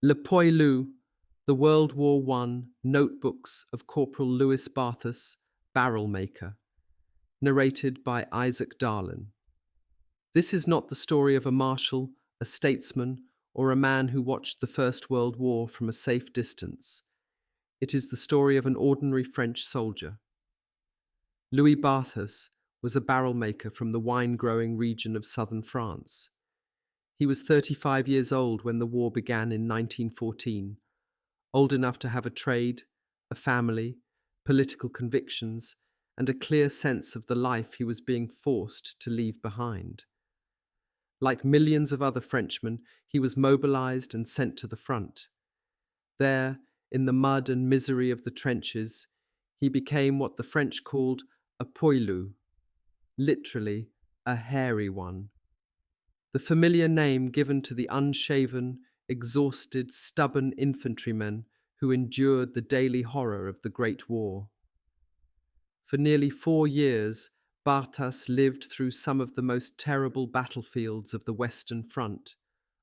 Le Poilu, the World War One Notebooks of Corporal Louis Barthas, Barrel Maker, narrated by Isaac Darlin. This is not the story of a marshal, a statesman, or a man who watched the First World War from a safe distance. It is the story of an ordinary French soldier. Louis Barthas was a barrel maker from the wine-growing region of southern France. He was 35 years old when the war began in 1914, old enough to have a trade, a family, political convictions, and a clear sense of the life he was being forced to leave behind. Like millions of other Frenchmen, he was mobilized and sent to the front. There, in the mud and misery of the trenches, he became what the French called a Poilu, literally a hairy one. The familiar name given to the unshaven, exhausted, stubborn infantrymen who endured the daily horror of the Great War. For nearly 4 years, Barthas lived through some of the most terrible battlefields of the Western Front: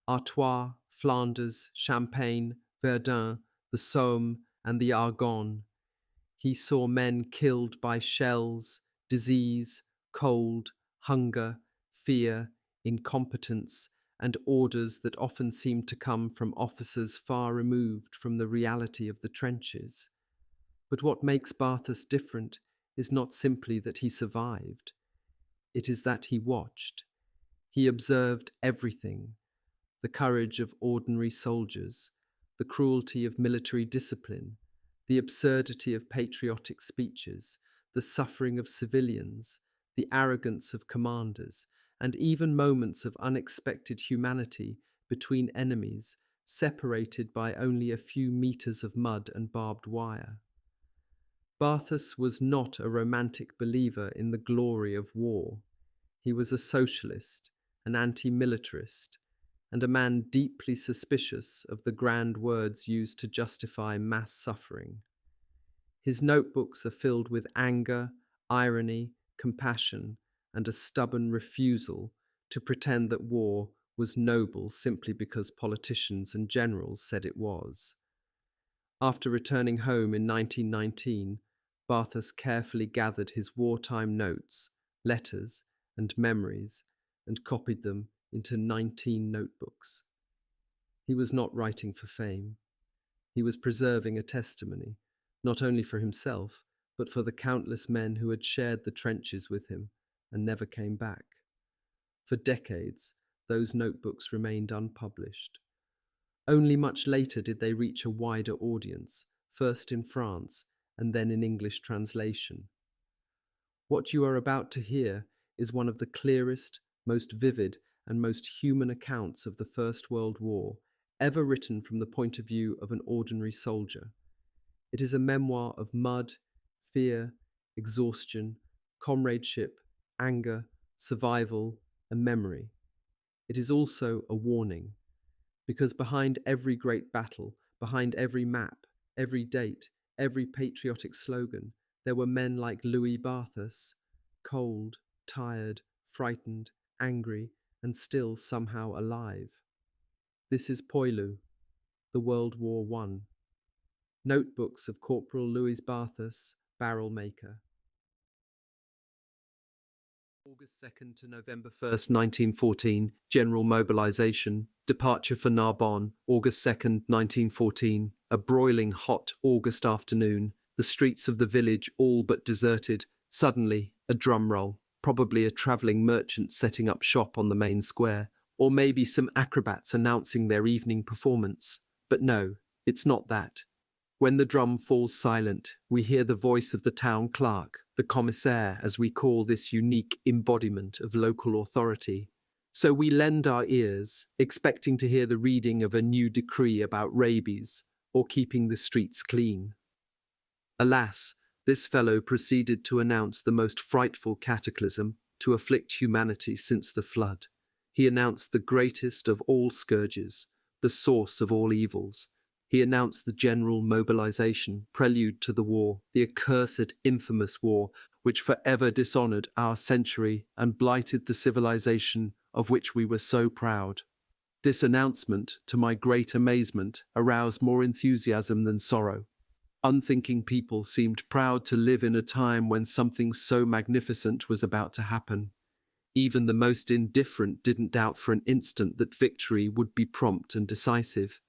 Artois, Flanders, Champagne, Verdun, the Somme, and the Argonne. He saw men killed by shells, disease, cold, hunger, fear, incompetence, and orders that often seemed to come from officers far removed from the reality of the trenches. But what makes Barthas different is not simply that he survived. It is that he watched. He observed everything: the courage of ordinary soldiers, the cruelty of military discipline, the absurdity of patriotic speeches, the suffering of civilians, the arrogance of commanders, and even moments of unexpected humanity between enemies, separated by only a few meters of mud and barbed wire. Barthas was not a romantic believer in the glory of war. He was a socialist, an anti-militarist, and a man deeply suspicious of the grand words used to justify mass suffering. His notebooks are filled with anger, irony, compassion, and a stubborn refusal to pretend that war was noble simply because politicians and generals said it was. After returning home in 1919, Barthas carefully gathered his wartime notes, letters, and memories and copied them into 19 notebooks. He was not writing for fame. He was preserving a testimony, not only for himself, but for the countless men who had shared the trenches with him and never came back. For decades, those notebooks remained unpublished. Only much later did they reach a wider audience, first in France and then in English translation. What you are about to hear is one of the clearest, most vivid, and most human accounts of the First World War ever written from the point of view of an ordinary soldier. It is a memoir of mud, fear, exhaustion, comradeship, anger, survival, and memory. It is also a warning, because behind every great battle, behind every map, every date, every patriotic slogan, there were men like Louis Barthas, cold, tired, frightened, angry, and still somehow alive. This is Poilu, the World War One. Notebooks of Corporal Louis Barthas, Barrel Maker. August 2nd to November 1st, 1914, General Mobilization, departure for Narbonne, August 2nd, 1914, a broiling hot August afternoon, the streets of the village all but deserted. Suddenly, a drum roll, probably a travelling merchant setting up shop on the main square, or maybe some acrobats announcing their evening performance. But no, it's not that. When the drum falls silent, we hear the voice of the town clerk, the commissaire, as we call this unique embodiment of local authority. So we lend our ears, expecting to hear the reading of a new decree about rabies or keeping the streets clean. Alas, this fellow proceeded to announce the most frightful cataclysm to afflict humanity since the flood. He announced the greatest of all scourges, the source of all evils. He announced the general mobilization, prelude to the war, the accursed, infamous war, which forever dishonored our century and blighted the civilization of which we were so proud. This announcement, to my great amazement, aroused more enthusiasm than sorrow. Unthinking people seemed proud to live in a time when something so magnificent was about to happen. Even the most indifferent didn't doubt for an instant that victory would be prompt and decisive.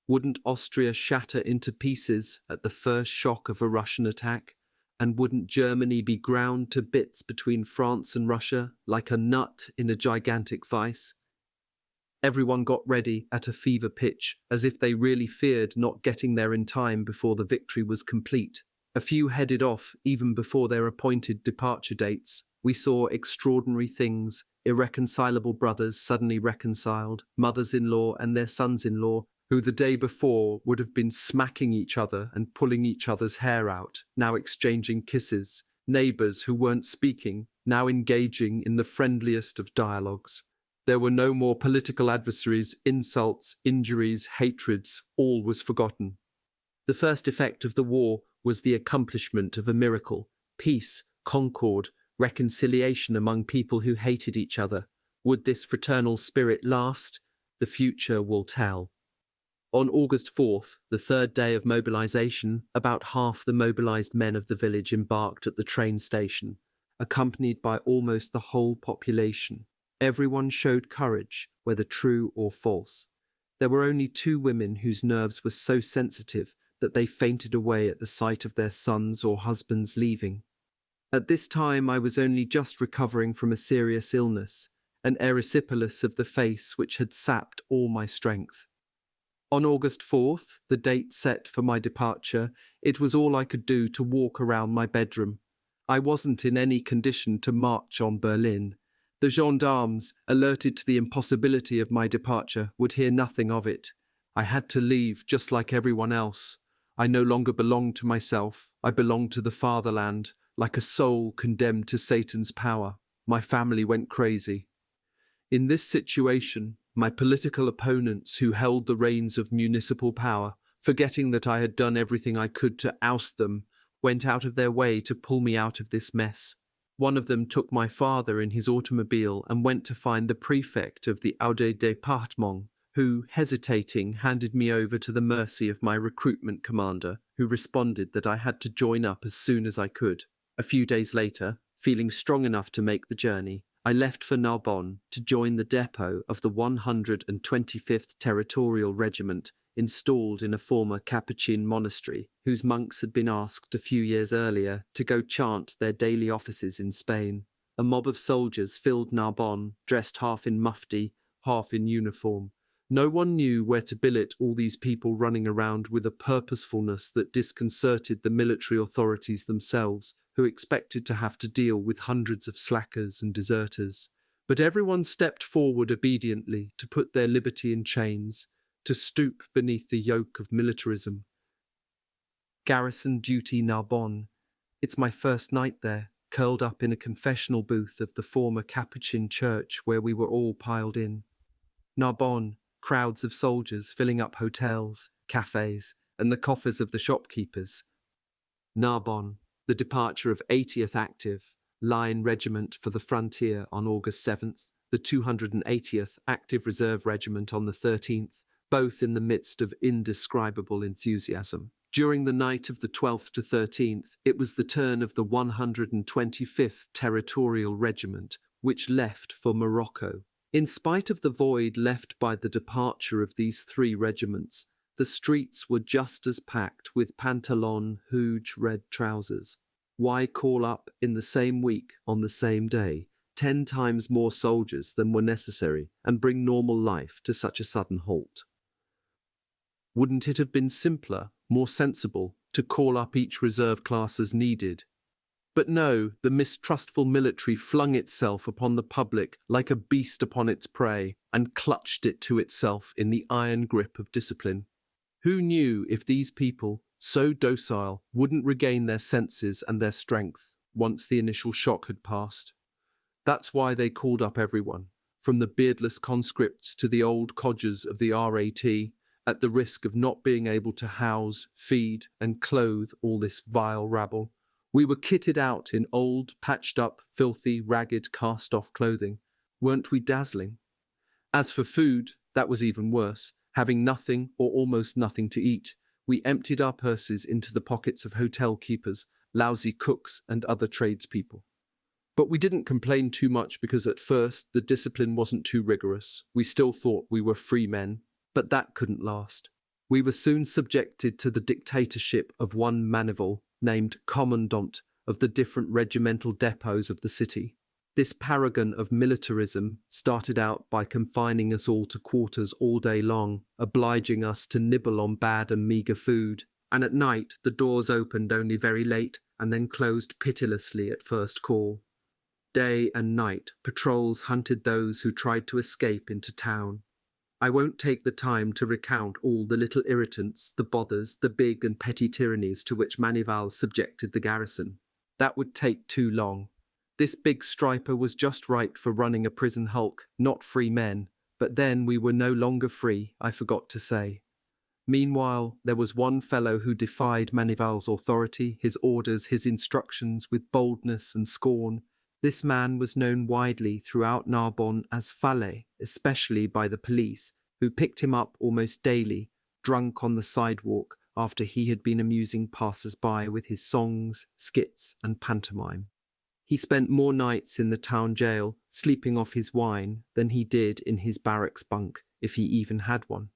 Wouldn't Austria shatter into pieces at the first shock of a Russian attack? And wouldn't Germany be ground to bits between France and Russia like a nut in a gigantic vice? Everyone got ready at a fever pitch, as if they really feared not getting there in time before the victory was complete. A few headed off even before their appointed departure dates. We saw extraordinary things: irreconcilable brothers suddenly reconciled, mothers-in-law and their sons-in-law, who the day before would have been smacking each other and pulling each other's hair out, now exchanging kisses, neighbours who weren't speaking, now engaging in the friendliest of dialogues. There were no more political adversaries, insults, injuries, hatreds. All was forgotten. The first effect of the war was the accomplishment of a miracle: peace, concord, reconciliation among people who hated each other. Would this fraternal spirit last? The future will tell. On August 4th, the third day of mobilization, about half the mobilized men of the village embarked at the train station, accompanied by almost the whole population. Everyone showed courage, whether true or false. There were only 2 women whose nerves were so sensitive that they fainted away at the sight of their sons or husbands leaving. At this time I was only just recovering from a serious illness, an erysipelas of the face which had sapped all my strength. On August 4th, the date set for my departure, it was all I could do to walk around my bedroom. I wasn't in any condition to march on Berlin. The gendarmes, alerted to the impossibility of my departure, would hear nothing of it. I had to leave just like everyone else. I no longer belonged to myself. I belonged to the fatherland, like a soul condemned to Satan's power. My family went crazy. In this situation, my political opponents who held the reins of municipal power, forgetting that I had done everything I could to oust them, went out of their way to pull me out of this mess. One of them took my father in his automobile and went to find the prefect of the Audiobook, who, hesitating, handed me over to the mercy of my recruitment commander, who responded that I had to join up as soon as I could. A few days later, feeling strong enough to make the journey, I left for Narbonne to join the depot of the 125th Territorial Regiment, installed in a former Capuchin monastery, whose monks had been asked a few years earlier to go chant their daily offices in Spain. A mob of soldiers filled Narbonne, dressed half in mufti, half in uniform. No one knew where to billet all these people running around with a purposefulness that disconcerted the military authorities themselves, who expected to have to deal with hundreds of slackers and deserters. But everyone stepped forward obediently to put their liberty in chains, to stoop beneath the yoke of militarism. Garrison duty, Narbonne. It's my first night there, curled up in a confessional booth of the former Capuchin church where we were all piled in. Narbonne, crowds of soldiers filling up hotels, cafes, and the coffers of the shopkeepers. Narbonne, the departure of 80th Active Line Regiment for the frontier on August 7th, the 280th Active Reserve Regiment on the 13th, both in the midst of indescribable enthusiasm. During the night of the 12th to 13th, it was the turn of the 125th Territorial Regiment, which left for Morocco. In spite of the void left by the departure of these 3 regiments, the streets were just as packed with pantalon, huge red trousers. Why call up in the same week, on the same day, 10 times more soldiers than were necessary and bring normal life to such a sudden halt? Wouldn't it have been simpler, more sensible, to call up each reserve class as needed? But no, the mistrustful military flung itself upon the public like a beast upon its prey and clutched it to itself in the iron grip of discipline. Who knew if these people, so docile, wouldn't regain their senses and their strength once the initial shock had passed? That's why they called up everyone, from the beardless conscripts to the old codgers of the RAT, at the risk of not being able to house, feed, and clothe all this vile rabble. We were kitted out in old, patched-up, filthy, ragged, cast-off clothing. Weren't we dazzling? As for food, That was even worse. Having nothing or almost nothing to eat, we emptied our purses into the pockets of hotel keepers, lousy cooks, and other tradespeople. But we didn't complain too much because at first the discipline wasn't too rigorous. We still thought we were free men, but that couldn't last. We were soon subjected to the dictatorship of one Manival named Commandant of the different regimental depots of the city. This paragon of militarism started out by confining us all to quarters all day long, obliging us to nibble on bad and meagre food, and at night the doors opened only very late and then closed pitilessly at first call. Day and night, patrols hunted those who tried to escape into town. I won't take the time to recount all the little irritants, the bothers, the big and petty tyrannies to which Manival subjected the garrison. That would take too long. This big striper was just right for running a prison hulk, not free men, but then we were no longer free, I forgot to say. Meanwhile, there was one fellow who defied Manival's authority, his orders, his instructions with boldness and scorn. This man was known widely throughout Narbonne as Fallet, especially by the police, who picked him up almost daily, drunk on the sidewalk after he had been amusing passers-by with his songs, skits, and pantomime. He spent more nights in the town jail, sleeping off his wine, than he did in his barracks bunk, if he even had one.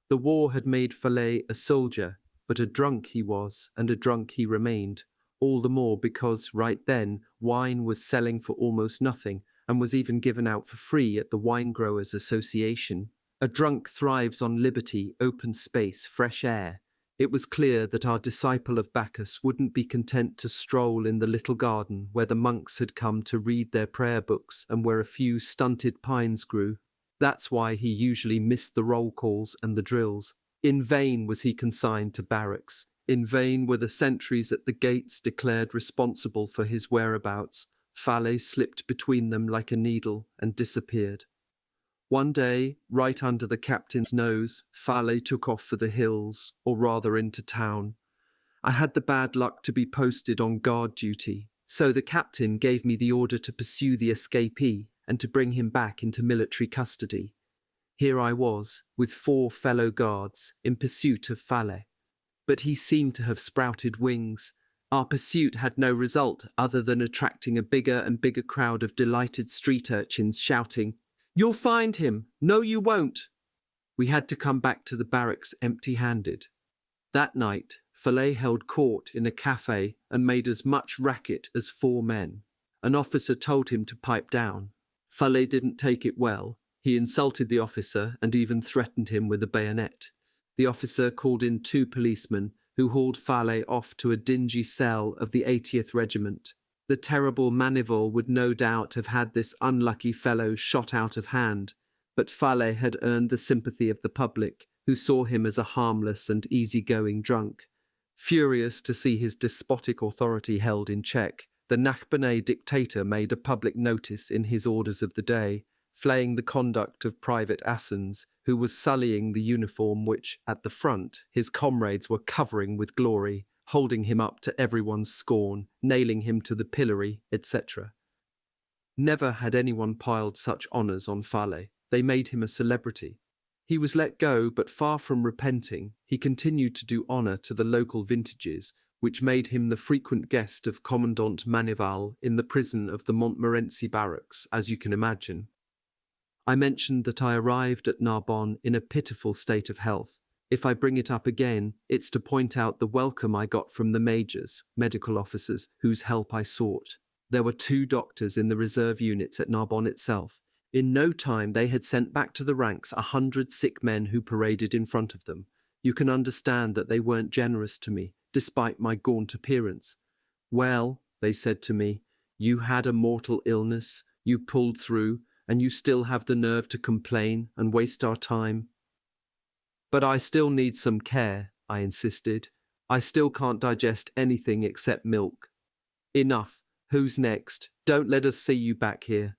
The war had made Fallet a soldier, but a drunk he was, and a drunk he remained, all the more because, right then, wine was selling for almost nothing, and was even given out for free at the Wine Growers' Association. A drunk thrives on liberty, open space, fresh air. It was clear that our disciple of Bacchus wouldn't be content to stroll in the little garden where the monks had come to read their prayer books and where a few stunted pines grew. That's why he usually missed the roll calls and the drills. In vain was he consigned to barracks. In vain were the sentries at the gates declared responsible for his whereabouts. Fallet slipped between them like a needle and disappeared. One day, right under the captain's nose, Fallet took off for the hills, or rather into town. I had the bad luck to be posted on guard duty, so the captain gave me the order to pursue the escapee and to bring him back into military custody. Here I was, with 4 fellow guards, in pursuit of Fallet. But he seemed to have sprouted wings. Our pursuit had no result other than attracting a bigger and bigger crowd of delighted street urchins shouting, "You'll find him! No, you won't!" We had to come back to the barracks empty-handed. That night, Fallet held court in a cafe and made as much racket as 4 men. An officer told him to pipe down. Fallet didn't take it well. He insulted the officer and even threatened him with a bayonet. The officer called in 2 policemen who hauled Fallet off to a dingy cell of the 80th Regiment. The terrible Manival would no doubt have had this unlucky fellow shot out of hand, but Fallet had earned the sympathy of the public, who saw him as a harmless and easy-going drunk. Furious to see his despotic authority held in check, the Narbonnais dictator made a public notice in his orders of the day, flaying the conduct of Private Assens, who was sullying the uniform which, at the front, his comrades were covering with glory, holding him up to everyone's scorn, nailing him to the pillory, etc. Never had anyone piled such honours on Fallet. They made him a celebrity. He was let go, but far from repenting, he continued to do honour to the local vintages, which made him the frequent guest of Commandant Manival in the prison of the Montmorency barracks, as you can imagine. I mentioned that I arrived at Narbonne in a pitiful state of health. If I bring it up again, it's to point out the welcome I got from the majors, medical officers, whose help I sought. There were 2 doctors in the reserve units at Narbonne itself. In no time they had sent back to the ranks 100 sick men who paraded in front of them. You can understand that they weren't generous to me, despite my gaunt appearance. "Well," they said to me, "you had a mortal illness, you pulled through, and you still have the nerve to complain and waste our time." "But I still need some care," I insisted. "I still can't digest anything except milk." "Enough. Who's next? Don't let us see you back here."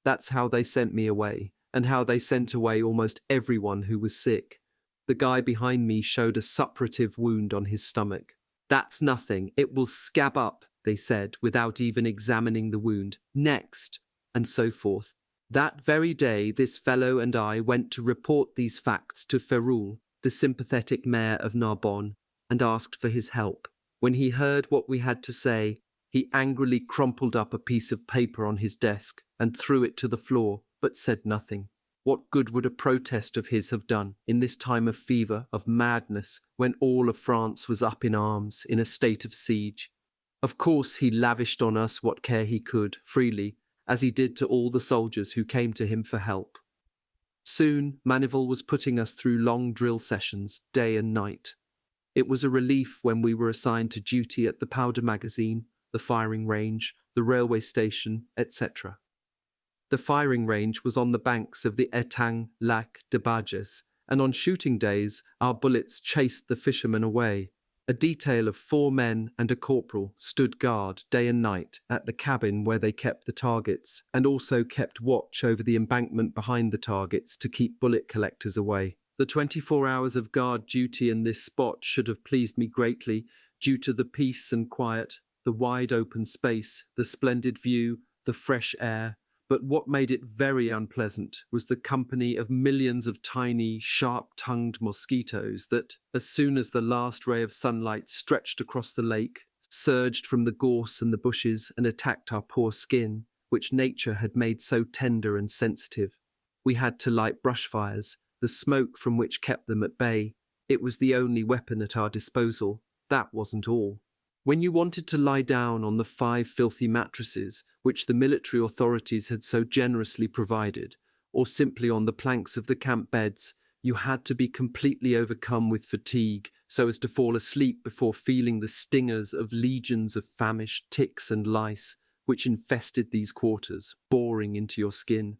That's how they sent me away, and how they sent away almost everyone who was sick. The guy behind me showed a suppurative wound on his stomach. "That's nothing. It will scab up," they said, without even examining the wound. "Next," and so forth. That very day, this fellow and I went to report these facts to Ferrul, the sympathetic mayor of Narbonne, and asked for his help. When he heard what we had to say, he angrily crumpled up a piece of paper on his desk and threw it to the floor, but said nothing. What good would a protest of his have done in this time of fever, of madness, when all of France was up in arms, in a state of siege? Of course he lavished on us what care he could, freely, as he did to all the soldiers who came to him for help. Soon Manival was putting us through long drill sessions, day and night. It was a relief when we were assigned to duty at the powder magazine, the firing range, the railway station, etc. The firing range was on the banks of the Etang Lac de Bages, and on shooting days our bullets chased the fishermen away. A detail of 4 men and a corporal stood guard day and night at the cabin where they kept the targets, and also kept watch over the embankment behind the targets to keep bullet collectors away. The 24 hours of guard duty in this spot should have pleased me greatly, due to the peace and quiet, the wide open space, the splendid view, the fresh air. But what made it very unpleasant was the company of millions of tiny, sharp-tongued mosquitoes that, as soon as the last ray of sunlight stretched across the lake, surged from the gorse and the bushes and attacked our poor skin, which nature had made so tender and sensitive. We had to light brush fires, the smoke from which kept them at bay. It was the only weapon at our disposal. That wasn't all. When you wanted to lie down on the 5 filthy mattresses which the military authorities had so generously provided, or simply on the planks of the camp beds, you had to be completely overcome with fatigue so as to fall asleep before feeling the stingers of legions of famished ticks and lice which infested these quarters, boring into your skin.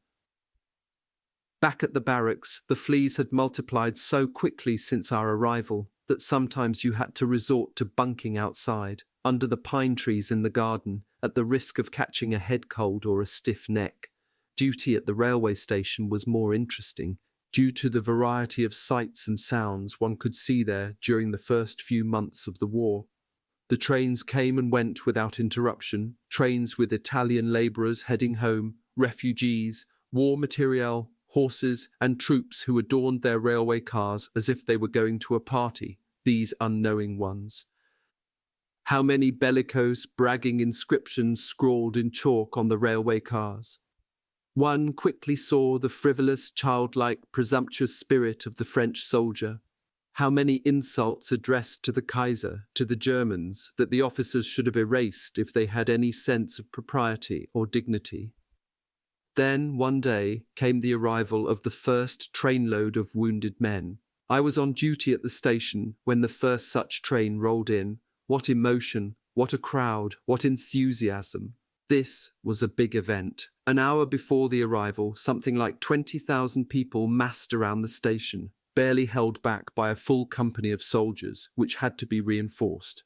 Back at the barracks, the fleas had multiplied so quickly since our arrival that sometimes you had to resort to bunking outside, under the pine trees in the garden, at the risk of catching a head cold or a stiff neck. Duty at the railway station was more interesting, due to the variety of sights and sounds one could see there during the first few months of the war. The trains came and went without interruption, trains with Italian labourers heading home, refugees, war materiel, horses and troops who adorned their railway cars as if they were going to a party, these unknowing ones. How many bellicose, bragging inscriptions scrawled in chalk on the railway cars. One quickly saw the frivolous, childlike, presumptuous spirit of the French soldier. How many insults addressed to the Kaiser, to the Germans, that the officers should have erased if they had any sense of propriety or dignity. Then, one day, came the arrival of the first trainload of wounded men. I was on duty at the station when the first such train rolled in. What emotion, what a crowd, what enthusiasm. This was a big event. An hour before the arrival, something like 20,000 people massed around the station, barely held back by a full company of soldiers, which had to be reinforced.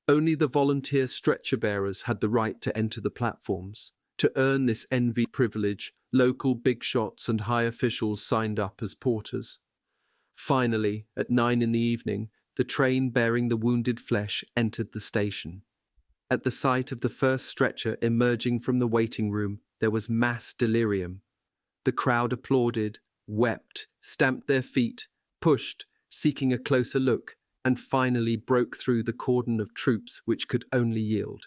Only the volunteer stretcher-bearers had the right to enter the platforms. To earn this envied privilege, local big shots and high officials signed up as porters. Finally, at 9 in the evening, the train bearing the wounded flesh entered the station. At the sight of the first stretcher emerging from the waiting room, there was mass delirium. The crowd applauded, wept, stamped their feet, pushed, seeking a closer look, and finally broke through the cordon of troops which could only yield.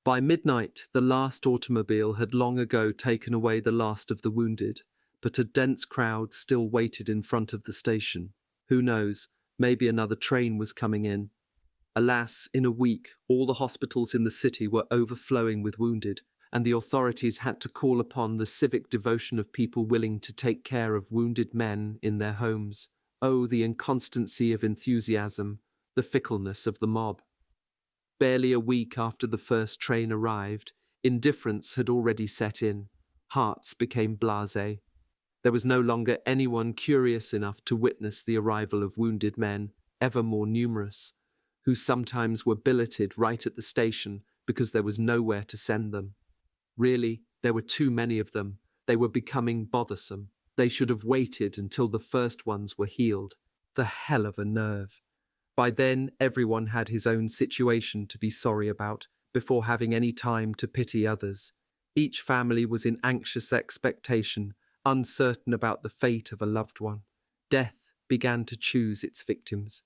By midnight, the last automobile had long ago taken away the last of the wounded, but a dense crowd still waited in front of the station. Who knows, maybe another train was coming in. Alas, in a week, all the hospitals in the city were overflowing with wounded, and the authorities had to call upon the civic devotion of people willing to take care of wounded men in their homes. Oh, the inconstancy of enthusiasm, the fickleness of the mob. Barely a week after the first train arrived, indifference had already set in. Hearts became blasé. There was no longer anyone curious enough to witness the arrival of wounded men, ever more numerous, who sometimes were billeted right at the station because there was nowhere to send them. Really, there were too many of them. They were becoming bothersome. They should have waited until the first ones were healed. The hell of a nerve. By then, everyone had his own situation to be sorry about, before having any time to pity others. Each family was in anxious expectation, uncertain about the fate of a loved one. Death began to choose its victims.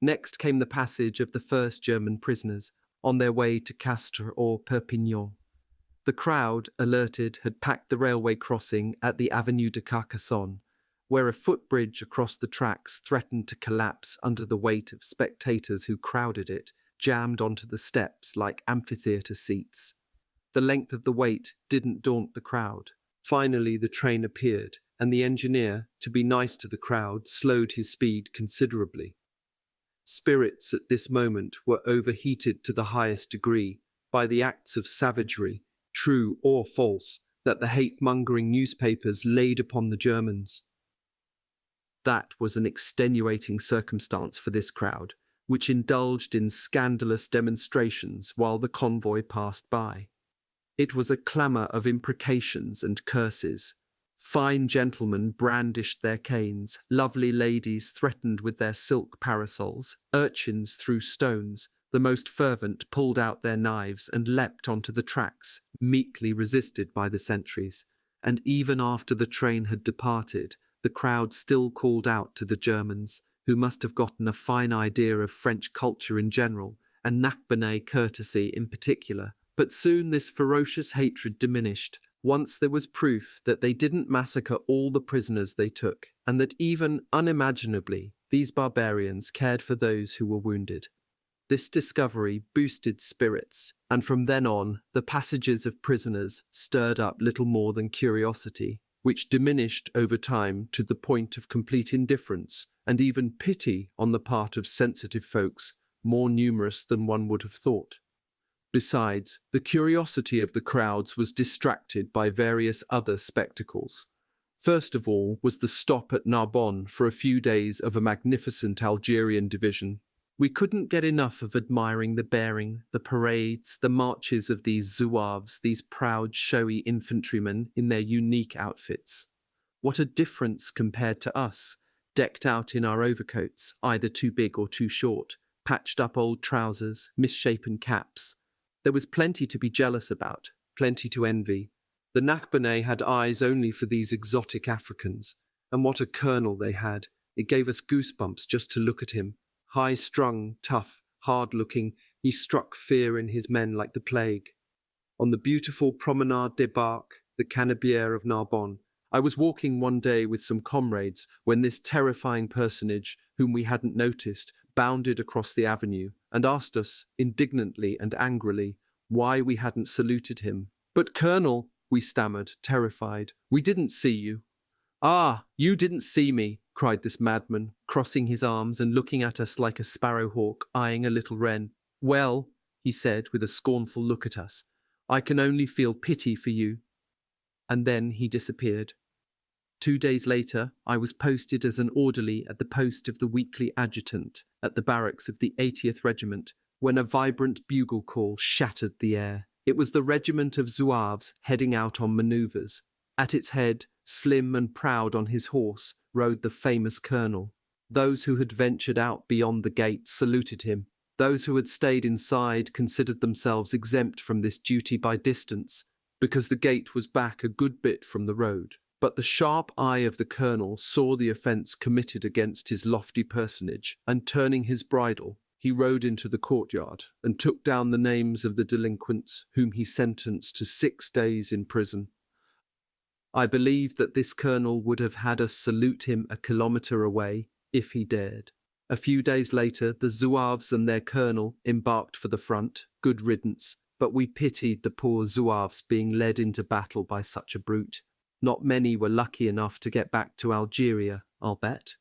Next came the passage of the first German prisoners on their way to Castres or Perpignan. The crowd, alerted, had packed the railway crossing at the Avenue de Carcassonne, where a footbridge across the tracks threatened to collapse under the weight of spectators who crowded it, jammed onto the steps like amphitheatre seats. The length of the wait didn't daunt the crowd. Finally, the train appeared, and the engineer, to be nice to the crowd, slowed his speed considerably. Spirits at this moment were overheated to the highest degree by the acts of savagery, true or false, that the hate-mongering newspapers laid upon the Germans. That was an extenuating circumstance for this crowd, which indulged in scandalous demonstrations while the convoy passed by. It was a clamour of imprecations and curses. Fine gentlemen brandished their canes, lovely ladies threatened with their silk parasols, urchins threw stones, the most fervent pulled out their knives and leapt onto the tracks, meekly resisted by the sentries, and even after the train had departed, the crowd still called out to the Germans, who must have gotten a fine idea of French culture in general, and Nachbarnay courtesy in particular. But soon this ferocious hatred diminished, once there was proof that they didn't massacre all the prisoners they took, and that even unimaginably these barbarians cared for those who were wounded. This discovery boosted spirits, and from then on, the passages of prisoners stirred up little more than curiosity, which diminished over time to the point of complete indifference and even pity on the part of sensitive folks, more numerous than one would have thought. Besides, the curiosity of the crowds was distracted by various other spectacles. First of all was the stop at Narbonne for a few days of a magnificent Algerian division. We couldn't get enough of admiring the bearing, the parades, the marches of these zouaves, these proud, showy infantrymen in their unique outfits. What a difference compared to us, decked out in our overcoats, either too big or too short, patched up old trousers, misshapen caps. There was plenty to be jealous about, plenty to envy. The Nachbarnay had eyes only for these exotic Africans, and what a colonel they had. It gave us goosebumps just to look at him. High-strung, tough, hard-looking, he struck fear in his men like the plague. On the beautiful Promenade des Barques, the Canebière of Narbonne, I was walking one day with some comrades when this terrifying personage, whom we hadn't noticed, bounded across the avenue and asked us, indignantly and angrily, why we hadn't saluted him. "But, Colonel," we stammered, terrified, "we didn't see you." "Ah, you didn't see me," cried this madman, crossing his arms and looking at us like a sparrowhawk eyeing a little wren. "Well," he said with a scornful look at us, "I can only feel pity for you." And then he disappeared. 2 days later, I was posted as an orderly at the post of the weekly adjutant at the barracks of the 80th Regiment, when a vibrant bugle call shattered the air. It was the regiment of Zouaves heading out on manoeuvres. At its head, slim and proud on his horse, rode the famous colonel. Those who had ventured out beyond the gate saluted him. Those who had stayed inside considered themselves exempt from this duty by distance, because the gate was back a good bit from the road. But the sharp eye of the colonel saw the offence committed against his lofty personage, and turning his bridle, he rode into the courtyard and took down the names of the delinquents, whom he sentenced to 6 days in prison. I believe that this colonel would have had us salute him a kilometre away, if he dared. A few days later, the Zouaves and their colonel embarked for the front. Good riddance, but we pitied the poor Zouaves being led into battle by such a brute. Not many were lucky enough to get back to Algeria, I'll bet.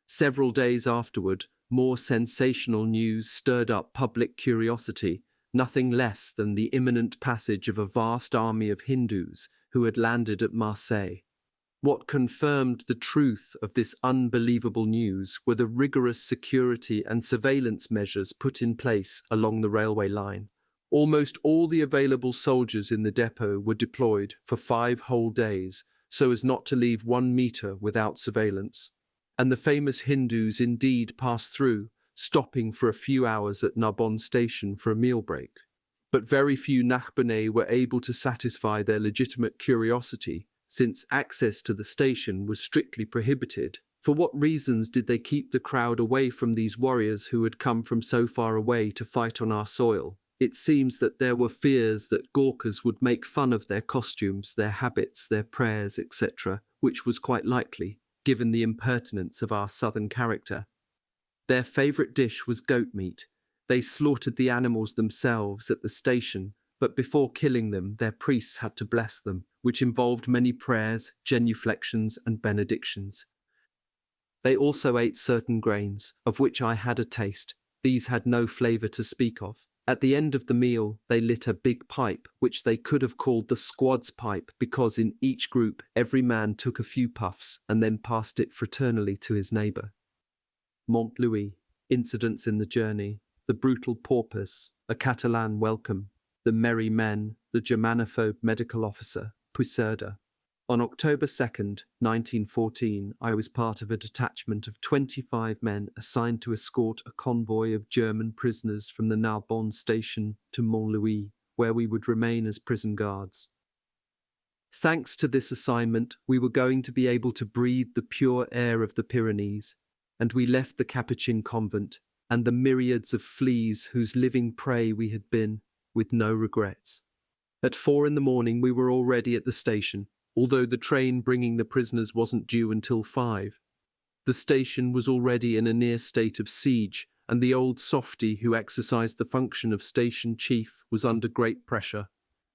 Several days afterward, more sensational news stirred up public curiosity, nothing less than the imminent passage of a vast army of Hindus who had landed at Marseille. What confirmed the truth of this unbelievable news were the rigorous security and surveillance measures put in place along the railway line. Almost all the available soldiers in the depot were deployed for 5 whole days, so as not to leave 1 metre without surveillance. And the famous Hindus indeed passed through, stopping for a few hours at Narbonne station for a meal break. But very few Nachbarn were able to satisfy their legitimate curiosity, since access to the station was strictly prohibited. For what reasons did they keep the crowd away from these warriors who had come from so far away to fight on our soil? It seems that there were fears that Gurkhas would make fun of their costumes, their habits, their prayers, etc., which was quite likely, given the impertinence of our southern character. Their favourite dish was goat meat. They slaughtered the animals themselves at the station, but before killing them, their priests had to bless them, which involved many prayers, genuflections, and benedictions. They also ate certain grains, of which I had a taste. These had no flavour to speak of. At the end of the meal, they lit a big pipe, which they could have called the squad's pipe, because in each group every man took a few puffs and then passed it fraternally to his neighbour. Mont Louis, incidents in the journey, the brutal porpoise, a Catalan welcome, the merry men, the Germanophobe medical officer, Puigcerda. On October 2nd, 1914, I was part of a detachment of 25 men assigned to escort a convoy of German prisoners from the Narbonne station to Mont-Louis, where we would remain as prison guards. Thanks to this assignment, we were going to be able to breathe the pure air of the Pyrenees, and we left the Capuchin convent and the myriads of fleas whose living prey we had been, with no regrets. At 4 a.m, we were already at the station, although the train bringing the prisoners wasn't due until 5. The station was already in a near state of siege, and the old softy who exercised the function of station chief was under great pressure.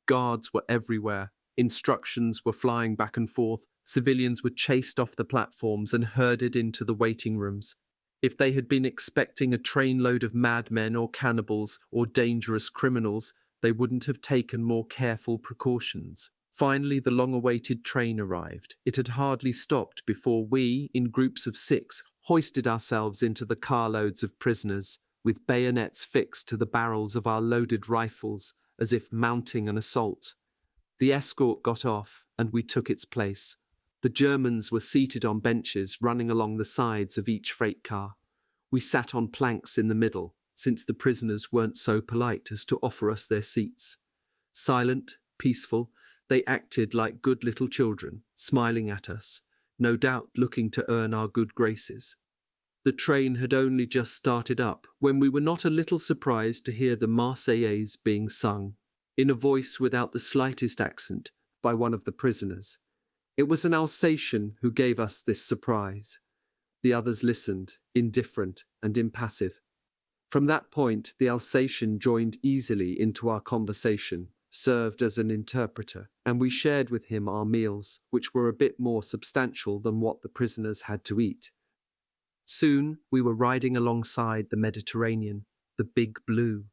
Guards were everywhere, instructions were flying back and forth, civilians were chased off the platforms and herded into the waiting rooms. If they had been expecting a trainload of madmen or cannibals or dangerous criminals, they wouldn't have taken more careful precautions. Finally, the long-awaited train arrived. It had hardly stopped before we, in groups of 6, hoisted ourselves into the carloads of prisoners, with bayonets fixed to the barrels of our loaded rifles, as if mounting an assault. The escort got off, and we took its place. The Germans were seated on benches running along the sides of each freight car. We sat on planks in the middle, since the prisoners weren't so polite as to offer us their seats. Silent, peaceful, they acted like good little children, smiling at us, no doubt looking to earn our good graces. The train had only just started up when we were not a little surprised to hear the Marseillaise being sung, in a voice without the slightest accent, by one of the prisoners. It was an Alsatian who gave us this surprise. The others listened, indifferent and impassive. From that point, the Alsatian joined easily into our conversation, served as an interpreter, and we shared with him our meals, which were a bit more substantial than what the prisoners had to eat. Soon we were riding alongside the Mediterranean, the Big Blue.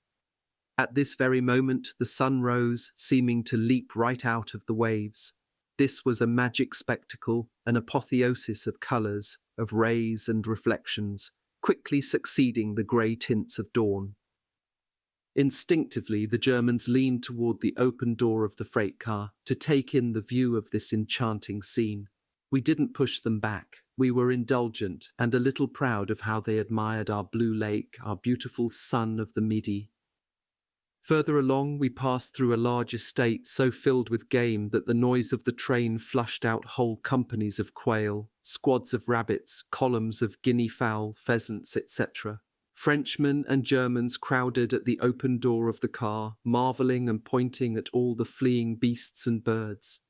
At this very moment the sun rose, seeming to leap right out of the waves. This was a magic spectacle, an apotheosis of colours, of rays and reflections, quickly succeeding the grey tints of dawn. Instinctively, the Germans leaned toward the open door of the freight car to take in the view of this enchanting scene. We didn't push them back. We were indulgent and a little proud of how they admired our blue lake, our beautiful sun of the Midi. Further along, we passed through a large estate so filled with game that the noise of the train flushed out whole companies of quail, squads of rabbits, columns of guinea fowl, pheasants, etc. Frenchmen and Germans crowded at the open door of the car, marvelling and pointing at all the fleeing beasts and birds.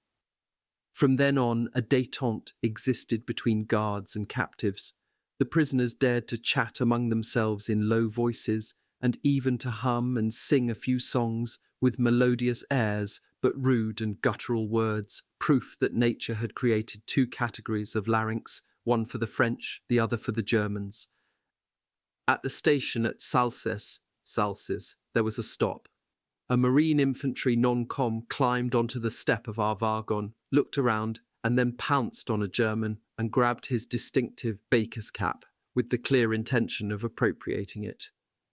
From then on, a détente existed between guards and captives. The prisoners dared to chat among themselves in low voices, and even to hum and sing a few songs with melodious airs but rude and guttural words, proof that nature had created 2 categories of larynx, one for the French, the other for the Germans. At the station at Salses, there was a stop. A Marine infantry non-com climbed onto the step of our wagon, looked around, and then pounced on a German and grabbed his distinctive baker's cap, with the clear intention of appropriating it.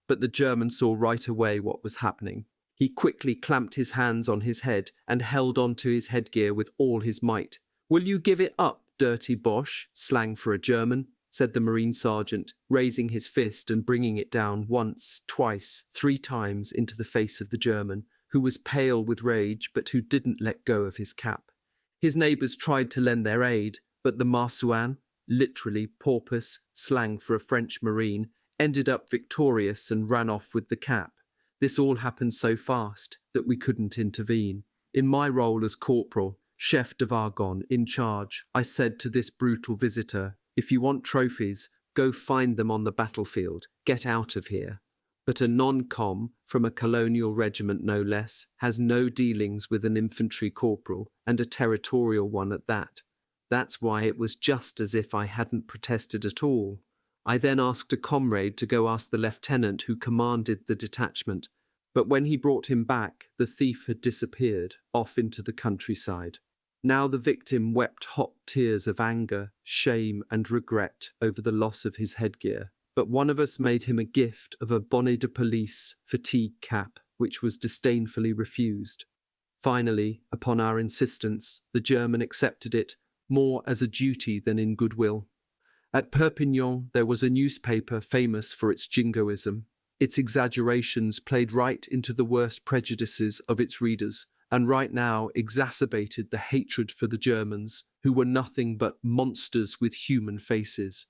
But the German saw right away what was happening. He quickly clamped his hands on his head and held on to his headgear with all his might. "Will you give it up, dirty Boche?" slang for a German, said the Marine sergeant, raising his fist and bringing it down once, twice, 3 times into the face of the German, who was pale with rage but who didn't let go of his cap. His neighbours tried to lend their aid, but the Marsouin, literally porpoise, slang for a French Marine, ended up victorious and ran off with the cap. This all happened so fast that we couldn't intervene. In my role as corporal, chef de wagon in charge, I said to this brutal visitor, "If you want trophies, go find them on the battlefield. Get out of here." But a non-com, from a colonial regiment no less, has no dealings with an infantry corporal, and a territorial one at that. That's why it was just as if I hadn't protested at all. I then asked a comrade to go ask the lieutenant who commanded the detachment, but when he brought him back, the thief had disappeared, off into the countryside. Now the victim wept hot tears of anger, shame and regret over the loss of his headgear, but one of us made him a gift of a bonnet de police fatigue cap, which was disdainfully refused. Finally, upon our insistence, the German accepted it, more as a duty than in goodwill. At Perpignan, there was a newspaper famous for its jingoism. Its exaggerations played right into the worst prejudices of its readers, and right now exacerbated the hatred for the Germans, who were nothing but monsters with human faces.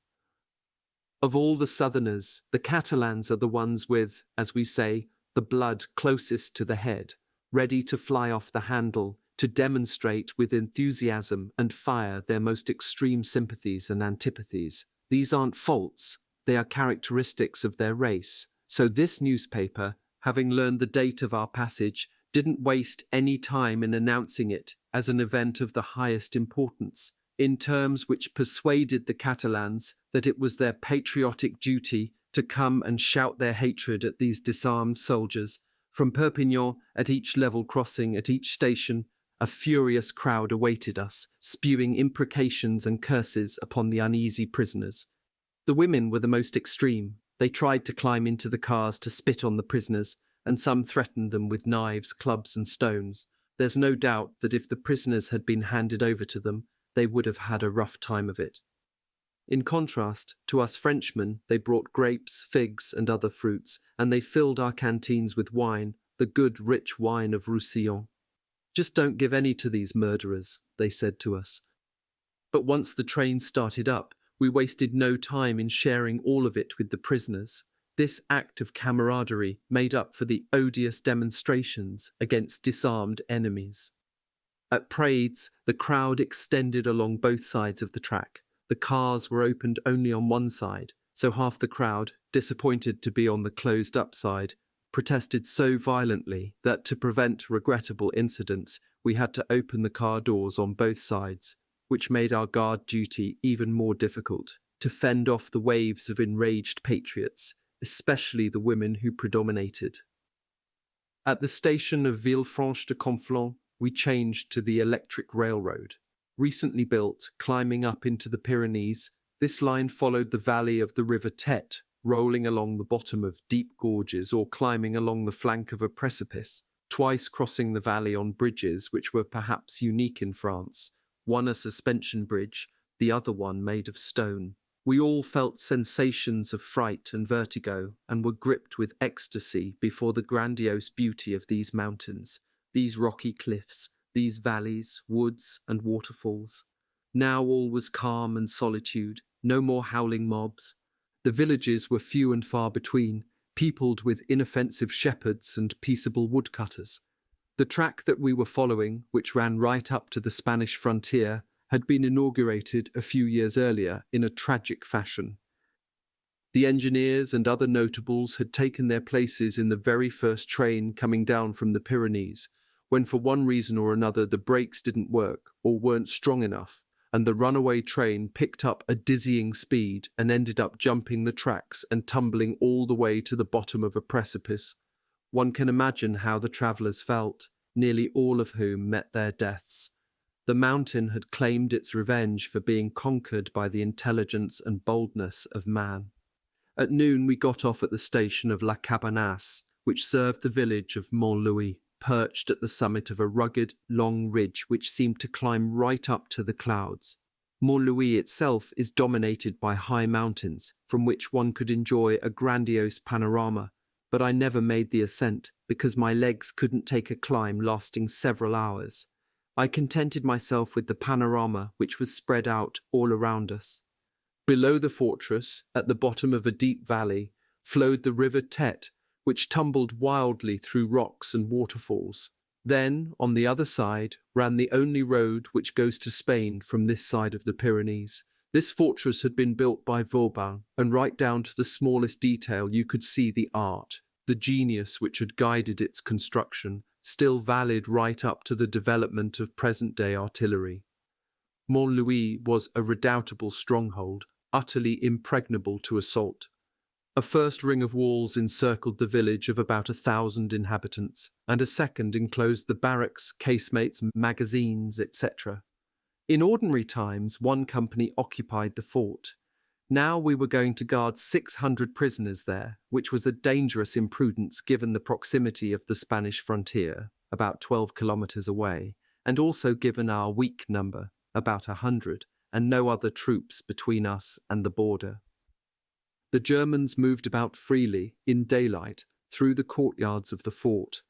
Of all the Southerners, the Catalans are the ones with, as we say, the blood closest to the head, ready to fly off the handle, to demonstrate with enthusiasm and fire their most extreme sympathies and antipathies. These aren't faults, they are characteristics of their race. So this newspaper, having learned the date of our passage, didn't waste any time in announcing it as an event of the highest importance, in terms which persuaded the Catalans that it was their patriotic duty to come and shout their hatred at these disarmed soldiers. From Perpignan, at each level crossing, at each station, a furious crowd awaited us, spewing imprecations and curses upon the uneasy prisoners. The women were the most extreme. They tried to climb into the cars to spit on the prisoners, and some threatened them with knives, clubs and stones. There's no doubt that if the prisoners had been handed over to them, they would have had a rough time of it. In contrast, to us Frenchmen, they brought grapes, figs and other fruits, and they filled our canteens with wine, the good rich wine of Roussillon. "Just don't give any to these murderers," they said to us. But once the train started up, we wasted no time in sharing all of it with the prisoners. This act of camaraderie made up for the odious demonstrations against disarmed enemies. At Prades, the crowd extended along both sides of the track. The cars were opened only on one side, so half the crowd, disappointed to be on the closed-up side, protested so violently that to prevent regrettable incidents, we had to open the car doors on both sides, which made our guard duty even more difficult, to fend off the waves of enraged patriots, especially the women who predominated. At the station of Villefranche-de-Conflans, we changed to the electric railroad. Recently built, climbing up into the Pyrenees, this line followed the valley of the river Tete, rolling along the bottom of deep gorges or climbing along the flank of a precipice, twice crossing the valley on bridges which were perhaps unique in France, one a suspension bridge, the other one made of stone. We all felt sensations of fright and vertigo and were gripped with ecstasy before the grandiose beauty of these mountains, these rocky cliffs, these valleys, woods and waterfalls. Now all was calm and solitude, no more howling mobs. The villages were few and far between, peopled with inoffensive shepherds and peaceable woodcutters. The track that we were following, which ran right up to the Spanish frontier, had been inaugurated a few years earlier in a tragic fashion. The engineers and other notables had taken their places in the very first train coming down from the Pyrenees, when for one reason or another the brakes didn't work or weren't strong enough, and the runaway train picked up a dizzying speed and ended up jumping the tracks and tumbling all the way to the bottom of a precipice. One can imagine how the travellers felt, nearly all of whom met their deaths. The mountain had claimed its revenge for being conquered by the intelligence and boldness of man. At noon we got off at the station of La Cabanasse, which served the village of Montlouis, perched at the summit of a rugged, long ridge which seemed to climb right up to the clouds. Mont-Louis itself is dominated by high mountains, from which one could enjoy a grandiose panorama, but I never made the ascent because my legs couldn't take a climb lasting several hours. I contented myself with the panorama which was spread out all around us. Below the fortress, at the bottom of a deep valley, flowed the river Tet, which tumbled wildly through rocks and waterfalls. Then, on the other side, ran the only road which goes to Spain from this side of the Pyrenees. This fortress had been built by Vauban, and right down to the smallest detail you could see the art, the genius which had guided its construction, still valid right up to the development of present-day artillery. Mont-Louis was a redoubtable stronghold, utterly impregnable to assault. A first ring of walls encircled the village of about 1,000 inhabitants, and a second enclosed the barracks, casemates, magazines, etc. In ordinary times, one company occupied the fort. Now we were going to guard 600 prisoners there, which was a dangerous imprudence given the proximity of the Spanish frontier, about 12 kilometers away, and also given our weak number, about 100, and no other troops between us and the border. The Germans moved about freely, in daylight, through the courtyards of the fort.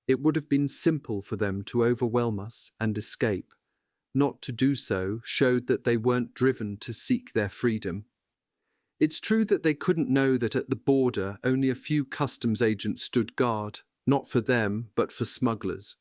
It would have been simple for them to overwhelm us and escape. Not to do so showed that they weren't driven to seek their freedom. It's true that they couldn't know that at the border only a few customs agents stood guard, not for them, but for smugglers.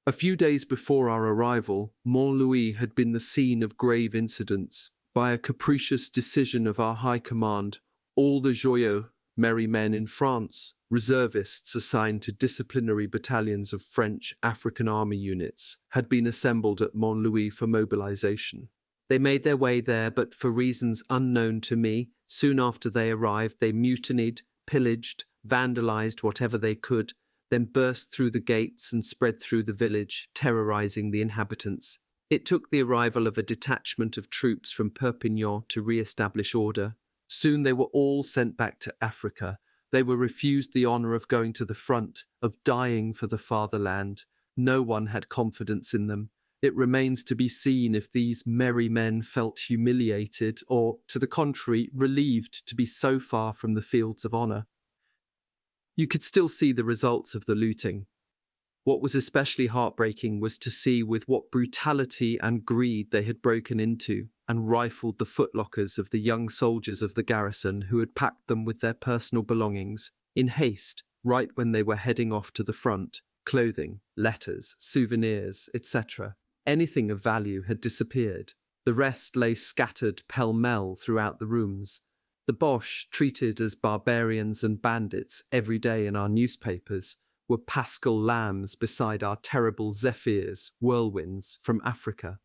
A few days before our arrival, Mont-Louis had been the scene of grave incidents. By a capricious decision of our high command, all the joyeux, merry men in France, reservists assigned to disciplinary battalions of French African army units, had been assembled at Mont-Louis for mobilization. They made their way there, but for reasons unknown to me, soon after they arrived, they mutinied, pillaged, vandalized whatever they could, then burst through the gates and spread through the village, terrorizing the inhabitants. It took the arrival of a detachment of troops from Perpignan to re-establish order. Soon they were all sent back to Africa. They were refused the honor of going to the front, of dying for the fatherland. No one had confidence in them. It remains to be seen if these merry men felt humiliated or, to the contrary, relieved to be so far from the fields of honor. You could still see the results of the looting. What was especially heartbreaking was to see with what brutality and greed they had broken into and rifled the footlockers of the young soldiers of the garrison who had packed them with their personal belongings, in haste, right when they were heading off to the front. Clothing, letters, souvenirs, etc. Anything of value had disappeared. The rest lay scattered pell-mell throughout the rooms. The Boche, treated as barbarians and bandits every day in our newspapers, were paschal lambs beside our terrible zephyrs, whirlwinds, from Africa.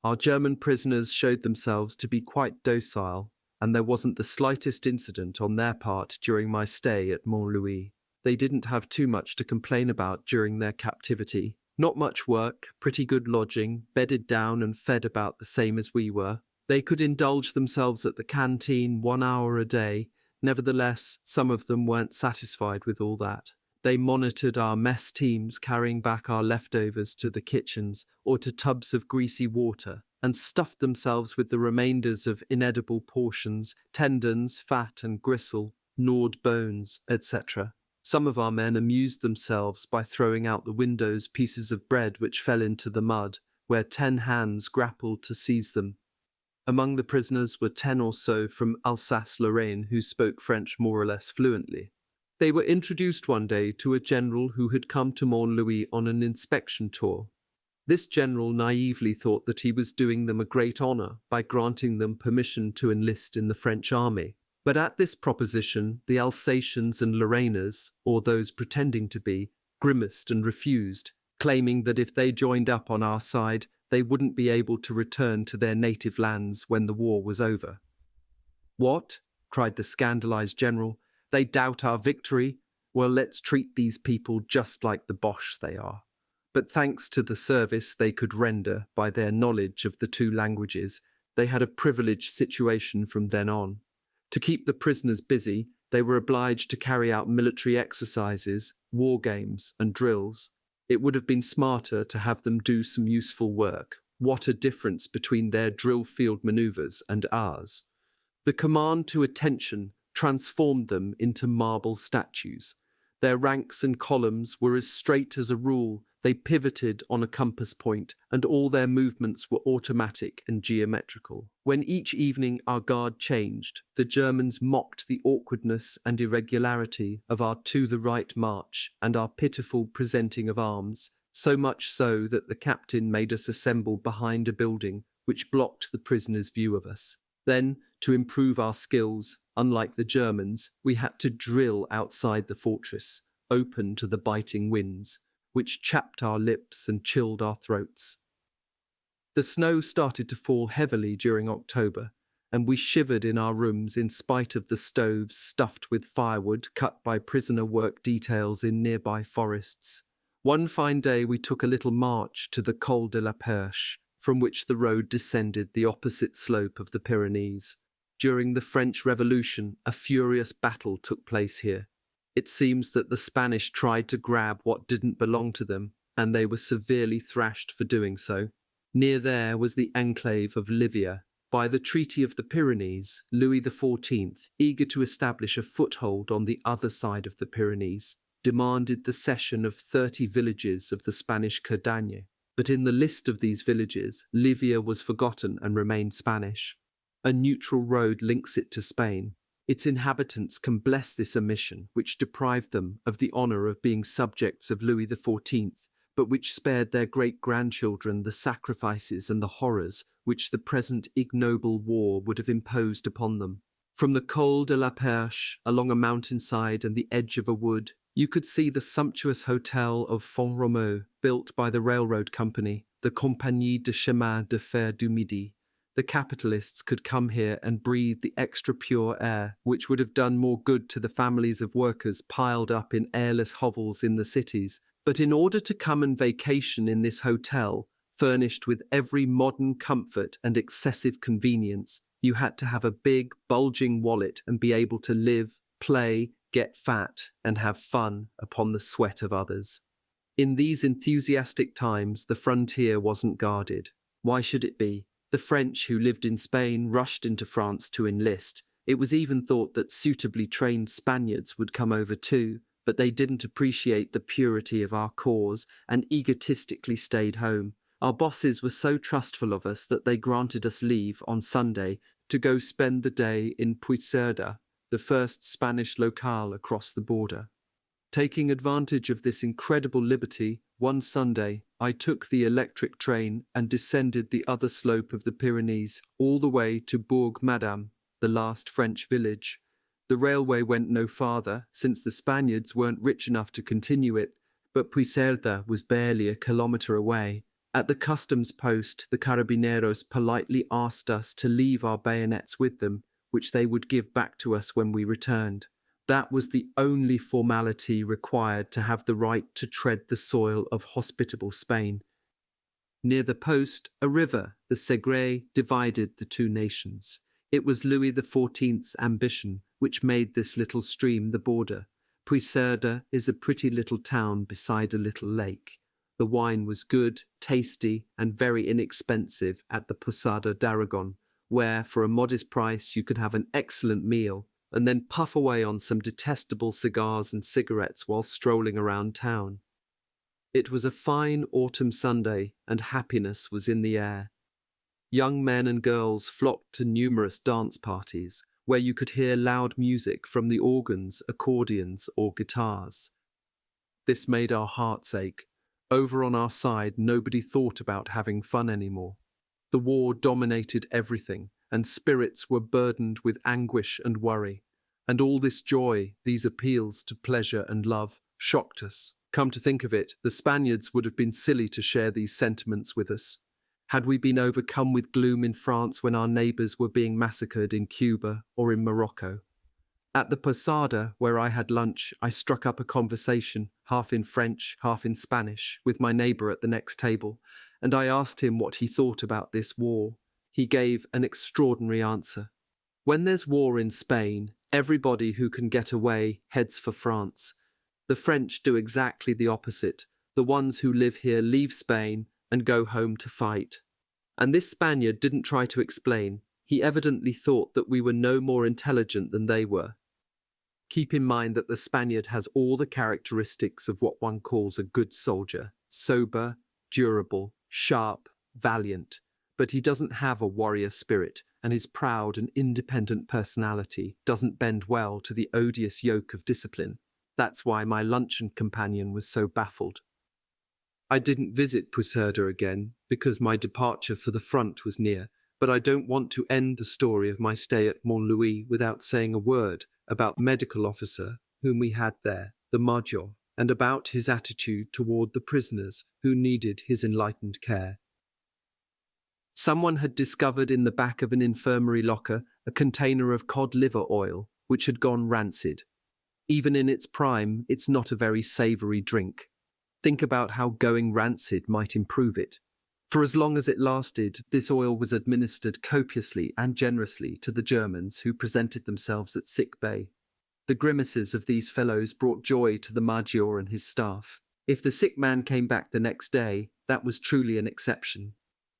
Our German prisoners showed themselves to be quite docile, and there wasn't the slightest incident on their part during my stay at Mont-Louis. They didn't have too much to complain about during their captivity. Not much work, pretty good lodging, bedded down and fed about the same as we were. They could indulge themselves at the canteen 1 hour a day. Nevertheless, some of them weren't satisfied with all that. They monitored our mess teams carrying back our leftovers to the kitchens or to tubs of greasy water and stuffed themselves with the remainders of inedible portions, tendons, fat and gristle, gnawed bones, etc. Some of our men amused themselves by throwing out the windows pieces of bread which fell into the mud, where 10 hands grappled to seize them. Among the prisoners were 10 or so from Alsace-Lorraine who spoke French more or less fluently. They were introduced one day to a general who had come to Mont-Louis on an inspection tour. This general naively thought that he was doing them a great honor by granting them permission to enlist in the French army. But at this proposition, the Alsatians and Lorrainers, or those pretending to be, grimaced and refused, claiming that if they joined up on our side, they wouldn't be able to return to their native lands when the war was over. "What?" cried the scandalized general. "They doubt our victory? Well, let's treat these people just like the Boche they are." But thanks to the service they could render by their knowledge of the 2 languages, they had a privileged situation from then on. To keep the prisoners busy, they were obliged to carry out military exercises, war games, and drills. It would have been smarter to have them do some useful work. What a difference between their drill field maneuvers and ours. The command to attention transformed them into marble statues. Their ranks and columns were as straight as a rule, they pivoted on a compass point, and all their movements were automatic and geometrical. When each evening our guard changed, the Germans mocked the awkwardness and irregularity of our to-the-right march and our pitiful presenting of arms, so much so that the captain made us assemble behind a building which blocked the prisoners' view of us. Then, to improve our skills, unlike the Germans, we had to drill outside the fortress, open to the biting winds, which chapped our lips and chilled our throats. The snow started to fall heavily during October, and we shivered in our rooms in spite of the stoves stuffed with firewood cut by prisoner work details in nearby forests. One fine day we took a little march to the Col de la Perche, from which the road descended the opposite slope of the Pyrenees. During the French Revolution, a furious battle took place here. It seems that the Spanish tried to grab what didn't belong to them, and they were severely thrashed for doing so. Near there was the enclave of Livia. By the Treaty of the Pyrenees, Louis XIV, eager to establish a foothold on the other side of the Pyrenees, demanded the cession of 30 villages of the Spanish Cerdagne. But in the list of these villages, Livia was forgotten and remained Spanish. A neutral road links it to Spain. Its inhabitants can bless this omission, which deprived them of the honour of being subjects of Louis XIV, but which spared their great-grandchildren the sacrifices and the horrors which the present ignoble war would have imposed upon them. From the Col de la Perche, along a mountainside and the edge of a wood, you could see the sumptuous hotel of Font-Romeu, built by the railroad company, the Compagnie de Chemin de Fer du Midi. The capitalists could come here and breathe the extra pure air, which would have done more good to the families of workers piled up in airless hovels in the cities. But in order to come and vacation in this hotel, furnished with every modern comfort and excessive convenience, you had to have a big, bulging wallet and be able to live, play, get fat, and have fun upon the sweat of others. In these enthusiastic times, the frontier wasn't guarded. Why should it be? The French who lived in Spain rushed into France to enlist. It was even thought that suitably trained Spaniards would come over too, but they didn't appreciate the purity of our cause and egotistically stayed home. Our bosses were so trustful of us that they granted us leave on Sunday to go spend the day in Puigcerdà, the first Spanish locale across the border. Taking advantage of this incredible liberty, one Sunday, I took the electric train and descended the other slope of the Pyrenees all the way to Bourg-Madame, the last French village. The railway went no farther, since the Spaniards weren't rich enough to continue it, but Puigcerdà was barely a kilometre away. At the customs post, the carabineros politely asked us to leave our bayonets with them, which they would give back to us when we returned. That was the only formality required to have the right to tread the soil of hospitable Spain. Near the post, a river, the Segre, divided the two nations. It was Louis XIV's ambition which made this little stream the border. Puigcerdà is a pretty little town beside a little lake. The wine was good, tasty, and very inexpensive at the Posada d'Aragon, where, for a modest price, you could have an excellent meal and then puff away on some detestable cigars and cigarettes while strolling around town. It was a fine autumn Sunday, and happiness was in the air. Young men and girls flocked to numerous dance parties, where you could hear loud music from the organs, accordions, or guitars. This made our hearts ache. Over on our side, nobody thought about having fun anymore. The war dominated everything, and spirits were burdened with anguish and worry. And all this joy, these appeals to pleasure and love, shocked us. Come to think of it, the Spaniards would have been silly to share these sentiments with us. Had we been overcome with gloom in France when our neighbours were being massacred in Cuba or in Morocco? At the Posada, where I had lunch, I struck up a conversation, half in French, half in Spanish, with my neighbour at the next table, and I asked him what he thought about this war. He gave an extraordinary answer. When there's war in Spain, everybody who can get away heads for France. The French do exactly the opposite. The ones who live here leave Spain and go home to fight. And this Spaniard didn't try to explain. He evidently thought that we were no more intelligent than they were. Keep in mind that the Spaniard has all the characteristics of what one calls a good soldier: sober, durable, sharp, valiant. But he doesn't have a warrior spirit, and his proud and independent personality doesn't bend well to the odious yoke of discipline. That's why my luncheon companion was so baffled. I didn't visit Pucerda again because my departure for the front was near, but I don't want to end the story of my stay at Montlouis without saying a word about the medical officer whom we had there, the Major, and about his attitude toward the prisoners who needed his enlightened care. Someone had discovered in the back of an infirmary locker a container of cod liver oil, which had gone rancid. Even in its prime, it's not a very savory drink. Think about how going rancid might improve it. For as long as it lasted, this oil was administered copiously and generously to the Germans who presented themselves at sick bay. The grimaces of these fellows brought joy to the Major and his staff. If the sick man came back the next day, that was truly an exception.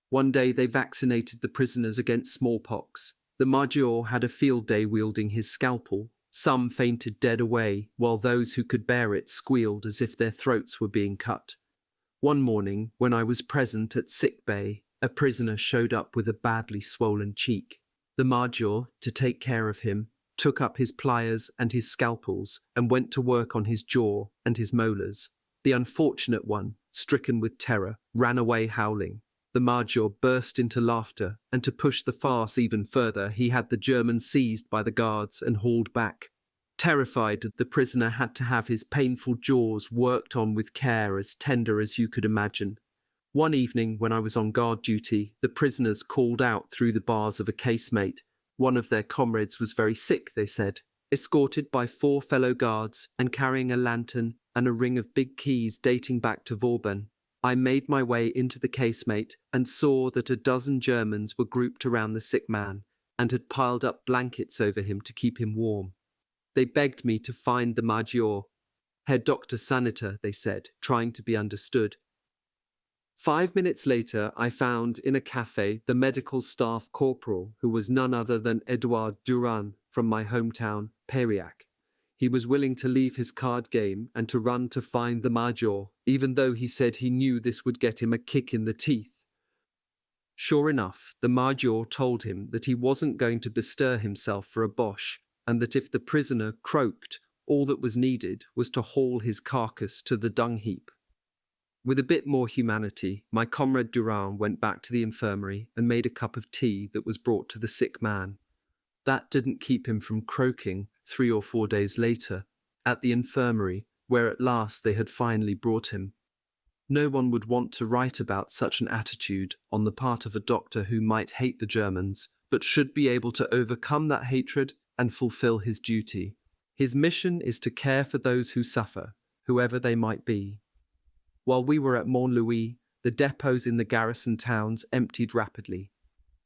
One day they vaccinated the prisoners against smallpox. The Major had a field day wielding his scalpel. Some fainted dead away, while those who could bear it squealed as if their throats were being cut. One morning, when I was present at sick bay, a prisoner showed up with a badly swollen cheek. The Major, to take care of him, took up his pliers and his scalpels and went to work on his jaw and his molars. The unfortunate one, stricken with terror, ran away howling. The Major burst into laughter, and to push the farce even further, he had the German seized by the guards and hauled back. Terrified, the prisoner had to have his painful jaws worked on with care as tender as you could imagine. One evening, when I was on guard duty, the prisoners called out through the bars of a casemate. One of their comrades was very sick, they said. Escorted by 4 fellow guards and carrying a lantern and a ring of big keys dating back to Vauban, I made my way into the casemate and saw that a dozen Germans were grouped around the sick man and had piled up blankets over him to keep him warm. They begged me to find the Major. Herr Dr. Sanitor, they said, trying to be understood. 5 minutes later, I found in a cafe the medical staff corporal, who was none other than Edouard Durand from my hometown, Périac. He was willing to leave his card game and to run to find the Major, even though he said he knew this would get him a kick in the teeth. Sure enough, the Major told him that he wasn't going to bestir himself for a Boche, and that if the prisoner croaked, all that was needed was to haul his carcass to the dung heap. With a bit more humanity, my comrade Durand went back to the infirmary and made a cup of tea that was brought to the sick man. That didn't keep him from croaking 3 or 4 days later, at the infirmary, where at last they had finally brought him. No one would want to write about such an attitude on the part of a doctor who might hate the Germans, but should be able to overcome that hatred and fulfill his duty. His mission is to care for those who suffer, whoever they might be. While we were at Montlouis, the depots in the garrison towns emptied rapidly.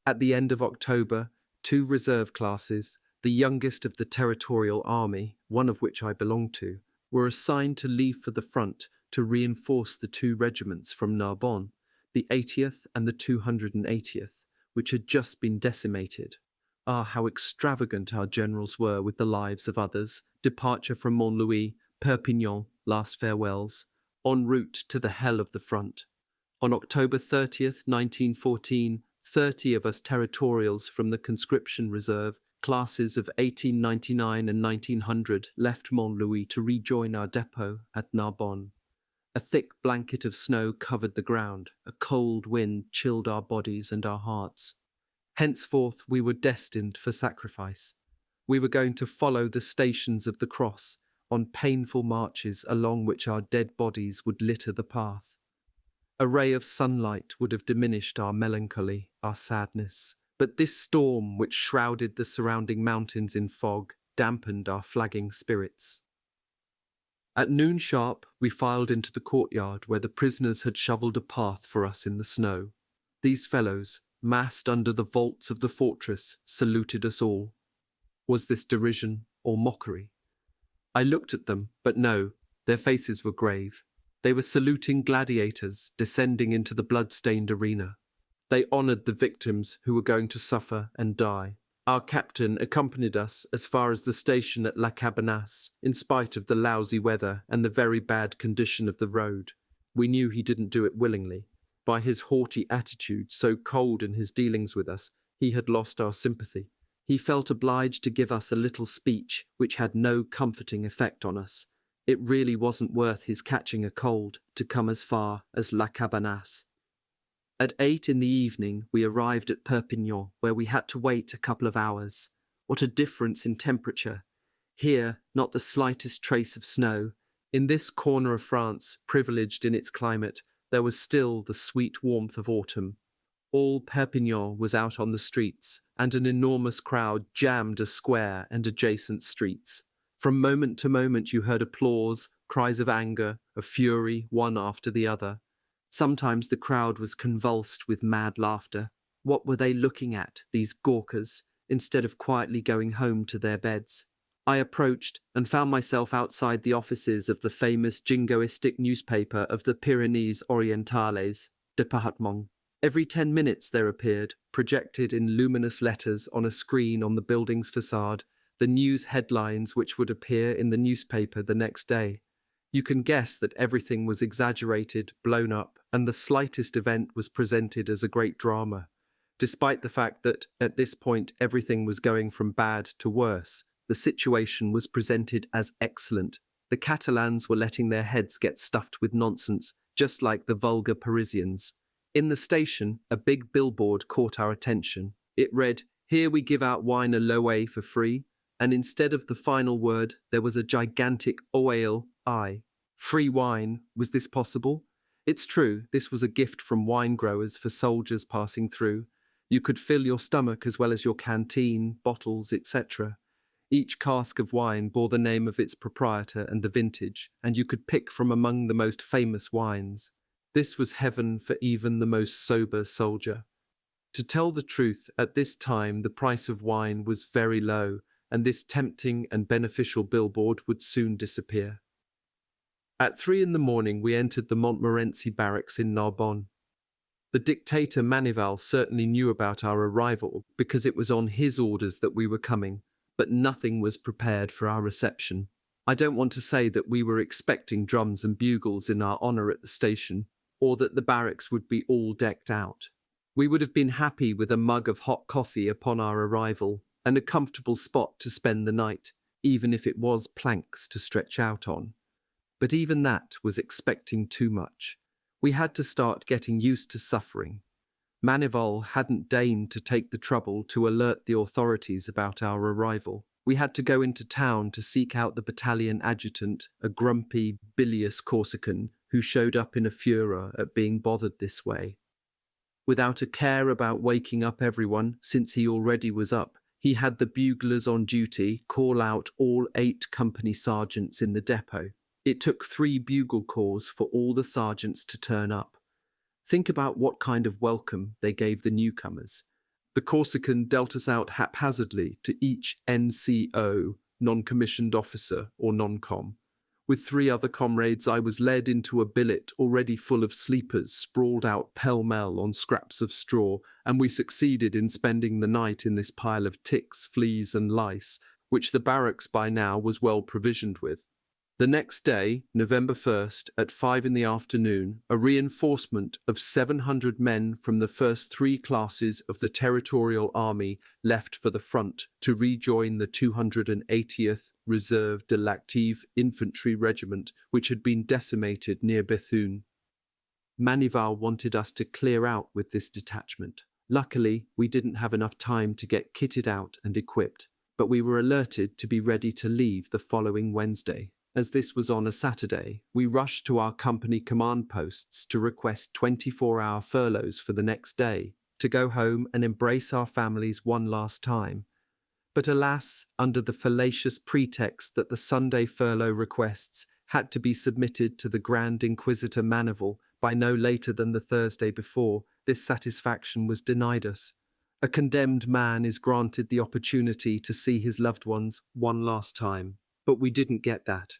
At the end of October, 2 reserve classes, the youngest of the territorial army, one of which I belonged to, were assigned to leave for the front to reinforce the 2 regiments from Narbonne, the 80th and the 280th, which had just been decimated. Ah, how extravagant our generals were with the lives of others. Departure from Montlouis, Perpignan, last farewells, en route to the hell of the front. On October 30th, 1914, 30 of us territorials from the conscription reserve, classes of 1899 and 1900, left Montlouis to rejoin our depot at Narbonne. A thick blanket of snow covered the ground. A cold wind chilled our bodies and our hearts. Henceforth, we were destined for sacrifice. We were going to follow the stations of the cross on painful marches along which our dead bodies would litter the path. A ray of sunlight would have diminished our melancholy, our sadness, but this storm which shrouded the surrounding mountains in fog dampened our flagging spirits. At noon sharp, we filed into the courtyard where the prisoners had shovelled a path for us in the snow. These fellows, massed under the vaults of the fortress, saluted us all. Was this derision or mockery? I looked at them, but no, their faces were grave. They were saluting gladiators descending into the blood-stained arena. They honoured the victims who were going to suffer and die. Our captain accompanied us as far as the station at La Cabanas, in spite of the lousy weather and the very bad condition of the road. We knew he didn't do it willingly. By his haughty attitude, so cold in his dealings with us, he had lost our sympathy. He felt obliged to give us a little speech which had no comforting effect on us. It really wasn't worth his catching a cold to come as far as La Cabanas. At 8 in the evening, we arrived at Perpignan, where we had to wait a couple of hours. What a difference in temperature. Here, not the slightest trace of snow. In this corner of France, privileged in its climate, there was still the sweet warmth of autumn. All Perpignan was out on the streets, and an enormous crowd jammed a square and adjacent streets. From moment to moment you heard applause, cries of anger, of fury, one after the other. Sometimes the crowd was convulsed with mad laughter. What were they looking at, these gawkers, instead of quietly going home to their beds? I approached and found myself outside the offices of the famous jingoistic newspaper of the Pyrenees Orientales, Département. Every 10 minutes there appeared, projected in luminous letters on a screen on the building's facade, the news headlines which would appear in the newspaper the next day. You can guess that everything was exaggerated, blown up, and the slightest event was presented as a great drama. Despite the fact that, at this point, everything was going from bad to worse, the situation was presented as excellent. The Catalans were letting their heads get stuffed with nonsense, just like the vulgar Parisians. In the station, a big billboard caught our attention. It read, "Here we give out wine a Loe for free," and instead of the final word, there was a gigantic OAL I. Free wine. Was this possible? It's true, this was a gift from wine growers for soldiers passing through. You could fill your stomach as well as your canteen, bottles, etc. Each cask of wine bore the name of its proprietor and the vintage, and you could pick from among the most famous wines. This was heaven for even the most sober soldier. To tell the truth, at this time the price of wine was very low, and this tempting and beneficial billboard would soon disappear. At 3 in the morning we entered the Montmorency barracks in Narbonne. The dictator Manival certainly knew about our arrival because it was on his orders that we were coming, but nothing was prepared for our reception. I don't want to say that we were expecting drums and bugles in our honour at the station, or that the barracks would be all decked out. We would have been happy with a mug of hot coffee upon our arrival and a comfortable spot to spend the night, even if it was planks to stretch out on. But even that was expecting too much. We had to start getting used to suffering. Manival hadn't deigned to take the trouble to alert the authorities about our arrival. We had to go into town to seek out the battalion adjutant, a grumpy, bilious Corsican who showed up in a furor at being bothered this way. Without a care about waking up everyone, since he already was up, he had the buglers on duty call out all 8 company sergeants in the depot. It took 3 bugle calls for all the sergeants to turn up. Think about what kind of welcome they gave the newcomers. The Corsican dealt us out haphazardly to each NCO, non-commissioned officer or non-com. With 3 other comrades, I was led into a billet already full of sleepers sprawled out pell-mell on scraps of straw, and we succeeded in spending the night in this pile of ticks, fleas and lice, which the barracks by now was well provisioned with. The next day, November 1st, at 5 in the afternoon, a reinforcement of 700 men from the first 3 classes of the Territorial Army left for the front to rejoin the 280th Reserve de l'Active Infantry Regiment, which had been decimated near Bethune. Manival wanted us to clear out with this detachment. Luckily, we didn't have enough time to get kitted out and equipped, but we were alerted to be ready to leave the following Wednesday. As this was on a Saturday, we rushed to our company command posts to request 24-hour furloughs for the next day, to go home and embrace our families one last time. But alas, under the fallacious pretext that the Sunday furlough requests had to be submitted to the Grand Inquisitor Manival by no later than the Thursday before, this satisfaction was denied us. A condemned man is granted the opportunity to see his loved ones one last time. But we didn't get that.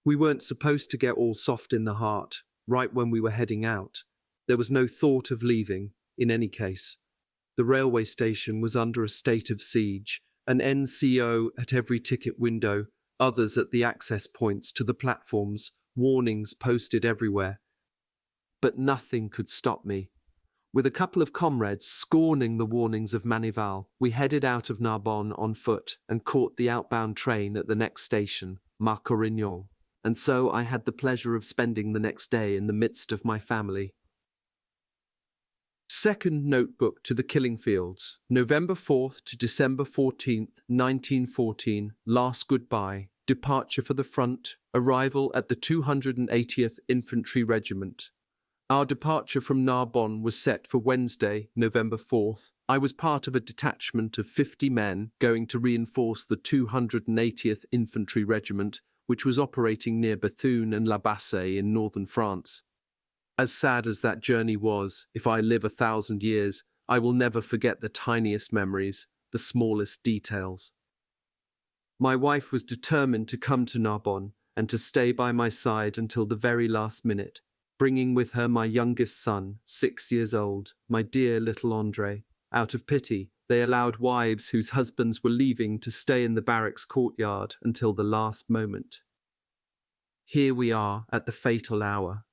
We weren't supposed to get all soft in the heart, right when we were heading out. There was no thought of leaving. In any case, the railway station was under a state of siege, an NCO at every ticket window, others at the access points to the platforms, warnings posted everywhere. But nothing could stop me. With a couple of comrades scorning the warnings of Manival, we headed out of Narbonne on foot and caught the outbound train at the next station, Marcorignan. And so I had the pleasure of spending the next day in the midst of my family. Second notebook to the killing fields, November 4th to December 14th, 1914, last goodbye, departure for the front, arrival at the 280th Infantry Regiment. Our departure from Narbonne was set for Wednesday, November 4th. I was part of a detachment of 50 men going to reinforce the 280th Infantry Regiment, which was operating near Bethune and La Bassée in northern France. As sad as that journey was, if I live 1,000 years, I will never forget the tiniest memories, the smallest details. My wife was determined to come to Narbonne and to stay by my side until the very last minute, bringing with her my youngest son, 6 years old, my dear little André. Out of pity, they allowed wives whose husbands were leaving to stay in the barracks courtyard until the last moment. Here we are at the fatal hour.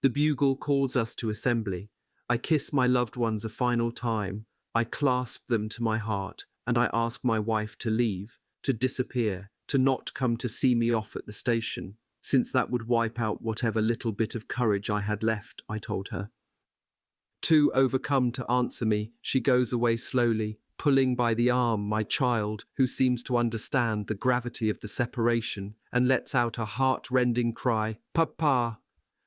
The bugle calls us to assembly. I kiss my loved ones a final time. I clasp them to my heart, and I ask my wife to leave, to disappear, to not come to see me off at the station, since that would wipe out whatever little bit of courage I had left, I told her. Too overcome to answer me, she goes away slowly, pulling by the arm my child, who seems to understand the gravity of the separation, and lets out a heart-rending cry, "Papa!"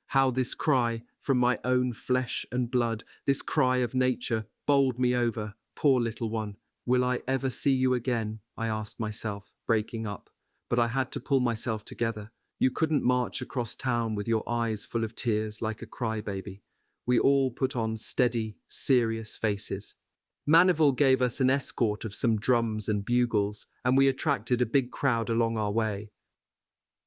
How this cry, from my own flesh and blood, this cry of nature, bowled me over. Poor little one. Will I ever see you again? I asked myself, breaking up. But I had to pull myself together. You couldn't march across town with your eyes full of tears like a crybaby. We all put on steady, serious faces. Manival gave us an escort of some drums and bugles, and we attracted a big crowd along our way.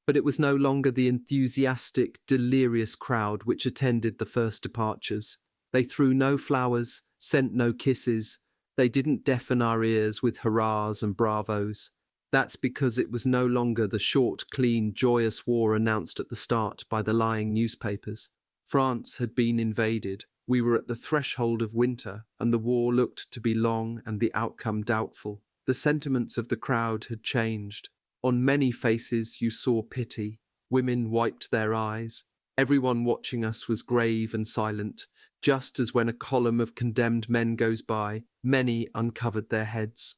But it was no longer the enthusiastic, delirious crowd which attended the first departures. They threw no flowers, sent no kisses. They didn't deafen our ears with hurrahs and bravos. That's because it was no longer the short, clean, joyous war announced at the start by the lying newspapers. France had been invaded. We were at the threshold of winter, and the war looked to be long and the outcome doubtful. The sentiments of the crowd had changed. On many faces you saw pity. Women wiped their eyes. Everyone watching us was grave and silent. Just as when a column of condemned men goes by, many uncovered their heads.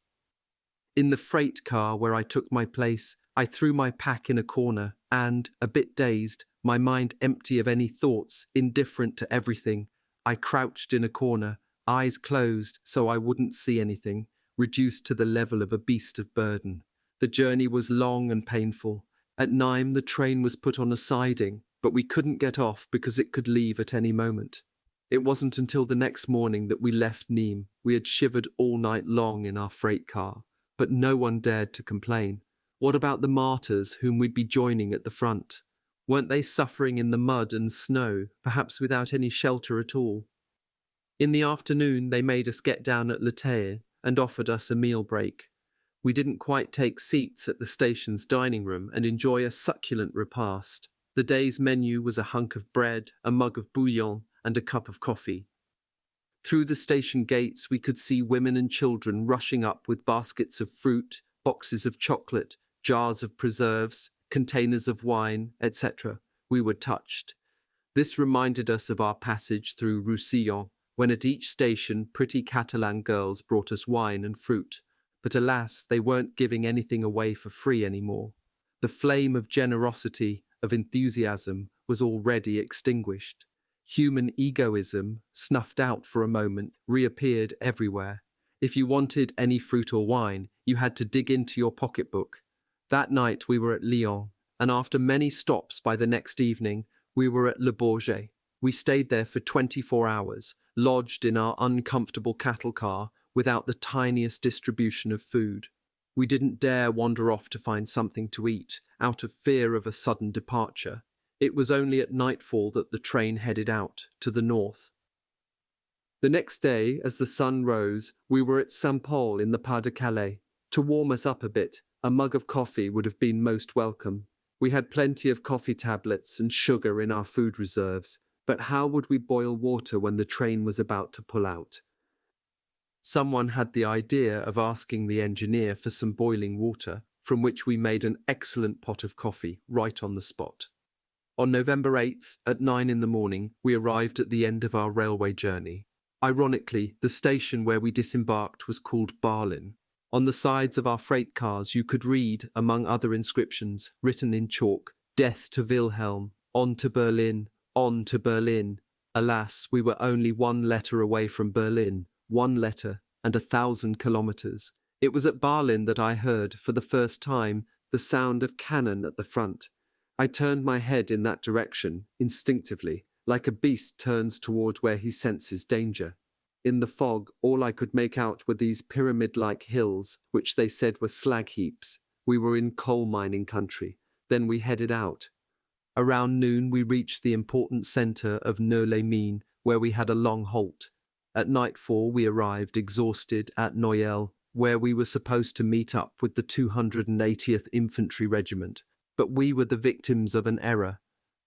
In the freight car where I took my place, I threw my pack in a corner and, a bit dazed, my mind empty of any thoughts, indifferent to everything, I crouched in a corner, eyes closed so I wouldn't see anything, reduced to the level of a beast of burden. The journey was long and painful. At Nîmes the train was put on a siding, but we couldn't get off because it could leave at any moment. It wasn't until the next morning that we left Nîmes. We had shivered all night long in our freight car, but no one dared to complain. What about the martyrs whom we'd be joining at the front? Weren't they suffering in the mud and snow, perhaps without any shelter at all? In the afternoon they made us get down at Le Theil and offered us a meal break. We didn't quite take seats at the station's dining room and enjoy a succulent repast. The day's menu was a hunk of bread, a mug of bouillon, and a cup of coffee. Through the station gates we could see women and children rushing up with baskets of fruit, boxes of chocolate, jars of preserves, containers of wine, etc. We were touched. This reminded us of our passage through Roussillon, when at each station pretty Catalan girls brought us wine and fruit. But alas, they weren't giving anything away for free anymore. The flame of generosity, of enthusiasm, was already extinguished. Human egoism, snuffed out for a moment, reappeared everywhere. If you wanted any fruit or wine, you had to dig into your pocketbook. That night we were at Lyon, and after many stops by the next evening, we were at Le Bourget. We stayed there for 24 hours, lodged in our uncomfortable cattle car, without the tiniest distribution of food. We didn't dare wander off to find something to eat, out of fear of a sudden departure. It was only at nightfall that the train headed out, to the north. The next day, as the sun rose, we were at Saint-Paul in the Pas-de-Calais. To warm us up a bit, a mug of coffee would have been most welcome. We had plenty of coffee tablets and sugar in our food reserves, but how would we boil water when the train was about to pull out? Someone had the idea of asking the engineer for some boiling water, from which we made an excellent pot of coffee right on the spot. On November 8th, at 9 in the morning, we arrived at the end of our railway journey. Ironically, the station where we disembarked was called Berlin. On the sides of our freight cars you could read, among other inscriptions, written in chalk, "Death to Wilhelm, on to Berlin, on to Berlin." Alas, we were only one letter away from Berlin, 1 letter and 1,000 kilometers. It was at Berlin that I heard, for the first time, the sound of cannon at the front. I turned my head in that direction, instinctively, like a beast turns toward where he senses danger. In the fog, all I could make out were these pyramid-like hills, which they said were slag heaps. We were in coal mining country. Then we headed out. Around noon we reached the important centre of Neux-les-Mines, where we had a long halt. At nightfall we arrived, exhausted, at Noyelles, where we were supposed to meet up with the 280th Infantry Regiment. But we were the victims of an error.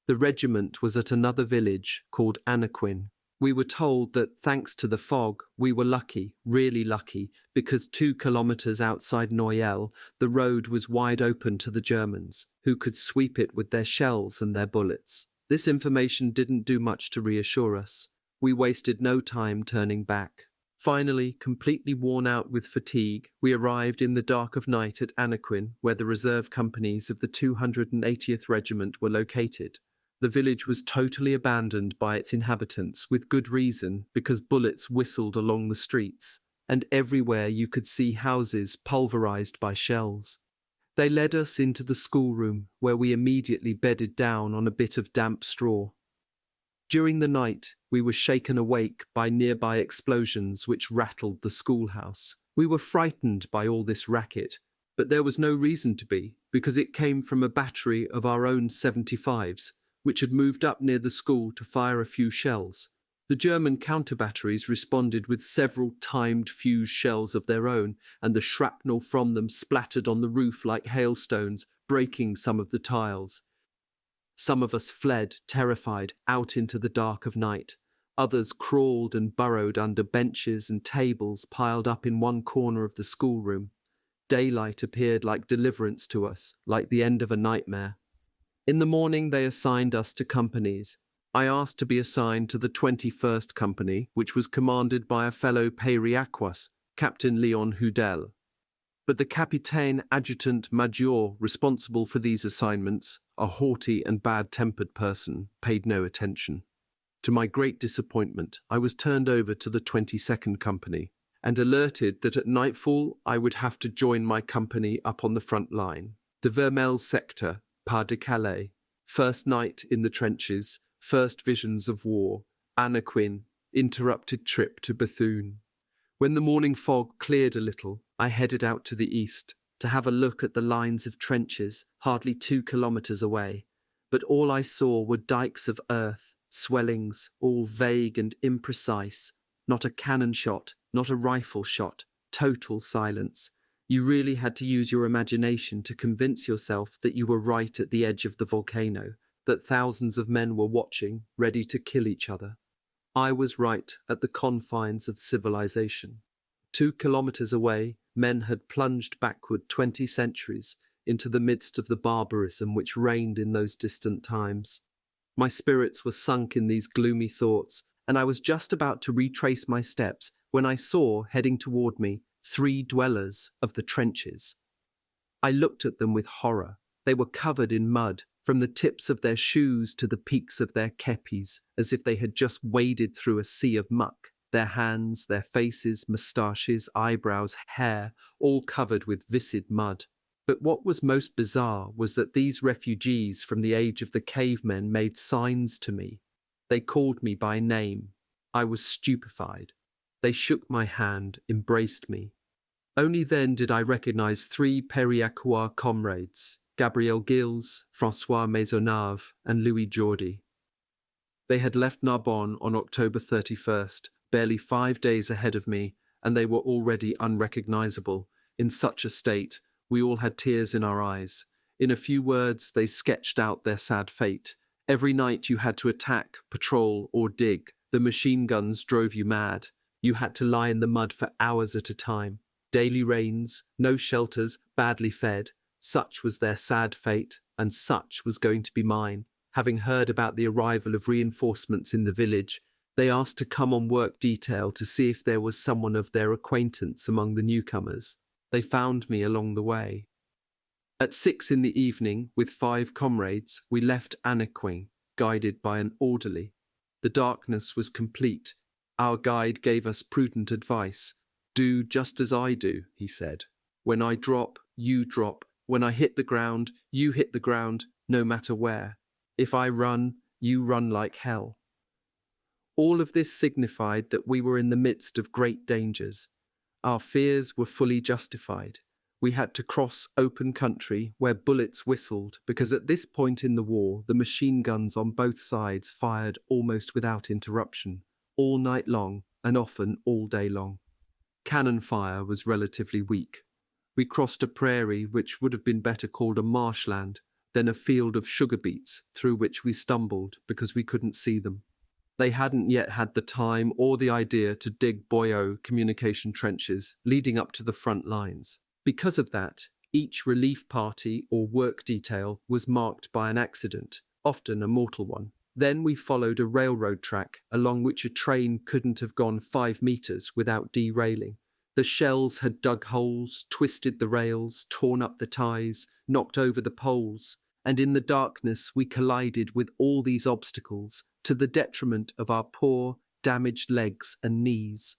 The regiment was at another village called Anaquin. We were told that, thanks to the fog, we were lucky, really lucky, because 2 kilometers outside Noyelles, the road was wide open to the Germans, who could sweep it with their shells and their bullets. This information didn't do much to reassure us. We wasted no time turning back. Finally, completely worn out with fatigue, we arrived in the dark of night at Anaquin, where the reserve companies of the 280th Regiment were located. The village was totally abandoned by its inhabitants, with good reason, because bullets whistled along the streets, and everywhere you could see houses pulverized by shells. They led us into the schoolroom, where we immediately bedded down on a bit of damp straw. During the night, we were shaken awake by nearby explosions which rattled the schoolhouse. We were frightened by all this racket, but there was no reason to be, because it came from a battery of our own 75s, which had moved up near the school to fire a few shells. The German counter-batteries responded with several timed fused shells of their own, and the shrapnel from them splattered on the roof like hailstones, breaking some of the tiles. Some of us fled, terrified, out into the dark of night. Others crawled and burrowed under benches and tables piled up in one corner of the schoolroom. Daylight appeared like deliverance to us, like the end of a nightmare. In the morning they assigned us to companies. I asked to be assigned to the 21st Company, which was commanded by a fellow Périacois, Captain Léon Hudel. But the Capitaine Adjutant Major responsible for these assignments, a haughty and bad-tempered person, paid no attention. To my great disappointment, I was turned over to the 22nd Company and alerted that at nightfall I would have to join my company up on the front line. The Vermelles sector, Pas-de-Calais, first night in the trenches, first visions of war, Anaquin, interrupted trip to Bethune. When the morning fog cleared a little, I headed out to the east to have a look at the lines of trenches hardly 2 kilometers away. But all I saw were dikes of earth, swellings, all vague and imprecise. Not a cannon shot, not a rifle shot, total silence. You really had to use your imagination to convince yourself that you were right at the edge of the volcano, that thousands of men were watching, ready to kill each other. I was right at the confines of civilization. 2 kilometers away, men had plunged backward 20 centuries into the midst of the barbarism which reigned in those distant times. My spirits were sunk in these gloomy thoughts, and I was just about to retrace my steps when I saw, heading toward me, 3 dwellers of the trenches. I looked at them with horror. They were covered in mud, from the tips of their shoes to the peaks of their kepis, as if they had just waded through a sea of muck. Their hands, their faces, moustaches, eyebrows, hair, all covered with viscid mud. But what was most bizarre was that these refugees from the age of the cavemen made signs to me. They called me by name. I was stupefied. They shook my hand, embraced me. Only then did I recognize 3 Périacois comrades, Gabriel Gilles, François Maisonneuve, and Louis Jordi. They had left Narbonne on October 31st, barely 5 days ahead of me, and they were already unrecognizable. In such a state, we all had tears in our eyes. In a few words, they sketched out their sad fate. Every night you had to attack, patrol, or dig. The machine guns drove you mad. You had to lie in the mud for hours at a time. Daily rains, no shelters, badly fed. Such was their sad fate, and such was going to be mine. Having heard about the arrival of reinforcements in the village, they asked to come on work detail to see if there was someone of their acquaintance among the newcomers. They found me along the way. At 6 in the evening, with 5 comrades, we left Anaquin, guided by an orderly. The darkness was complete. Our guide gave us prudent advice. "Do just as I do," he said. "When I drop, you drop. When I hit the ground, you hit the ground, no matter where. If I run, you run like hell." All of this signified that we were in the midst of great dangers. Our fears were fully justified. We had to cross open country where bullets whistled because at this point in the war, the machine guns on both sides fired almost without interruption, all night long and often all day long. Cannon fire was relatively weak. We crossed a prairie which would have been better called a marshland, then a field of sugar beets through which we stumbled because we couldn't see them. They hadn't yet had the time or the idea to dig boyau communication trenches leading up to the front lines. Because of that, each relief party or work detail was marked by an accident, often a mortal one. Then we followed a railroad track along which a train couldn't have gone 5 meters without derailing. The shells had dug holes, twisted the rails, torn up the ties, knocked over the poles, and in the darkness we collided with all these obstacles to the detriment of our poor, damaged legs and knees.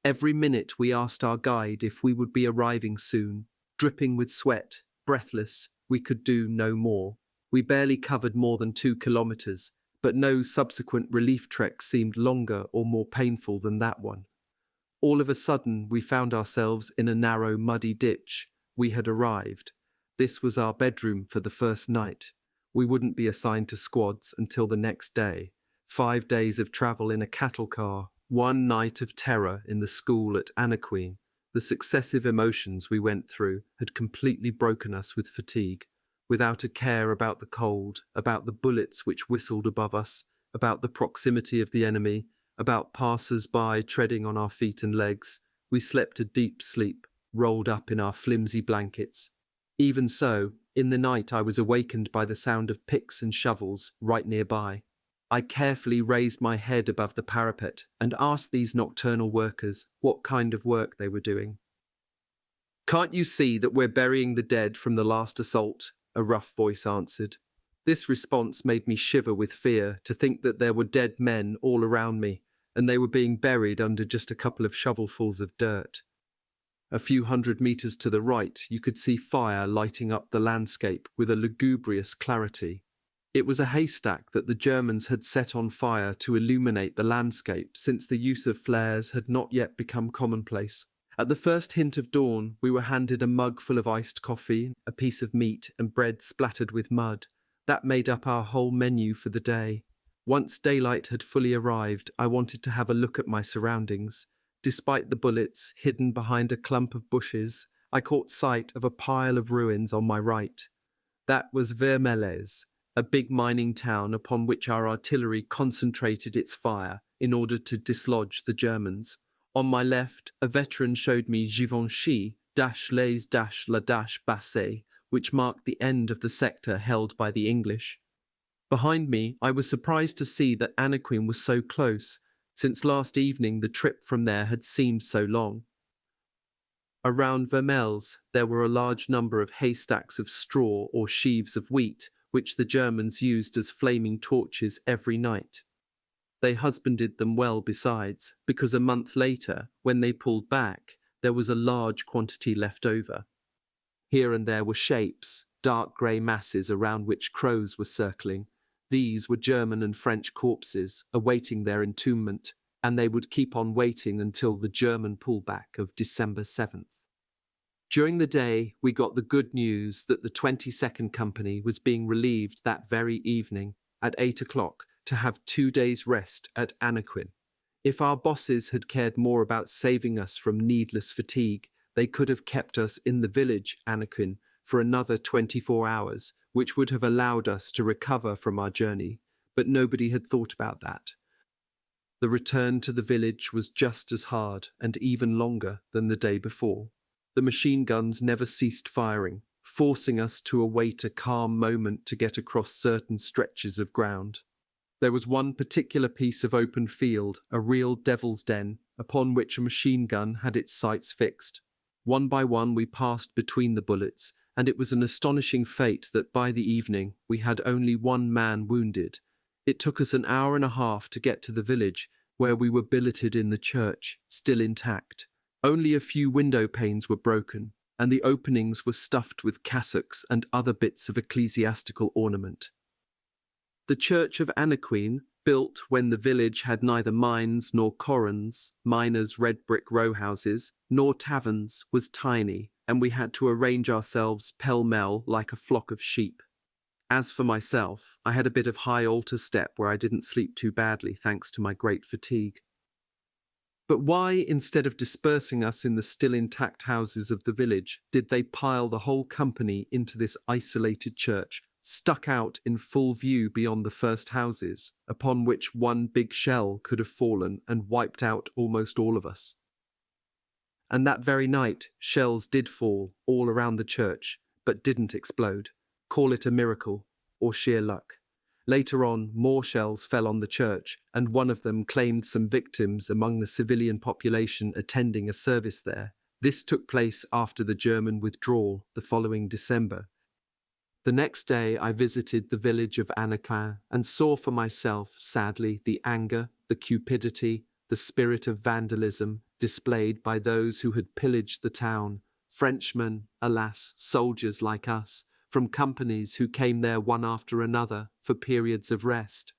Every minute we asked our guide if we would be arriving soon. Dripping with sweat, breathless, we could do no more. We barely covered more than 2 kilometers, but no subsequent relief trek seemed longer or more painful than that one. All of a sudden, we found ourselves in a narrow, muddy ditch. We had arrived. This was our bedroom for the first night. We wouldn't be assigned to squads until the next day. 5 days of travel in a cattle car. 1 night of terror in the school at Anaquin. The successive emotions we went through had completely broken us with fatigue, without a care about the cold, about the bullets which whistled above us, about the proximity of the enemy, about passers-by treading on our feet and legs. We slept a deep sleep, rolled up in our flimsy blankets. Even so, in the night I was awakened by the sound of picks and shovels right nearby. I carefully raised my head above the parapet and asked these nocturnal workers what kind of work they were doing. "Can't you see that we're burying the dead from the last assault?" a rough voice answered. This response made me shiver with fear to think that there were dead men all around me, and they were being buried under just a couple of shovelfuls of dirt. A few 100 meters to the right, you could see fire lighting up the landscape with a lugubrious clarity. It was a haystack that the Germans had set on fire to illuminate the landscape since the use of flares had not yet become commonplace. At the first hint of dawn, we were handed a mug full of iced coffee, a piece of meat, and bread splattered with mud. That made up our whole menu for the day. Once daylight had fully arrived, I wanted to have a look at my surroundings. Despite the bullets, hidden behind a clump of bushes, I caught sight of a pile of ruins on my right. That was Vermelles, a big mining town upon which our artillery concentrated its fire in order to dislodge the Germans. On my left, a veteran showed me Givenchy, -les-la-bassée, which marked the end of the sector held by the English. Behind me, I was surprised to see that Anaquin was so close. Since last evening, the trip from there had seemed so long. Around Vermelles, there were a large number of haystacks of straw or sheaves of wheat, which the Germans used as flaming torches every night. They husbanded them well besides, because a month later, when they pulled back, there was a large quantity left over. Here and there were shapes, dark grey masses around which crows were circling. These were German and French corpses, awaiting their entombment, and they would keep on waiting until the German pullback of December 7th. During the day, we got the good news that the 22nd Company was being relieved that very evening, at 8 o'clock, to have 2 days' rest at Anaquin. If our bosses had cared more about saving us from needless fatigue, they could have kept us in the village, Anakin, for another 24 hours, which would have allowed us to recover from our journey. But nobody had thought about that. The return to the village was just as hard and even longer than the day before. The machine guns never ceased firing, forcing us to await a calm moment to get across certain stretches of ground. There was one particular piece of open field, a real devil's den, upon which a machine gun had its sights fixed. One by one we passed between the bullets, and it was an astonishing fate that by the evening we had only one man wounded. It took us an hour and a half to get to the village, where we were billeted in the church, still intact. Only a few window panes were broken, and the openings were stuffed with cassocks and other bits of ecclesiastical ornament. The church of Anaqueen, built when the village had neither mines nor corons, miners' red brick row houses, nor taverns, was tiny, and we had to arrange ourselves pell-mell like a flock of sheep. As for myself, I had a bit of high altar step where I didn't sleep too badly thanks to my great fatigue. But why, instead of dispersing us in the still intact houses of the village, did they pile the whole company into this isolated church, stuck out in full view beyond the first houses, upon which one big shell could have fallen and wiped out almost all of us? And that very night, shells did fall all around the church, but didn't explode. Call it a miracle, or sheer luck. Later on, more shells fell on the church, and one of them claimed some victims among the civilian population attending a service there. This took place after the German withdrawal the following December. The next day I visited the village of Anaquin and saw for myself, sadly, the anger, the cupidity, the spirit of vandalism displayed by those who had pillaged the town, Frenchmen, alas, soldiers like us, from companies who came there one after another for periods of rest.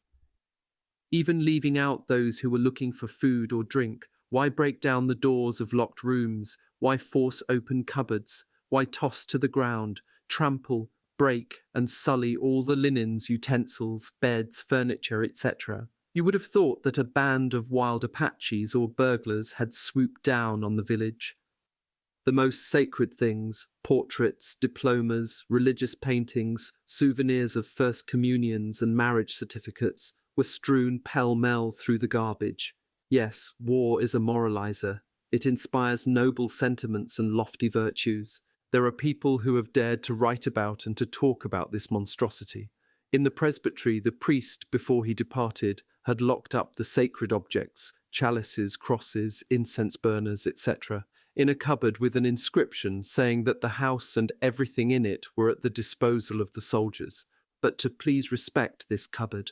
Even leaving out those who were looking for food or drink, why break down the doors of locked rooms? Why force open cupboards? Why toss to the ground, trample, break, and sully all the linens, utensils, beds, furniture, etc.? You would have thought that a band of wild Apaches or burglars had swooped down on the village. The most sacred things, portraits, diplomas, religious paintings, souvenirs of first communions and marriage certificates, were strewn pell-mell through the garbage. Yes, war is a moralizer. It inspires noble sentiments and lofty virtues. There are people who have dared to write about and to talk about this monstrosity. In the presbytery, the priest, before he departed, had locked up the sacred objects, chalices, crosses, incense burners, etc., in a cupboard with an inscription saying that the house and everything in it were at the disposal of the soldiers, but to please respect this cupboard.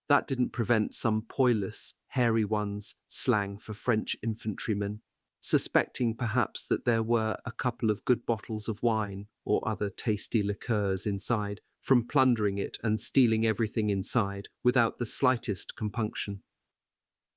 That didn't prevent some poilus, hairy ones, slang for French infantrymen, suspecting perhaps that there were a couple of good bottles of wine or other tasty liqueurs inside, from plundering it and stealing everything inside without the slightest compunction.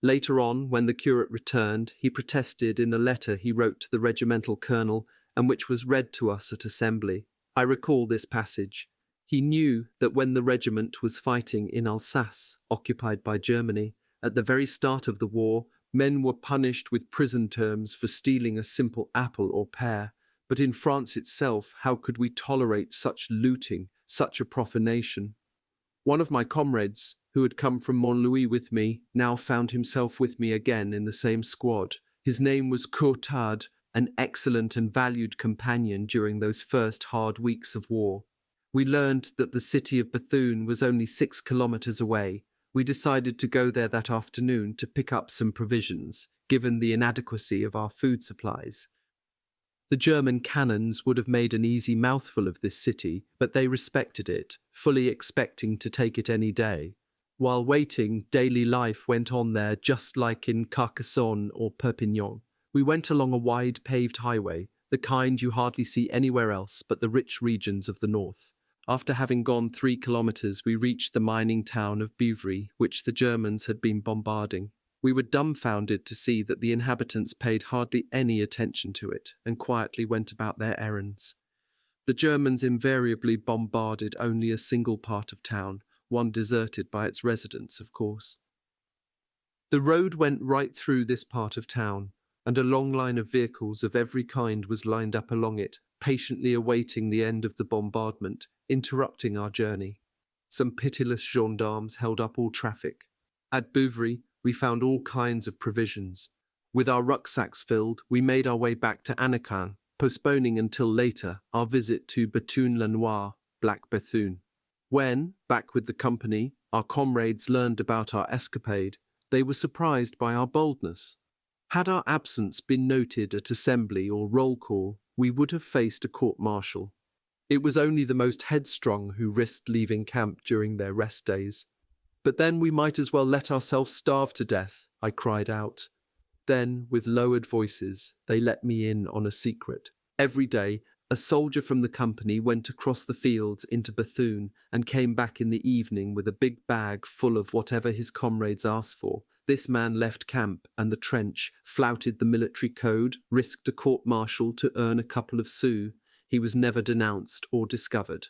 Later on, when the curate returned, he protested in a letter he wrote to the regimental colonel and which was read to us at assembly. I recall this passage. He knew that when the regiment was fighting in Alsace, occupied by Germany, at the very start of the war, men were punished with prison terms for stealing a simple apple or pear. But in France itself, how could we tolerate such looting, such a profanation? One of my comrades, who had come from Montlouis with me, now found himself with me again in the same squad. His name was Courtade, an excellent and valued companion during those first hard weeks of war. We learned that the city of Bethune was only 6 kilometers away. We decided to go there that afternoon to pick up some provisions, given the inadequacy of our food supplies. The German cannons would have made an easy mouthful of this city, but they respected it, fully expecting to take it any day. While waiting, daily life went on there just like in Carcassonne or Perpignan. We went along a wide paved highway, the kind you hardly see anywhere else but the rich regions of the north. After having gone 3 kilometers, we reached the mining town of Beuvry, which the Germans had been bombarding. We were dumbfounded to see that the inhabitants paid hardly any attention to it and quietly went about their errands. The Germans invariably bombarded only a single part of town, one deserted by its residents, of course. The road went right through this part of town, and a long line of vehicles of every kind was lined up along it, patiently awaiting the end of the bombardment, interrupting our journey. Some pitiless gendarmes held up all traffic. At Bouvry, we found all kinds of provisions. With our rucksacks filled, we made our way back to Anakin, postponing until later our visit to Bethune-le-Noir, Black Bethune. When, back with the company, our comrades learned about our escapade, they were surprised by our boldness. Had our absence been noted at assembly or roll call, we would have faced a court-martial. It was only the most headstrong who risked leaving camp during their rest days. But then we might as well let ourselves starve to death, I cried out. Then, with lowered voices, they let me in on a secret. Every day, a soldier from the company went across the fields into Bethune and came back in the evening with a big bag full of whatever his comrades asked for. This man left camp and the trench, flouted the military code, risked a court-martial to earn a couple of sous. He was never denounced or discovered.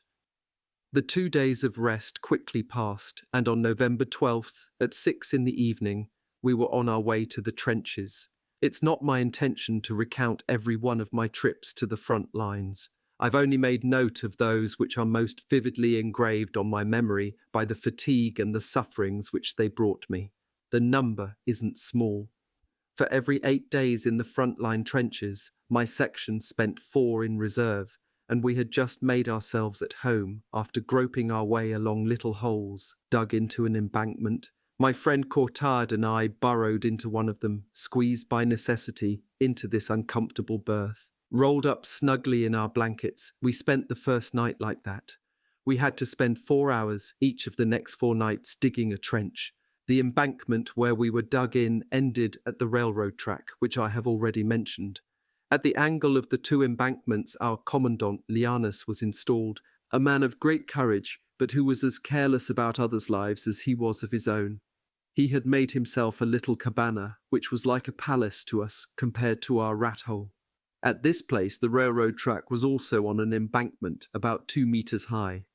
The 2 days of rest quickly passed, and on November 12th, at 6 in the evening, we were on our way to the trenches. It's not my intention to recount every one of my trips to the front lines. I've only made note of those which are most vividly engraved on my memory by the fatigue and the sufferings which they brought me. The number isn't small. For every 8 days in the front-line trenches, my section spent 4 in reserve, and we had just made ourselves at home after groping our way along little holes dug into an embankment. My friend Courtard and I burrowed into one of them, squeezed by necessity into this uncomfortable berth. Rolled up snugly in our blankets, we spent the first night like that. We had to spend 4 hours each of the next 4 nights digging a trench. The embankment where we were dug in ended at the railroad track, which I have already mentioned. At the angle of the 2 embankments, our commandant, Lianus, was installed, a man of great courage, but who was as careless about others' lives as he was of his own. He had made himself a little cabana, which was like a palace to us compared to our rat hole. At this place, the railroad track was also on an embankment about 2 meters high.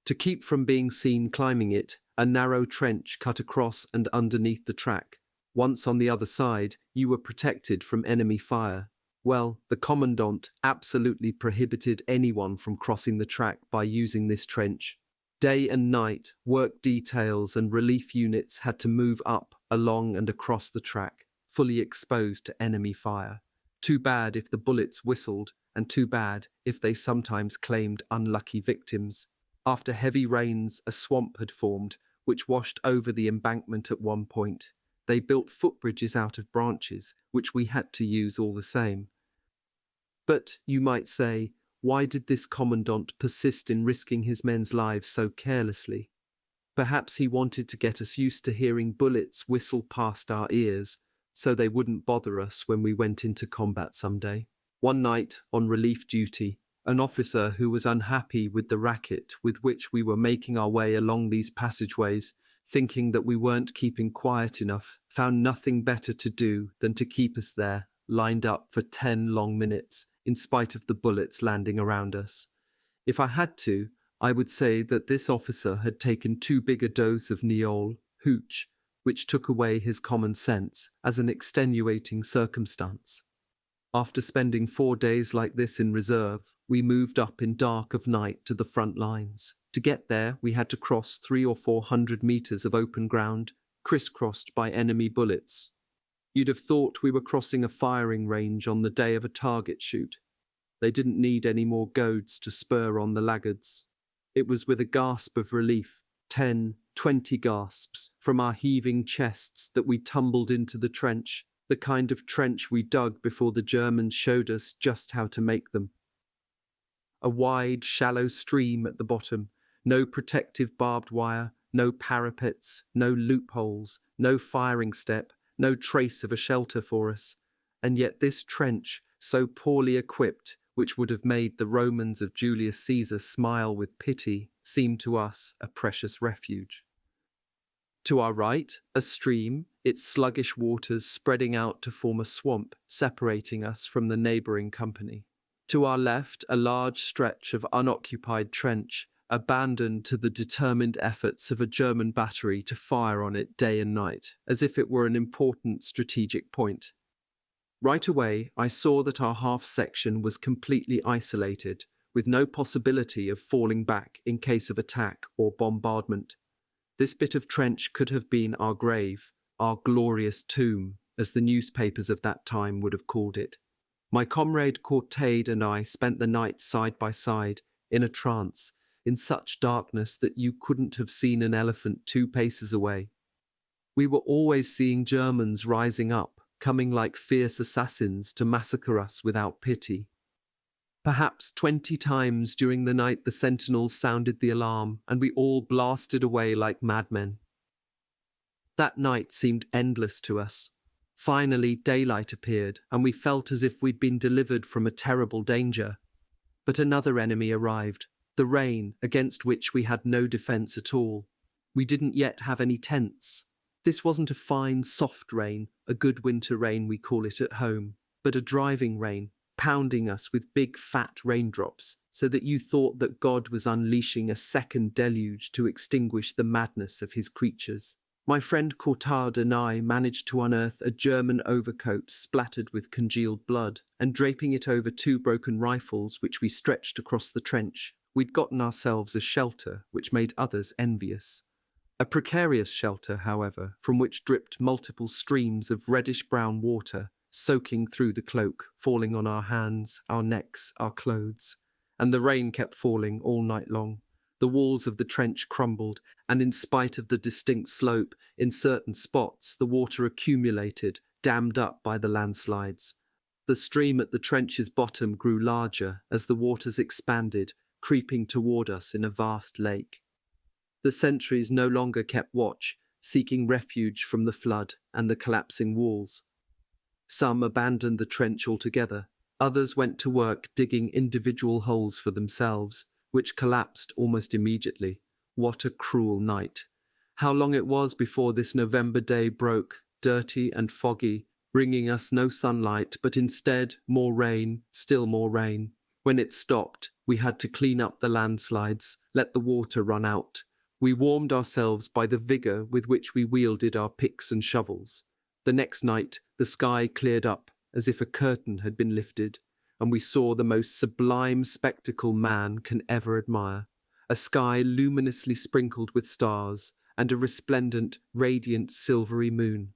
To keep from being seen climbing it, a narrow trench cut across and underneath the track. Once on the other side, you were protected from enemy fire. Well, the commandant absolutely prohibited anyone from crossing the track by using this trench. Day and night, work details and relief units had to move up, along and across the track, fully exposed to enemy fire. Too bad if the bullets whistled, and too bad if they sometimes claimed unlucky victims. After heavy rains, a swamp had formed, which washed over the embankment at one point. They built footbridges out of branches, which we had to use all the same. But, you might say, why did this commandant persist in risking his men's lives so carelessly? Perhaps he wanted to get us used to hearing bullets whistle past our ears, so they wouldn't bother us when we went into combat someday. One night, on relief duty, an officer who was unhappy with the racket with which we were making our way along these passageways, thinking that we weren't keeping quiet enough, found nothing better to do than to keep us there, lined up for 10 long minutes, in spite of the bullets landing around us. If I had to, I would say that this officer had taken too big a dose of Niol, hooch, which took away his common sense as an extenuating circumstance. After spending 4 days like this in reserve, we moved up in dark of night to the front lines. To get there, we had to cross 300 or 400 meters of open ground, crisscrossed by enemy bullets. You'd have thought we were crossing a firing range on the day of a target shoot. They didn't need any more goads to spur on the laggards. It was with a gasp of relief, 10, 20 gasps, from our heaving chests that we tumbled into the trench, the kind of trench we dug before the Germans showed us just how to make them. A wide, shallow stream at the bottom, no protective barbed wire, no parapets, no loopholes, no firing step, no trace of a shelter for us, and yet this trench, so poorly equipped, which would have made the Romans of Julius Caesar smile with pity, seemed to us a precious refuge. To our right, a stream, its sluggish waters spreading out to form a swamp, separating us from the neighbouring company. To our left, a large stretch of unoccupied trench, abandoned to the determined efforts of a German battery to fire on it day and night, as if it were an important strategic point. Right away, I saw that our half-section was completely isolated, with no possibility of falling back in case of attack or bombardment. This bit of trench could have been our grave, our glorious tomb, as the newspapers of that time would have called it. My comrade Cortade and I spent the night side by side, in a trance, in such darkness that you couldn't have seen an elephant 2 paces away. We were always seeing Germans rising up, coming like fierce assassins to massacre us without pity. Perhaps 20 times during the night the sentinels sounded the alarm, and we all blasted away like madmen. That night seemed endless to us. Finally, daylight appeared, and we felt as if we'd been delivered from a terrible danger. But another enemy arrived, the rain, against which we had no defence at all. We didn't yet have any tents. This wasn't a fine, soft rain, a good winter rain we call it at home, but a driving rain, pounding us with big fat raindrops, so that you thought that God was unleashing a second deluge to extinguish the madness of his creatures. My friend Cortard and I managed to unearth a German overcoat splattered with congealed blood, and draping it over 2 broken rifles which we stretched across the trench, we'd gotten ourselves a shelter which made others envious. A precarious shelter, however, from which dripped multiple streams of reddish-brown water, soaking through the cloak, falling on our hands, our necks, our clothes. And the rain kept falling all night long. The walls of the trench crumbled, and in spite of the distinct slope, in certain spots the water accumulated, dammed up by the landslides. The stream at the trench's bottom grew larger as the waters expanded, creeping toward us in a vast lake. The sentries no longer kept watch, seeking refuge from the flood and the collapsing walls. Some abandoned the trench altogether. Others went to work digging individual holes for themselves, which collapsed almost immediately. What a cruel night! How long it was before this November day broke, dirty and foggy, bringing us no sunlight, but instead more rain, still more rain. When it stopped, we had to clean up the landslides, let the water run out. We warmed ourselves by the vigour with which we wielded our picks and shovels. The next night, the sky cleared up, as if a curtain had been lifted, and we saw the most sublime spectacle man can ever admire. A sky luminously sprinkled with stars, and a resplendent, radiant, silvery moon.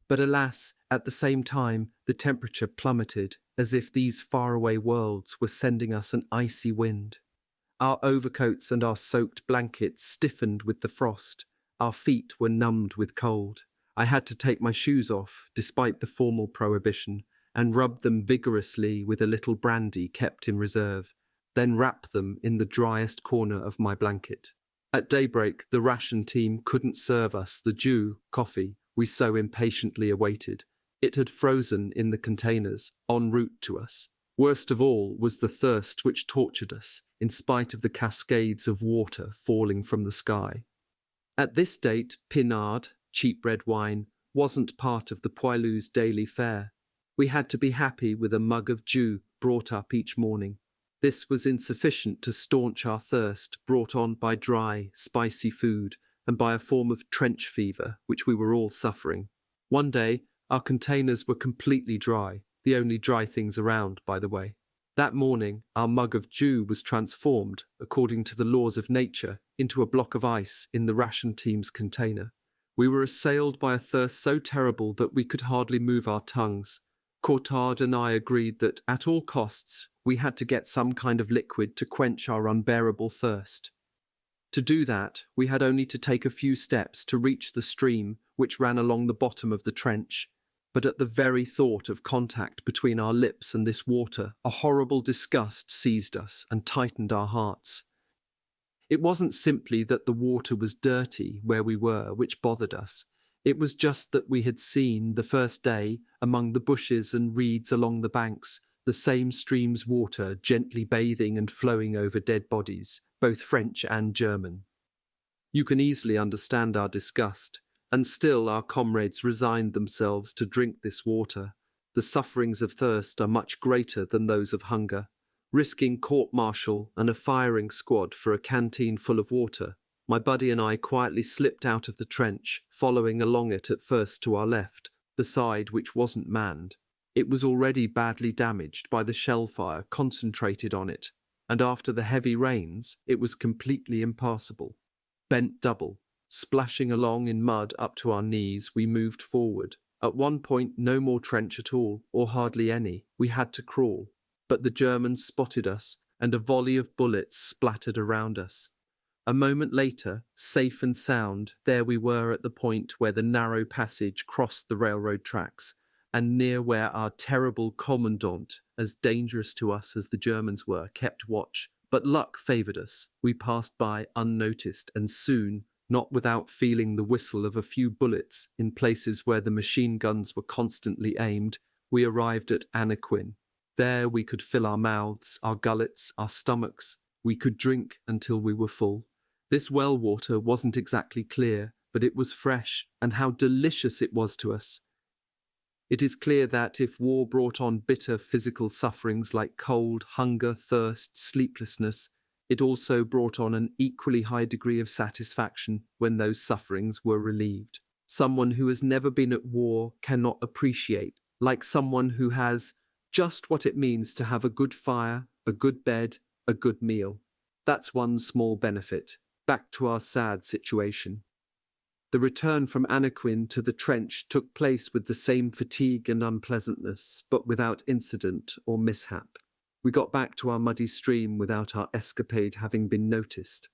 But alas, at the same time, the temperature plummeted, as if these faraway worlds were sending us an icy wind. Our overcoats and our soaked blankets stiffened with the frost. Our feet were numbed with cold. I had to take my shoes off, despite the formal prohibition, and rub them vigorously with a little brandy kept in reserve, then wrap them in the driest corner of my blanket. At daybreak, the ration team couldn't serve us the due coffee we so impatiently awaited. It had frozen in the containers, en route to us. Worst of all was the thirst which tortured us, in spite of the cascades of water falling from the sky. At this date, pinard, cheap red wine, wasn't part of the Poilu's daily fare. We had to be happy with a mug of dew brought up each morning. This was insufficient to staunch our thirst brought on by dry, spicy food and by a form of trench fever which we were all suffering. One day, our containers were completely dry, the only dry things around, by the way. That morning, our mug of dew was transformed, according to the laws of nature, into a block of ice in the ration team's container. We were assailed by a thirst so terrible that we could hardly move our tongues. Cortard and I agreed that, at all costs, we had to get some kind of liquid to quench our unbearable thirst. To do that, we had only to take a few steps to reach the stream which ran along the bottom of the trench. But at the very thought of contact between our lips and this water, a horrible disgust seized us and tightened our hearts. It wasn't simply that the water was dirty where we were which bothered us. It was just that we had seen, the first day, among the bushes and reeds along the banks, the same stream's water gently bathing and flowing over dead bodies, both French and German. You can easily understand our disgust, and still our comrades resigned themselves to drink this water. The sufferings of thirst are much greater than those of hunger. risking court-martial and a firing squad for a canteen full of water. My buddy and I quietly slipped out of the trench, following along it at first to our left, the side which wasn't manned. It was already badly damaged by the shellfire concentrated on it, and after the heavy rains, it was completely impassable. Bent double, splashing along in mud up to our knees, we moved forward. At one point, no more trench at all, or hardly any. We had to crawl. But the Germans spotted us, and a volley of bullets splattered around us. A moment later, safe and sound, there we were at the point where the narrow passage crossed the railroad tracks, and near where our terrible commandant, as dangerous to us as the Germans were, kept watch. But luck favoured us. We passed by unnoticed, and soon, not without feeling the whistle of a few bullets in places where the machine guns were constantly aimed, we arrived at Anaquin. There we could fill our mouths, our gullets, our stomachs. We could drink until we were full. This well water wasn't exactly clear, but it was fresh, and how delicious it was to us. It is clear that if war brought on bitter physical sufferings like cold, hunger, thirst, sleeplessness, it also brought on an equally high degree of satisfaction when those sufferings were relieved. Someone who has never been at war cannot appreciate, like someone who has, just what it means to have a good fire, a good bed, a good meal. That's one small benefit. Back to our sad situation. The return from Anaquin to the trench took place with the same fatigue and unpleasantness, but without incident or mishap. We got back to our muddy stream without our escapade having been noticed.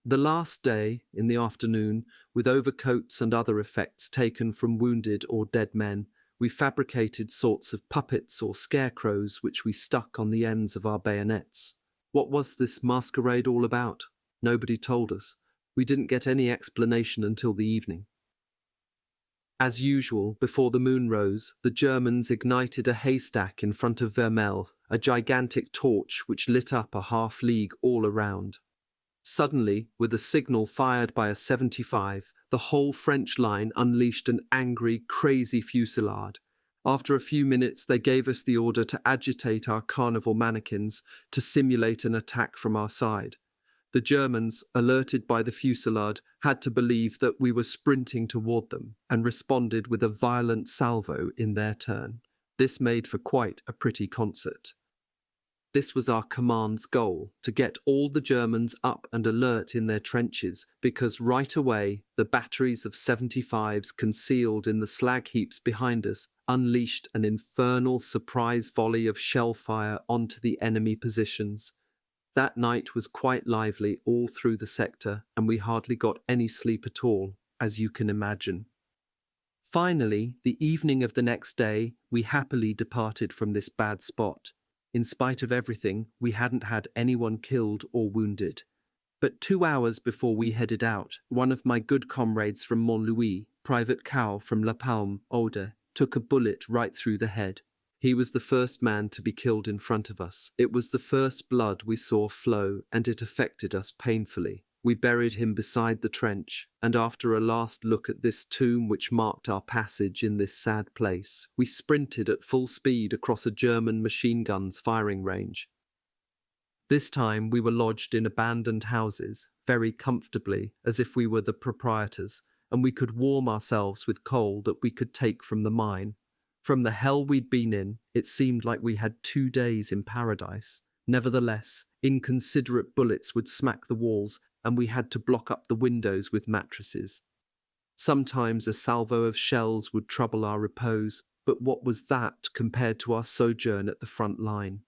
The last day, in the afternoon, with overcoats and other effects taken from wounded or dead men, we fabricated sorts of puppets or scarecrows which we stuck on the ends of our bayonets. What was this masquerade all about? Nobody told us. We didn't get any explanation until the evening. As usual, before the moon rose, the Germans ignited a haystack in front of Vermelles, a gigantic torch which lit up a half-league all around. Suddenly, with a signal fired by a 75, the whole French line unleashed an angry, crazy fusillade. After a few minutes, they gave us the order to agitate our carnival mannequins to simulate an attack from our side. The Germans, alerted by the fusillade, had to believe that we were sprinting toward them and responded with a violent salvo in their turn. This made for quite a pretty concert. This was our command's goal, to get all the Germans up and alert in their trenches, because right away the batteries of 75s concealed in the slag heaps behind us unleashed an infernal surprise volley of shellfire onto the enemy positions. That night was quite lively all through the sector, and we hardly got any sleep at all, as you can imagine. Finally, the evening of the next day, we happily departed from this bad spot. In spite of everything, we hadn't had anyone killed or wounded. But 2 hours before we headed out, one of my good comrades from Montlouis, Private Cow from La Palme, Aude, took a bullet right through the head. He was the first man to be killed in front of us. It was the first blood we saw flow, and it affected us painfully. We buried him beside the trench, and after a last look at this tomb which marked our passage in this sad place, we sprinted at full speed across a German machine gun's firing range. This time we were lodged in abandoned houses, very comfortably, as if we were the proprietors, and we could warm ourselves with coal that we could take from the mine. From the hell we'd been in, it seemed like we had 2 days in paradise. Nevertheless, inconsiderate bullets would smack the walls, and we had to block up the windows with mattresses. Sometimes a salvo of shells would trouble our repose, but what was that compared to our sojourn at the front line?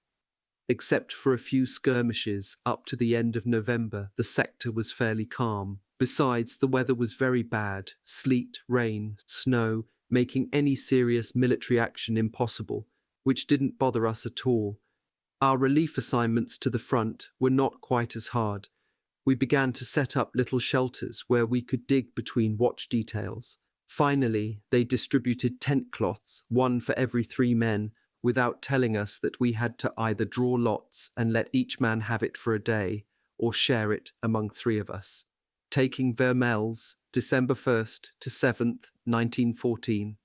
Except for a few skirmishes up to the end of November, the sector was fairly calm. Besides, the weather was very bad, sleet, rain, snow, making any serious military action impossible, which didn't bother us at all. Our relief assignments to the front were not quite as hard. We began to set up little shelters where we could dig between watch details. Finally, they distributed tent cloths, one for every 3 men, without telling us that we had to either draw lots and let each man have it for a day, or share it among 3 of us. Taking Vermelles, December 1st to 7th, 1914.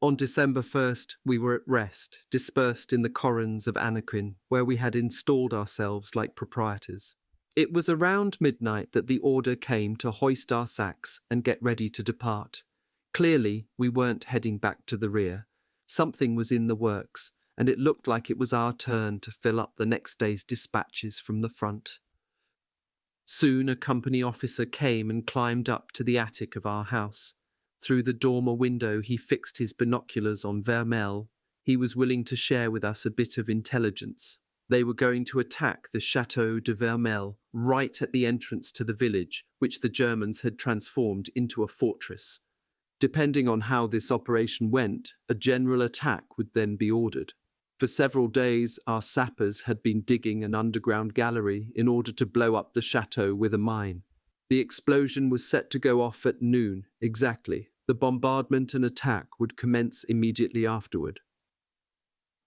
On December 1st, we were at rest, dispersed in the corons of Anaquin, where we had installed ourselves like proprietors. It was around midnight that the order came to hoist our sacks and get ready to depart. Clearly, we weren't heading back to the rear. Something was in the works, and it looked like it was our turn to fill up the next day's dispatches from the front. Soon a company officer came and climbed up to the attic of our house. Through the dormer window he fixed his binoculars on Vermelles. He was willing to share with us a bit of intelligence. They were going to attack the Château de Vermelles right at the entrance to the village, which the Germans had transformed into a fortress. Depending on how this operation went, a general attack would then be ordered. For several days, our sappers had been digging an underground gallery in order to blow up the chateau with a mine. The explosion was set to go off at noon, exactly. The bombardment and attack would commence immediately afterward.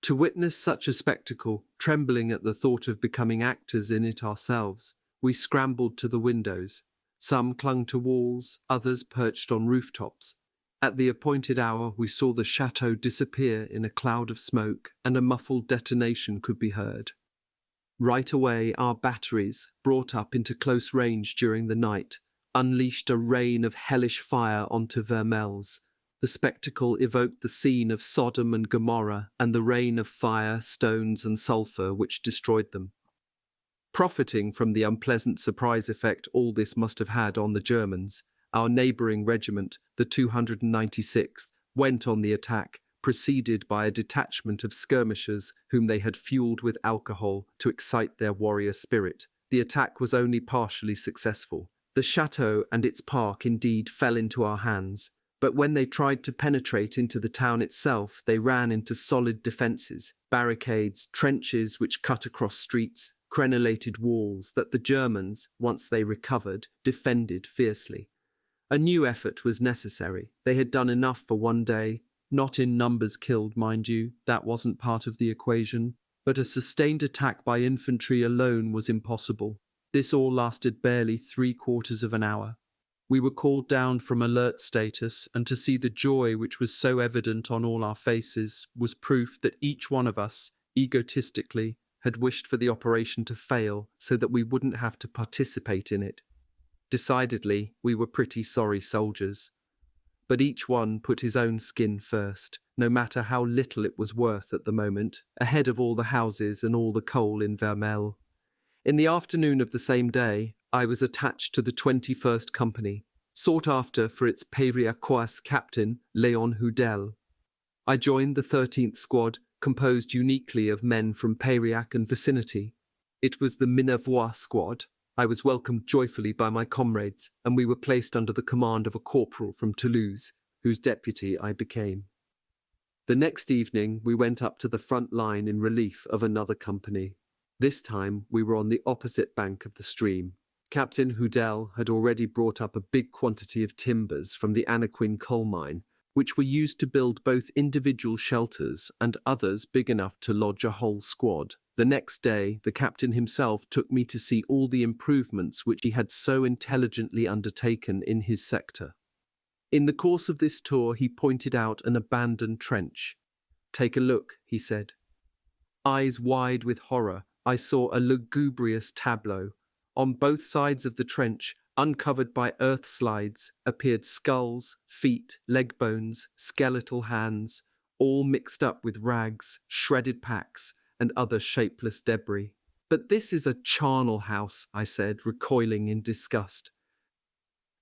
To witness such a spectacle, trembling at the thought of becoming actors in it ourselves, we scrambled to the windows. Some clung to walls, others perched on rooftops. At the appointed hour, we saw the chateau disappear in a cloud of smoke, and a muffled detonation could be heard. Right away, our batteries, brought up into close range during the night, unleashed a rain of hellish fire onto Vermelles. The spectacle evoked the scene of Sodom and Gomorrah and the rain of fire, stones and sulphur which destroyed them. Profiting from the unpleasant surprise effect all this must have had on the Germans, our neighbouring regiment, the 296th, went on the attack, preceded by a detachment of skirmishers whom they had fuelled with alcohol to excite their warrior spirit. The attack was only partially successful. The chateau and its park indeed fell into our hands, but when they tried to penetrate into the town itself, they ran into solid defences, barricades, trenches which cut across streets, crenellated walls that the Germans, once they recovered, defended fiercely. A new effort was necessary. They had done enough for one day, not in numbers killed, mind you, that wasn't part of the equation, but a sustained attack by infantry alone was impossible. This all lasted barely 3/4 of an hour. We were called down from alert status, and to see the joy which was so evident on all our faces was proof that each one of us, egotistically, had wished for the operation to fail so that we wouldn't have to participate in it. Decidedly, we were pretty sorry soldiers. But each one put his own skin first, no matter how little it was worth at the moment, ahead of all the houses and all the coal in Vermelles. In the afternoon of the same day, I was attached to the 21st Company, sought after for its Périacois captain, Léon Houdel. I joined the 13th Squad, composed uniquely of men from Périac and vicinity. It was the Memoir squad. I was welcomed joyfully by my comrades, and we were placed under the command of a corporal from Toulouse, whose deputy I became. The next evening we went up to the front line in relief of another company. This time we were on the opposite bank of the stream. Captain Houdel had already brought up a big quantity of timbers from the Anaquin coal mine, which were used to build both individual shelters and others big enough to lodge a whole squad. The next day, the captain himself took me to see all the improvements which he had so intelligently undertaken in his sector. In the course of this tour, he pointed out an abandoned trench. "Take a look," he said. Eyes wide with horror, I saw a lugubrious tableau. On both sides of the trench, uncovered by earth slides, appeared skulls, feet, leg bones, skeletal hands, all mixed up with rags, shredded packs, and other shapeless debris. "But this is a charnel house," I said, recoiling in disgust.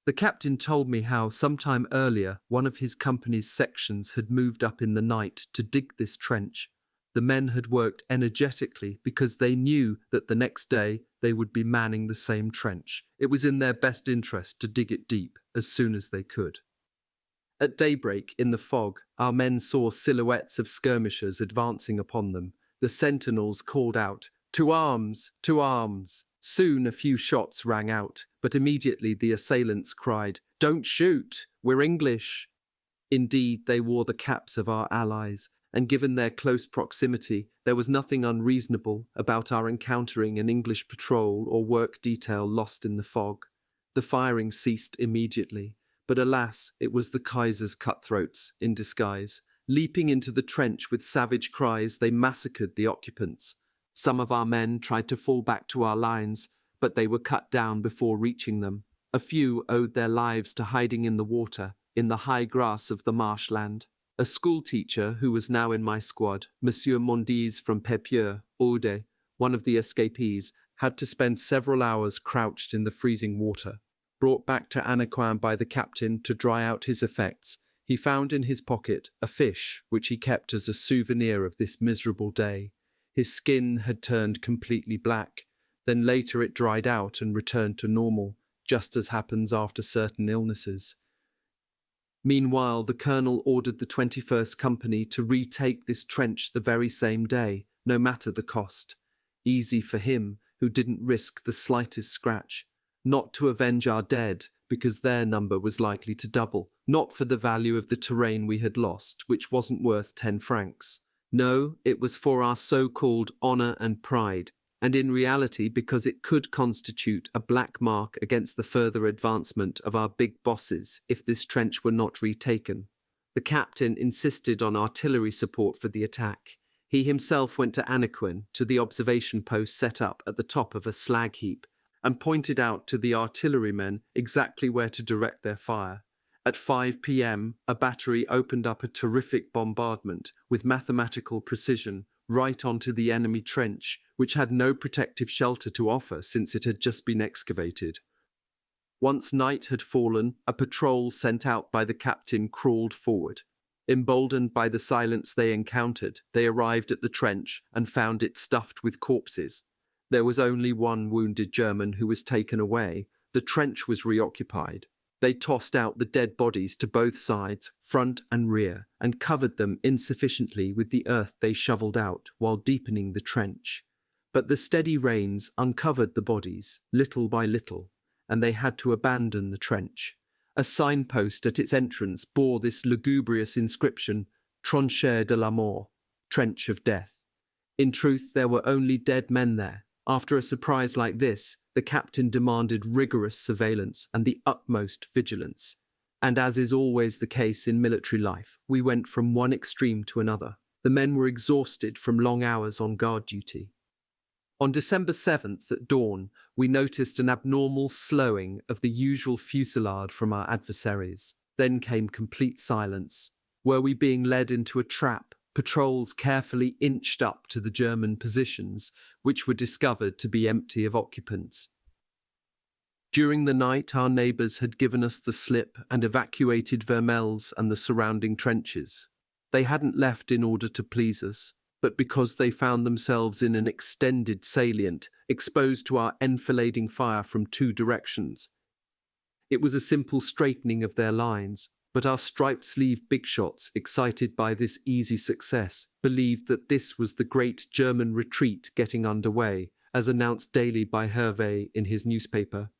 The captain told me how, sometime earlier, one of his company's sections had moved up in the night to dig this trench. The men had worked energetically because they knew that the next day they would be manning the same trench. It was in their best interest to dig it deep as soon as they could. At daybreak, in the fog, our men saw silhouettes of skirmishers advancing upon them. The sentinels called out, "To arms! To arms!" Soon a few shots rang out, but immediately the assailants cried, "Don't shoot! We're English!" Indeed, they wore the caps of our allies, and given their close proximity, there was nothing unreasonable about our encountering an English patrol or work detail lost in the fog. The firing ceased immediately, but alas, it was the Kaiser's cutthroats, in disguise, Leaping into the trench with savage cries, they massacred the occupants. Some of our men tried to fall back to our lines, but they were cut down before reaching them. A few owed their lives to hiding in the water, in the high grass of the marshland. A schoolteacher who was now in my squad, Monsieur Mondiz from Pépieux, Aude, one of the escapees, had to spend several hours crouched in the freezing water. Brought back to Anaquin by the captain to dry out his effects, he found in his pocket a fish which he kept as a souvenir of this miserable day. His skin had turned completely black, then later it dried out and returned to normal, just as happens after certain illnesses. Meanwhile, the colonel ordered the 21st Company to retake this trench the very same day, no matter the cost. Easy for him, who didn't risk the slightest scratch. Not to avenge our dead, because their number was likely to double. Not for the value of the terrain we had lost, which wasn't worth 10 francs. No, it was for our so-called honour and pride, and in reality because it could constitute a black mark against the further advancement of our big bosses if this trench were not retaken. The captain insisted on artillery support for the attack. He himself went to Anaquin, to the observation post set up at the top of a slag heap, and pointed out to the artillerymen exactly where to direct their fire. At 5 p.m., a battery opened up a terrific bombardment with mathematical precision right onto the enemy trench, which had no protective shelter to offer since it had just been excavated. Once night had fallen, a patrol sent out by the captain crawled forward. Emboldened by the silence they encountered, they arrived at the trench and found it stuffed with corpses. There was only one wounded German who was taken away. The trench was reoccupied. They tossed out the dead bodies to both sides, front and rear, and covered them insufficiently with the earth they shoveled out while deepening the trench. But the steady rains uncovered the bodies, little by little, and they had to abandon the trench. A signpost at its entrance bore this lugubrious inscription, Tranchée de la Mort, Trench of Death. In truth, there were only dead men there. After a surprise like this, the captain demanded rigorous surveillance and the utmost vigilance. And as is always the case in military life, we went from one extreme to another. The men were exhausted from long hours on guard duty. On December 7th at dawn, we noticed an abnormal slowing of the usual fusillade from our adversaries. Then came complete silence. Were we being led into a trap? Patrols carefully inched up to the German positions, which were discovered to be empty of occupants. During the night, our neighbours had given us the slip and evacuated Vermelles and the surrounding trenches. They hadn't left in order to please us, but because they found themselves in an extended salient, exposed to our enfilading fire from 2 directions. It was a simple straightening of their lines, but our striped-sleeved big shots, excited by this easy success, believed that this was the great German retreat getting underway, as announced daily by Hervé in his newspaper.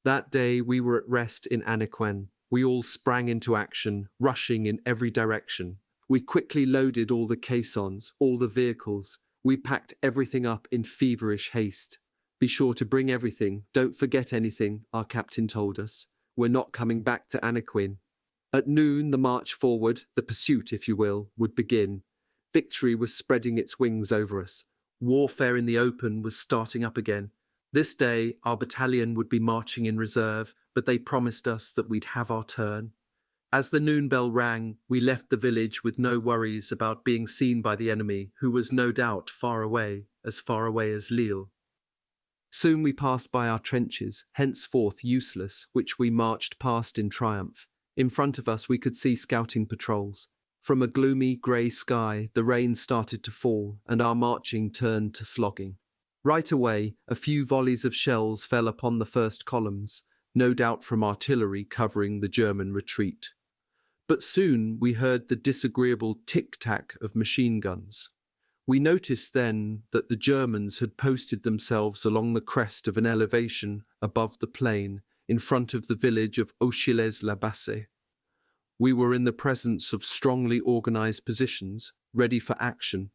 That day we were at rest in Anaquin. We all sprang into action, rushing in every direction. We quickly loaded all the caissons, all the vehicles. We packed everything up in feverish haste. Be sure to bring everything, don't forget anything, our captain told us. We're not coming back to Anaquin. At noon, the march forward, the pursuit, if you will, would begin. Victory was spreading its wings over us. Warfare in the open was starting up again. This day, our battalion would be marching in reserve, but they promised us that we'd have our turn. As the noon bell rang, we left the village with no worries about being seen by the enemy, who was no doubt far away as Lille. Soon we passed by our trenches, henceforth useless, which we marched past in triumph. In front of us we could see scouting patrols. From a gloomy grey sky, the rain started to fall, and our marching turned to slogging. Right away, a few volleys of shells fell upon the first columns, no doubt from artillery covering the German retreat. But soon we heard the disagreeable tic-tac of machine guns. We noticed then that the Germans had posted themselves along the crest of an elevation above the plain, in front of the village of Auchilez-la-Bassée. We were in the presence of strongly organized positions, ready for action.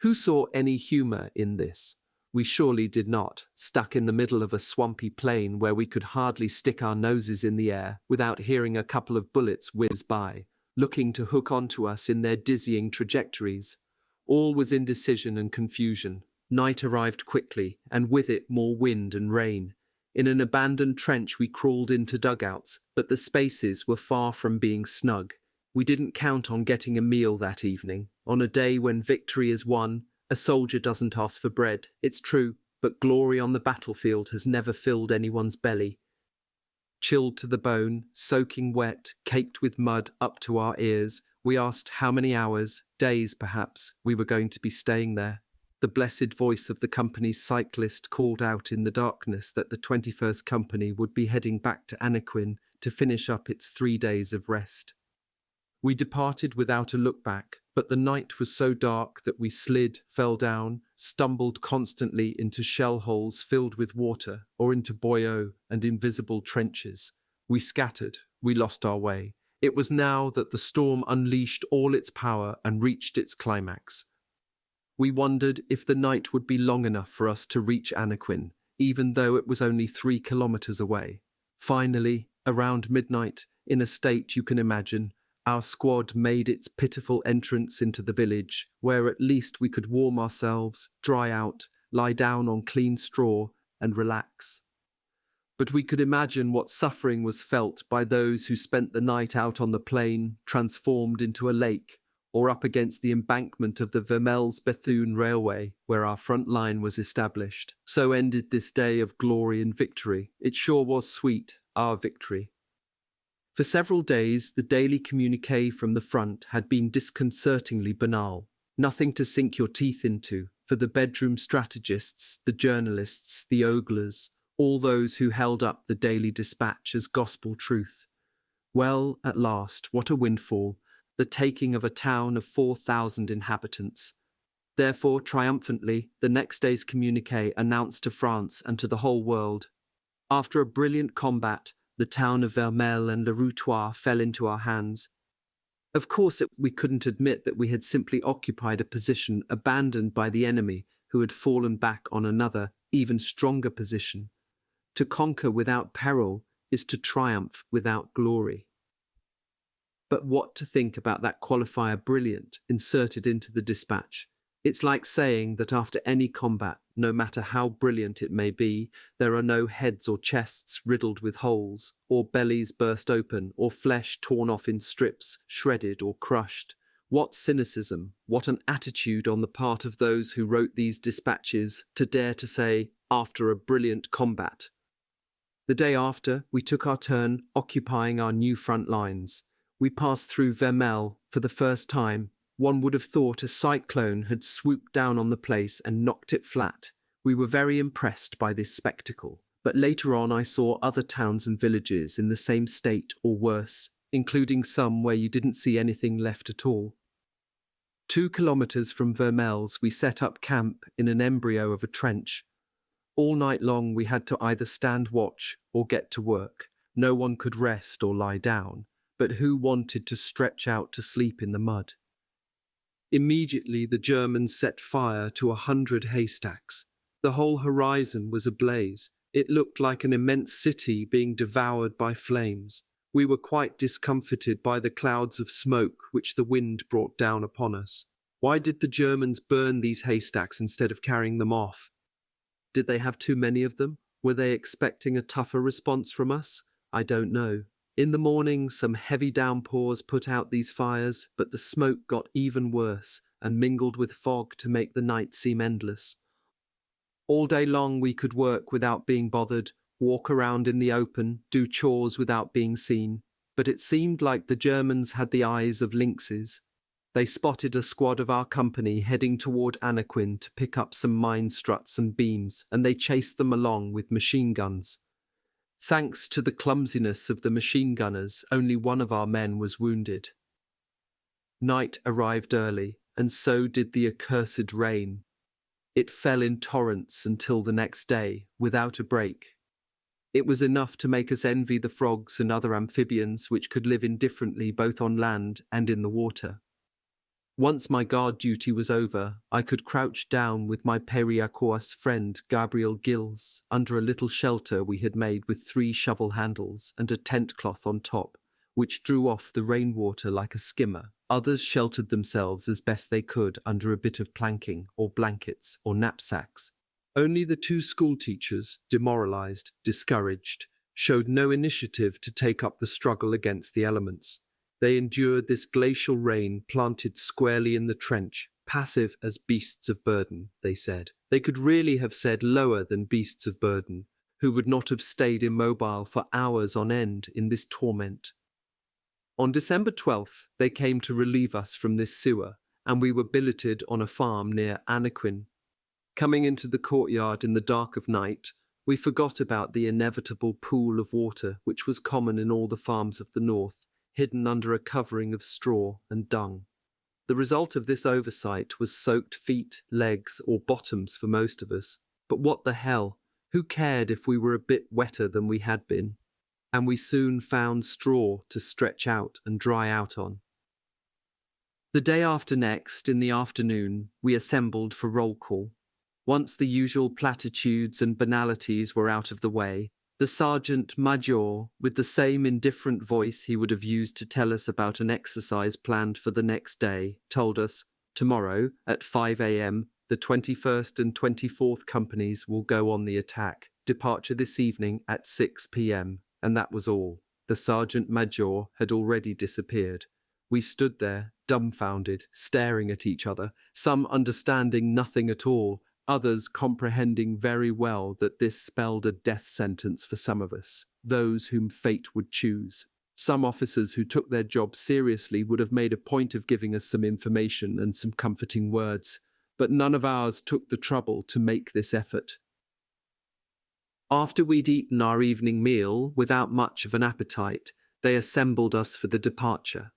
Who saw any humor in this? We surely did not, stuck in the middle of a swampy plain where we could hardly stick our noses in the air without hearing a couple of bullets whiz by. looking to hook onto us in their dizzying trajectories. All was indecision and confusion. Night arrived quickly, and with it more wind and rain. In an abandoned trench we crawled into dugouts, but the spaces were far from being snug. We didn't count on getting a meal that evening. On a day when victory is won, a soldier doesn't ask for bread, it's true, but glory on the battlefield has never filled anyone's belly. Chilled to the bone, soaking wet, caked with mud up to our ears, we asked how many hours, days perhaps, we were going to be staying there. The blessed voice of the company's cyclist called out in the darkness that the 21st Company would be heading back to Anaquin to finish up its 3 days of rest. We departed without a look back, but the night was so dark that we slid, fell down, stumbled constantly into shell holes filled with water, or into boyaux and invisible trenches. We scattered, we lost our way. It was now that the storm unleashed all its power and reached its climax. We wondered if the night would be long enough for us to reach Anaquin, even though it was only 3 kilometers away. Finally, around midnight, in a state you can imagine, our squad made its pitiful entrance into the village, where at least we could warm ourselves, dry out, lie down on clean straw, and relax. But we could imagine what suffering was felt by those who spent the night out on the plain, transformed into a lake, or up against the embankment of the Vermelles-Bethune railway, where our front line was established. So ended this day of glory and victory. It sure was sweet, our victory. For several days, the daily communiqué from the front had been disconcertingly banal. Nothing to sink your teeth into, for the bedroom strategists, the journalists, the oglers, all those who held up the daily dispatch as gospel truth. Well, at last, what a windfall, the taking of a town of 4,000 inhabitants. Therefore, triumphantly, the next day's communiqué announced to France and to the whole world. After a brilliant combat, the town of Vermelles and Le Routoir fell into our hands. Of course, we couldn't admit that we had simply occupied a position abandoned by the enemy who had fallen back on another, even stronger position. To conquer without peril is to triumph without glory. But what to think about that qualifier brilliant inserted into the dispatch? It's like saying that after any combat, no matter how brilliant it may be, there are no heads or chests riddled with holes, or bellies burst open, or flesh torn off in strips, shredded or crushed. What cynicism, what an attitude on the part of those who wrote these dispatches to dare to say, after a brilliant combat. The day after, we took our turn occupying our new front lines. We passed through Vermelles for the first time. One would have thought a cyclone had swooped down on the place and knocked it flat. We were very impressed by this spectacle, but later on I saw other towns and villages in the same state or worse, including some where you didn't see anything left at all. 2 kilometers from Vermelles we set up camp in an embryo of a trench. All night long we had to either stand watch or get to work. No one could rest or lie down, but who wanted to stretch out to sleep in the mud? Immediately the Germans set fire to 100 haystacks. The whole horizon was ablaze. It looked like an immense city being devoured by flames. We were quite discomfited by the clouds of smoke which the wind brought down upon us. Why did the Germans burn these haystacks instead of carrying them off? Did they have too many of them? Were they expecting a tougher response from us? I don't know. In the morning, some heavy downpours put out these fires, but the smoke got even worse and mingled with fog to make the night seem endless. All day long we could work without being bothered, walk around in the open, do chores without being seen, but it seemed like the Germans had the eyes of lynxes. They spotted a squad of our company heading toward Anaquin to pick up some mine struts and beams, and they chased them along with machine guns. Thanks to the clumsiness of the machine gunners, only one of our men was wounded. Night arrived early, and so did the accursed rain. It fell in torrents until the next day, without a break. It was enough to make us envy the frogs and other amphibians which could live indifferently both on land and in the water. Once my guard duty was over, I could crouch down with my Periacois friend Gabriel Gills under a little shelter we had made with 3 shovel handles and a tent cloth on top, which drew off the rainwater like a skimmer. Others sheltered themselves as best they could under a bit of planking or blankets or knapsacks. Only the two schoolteachers, demoralized, discouraged, showed no initiative to take up the struggle against the elements. They endured this glacial rain planted squarely in the trench, passive as beasts of burden, they said. They could really have said lower than beasts of burden, who would not have stayed immobile for hours on end in this torment. On December 12th, they came to relieve us from this sewer, and we were billeted on a farm near Anaquin. Coming into the courtyard in the dark of night, we forgot about the inevitable pool of water which was common in all the farms of the north, hidden under a covering of straw and dung. The result of this oversight was soaked feet, legs, or bottoms for most of us. But what the hell? Who cared if we were a bit wetter than we had been? And we soon found straw to stretch out and dry out on. The day after next, in the afternoon, we assembled for roll call. Once the usual platitudes and banalities were out of the way, the sergeant major, with the same indifferent voice he would have used to tell us about an exercise planned for the next day, told us, tomorrow, at 5 a.m., the 21st and 24th companies will go on the attack. Departure this evening at 6 p.m., and that was all. The sergeant major had already disappeared. We stood there, dumbfounded, staring at each other, some understanding nothing at all, others comprehending very well that this spelled a death sentence for some of us, those whom fate would choose. Some officers who took their job seriously would have made a point of giving us some information and some comforting words, but none of ours took the trouble to make this effort. After we'd eaten our evening meal, without much of an appetite, they assembled us for the departure.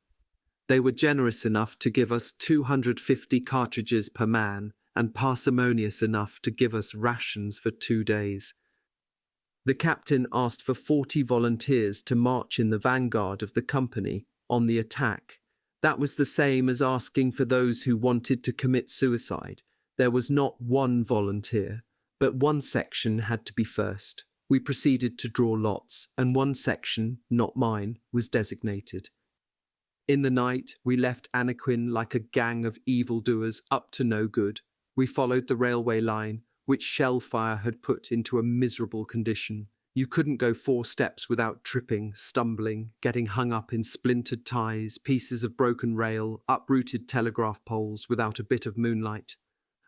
They were generous enough to give us 250 cartridges per man, and parsimonious enough to give us rations for 2 days. The captain asked for 40 volunteers to march in the vanguard of the company on the attack. That was the same as asking for those who wanted to commit suicide. There was not one volunteer, but one section had to be first. We proceeded to draw lots, and one section, not mine, was designated. In the night, we left Anaquin like a gang of evildoers up to no good. We followed the railway line, which shellfire had put into a miserable condition. You couldn't go 4 steps without tripping, stumbling, getting hung up in splintered ties, pieces of broken rail, uprooted telegraph poles without a bit of moonlight.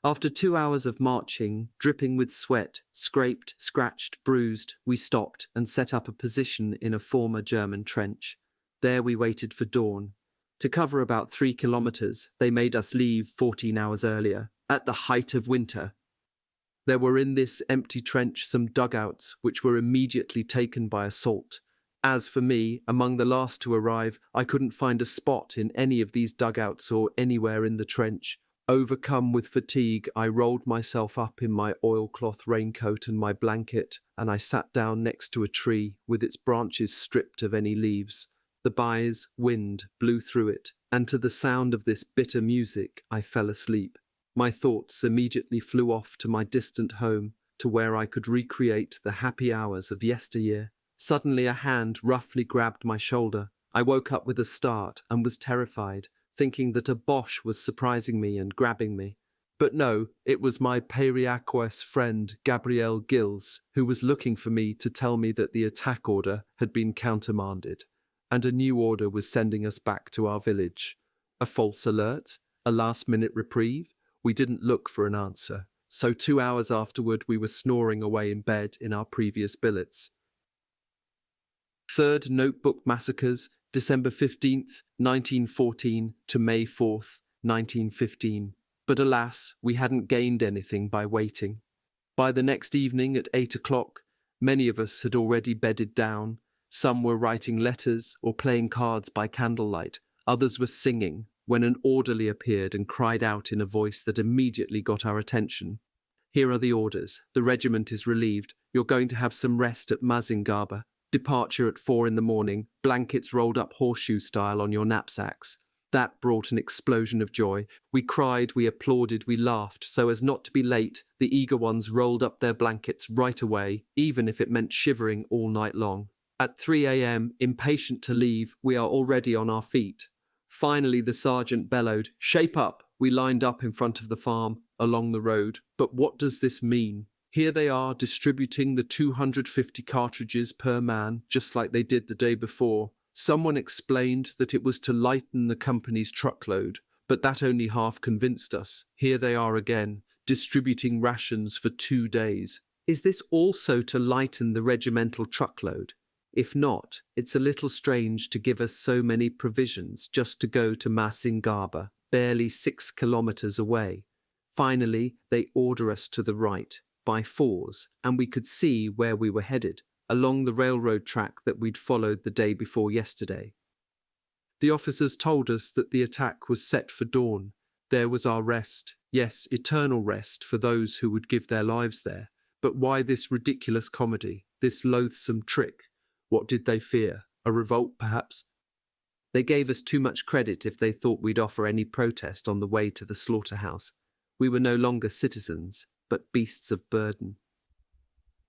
After 2 hours of marching, dripping with sweat, scraped, scratched, bruised, we stopped and set up a position in a former German trench. There we waited for dawn. To cover about 3 kilometers, they made us leave 14 hours earlier, at the height of winter. There were in this empty trench some dugouts which were immediately taken by assault. As for me, among the last to arrive, I couldn't find a spot in any of these dugouts or anywhere in the trench. Overcome with fatigue, I rolled myself up in my oilcloth raincoat and my blanket, and I sat down next to a tree with its branches stripped of any leaves. The bise wind blew through it, and to the sound of this bitter music I fell asleep. My thoughts immediately flew off to my distant home, to where I could recreate the happy hours of yesteryear. Suddenly a hand roughly grabbed my shoulder. I woke up with a start and was terrified, thinking that a Boche was surprising me and grabbing me. But no, it was my Periaquas friend Gabriel Gills, who was looking for me to tell me that the attack order had been countermanded, and a new order was sending us back to our village. A false alert? A last-minute reprieve? We didn't look for an answer, so 2 hours afterward we were snoring away in bed in our previous billets. Third Notebook Massacres, December 15th, 1914 to May 4th, 1915. But alas, we hadn't gained anything by waiting. By the next evening at 8 o'clock, many of us had already bedded down. Some were writing letters or playing cards by candlelight. Others were singing, when an orderly appeared and cried out in a voice that immediately got our attention. Here are the orders. The regiment is relieved. You're going to have some rest at Mazingarbe. Departure at 4 in the morning. Blankets rolled up horseshoe style on your knapsacks. That brought an explosion of joy. We cried, we applauded, we laughed. So as not to be late, the eager ones rolled up their blankets right away, even if it meant shivering all night long. At 3 a.m., impatient to leave, we are already on our feet. Finally, the sergeant bellowed, "Shape up!" We lined up in front of the farm, along the road. But what does this mean? Here they are, distributing the 250 cartridges per man, just like they did the day before. Someone explained that it was to lighten the company's truckload, but that only half convinced us. Here they are again, distributing rations for 2 days. Is this also to lighten the regimental truckload? If not, it's a little strange to give us so many provisions just to go to Masingaba, barely 6 kilometers away. Finally, they order us to the right, by fours, and we could see where we were headed, along the railroad track that we'd followed the day before yesterday. The officers told us that the attack was set for dawn. There was our rest. Yes, eternal rest for those who would give their lives there. But why this ridiculous comedy, this loathsome trick? What did they fear? A revolt, perhaps? They gave us too much credit if they thought we'd offer any protest on the way to the slaughterhouse. We were no longer citizens, but beasts of burden.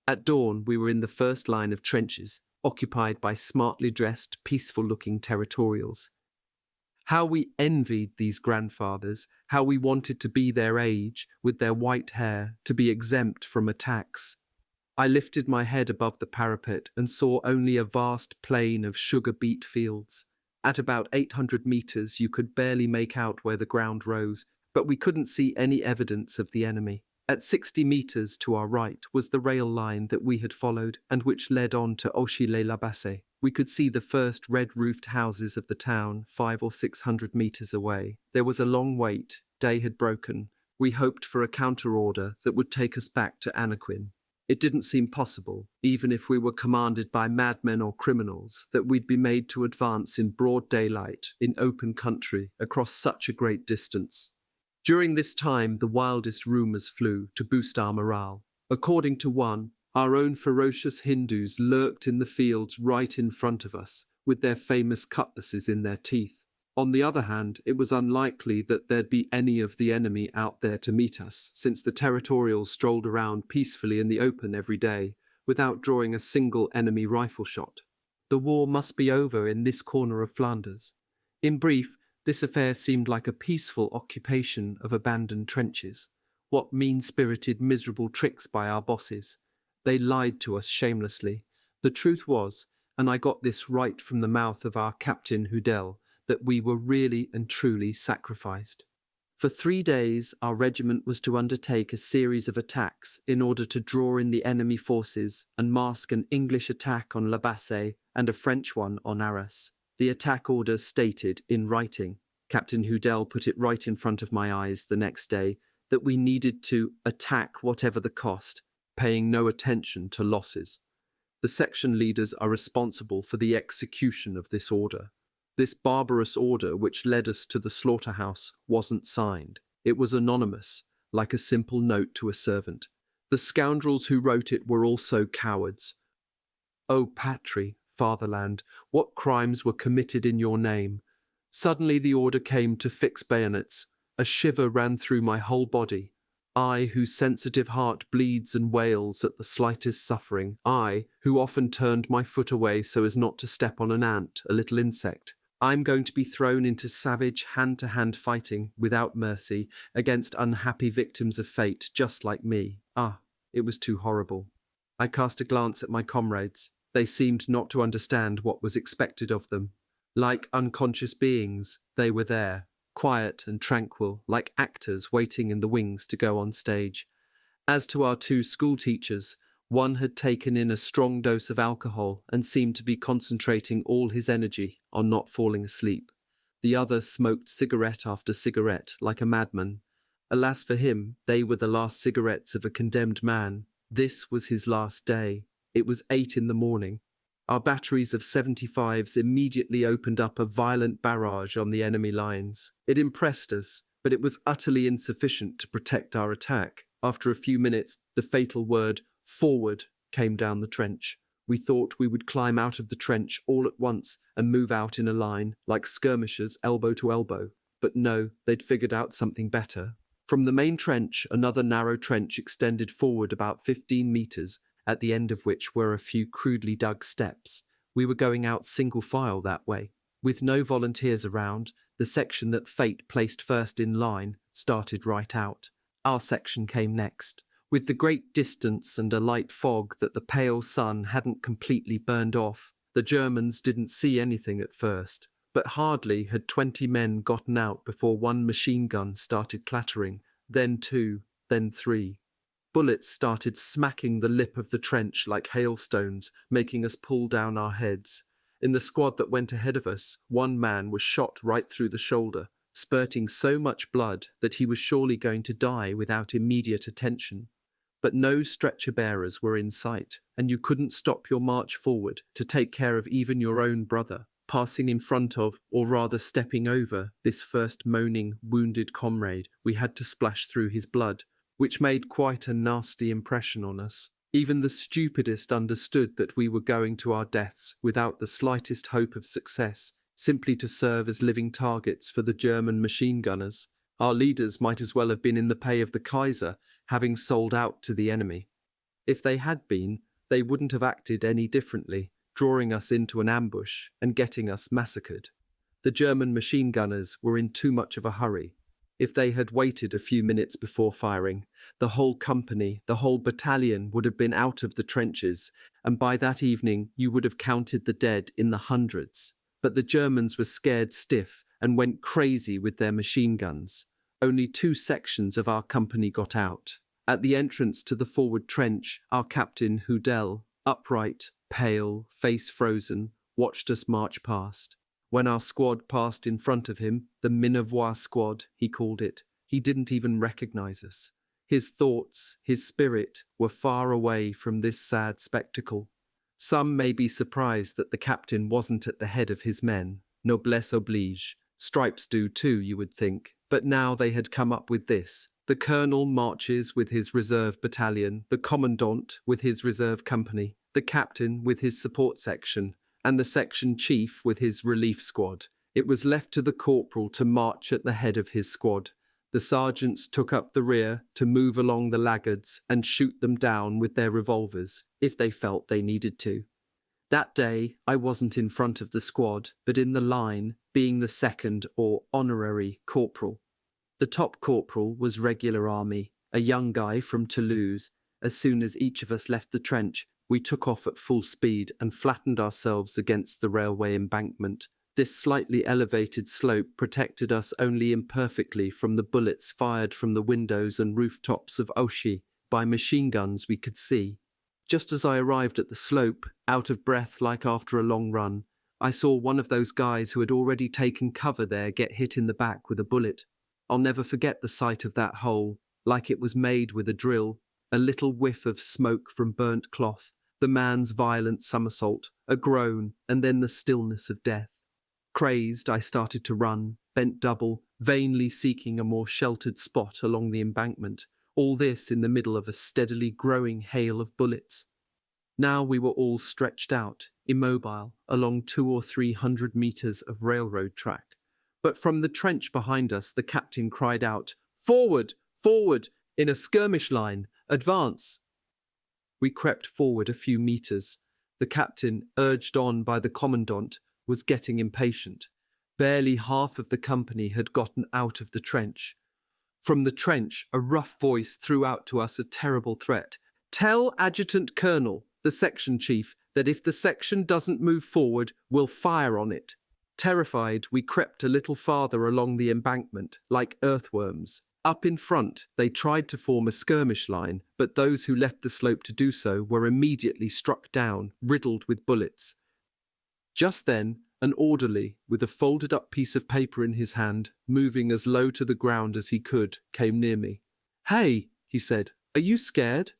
At dawn, we were in the first line of trenches, occupied by smartly dressed, peaceful-looking territorials. How we envied these grandfathers, how we wanted to be their age, with their white hair, to be exempt from attacks. I lifted my head above the parapet and saw only a vast plain of sugar beet fields. At about 800 meters, you could barely make out where the ground rose, but we couldn't see any evidence of the enemy. At 60 meters to our right was the rail line that we had followed and which led on to Auchy-les-Labassés. We could see the first red-roofed houses of the town 500 or 600 meters away. There was a long wait. Day had broken. We hoped for a counter-order that would take us back to Anaquin. It didn't seem possible, even if we were commanded by madmen or criminals, that we'd be made to advance in broad daylight, in open country, across such a great distance. During this time, the wildest rumours flew to boost our morale. According to one, our own ferocious Hindus lurked in the fields right in front of us, with their famous cutlasses in their teeth. On the other hand, it was unlikely that there'd be any of the enemy out there to meet us, since the territorials strolled around peacefully in the open every day, without drawing a single enemy rifle shot. The war must be over in this corner of Flanders. In brief, this affair seemed like a peaceful occupation of abandoned trenches. What mean-spirited, miserable tricks by our bosses. They lied to us shamelessly. The truth was, and I got this right from the mouth of our Captain Hudel, that we were really and truly sacrificed. For 3 days, our regiment was to undertake a series of attacks in order to draw in the enemy forces and mask an English attack on La Bassée and a French one on Arras. The attack order stated, in writing, Captain Hudel put it right in front of my eyes the next day, that we needed to attack whatever the cost, paying no attention to losses. The section leaders are responsible for the execution of this order. This barbarous order, which led us to the slaughterhouse, wasn't signed. It was anonymous, like a simple note to a servant. The scoundrels who wrote it were also cowards. O patrie, fatherland, what crimes were committed in your name? Suddenly the order came to fix bayonets. A shiver ran through my whole body. I, whose sensitive heart bleeds and wails at the slightest suffering. I, who often turned my foot away so as not to step on an ant, a little insect. I'm going to be thrown into savage hand-to-hand fighting, without mercy, against unhappy victims of fate, just like me. It was too horrible. I cast a glance at my comrades. They seemed not to understand what was expected of them. Like unconscious beings, they were there, quiet and tranquil, like actors waiting in the wings to go on stage. As to our 2 school teachers, one had taken in a strong dose of alcohol and seemed to be concentrating all his energy on not falling asleep. The other smoked cigarette after cigarette like a madman. Alas for him, they were the last cigarettes of a condemned man. This was his last day. It was 8 in the morning. Our batteries of 75s immediately opened up a violent barrage on the enemy lines. It impressed us, but it was utterly insufficient to protect our attack. After a few minutes, the fatal word, "forward," came down the trench. We thought we would climb out of the trench all at once and move out in a line, like skirmishers elbow to elbow. But no, they'd figured out something better. From the main trench, another narrow trench extended forward about 15 meters, at the end of which were a few crudely dug steps. We were going out single file that way. With no volunteers around, the section that fate placed first in line started right out. Our section came next. With the great distance and a light fog that the pale sun hadn't completely burned off, the Germans didn't see anything at first, but hardly had 20 men gotten out before one machine gun started clattering, then two, then three. Bullets started smacking the lip of the trench like hailstones, making us pull down our heads. In the squad that went ahead of us, one man was shot right through the shoulder, spurting so much blood that he was surely going to die without immediate attention. But no stretcher bearers were in sight, and you couldn't stop your march forward to take care of even your own brother, passing in front of, or rather stepping over, this first moaning, wounded comrade. We had to splash through his blood, which made quite a nasty impression on us. Even the stupidest understood that we were going to our deaths without the slightest hope of success, simply to serve as living targets for the German machine gunners. Our leaders might as well have been in the pay of the Kaiser, having sold out to the enemy. If they had been, they wouldn't have acted any differently, drawing us into an ambush and getting us massacred. The German machine gunners were in too much of a hurry. If they had waited a few minutes before firing, the whole company, the whole battalion would have been out of the trenches, and by that evening you would have counted the dead in the hundreds. But the Germans were scared stiff and went crazy with their machine guns. Only 2 sections of our company got out. At the entrance to the forward trench, our captain, Hudel, upright, pale, face frozen, watched us march past. When our squad passed in front of him, the Memoir squad, he called it, he didn't even recognize us. His thoughts, his spirit, were far away from this sad spectacle. Some may be surprised that the captain wasn't at the head of his men. Noblesse oblige. Stripes do too, you would think. But now they had come up with this. The colonel marches with his reserve battalion, the commandant with his reserve company, the captain with his support section, and the section chief with his relief squad. It was left to the corporal to march at the head of his squad. The sergeants took up the rear to move along the laggards and shoot them down with their revolvers, if they felt they needed to. That day, I wasn't in front of the squad, but in the line, being the second or honorary corporal. The top corporal was regular army, a young guy from Toulouse. As soon as each of us left the trench, we took off at full speed and flattened ourselves against the railway embankment. This slightly elevated slope protected us only imperfectly from the bullets fired from the windows and rooftops of Auchy by machine guns we could see. Just as I arrived at the slope, out of breath like after a long run, I saw one of those guys who had already taken cover there get hit in the back with a bullet. I'll never forget the sight of that hole, like it was made with a drill, a little whiff of smoke from burnt cloth, the man's violent somersault, a groan, and then the stillness of death. Crazed, I started to run, bent double, vainly seeking a more sheltered spot along the embankment, all this in the middle of a steadily growing hail of bullets. Now we were all stretched out, immobile, along 200 or 300 meters of railroad track. But from the trench behind us, the captain cried out, "Forward! Forward! In a skirmish line! Advance!" We crept forward a few meters. The captain, urged on by the commandant, was getting impatient. Barely half of the company had gotten out of the trench. From the trench, a rough voice threw out to us a terrible threat. "Tell Adjutant Colonel, the section chief, that if the section doesn't move forward, we'll fire on it." Terrified, we crept a little farther along the embankment, like earthworms. Up in front, they tried to form a skirmish line, but those who left the slope to do so were immediately struck down, riddled with bullets. Just then, an orderly, with a folded-up piece of paper in his hand, moving as low to the ground as he could, came near me. "Hey," he said, "are you scared?"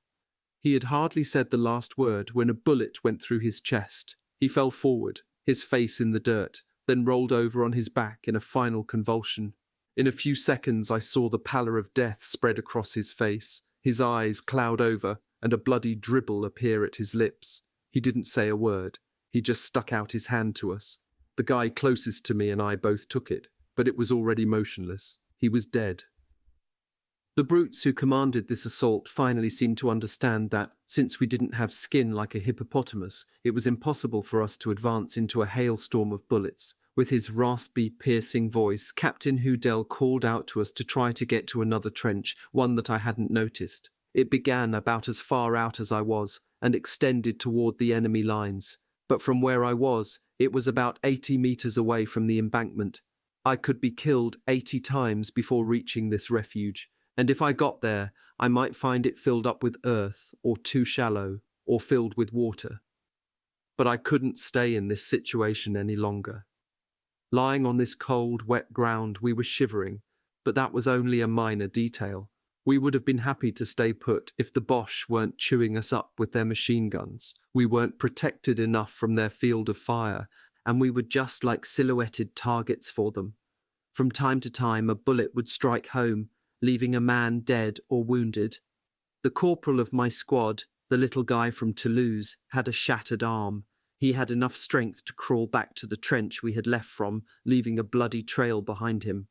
He had hardly said the last word when a bullet went through his chest. He fell forward, his face in the dirt, then rolled over on his back in a final convulsion. In a few seconds I saw the pallor of death spread across his face, his eyes cloud over, and a bloody dribble appear at his lips. He didn't say a word. He just stuck out his hand to us. The guy closest to me and I both took it, but it was already motionless. He was dead. The brutes who commanded this assault finally seemed to understand that, since we didn't have skin like a hippopotamus, it was impossible for us to advance into a hailstorm of bullets. With his raspy, piercing voice, Captain Hudell called out to us to try to get to another trench, one that I hadn't noticed. It began about as far out as I was, and extended toward the enemy lines. But from where I was, it was about 80 meters away from the embankment. I could be killed 80 times before reaching this refuge, and if I got there, I might find it filled up with earth, or too shallow, or filled with water. But I couldn't stay in this situation any longer. Lying on this cold, wet ground, we were shivering, but that was only a minor detail. We would have been happy to stay put if the Boche weren't chewing us up with their machine guns. We weren't protected enough from their field of fire, and we were just like silhouetted targets for them. From time to time, a bullet would strike home, leaving a man dead or wounded. The corporal of my squad, the little guy from Toulouse, had a shattered arm. He had enough strength to crawl back to the trench we had left from, leaving a bloody trail behind him.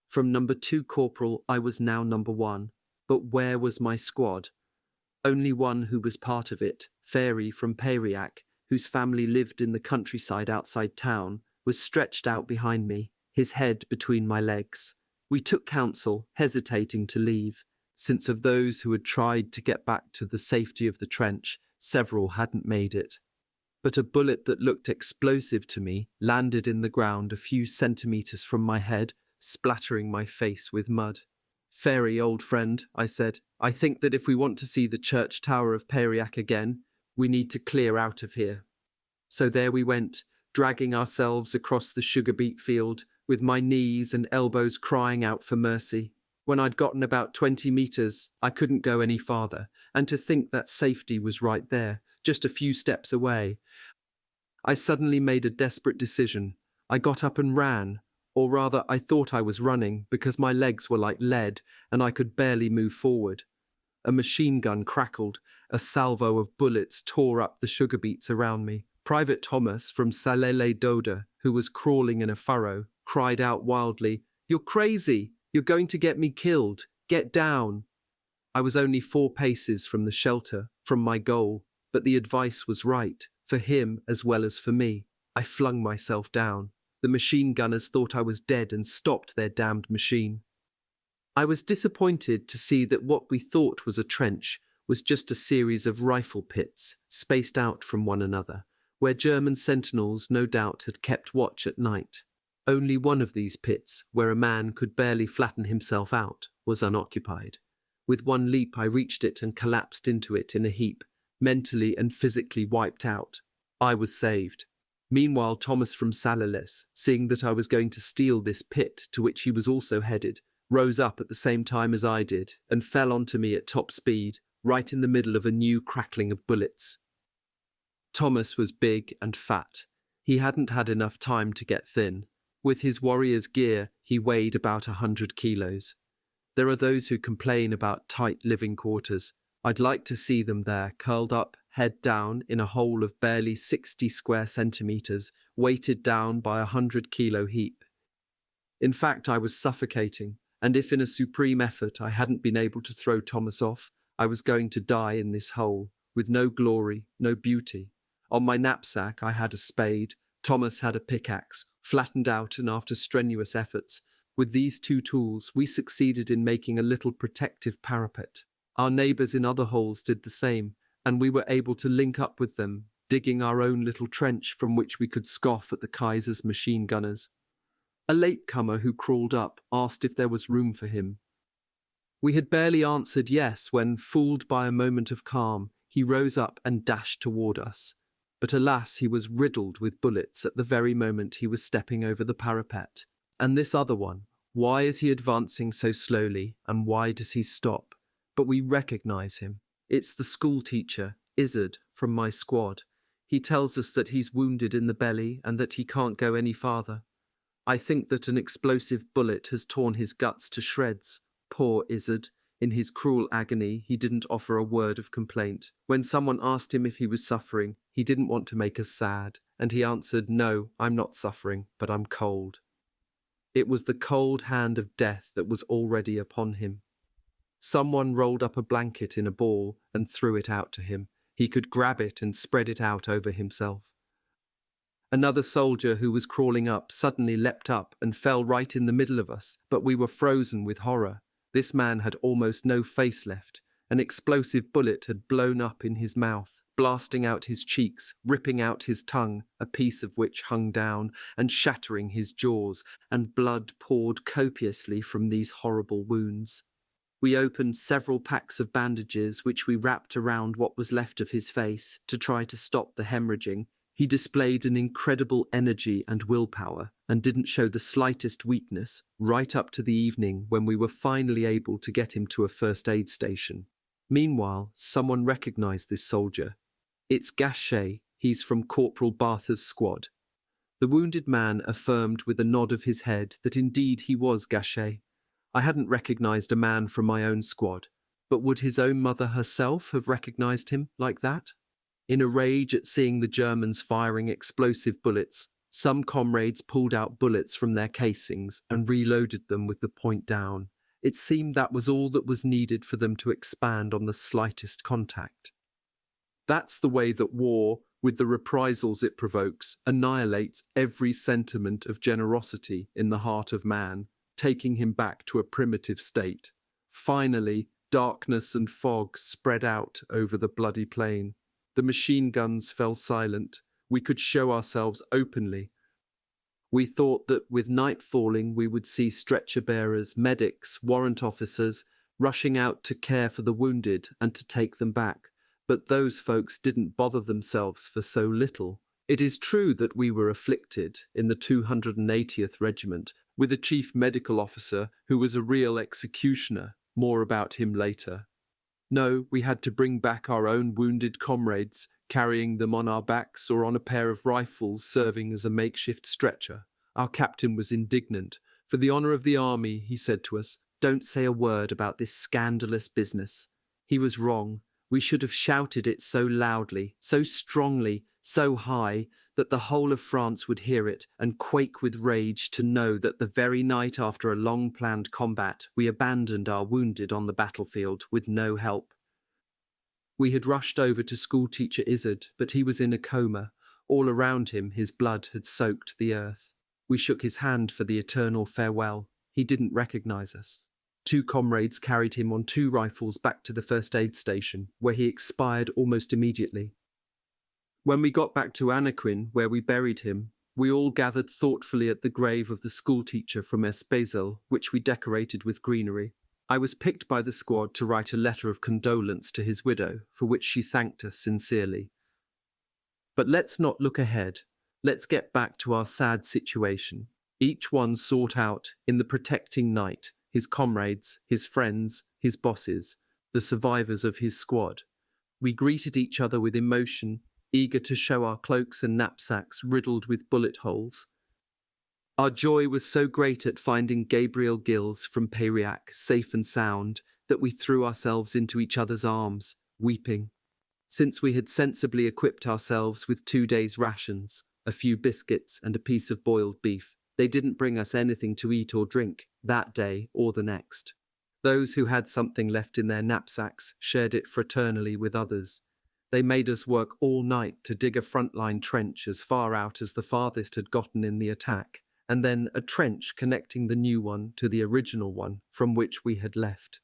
From number 2 corporal, I was now number 1. But where was my squad? Only one who was part of it, Fairy from Peyriac, whose family lived in the countryside outside town, was stretched out behind me, his head between my legs. We took counsel, hesitating to leave, since of those who had tried to get back to the safety of the trench, several hadn't made it. But a bullet that looked explosive to me landed in the ground a few centimeters from my head, splattering my face with mud. "Fairy, old friend," I said, "I think that if we want to see the church tower of Peyriac again, we need to clear out of here." So there we went, dragging ourselves across the sugar beet field, with my knees and elbows crying out for mercy. When I'd gotten about 20 meters, I couldn't go any farther, and to think that safety was right there, just a few steps away. I suddenly made a desperate decision. I got up and ran, or rather I thought I was running because my legs were like lead and I could barely move forward. A machine gun crackled, a salvo of bullets tore up the sugar beets around me. Private Thomas from Salele-Doda, who was crawling in a furrow, cried out wildly, "You're crazy! You're going to get me killed! Get down!" I was only 4 paces from the shelter, from my goal, but the advice was right, for him as well as for me. I flung myself down. The machine gunners thought I was dead and stopped their damned machine. I was disappointed to see that what we thought was a trench was just a series of rifle pits, spaced out from one another, where German sentinels no doubt had kept watch at night. Only one of these pits, where a man could barely flatten himself out, was unoccupied. With one leap I reached it and collapsed into it in a heap, mentally and physically wiped out. I was saved. Meanwhile, Thomas from Salales, seeing that I was going to steal this pit to which he was also headed, rose up at the same time as I did and fell onto me at top speed, right in the middle of a new crackling of bullets. Thomas was big and fat. He hadn't had enough time to get thin. With his warrior's gear, he weighed about 100 kilos. There are those who complain about tight living quarters. I'd like to see them there, curled up, head down, in a hole of barely 60 square centimeters, weighted down by a 100-kilo heap. In fact, I was suffocating, and if in a supreme effort I hadn't been able to throw Thomas off, I was going to die in this hole, with no glory, no beauty. On my knapsack I had a spade, Thomas had a pickaxe, flattened out and after strenuous efforts. With these 2 tools, we succeeded in making a little protective parapet. Our neighbours in other holes did the same, and we were able to link up with them, digging our own little trench from which we could scoff at the Kaiser's machine gunners. A latecomer who crawled up asked if there was room for him. We had barely answered yes when, fooled by a moment of calm, he rose up and dashed toward us. But alas, he was riddled with bullets at the very moment he was stepping over the parapet. And this other one, why is he advancing so slowly, and why does he stop? But we recognize him. It's the school teacher, Izzard, from my squad. He tells us that he's wounded in the belly and that he can't go any farther. I think that an explosive bullet has torn his guts to shreds. Poor Izzard. In his cruel agony, he didn't offer a word of complaint. When someone asked him if he was suffering, he didn't want to make us sad, and he answered, "No, I'm not suffering, but I'm cold." It was the cold hand of death that was already upon him. Someone rolled up a blanket in a ball and threw it out to him. He could grab it and spread it out over himself. Another soldier who was crawling up suddenly leapt up and fell right in the middle of us, but we were frozen with horror. This man had almost no face left. An explosive bullet had blown up in his mouth, blasting out his cheeks, ripping out his tongue, a piece of which hung down, and shattering his jaws, and blood poured copiously from these horrible wounds. We opened several packs of bandages which we wrapped around what was left of his face to try to stop the hemorrhaging. He displayed an incredible energy and willpower and didn't show the slightest weakness right up to the evening when we were finally able to get him to a first aid station. Meanwhile, someone recognized this soldier. It's Gachet. He's from Corporal Barthas' squad. The wounded man affirmed with a nod of his head that indeed he was Gachet. I hadn't recognized a man from my own squad, but would his own mother herself have recognized him like that? In a rage at seeing the Germans firing explosive bullets, some comrades pulled out bullets from their casings and reloaded them with the point down. It seemed that was all that was needed for them to expand on the slightest contact. That's the way that war, with the reprisals it provokes, annihilates every sentiment of generosity in the heart of man, taking him back to a primitive state. Finally, darkness and fog spread out over the bloody plain. The machine guns fell silent. We could show ourselves openly. We thought that with night falling we would see stretcher bearers, medics, warrant officers rushing out to care for the wounded and to take them back. But those folks didn't bother themselves for so little. It is true that we were afflicted in the 280th Regiment with a chief medical officer who was a real executioner. More about him later. No, we had to bring back our own wounded comrades, carrying them on our backs or on a pair of rifles serving as a makeshift stretcher. Our captain was indignant. For the honour of the army, he said to us, don't say a word about this scandalous business. He was wrong. We should have shouted it so loudly, so strongly, so high, that the whole of France would hear it and quake with rage to know that the very night after a long-planned combat we abandoned our wounded on the battlefield with no help. We had rushed over to schoolteacher Izzard, but he was in a coma. All around him his blood had soaked the earth. We shook his hand for the eternal farewell. He didn't recognise us. 2 comrades carried him on 2 rifles back to the first aid station, where he expired almost immediately. When we got back to Anaquin, where we buried him, we all gathered thoughtfully at the grave of the schoolteacher from Espézel, which we decorated with greenery. I was picked by the squad to write a letter of condolence to his widow, for which she thanked us sincerely. But let's not look ahead. Let's get back to our sad situation. Each one sought out, in the protecting night, his comrades, his friends, his bosses, the survivors of his squad. We greeted each other with emotion, eager to show our cloaks and knapsacks riddled with bullet holes. Our joy was so great at finding Gabriel Gilles from Peyriac safe and sound that we threw ourselves into each other's arms, weeping. Since we had sensibly equipped ourselves with 2 days' rations, a few biscuits and a piece of boiled beef, they didn't bring us anything to eat or drink that day or the next. Those who had something left in their knapsacks shared it fraternally with others. They made us work all night to dig a front-line trench as far out as the farthest had gotten in the attack, and then a trench connecting the new one to the original one from which we had left.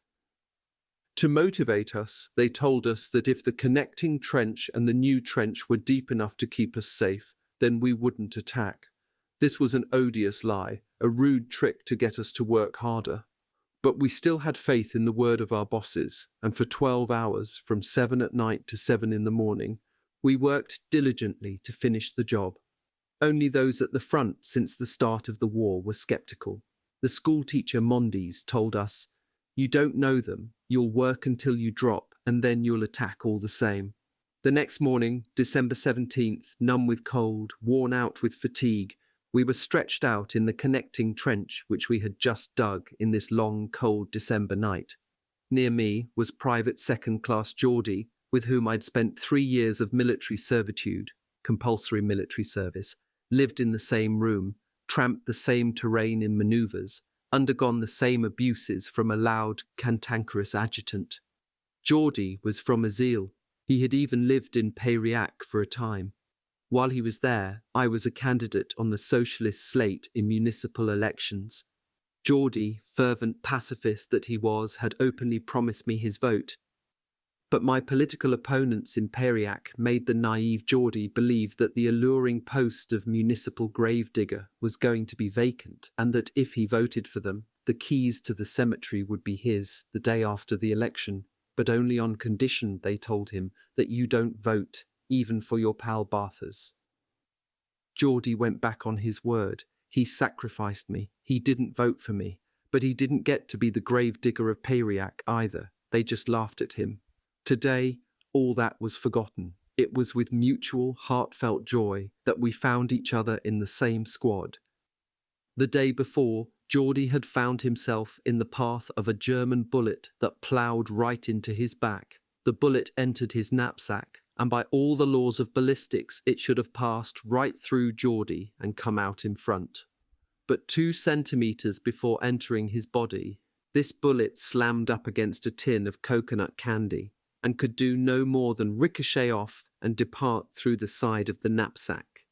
To motivate us, they told us that if the connecting trench and the new trench were deep enough to keep us safe, then we wouldn't attack. This was an odious lie, a rude trick to get us to work harder. But we still had faith in the word of our bosses, and for 12 hours, from 7 at night to 7 in the morning, we worked diligently to finish the job. Only those at the front since the start of the war were sceptical. The schoolteacher Mondes told us, "You don't know them, you'll work until you drop, and then you'll attack all the same." The next morning, December 17th, numb with cold, worn out with fatigue, we were stretched out in the connecting trench which we had just dug in this long, cold December night. Near me was Private Second Class Geordie, with whom I'd spent 3 years of military servitude, compulsory military service, lived in the same room, tramped the same terrain in manoeuvres, undergone the same abuses from a loud, cantankerous adjutant. Geordie was from Azil. He had even lived in Payriac for a time. While he was there, I was a candidate on the socialist slate in municipal elections. Geordie, fervent pacifist that he was, had openly promised me his vote. But my political opponents in Payriac made the naive Geordie believe that the alluring post of municipal gravedigger was going to be vacant, and that if he voted for them, the keys to the cemetery would be his the day after the election, but only on condition, they told him, that you don't vote, even for your pal Barthas. Geordie went back on his word. He sacrificed me. He didn't vote for me. But he didn't get to be the gravedigger of Payriac either. They just laughed at him. Today, all that was forgotten. It was with mutual, heartfelt joy that we found each other in the same squad. The day before, Geordie had found himself in the path of a German bullet that ploughed right into his back. The bullet entered his knapsack, and by all the laws of ballistics, it should have passed right through Geordie and come out in front. But 2 centimetres before entering his body, this bullet slammed up against a tin of coconut candy and could do no more than ricochet off and depart through the side of the knapsack.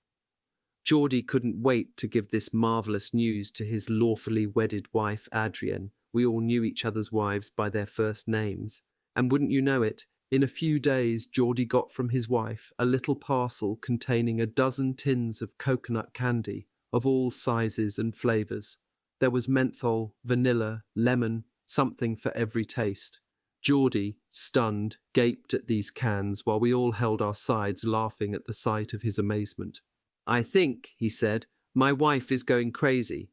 Geordie couldn't wait to give this marvellous news to his lawfully wedded wife, Adrienne. We all knew each other's wives by their first names. And wouldn't you know it, in a few days Geordie got from his wife a little parcel containing a dozen tins of coconut candy of all sizes and flavours. There was menthol, vanilla, lemon, something for every taste. Geordie, stunned, gaped at these cans while we all held our sides laughing at the sight of his amazement. "I think," he said, "my wife is going crazy."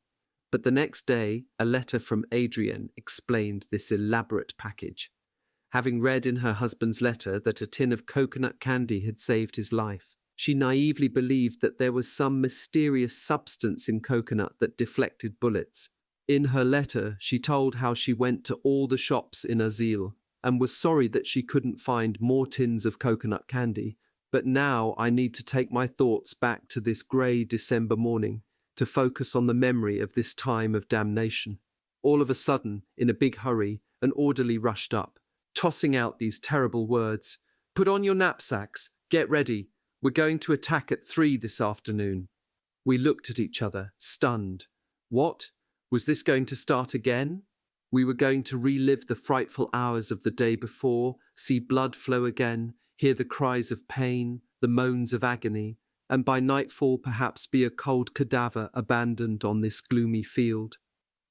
But the next day, a letter from Adrienne explained this elaborate package. Having read in her husband's letter that a tin of coconut candy had saved his life, she naively believed that there was some mysterious substance in coconut that deflected bullets. In her letter, she told how she went to all the shops in Azil and was sorry that she couldn't find more tins of coconut candy. But now I need to take my thoughts back to this grey December morning to focus on the memory of this time of damnation. All of a sudden, in a big hurry, an orderly rushed up, tossing out these terrible words. "Put on your knapsacks. Get ready. We're going to attack at 3 this afternoon." We looked at each other, stunned. What? Was this going to start again? We were going to relive the frightful hours of the day before, see blood flow again, hear the cries of pain, the moans of agony, and by nightfall perhaps be a cold cadaver abandoned on this gloomy field.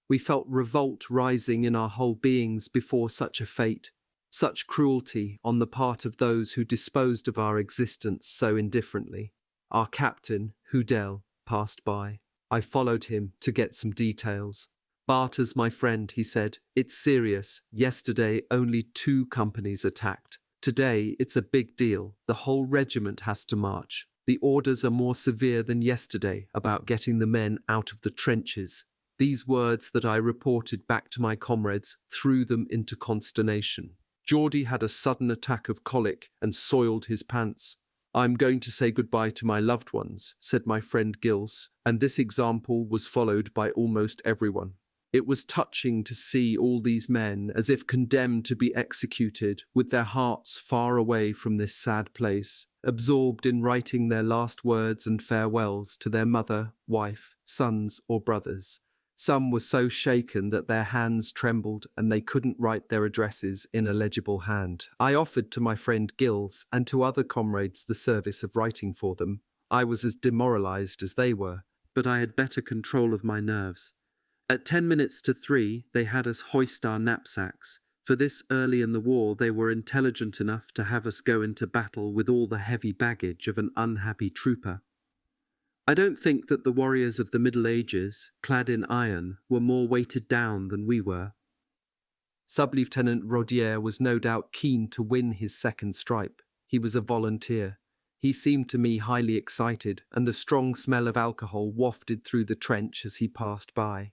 We felt revolt rising in our whole beings before such a fate, such cruelty on the part of those who disposed of our existence so indifferently. Our captain, Hudel, passed by. I followed him to get some details. "Barthas, my friend," he said, "it's serious. Yesterday only 2 companies attacked. Today it's a big deal. The whole regiment has to march. The orders are more severe than yesterday about getting the men out of the trenches." These words that I reported back to my comrades threw them into consternation. Geordie had a sudden attack of colic and soiled his pants. "I'm going to say goodbye to my loved ones," said my friend Gills, and this example was followed by almost everyone. It was touching to see all these men, as if condemned to be executed, with their hearts far away from this sad place, absorbed in writing their last words and farewells to their mother, wife, sons, or brothers. Some were so shaken that their hands trembled and they couldn't write their addresses in a legible hand. I offered to my friend Gills and to other comrades the service of writing for them. I was as demoralized as they were, but I had better control of my nerves. At 10 minutes to 3, they had us hoist our knapsacks. For this early in the war, they were intelligent enough to have us go into battle with all the heavy baggage of an unhappy trooper. I don't think that the warriors of the Middle Ages, clad in iron, were more weighted down than we were. Sub-Lieutenant Rodier was no doubt keen to win his second stripe. He was a volunteer. He seemed to me highly excited, and the strong smell of alcohol wafted through the trench as he passed by.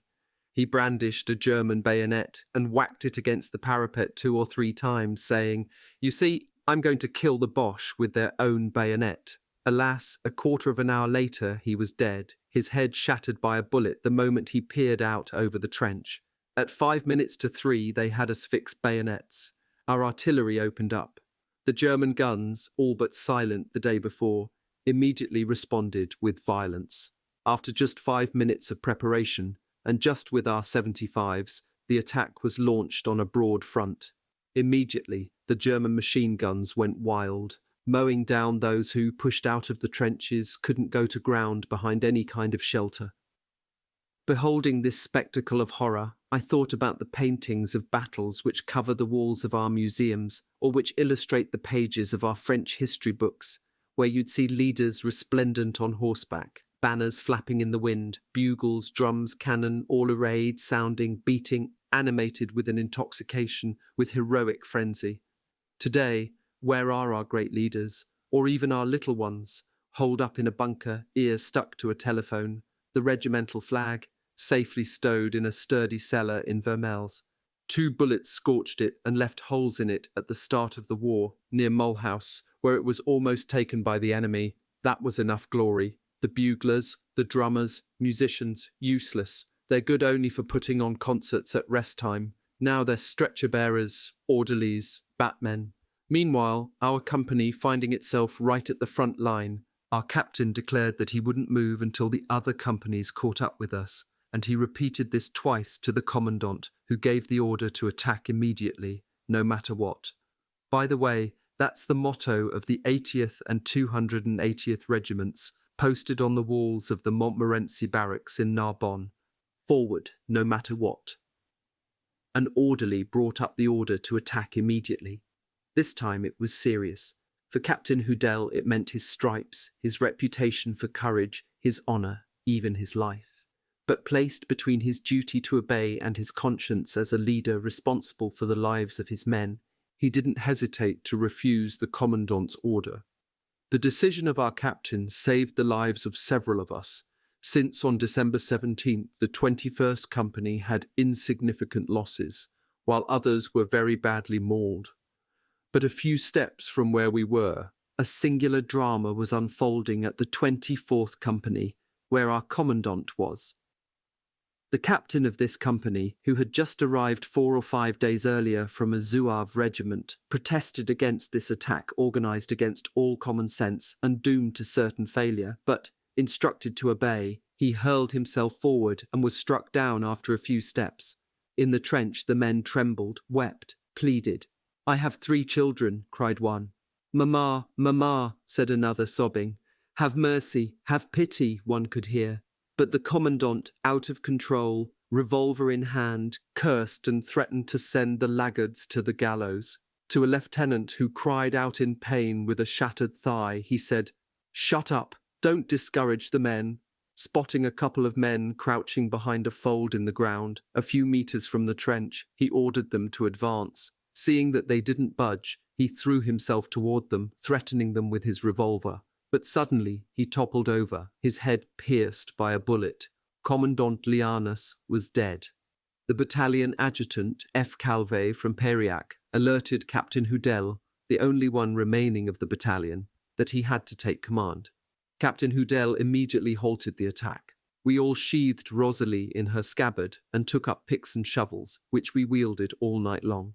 He brandished a German bayonet and whacked it against the parapet 2 or 3 times, saying, "You see, I'm going to kill the Boche with their own bayonet." Alas, a quarter of an hour later he was dead, his head shattered by a bullet the moment he peered out over the trench. At 3 minutes they had us fixed bayonets. Our artillery opened up. The German guns, all but silent the day before, immediately responded with violence. After just 5 minutes of preparation, and just with our 75s, the attack was launched on a broad front. Immediately, the German machine guns went wild, mowing down those who, pushed out of the trenches, couldn't go to ground behind any kind of shelter. Beholding this spectacle of horror, I thought about the paintings of battles which cover the walls of our museums, or which illustrate the pages of our French history books, where you'd see leaders resplendent on horseback, banners flapping in the wind, bugles, drums, cannon, all arrayed, sounding, beating, animated with an intoxication, with heroic frenzy. Today, where are our great leaders, or even our little ones, holed up in a bunker, ears stuck to a telephone, the regimental flag, safely stowed in a sturdy cellar in Vermelles? 2 bullets scorched it and left holes in it at the start of the war, near Mulhouse, where it was almost taken by the enemy. That was enough glory. The buglers, the drummers, musicians, useless. They're good only for putting on concerts at rest time. Now they're stretcher-bearers, orderlies, batmen. Meanwhile, our company, finding itself right at the front line, our captain declared that he wouldn't move until the other companies caught up with us, and he repeated this twice to the commandant, who gave the order to attack immediately, no matter what. By the way, that's the motto of the 80th and 280th regiments, posted on the walls of the Montmorency barracks in Narbonne. Forward, no matter what. An orderly brought up the order to attack immediately. This time it was serious. For Captain Hudel it meant his stripes, his reputation for courage, his honour, even his life. But placed between his duty to obey and his conscience as a leader responsible for the lives of his men, he didn't hesitate to refuse the commandant's order. The decision of our captain saved the lives of several of us, since on December 17th the 21st Company had insignificant losses, while others were very badly mauled. But a few steps from where we were, a singular drama was unfolding at the 24th Company, where our commandant was. The captain of this company, who had just arrived 4 or 5 days earlier from a Zouave regiment, protested against this attack organised against all common sense and doomed to certain failure, but, instructed to obey, he hurled himself forward and was struck down after a few steps. In the trench the men trembled, wept, pleaded. "I have 3 children," cried one. "Mamma, mamma," said another, sobbing. "Have mercy, have pity," one could hear. But the commandant, out of control, revolver in hand, cursed and threatened to send the laggards to the gallows. To a lieutenant who cried out in pain with a shattered thigh, he said, "Shut up, don't discourage the men." Spotting a couple of men crouching behind a fold in the ground, a few meters from the trench, he ordered them to advance. Seeing that they didn't budge, he threw himself toward them, threatening them with his revolver. But suddenly he toppled over, his head pierced by a bullet. Commandant Lianas was dead. The battalion adjutant, F. Calvé from Périac, alerted Captain Hudel, the only one remaining of the battalion, that he had to take command. Captain Hudel immediately halted the attack. We all sheathed Rosalie in her scabbard and took up picks and shovels, which we wielded all night long.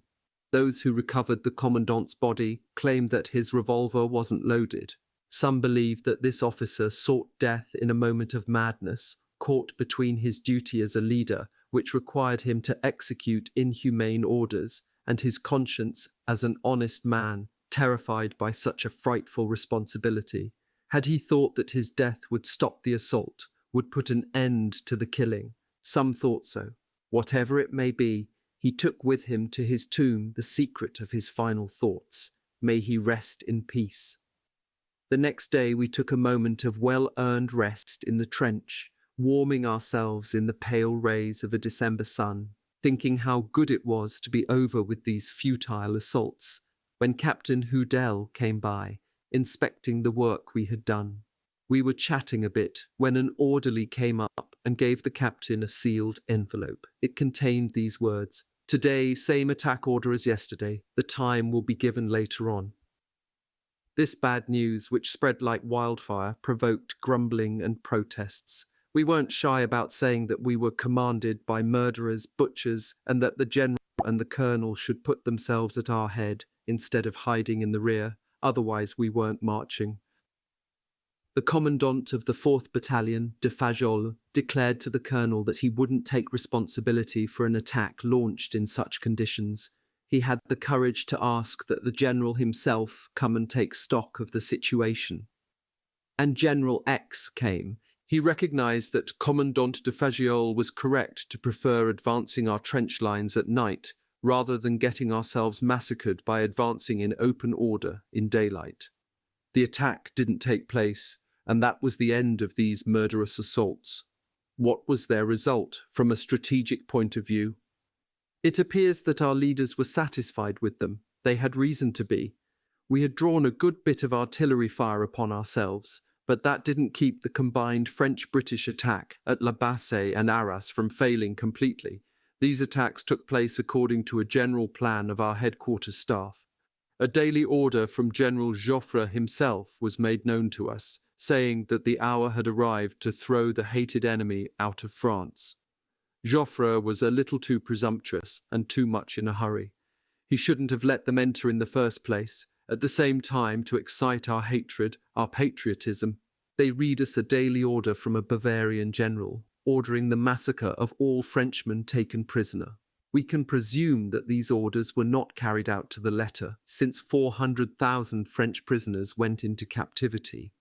Those who recovered the commandant's body claimed that his revolver wasn't loaded. Some believed that this officer sought death in a moment of madness, caught between his duty as a leader, which required him to execute inhumane orders, and his conscience as an honest man, terrified by such a frightful responsibility. Had he thought that his death would stop the assault, would put an end to the killing? Some thought so. Whatever it may be, he took with him to his tomb the secret of his final thoughts. May he rest in peace. The next day we took a moment of well-earned rest in the trench, warming ourselves in the pale rays of a December sun, thinking how good it was to be over with these futile assaults, when Captain Hudel came by, inspecting the work we had done. We were chatting a bit when an orderly came up and gave the captain a sealed envelope. It contained these words: "Today, same attack order as yesterday. The time will be given later on." This bad news, which spread like wildfire, provoked grumbling and protests. We weren't shy about saying that we were commanded by murderers, butchers, and that the general and the colonel should put themselves at our head instead of hiding in the rear, otherwise we weren't marching. The commandant of the 4th Battalion, de Fajol, declared to the colonel that he wouldn't take responsibility for an attack launched in such conditions. He had the courage to ask that the general himself come and take stock of the situation. And General X came. He recognized that Commandant de Fajol was correct to prefer advancing our trench lines at night rather than getting ourselves massacred by advancing in open order in daylight. The attack didn't take place, and that was the end of these murderous assaults. What was their result from a strategic point of view? It appears that our leaders were satisfied with them. They had reason to be. We had drawn a good bit of artillery fire upon ourselves, but that didn't keep the combined French-British attack at La Bassée and Arras from failing completely. These attacks took place according to a general plan of our headquarters staff. A daily order from General Joffre himself was made known to us, saying that the hour had arrived to throw the hated enemy out of France. Joffre was a little too presumptuous and too much in a hurry. He shouldn't have let them enter in the first place. At the same time, to excite our hatred, our patriotism, they read us a daily order from a Bavarian general, ordering the massacre of all Frenchmen taken prisoner. We can presume that these orders were not carried out to the letter, since 400,000 French prisoners went into captivity.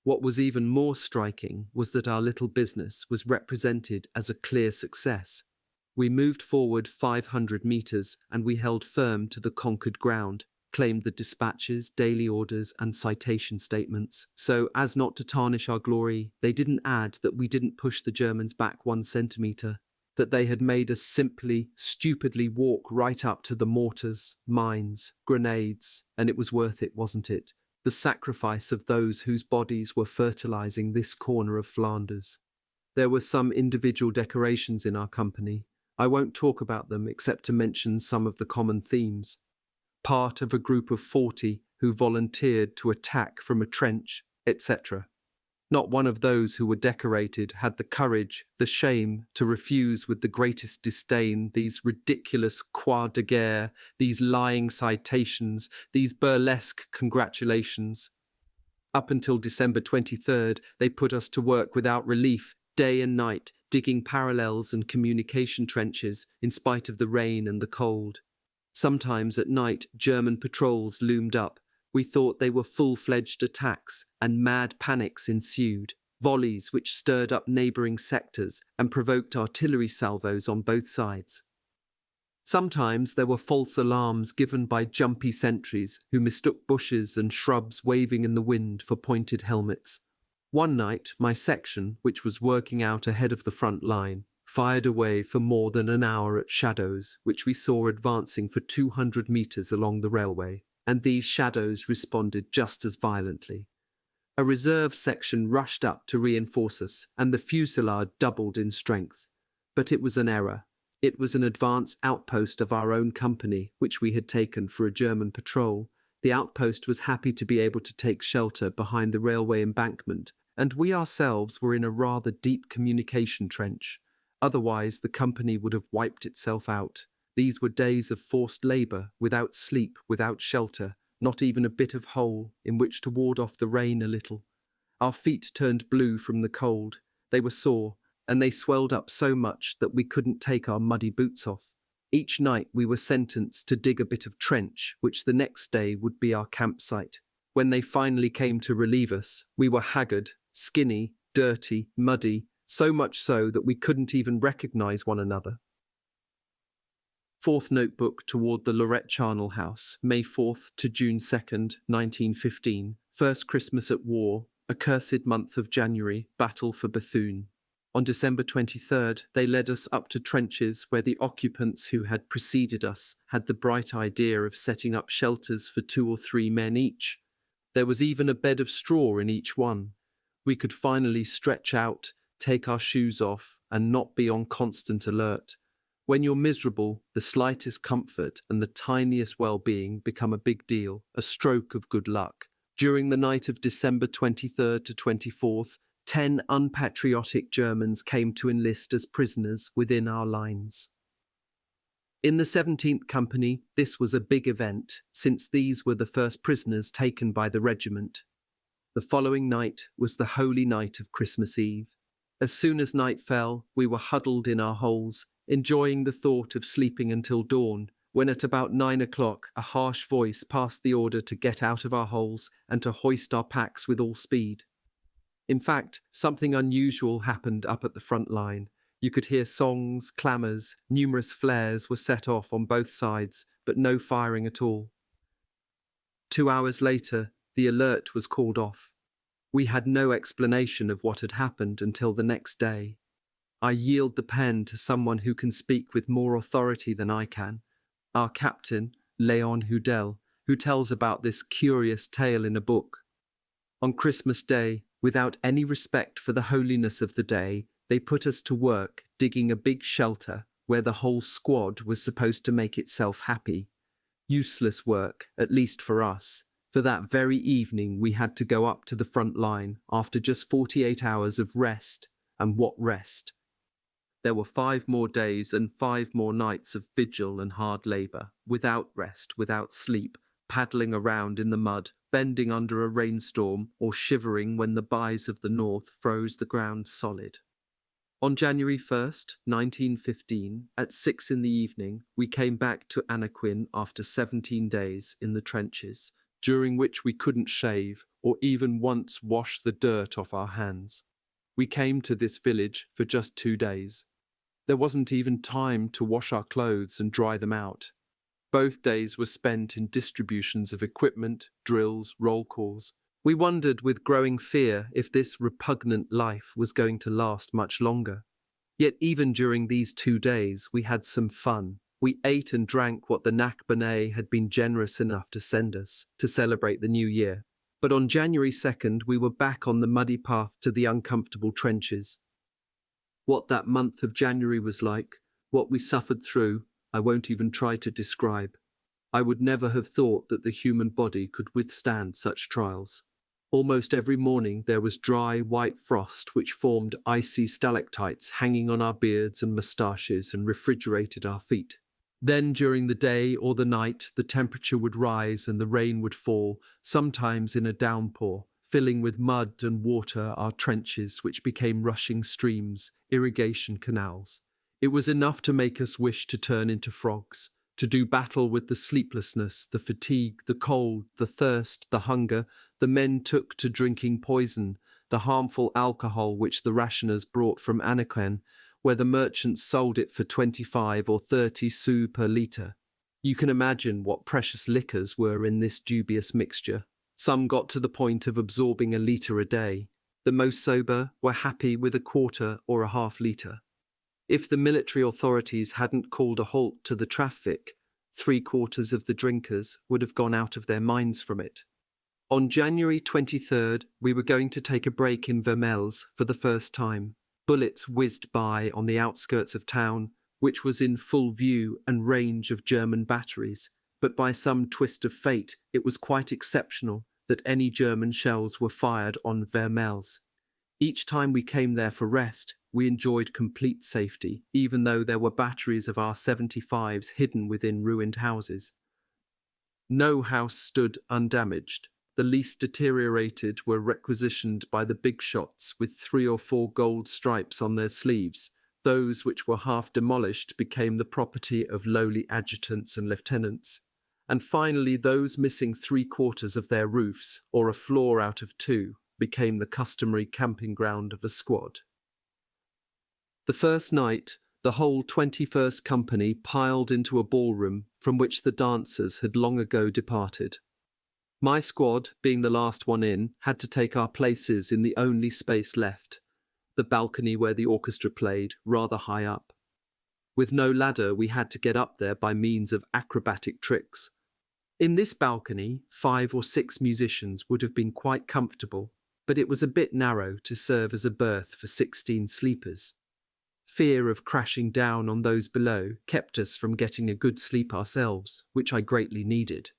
What was even more striking was that our little business was represented as a clear success. We moved forward 500 meters and we held firm to the conquered ground, claimed the dispatches, daily orders and citation statements. So, as not to tarnish our glory, they didn't add that we didn't push the Germans back 1 centimeter, that they had made us simply, stupidly walk right up to the mortars, mines, grenades, and it was worth it, wasn't it? The sacrifice of those whose bodies were fertilizing this corner of Flanders. There were some individual decorations in our company. I won't talk about them except to mention some of the common themes. Part of a group of 40 who volunteered to attack from a trench, etc. Not one of those who were decorated had the courage, the shame, to refuse with the greatest disdain these ridiculous croix de guerre, these lying citations, these burlesque congratulations. Up until December 23rd, they put us to work without relief, day and night, digging parallels and communication trenches, in spite of the rain and the cold. Sometimes at night, German patrols loomed up. We thought they were full-fledged attacks, and mad panics ensued, volleys which stirred up neighbouring sectors and provoked artillery salvos on both sides. Sometimes there were false alarms given by jumpy sentries who mistook bushes and shrubs waving in the wind for pointed helmets. One night, my section, which was working out ahead of the front line, fired away for more than an hour at shadows which we saw advancing for 200 metres along the railway. And these shadows responded just as violently. A reserve section rushed up to reinforce us, and the fusillade doubled in strength. But it was an error. It was an advance outpost of our own company, which we had taken for a German patrol. The outpost was happy to be able to take shelter behind the railway embankment, and we ourselves were in a rather deep communication trench. Otherwise, the company would have wiped itself out. These were days of forced labour, without sleep, without shelter, not even a bit of hole in which to ward off the rain a little. Our feet turned blue from the cold. They were sore, and they swelled up so much that we couldn't take our muddy boots off. Each night we were sentenced to dig a bit of trench, which the next day would be our campsite. When they finally came to relieve us, we were haggard, skinny, dirty, muddy, so much so that we couldn't even recognise one another. 4th Notebook toward the Lorette Charnel House, May 4th to June 2nd, 1915. First Christmas at war, accursed month of January, battle for Bethune. On December 23rd, they led us up to trenches where the occupants who had preceded us had the bright idea of setting up shelters for 2 or 3 men each. There was even a bed of straw in each one. We could finally stretch out, take our shoes off, and not be on constant alert. When you're miserable, the slightest comfort and the tiniest well-being become a big deal, a stroke of good luck. During the night of December 23rd to 24th, 10 unpatriotic Germans came to enlist as prisoners within our lines. In the 17th Company, this was a big event, since these were the first prisoners taken by the regiment. The following night was the holy night of Christmas Eve. As soon as night fell, we were huddled in our holes, enjoying the thought of sleeping until dawn, when at about 9 o'clock a harsh voice passed the order to get out of our holes and to hoist our packs with all speed. In fact, something unusual happened up at the front line. You could hear songs, clamours, numerous flares were set off on both sides, but no firing at all. 2 hours later, the alert was called off. We had no explanation of what had happened until the next day. I yield the pen to someone who can speak with more authority than I can, our captain, Léon Houdel, who tells about this curious tale in a book. On Christmas Day, without any respect for the holiness of the day, they put us to work digging a big shelter where the whole squad was supposed to make itself happy. Useless work, at least for us. For that very evening we had to go up to the front line after just 48 hours of rest. And what rest? There were 5 more days and 5 more nights of vigil and hard labour, without rest, without sleep, paddling around in the mud, bending under a rainstorm, or shivering when the bise of the north froze the ground solid. On January 1st, 1915, at 6 in the evening, we came back to Anaquin after 17 days in the trenches, during which we couldn't shave or even once wash the dirt off our hands. We came to this village for just 2 days. There wasn't even time to wash our clothes and dry them out. Both days were spent in distributions of equipment, drills, roll calls. We wondered with growing fear if this repugnant life was going to last much longer. Yet even during these 2 days we had some fun. We ate and drank what the Nakbane had been generous enough to send us to celebrate the new year. But on January 2nd we were back on the muddy path to the uncomfortable trenches. What that month of January was like, what we suffered through, I won't even try to describe. I would never have thought that the human body could withstand such trials. Almost every morning there was dry, white frost which formed icy stalactites hanging on our beards and moustaches and refrigerated our feet. Then during the day or the night the temperature would rise and the rain would fall, sometimes in a downpour, filling with mud and water our trenches which became rushing streams, irrigation canals. It was enough to make us wish to turn into frogs, to do battle with the sleeplessness, the fatigue, the cold, the thirst, the hunger the men took to drinking poison, the harmful alcohol which the rationers brought from Anaquin, where the merchants sold it for 25 or 30 sous per litre. You can imagine what precious liquors were in this dubious mixture. Some got to the point of absorbing a litre a day. The most sober were happy with a quarter or a half litre. If the military authorities hadn't called a halt to the traffic, 3/4 of the drinkers would have gone out of their minds from it. On January 23rd, we were going to take a break in Vermelles for the first time. Bullets whizzed by on the outskirts of town, which was in full view and range of German batteries, but by some twist of fate it was quite exceptional that any German shells were fired on Vermelles. Each time we came there for rest, we enjoyed complete safety, even though there were batteries of our 75s hidden within ruined houses. No house stood undamaged. The least deteriorated were requisitioned by the big shots with 3 or 4 gold stripes on their sleeves. Those which were half demolished became the property of lowly adjutants and lieutenants. And finally, those missing 3/4 of their roofs, or a floor out of 2, became the customary camping ground of a squad. The first night, the whole 21st Company piled into a ballroom from which the dancers had long ago departed. My squad, being the last one in, had to take our places in the only space left, the balcony where the orchestra played, rather high up. With no ladder, we had to get up there by means of acrobatic tricks. In this balcony, 5 or 6 musicians would have been quite comfortable, but it was a bit narrow to serve as a berth for 16 sleepers. Fear of crashing down on those below kept us from getting a good sleep ourselves, which I greatly needed.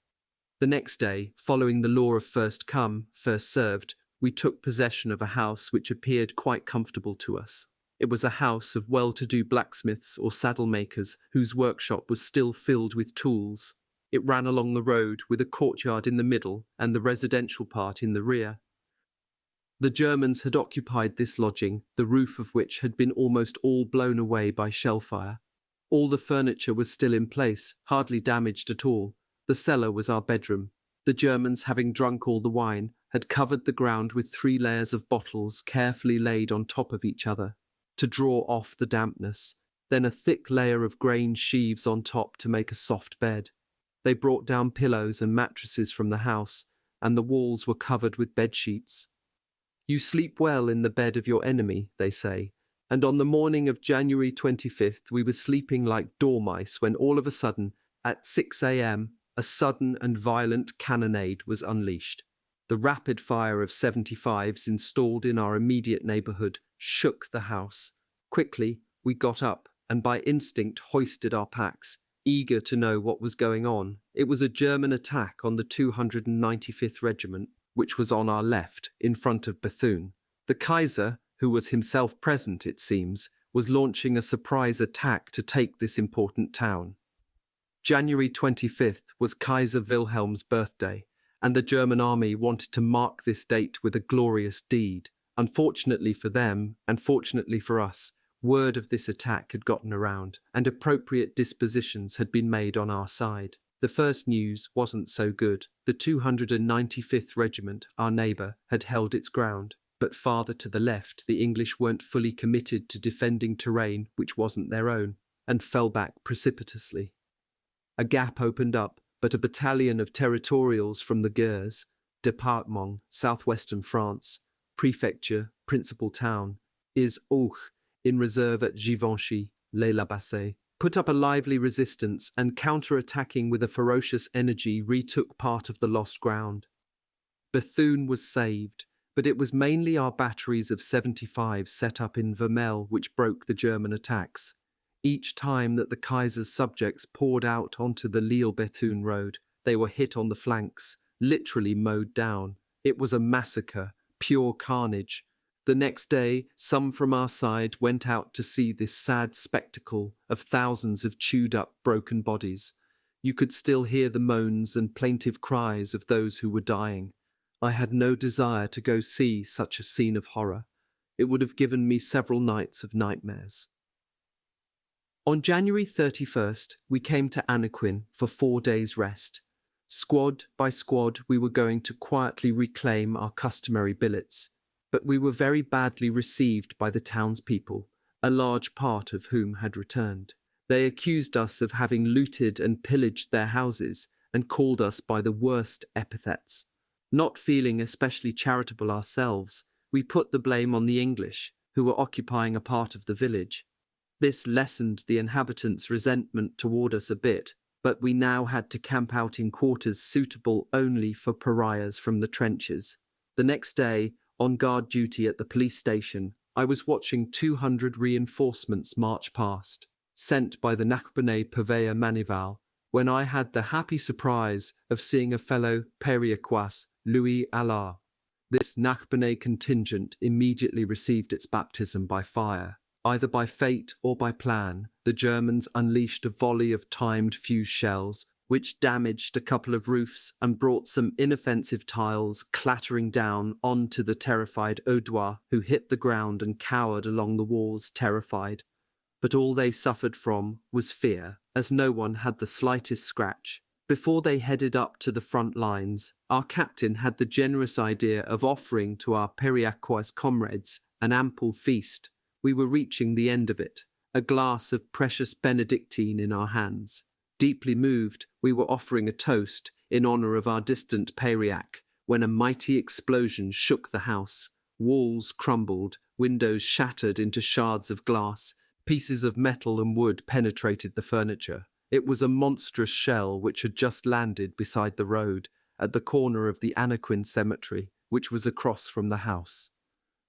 The next day, following the law of first come, first served, we took possession of a house which appeared quite comfortable to us. It was a house of well-to-do blacksmiths or saddle makers whose workshop was still filled with tools. It ran along the road with a courtyard in the middle and the residential part in the rear. The Germans had occupied this lodging, the roof of which had been almost all blown away by shellfire. All the furniture was still in place, hardly damaged at all. The cellar was our bedroom. The Germans, having drunk all the wine, had covered the ground with 3 layers of bottles carefully laid on top of each other, to draw off the dampness, then a thick layer of grain sheaves on top to make a soft bed. They brought down pillows and mattresses from the house, and the walls were covered with bedsheets. You sleep well in the bed of your enemy, they say, and on the morning of January 25th we were sleeping like dormice when all of a sudden, at 6 a.m., a sudden and violent cannonade was unleashed. The rapid fire of 75s installed in our immediate neighbourhood shook the house. Quickly, we got up and by instinct hoisted our packs, eager to know what was going on. It was a German attack on the 295th Regiment, which was on our left, in front of Bethune. The Kaiser, who was himself present, it seems, was launching a surprise attack to take this important town. January 25th was Kaiser Wilhelm's birthday, and the German army wanted to mark this date with a glorious deed. Unfortunately for them, and fortunately for us, word of this attack had gotten around, and appropriate dispositions had been made on our side. The first news wasn't so good. The 295th Regiment, our neighbour, had held its ground, but farther to the left the English weren't fully committed to defending terrain which wasn't their own, and fell back precipitously. A gap opened up, but a battalion of territorials from the Gers, Département, southwestern France, prefecture, principal town, is Auch, in reserve at Givenchy, Les Labassés, put up a lively resistance and counter-attacking with a ferocious energy retook part of the lost ground. Bethune was saved, but it was mainly our batteries of 75 set up in Vermelles which broke the German attacks. Each time that the Kaiser's subjects poured out onto the Lille-Bethune road, they were hit on the flanks, literally mowed down. It was a massacre, pure carnage. The next day, some from our side went out to see this sad spectacle of thousands of chewed-up, broken bodies. You could still hear the moans and plaintive cries of those who were dying. I had no desire to go see such a scene of horror. It would have given me several nights of nightmares. On January 31st, we came to Annequin for 4 days' rest. Squad by squad, we were going to quietly reclaim our customary billets, but we were very badly received by the townspeople, a large part of whom had returned. They accused us of having looted and pillaged their houses and called us by the worst epithets. Not feeling especially charitable ourselves, we put the blame on the English, who were occupying a part of the village. This lessened the inhabitants' resentment toward us a bit, but we now had to camp out in quarters suitable only for pariahs from the trenches. The next day, on guard duty at the police station, I was watching 200 reinforcements march past, sent by the Narbonnais Purveyor Manival, when I had the happy surprise of seeing a fellow Périacois, Louis Allard. This Narbonnais contingent immediately received its baptism by fire. Either by fate or by plan, the Germans unleashed a volley of timed fuse shells, which damaged a couple of roofs and brought some inoffensive tiles clattering down onto the terrified Audois, who hit the ground and cowered along the walls terrified. But all they suffered from was fear, as no one had the slightest scratch. Before they headed up to the front lines, our captain had the generous idea of offering to our Périacois comrades an ample feast. We were reaching the end of it, a glass of precious Benedictine in our hands. Deeply moved, we were offering a toast in honour of our distant Périac, when a mighty explosion shook the house. Walls crumbled, windows shattered into shards of glass, pieces of metal and wood penetrated the furniture. It was a monstrous shell which had just landed beside the road, at the corner of the Annequin cemetery, which was across from the house.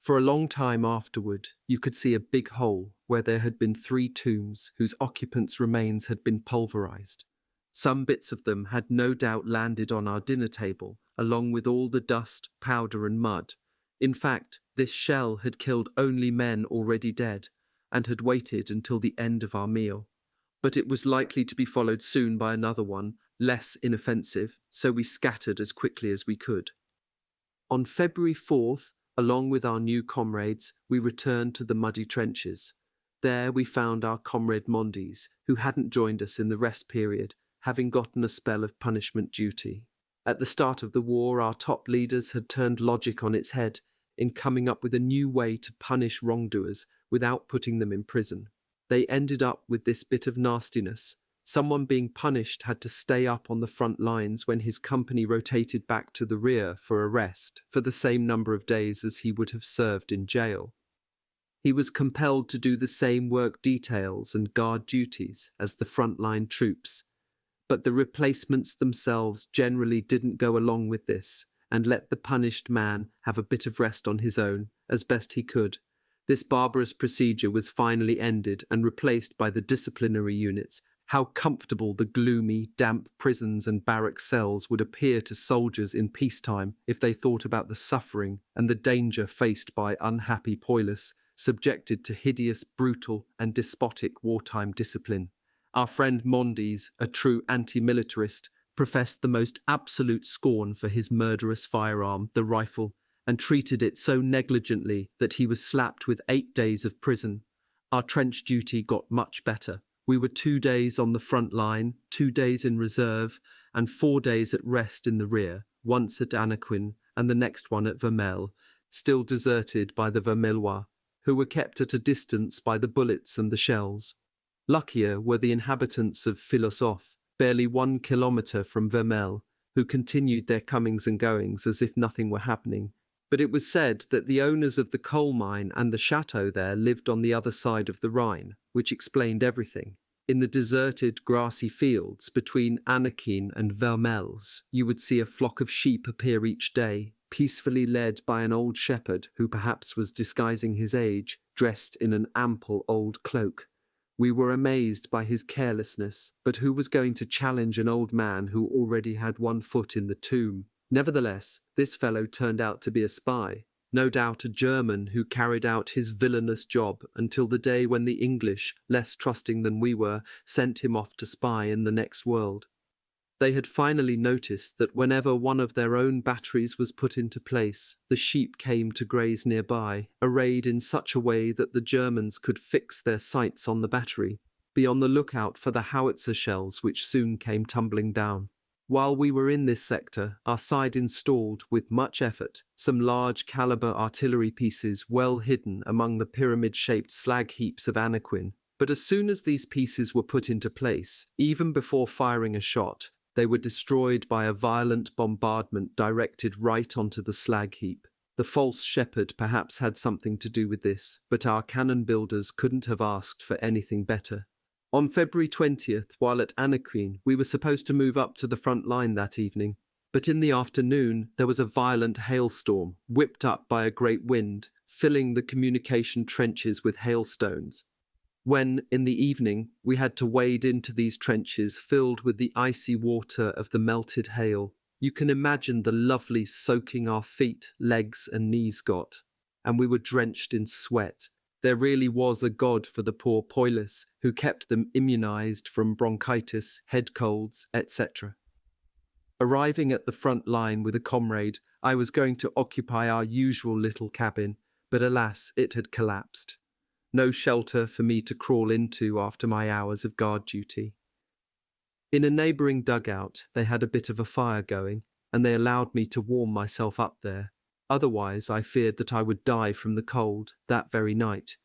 For a long time afterward, you could see a big hole where there had been 3 tombs whose occupants' remains had been pulverized. Some bits of them had no doubt landed on our dinner table, along with all the dust, powder, and mud. In fact, this shell had killed only men already dead, and had waited until the end of our meal. But it was likely to be followed soon by another one, less inoffensive, so we scattered as quickly as we could. On February 4th, along with our new comrades, we returned to the muddy trenches. There we found our comrade Mondes, who hadn't joined us in the rest period, having gotten a spell of punishment duty. At the start of the war, our top leaders had turned logic on its head in coming up with a new way to punish wrongdoers without putting them in prison. They ended up with this bit of nastiness. Someone being punished had to stay up on the front lines when his company rotated back to the rear for a rest for the same number of days as he would have served in jail. He was compelled to do the same work details and guard duties as the frontline troops. But the replacements themselves generally didn't go along with this and let the punished man have a bit of rest on his own, as best he could. This barbarous procedure was finally ended and replaced by the disciplinary units. How comfortable the gloomy, damp prisons and barrack cells would appear to soldiers in peacetime if they thought about the suffering and the danger faced by unhappy Poilus, subjected to hideous, brutal, and despotic wartime discipline. Our friend Mondes, a true anti-militarist, professed the most absolute scorn for his murderous firearm, the rifle, and treated it so negligently that he was slapped with 8 days of prison. Our trench duty got much better. We were 2 days on the front line, 2 days in reserve, and 4 days at rest in the rear, once at Anaquin and the next one at Vermelles, still deserted by the Vermellois, who were kept at a distance by the bullets and the shells. Luckier were the inhabitants of Philosophe, barely 1 kilometre from Vermelles, who continued their comings and goings as if nothing were happening. But it was said that the owners of the coal mine and the chateau there lived on the other side of the Rhine, which explained everything. In the deserted, grassy fields between Anaquin and Vermelles, you would see a flock of sheep appear each day, peacefully led by an old shepherd who perhaps was disguising his age, dressed in an ample old cloak. We were amazed by his carelessness, but who was going to challenge an old man who already had 1 foot in the tomb? Nevertheless, this fellow turned out to be a spy, no doubt a German who carried out his villainous job until the day when the English, less trusting than we were, sent him off to spy in the next world. They had finally noticed that whenever one of their own batteries was put into place, the sheep came to graze nearby, arrayed in such a way that the Germans could fix their sights on the battery, be on the lookout for the howitzer shells which soon came tumbling down. While we were in this sector, our side installed, with much effort, some large-caliber artillery pieces well hidden among the pyramid-shaped slag heaps of Anaquin. But as soon as these pieces were put into place, even before firing a shot, they were destroyed by a violent bombardment directed right onto the slag heap. The false shepherd perhaps had something to do with this, but our cannon builders couldn't have asked for anything better. On February 20th, while at Anaquin, we were supposed to move up to the front line that evening, but in the afternoon there was a violent hailstorm, whipped up by a great wind, filling the communication trenches with hailstones. When, in the evening, we had to wade into these trenches filled with the icy water of the melted hail, you can imagine the lovely soaking our feet, legs and knees got, and we were drenched in sweat. There really was a god for the poor Poilus, who kept them immunized from bronchitis, head colds, etc. Arriving at the front line with a comrade, I was going to occupy our usual little cabin, but alas, it had collapsed. No shelter for me to crawl into after my hours of guard duty. In a neighbouring dugout, they had a bit of a fire going, and they allowed me to warm myself up there. Otherwise, I feared that I would die from the cold that very night.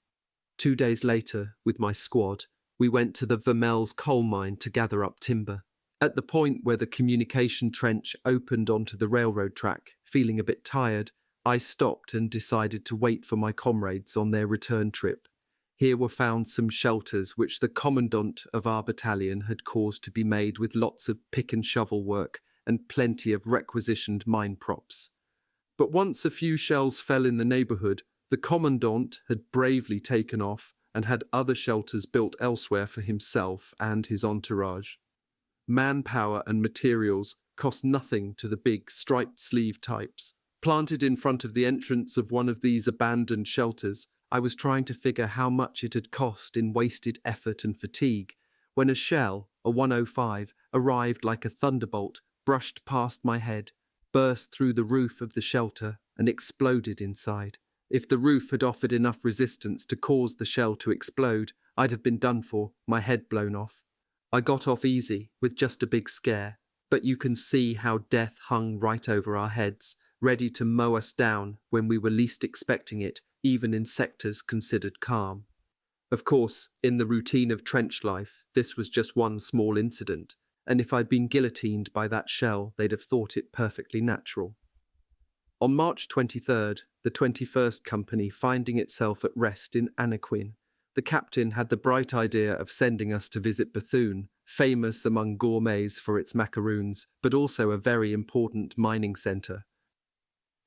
2 days later, with my squad, we went to the Vermelles coal mine to gather up timber. At the point where the communication trench opened onto the railroad track, feeling a bit tired, I stopped and decided to wait for my comrades on their return trip. Here were found some shelters which the commandant of our battalion had caused to be made with lots of pick and shovel work and plenty of requisitioned mine props. But once a few shells fell in the neighbourhood, The commandant had bravely taken off and had other shelters built elsewhere for himself and his entourage. Manpower and materials cost nothing to the big striped sleeve types. Planted in front of the entrance of one of these abandoned shelters, I was trying to figure how much it had cost in wasted effort and fatigue when a shell, a 105, arrived like a thunderbolt, brushed past my head, burst through the roof of the shelter, and exploded inside. If the roof had offered enough resistance to cause the shell to explode, I'd have been done for, my head blown off. I got off easy, with just a big scare, but you can see how death hung right over our heads, ready to mow us down when we were least expecting it, even in sectors considered calm. Of course, in the routine of trench life, this was just one small incident, and if I'd been guillotined by that shell, they'd have thought it perfectly natural. On March 23rd, the 21st Company finding itself at rest in Anaquin, the captain had the bright idea of sending us to visit Bethune, famous among gourmets for its macaroons, but also a very important mining centre.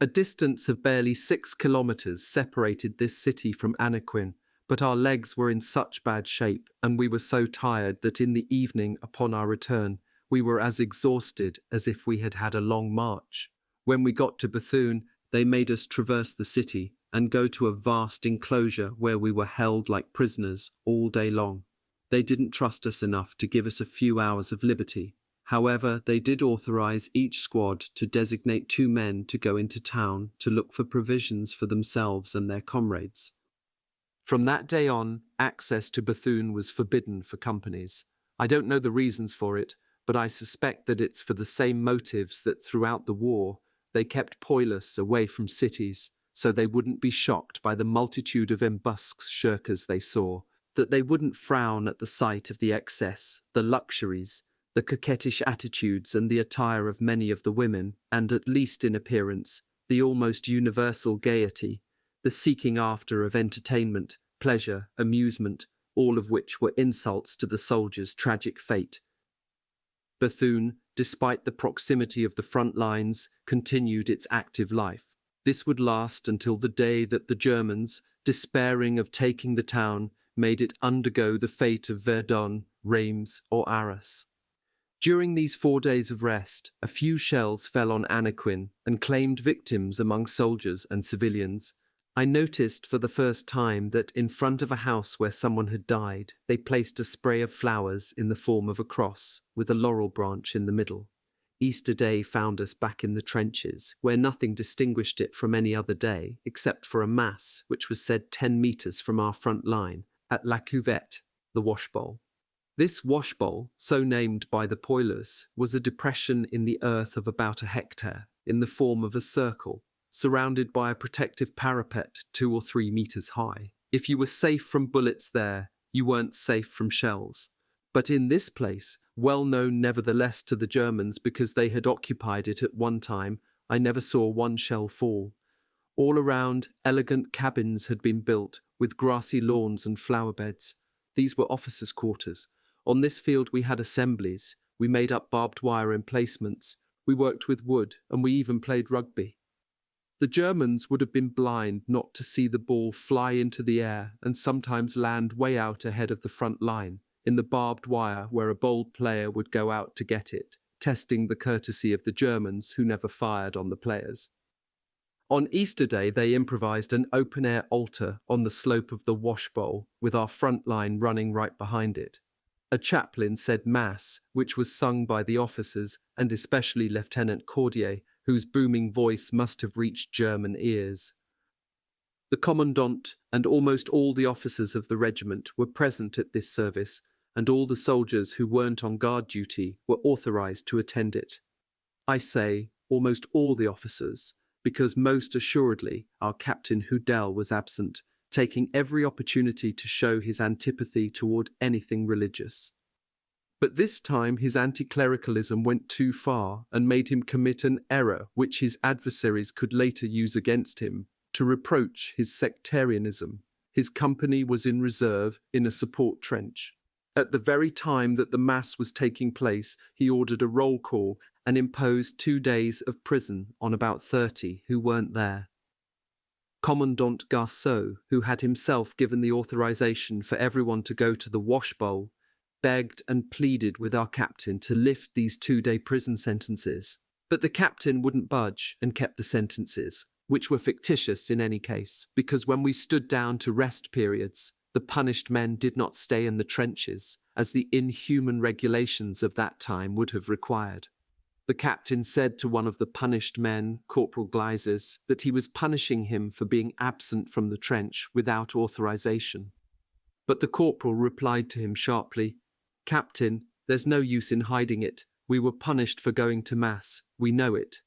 A distance of barely 6 kilometres separated this city from Anaquin, but our legs were in such bad shape and we were so tired that in the evening upon our return, we were as exhausted as if we had had a long march. When we got to Bethune, they made us traverse the city and go to a vast enclosure where we were held like prisoners all day long. They didn't trust us enough to give us a few hours of liberty. However, they did authorize each squad to designate 2 men to go into town to look for provisions for themselves and their comrades. From that day on, access to Bethune was forbidden for companies. I don't know the reasons for it, but I suspect that it's for the same motives that throughout the war they kept Poilus away from cities, so they wouldn't be shocked by the multitude of embusques shirkers they saw, that they wouldn't frown at the sight of the excess, the luxuries, the coquettish attitudes and the attire of many of the women, and at least in appearance, the almost universal gaiety, the seeking after of entertainment, pleasure, amusement, all of which were insults to the soldiers' tragic fate. Bethune, despite the proximity of the front lines, continued its active life. This would last until the day that the Germans, despairing of taking the town, made it undergo the fate of Verdun, Reims, or Arras. During these 4 days of rest, a few shells fell on Anaquin and claimed victims among soldiers and civilians. I noticed for the first time that in front of a house where someone had died, they placed a spray of flowers in the form of a cross, with a laurel branch in the middle. Easter Day found us back in the trenches, where nothing distinguished it from any other day, except for a mass, which was said 10 metres from our front line, at La Cuvette, the washbowl. This washbowl, so named by the Poilus, was a depression in the earth of about a hectare, in the form of a circle, surrounded by a protective parapet 2 or 3 metres high. If you were safe from bullets there, you weren't safe from shells. But in this place, well known nevertheless to the Germans because they had occupied it at one time, I never saw one shell fall. All around, elegant cabins had been built, with grassy lawns and flower beds. These were officers' quarters. On this field we had assemblies, we made up barbed wire emplacements, we worked with wood, and we even played rugby. The Germans would have been blind not to see the ball fly into the air and sometimes land way out ahead of the front line, in the barbed wire where a bold player would go out to get it, testing the courtesy of the Germans who never fired on the players. On Easter Day they improvised an open-air altar on the slope of the washbowl with our front line running right behind it. A chaplain said Mass, which was sung by the officers and especially Lieutenant Cordier, whose booming voice must have reached German ears. The commandant and almost all the officers of the regiment were present at this service, and all the soldiers who weren't on guard duty were authorized to attend it. I say almost all the officers, because most assuredly our Captain Houdel was absent, taking every opportunity to show his antipathy toward anything religious. But this time his anti-clericalism went too far and made him commit an error which his adversaries could later use against him, to reproach his sectarianism. His company was in reserve in a support trench. At the very time that the mass was taking place, he ordered a roll call and imposed 2 days of prison on about 30 who weren't there. Commandant Garceau, who had himself given the authorization for everyone to go to the washbowl, begged and pleaded with our captain to lift these 2-day prison sentences. But the captain wouldn't budge and kept the sentences, which were fictitious in any case, because when we stood down to rest periods, the punished men did not stay in the trenches, as the inhuman regulations of that time would have required. The captain said to one of the punished men, Corporal Gleises, that he was punishing him for being absent from the trench without authorization. But the corporal replied to him sharply, "Captain, there's no use in hiding it. We were punished for going to mass. We know it."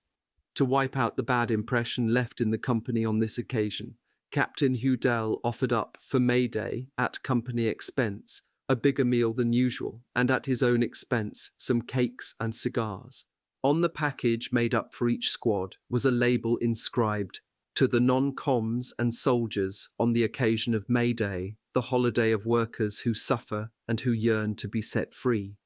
To wipe out the bad impression left in the company on this occasion, Captain Hudel offered up for May Day, at company expense, a bigger meal than usual, and at his own expense, some cakes and cigars. On the package made up for each squad was a label inscribed, "To the non-coms and soldiers on the occasion of May Day, the holiday of workers who suffer and who yearn to be set free."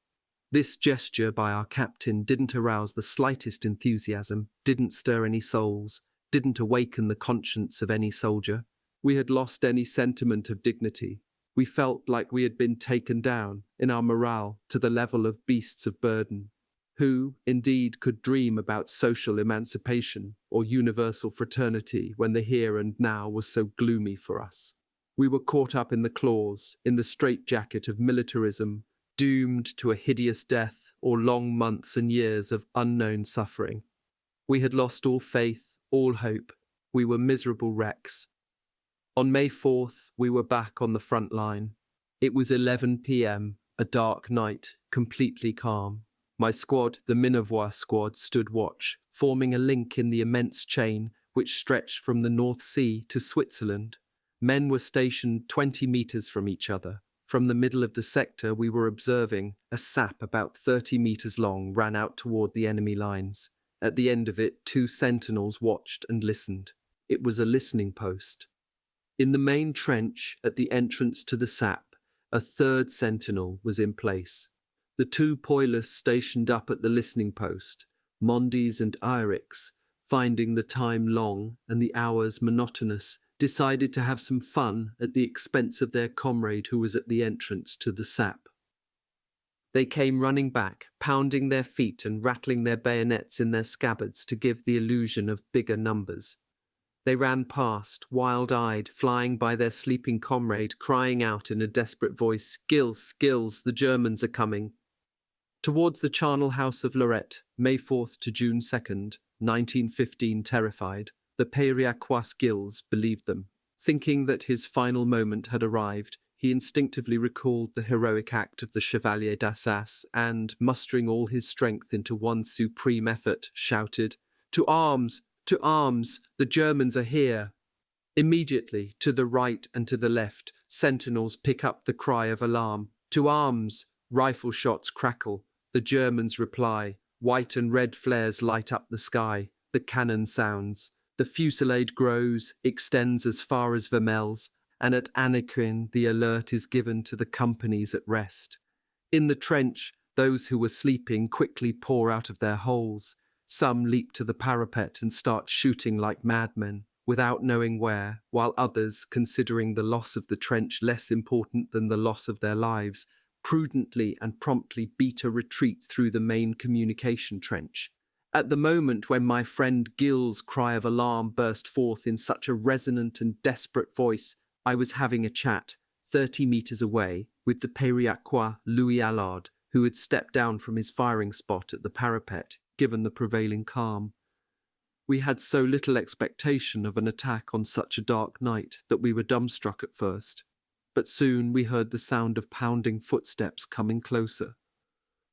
This gesture by our captain didn't arouse the slightest enthusiasm, didn't stir any souls, didn't awaken the conscience of any soldier. We had lost any sentiment of dignity. We felt like we had been taken down, in our morale, to the level of beasts of burden. Who, indeed, could dream about social emancipation or universal fraternity when the here and now was so gloomy for us? We were caught up in the claws, in the straitjacket of militarism, doomed to a hideous death or long months and years of unknown suffering. We had lost all faith, all hope. We were miserable wrecks. On May 4th, we were back on the front line. It was 11 p.m., a dark night, completely calm. My squad, the Memoir squad, stood watch, forming a link in the immense chain which stretched from the North Sea to Switzerland. Men were stationed 20 meters from each other. From the middle of the sector we were observing, a sap about 30 meters long ran out toward the enemy lines. At the end of it, 2 sentinels watched and listened. It was a listening post. In the main trench, at the entrance to the sap, a 3rd sentinel was in place. The 2 Poilus stationed up at the listening post, Mondes and Irix, finding the time long and the hours monotonous, decided to have some fun at the expense of their comrade who was at the entrance to the sap. They came running back, pounding their feet and rattling their bayonets in their scabbards to give the illusion of bigger numbers. They ran past, wild-eyed, flying by their sleeping comrade, crying out in a desperate voice, "Gills, Skills, the Germans are coming." Towards the charnel house of Lorette, May 4th to June 2nd, 1915, terrified, the Périacois Gills believed them. Thinking that his final moment had arrived, he instinctively recalled the heroic act of the Chevalier d'Assas and, mustering all his strength into one supreme effort, shouted, "To arms! To arms! The Germans are here!" Immediately, to the right and to the left, sentinels pick up the cry of alarm. "To arms!" Rifle shots crackle. The Germans reply. White and red flares light up the sky. The cannon sounds. The fusillade grows, extends as far as Vermelles, and at Anaquin the alert is given to the companies at rest. In the trench, those who were sleeping quickly pour out of their holes. Some leap to the parapet and start shooting like madmen, without knowing where, while others, considering the loss of the trench less important than the loss of their lives, prudently and promptly beat a retreat through the main communication trench. At the moment when my friend Gill's cry of alarm burst forth in such a resonant and desperate voice, I was having a chat, 30 meters away, with the Périacois Louis Allard, who had stepped down from his firing spot at the parapet, given the prevailing calm. We had so little expectation of an attack on such a dark night that we were dumbstruck at first. But soon we heard the sound of pounding footsteps coming closer.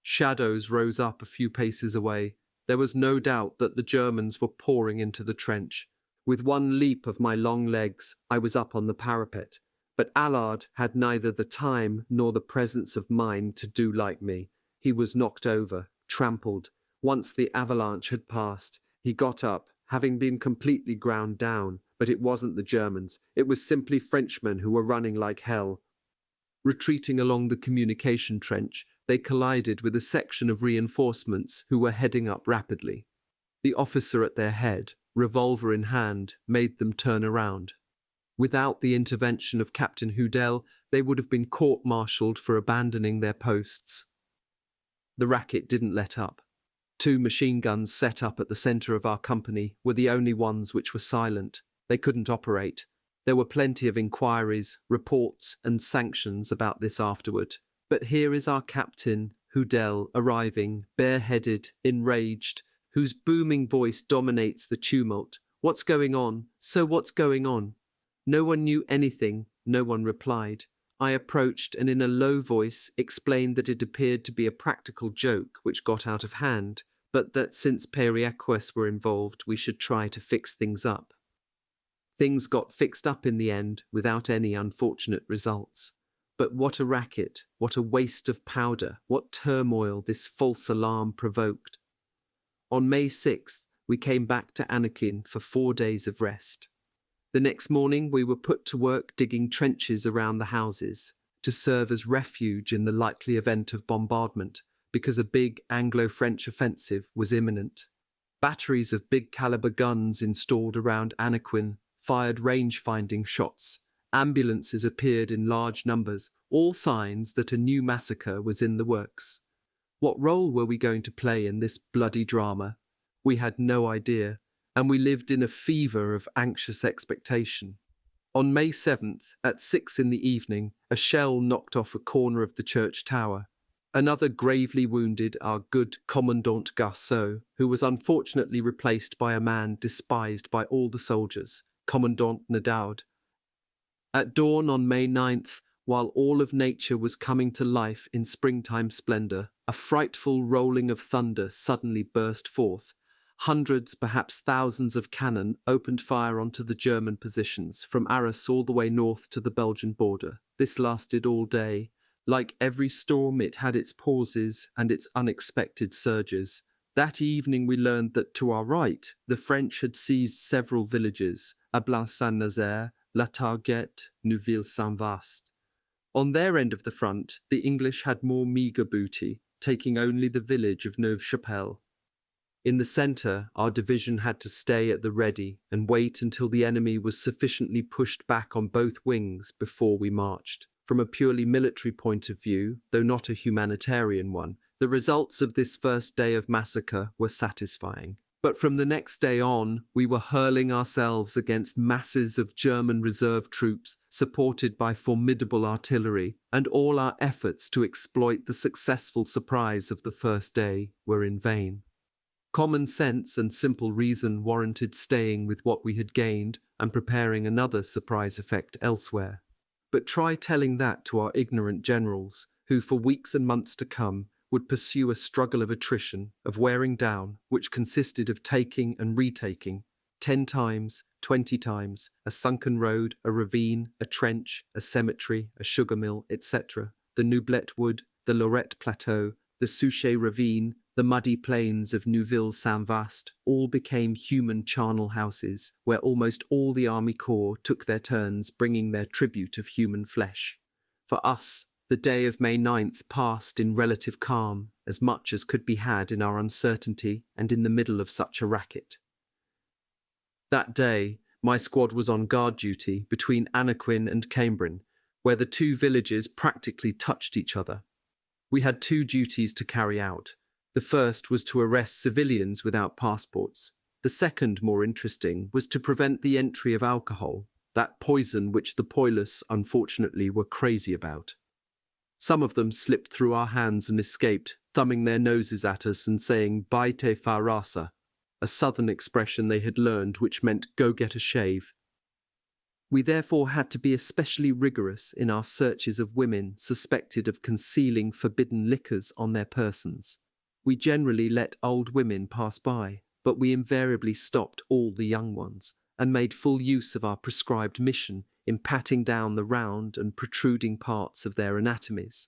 Shadows rose up a few paces away. There was no doubt that the Germans were pouring into the trench. With one leap of my long legs, I was up on the parapet. But Allard had neither the time nor the presence of mind to do like me. He was knocked over, trampled. Once the avalanche had passed, he got up, having been completely ground down. But it wasn't the Germans. It was simply Frenchmen who were running like hell. Retreating along the communication trench, they collided with a section of reinforcements who were heading up rapidly. The officer at their head, revolver in hand, made them turn around. Without the intervention of Captain Hudel, they would have been court-martialed for abandoning their posts. The racket didn't let up. 2 machine guns set up at the centre of our company were the only ones which were silent. They couldn't operate. There were plenty of inquiries, reports, and sanctions about this afterward. But here is our captain, Hudel, arriving, bareheaded, enraged, whose booming voice dominates the tumult. "What's going on? So what's going on?" No one knew anything, no one replied. I approached and in a low voice explained that it appeared to be a practical joke which got out of hand, but that since periaquas were involved, we should try to fix things up. Things got fixed up in the end without any unfortunate results. But what a racket, what a waste of powder, what turmoil this false alarm provoked. On May 6th, we came back to Anakin for 4 days of rest. The next morning we were put to work digging trenches around the houses to serve as refuge in the likely event of bombardment, because a big Anglo-French offensive was imminent. Batteries of big-caliber guns installed around Anakin fired range-finding shots. Ambulances appeared in large numbers, all signs that a new massacre was in the works. What role were we going to play in this bloody drama? We had no idea, and we lived in a fever of anxious expectation. On May 7th, at 6 in the evening, a shell knocked off a corner of the church tower. Another gravely wounded our good Commandant Garceau, who was unfortunately replaced by a man despised by all the soldiers, Commandant Nadaud. At dawn on May 9th, while all of nature was coming to life in springtime splendor, a frightful rolling of thunder suddenly burst forth. Hundreds, perhaps thousands of cannon opened fire onto the German positions, from Arras all the way north to the Belgian border. This lasted all day. Like every storm, it had its pauses and its unexpected surges. That evening we learned that to our right, the French had seized several villages, Ablain-Saint-Nazaire, La Targette, Neuville-Saint-Vaast. On their end of the front, the English had more meagre booty, taking only the village of Neuve-Chapelle. In the centre, our division had to stay at the ready and wait until the enemy was sufficiently pushed back on both wings before we marched. From a purely military point of view, though not a humanitarian one, the results of this first day of massacre were satisfying. But from the next day on, we were hurling ourselves against masses of German reserve troops supported by formidable artillery, and all our efforts to exploit the successful surprise of the first day were in vain. Common sense and simple reason warranted staying with what we had gained and preparing another surprise effect elsewhere. But try telling that to our ignorant generals, who for weeks and months to come would pursue a struggle of attrition, of wearing down, which consisted of taking and retaking 10 times, 20 times, a sunken road, a ravine, a trench, a cemetery, a sugar mill, etc., the Nublet Wood, the Lorette Plateau, the Souchez Ravine, the muddy plains of Neuville-Saint-Vaast, all became human charnel houses, where almost all the army corps took their turns bringing their tribute of human flesh. For us, the day of May 9th passed in relative calm, as much as could be had in our uncertainty and in the middle of such a racket. That day, my squad was on guard duty between Anakin and Cambrin, where the 2 villages practically touched each other. We had 2 duties to carry out. The first was to arrest civilians without passports. The second, more interesting, was to prevent the entry of alcohol, that poison which the Poilus, unfortunately, were crazy about. Some of them slipped through our hands and escaped, thumbing their noses at us and saying "Baite fa rasa," a southern expression they had learned which meant "go get a shave." We therefore had to be especially rigorous in our searches of women suspected of concealing forbidden liquors on their persons. We generally let old women pass by, but we invariably stopped all the young ones, and made full use of our prescribed mission in patting down the round and protruding parts of their anatomies.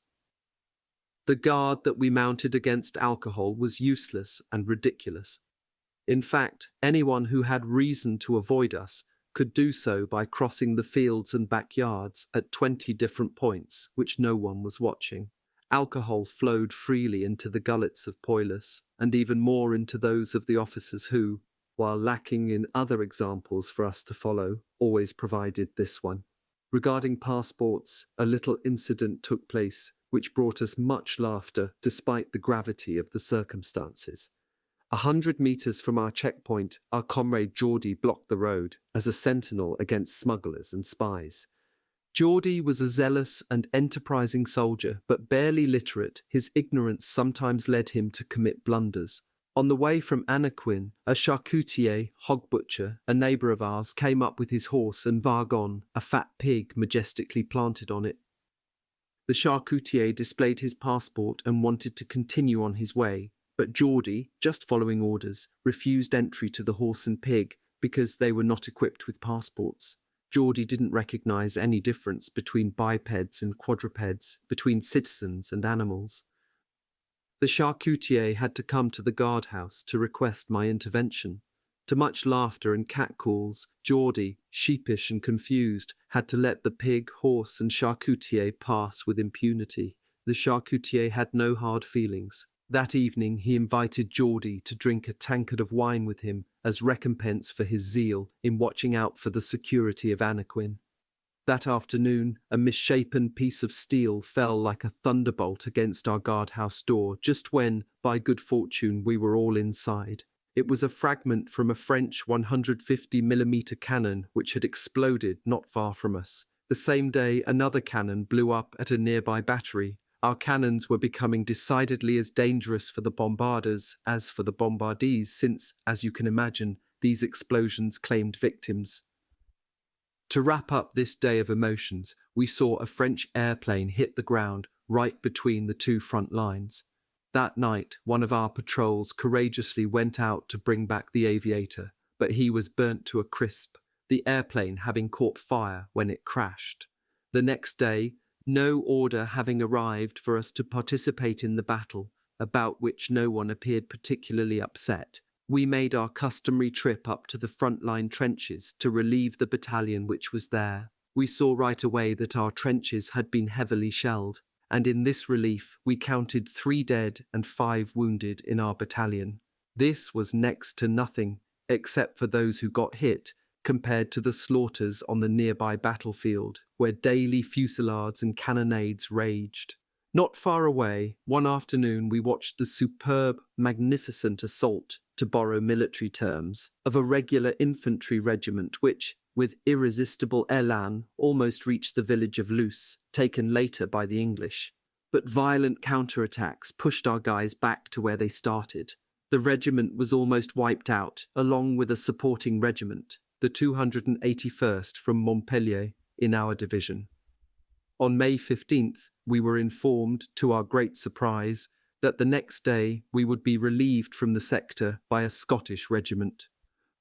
The guard that we mounted against alcohol was useless and ridiculous. In fact, anyone who had reason to avoid us could do so by crossing the fields and backyards at 20 different points, which no one was watching. Alcohol flowed freely into the gullets of Poilus, and even more into those of the officers who, while lacking in other examples for us to follow, always provided this one. Regarding passports, a little incident took place which brought us much laughter despite the gravity of the circumstances. 100 meters from our checkpoint, our comrade Geordie blocked the road as a sentinel against smugglers and spies. Geordie was a zealous and enterprising soldier, but barely literate. His ignorance sometimes led him to commit blunders. On the way from Anaquin, a charcutier, hog butcher, a neighbour of ours, came up with his horse and Vargon, a fat pig majestically planted on it. The charcutier displayed his passport and wanted to continue on his way, but Geordie, just following orders, refused entry to the horse and pig because they were not equipped with passports. Geordie didn't recognise any difference between bipeds and quadrupeds, between citizens and animals. The charcutier had to come to the guardhouse to request my intervention. To much laughter and catcalls, Geordie, sheepish and confused, had to let the pig, horse and charcutier pass with impunity. The charcutier had no hard feelings. That evening he invited Geordie to drink a tankard of wine with him as recompense for his zeal in watching out for the security of Anaquin. That afternoon, a misshapen piece of steel fell like a thunderbolt against our guardhouse door just when, by good fortune, we were all inside. It was a fragment from a French 150mm cannon which had exploded not far from us. The same day, another cannon blew up at a nearby battery. Our cannons were becoming decidedly as dangerous for the bombarders as for the bombardees since, as you can imagine, these explosions claimed victims. To wrap up this day of emotions, we saw a French airplane hit the ground right between the two front lines. That night, one of our patrols courageously went out to bring back the aviator, but he was burnt to a crisp, the airplane having caught fire when it crashed. The next day, no order having arrived for us to participate in the battle, about which no one appeared particularly upset, we made our customary trip up to the front-line trenches to relieve the battalion which was there. We saw right away that our trenches had been heavily shelled, and in this relief we counted 3 dead and 5 wounded in our battalion. This was next to nothing, except for those who got hit, compared to the slaughters on the nearby battlefield, where daily fusillades and cannonades raged. Not far away, one afternoon we watched the superb, magnificent assault, to borrow military terms, of a regular infantry regiment which, with irresistible élan, almost reached the village of Luce, taken later by the English. But violent counterattacks pushed our guys back to where they started. The regiment was almost wiped out, along with a supporting regiment, the 281st from Montpellier, in our division. On May 15th, we were informed, to our great surprise, that the next day we would be relieved from the sector by a Scottish regiment.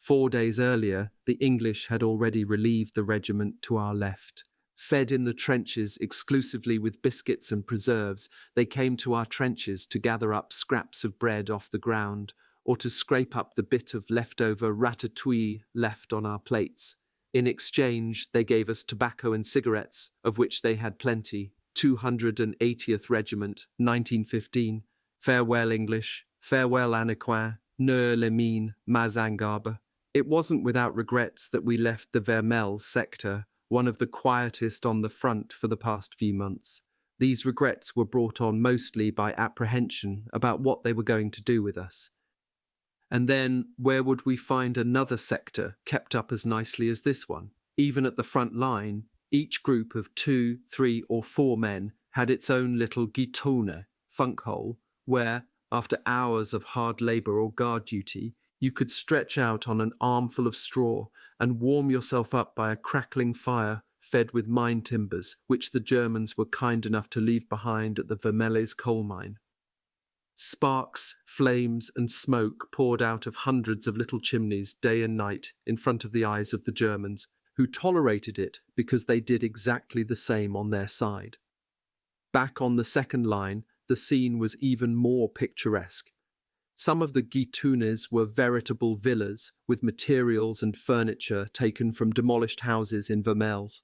4 days earlier, the English had already relieved the regiment to our left. Fed in the trenches exclusively with biscuits and preserves, they came to our trenches to gather up scraps of bread off the ground, or to scrape up the bit of leftover ratatouille left on our plates. In exchange, they gave us tobacco and cigarettes, of which they had plenty. 280th Regiment, 1915. Farewell English, farewell Anaquin, ne le mine, Mazangarbe. It wasn't without regrets that we left the Vermelles sector, one of the quietest on the front for the past few months. These regrets were brought on mostly by apprehension about what they were going to do with us. And then, where would we find another sector kept up as nicely as this one? Even at the front line, each group of 2, 3 or 4 men had its own little gitone, funk hole, where, after hours of hard labour or guard duty, you could stretch out on an armful of straw and warm yourself up by a crackling fire fed with mine timbers, which the Germans were kind enough to leave behind at the Vermelles coal mine. Sparks, flames and smoke poured out of hundreds of little chimneys day and night in front of the eyes of the Germans, who tolerated it because they did exactly the same on their side. Back on the second line, the scene was even more picturesque. Some of the gitunes were veritable villas with materials and furniture taken from demolished houses in Vermelles.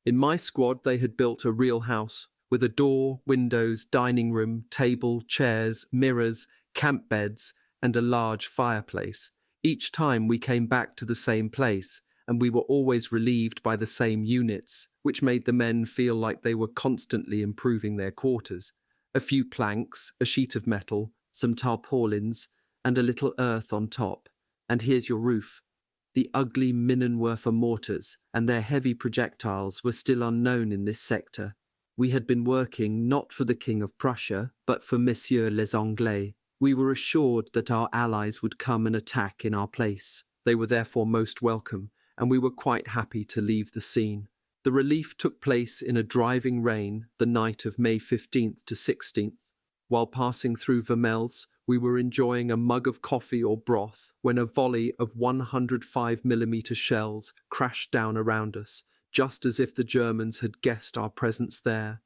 In my squad, they had built a real house with a door, windows, dining room, table, chairs, mirrors, camp beds, and a large fireplace. Each time we came back to the same place, and we were always relieved by the same units, which made the men feel like they were constantly improving their quarters. A few planks, a sheet of metal, some tarpaulins, and a little earth on top. And here's your roof. The ugly Minenwerfer mortars and their heavy projectiles were still unknown in this sector. We had been working not for the King of Prussia, but for Messieurs les Anglais. We were assured that our allies would come and attack in our place. They were therefore most welcome, and we were quite happy to leave the scene. The relief took place in a driving rain the night of May 15th to 16th. While passing through Vermelles, we were enjoying a mug of coffee or broth when a volley of 105mm shells crashed down around us, just as if the Germans had guessed our presence there.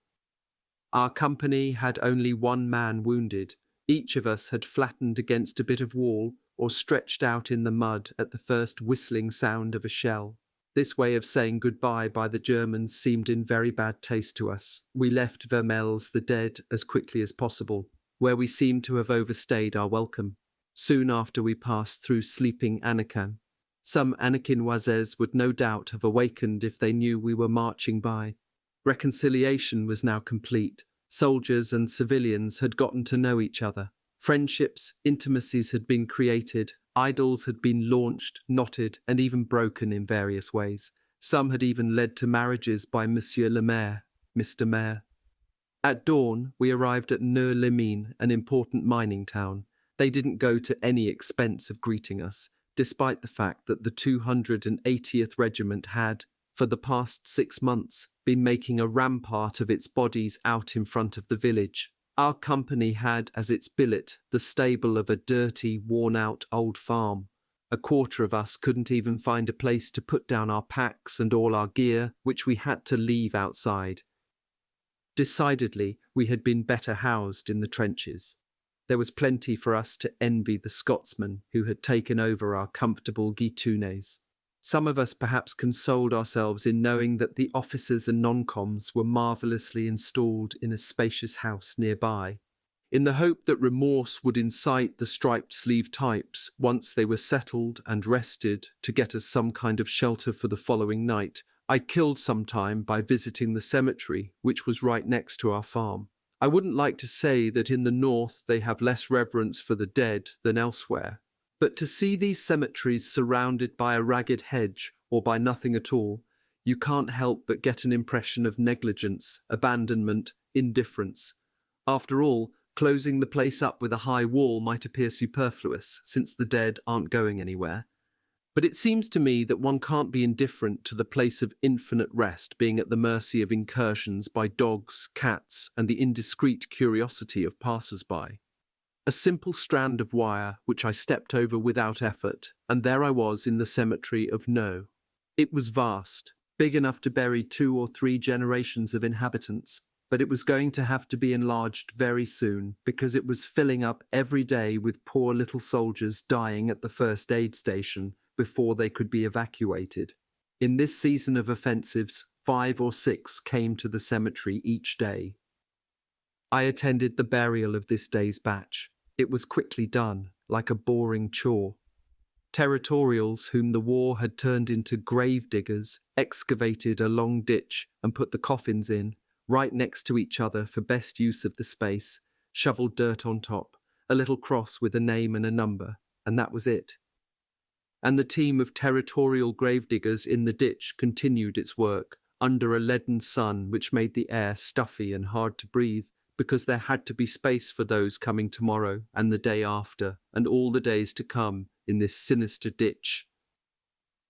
Our company had only one man wounded. Each of us had flattened against a bit of wall or stretched out in the mud at the first whistling sound of a shell. This way of saying goodbye by the Germans seemed in very bad taste to us. We left Vermelles the dead as quickly as possible, where we seemed to have overstayed our welcome. Soon after we passed through sleeping Anakin. Some Anakinoises would no doubt have awakened if they knew we were marching by. Reconciliation was now complete. Soldiers and civilians had gotten to know each other. Friendships, intimacies had been created. Idols had been launched, knotted, and even broken in various ways. Some had even led to marriages by Monsieur le Maire, Mr. Maire. At dawn, we arrived at Neur-les-Mines, an important mining town. They didn't go to any expense of greeting us, despite the fact that the 280th Regiment had, for the past 6 months, been making a rampart of its bodies out in front of the village. Our company had as its billet the stable of a dirty, worn-out old farm. A quarter of us couldn't even find a place to put down our packs and all our gear, which we had to leave outside. Decidedly, we had been better housed in the trenches. There was plenty for us to envy the Scotsmen who had taken over our comfortable guitounes. Some of us perhaps consoled ourselves in knowing that the officers and non-coms were marvellously installed in a spacious house nearby, in the hope that remorse would incite the striped-sleeve types once they were settled and rested to get us some kind of shelter for the following night. I killed some time by visiting the cemetery, which was right next to our farm. I wouldn't like to say that in the north they have less reverence for the dead than elsewhere, but to see these cemeteries surrounded by a ragged hedge or by nothing at all, you can't help but get an impression of negligence, abandonment, indifference. After all, closing the place up with a high wall might appear superfluous, since the dead aren't going anywhere. But it seems to me that one can't be indifferent to the place of infinite rest being at the mercy of incursions by dogs, cats, and the indiscreet curiosity of passers-by. A simple strand of wire which I stepped over without effort, and there I was in the cemetery of Neu. It was vast, big enough to bury 2 or 3 generations of inhabitants, but it was going to have to be enlarged very soon because it was filling up every day with poor little soldiers dying at the first aid station before they could be evacuated. In this season of offensives, 5 or 6 came to the cemetery each day. I attended the burial of this day's batch. It was quickly done, like a boring chore. Territorials whom the war had turned into grave diggers excavated a long ditch and put the coffins in, right next to each other for best use of the space, shoveled dirt on top, a little cross with a name and a number, and that was it. And the team of territorial gravediggers in the ditch continued its work, under a leaden sun which made the air stuffy and hard to breathe, because there had to be space for those coming tomorrow and the day after and all the days to come in this sinister ditch.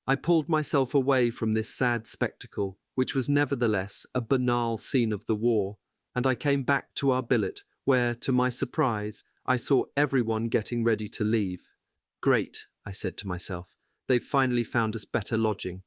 I pulled myself away from this sad spectacle, which was nevertheless a banal scene of the war, and I came back to our billet, where, to my surprise, I saw everyone getting ready to leave. Great, I said to myself, they've finally found us better lodging.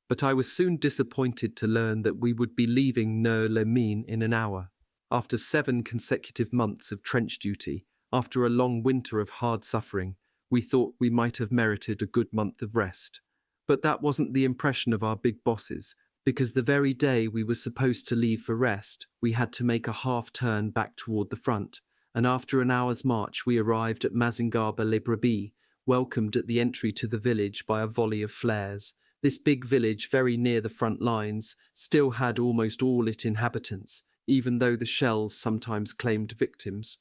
But I was soon disappointed to learn that we would be leaving Neur-les-Mines in an hour. After 7 consecutive months of trench duty, after a long winter of hard suffering, we thought we might have merited a good month of rest. But that wasn't the impression of our big bosses, because the very day we were supposed to leave for rest, we had to make a half-turn back toward the front, and after an hour's march we arrived at Mazingarbe-les-Brebis, welcomed at the entry to the village by a volley of flares. This big village, very near the front lines, still had almost all its inhabitants, even though the shells sometimes claimed victims.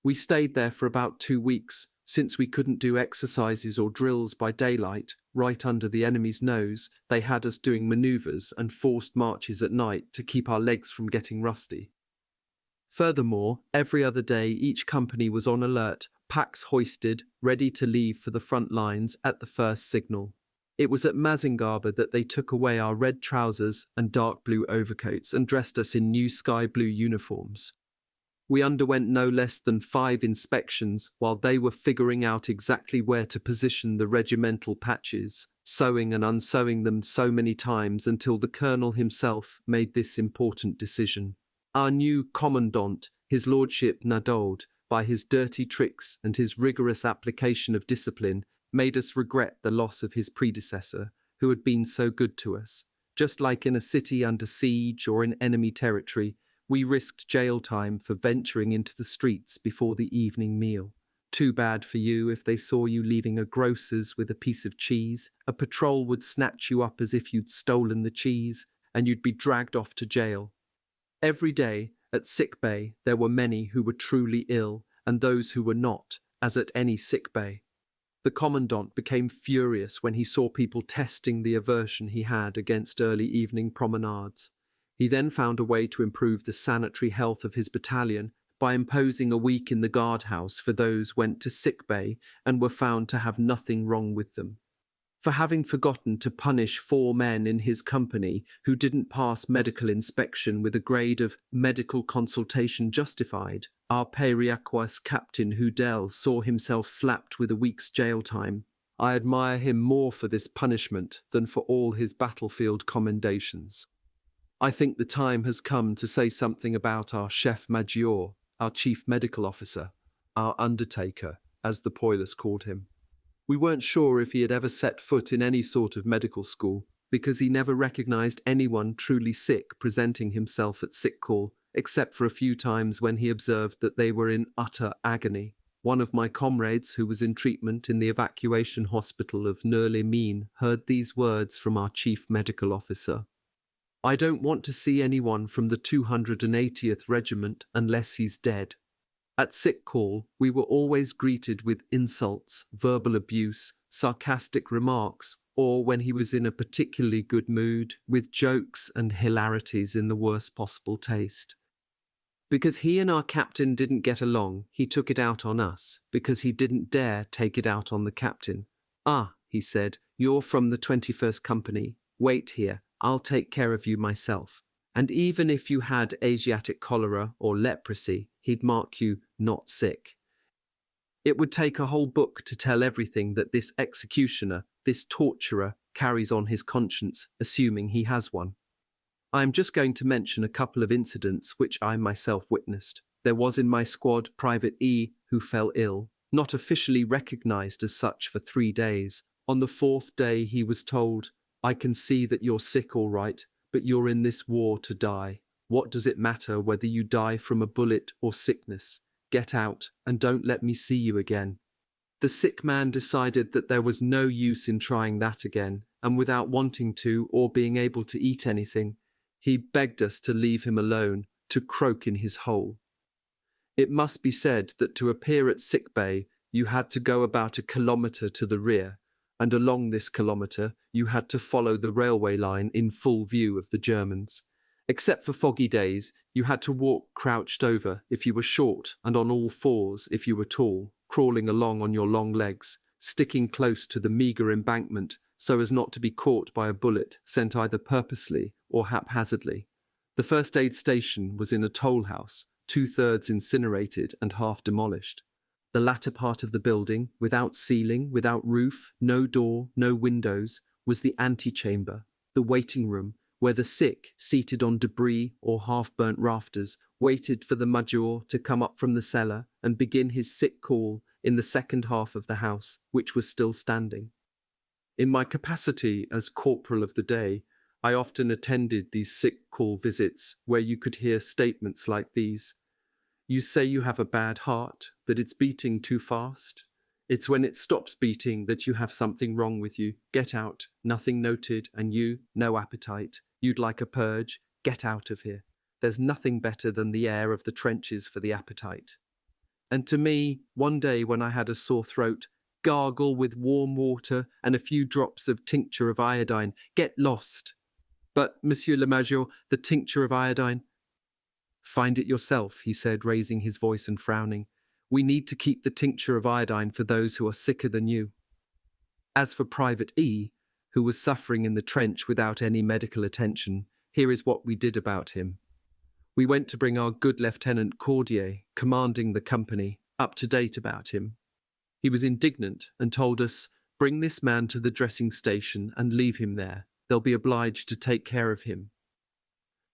We stayed there for about 2 weeks, since we couldn't do exercises or drills by daylight, right under the enemy's nose. They had us doing maneuvers and forced marches at night to keep our legs from getting rusty. Furthermore, every other day each company was on alert, packs hoisted, ready to leave for the front lines at the first signal. It was at Mazingarbe that they took away our red trousers and dark blue overcoats and dressed us in new sky blue uniforms. We underwent no less than 5 inspections while they were figuring out exactly where to position the regimental patches, sewing and unsewing them so many times until the colonel himself made this important decision. Our new commandant, his lordship Nadold, by his dirty tricks and his rigorous application of discipline, made us regret the loss of his predecessor, who had been so good to us. Just like in a city under siege or in enemy territory, we risked jail time for venturing into the streets before the evening meal. Too bad for you if they saw you leaving a grocer's with a piece of cheese. A patrol would snatch you up as if you'd stolen the cheese, and you'd be dragged off to jail. Every day, at sick bay, there were many who were truly ill, and those who were not, as at any sick bay. The commandant became furious when he saw people testing the aversion he had against early evening promenades. He then found a way to improve the sanitary health of his battalion by imposing a week in the guardhouse for those went to sick bay and were found to have nothing wrong with them. For having forgotten to punish 4 men in his company who didn't pass medical inspection with a grade of medical consultation justified, our Periaquas captain Hudel saw himself slapped with a week's jail time. I admire him more for this punishment than for all his battlefield commendations. I think the time has come to say something about our chef major, our chief medical officer, our undertaker, as the Poilus called him. We weren't sure if he had ever set foot in any sort of medical school, because he never recognized anyone truly sick presenting himself at sick call, except for a few times when he observed that they were in utter agony. One of my comrades who was in treatment in the evacuation hospital of Neur-les-Mines heard these words from our chief medical officer. "I don't want to see anyone from the 280th Regiment unless he's dead." At sick call, we were always greeted with insults, verbal abuse, sarcastic remarks, or, when he was in a particularly good mood, with jokes and hilarities in the worst possible taste. Because he and our captain didn't get along, he took it out on us, because he didn't dare take it out on the captain. "Ah," he said, "you're from the 21st Company. Wait here, I'll take care of you myself." And even if you had Asiatic cholera or leprosy, he'd mark you not sick. It would take a whole book to tell everything that this executioner, this torturer, carries on his conscience, assuming he has one. I am just going to mention a couple of incidents which I myself witnessed. There was in my squad Private E, who fell ill, not officially recognized as such for 3 days. On the 4th day he was told, "I can see that you're sick all right, but you're in this war to die. What does it matter whether you die from a bullet or sickness? Get out and don't let me see you again." The sick man decided that there was no use in trying that again, and without wanting to or being able to eat anything, he begged us to leave him alone, to croak in his hole. It must be said that to appear at sick bay, you had to go about 1 kilometre to the rear, and along this kilometre you had to follow the railway line in full view of the Germans. Except for foggy days, you had to walk crouched over if you were short and on all fours if you were tall, crawling along on your long legs, sticking close to the meagre embankment so as not to be caught by a bullet sent either purposely or haphazardly. The first aid station was in a toll house, 2/3 incinerated and half demolished. The latter part of the building, without ceiling, without roof, no door, no windows, was the antechamber, the waiting room, where the sick, seated on debris or half-burnt rafters, waited for the major to come up from the cellar and begin his sick call in the second half of the house, which was still standing. In my capacity as corporal of the day, I often attended these sick call visits where you could hear statements like these. "You say you have a bad heart, that it's beating too fast? It's when it stops beating that you have something wrong with you. Get out. Nothing noted, and you, no appetite. You'd like a purge? Get out of here. There's nothing better than the air of the trenches for the appetite. And to me, one day when I had a sore throat, gargle with warm water and a few drops of tincture of iodine. Get lost. But, Monsieur le Major, the tincture of iodine? Find it yourself, he said, raising his voice and frowning. We need to keep the tincture of iodine for those who are sicker than you. As for Private E, who was suffering in the trench without any medical attention, here is what we did about him. We went to bring our good Lieutenant Cordier, commanding the company, up to date about him. He was indignant and told us, bring this man to the dressing station and leave him there. They'll be obliged to take care of him.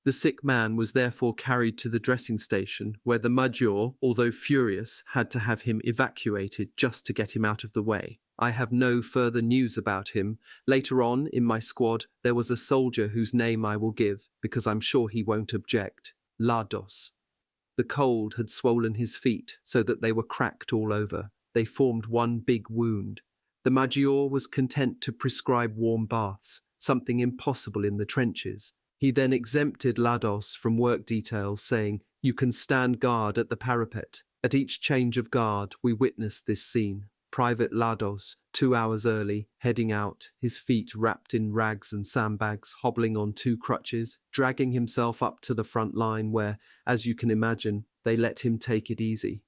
The sick man was therefore carried to the dressing station, where the Major, although furious, had to have him evacuated just to get him out of the way. I have no further news about him. Later on, in my squad, there was a soldier whose name I will give, because I'm sure he won't object. Lados. The cold had swollen his feet so that they were cracked all over. They formed one big wound. The Major was content to prescribe warm baths, something impossible in the trenches. He then exempted Lados from work details, saying, you can stand guard at the parapet. At each change of guard, we witnessed this scene. Private Lados, 2 hours early, heading out, his feet wrapped in rags and sandbags, hobbling on 2 crutches, dragging himself up to the front line where, as you can imagine, they let him take it easy.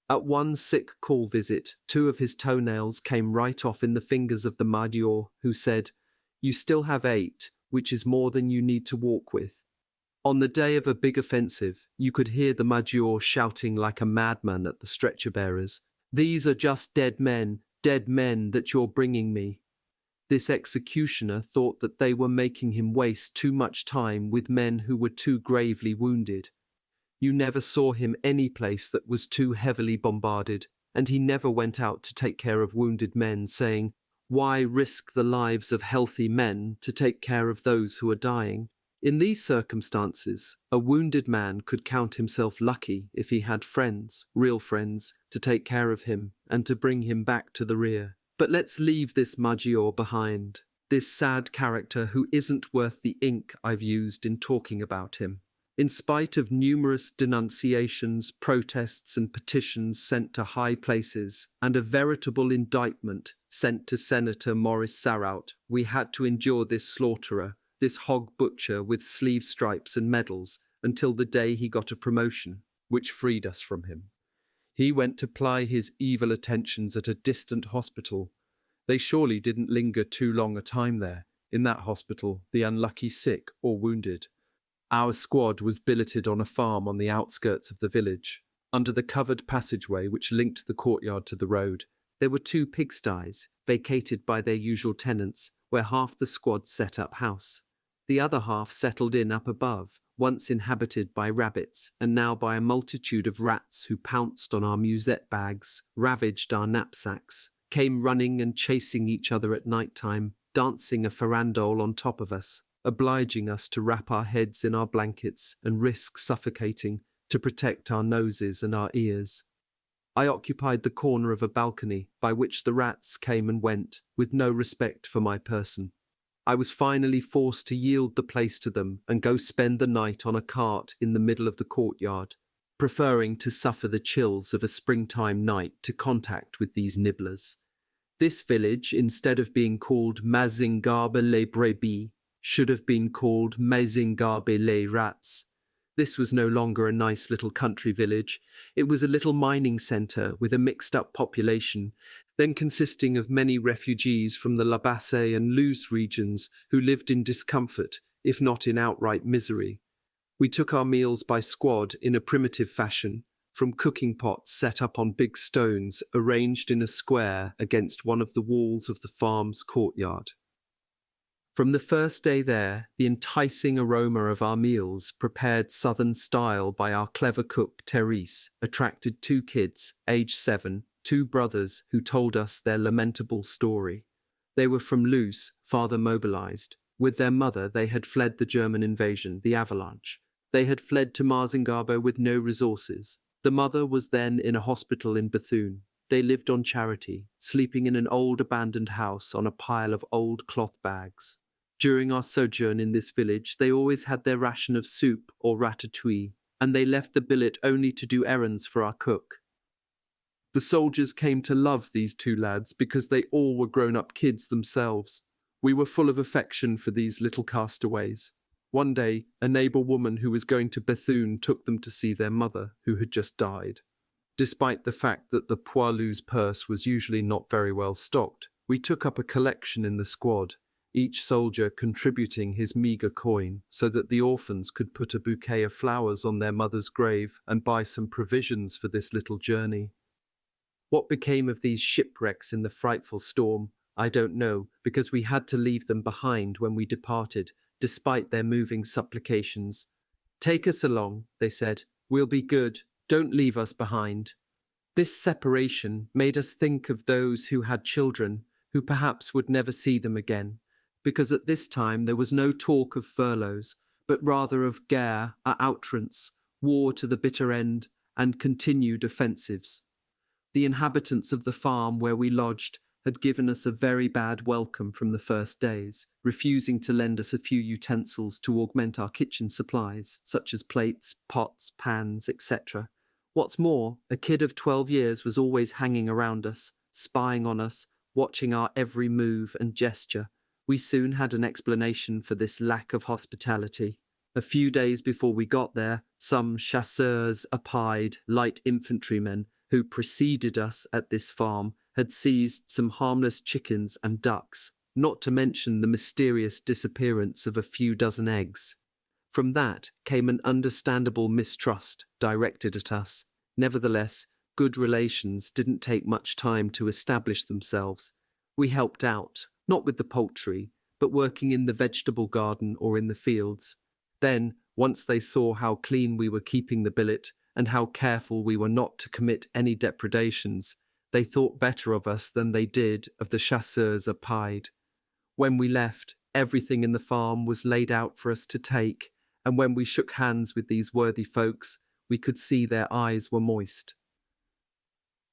At one sick call visit, 2 of his toenails came right off in the fingers of the Major, who said, you still have 8, which is more than you need to walk with. On the day of a big offensive, you could hear the Major shouting like a madman at the stretcher-bearers, these are just dead men that you're bringing me. This executioner thought that they were making him waste too much time with men who were too gravely wounded. You never saw him any place that was too heavily bombarded, and he never went out to take care of wounded men, saying, why risk the lives of healthy men to take care of those who are dying? In these circumstances, a wounded man could count himself lucky if he had friends, real friends, to take care of him and to bring him back to the rear. But let's leave this Major behind, this sad character who isn't worth the ink I've used in talking about him. In spite of numerous denunciations, protests and petitions sent to high places, and a veritable indictment sent to Senator Maurice Sarraut, we had to endure this slaughterer, this hog butcher with sleeve stripes and medals, until the day he got a promotion, which freed us from him. He went to ply his evil attentions at a distant hospital. They surely didn't linger too long a time there, in that hospital, the unlucky sick or wounded. Our squad was billeted on a farm on the outskirts of the village. Under the covered passageway which linked the courtyard to the road, there were 2 pigsties, vacated by their usual tenants, where half the squad set up house. The other half settled in up above, once inhabited by rabbits, and now by a multitude of rats who pounced on our musette bags, ravaged our knapsacks, came running and chasing each other at night time, dancing a farandole on top of us, obliging us to wrap our heads in our blankets and risk suffocating to protect our noses and our ears. I occupied the corner of a balcony by which the rats came and went, with no respect for my person. I was finally forced to yield the place to them and go spend the night on a cart in the middle of the courtyard, preferring to suffer the chills of a springtime night to contact with these nibblers. This village, instead of being called Mazingarbe les Brebis, should have been called Mazingarbe les Rats. This was no longer a nice little country village. It was a little mining centre with a mixed-up population, then consisting of many refugees from the La Basse and Luz regions who lived in discomfort, if not in outright misery. We took our meals by squad in a primitive fashion, from cooking pots set up on big stones arranged in a square against one of the walls of the farm's courtyard. From the first day there, the enticing aroma of our meals, prepared southern style by our clever cook Therese, attracted 2 kids, aged 7, 2 brothers who told us their lamentable story. They were from Luz, father mobilized. With their mother, they had fled the German invasion, the avalanche. They had fled to Mazingarbe with no resources. The mother was then in a hospital in Bethune. They lived on charity, sleeping in an old abandoned house on a pile of old cloth bags. During our sojourn in this village, they always had their ration of soup or ratatouille, and they left the billet only to do errands for our cook. The soldiers came to love these two lads because they all were grown-up kids themselves. We were full of affection for these little castaways. One day, a neighbor woman who was going to Bethune took them to see their mother, who had just died. Despite the fact that the Poilu's purse was usually not very well stocked, we took up a collection in the squad, each soldier contributing his meagre coin so that the orphans could put a bouquet of flowers on their mother's grave and buy some provisions for this little journey. What became of these shipwrecks in the frightful storm, I don't know, because we had to leave them behind when we departed, despite their moving supplications. "Take us along," they said. "We'll be good. Don't leave us behind." This separation made us think of those who had children, who perhaps would never see them again, because at this time there was no talk of furloughs, but rather of guerre à outrance, war to the bitter end, and continued offensives. The inhabitants of the farm where we lodged had given us a very bad welcome from the first days, refusing to lend us a few utensils to augment our kitchen supplies, such as plates, pots, pans, etc. What's more, a kid of 12 years was always hanging around us, spying on us, watching our every move and gesture. We soon had an explanation for this lack of hospitality. A few days before we got there, some chasseurs applied light infantrymen who preceded us at this farm had seized some harmless chickens and ducks, not to mention the mysterious disappearance of a few dozen eggs. From that came an understandable mistrust directed at us. Nevertheless, good relations didn't take much time to establish themselves. We helped out, not with the poultry, but working in the vegetable garden or in the fields. Then, once they saw how clean we were keeping the billet and how careful we were not to commit any depredations, they thought better of us than they did of the chasseurs applied. When we left, everything in the farm was laid out for us to take, and when we shook hands with these worthy folks, we could see their eyes were moist.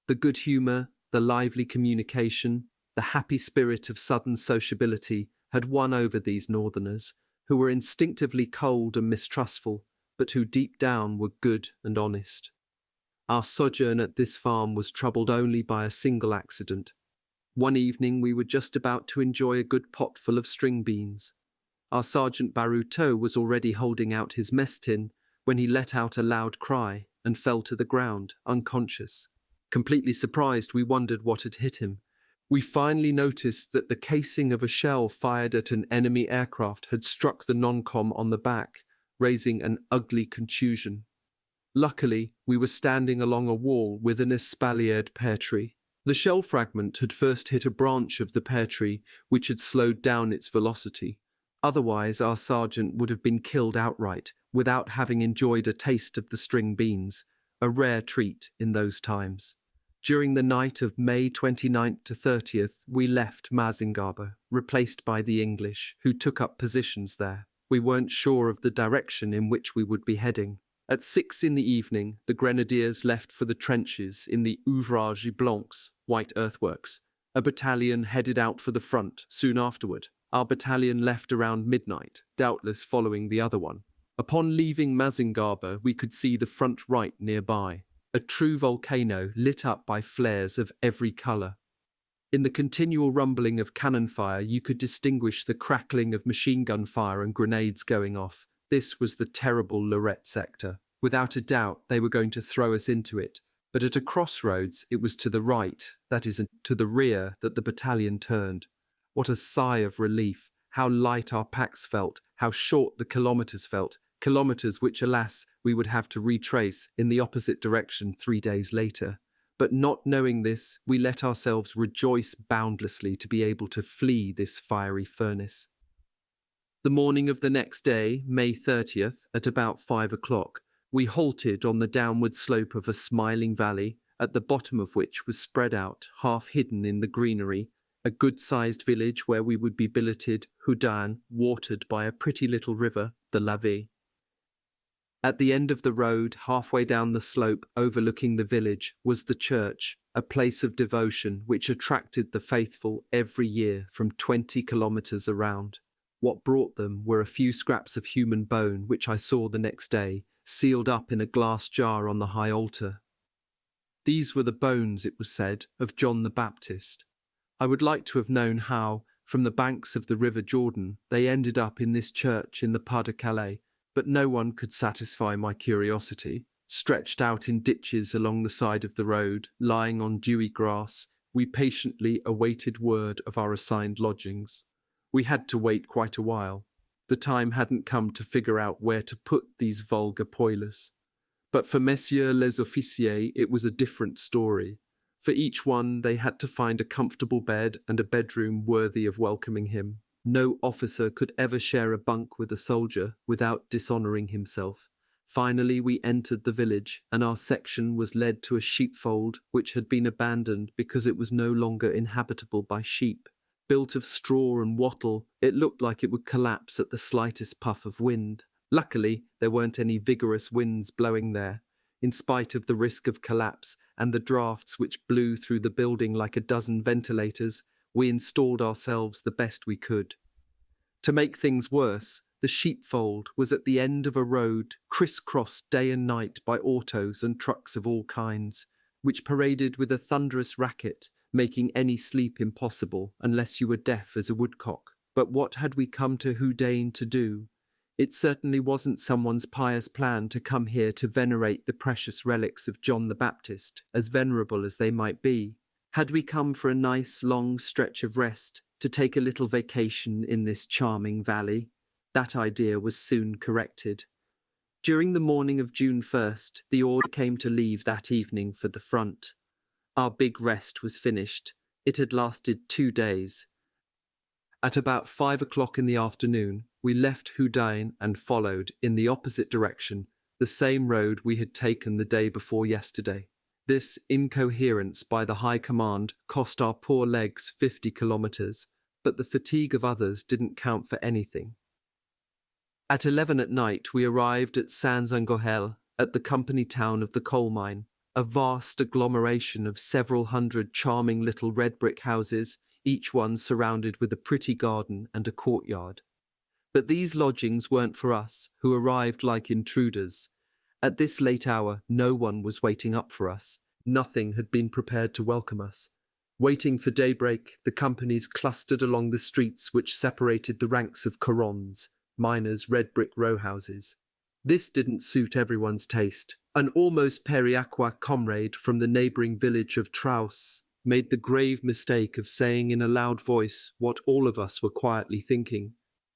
The good humour, the lively communication, the happy spirit of southern sociability had won over these northerners, who were instinctively cold and mistrustful, but who deep down were good and honest. Our sojourn at this farm was troubled only by a single accident. One evening we were just about to enjoy a good pot full of string beans. Our Sergeant Baruteau was already holding out his mess tin when he let out a loud cry and fell to the ground, unconscious. Completely surprised, we wondered what had hit him. We finally noticed that the casing of a shell fired at an enemy aircraft had struck the non-com on the back, raising an ugly contusion. Luckily, we were standing along a wall with an espaliered pear tree. The shell fragment had first hit a branch of the pear tree, which had slowed down its velocity. Otherwise, our sergeant would have been killed outright, without having enjoyed a taste of the string beans, a rare treat in those times. During the night of May 29th to 30th, we left Mazingarbe, replaced by the English, who took up positions there. We weren't sure of the direction in which we would be heading. At 6 in the evening, the grenadiers left for the trenches in the Ouvrages Blancs, white earthworks. A battalion headed out for the front soon afterward. Our battalion left around midnight, doubtless following the other one. Upon leaving Mazingarbe, we could see the front right nearby, a true volcano lit up by flares of every colour. In the continual rumbling of cannon fire, you could distinguish the crackling of machine gun fire and grenades going off. This was the terrible Lorette sector. Without a doubt, they were going to throw us into it. But at a crossroads, it was to the right, that is, to the rear, that the battalion turned. What a sigh of relief! How light our packs felt, how short the kilometres felt, kilometres which, alas, we would have to retrace in the opposite direction 3 days later. But not knowing this, we let ourselves rejoice boundlessly to be able to flee this fiery furnace. The morning of the next day, May 30th, at about 5 o'clock, we halted on the downward slope of a smiling valley, at the bottom of which was spread out, half hidden in the greenery, a good-sized village where we would be billeted, Houdan, watered by a pretty little river, the Lavée. At the end of the road, halfway down the slope overlooking the village, was the church, a place of devotion which attracted the faithful every year from 20 kilometers around. What brought them were a few scraps of human bone which I saw the next day, sealed up in a glass jar on the high altar. These were the bones, it was said, of John the Baptist. I would like to have known how, from the banks of the River Jordan, they ended up in this church in the Pas de Calais, but no one could satisfy my curiosity. Stretched out in ditches along the side of the road, lying on dewy grass, we patiently awaited word of our assigned lodgings. We had to wait quite a while. The time hadn't come to figure out where to put these vulgar poilus. But for Messieurs les officiers it was a different story. For each one they had to find a comfortable bed and a bedroom worthy of welcoming him. No officer could ever share a bunk with a soldier without dishonouring himself. Finally we entered the village, and our section was led to a sheepfold which had been abandoned because it was no longer inhabitable by sheep. Built of straw and wattle, it looked like it would collapse at the slightest puff of wind. Luckily, there weren't any vigorous winds blowing there. In spite of the risk of collapse and the drafts which blew through the building like a dozen ventilators, we installed ourselves the best we could. To make things worse, the sheepfold was at the end of a road criss-crossed day and night by autos and trucks of all kinds, which paraded with a thunderous racket, making any sleep impossible unless you were deaf as a woodcock. But what had we come to Houdain to do? It certainly wasn't someone's pious plan to come here to venerate the precious relics of John the Baptist, as venerable as they might be. Had we come for a nice long stretch of rest, to take a little vacation in this charming valley? That idea was soon corrected. During the morning of June 1st, the order came to leave that evening for the front. Our big rest was finished. It had lasted 2 days. At about 5 o'clock in the afternoon, we left Houdain and followed, in the opposite direction, the same road we had taken the day before yesterday. This incoherence by the High Command cost our poor legs 50 kilometers, but the fatigue of others didn't count for anything. At 11 at night, we arrived at Saint-Zangahel, at the company town of the coal mine, a vast agglomeration of several hundred charming little red brick houses, each one surrounded with a pretty garden and a courtyard. But these lodgings weren't for us, who arrived like intruders. At this late hour, no one was waiting up for us. Nothing had been prepared to welcome us. Waiting for daybreak, the companies clustered along the streets which separated the ranks of corons, miners' red brick row houses. This didn't suit everyone's taste. An almost periaqua comrade from the neighbouring village of Traus made the grave mistake of saying in a loud voice what all of us were quietly thinking.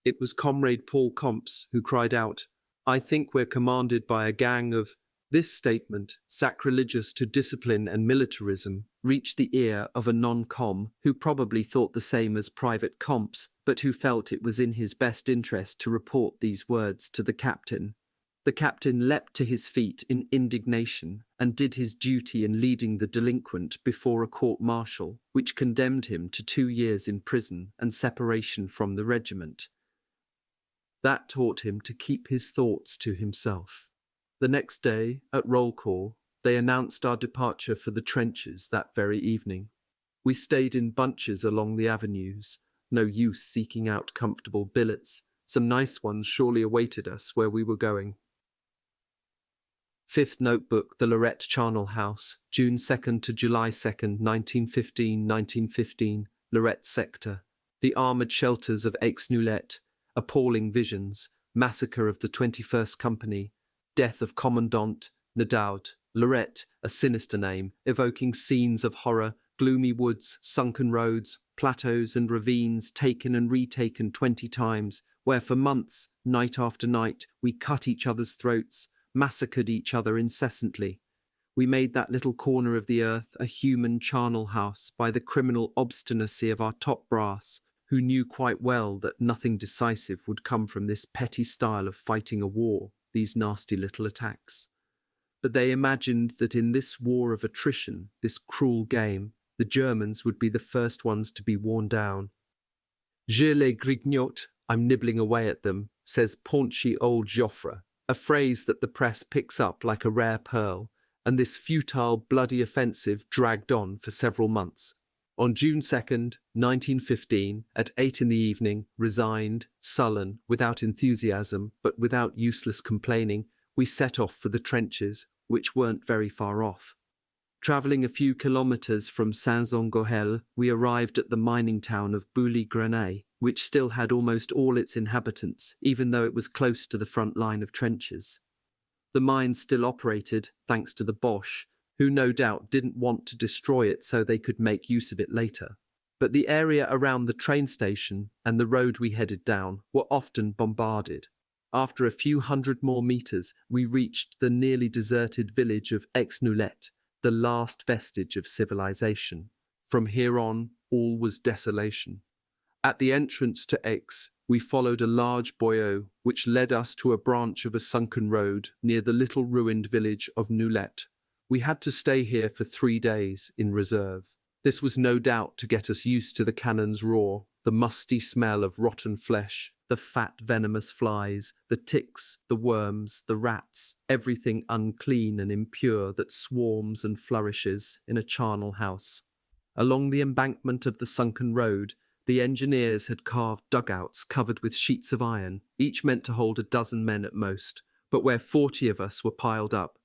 It was Comrade Paul Comps who cried out, "I think we're commanded by a gang of—" This statement, sacrilegious to discipline and militarism, reached the ear of a non-com who probably thought the same as Private Comps, but who felt it was in his best interest to report these words to the captain. The captain leapt to his feet in indignation and did his duty in leading the delinquent before a court-martial, which condemned him to 2 years in prison and separation from the regiment. That taught him to keep his thoughts to himself. The next day, at roll call, they announced our departure for the trenches that very evening. We stayed in bunches along the avenues, no use seeking out comfortable billets. Some nice ones surely awaited us where we were going. 5th Notebook, the Lorette Charnel House, June 2nd to July 2nd, 1915, Lorette Sector. The armoured shelters of Aix-Noulette, appalling visions, massacre of the 21st Company, death of Commandant Nadaud, Lorette, a sinister name, evoking scenes of horror, gloomy woods, sunken roads, plateaus and ravines taken and retaken 20 times, where for months, night after night, we cut each other's throats, massacred each other incessantly. We made that little corner of the earth a human charnel house by the criminal obstinacy of our top brass, who knew quite well that nothing decisive would come from this petty style of fighting a war, these nasty little attacks. But they imagined that in this war of attrition, this cruel game, the Germans would be the first ones to be worn down. Je les grignote, I'm nibbling away at them, says paunchy old Joffre, a phrase that the press picks up like a rare pearl, and this futile, bloody offensive dragged on for several months. On June 2nd, 1915, at 8 in the evening, resigned, sullen, without enthusiasm, but without useless complaining, we set off for the trenches, which weren't very far off. Travelling a few kilometres from Saint-Zongohel, we arrived at the mining town of Bouly-Grenay, which still had almost all its inhabitants, even though it was close to the front line of trenches. The mine still operated, thanks to the Boche, who no doubt didn't want to destroy it so they could make use of it later. But the area around the train station and the road we headed down were often bombarded. After a few hundred more metres, we reached the nearly deserted village of Aix-Noulette, the last vestige of civilization. From here on, all was desolation. At the entrance to Aix, we followed a large boyau which led us to a branch of a sunken road near the little ruined village of Noulette. We had to stay here for 3 days in reserve. This was no doubt to get us used to the cannon's roar, the musty smell of rotten flesh, the fat venomous flies, the ticks, the worms, the rats, everything unclean and impure that swarms and flourishes in a charnel house. Along the embankment of the sunken road, the engineers had carved dugouts covered with sheets of iron, each meant to hold a dozen men at most, but where 40 of us were piled up.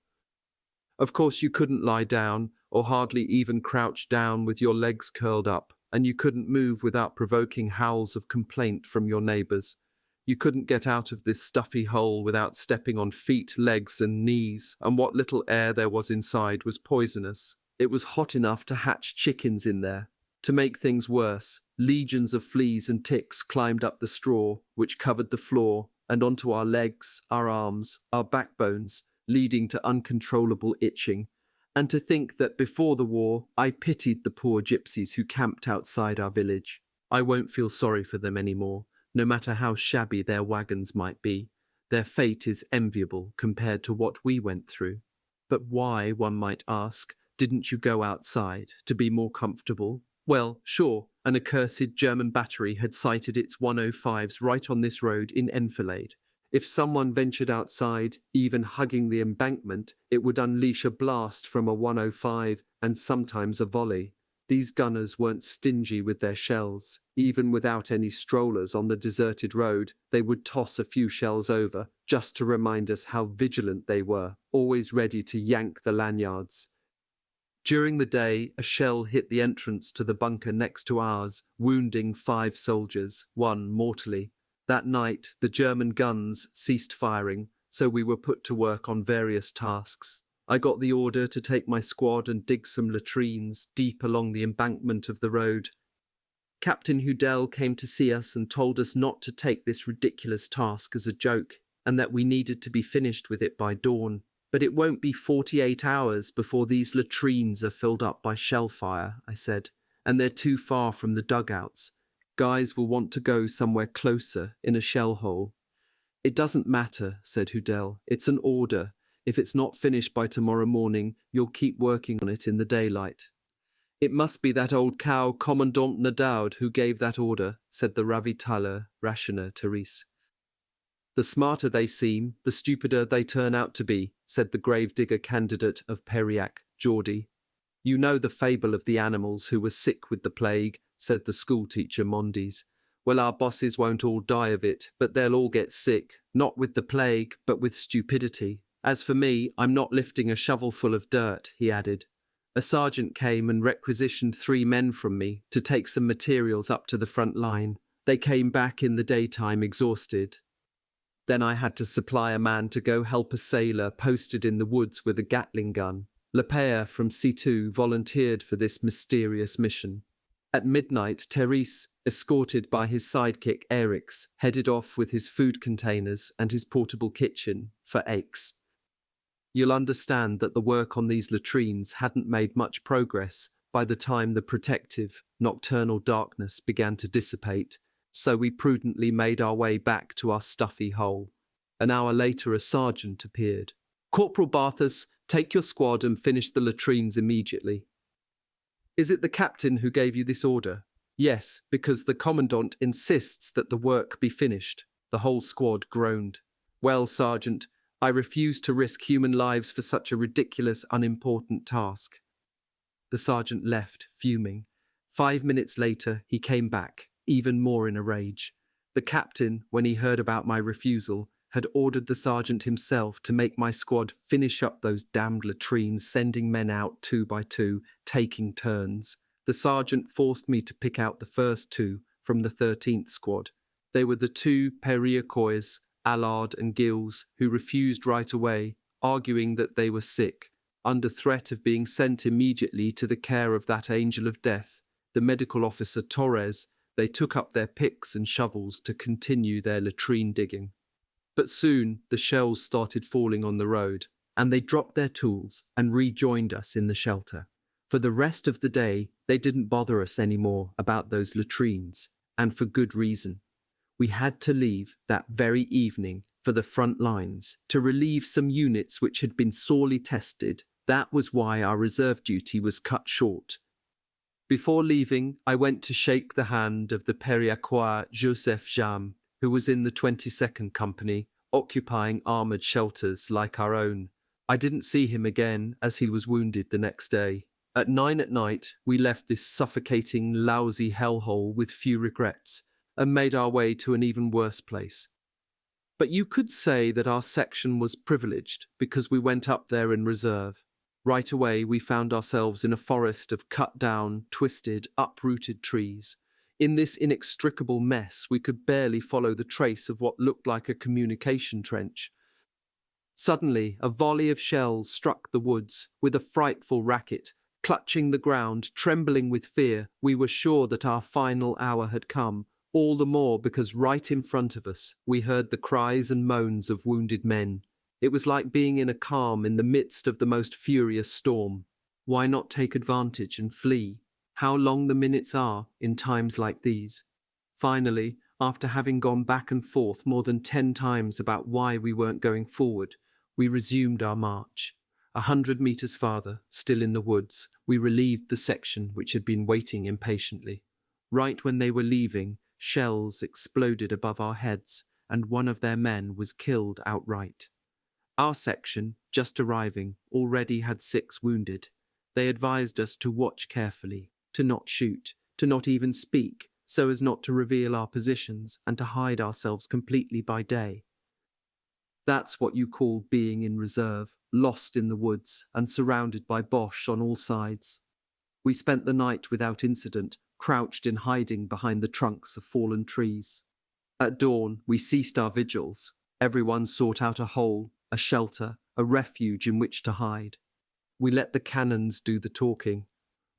Of course, you couldn't lie down, or hardly even crouch down with your legs curled up, and you couldn't move without provoking howls of complaint from your neighbours. You couldn't get out of this stuffy hole without stepping on feet, legs and knees, and what little air there was inside was poisonous. It was hot enough to hatch chickens in there. To make things worse, legions of fleas and ticks climbed up the straw, which covered the floor, and onto our legs, our arms, our backbones, leading to uncontrollable itching. And to think that before the war, I pitied the poor gypsies who camped outside our village. I won't feel sorry for them anymore, no matter how shabby their wagons might be. Their fate is enviable compared to what we went through. But why, one might ask, didn't you go outside to be more comfortable? Well, sure, an accursed German battery had sighted its 105s right on this road in enfilade. If someone ventured outside, even hugging the embankment, it would unleash a blast from a 105 and sometimes a volley. These gunners weren't stingy with their shells. Even without any strollers on the deserted road, they would toss a few shells over, just to remind us how vigilant they were, always ready to yank the lanyards. During the day, a shell hit the entrance to the bunker next to ours, wounding 5 soldiers, one mortally. That night, the German guns ceased firing, so we were put to work on various tasks. I got the order to take my squad and dig some latrines deep along the embankment of the road. Captain Hudel came to see us and told us not to take this ridiculous task as a joke, and that we needed to be finished with it by dawn. But it won't be 48 hours before these latrines are filled up by shellfire, I said, and they're too far from the dugouts. Guys will want to go somewhere closer, in a shell hole. It doesn't matter, said Hudel. It's an order. If it's not finished by tomorrow morning, you'll keep working on it in the daylight. It must be that old cow Commandant Nadaud who gave that order, said the Ravitailler rationer Therese. The smarter they seem, the stupider they turn out to be, said the gravedigger candidate of Périac, Geordie. You know the fable of the animals who were sick with the plague, said the schoolteacher Mondes. Well, our bosses won't all die of it, but they'll all get sick, not with the plague, but with stupidity. As for me, I'm not lifting a shovelful of dirt, he added. A sergeant came and requisitioned 3 men from me to take some materials up to the front line. They came back in the daytime exhausted. Then I had to supply a man to go help a sailor posted in the woods with a Gatling gun. Lepere from C2 volunteered for this mysterious mission. At midnight, Therese, escorted by his sidekick Erix, headed off with his food containers and his portable kitchen for Aix. You'll understand that the work on these latrines hadn't made much progress by the time the protective, nocturnal darkness began to dissipate, so we prudently made our way back to our stuffy hole. An hour later, a sergeant appeared. Corporal Barthas, take your squad and finish the latrines immediately. Is it the captain who gave you this order? Yes, because the commandant insists that the work be finished. The whole squad groaned. Well, sergeant, I refuse to risk human lives for such a ridiculous, unimportant task." The sergeant left, fuming. 5 minutes later, he came back, even more in a rage. The captain, when he heard about my refusal, had ordered the sergeant himself to make my squad finish up those damned latrines, sending men out 2 by 2, taking turns. The sergeant forced me to pick out the first 2 from the 13th squad. They were the 2 Periacois, Allard and Gills, who refused right away, arguing that they were sick, under threat of being sent immediately to the care of that angel of death, the medical officer Torres. They took up their picks and shovels to continue their latrine digging. But soon the shells started falling on the road, and they dropped their tools and rejoined us in the shelter. For the rest of the day, they didn't bother us anymore about those latrines, and for good reason. We had to leave that very evening for the front lines to relieve some units which had been sorely tested. That was why our reserve duty was cut short. Before leaving, I went to shake the hand of the Periacois Joseph Jam, who was in the 22nd Company, occupying armoured shelters like our own. I didn't see him again, as he was wounded the next day. At 9 at night, we left this suffocating, lousy hellhole with few regrets, and made our way to an even worse place. But you could say that our section was privileged because we went up there in reserve. Right away, we found ourselves in a forest of cut-down, twisted, uprooted trees. In this inextricable mess, we could barely follow the trace of what looked like a communication trench. Suddenly, a volley of shells struck the woods with a frightful racket. Clutching the ground, trembling with fear, we were sure that our final hour had come, all the more because right in front of us we heard the cries and moans of wounded men. It was like being in a calm in the midst of the most furious storm. Why not take advantage and flee? How long the minutes are in times like these. Finally, after having gone back and forth more than 10 times about why we weren't going forward, we resumed our march. 100 meters farther, still in the woods, we relieved the section which had been waiting impatiently. Right when they were leaving, shells exploded above our heads, and one of their men was killed outright. Our section, just arriving, already had 6 wounded. They advised us to watch carefully, to not shoot, to not even speak, so as not to reveal our positions and to hide ourselves completely by day. That's what you call being in reserve, lost in the woods and surrounded by Boche on all sides. We spent the night without incident, crouched in hiding behind the trunks of fallen trees. At dawn, we ceased our vigils. Everyone sought out a hole, a shelter, a refuge in which to hide. We let the cannons do the talking.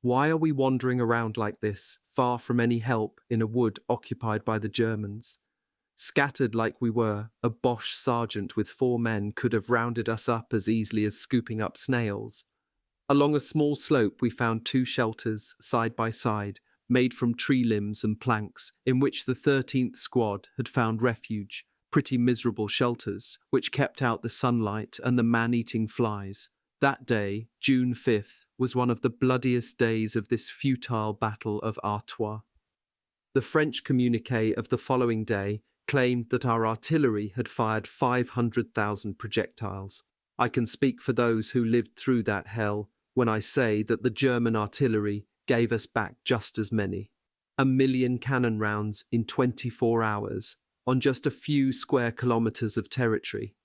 Why are we wandering around like this, far from any help, in a wood occupied by the Germans? Scattered like we were, a Boche sergeant with 4 men could have rounded us up as easily as scooping up snails. Along a small slope we found 2 shelters, side by side, made from tree limbs and planks, in which the 13th Squad had found refuge, pretty miserable shelters, which kept out the sunlight and the man-eating flies. That day, June 5th, was one of the bloodiest days of this futile battle of Artois. The French communiqué of the following day claimed that our artillery had fired 500,000 projectiles. I can speak for those who lived through that hell when I say that the German artillery gave us back just as many. 1 million cannon rounds in 24 hours, on just a few square kilometers of territory.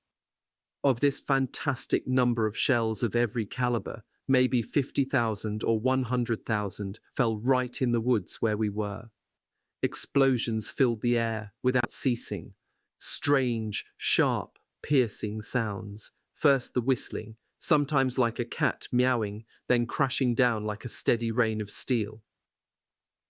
Of this fantastic number of shells of every caliber, maybe 50,000 or 100,000 fell right in the woods where we were. Explosions filled the air without ceasing. Strange, sharp, piercing sounds. First the whistling, sometimes like a cat meowing, then crashing down like a steady rain of steel.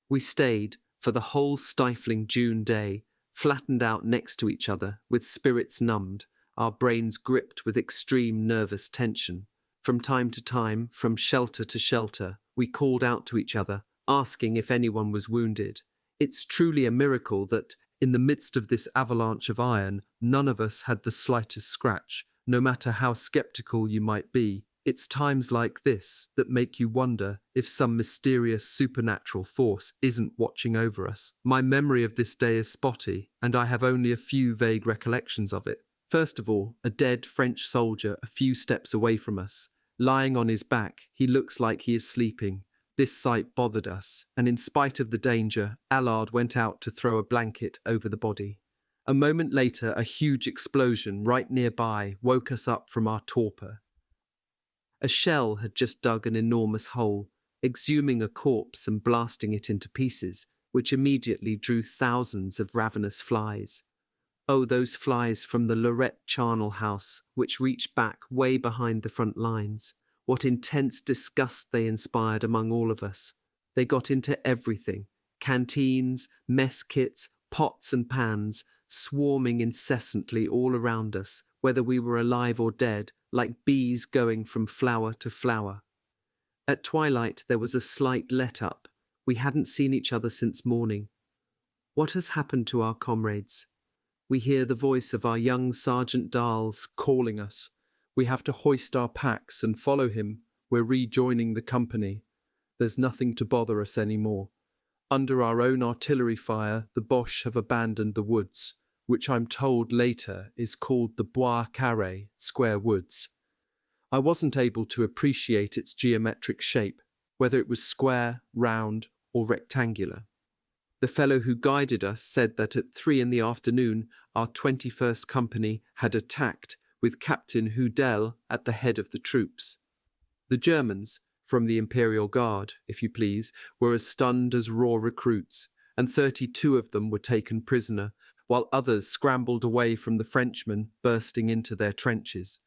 We stayed, for the whole stifling June day, flattened out next to each other, with spirits numbed, our brains gripped with extreme nervous tension. From time to time, from shelter to shelter, we called out to each other, asking if anyone was wounded. It's truly a miracle that, in the midst of this avalanche of iron, none of us had the slightest scratch, no matter how skeptical you might be. It's times like this that make you wonder if some mysterious supernatural force isn't watching over us. My memory of this day is spotty, and I have only a few vague recollections of it. First of all, a dead French soldier a few steps away from us. Lying on his back, he looks like he is sleeping. This sight bothered us, and in spite of the danger, Allard went out to throw a blanket over the body. A moment later, a huge explosion right nearby woke us up from our torpor. A shell had just dug an enormous hole, exhuming a corpse and blasting it into pieces, which immediately drew thousands of ravenous flies. Oh, those flies from the Lorette charnel house, which reached back way behind the front lines. What intense disgust they inspired among all of us. They got into everything: canteens, mess kits, pots and pans, swarming incessantly all around us, whether we were alive or dead, like bees going from flower to flower. At twilight there was a slight let-up. We hadn't seen each other since morning. What has happened to our comrades? We hear the voice of our young Sergeant Dals calling us. We have to hoist our packs and follow him. We're rejoining the company. There's nothing to bother us anymore. Under our own artillery fire, the Boche have abandoned the woods, which I'm told later is called the Bois Carré, square woods. I wasn't able to appreciate its geometric shape, whether it was square, round, or rectangular. The fellow who guided us said that at 3 p.m, our 21st Company had attacked, with Captain Hudel at the head of the troops. The Germans, from the Imperial Guard, if you please, were as stunned as raw recruits, and 32 of them were taken prisoner, while others scrambled away from the Frenchmen bursting into their trenches.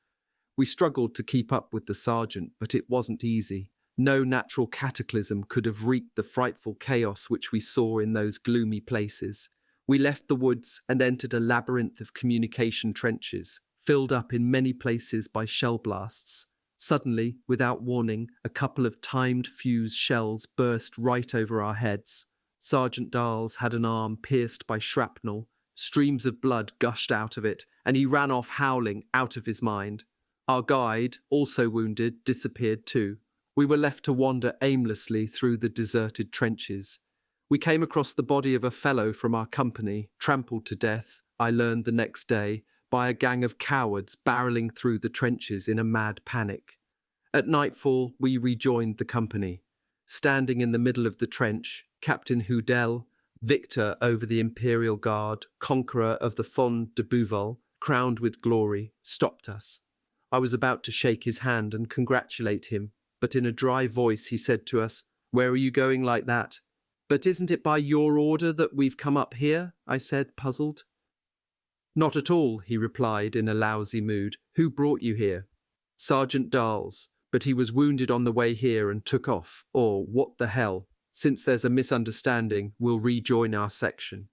We struggled to keep up with the sergeant, but it wasn't easy. No natural cataclysm could have wreaked the frightful chaos which we saw in those gloomy places. We left the woods and entered a labyrinth of communication trenches, filled up in many places by shell blasts. Suddenly, without warning, a couple of timed fuse shells burst right over our heads. Sergeant Dals had an arm pierced by shrapnel. Streams of blood gushed out of it, and he ran off howling, out of his mind. Our guide, also wounded, disappeared too. We were left to wander aimlessly through the deserted trenches. We came across the body of a fellow from our company, trampled to death, I learned the next day, by a gang of cowards barreling through the trenches in a mad panic. At nightfall, we rejoined the company. Standing in the middle of the trench, Captain Hudel, victor over the Imperial Guard, conqueror of the Fond de Bouval, crowned with glory, stopped us. I was about to shake his hand and congratulate him, but in a dry voice he said to us, "Where are you going like that?" "But isn't it by your order that we've come up here?" I said, puzzled. "Not at all," he replied in a lousy mood. "Who brought you here?" "Sergeant Dals, but he was wounded on the way here and took off, or what the hell. Since there's a misunderstanding, we'll rejoin our section."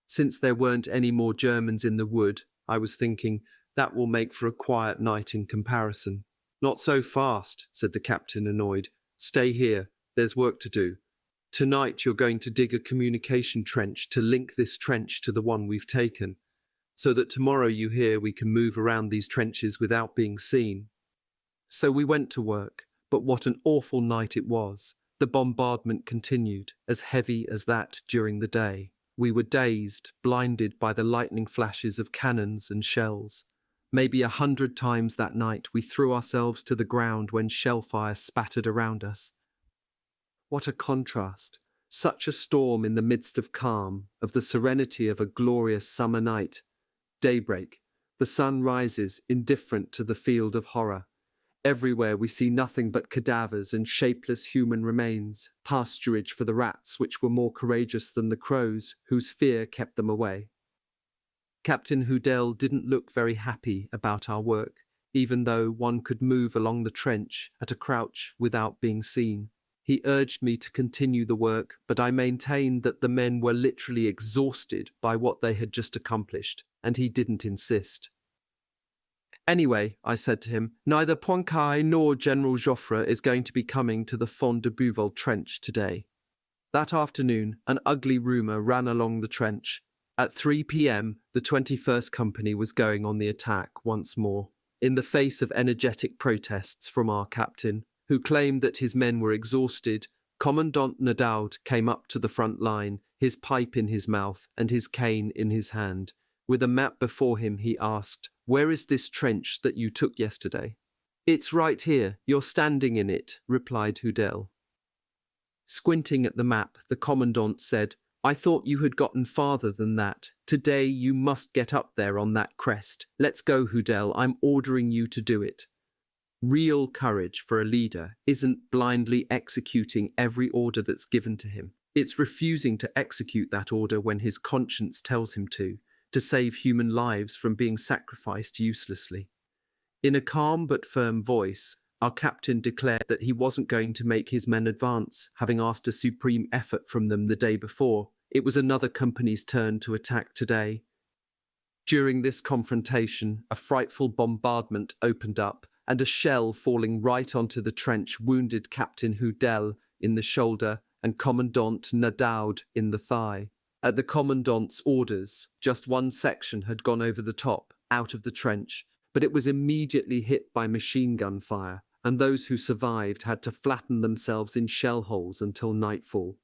Since there weren't any more Germans in the wood, I was thinking, that will make for a quiet night in comparison. "Not so fast," said the captain, annoyed. "Stay here. There's work to do. Tonight you're going to dig a communication trench to link this trench to the one we've taken, so that tomorrow you hear we can move around these trenches without being seen." So we went to work, but what an awful night it was. The bombardment continued, as heavy as that during the day. We were dazed, blinded by the lightning flashes of cannons and shells. Maybe 100 times that night we threw ourselves to the ground when shellfire spattered around us. What a contrast! Such a storm in the midst of calm, of the serenity of a glorious summer night. Daybreak. The sun rises, indifferent to the field of horror. Everywhere we see nothing but cadavers and shapeless human remains, pasturage for the rats which were more courageous than the crows, whose fear kept them away. Captain Hudel didn't look very happy about our work, even though one could move along the trench at a crouch without being seen. He urged me to continue the work, but I maintained that the men were literally exhausted by what they had just accomplished, and he didn't insist. "Anyway," I said to him, "neither Poincaré nor General Joffre is going to be coming to the Fond de Bouval trench today." That afternoon, an ugly rumour ran along the trench. At 3 p.m, the 21st Company was going on the attack once more, in the face of energetic protests from our captain, who claimed that his men were exhausted. Commandant Nadaud came up to the front line, his pipe in his mouth and his cane in his hand. With a map before him, he asked, "Where is this trench that you took yesterday?" "It's right here, you're standing in it," replied Hudel. Squinting at the map, the commandant said, "I thought you had gotten farther than that. Today you must get up there on that crest. Let's go, Hudel, I'm ordering you to do it." Real courage for a leader isn't blindly executing every order that's given to him. It's refusing to execute that order when his conscience tells him to save human lives from being sacrificed uselessly. In a calm but firm voice, our captain declared that he wasn't going to make his men advance, having asked a supreme effort from them the day before. It was another company's turn to attack today. During this confrontation, a frightful bombardment opened up, and a shell falling right onto the trench wounded Captain Hudel in the shoulder and Commandant Nadaud in the thigh. At the Commandant's orders, just one section had gone over the top, out of the trench, but it was immediately hit by machine gun fire, and those who survived had to flatten themselves in shell holes until nightfall.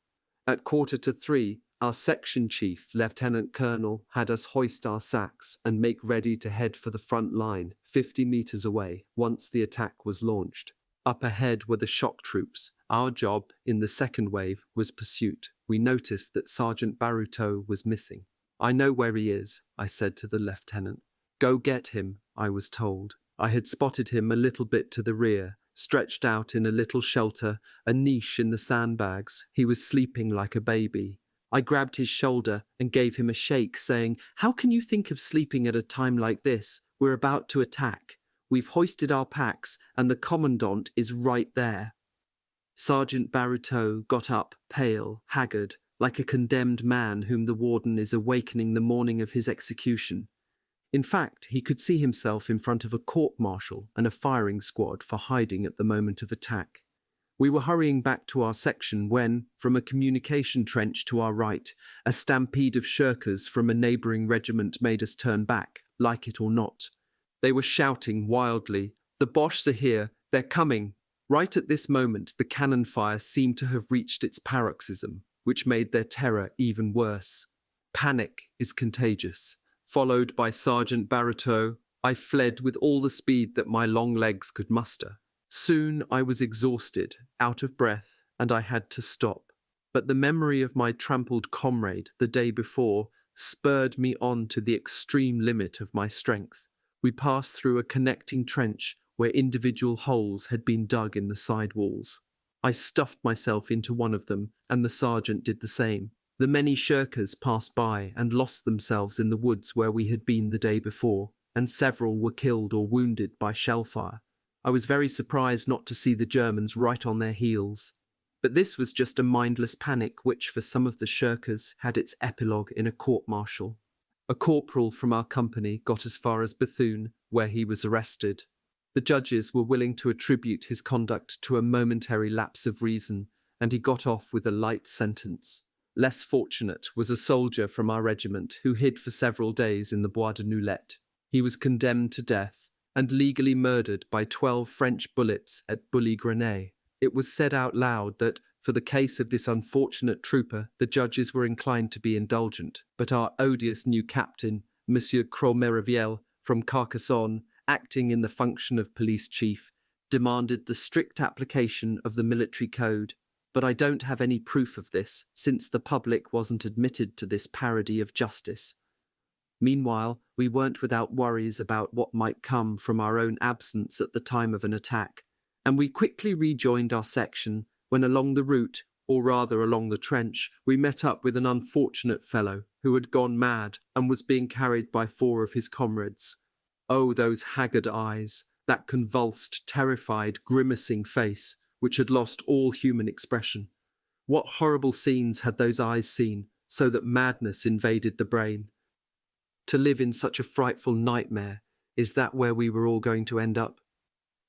At 2:45, our section chief, Lieutenant Colonel, had us hoist our sacks and make ready to head for the front line, 50 meters away, once the attack was launched. Up ahead were the shock troops. Our job, in the second wave, was pursuit. We noticed that Sergeant Baruto was missing. "I know where he is," I said to the lieutenant. "Go get him," I was told. I had spotted him a little bit to the rear, stretched out in a little shelter, a niche in the sandbags. He was sleeping like a baby. I grabbed his shoulder and gave him a shake, saying, "How can you think of sleeping at a time like this? We're about to attack. We've hoisted our packs, and the commandant is right there." Sergeant Baruto got up, pale, haggard, like a condemned man whom the warden is awakening the morning of his execution. In fact, he could see himself in front of a court-martial and a firing squad for hiding at the moment of attack. We were hurrying back to our section when, from a communication trench to our right, a stampede of shirkers from a neighbouring regiment made us turn back, like it or not. They were shouting wildly, "The Boches are here, they're coming!" Right at this moment, the cannon fire seemed to have reached its paroxysm, which made their terror even worse. Panic is contagious. Followed by Sergeant Baruto, I fled with all the speed that my long legs could muster. Soon I was exhausted, out of breath, and I had to stop. But the memory of my trampled comrade the day before spurred me on to the extreme limit of my strength. We passed through a connecting trench where individual holes had been dug in the side walls. I stuffed myself into one of them, and the sergeant did the same. The many shirkers passed by and lost themselves in the woods where we had been the day before, and several were killed or wounded by shellfire. I was very surprised not to see the Germans right on their heels. But this was just a mindless panic which, for some of the shirkers, had its epilogue in a court-martial. A corporal from our company got as far as Bethune, where he was arrested. The judges were willing to attribute his conduct to a momentary lapse of reason, and he got off with a light sentence. Less fortunate was a soldier from our regiment who hid for several days in the Bois de Noulette. He was condemned to death and legally murdered by 12 French bullets at Bully-Grenay. It was said out loud that, for the case of this unfortunate trooper, the judges were inclined to be indulgent, but our odious new captain, Monsieur Croix-Meriviel, from Carcassonne, acting in the function of police chief, demanded the strict application of the military code. But I don't have any proof of this, since the public wasn't admitted to this parody of justice. Meanwhile, we weren't without worries about what might come from our own absence at the time of an attack, and we quickly rejoined our section when along the route, or rather along the trench, we met up with an unfortunate fellow who had gone mad and was being carried by 4 of his comrades. Oh, those haggard eyes, that convulsed, terrified, grimacing face, which had lost all human expression. What horrible scenes had those eyes seen, so that madness invaded the brain? To live in such a frightful nightmare, is that where we were all going to end up?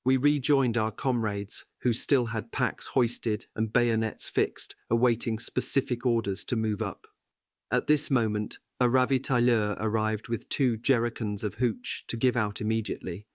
We rejoined our comrades, who still had packs hoisted and bayonets fixed, awaiting specific orders to move up. At this moment, a ravitailleur arrived with 2 jerrycans of hooch to give out immediately.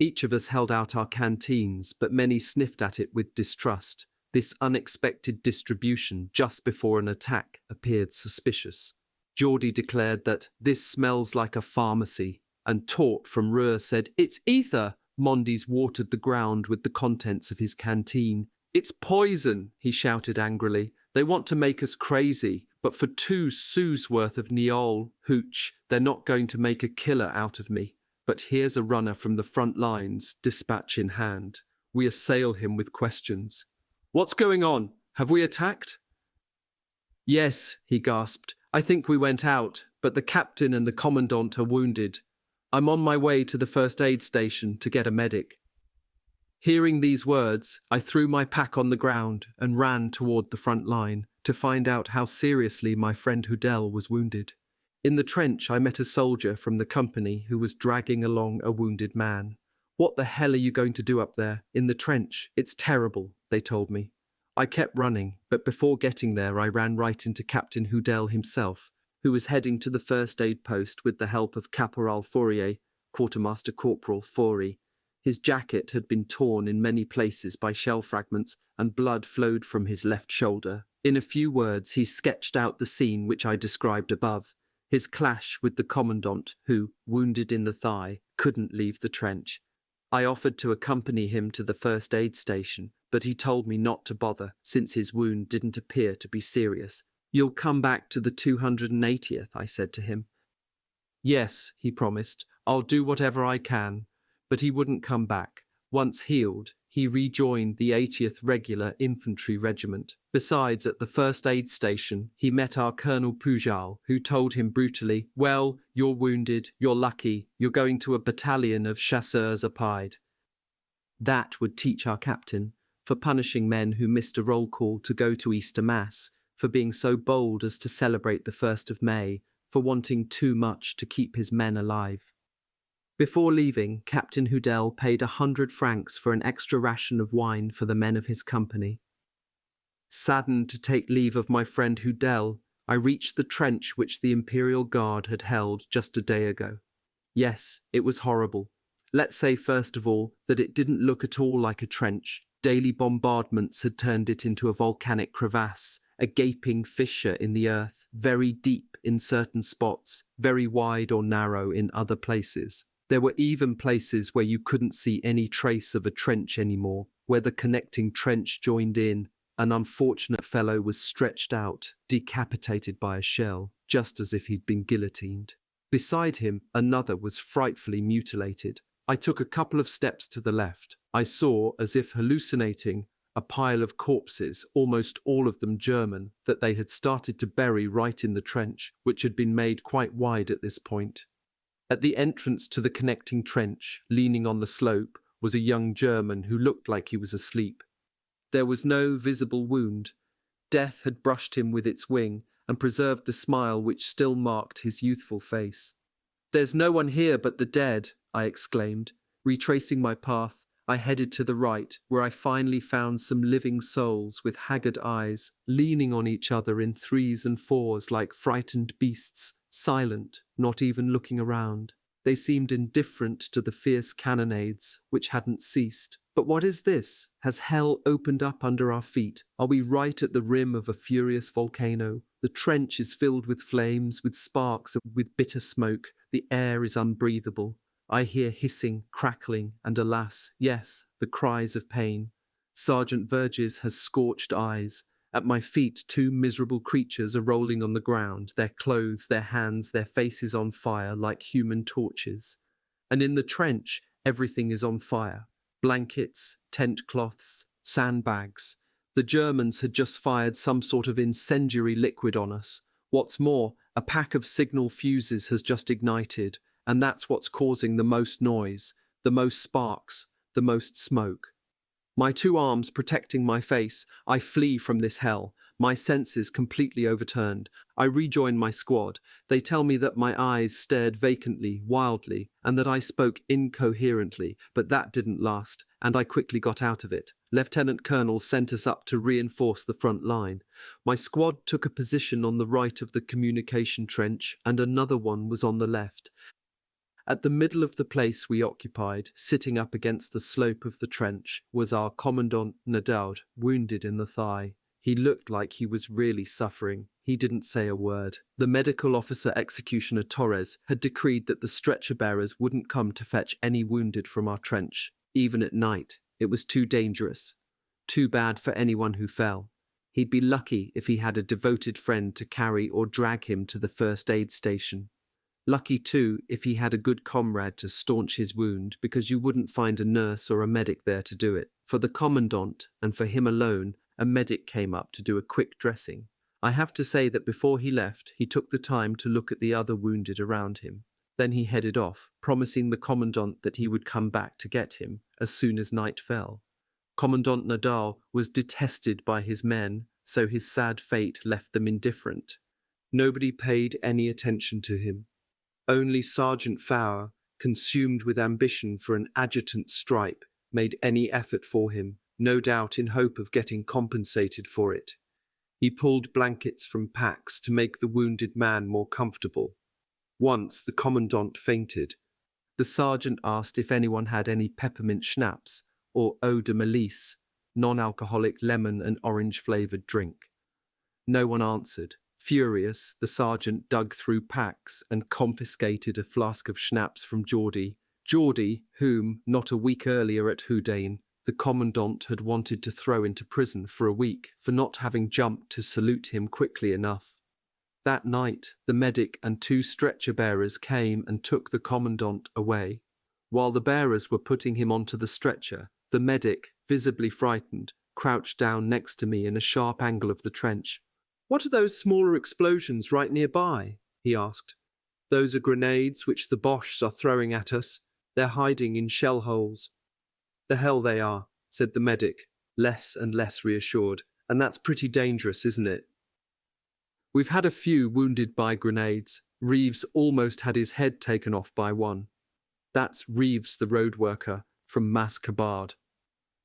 Each of us held out our canteens, but many sniffed at it with distrust. This unexpected distribution just before an attack appeared suspicious. Geordie declared that "this smells like a pharmacy," and Tort from Ruhr said, "It's ether." Mondes watered the ground with the contents of his canteen. "It's poison," he shouted angrily. "They want to make us crazy, but for 2 sous worth of Niol, hooch, they're not going to make a killer out of me." But here's a runner from the front lines, dispatch in hand. We assail him with questions. "What's going on? Have we attacked?" "Yes," he gasped. "I think we went out, but the captain and the commandant are wounded. I'm on my way to the first aid station to get a medic." Hearing these words, I threw my pack on the ground and ran toward the front line to find out how seriously my friend Hudel was wounded. In the trench, I met a soldier from the company who was dragging along a wounded man. "What the hell are you going to do up there, in the trench? It's terrible," they told me. I kept running, but before getting there I ran right into Captain Hudel himself, who was heading to the first aid post with the help of Caporal Fourier, Quartermaster Corporal Faury. His jacket had been torn in many places by shell fragments, and blood flowed from his left shoulder. In a few words he sketched out the scene which I described above. His clash with the commandant, who, wounded in the thigh, couldn't leave the trench. I offered to accompany him to the first aid station, but he told me not to bother, since his wound didn't appear to be serious. "You'll come back to the 280th, I said to him. "Yes," he promised, "I'll do whatever I can." But he wouldn't come back. Once healed, he rejoined the 80th Regular Infantry Regiment. Besides, at the first aid station, he met our Colonel Pujal, who told him brutally, "Well, you're wounded, you're lucky, you're going to a battalion of chasseurs à pied." That would teach our captain, for punishing men who missed a roll call to go to Easter Mass, for being so bold as to celebrate the 1st of May, for wanting too much to keep his men alive. Before leaving, Captain Hudel paid 100 francs for an extra ration of wine for the men of his company. Saddened to take leave of my friend Hudel, I reached the trench which the Imperial Guard had held just a day ago. Yes, it was horrible. Let's say first of all that it didn't look at all like a trench. Daily bombardments had turned it into a volcanic crevasse, a gaping fissure in the earth, very deep in certain spots, very wide or narrow in other places. There were even places where you couldn't see any trace of a trench anymore, where the connecting trench joined in. An unfortunate fellow was stretched out, decapitated by a shell, just as if he'd been guillotined. Beside him, another was frightfully mutilated. I took a couple of steps to the left. I saw, as if hallucinating, a pile of corpses, almost all of them German, that they had started to bury right in the trench, which had been made quite wide at this point. At the entrance to the connecting trench, leaning on the slope, was a young German who looked like he was asleep. There was no visible wound. Death had brushed him with its wing and preserved the smile which still marked his youthful face. "There's no one here but the dead," I exclaimed. Retracing my path, I headed to the right, where I finally found some living souls with haggard eyes, leaning on each other in 3s and 4s like frightened beasts, silent, not even looking around. They seemed indifferent to the fierce cannonades, which hadn't ceased. But what is this? Has hell opened up under our feet? Are we right at the rim of a furious volcano? The trench is filled with flames, with sparks, with bitter smoke. The air is unbreathable. I hear hissing, crackling, and alas, yes, the cries of pain. Sergeant Verges has scorched eyes. At my feet, 2 miserable creatures are rolling on the ground, their clothes, their hands, their faces on fire like human torches. And in the trench, everything is on fire. Blankets, tent cloths, sandbags. The Germans had just fired some sort of incendiary liquid on us. What's more, a pack of signal fuses has just ignited, and that's what's causing the most noise, the most sparks, the most smoke. My 2 arms protecting my face, I flee from this hell, my senses completely overturned. I rejoin my squad. They tell me that my eyes stared vacantly, wildly, and that I spoke incoherently, but that didn't last, and I quickly got out of it. Lieutenant Colonel sent us up to reinforce the front line. My squad took a position on the right of the communication trench, and another one was on the left. At the middle of the place we occupied, sitting up against the slope of the trench, was our Commandant Nadaud, wounded in the thigh. He looked like he was really suffering. He didn't say a word. The medical officer, Executioner Torres, had decreed that the stretcher bearers wouldn't come to fetch any wounded from our trench, even at night. It was too dangerous. Too bad for anyone who fell. He'd be lucky if he had a devoted friend to carry or drag him to the first aid station. Lucky, too, if he had a good comrade to staunch his wound, because you wouldn't find a nurse or a medic there to do it. For the commandant, and for him alone, a medic came up to do a quick dressing. I have to say that before he left, he took the time to look at the other wounded around him. Then he headed off, promising the commandant that he would come back to get him as soon as night fell. Commandant Nadal was detested by his men, so his sad fate left them indifferent. Nobody paid any attention to him. Only Sergeant Faure, consumed with ambition for an adjutant's stripe, made any effort for him, no doubt in hope of getting compensated for it. He pulled blankets from packs to make the wounded man more comfortable. Once the commandant fainted. The sergeant asked if anyone had any peppermint schnapps or eau de malice, non-alcoholic lemon and orange-flavoured drink. No one answered. Furious, the sergeant dug through packs and confiscated a flask of schnapps from Geordie, whom, not a week earlier at Houdain, the commandant had wanted to throw into prison for a week for not having jumped to salute him quickly enough. That night, the medic and 2 stretcher bearers came and took the commandant away. While the bearers were putting him onto the stretcher, the medic, visibly frightened, crouched down next to me in a sharp angle of the trench. "What are those smaller explosions right nearby?" he asked. "Those are grenades which the Boches are throwing at us. They're hiding in shell holes." "The hell they are," said the medic, less and less reassured. "And that's pretty dangerous, isn't it?" "We've had a few wounded by grenades. Reeves almost had his head taken off by one. That's Reeves, the road worker, from Mascabard."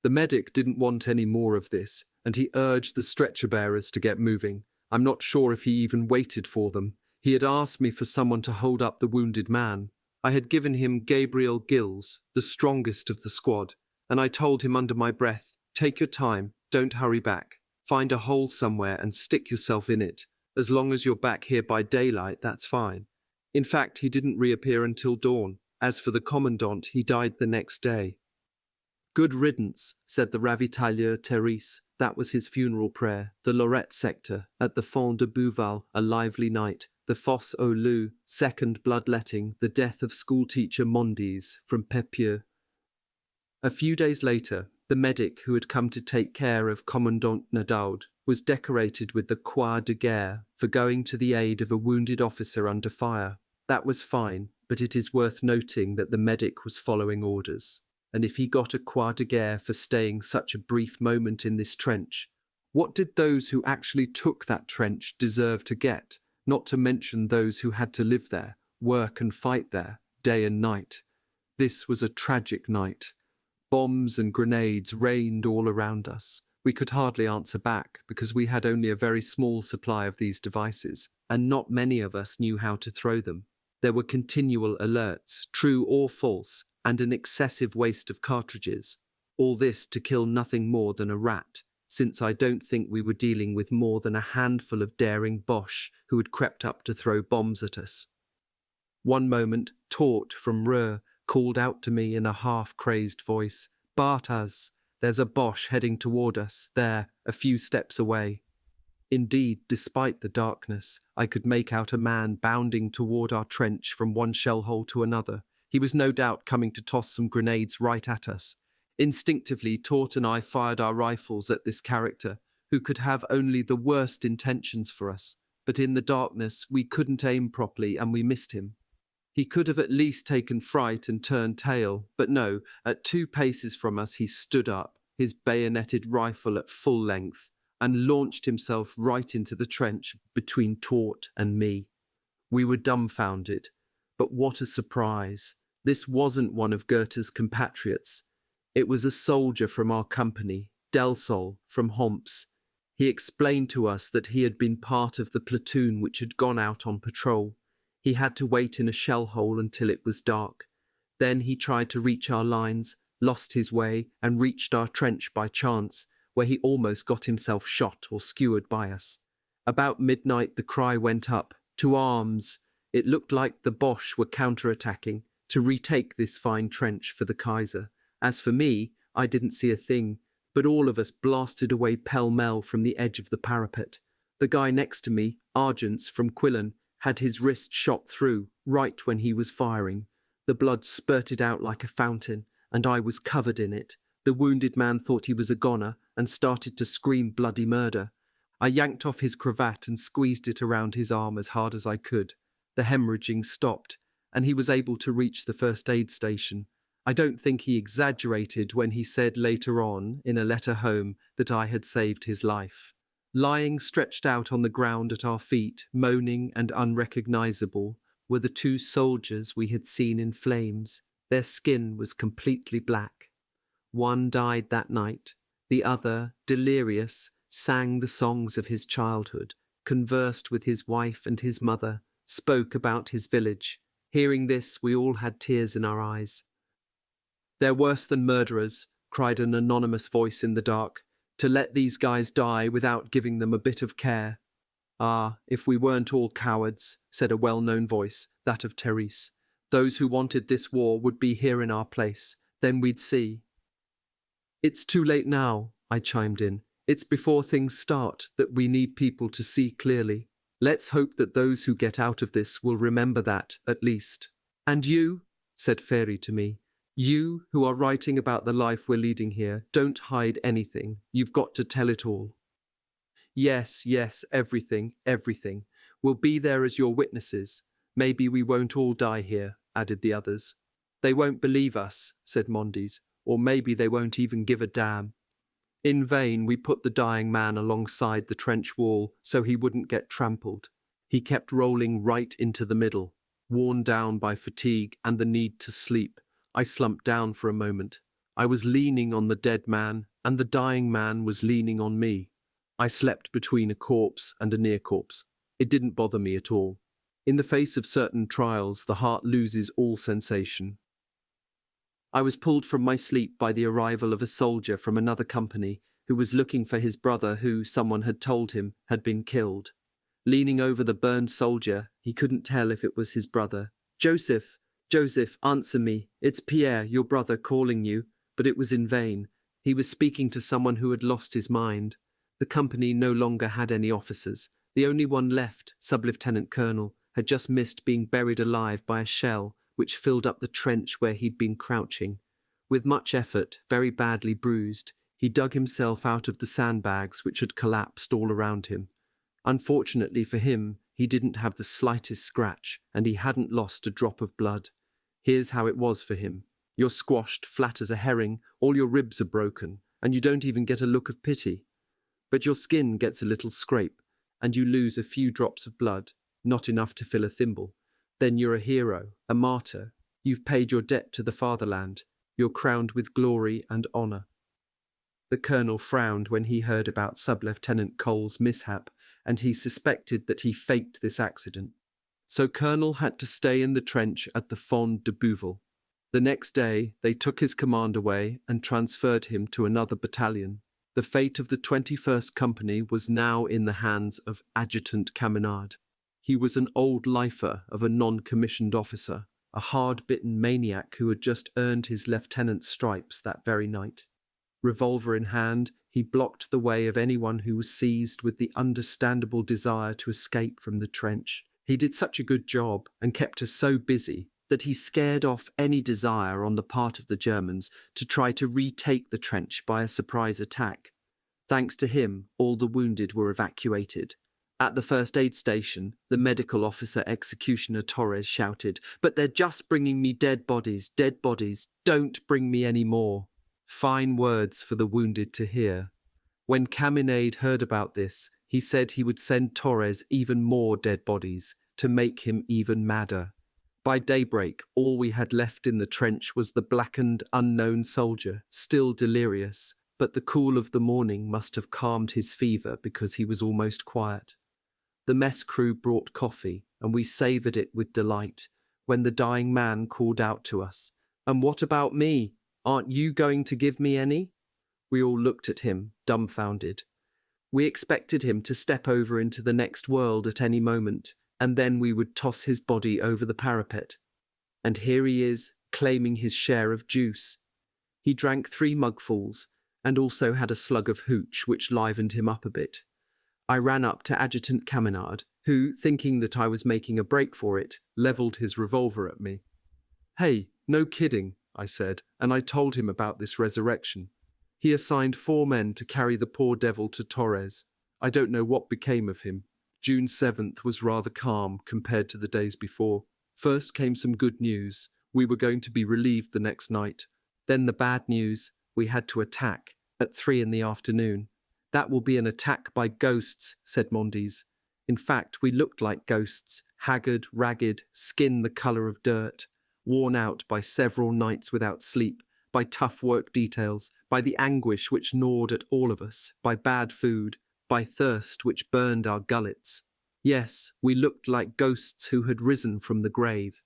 The medic didn't want any more of this, and he urged the stretcher bearers to get moving. I'm not sure if he even waited for them. He had asked me for someone to hold up the wounded man. I had given him Gabriel Gills, the strongest of the squad, and I told him under my breath, "Take your time, don't hurry back. Find a hole somewhere and stick yourself in it. As long as you're back here by daylight, that's fine." In fact, he didn't reappear until dawn. As for the commandant, he died the next day. "Good riddance," said the ravitailleur Therese. That was his funeral prayer. The Lorette sector, at the Fond de Bouval, a lively night. The Fosse aux Loups, second bloodletting, the death of schoolteacher Mondes from Pepieux. A few days later, the medic who had come to take care of Commandant Nadaud was decorated with the Croix de Guerre for going to the aid of a wounded officer under fire. That was fine, but it is worth noting that the medic was following orders. And if he got a Croix de Guerre for staying such a brief moment in this trench, what did those who actually took that trench deserve to get? Not to mention those who had to live there, work and fight there, day and night. This was a tragic night. Bombs and grenades rained all around us. We could hardly answer back because we had only a very small supply of these devices, and not many of us knew how to throw them. There were continual alerts, true or false, and an excessive waste of cartridges. All this to kill nothing more than a rat, since I don't think we were dealing with more than a handful of daring Boche who had crept up to throw bombs at us. One moment, Tort from Reur called out to me in a half-crazed voice, "Barthas, there's a Boche heading toward us, there, a few steps away." Indeed, despite the darkness, I could make out a man bounding toward our trench from one shell hole to another. He was no doubt coming to toss some grenades right at us. Instinctively, Tort and I fired our rifles at this character, who could have only the worst intentions for us. But in the darkness, we couldn't aim properly and we missed him. He could have at least taken fright and turned tail, but no, at 2 paces from us he stood up, his bayoneted rifle at full length, and launched himself right into the trench between Tort and me. We were dumbfounded. But what a surprise. This wasn't one of Goethe's compatriots. It was a soldier from our company, Delsol, from Homps. He explained to us that he had been part of the platoon which had gone out on patrol. He had to wait in a shell hole until it was dark. Then he tried to reach our lines, lost his way, and reached our trench by chance, where he almost got himself shot or skewered by us. About midnight the cry went up, "To arms!" It looked like the Boche were counter-attacking to retake this fine trench for the Kaiser. As for me, I didn't see a thing, but all of us blasted away pell-mell from the edge of the parapet. The guy next to me, Argents from Quillen, had his wrist shot through, right when he was firing. The blood spurted out like a fountain, and I was covered in it. The wounded man thought he was a goner and started to scream bloody murder. I yanked off his cravat and squeezed it around his arm as hard as I could. The hemorrhaging stopped, and he was able to reach the first aid station. I don't think he exaggerated when he said later on, in a letter home, that I had saved his life. Lying stretched out on the ground at our feet, moaning and unrecognizable, were the two soldiers we had seen in flames. Their skin was completely black. One died that night. The other, delirious, sang the songs of his childhood, conversed with his wife and his mother, spoke about his village. Hearing this, we all had tears in our eyes. "They're worse than murderers," cried an anonymous voice in the dark, "to let these guys die without giving them a bit of care." "Ah, if we weren't all cowards," said a well-known voice, that of Therese. "Those who wanted this war would be here in our place. Then we'd see." "It's too late now," I chimed in. "It's before things start that we need people to see clearly. Let's hope that those who get out of this will remember that, at least." "And you," said Fairy to me, "you who are writing about the life we're leading here, don't hide anything. You've got to tell it all." Yes, everything, everything. We'll be there as your witnesses. Maybe we won't all die here," added the others. "They won't believe us," said Mondes, "or maybe they won't even give a damn." In vain we put the dying man alongside the trench wall so he wouldn't get trampled. He kept rolling right into the middle. Worn down by fatigue and the need to sleep, I slumped down for a moment. I was leaning on the dead man, and the dying man was leaning on me. I slept between a corpse and a near corpse. It didn't bother me at all. In the face of certain trials, the heart loses all sensation. I was pulled from my sleep by the arrival of a soldier from another company who was looking for his brother who, someone had told him, had been killed. Leaning over the burned soldier, he couldn't tell if it was his brother. Joseph, answer me. It's Pierre, your brother, calling you." But it was in vain. He was speaking to someone who had lost his mind. The company no longer had any officers. The only one left, Sub-Lieutenant Colonel, had just missed being buried alive by a shell which filled up the trench where he'd been crouching. With much effort, very badly bruised, he dug himself out of the sandbags which had collapsed all around him. Unfortunately for him, he didn't have the slightest scratch, and he hadn't lost a drop of blood. Here's how it was for him. You're squashed flat as a herring, all your ribs are broken, and you don't even get a look of pity. But your skin gets a little scrape, and you lose a few drops of blood, not enough to fill a thimble. Then you're a hero, a martyr. You've paid your debt to the fatherland. You're crowned with glory and honour. The colonel frowned when he heard about Sub-Lieutenant Cole's mishap, and he suspected that he faked this accident. So Colonel had to stay in the trench at the Fond de Bouville. The next day, they took his command away and transferred him to another battalion. The fate of the 21st Company was now in the hands of Adjutant Caminard. He was an old lifer of a non-commissioned officer, a hard-bitten maniac who had just earned his lieutenant's stripes that very night. Revolver in hand, he blocked the way of anyone who was seized with the understandable desire to escape from the trench. He did such a good job and kept us so busy that he scared off any desire on the part of the Germans to try to retake the trench by a surprise attack. Thanks to him, all the wounded were evacuated. At the first aid station, the medical officer Executioner Torres shouted, "But they're just bringing me dead bodies, don't bring me any more." Fine words for the wounded to hear. When Caminade heard about this, he said he would send Torres even more dead bodies to make him even madder. By daybreak, all we had left in the trench was the blackened, unknown soldier, still delirious, but the cool of the morning must have calmed his fever because he was almost quiet. The mess crew brought coffee, and we savoured it with delight, when the dying man called out to us, "And what about me? Aren't you going to give me any?" We all looked at him, dumbfounded. We expected him to step over into the next world at any moment, and then we would toss his body over the parapet. And here he is, claiming his share of juice. He drank 3 mugfuls, and also had a slug of hooch, which livened him up a bit. I ran up to Adjutant Caminard, who, thinking that I was making a break for it, levelled his revolver at me. "Hey, no kidding," I said, and I told him about this resurrection. He assigned 4 men to carry the poor devil to Torres. I don't know what became of him. June 7th was rather calm compared to the days before. First came some good news. We were going to be relieved the next night. Then the bad news. We had to attack at 3 in the afternoon. "That will be an attack by ghosts," said Mondes. In fact, we looked like ghosts, haggard, ragged, skin the colour of dirt, worn out by several nights without sleep, by tough work details, by the anguish which gnawed at all of us, by bad food, by thirst which burned our gullets. Yes, we looked like ghosts who had risen from the grave.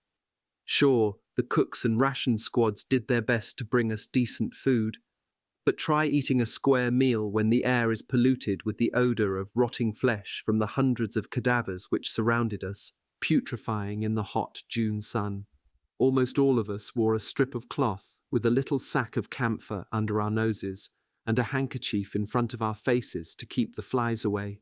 Sure, the cooks and ration squads did their best to bring us decent food, but try eating a square meal when the air is polluted with the odour of rotting flesh from the hundreds of cadavers which surrounded us, putrefying in the hot June sun. Almost all of us wore a strip of cloth with a little sack of camphor under our noses and a handkerchief in front of our faces to keep the flies away.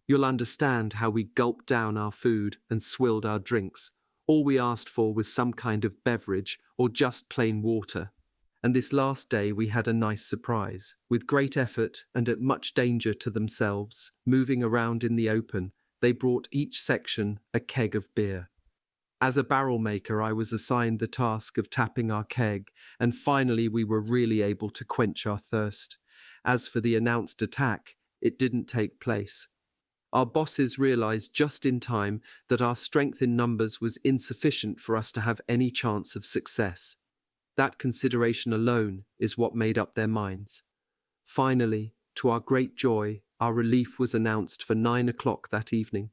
You'll understand how we gulped down our food and swilled our drinks. All we asked for was some kind of beverage or just plain water. And this last day we had a nice surprise. With great effort and at much danger to themselves, moving around in the open, they brought each section a keg of beer. As a barrel maker, I was assigned the task of tapping our keg, and finally we were really able to quench our thirst. As for the announced attack, it didn't take place. Our bosses realized just in time that our strength in numbers was insufficient for us to have any chance of success. That consideration alone is what made up their minds. Finally, to our great joy, our relief was announced for 9 o'clock that evening.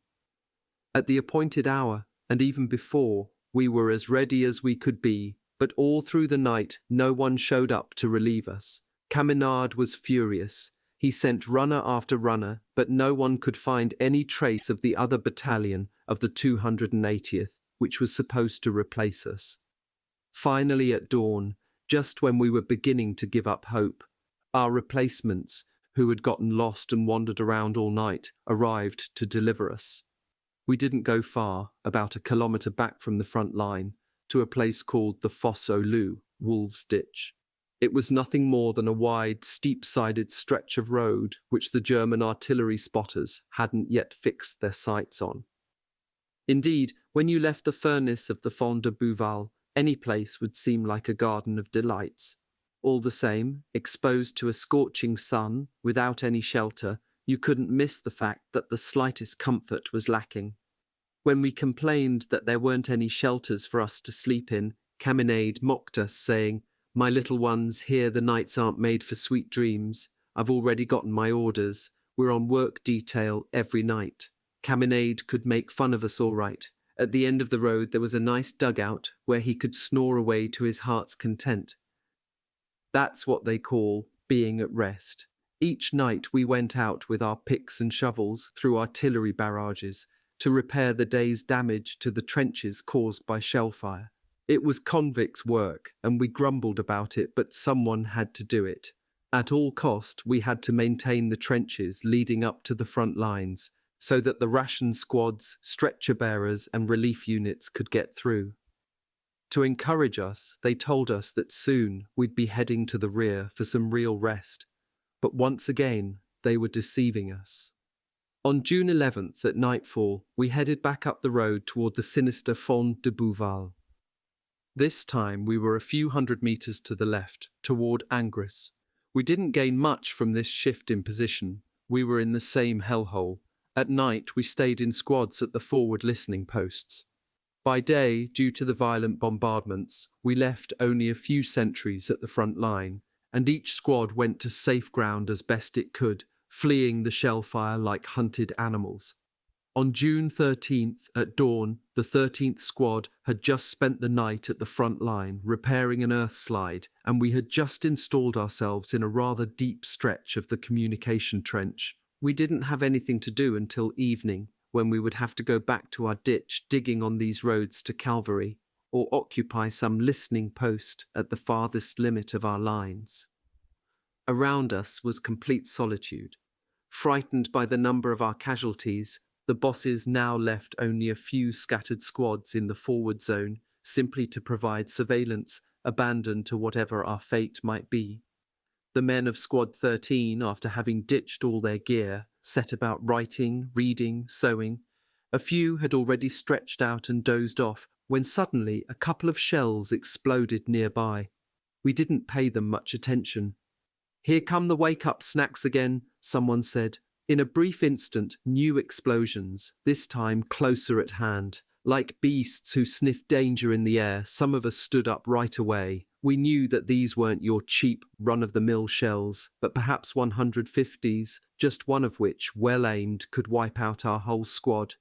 At the appointed hour, and even before, we were as ready as we could be, but all through the night no one showed up to relieve us. Caminard was furious. He sent runner after runner, but no one could find any trace of the other battalion of the 280th, which was supposed to replace us. Finally, at dawn, just when we were beginning to give up hope, our replacements, who had gotten lost and wandered around all night, arrived to deliver us. We didn't go far, about a kilometre back from the front line, to a place called the Fosse aux Loups, Wolves' Ditch. It was nothing more than a wide, steep-sided stretch of road which the German artillery spotters hadn't yet fixed their sights on. Indeed, when you left the furnace of the Fond de Bouval, any place would seem like a garden of delights. All the same, exposed to a scorching sun, without any shelter, you couldn't miss the fact that the slightest comfort was lacking. When we complained that there weren't any shelters for us to sleep in, Caminade mocked us, saying, "My little ones, here the nights aren't made for sweet dreams. I've already gotten my orders. We're on work detail every night." Caminade could make fun of us all right. At the end of the road there was a nice dugout where he could snore away to his heart's content. That's what they call being at rest. Each night we went out with our picks and shovels through artillery barrages to repair the day's damage to the trenches caused by shellfire. It was convicts' work, and we grumbled about it, but someone had to do it. At all cost, we had to maintain the trenches leading up to the front lines, so that the ration squads, stretcher-bearers and relief units could get through. To encourage us, they told us that soon we'd be heading to the rear for some real rest. But once again, they were deceiving us. On June 11th at nightfall, we headed back up the road toward the sinister Fond de Bouval. This time we were a few hundred metres to the left, toward Angres. We didn't gain much from this shift in position. We were in the same hellhole. At night we stayed in squads at the forward listening posts. By day, due to the violent bombardments, we left only a few sentries at the front line, and each squad went to safe ground as best it could, fleeing the shellfire like hunted animals. On June 13th, at dawn, The 13th Squad had just spent the night at the front line repairing an earth slide, and we had just installed ourselves in a rather deep stretch of the communication trench. We didn't have anything to do until evening, when we would have to go back to our ditch digging on these roads to Calvary, or occupy some listening post at the farthest limit of our lines. Around us was complete solitude. Frightened by the number of our casualties, the bosses now left only a few scattered squads in the forward zone, simply to provide surveillance, abandoned to whatever our fate might be. The men of Squad 13, after having ditched all their gear, set about writing, reading, sewing. A few had already stretched out and dozed off, when suddenly a couple of shells exploded nearby. We didn't pay them much attention. "Here come the wake-up snacks again," someone said. In a brief instant, new explosions, this time closer at hand. Like beasts who sniff danger in the air, some of us stood up right away. We knew that these weren't your cheap, run-of-the-mill shells, but perhaps 150s, just one of which, well aimed, could wipe out our whole squad.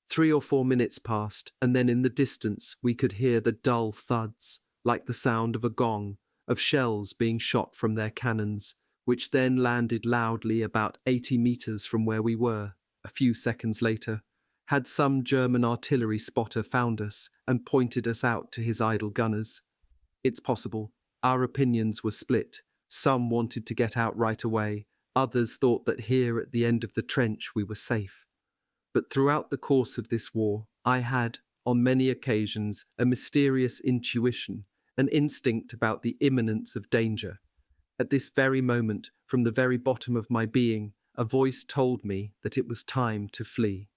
3 or 4 minutes passed, and then in the distance we could hear the dull thuds, like the sound of a gong, of shells being shot from their cannons, which then landed loudly about 80 meters from where we were. A few seconds later, had some German artillery spotter found us and pointed us out to his idle gunners? It's possible. Our opinions were split. Some wanted to get out right away. Others thought that here at the end of the trench we were safe. But throughout the course of this war, I had, on many occasions, a mysterious intuition, an instinct about the imminence of danger. At this very moment, from the very bottom of my being, a voice told me that it was time to flee.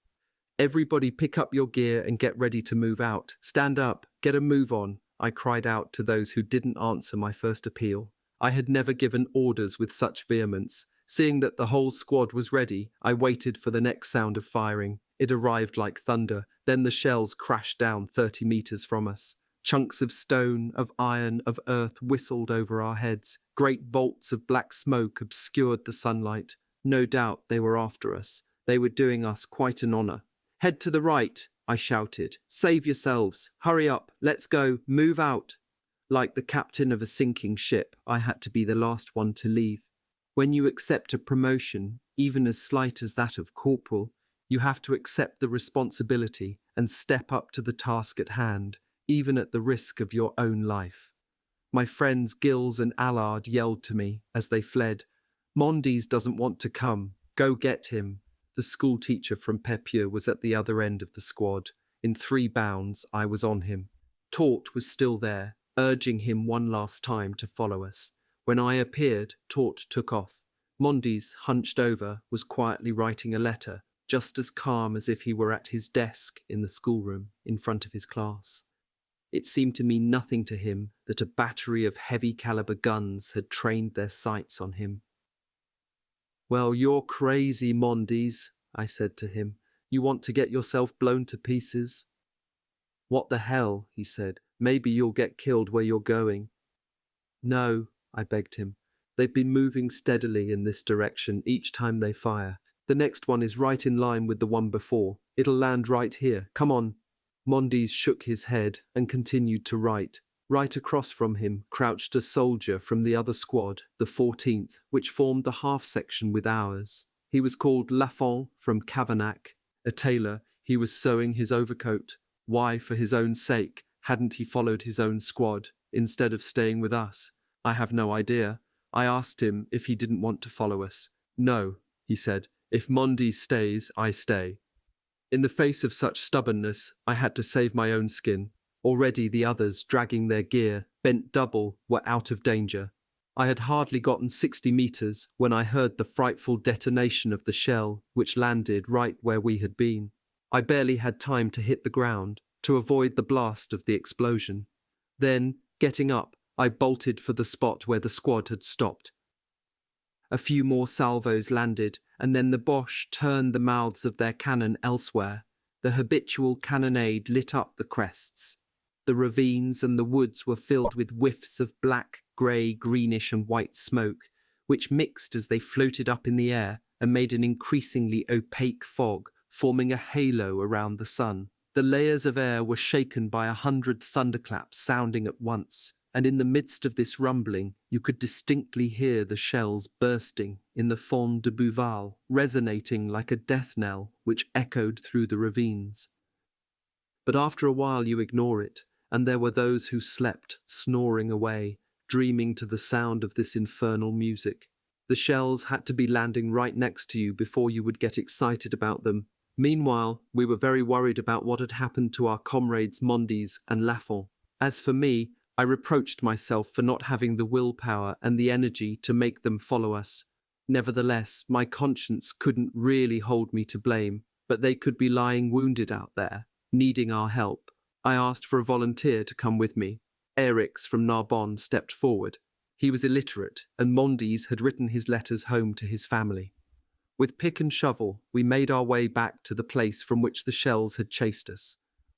"Everybody pick up your gear and get ready to move out. Stand up, get a move on," I cried out to those who didn't answer my first appeal. I had never given orders with such vehemence. Seeing that the whole squad was ready, I waited for the next sound of firing. It arrived like thunder. Then the shells crashed down 30 meters from us. Chunks of stone, of iron, of earth whistled over our heads. Great vaults of black smoke obscured the sunlight. No doubt they were after us. They were doing us quite an honor. "Head to the right," I shouted. "Save yourselves. Hurry up. Let's go. Move out." Like the captain of a sinking ship, I had to be the last one to leave. When you accept a promotion, even as slight as that of corporal, you have to accept the responsibility and step up to the task at hand, even at the risk of your own life. My friends Gills and Allard yelled to me as they fled, "Mondes doesn't want to come. Go get him." The school teacher from Pepieu was at the other end of the squad. In 3 bounds, I was on him. Tort was still there, urging him one last time to follow us. When I appeared, Tort took off. Mondes, hunched over, was quietly writing a letter, just as calm as if he were at his desk in the schoolroom in front of his class. It seemed to mean nothing to him that a battery of heavy-caliber guns had trained their sights on him. "Well, you're crazy, Mondes," I said to him. "You want to get yourself blown to pieces?" "What the hell," he said. "Maybe you'll get killed where you're going." "No," I begged him. "They've been moving steadily in this direction each time they fire. The next one is right in line with the one before. It'll land right here. Come on." Mondes shook his head and continued to write. Right across from him crouched a soldier from the other squad, the 14th, which formed the half-section with ours. He was called Lafont from Cavanac. A tailor, he was sewing his overcoat. Why, for his own sake, hadn't he followed his own squad, instead of staying with us? I have no idea. I asked him if he didn't want to follow us. "No," he said. "If Mondes stays, I stay." In the face of such stubbornness, I had to save my own skin. Already the others, dragging their gear, bent double, were out of danger. I had hardly gotten 60 meters when I heard the frightful detonation of the shell, which landed right where we had been. I barely had time to hit the ground, to avoid the blast of the explosion. Then, getting up, I bolted for the spot where the squad had stopped. A few more salvos landed, and then the Boche turned the mouths of their cannon elsewhere. The habitual cannonade lit up the crests. The ravines and the woods were filled with whiffs of black, grey, greenish and white smoke, which mixed as they floated up in the air and made an increasingly opaque fog, forming a halo around the sun. The layers of air were shaken by 100 thunderclaps sounding at once, and in the midst of this rumbling, you could distinctly hear the shells bursting in the Fond de Bouval, resonating like a death knell which echoed through the ravines. But after a while you ignore it, and there were those who slept, snoring away, dreaming to the sound of this infernal music. The shells had to be landing right next to you before you would get excited about them. Meanwhile, we were very worried about what had happened to our comrades Mondes and Lafont. As for me, I reproached myself for not having the willpower and the energy to make them follow us. Nevertheless, my conscience couldn't really hold me to blame, but they could be lying wounded out there, needing our help. I asked for a volunteer to come with me. Erix from Narbonne stepped forward. He was illiterate, and Mondes had written his letters home to his family. With pick and shovel, we made our way back to the place from which the shells had chased us.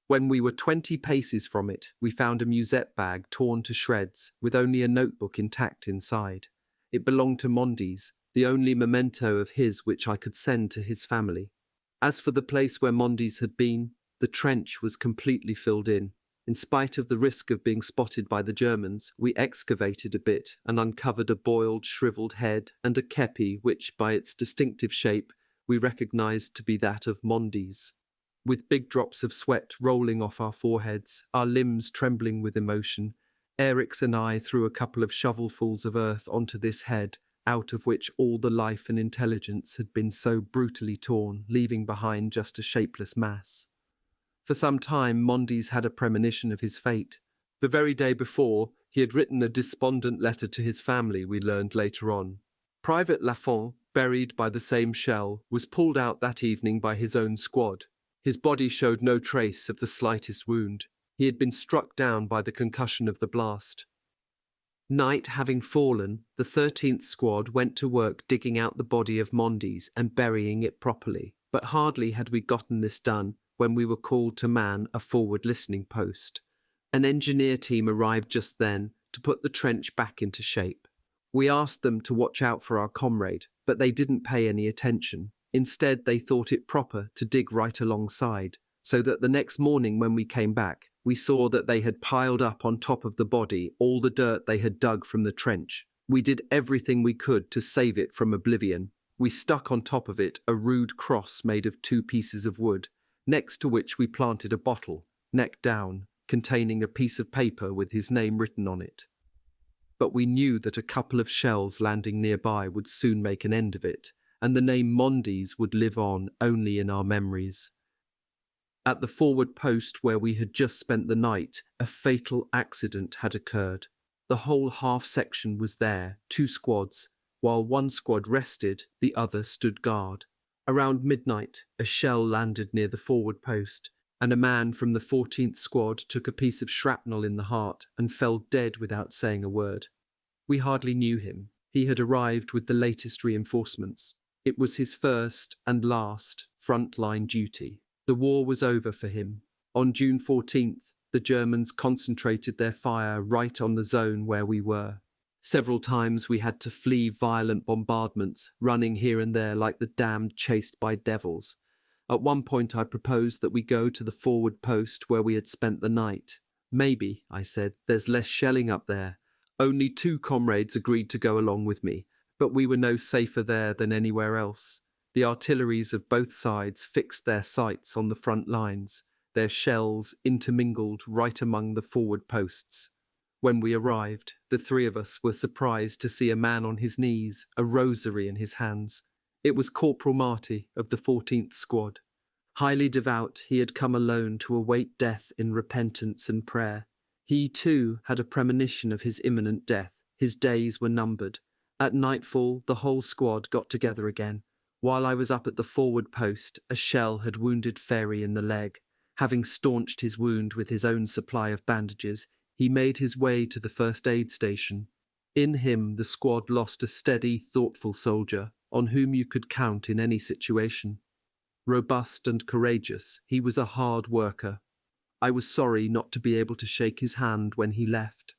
When we were 20 paces from it, we found a musette bag torn to shreds, with only a notebook intact inside. It belonged to Mondes, the only memento of his which I could send to his family. As for the place where Mondes had been, the trench was completely filled in. In spite of the risk of being spotted by the Germans, we excavated a bit and uncovered a boiled, shriveled head and a kepi which, by its distinctive shape, we recognized to be that of Mondes. With big drops of sweat rolling off our foreheads, our limbs trembling with emotion, Erix and I threw a couple of shovelfuls of earth onto this head, out of which all the life and intelligence had been so brutally torn, leaving behind just a shapeless mass. For some time, Mondes had a premonition of his fate. The very day before, he had written a despondent letter to his family, we learned later on. Private Lafont, buried by the same shell, was pulled out that evening by his own squad. His body showed no trace of the slightest wound. He had been struck down by the concussion of the blast. Night having fallen, the 13th Squad went to work digging out the body of Mondes and burying it properly. But hardly had we gotten this done when we were called to man a forward listening post. An engineer team arrived just then to put the trench back into shape. We asked them to watch out for our comrade, but they didn't pay any attention. Instead, they thought it proper to dig right alongside, so that the next morning when we came back, we saw that they had piled up on top of the body all the dirt they had dug from the trench. We did everything we could to save it from oblivion. We stuck on top of it a rude cross made of 2 pieces of wood, next to which we planted a bottle, neck down, containing a piece of paper with his name written on it. But we knew that a couple of shells landing nearby would soon make an end of it, and the name Mondes would live on only in our memories. At the forward post where we had just spent the night, a fatal accident had occurred. The whole half-section was there, 2 squads. While one squad rested, the other stood guard. Around midnight, a shell landed near the forward post, and a man from the 14th Squad took a piece of shrapnel in the heart and fell dead without saying a word. We hardly knew him. He had arrived with the latest reinforcements. It was his first and last front-line duty. The war was over for him. On June 14th, the Germans concentrated their fire right on the zone where we were. Several times we had to flee violent bombardments, running here and there like the damned chased by devils. At one point I proposed that we go to the forward post where we had spent the night. Maybe, I said, there's less shelling up there. Only 2 comrades agreed to go along with me, but we were no safer there than anywhere else. The artilleries of both sides fixed their sights on the front lines, their shells intermingled right among the forward posts. When we arrived, the 3 of us were surprised to see a man on his knees, a rosary in his hands. It was Corporal Marty of the 14th Squad. Highly devout, he had come alone to await death in repentance and prayer. He, too, had a premonition of his imminent death. His days were numbered. At nightfall, the whole squad got together again. While I was up at the forward post, a shell had wounded Ferry in the leg. Having staunched his wound with his own supply of bandages, he made his way to the first aid station. In him, the squad lost a steady, thoughtful soldier, on whom you could count in any situation. Robust and courageous, he was a hard worker. I was sorry not to be able to shake his hand when he left.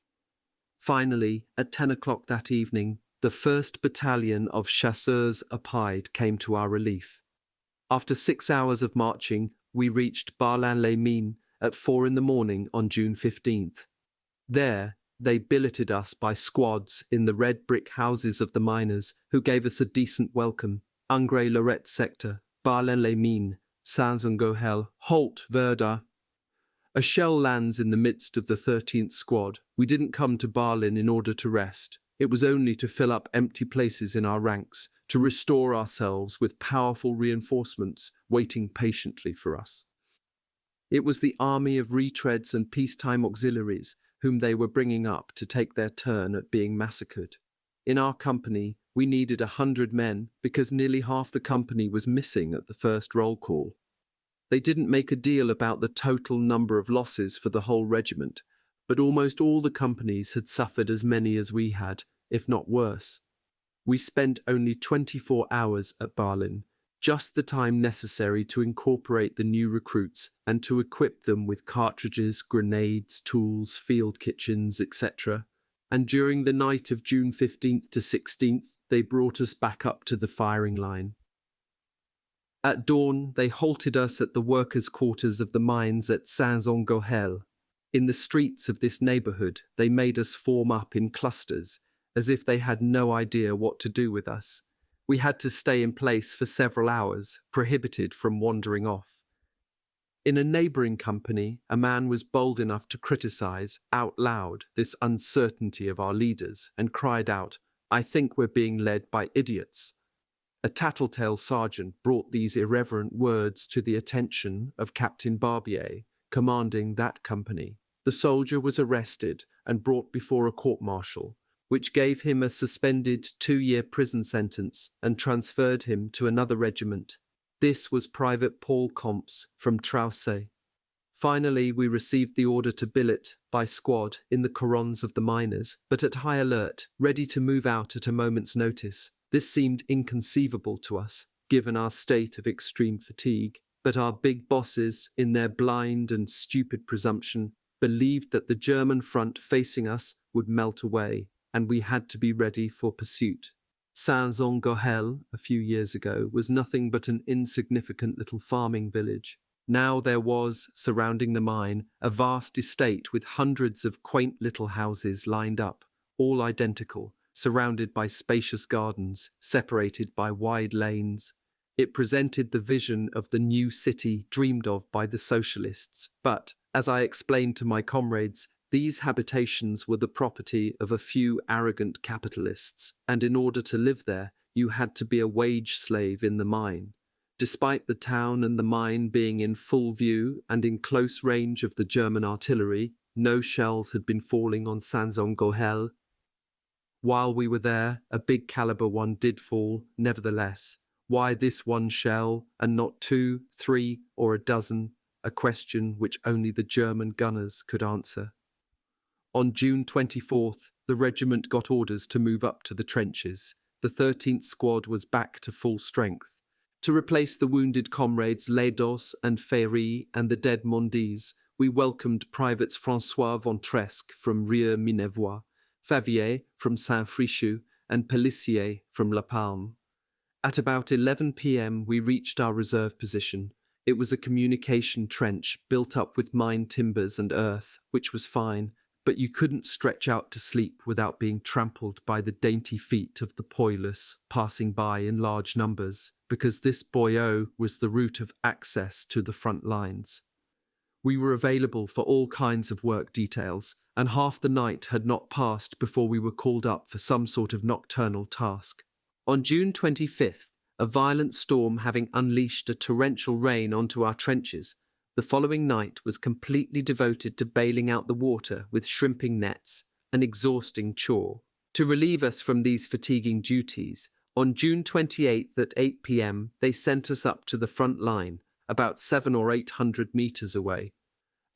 Finally, at 10 o'clock that evening, the 1st Battalion of Chasseurs Applied came to our relief. After 6 hours of marching, we reached Bar-les-Mines at 4 in the morning on June 15th. There, they billeted us by squads in the red brick houses of the miners, who gave us a decent welcome. Angre-Lorette sector, Bar-les-Mines, Saint-Zongohel, Halt, Verda. A shell lands in the midst of the 13th squad. We didn't come to Berlin in order to rest. It was only to fill up empty places in our ranks, to restore ourselves with powerful reinforcements waiting patiently for us. It was the army of retreads and peacetime auxiliaries whom they were bringing up to take their turn at being massacred. In our company, we needed 100 men because nearly half the company was missing at the first roll call. They didn't make a deal about the total number of losses for the whole regiment, but almost all the companies had suffered as many as we had, if not worse. We spent only 24 hours at Berlin, just the time necessary to incorporate the new recruits and to equip them with cartridges, grenades, tools, field kitchens, etc. And during the night of June 15th to 16th, they brought us back up to the firing line. At dawn, they halted us at the workers' quarters of the mines at Saint-Zongohel. In the streets of this neighbourhood, they made us form up in clusters, as if they had no idea what to do with us. We had to stay in place for several hours, prohibited from wandering off. In a neighbouring company, a man was bold enough to criticise, out loud, this uncertainty of our leaders, and cried out, "I think we're being led by idiots." A tattletale sergeant brought these irreverent words to the attention of Captain Barbier, commanding that company. The soldier was arrested and brought before a court-martial, which gave him a suspended 2-year prison sentence and transferred him to another regiment. This was Private Paul Comps from Trousse. Finally, we received the order to billet by squad in the corons of the miners, but at high alert, ready to move out at a moment's notice. This seemed inconceivable to us, given our state of extreme fatigue, but our big bosses, in their blind and stupid presumption, believed that the German front facing us would melt away, and we had to be ready for pursuit. Saint-Zongohel, a few years ago, was nothing but an insignificant little farming village. Now there was, surrounding the mine, a vast estate with hundreds of quaint little houses lined up, all identical, surrounded by spacious gardens, separated by wide lanes. It presented the vision of the new city dreamed of by the socialists, but, as I explained to my comrades, these habitations were the property of a few arrogant capitalists, and in order to live there, you had to be a wage slave in the mine. Despite the town and the mine being in full view and in close range of the German artillery, no shells had been falling on Saint-Zongohel. While we were there, a big caliber one did fall, nevertheless. Why this one shell, and not 2, 3, or a dozen? A question which only the German gunners could answer. On June 24th, the regiment got orders to move up to the trenches. The 13th squad was back to full strength. To replace the wounded comrades Leidos and Ferry and the dead Mondis, we welcomed Privates François Ventresque from Rieux-Minevois, Favier from Saint-Frichou, and Pellissier from La Palme. At about 11 p.m. we reached our reserve position. It was a communication trench built up with mined timbers and earth, which was fine, but you couldn't stretch out to sleep without being trampled by the dainty feet of the Poilus passing by in large numbers, because this boyau was the route of access to the front lines. We were available for all kinds of work details, and half the night had not passed before we were called up for some sort of nocturnal task. On June 25th, a violent storm having unleashed a torrential rain onto our trenches, the following night was completely devoted to bailing out the water with shrimping nets, an exhausting chore. To relieve us from these fatiguing duties, on June 28th at 8 p.m. they sent us up to the front line, about 700 or 800 metres away,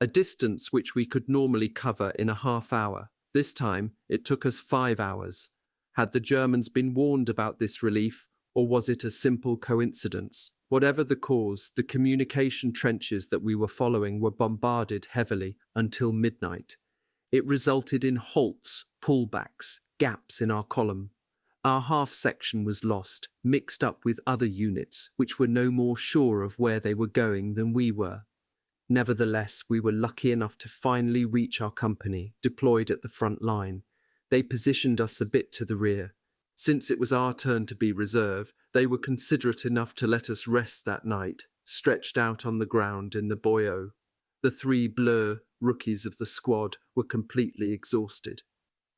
a distance which we could normally cover in a half hour. This time it took us 5 hours. Had the Germans been warned about this relief, or was it a simple coincidence? Whatever the cause, the communication trenches that we were following were bombarded heavily until midnight. It resulted in halts, pullbacks, gaps in our column. Our half section was lost, mixed up with other units, which were no more sure of where they were going than we were. Nevertheless, we were lucky enough to finally reach our company, deployed at the front line. They positioned us a bit to the rear. Since it was our turn to be reserve, they were considerate enough to let us rest that night, stretched out on the ground in the boyau. The 3 bleu rookies of the squad were completely exhausted.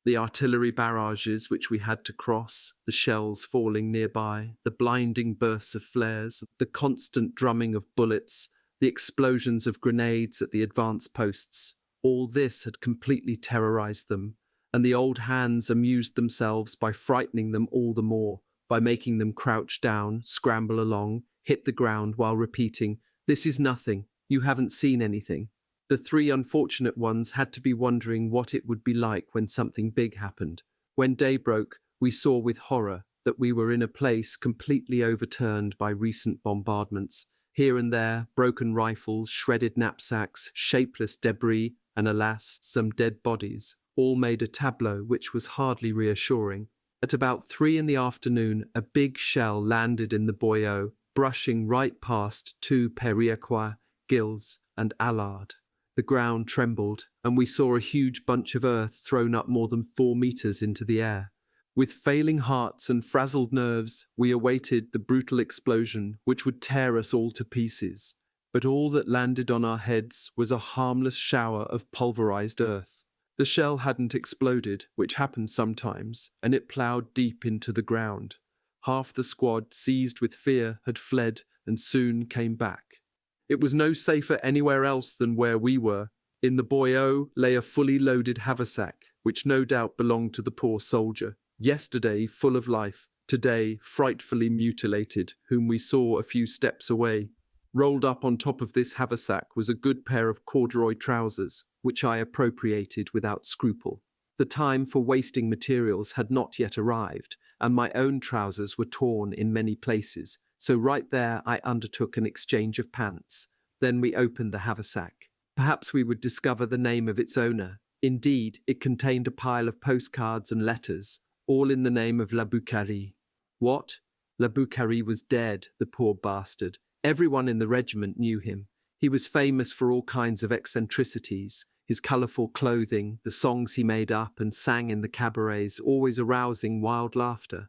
The artillery barrages which we had to cross, the shells falling nearby, the blinding bursts of flares, the constant drumming of bullets, the explosions of grenades at the advance posts, all this had completely terrorized them, and the old hands amused themselves by frightening them all the more, by making them crouch down, scramble along, hit the ground while repeating, "This is nothing, you haven't seen anything." The 3 unfortunate ones had to be wondering what it would be like when something big happened. When day broke, we saw with horror that we were in a place completely overturned by recent bombardments. Here and there, broken rifles, shredded knapsacks, shapeless debris, and alas, some dead bodies, all made a tableau which was hardly reassuring. At about 3 in the afternoon, a big shell landed in the boyau, brushing right past 2 Periaquois, Gills, and Allard. The ground trembled, and we saw a huge bunch of earth thrown up more than 4 meters into the air. With failing hearts and frazzled nerves, we awaited the brutal explosion which would tear us all to pieces. But all that landed on our heads was a harmless shower of pulverized earth. The shell hadn't exploded, which happens sometimes, and it ploughed deep into the ground. Half the squad, seized with fear, had fled and soon came back. It was no safer anywhere else than where we were. In the boyau lay a fully loaded haversack, which no doubt belonged to the poor soldier. Yesterday full of life, today frightfully mutilated, whom we saw a few steps away. Rolled up on top of this haversack was a good pair of corduroy trousers, which I appropriated without scruple. The time for wasting materials had not yet arrived, and my own trousers were torn in many places, so right there I undertook an exchange of pants. Then we opened the haversack. Perhaps we would discover the name of its owner. Indeed, it contained a pile of postcards and letters, all in the name of La Boucarie. What? La Boucarie was dead, the poor bastard. Everyone in the regiment knew him. He was famous for all kinds of eccentricities, his colourful clothing, the songs he made up and sang in the cabarets, always arousing wild laughter.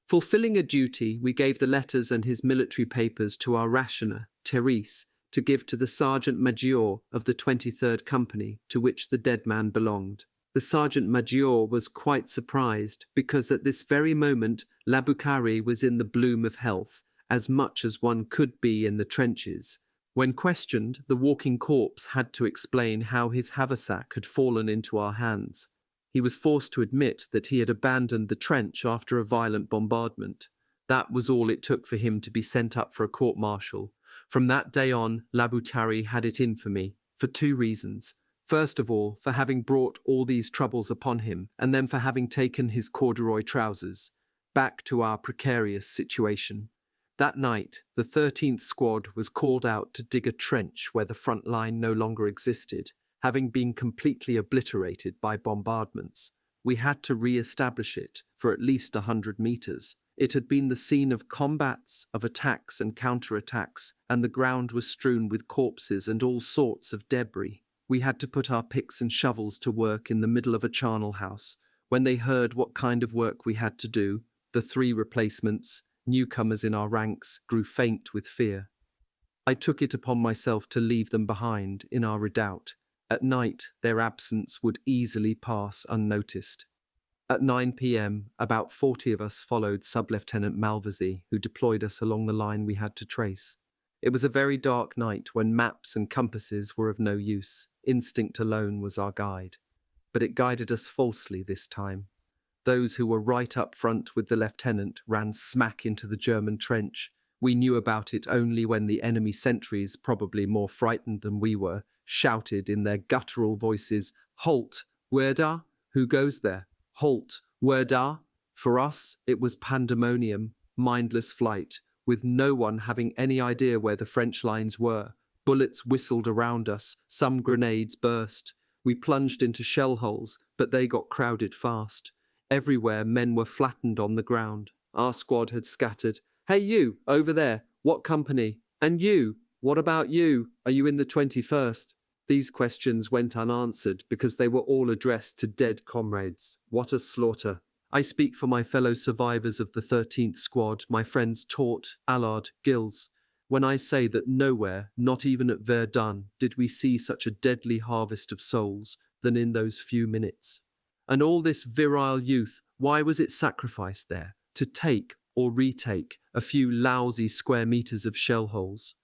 Fulfilling a duty, we gave the letters and his military papers to our rationer, Therese, to give to the Sergeant Major of the 23rd Company, to which the dead man belonged. The Sergeant Major was quite surprised, because at this very moment La Boucarie was in the bloom of health, as much as one could be in the trenches. When questioned, the walking corpse had to explain how his haversack had fallen into our hands. He was forced to admit that he had abandoned the trench after a violent bombardment. That was all it took for him to be sent up for a court-martial. From that day on, La Boucarie had it in for me, for 2 reasons. First of all, for having brought all these troubles upon him, and then for having taken his corduroy trousers. Back to our precarious situation. That night, the 13th Squad was called out to dig a trench where the front line no longer existed, having been completely obliterated by bombardments. We had to re-establish it for at least 100 meters. It had been the scene of combats, of attacks and counter-attacks, and the ground was strewn with corpses and all sorts of debris. We had to put our picks and shovels to work in the middle of a charnel house. When they heard what kind of work we had to do, the 3 replacements, newcomers in our ranks, grew faint with fear. I took it upon myself to leave them behind in our redoubt. At night, their absence would easily pass unnoticed. At 9 p.m., about 40 of us followed Sub-Lieutenant Malvezy, who deployed us along the line we had to trace. It was a very dark night when maps and compasses were of no use. Instinct alone was our guide. But it guided us falsely this time. Those who were right up front with the lieutenant ran smack into the German trench. We knew about it only when the enemy sentries, probably more frightened than we were, shouted in their guttural voices, "Halt! Where da? Who goes there? Halt! Where da?" For us, it was pandemonium, mindless flight, with no one having any idea where the French lines were. Bullets whistled around us, some grenades burst. We plunged into shell holes, but they got crowded fast. Everywhere men were flattened on the ground. Our squad had scattered. "Hey you, over there, what company? And you, what about you? Are you in the 21st? These questions went unanswered because they were all addressed to dead comrades. What a slaughter. I speak for my fellow survivors of the 13th Squad, my friends Taut, Allard, Gills, when I say that nowhere, not even at Verdun, did we see such a deadly harvest of souls than in those few minutes. And all this virile youth, why was it sacrificed there? To take or retake a few lousy square meters of shell holes?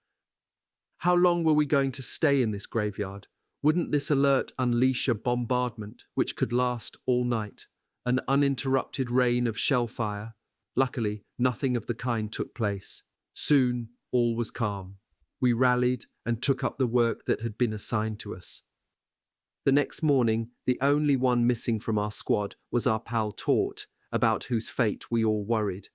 How long were we going to stay in this graveyard? Wouldn't this alert unleash a bombardment which could last all night? An uninterrupted rain of shellfire? Luckily, nothing of the kind took place. Soon, all was calm. We rallied and took up the work that had been assigned to us. The next morning, the only one missing from our squad was our pal Taut, about whose fate we all worried.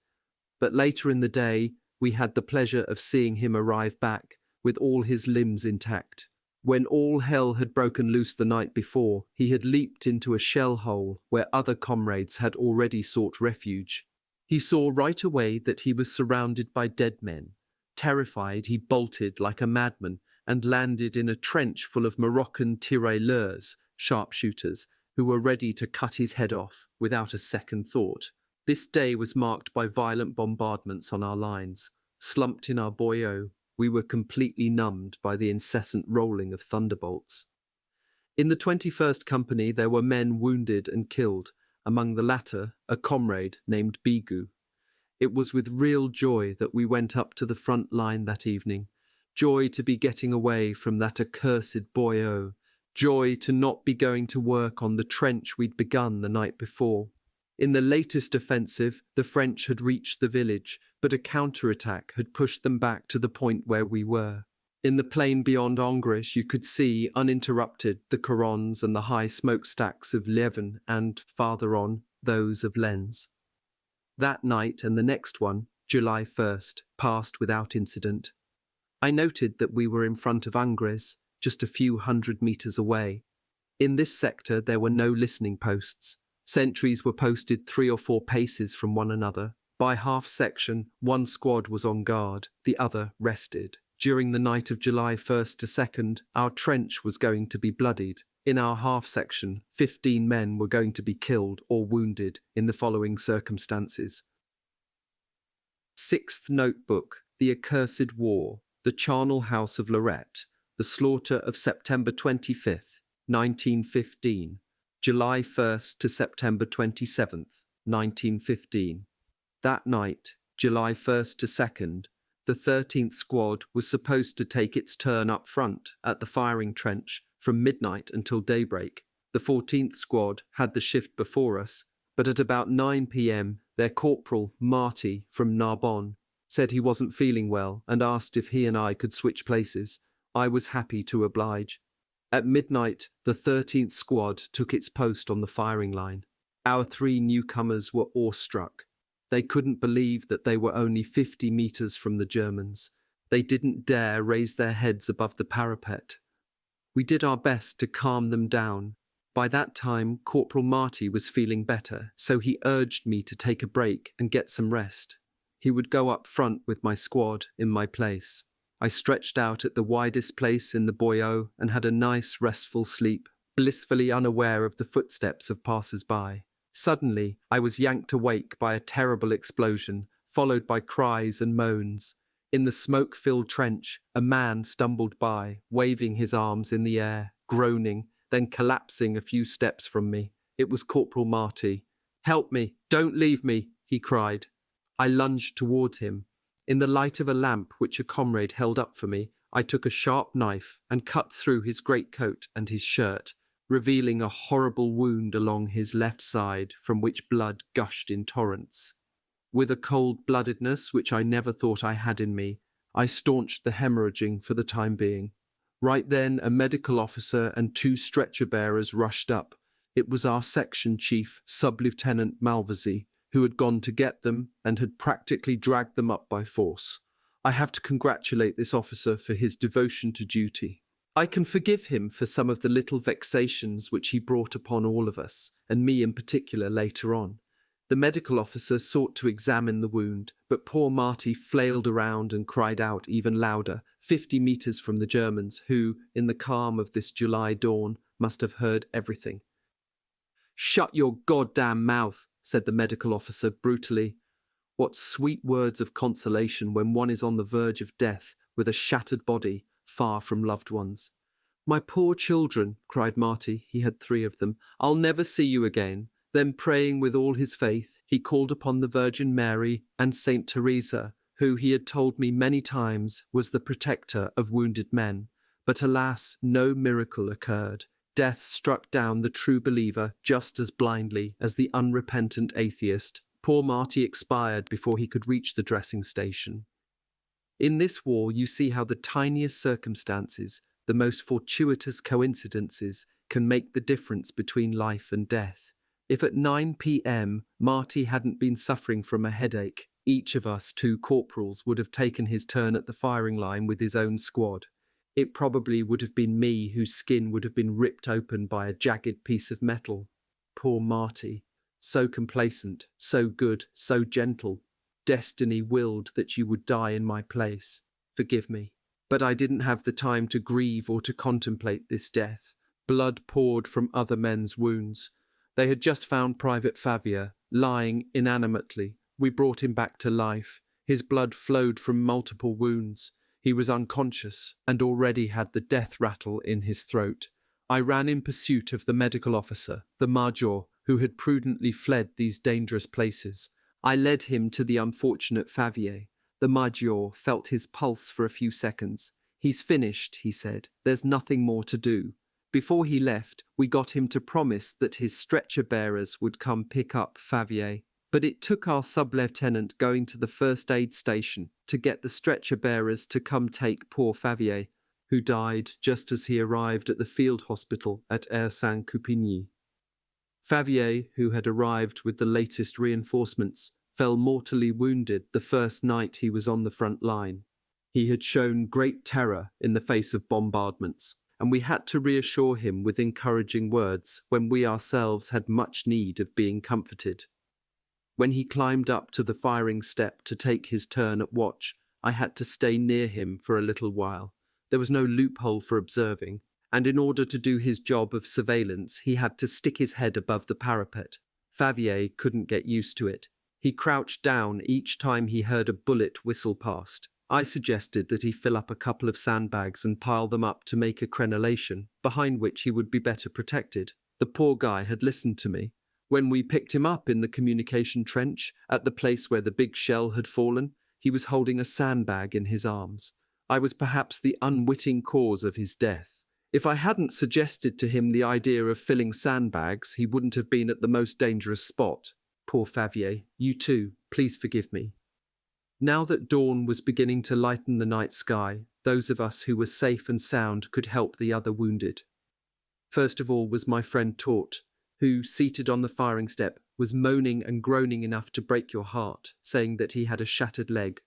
But later in the day, we had the pleasure of seeing him arrive back, with all his limbs intact. When all hell had broken loose the night before, he had leaped into a shell hole where other comrades had already sought refuge. He saw right away that he was surrounded by dead men. Terrified, he bolted like a madman and landed in a trench full of Moroccan tirailleurs, sharpshooters, who were ready to cut his head off without a second thought. This day was marked by violent bombardments on our lines. Slumped in our boyau, we were completely numbed by the incessant rolling of thunderbolts. In the 21st Company there were men wounded and killed, among the latter a comrade named Bigu. It was with real joy that we went up to the front line that evening. Joy to be getting away from that accursed boyau. Joy to not be going to work on the trench we'd begun the night before. In the latest offensive, the French had reached the village, but a counterattack had pushed them back to the point where we were. In the plain beyond Angers, you could see, uninterrupted, the corons and the high smokestacks of Leven and, farther on, those of Lens. That night and the next one, July 1st, passed without incident. I noted that we were in front of Angers, just a few hundred meters away. In this sector there were no listening posts. Sentries were posted 3 or 4 paces from one another. By half section, one squad was on guard, the other rested. During the night of July 1st to 2nd, our trench was going to be bloodied. In our half section, 15 men were going to be killed or wounded in the following circumstances. 6th Notebook, The Accursed War, the charnel house of Lorette, the slaughter of September 25th, 1915, July 1st to September 27th, 1915. That night, July 1st to 2nd, the 13th Squad was supposed to take its turn up front at the firing trench from midnight until daybreak. The 14th Squad had the shift before us, but at about 9 p.m, their Corporal, Marty, from Narbonne, said he wasn't feeling well and asked if he and I could switch places. I was happy to oblige. At midnight, the 13th Squad took its post on the firing line. Our 3 newcomers were awestruck. They couldn't believe that they were only 50 meters from the Germans. They didn't dare raise their heads above the parapet. We did our best to calm them down. By that time, Corporal Marty was feeling better, so he urged me to take a break and get some rest. He would go up front with my squad in my place. I stretched out at the widest place in the boyau and had a nice, restful sleep, blissfully unaware of the footsteps of passers-by. Suddenly, I was yanked awake by a terrible explosion, followed by cries and moans. In the smoke-filled trench, a man stumbled by, waving his arms in the air, groaning, then collapsing a few steps from me. It was Corporal Marty. "Help me! Don't leave me!" he cried. I lunged toward him. In the light of a lamp which a comrade held up for me, I took a sharp knife and cut through his greatcoat and his shirt, revealing a horrible wound along his left side from which blood gushed in torrents. With a cold-bloodedness which I never thought I had in me, I staunched the hemorrhaging for the time being. Right then, a medical officer and 2 stretcher-bearers rushed up. It was our section chief, Sub-Lieutenant Malvezy, who had gone to get them and had practically dragged them up by force. I have to congratulate this officer for his devotion to duty. I can forgive him for some of the little vexations which he brought upon all of us, and me in particular later on. The medical officer sought to examine the wound, but poor Marty flailed around and cried out even louder, 50 meters from the Germans, who, in the calm of this July dawn, must have heard everything. "Shut your goddamn mouth," said the medical officer brutally. What sweet words of consolation when one is on the verge of death, with a shattered body, far from loved ones. "My poor children," cried Marty, he had 3 of them, "I'll never see you again." Then, praying with all his faith, he called upon the Virgin Mary and Saint Teresa, who, he had told me many times, was the protector of wounded men. But alas, no miracle occurred. Death struck down the true believer just as blindly as the unrepentant atheist. Poor Marty expired before he could reach the dressing station. In this war, you see how the tiniest circumstances, the most fortuitous coincidences, can make the difference between life and death. If at 9 p.m. Marty hadn't been suffering from a headache, each of us 2 corporals would have taken his turn at the firing line with his own squad. It probably would have been me whose skin would have been ripped open by a jagged piece of metal. Poor Marty. So complacent, so good, so gentle. Destiny willed that you would die in my place. Forgive me. But I didn't have the time to grieve or to contemplate this death. Blood poured from other men's wounds. They had just found Private Favier, lying inanimately. We brought him back to life. His blood flowed from multiple wounds. He was unconscious and already had the death rattle in his throat. I ran in pursuit of the medical officer, the Major, who had prudently fled these dangerous places. I led him to the unfortunate Favier. The Major felt his pulse for a few seconds. "He's finished," he said. "There's nothing more to do." Before he left, we got him to promise that his stretcher-bearers would come pick up Favier. But it took our sub-lieutenant going to the first aid station to get the stretcher-bearers to come take poor Favier, who died just as he arrived at the field hospital at Aire-Saint-Coupigny. Favier, who had arrived with the latest reinforcements, fell mortally wounded the first night he was on the front line. He had shown great terror in the face of bombardments, and we had to reassure him with encouraging words when we ourselves had much need of being comforted. When he climbed up to the firing step to take his turn at watch, I had to stay near him for a little while. There was no loophole for observing, and in order to do his job of surveillance, he had to stick his head above the parapet. Favier couldn't get used to it. He crouched down each time he heard a bullet whistle past. I suggested that he fill up a couple of sandbags and pile them up to make a crenellation, behind which he would be better protected. The poor guy had listened to me. When we picked him up in the communication trench, at the place where the big shell had fallen, he was holding a sandbag in his arms. I was perhaps the unwitting cause of his death. If I hadn't suggested to him the idea of filling sandbags, he wouldn't have been at the most dangerous spot. Poor Favier, you too, please forgive me. Now that dawn was beginning to lighten the night sky, those of us who were safe and sound could help the other wounded. First of all was my friend Taut, who, seated on the firing step, was moaning and groaning enough to break your heart, saying that he had a shattered leg.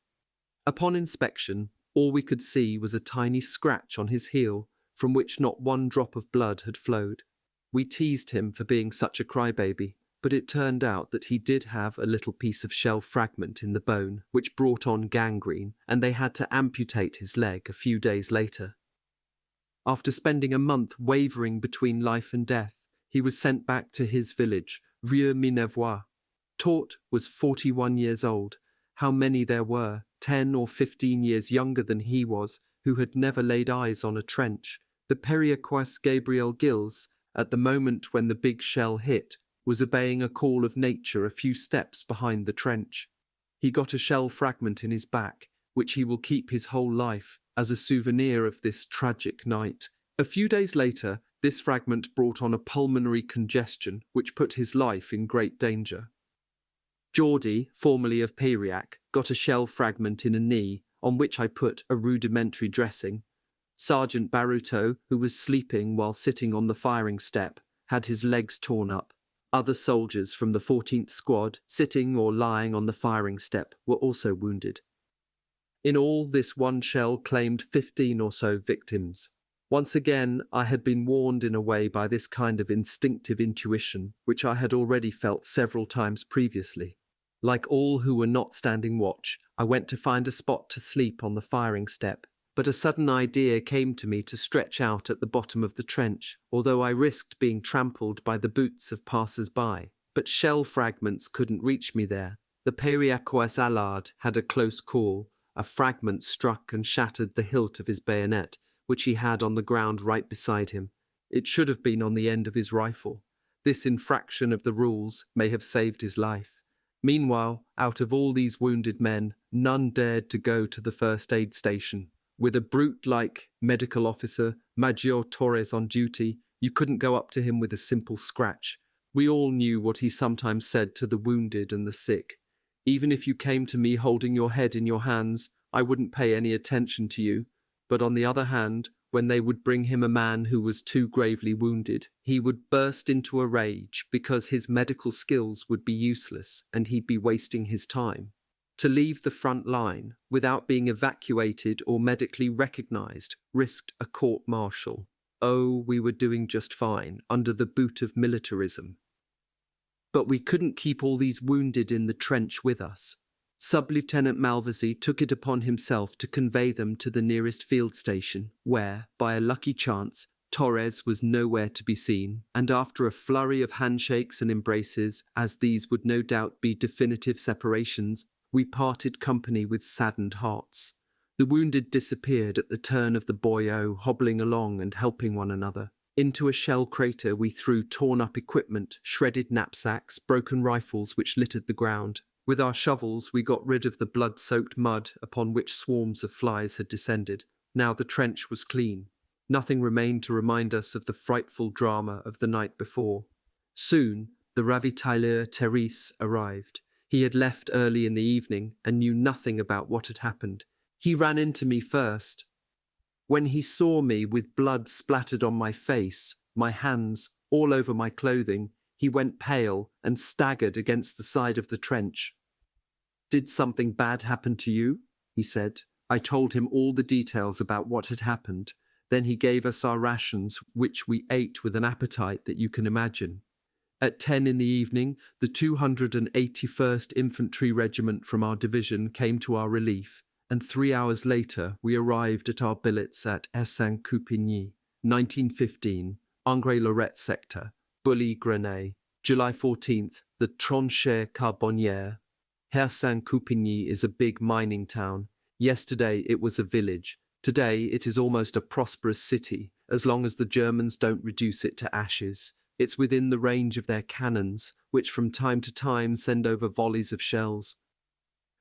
Upon inspection, all we could see was a tiny scratch on his heel, from which not one drop of blood had flowed. We teased him for being such a crybaby, but it turned out that he did have a little piece of shell fragment in the bone, which brought on gangrene, and they had to amputate his leg a few days later. After spending a month wavering between life and death, he was sent back to his village, Memoir. Taut was 41 years old. How many there were, 10 or 15 years younger than he was, who had never laid eyes on a trench. The Periaquois Gabriel Gills, at the moment when the big shell hit, was obeying a call of nature a few steps behind the trench. He got a shell fragment in his back, which he will keep his whole life, as a souvenir of this tragic night. A few days later, this fragment brought on a pulmonary congestion, which put his life in great danger. Geordie, formerly of Périac, got a shell fragment in a knee, on which I put a rudimentary dressing. Sergeant Baruto, who was sleeping while sitting on the firing step, had his legs torn up. Other soldiers from the 14th Squad, sitting or lying on the firing step, were also wounded. In all, this one shell claimed 15 or so victims. Once again, I had been warned in a way by this kind of instinctive intuition, which I had already felt several times previously. Like all who were not standing watch, I went to find a spot to sleep on the firing step, but a sudden idea came to me to stretch out at the bottom of the trench, although I risked being trampled by the boots of passers-by. But shell fragments couldn't reach me there. The Periaquas Allard had a close call. A fragment struck and shattered the hilt of his bayonet, which he had on the ground right beside him. It should have been on the end of his rifle. This infraction of the rules may have saved his life. Meanwhile, out of all these wounded men, none dared to go to the first aid station. With a brute like medical officer, Major Torres on duty, you couldn't go up to him with a simple scratch. We all knew what he sometimes said to the wounded and the sick. Even if you came to me holding your head in your hands, I wouldn't pay any attention to you. But on the other hand, when they would bring him a man who was too gravely wounded, he would burst into a rage because his medical skills would be useless and he'd be wasting his time. To leave the front line without being evacuated or medically recognized risked a court-martial. Oh, we were doing just fine under the boot of militarism. But we couldn't keep all these wounded in the trench with us. Sub-Lieutenant Malvezy took it upon himself to convey them to the nearest field station, where, by a lucky chance, Torres was nowhere to be seen, and after a flurry of handshakes and embraces, as these would no doubt be definitive separations, we parted company with saddened hearts. The wounded disappeared at the turn of the boyo, hobbling along and helping one another. Into a shell crater we threw torn-up equipment, shredded knapsacks, broken rifles which littered the ground. With our shovels we got rid of the blood-soaked mud upon which swarms of flies had descended. Now the trench was clean. Nothing remained to remind us of the frightful drama of the night before. Soon the ravitailleur Therese arrived. He had left early in the evening and knew nothing about what had happened. He ran into me first. When he saw me with blood splattered on my face, my hands, all over my clothing, he went pale and staggered against the side of the trench. "Did something bad happen to you?" he said. I told him all the details about what had happened. Then he gave us our rations, which we ate with an appetite that you can imagine. At 10 in the evening, the 281st Infantry Regiment from our division came to our relief, and 3 hours later we arrived at our billets at Saint-Coupigny, 1915, Angers-Lorette sector, Bully-Grenay. July 14th, the Tranchée Carbonnière. Saint-Coupigny is a big mining town. Yesterday it was a village. Today it is almost a prosperous city, as long as the Germans don't reduce it to ashes. It's within the range of their cannons, which from time to time send over volleys of shells.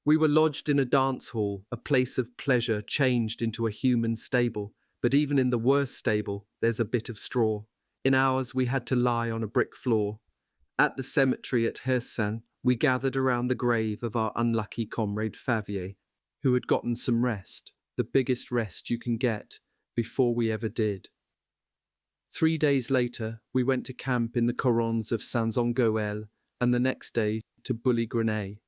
We were lodged in a dance hall, a place of pleasure changed into a human stable, but even in the worst stable, there's a bit of straw. In ours, we had to lie on a brick floor. At the cemetery at Hersin, we gathered around the grave of our unlucky comrade Favier, who had gotten some rest, the biggest rest you can get, before we ever did. 3 days later, we went to camp in the corons of Saint-Zongoël, and the next day to Bully-Grenay.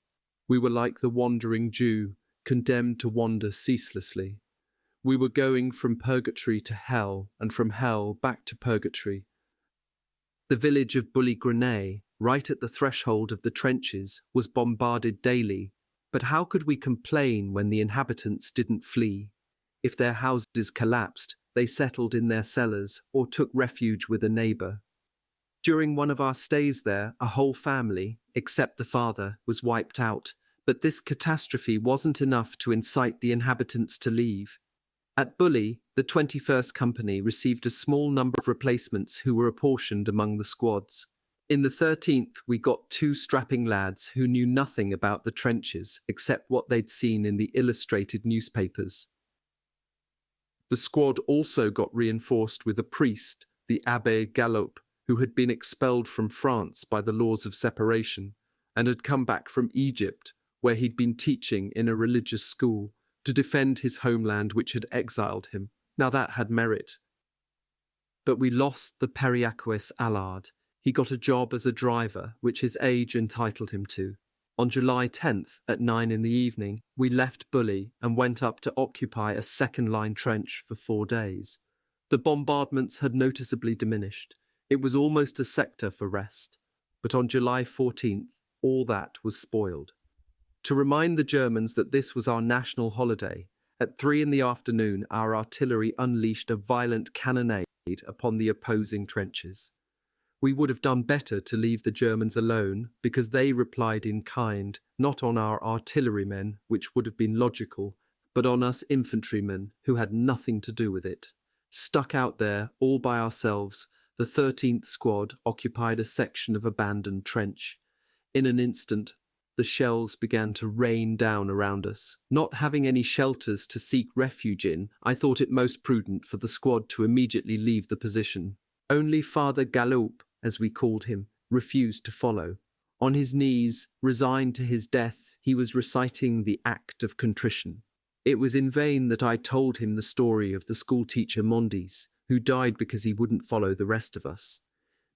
We were like the wandering Jew, condemned to wander ceaselessly. We were going from purgatory to hell, and from hell back to purgatory. The village of Bully-Grenay, right at the threshold of the trenches, was bombarded daily, but how could we complain when the inhabitants didn't flee? If their houses collapsed, they settled in their cellars or took refuge with a neighbour. During one of our stays there, a whole family, except the father, was wiped out, but this catastrophe wasn't enough to incite the inhabitants to leave. At Bully, the 21st Company received a small number of replacements who were apportioned among the squads. In the 13th, we got 2 strapping lads who knew nothing about the trenches except what they'd seen in the illustrated newspapers. The squad also got reinforced with a priest, the Abbé Galop, who had been expelled from France by the laws of separation, and had come back from Egypt, where he'd been teaching in a religious school, to defend his homeland which had exiled him. Now that had merit. But we lost the Periaquas Allard. He got a job as a driver, which his age entitled him to. On July 10th, at 9 in the evening, we left Bully and went up to occupy a second-line trench for 4 days. The bombardments had noticeably diminished. It was almost a sector for rest. But on July 14th, all that was spoiled. To remind the Germans that this was our national holiday, at 3 in the afternoon our artillery unleashed a violent cannonade upon the opposing trenches. We would have done better to leave the Germans alone, because they replied in kind, not on our artillerymen, which would have been logical, but on us infantrymen, who had nothing to do with it. Stuck out there, all by ourselves, the 13th Squad occupied a section of abandoned trench. In an instant, the shells began to rain down around us. Not having any shelters to seek refuge in, I thought it most prudent for the squad to immediately leave the position. Only Father Galop, as we called him, refused to follow. On his knees, resigned to his death, he was reciting the act of contrition. It was in vain that I told him the story of the schoolteacher Mondis, who died because he wouldn't follow the rest of us.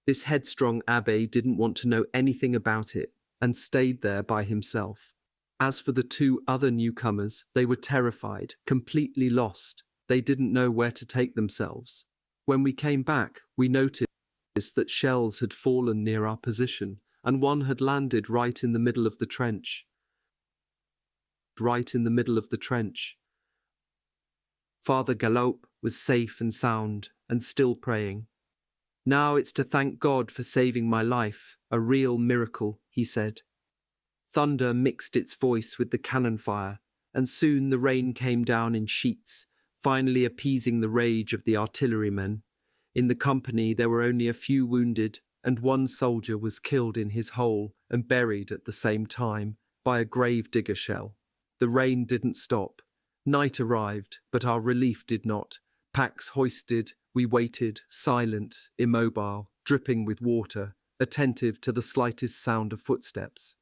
This headstrong abbé didn't want to know anything about it, and stayed there by himself. As for the 2 other newcomers, they were terrified, completely lost. They didn't know where to take themselves. When we came back, we noticed that shells had fallen near our position, and one had landed right in the middle of the trench. Father Galop was safe and sound, and still praying. "Now it's to thank God for saving my life, a real miracle," he said. Thunder mixed its voice with the cannon fire, and soon the rain came down in sheets, finally appeasing the rage of the artillerymen. In the company there were only a few wounded, and one soldier was killed in his hole and buried at the same time by a grave-digger shell. The rain didn't stop. Night arrived, but our relief did not. Packs hoisted, we waited, silent, immobile, dripping with water, attentive to the slightest sound of footsteps.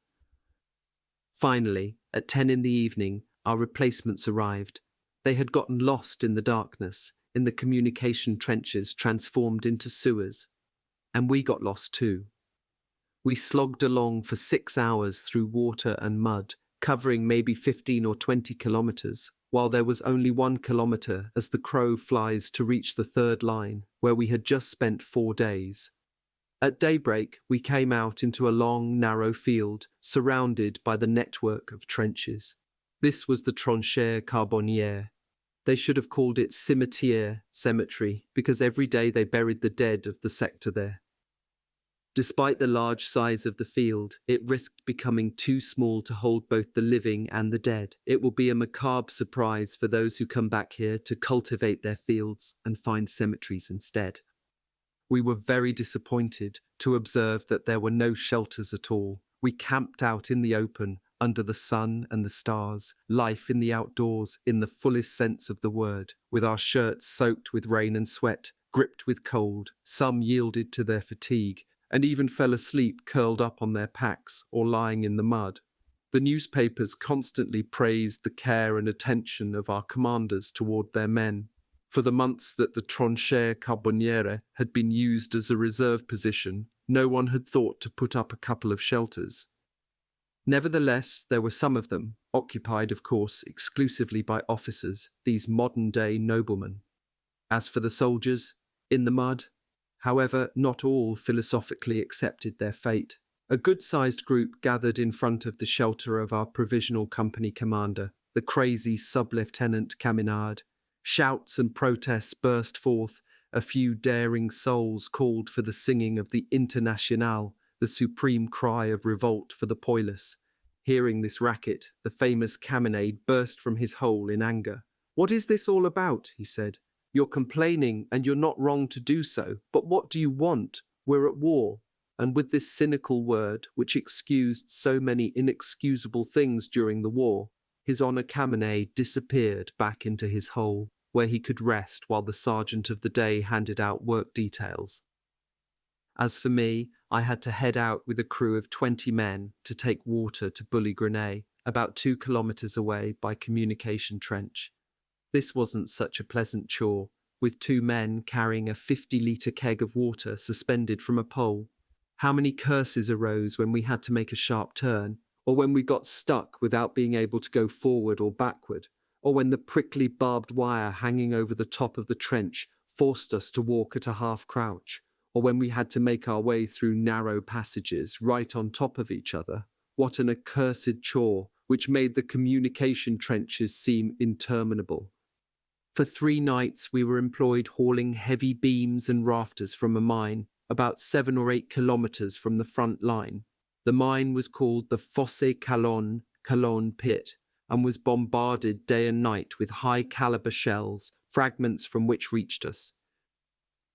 Finally, at 10 in the evening, our replacements arrived. They had gotten lost in the darkness, in the communication trenches transformed into sewers. And we got lost too. We slogged along for 6 hours through water and mud, covering maybe 15 or 20 kilometers, while there was only 1 kilometer as the crow flies to reach the 3rd line, where we had just spent 4 days. At daybreak, we came out into a long, narrow field, surrounded by the network of trenches. This was the Tranchée Charbonnière. They should have called it cimetière, cemetery, because every day they buried the dead of the sector there. Despite the large size of the field, it risked becoming too small to hold both the living and the dead. It will be a macabre surprise for those who come back here to cultivate their fields and find cemeteries instead. We were very disappointed to observe that there were no shelters at all. We camped out in the open, under the sun and the stars, life in the outdoors in the fullest sense of the word, with our shirts soaked with rain and sweat, gripped with cold. Some yielded to their fatigue, and even fell asleep curled up on their packs or lying in the mud. The newspapers constantly praised the care and attention of our commanders toward their men. For the months that the Tranchée Charbonnière had been used as a reserve position, no one had thought to put up a couple of shelters. Nevertheless, there were some of them, occupied, of course, exclusively by officers, these modern-day noblemen. As for the soldiers, in the mud, however, not all philosophically accepted their fate. A good-sized group gathered in front of the shelter of our provisional company commander, the crazy Sub-Lieutenant Caminard. Shouts and protests burst forth. A few daring souls called for the singing of the Internationale, the supreme cry of revolt for the Poilus. Hearing this racket, the famous Caminade burst from his hole in anger. "What is this all about?" he said. "You're complaining, and you're not wrong to do so. But what do you want? We're at war." And with this cynical word, which excused so many inexcusable things during the war, His Honour Caminade disappeared back into his hole, where he could rest while the sergeant of the day handed out work details. As for me, I had to head out with a crew of 20 men to take water to Bully Grenay, about 2 kilometres away by communication trench. This wasn't such a pleasant chore, with 2 men carrying a 50-litre keg of water suspended from a pole. How many curses arose when we had to make a sharp turn, or when we got stuck without being able to go forward or backward, or when the prickly barbed wire hanging over the top of the trench forced us to walk at a half crouch, or when we had to make our way through narrow passages right on top of each other. What an accursed chore, which made the communication trenches seem interminable. For 3 nights we were employed hauling heavy beams and rafters from a mine, about 7 or 8 kilometers from the front line. The mine was called the Fosse Calonne Pit, and was bombarded day and night with high-caliber shells, fragments from which reached us.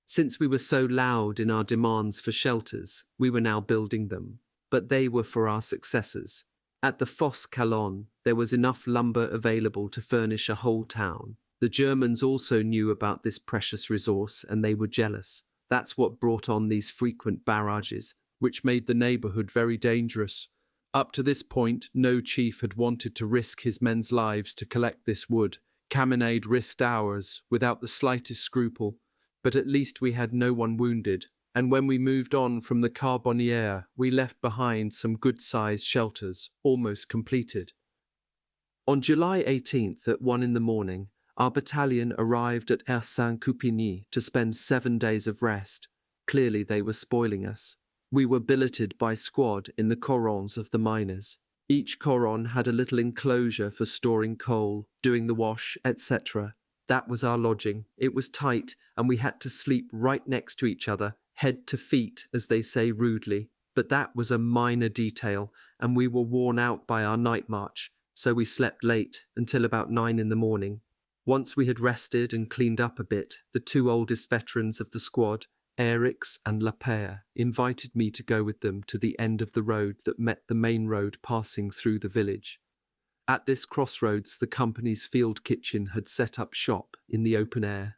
Since we were so loud in our demands for shelters, we were now building them, but they were for our successors. At the Fosse Calonne, there was enough lumber available to furnish a whole town. The Germans also knew about this precious resource, and they were jealous. That's what brought on these frequent barrages, which made the neighborhood very dangerous. Up to this point, no chief had wanted to risk his men's lives to collect this wood. Caminade risked ours, without the slightest scruple, but at least we had no one wounded, and when we moved on from the Carbonniere, we left behind some good-sized shelters, almost completed. On July 18th at 1 in the morning, our battalion arrived at Ersin-Coupigny to spend 7 days of rest. Clearly they were spoiling us. We were billeted by squad in the corons of the miners. Each coron had a little enclosure for storing coal, doing the wash, etc. That was our lodging. It was tight, and we had to sleep right next to each other, head to feet, as they say rudely. But that was a minor detail, and we were worn out by our night march, so we slept late, until about 9 in the morning. Once we had rested and cleaned up a bit, the 2 oldest veterans of the squad, Eriks and Lapere, invited me to go with them to the end of the road that met the main road passing through the village. At this crossroads, the company's field kitchen had set up shop in the open air.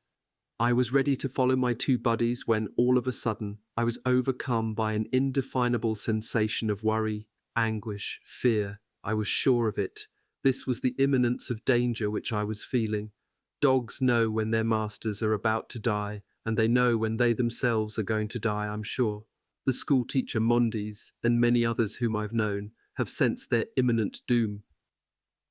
I was ready to follow my 2 buddies when, all of a sudden, I was overcome by an indefinable sensation of worry, anguish, fear. I was sure of it. This was the imminence of danger which I was feeling. Dogs know when their masters are about to die, and they know when they themselves are going to die, I'm sure. The schoolteacher Mondes, and many others whom I've known, have sensed their imminent doom.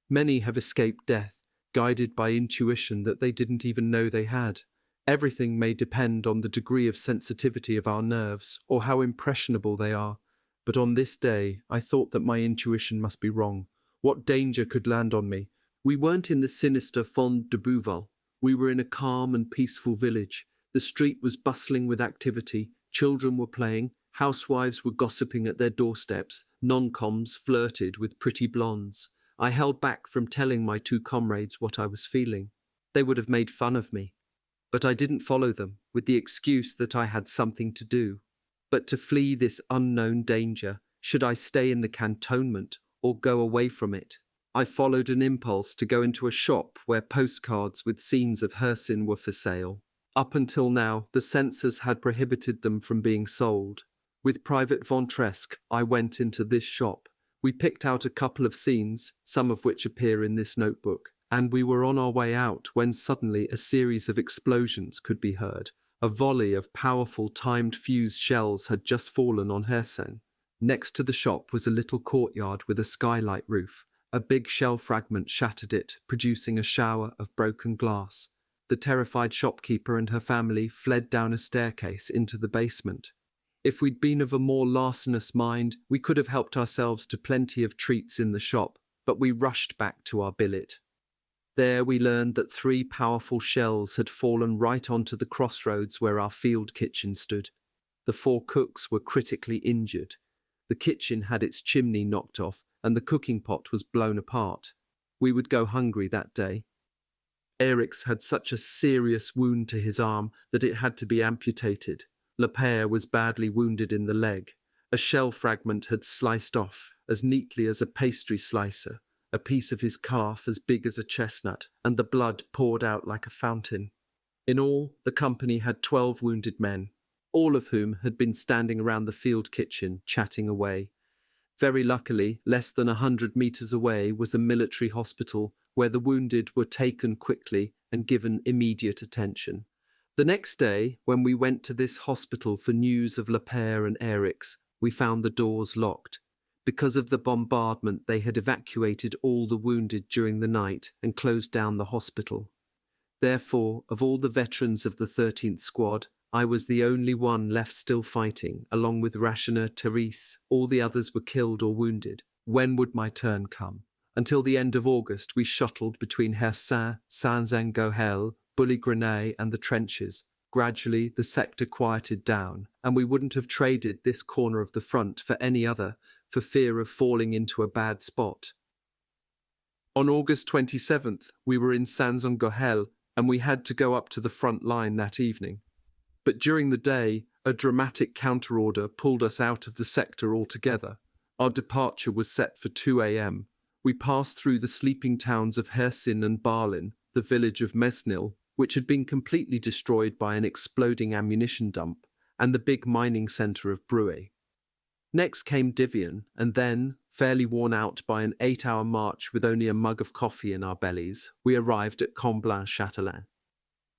Many have escaped death, guided by intuition that they didn't even know they had. Everything may depend on the degree of sensitivity of our nerves, or how impressionable they are. But on this day, I thought that my intuition must be wrong. What danger could land on me? We weren't in the sinister Fond de Bouval. We were in a calm and peaceful village. The street was bustling with activity. Children were playing. Housewives were gossiping at their doorsteps. Non-coms flirted with pretty blondes. I held back from telling my 2 comrades what I was feeling. They would have made fun of me. But I didn't follow them, with the excuse that I had something to do. But to flee this unknown danger, should I stay in the cantonment or go away from it? I followed an impulse to go into a shop where postcards with scenes of Hersin were for sale. Up until now, the censors had prohibited them from being sold. With Private Ventresque, I went into this shop. We picked out a couple of scenes, some of which appear in this notebook, and we were on our way out when suddenly a series of explosions could be heard. A volley of powerful timed fused shells had just fallen on Hersin. Next to the shop was a little courtyard with a skylight roof. A big shell fragment shattered it, producing a shower of broken glass. The terrified shopkeeper and her family fled down a staircase into the basement. If we'd been of a more larcenous mind, we could have helped ourselves to plenty of treats in the shop, but we rushed back to our billet. There we learned that 3 powerful shells had fallen right onto the crossroads where our field kitchen stood. The 4 cooks were critically injured. The kitchen had its chimney knocked off, and the cooking pot was blown apart. We would go hungry that day. Eriks had such a serious wound to his arm that it had to be amputated. Lapere was badly wounded in the leg. A shell fragment had sliced off, as neatly as a pastry slicer, a piece of his calf as big as a chestnut, and the blood poured out like a fountain. In all, the company had 12 wounded men, all of whom had been standing around the field kitchen, chatting away. Very luckily, less than 100 meters away was a military hospital where the wounded were taken quickly and given immediate attention. The next day, when we went to this hospital for news of Lapere and Eriks, we found the doors locked. Because of the bombardment, they had evacuated all the wounded during the night and closed down the hospital. Therefore, of all the veterans of the 13th Squad, I was the only one left still fighting, along with Rationer Therese. All the others were killed or wounded. When would my turn come? Until the end of August, we shuttled between Hersin, Saint-Zangohel, Bully-Grenay, and the trenches. Gradually, the sector quieted down, and we wouldn't have traded this corner of the front for any other, for fear of falling into a bad spot. On August 27th, we were in Saint-Zangohel, and we had to go up to the front line that evening. But during the day, a dramatic counter-order pulled us out of the sector altogether. Our departure was set for 2 a.m. We passed through the sleeping towns of Hersin and Barlin, the village of Mesnil, which had been completely destroyed by an exploding ammunition dump, and the big mining centre of Bruay. Next came Divion, and then, fairly worn out by an 8-hour march with only a mug of coffee in our bellies, we arrived at Comblain-Châtelain.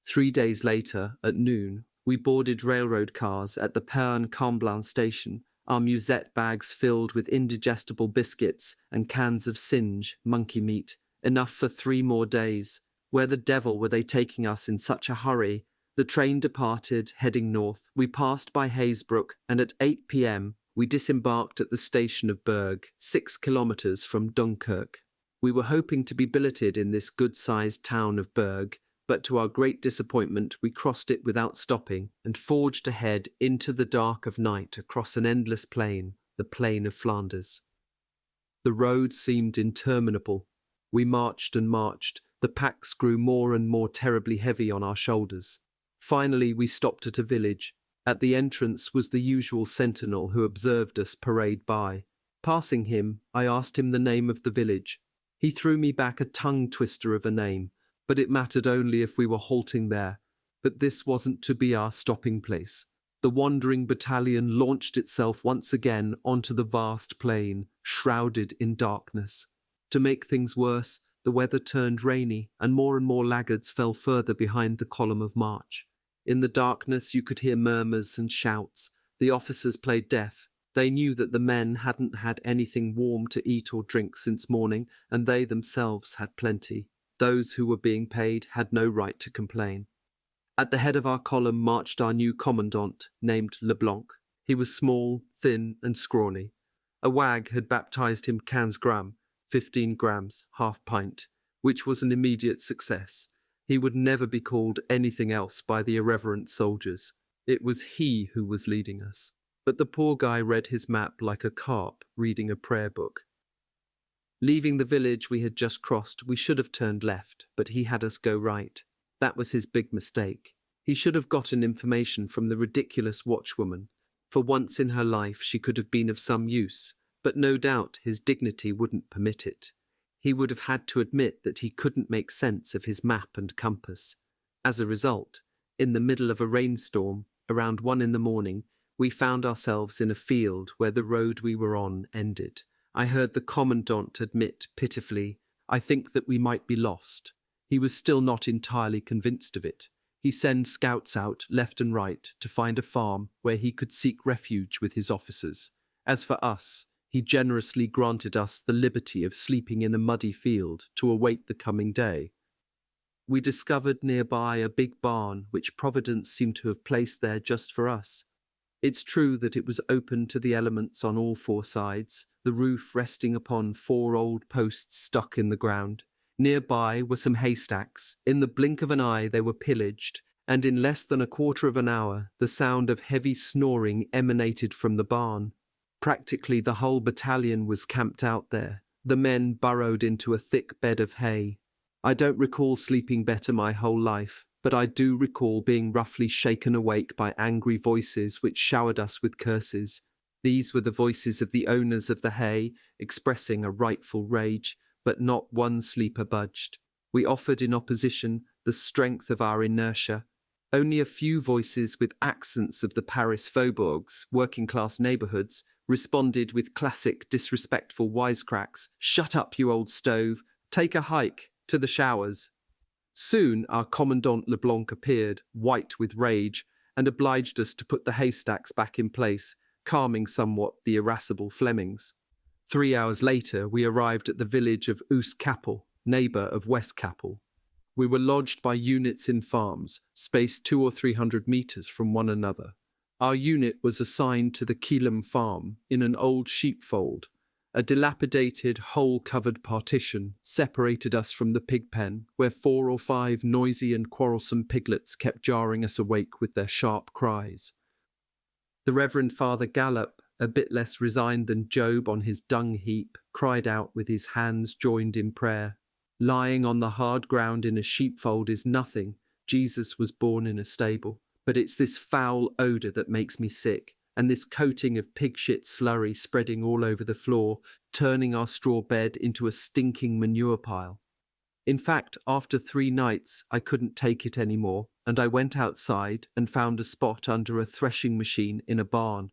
3 days later, at noon, we boarded railroad cars at the Pernes-Comblain station, our musette bags filled with indigestible biscuits and cans of singe, monkey meat, enough for 3 more days. Where the devil were they taking us in such a hurry? The train departed, heading north. We passed by Hazebrook, and at 8 p.m. we disembarked at the station of Berg, 6 kilometres from Dunkirk. We were hoping to be billeted in this good-sized town of Berg, but to our great disappointment we crossed it without stopping and forged ahead into the dark of night across an endless plain, the plain of Flanders. The road seemed interminable. We marched and marched. The packs grew more and more terribly heavy on our shoulders. Finally, we stopped at a village. At the entrance was the usual sentinel who observed us parade by. Passing him, I asked him the name of the village. He threw me back a tongue-twister of a name, but it mattered only if we were halting there. But this wasn't to be our stopping place. The wandering battalion launched itself once again onto the vast plain, shrouded in darkness. To make things worse, the weather turned rainy, and more laggards fell further behind the column of march. In the darkness you could hear murmurs and shouts. The officers played deaf. They knew that the men hadn't had anything warm to eat or drink since morning, and they themselves had plenty. Those who were being paid had no right to complain. At the head of our column marched our new commandant, named Leblanc. He was small, thin, and scrawny. A wag had baptized him 15 grammes, 15 grams, half pint, which was an immediate success. He would never be called anything else by the irreverent soldiers. It was he who was leading us. But the poor guy read his map like a carp reading a prayer book. Leaving the village we had just crossed, we should have turned left, but he had us go right. That was his big mistake. He should have gotten information from the ridiculous watchwoman. For once in her life she could have been of some use, but no doubt his dignity wouldn't permit it. He would have had to admit that he couldn't make sense of his map and compass. As a result, in the middle of a rainstorm, around 1 a.m, we found ourselves in a field where the road we were on ended. I heard the commandant admit pitifully, "I think that we might be lost." He was still not entirely convinced of it. He sent scouts out left and right to find a farm where he could seek refuge with his officers. As for us, he generously granted us the liberty of sleeping in a muddy field to await the coming day. We discovered nearby a big barn which Providence seemed to have placed there just for us. It's true that it was open to the elements on all 4 sides, the roof resting upon 4 old posts stuck in the ground. Nearby were some haystacks. In the blink of an eye they were pillaged, and in less than a quarter of an hour the sound of heavy snoring emanated from the barn. Practically the whole battalion was camped out there. The men burrowed into a thick bed of hay. I don't recall sleeping better my whole life, but I do recall being roughly shaken awake by angry voices which showered us with curses. These were the voices of the owners of the hay, expressing a rightful rage, but not one sleeper budged. We offered in opposition the strength of our inertia. Only a few voices with accents of the Paris faubourgs, working-class neighbourhoods, responded with classic disrespectful wisecracks. "Shut up, you old stove! Take a hike! To the showers!" Soon our Commandant Leblanc appeared, white with rage, and obliged us to put the haystacks back in place, calming somewhat the irascible Flemings. 3 hours later we arrived at the village of Oostkappel, neighbour of Westkappel. We were lodged by units in farms, spaced 200 or 300 meters from one another. Our unit was assigned to the Kilem farm in an old sheepfold. A dilapidated, hole-covered partition separated us from the pig pen, where 4 or 5 noisy and quarrelsome piglets kept jarring us awake with their sharp cries. The Reverend Father Gallop, a bit less resigned than Job on his dung heap, cried out with his hands joined in prayer. Lying on the hard ground in a sheepfold is nothing. Jesus was born in a stable. But it's this foul odour that makes me sick, and this coating of pig shit slurry spreading all over the floor, turning our straw bed into a stinking manure pile. In fact, after 3 nights, I couldn't take it anymore, and I went outside and found a spot under a threshing machine in a barn.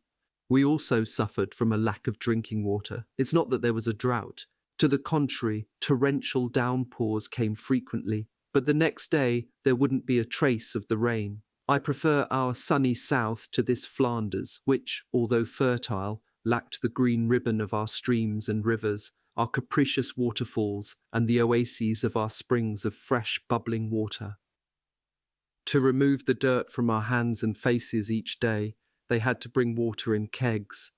We also suffered from a lack of drinking water. It's not that there was a drought. To the contrary, torrential downpours came frequently, but the next day there wouldn't be a trace of the rain. I prefer our sunny south to this Flanders, which, although fertile, lacked the green ribbon of our streams and rivers, our capricious waterfalls, and the oases of our springs of fresh, bubbling water. To remove the dirt from our hands and faces each day, they had to bring water in kegs.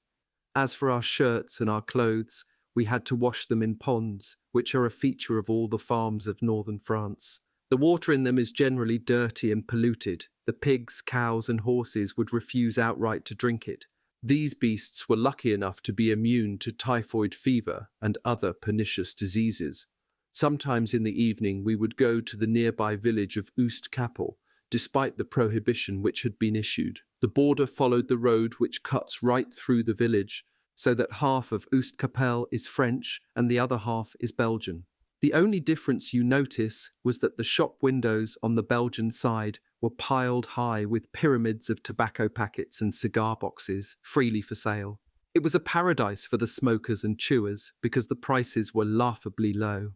As for our shirts and our clothes, we had to wash them in ponds, which are a feature of all the farms of northern France. The water in them is generally dirty and polluted. The pigs, cows, and horses would refuse outright to drink it. These beasts were lucky enough to be immune to typhoid fever and other pernicious diseases. Sometimes in the evening we would go to the nearby village of Oostkappel, despite the prohibition which had been issued. The border followed the road which cuts right through the village, so that half of Oostkappel is French and the other half is Belgian. The only difference you notice was that the shop windows on the Belgian side were piled high with pyramids of tobacco packets and cigar boxes, freely for sale. It was a paradise for the smokers and chewers because the prices were laughably low.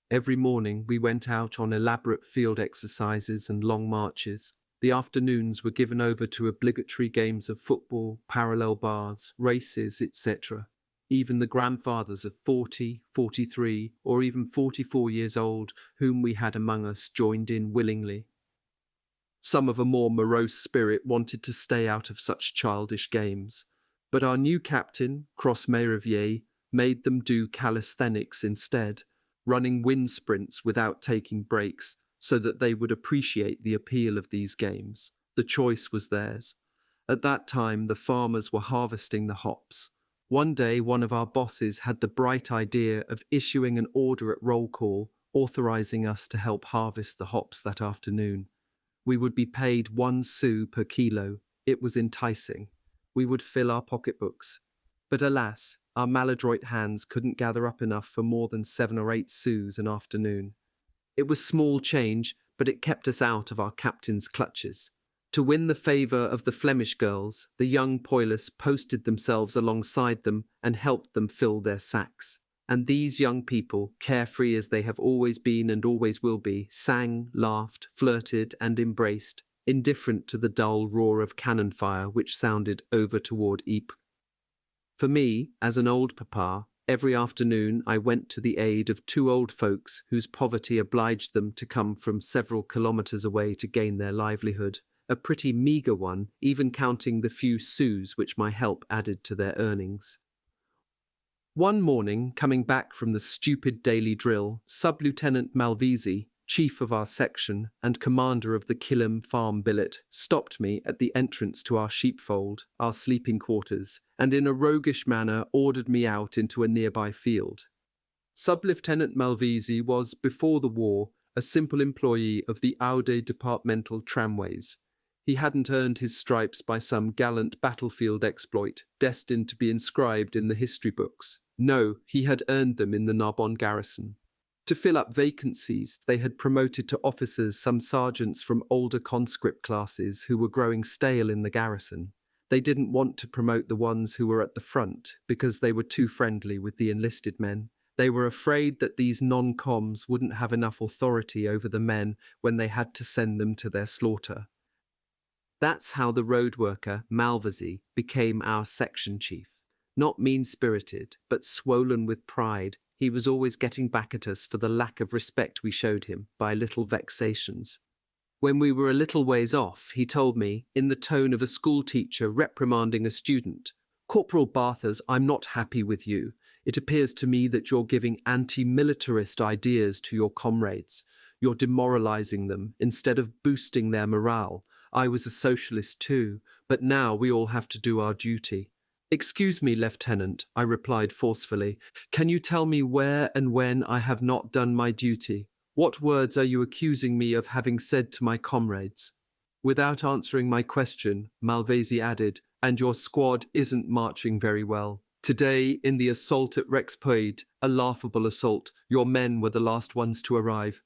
Every morning we went out on elaborate field exercises and long marches. The afternoons were given over to obligatory games of football, parallel bars, races, etc. Even the grandfathers of 40, 43, or even 44 years old, whom we had among us, joined in willingly. Some of a more morose spirit wanted to stay out of such childish games, but our new captain, Cross-Meyrivier, made them do calisthenics instead, running wind sprints without taking breaks, so that they would appreciate the appeal of these games. The choice was theirs. At that time, the farmers were harvesting the hops. One day, one of our bosses had the bright idea of issuing an order at roll call, authorizing us to help harvest the hops that afternoon. We would be paid 1 sou per kilo. It was enticing. We would fill our pocketbooks. But alas, our maladroit hands couldn't gather up enough for more than 7 or 8 sous an afternoon. It was small change, but it kept us out of our captain's clutches. To win the favour of the Flemish girls, the young Poilus posted themselves alongside them and helped them fill their sacks. And these young people, carefree as they have always been and always will be, sang, laughed, flirted, and embraced, indifferent to the dull roar of cannon fire which sounded over toward Ypres. For me, as an old papa, every afternoon I went to the aid of 2 old folks whose poverty obliged them to come from several kilometres away to gain their livelihood, a pretty meagre one, even counting the few sous which my help added to their earnings. One morning, coming back from the stupid daily drill, Sub-Lieutenant Malvisi, chief of our section and commander of the Kilem farm billet, stopped me at the entrance to our sheepfold, our sleeping quarters, and in a roguish manner ordered me out into a nearby field. Sub-Lieutenant Malvisi was, before the war, a simple employee of the Aude departmental tramways. He hadn't earned his stripes by some gallant battlefield exploit, destined to be inscribed in the history books. No, he had earned them in the Narbonne garrison. To fill up vacancies, they had promoted to officers some sergeants from older conscript classes who were growing stale in the garrison. They didn't want to promote the ones who were at the front because they were too friendly with the enlisted men. They were afraid that these non-coms wouldn't have enough authority over the men when they had to send them to their slaughter. That's how the road worker, Malvisi, became our section chief. Not mean-spirited, but swollen with pride, He was always getting back at us for the lack of respect we showed him by little vexations. When we were a little ways off, he told me, in the tone of a schoolteacher reprimanding a student, "Corporal Barthas, I'm not happy with you. It appears to me that you're giving anti-militarist ideas to your comrades. You're demoralizing them instead of boosting their morale. I was a socialist too, but now we all have to do our duty." "Excuse me, Lieutenant," I replied forcefully. "Can you tell me where and when I have not done my duty? What words are you accusing me of having said to my comrades?" Without answering my question, Malvesi added, "And your squad isn't marching very well. Today, in the assault at Rexpoid, a laughable assault, your men were the last ones to arrive."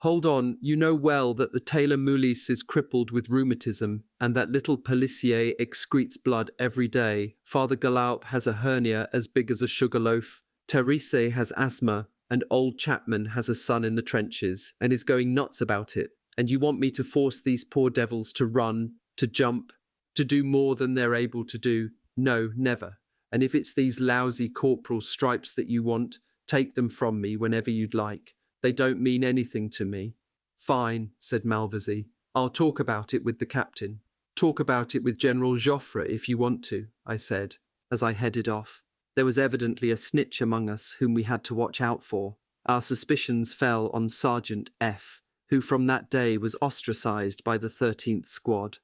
"Hold on, you know well that the tailor Moulis is crippled with rheumatism and that little Pelissier excretes blood every day. Father Galaup has a hernia as big as a sugar loaf. Therese has asthma, and old Chapman has a son in the trenches and is going nuts about it. And you want me to force these poor devils to run, to jump, to do more than they're able to do? No, never. And if it's these lousy corporal stripes that you want, take them from me whenever you'd like. They don't mean anything to me." "Fine," said Malvesi. "I'll talk about it with the captain." "Talk about it with General Joffre if you want to," I said, as I headed off. There was evidently a snitch among us whom we had to watch out for. Our suspicions fell on Sergeant F., who from that day was ostracized by the 13th Squad.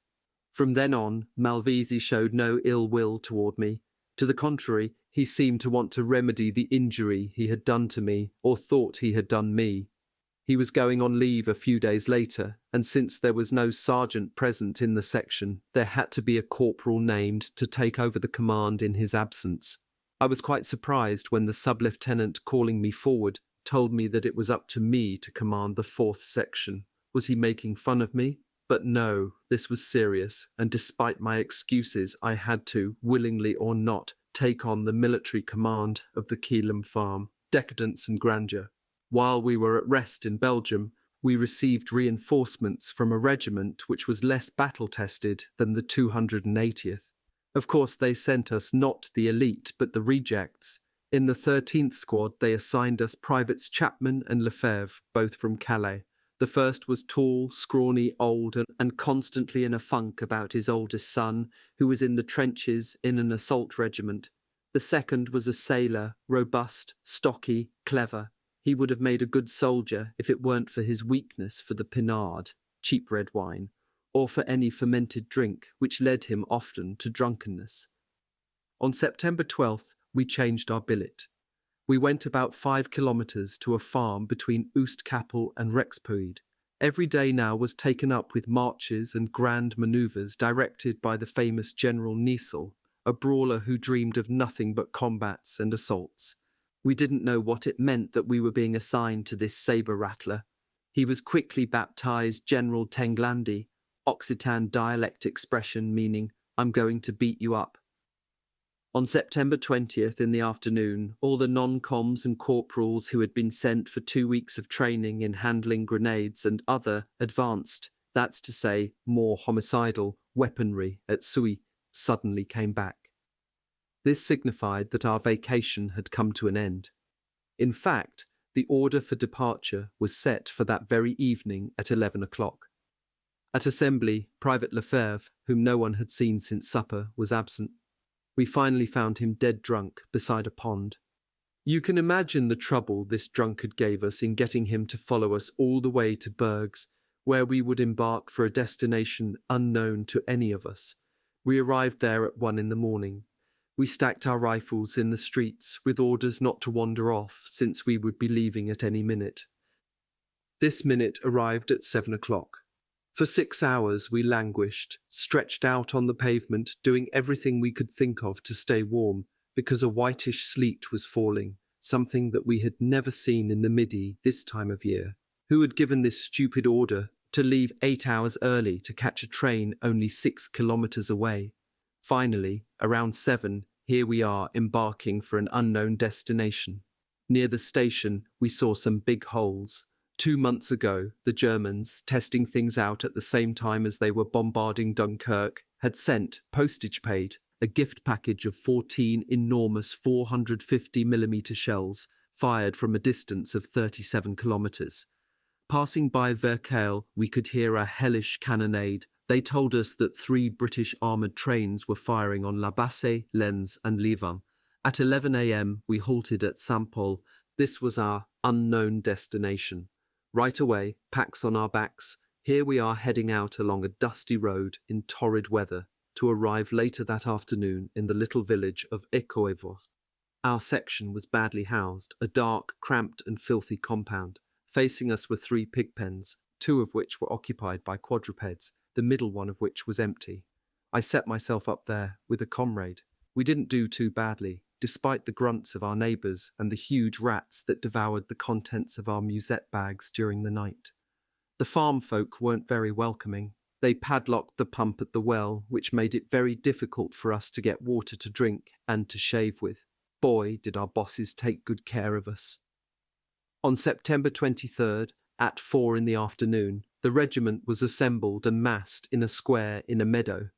From then on, Malvesi showed no ill will toward me. To the contrary, he seemed to want to remedy the injury he had done to me, or thought he had done me. He was going on leave a few days later, and since there was no sergeant present in the section, there had to be a corporal named to take over the command in his absence. I was quite surprised when the sub-lieutenant calling me forward told me that it was up to me to command the 4th section. Was he making fun of me? But no, this was serious, and despite my excuses, I had to, willingly or not, take on the military command of the Keelam farm. Decadence and grandeur. While we were at rest in Belgium, we received reinforcements from a regiment which was less battle-tested than the 280th. Of course, they sent us not the elite, but the rejects. In the 13th Squad, they assigned us Privates Chapman and Lefebvre, both from Calais. The first was tall, scrawny, old, and constantly in a funk about his oldest son, who was in the trenches in an assault regiment. The second was a sailor, robust, stocky, clever. He would have made a good soldier if it weren't for his weakness for the pinard, cheap red wine, or for any fermented drink, which led him often to drunkenness. On September 12th, we changed our billet. We went about 5 kilometres to a farm between Oostkappel and Rexpoid. Every day now was taken up with marches and grand manoeuvres directed by the famous General Niesel, a brawler who dreamed of nothing but combats and assaults. We didn't know what it meant that we were being assigned to this sabre-rattler. He was quickly baptised General Tenglandi, Occitan dialect expression meaning, "I'm going to beat you up." On September 20th in the afternoon, all the non-coms and corporals who had been sent for 2 weeks of training in handling grenades and other advanced, that's to say, more homicidal, weaponry at Suy, suddenly came back. This signified that our vacation had come to an end. In fact, the order for departure was set for that very evening at 11 o'clock. At assembly, Private Lefebvre, whom no one had seen since supper, was absent. We finally found him dead drunk beside a pond. You can imagine the trouble this drunkard gave us in getting him to follow us all the way to Bergs, where we would embark for a destination unknown to any of us. We arrived there at 1 in the morning. We stacked our rifles in the streets with orders not to wander off, since we would be leaving at any minute. This minute arrived at 7 o'clock. For 6 hours we languished, stretched out on the pavement, doing everything we could think of to stay warm, because a whitish sleet was falling, something that we had never seen in the Midi this time of year. Who had given this stupid order to leave 8 hours early to catch a train only 6 kilometres away? Finally, around 7, here we are embarking for an unknown destination. Near the station, we saw some big holes. 2 months ago, the Germans, testing things out at the same time as they were bombarding Dunkirk, had sent, postage paid, a gift package of 14 enormous 450mm shells, fired from a distance of 37 kilometers. Passing by Verkale, we could hear a hellish cannonade. They told us that 3 British armoured trains were firing on La Bassée, Lens and Louvain. At 11 a.m. we halted at Saint-Paul. This was our unknown destination. Right away, packs on our backs, here we are heading out along a dusty road in torrid weather to arrive later that afternoon in the little village of Écoeuvre. Our section was badly housed, a dark, cramped and filthy compound. Facing us were 3 pig pens, 2 of which were occupied by quadrupeds, the middle one of which was empty. I set myself up there with a comrade. We didn't do too badly, despite the grunts of our neighbours and the huge rats that devoured the contents of our musette bags during the night. The farm folk weren't very welcoming. They padlocked the pump at the well, which made it very difficult for us to get water to drink and to shave with. Boy, did our bosses take good care of us. On September 23rd, at 4 in the afternoon, the regiment was assembled and massed in a square in a meadow.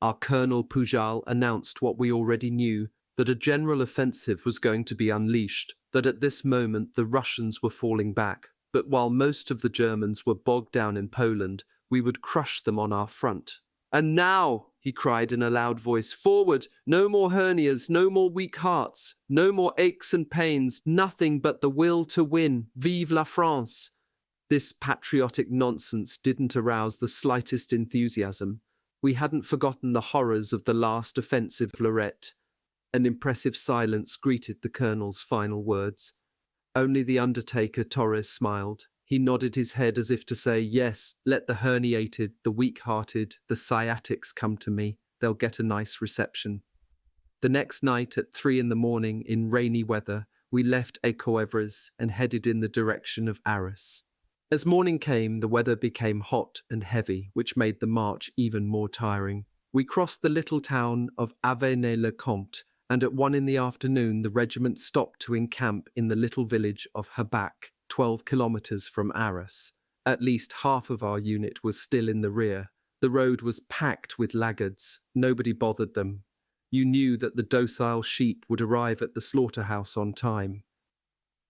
Our Colonel Pujal announced what we already knew, that a general offensive was going to be unleashed, that at this moment the Russians were falling back, but while most of the Germans were bogged down in Poland, we would crush them on our front. "And now," he cried in a loud voice, "forward! No more hernias, no more weak hearts, no more aches and pains, nothing but the will to win. Vive la France!" This patriotic nonsense didn't arouse the slightest enthusiasm. We hadn't forgotten the horrors of the last offensive Lorette. An impressive silence greeted the colonel's final words. Only the undertaker Torres smiled. He nodded his head as if to say, "Yes, let the herniated, the weak-hearted, the sciatics come to me. They'll get a nice reception." The next night at 3 in the morning, in rainy weather, we left Écoeuvres and headed in the direction of Arras. As morning came, the weather became hot and heavy, which made the march even more tiring. We crossed the little town of Avesnes-le-Comte, and at 1 in the afternoon the regiment stopped to encamp in the little village of Habac, 12 kilometers from Arras. At least half of our unit was still in the rear. The road was packed with laggards. Nobody bothered them. You knew that the docile sheep would arrive at the slaughterhouse on time.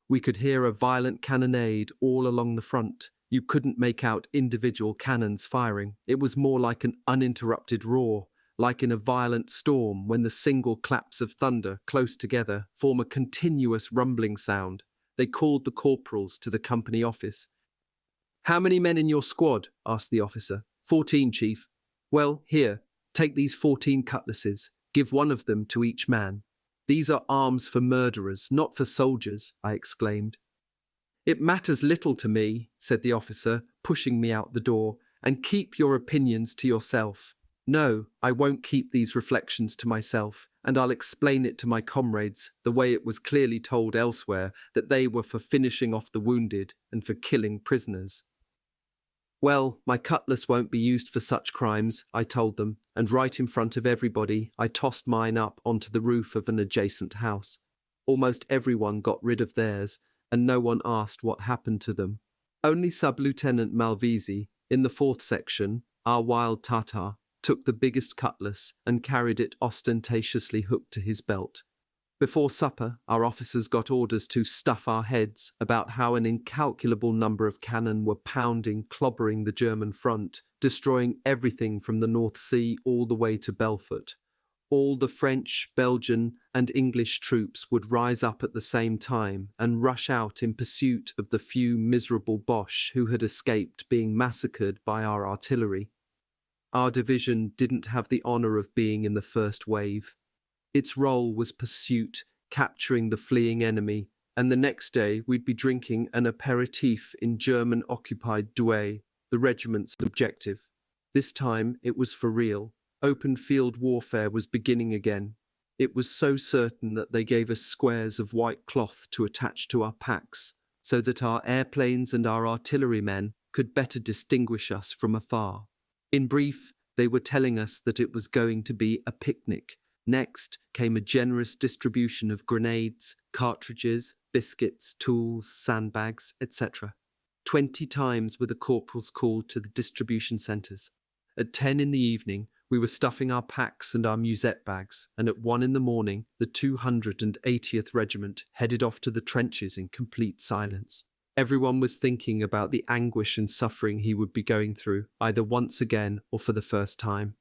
We could hear a violent cannonade all along the front. You couldn't make out individual cannons firing. It was more like an uninterrupted roar, like in a violent storm when the single claps of thunder, close together, form a continuous rumbling sound. They called the corporals to the company office. "How many men in your squad?" asked the officer. 14, Chief." "Well, here, take these 14 cutlasses. Give one of them to each man." "These are arms for murderers, not for soldiers," I exclaimed. "It matters little to me," said the officer, pushing me out the door, "and keep your opinions to yourself." "No, I won't keep these reflections to myself, and I'll explain it to my comrades the way it was clearly told elsewhere, that they were for finishing off the wounded and for killing prisoners." "Well, my cutlass won't be used for such crimes," I told them, and right in front of everybody, I tossed mine up onto the roof of an adjacent house. Almost everyone got rid of theirs, and no one asked what happened to them. Only Sub-Lieutenant Malvisi, in the 4th section, our wild Tatar, took the biggest cutlass and carried it ostentatiously hooked to his belt. Before supper, our officers got orders to stuff our heads about how an incalculable number of cannon were pounding, clobbering the German front, destroying everything from the North Sea all the way to Belfort. All the French, Belgian, and English troops would rise up at the same time and rush out in pursuit of the few miserable Boche who had escaped being massacred by our artillery. Our division didn't have the honour of being in the first wave. Its role was pursuit, capturing the fleeing enemy, and the next day we'd be drinking an aperitif in German-occupied Douai, the regiment's objective. This time it was for real. Open field warfare was beginning again. It was so certain that they gave us squares of white cloth to attach to our packs, so that our airplanes and our artillerymen could better distinguish us from afar. In brief, they were telling us that it was going to be a picnic. Next came a generous distribution of grenades, cartridges, biscuits, tools, sandbags, etc. 20 times were the corporals called to the distribution centres. At 10 in the evening, We were stuffing our packs and our musette bags, and at 1 in the morning, the 280th Regiment headed off to the trenches in complete silence. Everyone was thinking about the anguish and suffering he would be going through, either once again or for the first time.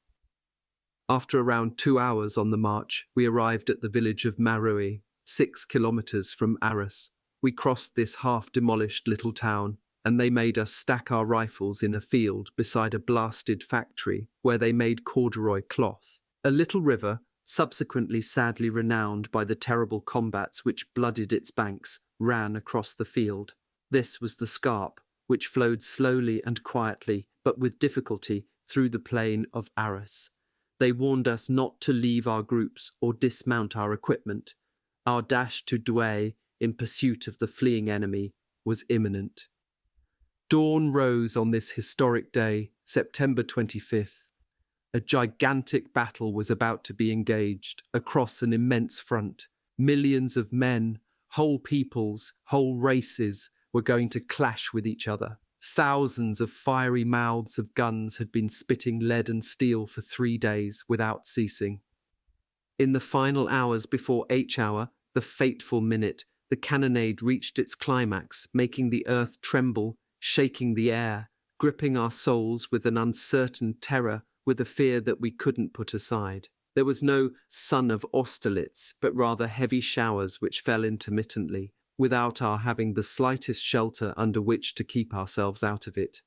After around 2 hours on the march, we arrived at the village of Marui, 6 kilometers from Arras. We crossed this half-demolished little town, and they made us stack our rifles in a field beside a blasted factory where they made corduroy cloth. A little river, subsequently sadly renowned by the terrible combats which blooded its banks, ran across the field. This was the Scarpe, which flowed slowly and quietly, but with difficulty, through the plain of Arras. They warned us not to leave our groups or dismount our equipment. Our dash to Douai, in pursuit of the fleeing enemy, was imminent. Dawn rose on this historic day, September 25th. A gigantic battle was about to be engaged across an immense front. Millions of men, whole peoples, whole races were going to clash with each other. Thousands of fiery mouths of guns had been spitting lead and steel for 3 days without ceasing. In the final hours before H hour, the fateful minute, the cannonade reached its climax, making the earth tremble, shaking the air, gripping our souls with an uncertain terror, with a fear that we couldn't put aside. There was no sun of Austerlitz, but rather heavy showers which fell intermittently, without our having the slightest shelter under which to keep ourselves out of it.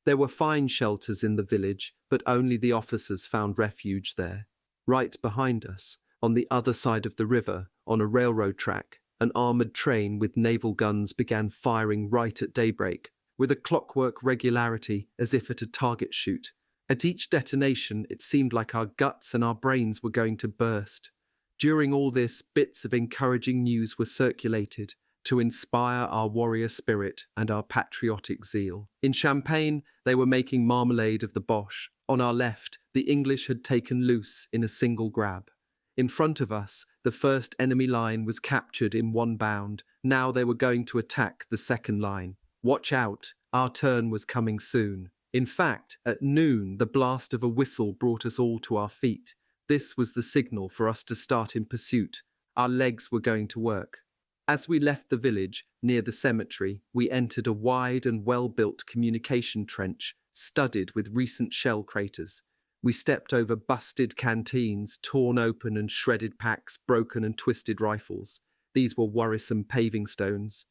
There were fine shelters in the village, but only the officers found refuge there. Right behind us, on the other side of the river, on a railroad track, an armoured train with naval guns began firing right at daybreak, with a clockwork regularity as if at a target shoot. At each detonation, it seemed like our guts and our brains were going to burst. During all this, bits of encouraging news were circulated to inspire our warrior spirit and our patriotic zeal. In Champagne, they were making marmalade of the Boche. On our left, the English had taken Loos in a single grab. In front of us, the first enemy line was captured in one bound. Now they were going to attack the second line. Watch out, our turn was coming soon. In fact, at noon, the blast of a whistle brought us all to our feet. This was the signal for us to start in pursuit. Our legs were going to work. As we left the village, near the cemetery, we entered a wide and well-built communication trench, studded with recent shell craters. We stepped over busted canteens, torn open and shredded packs, broken and twisted rifles. These were worrisome paving stones.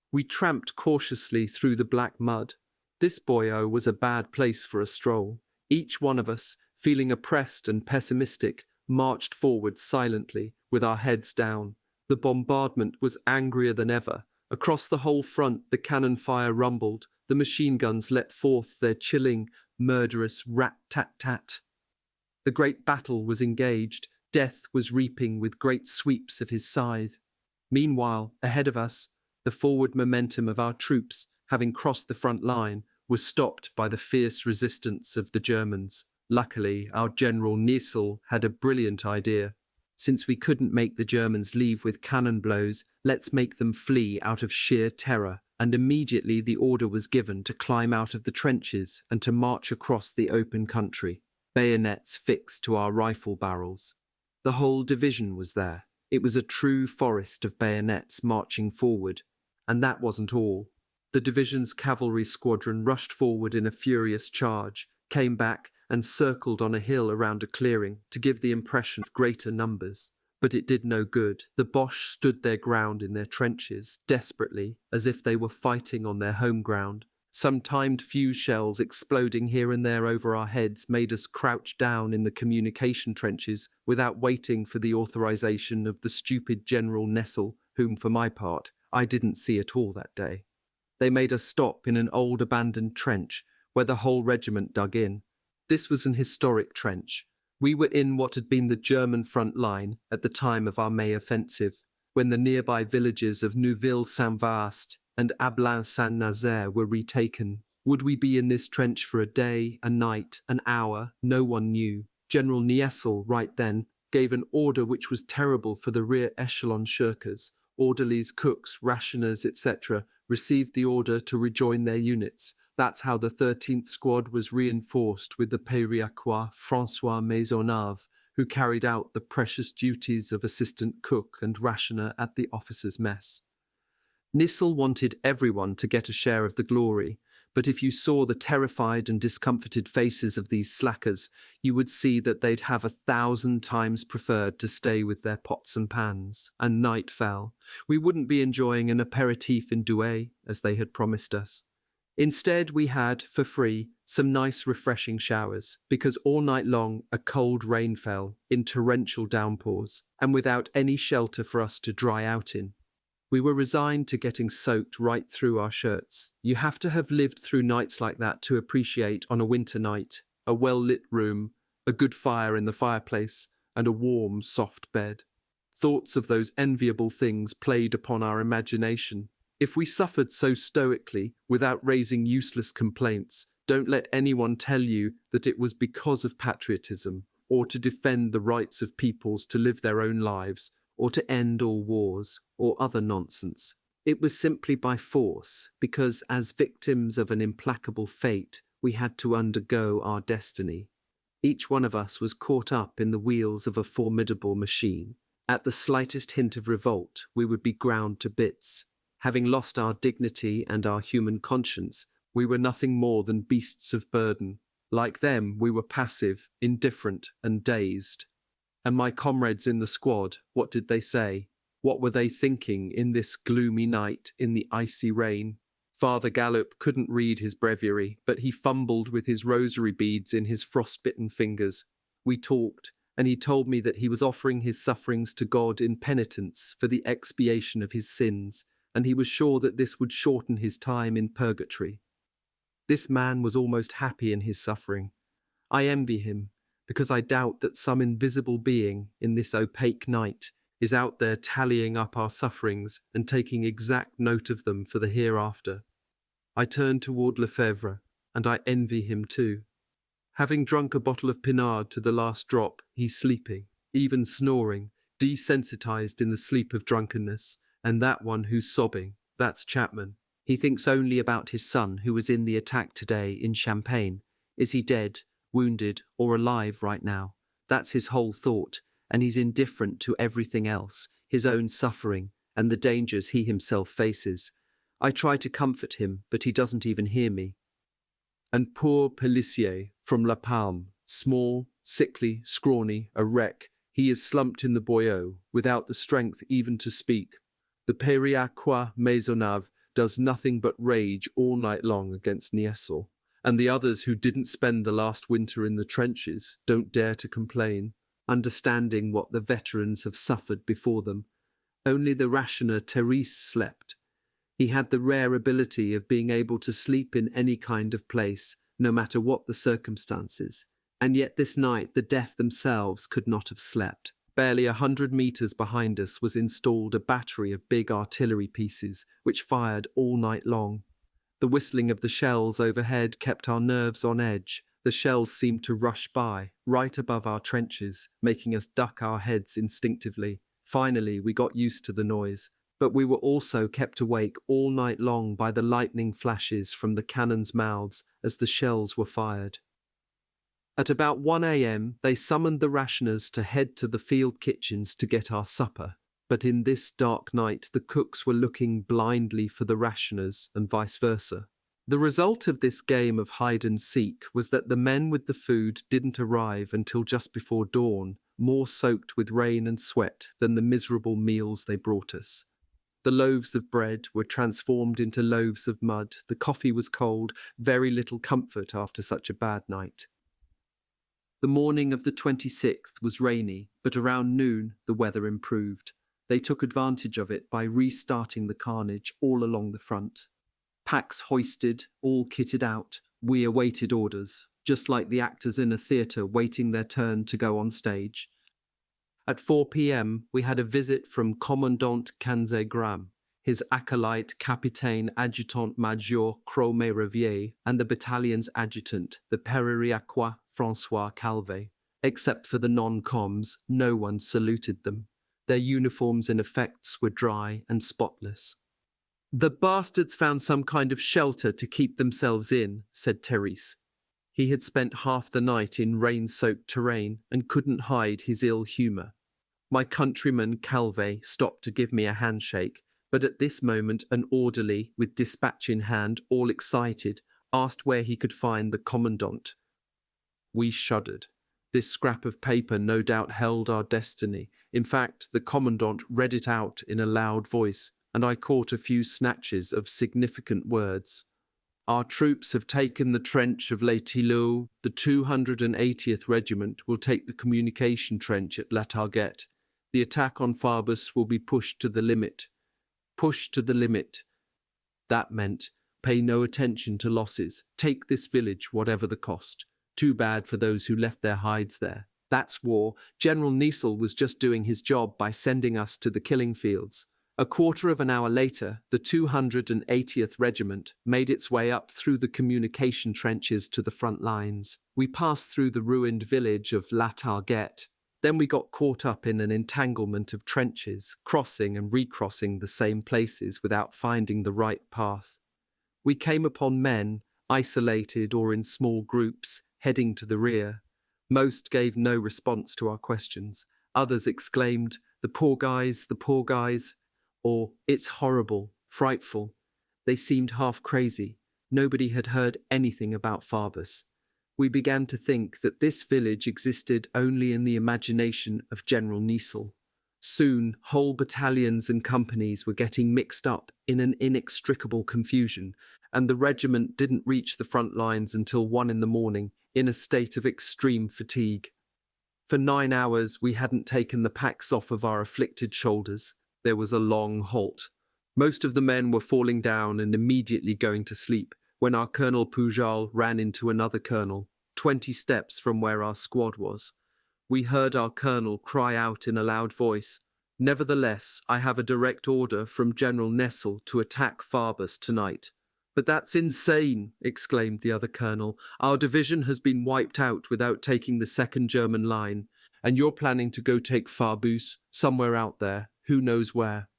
We tramped cautiously through the black mud. This boyo was a bad place for a stroll. Each one of us, feeling oppressed and pessimistic, marched forward silently, with our heads down. The bombardment was angrier than ever. Across the whole front, the cannon fire rumbled. The machine guns let forth their chilling, murderous rat-tat-tat. The great battle was engaged. Death was reaping with great sweeps of his scythe. Meanwhile, ahead of us, the forward momentum of our troops, having crossed the front line, was stopped by the fierce resistance of the Germans. Luckily, our General Niesel had a brilliant idea. Since we couldn't make the Germans leave with cannon blows, let's make them flee out of sheer terror. And immediately the order was given to climb out of the trenches and to march across the open country, bayonets fixed to our rifle barrels. The whole division was there. It was a true forest of bayonets marching forward. And that wasn't all. The division's cavalry squadron rushed forward in a furious charge, came back and circled on a hill around a clearing to give the impression of greater numbers. But it did no good. The Boche stood their ground in their trenches, desperately, as if they were fighting on their home ground. Some timed fuse shells exploding here and there over our heads made us crouch down in the communication trenches without waiting for the authorization of the stupid General Nessel, whom, for my part, I didn't see at all that day. They made us stop in an old abandoned trench where the whole regiment dug in. This was an historic trench. We were in what had been the German front line at the time of our May offensive, when the nearby villages of Neuville-Saint-Vaast and Ablain-Saint-Nazaire were retaken. Would we be in this trench for a day, a night, an hour? No one knew. General Niesel, right then, gave an order which was terrible for the rear echelon shirkers. Orderlies, cooks, rationers, etc. received the order to rejoin their units. That's how the 13th Squad was reinforced with the Périacois François Maisonneuve, who carried out the precious duties of assistant cook and rationer at the officers' mess. Nissel wanted everyone to get a share of the glory, but if you saw the terrified and discomforted faces of these slackers, you would see that they'd have 1,000 times preferred to stay with their pots and pans. And night fell. We wouldn't be enjoying an aperitif in Douai, as they had promised us. Instead, we had, for free, some nice refreshing showers, because all night long a cold rain fell in torrential downpours, and without any shelter for us to dry out in. We were resigned to getting soaked right through our shirts. You have to have lived through nights like that to appreciate, on a winter night, a well-lit room, a good fire in the fireplace, and a warm, soft bed. Thoughts of those enviable things played upon our imagination. If we suffered so stoically, without raising useless complaints, don't let anyone tell you that it was because of patriotism, or to defend the rights of peoples to live their own lives, or to end all wars, or other nonsense. It was simply by force, because as victims of an implacable fate, we had to undergo our destiny. Each one of us was caught up in the wheels of a formidable machine. At the slightest hint of revolt, we would be ground to bits. Having lost our dignity and our human conscience, we were nothing more than beasts of burden. Like them, we were passive, indifferent, and dazed. And my comrades in the squad, what did they say? What were they thinking in this gloomy night in the icy rain? Father Gallup couldn't read his breviary, but he fumbled with his rosary beads in his frostbitten fingers. We talked, and he told me that he was offering his sufferings to God in penitence for the expiation of his sins, and he was sure that this would shorten his time in purgatory. This man was almost happy in his suffering. I envy him, because I doubt that some invisible being in this opaque night is out there tallying up our sufferings and taking exact note of them for the hereafter. I turn toward Lefebvre, and I envy him too. Having drunk a bottle of Pinard to the last drop, he's sleeping, even snoring, desensitized in the sleep of drunkenness, and that one who's sobbing, that's Chapman. He thinks only about his son who was in the attack today in Champagne. Is he dead, wounded, or alive right now? That's his whole thought, and he's indifferent to everything else, his own suffering, and the dangers he himself faces. I try to comfort him, but he doesn't even hear me. And poor Pellissier from La Palme, small, sickly, scrawny, a wreck, he is slumped in the boyau, without the strength even to speak. The Périacois Maisonneuve does nothing but rage all night long against Niessel, and the others who didn't spend the last winter in the trenches don't dare to complain, understanding what the veterans have suffered before them. Only the rationer Therese slept. He had the rare ability of being able to sleep in any kind of place, no matter what the circumstances, and yet this night the deaf themselves could not have slept. Barely 100 meters behind us was installed a battery of big artillery pieces, which fired all night long. The whistling of the shells overhead kept our nerves on edge. The shells seemed to rush by, right above our trenches, making us duck our heads instinctively. Finally, we got used to the noise, but we were also kept awake all night long by the lightning flashes from the cannons' mouths as the shells were fired. At about 1 a.m., they summoned the rationers to head to the field kitchens to get our supper. But in this dark night, the cooks were looking blindly for the rationers and vice versa. The result of this game of hide-and-seek was that the men with the food didn't arrive until just before dawn, more soaked with rain and sweat than the miserable meals they brought us. The loaves of bread were transformed into loaves of mud, the coffee was cold, very little comfort after such a bad night. The morning of the 26th was rainy, but around noon the weather improved. They took advantage of it by restarting the carnage all along the front. Packs hoisted, all kitted out, we awaited orders, just like the actors in a theatre waiting their turn to go on stage. At 4 p.m. we had a visit from Commandant Canzegram, his acolyte Capitaine Adjutant Major Cromet-Revier, and the battalion's adjutant, the Périacois François Calvet. Except for the non-coms, no one saluted them. Their uniforms and effects were dry and spotless. The bastards found some kind of shelter to keep themselves in, said Therese. He had spent half the night in rain-soaked terrain and couldn't hide his ill humour. My countryman Calvé stopped to give me a handshake, but at this moment an orderly, with dispatch in hand, all excited, asked where he could find the commandant. We shuddered. This scrap of paper no doubt held our destiny. In fact, the commandant read it out in a loud voice, and I caught a few snatches of significant words. Our troops have taken the trench of Les Tilleuls. The 280th Regiment will take the communication trench at La Targette. The attack on Farbus will be pushed to the limit. Pushed to the limit. That meant, pay no attention to losses. Take this village, whatever the cost. Too bad for those who left their hides there. That's war. General Niesel was just doing his job by sending us to the killing fields. A quarter of an hour later, the 280th Regiment made its way up through the communication trenches to the front lines. We passed through the ruined village of La Targette. Then we got caught up in an entanglement of trenches, crossing and recrossing the same places without finding the right path. We came upon men, isolated or in small groups, heading to the rear. Most gave no response to our questions. Others exclaimed, "The poor guys, the poor guys," or "It's horrible, frightful." They seemed half crazy. Nobody had heard anything about Farbus. We began to think that this village existed only in the imagination of General Niesel. Soon, whole battalions and companies were getting mixed up in an inextricable confusion, and the regiment didn't reach the front lines until 1 in the morning, in a state of extreme fatigue. For 9 hours we hadn't taken the packs off of our afflicted shoulders. There was a long halt. Most of the men were falling down and immediately going to sleep, when our Colonel Pujol ran into another colonel, 20 steps from where our squad was. We heard our colonel cry out in a loud voice, "Nevertheless, I have a direct order from General Nessel to attack Farbus tonight." "But that's insane," exclaimed the other colonel. "Our division has been wiped out without taking the second German line, and you're planning to go take Farbus somewhere out there, who knows where."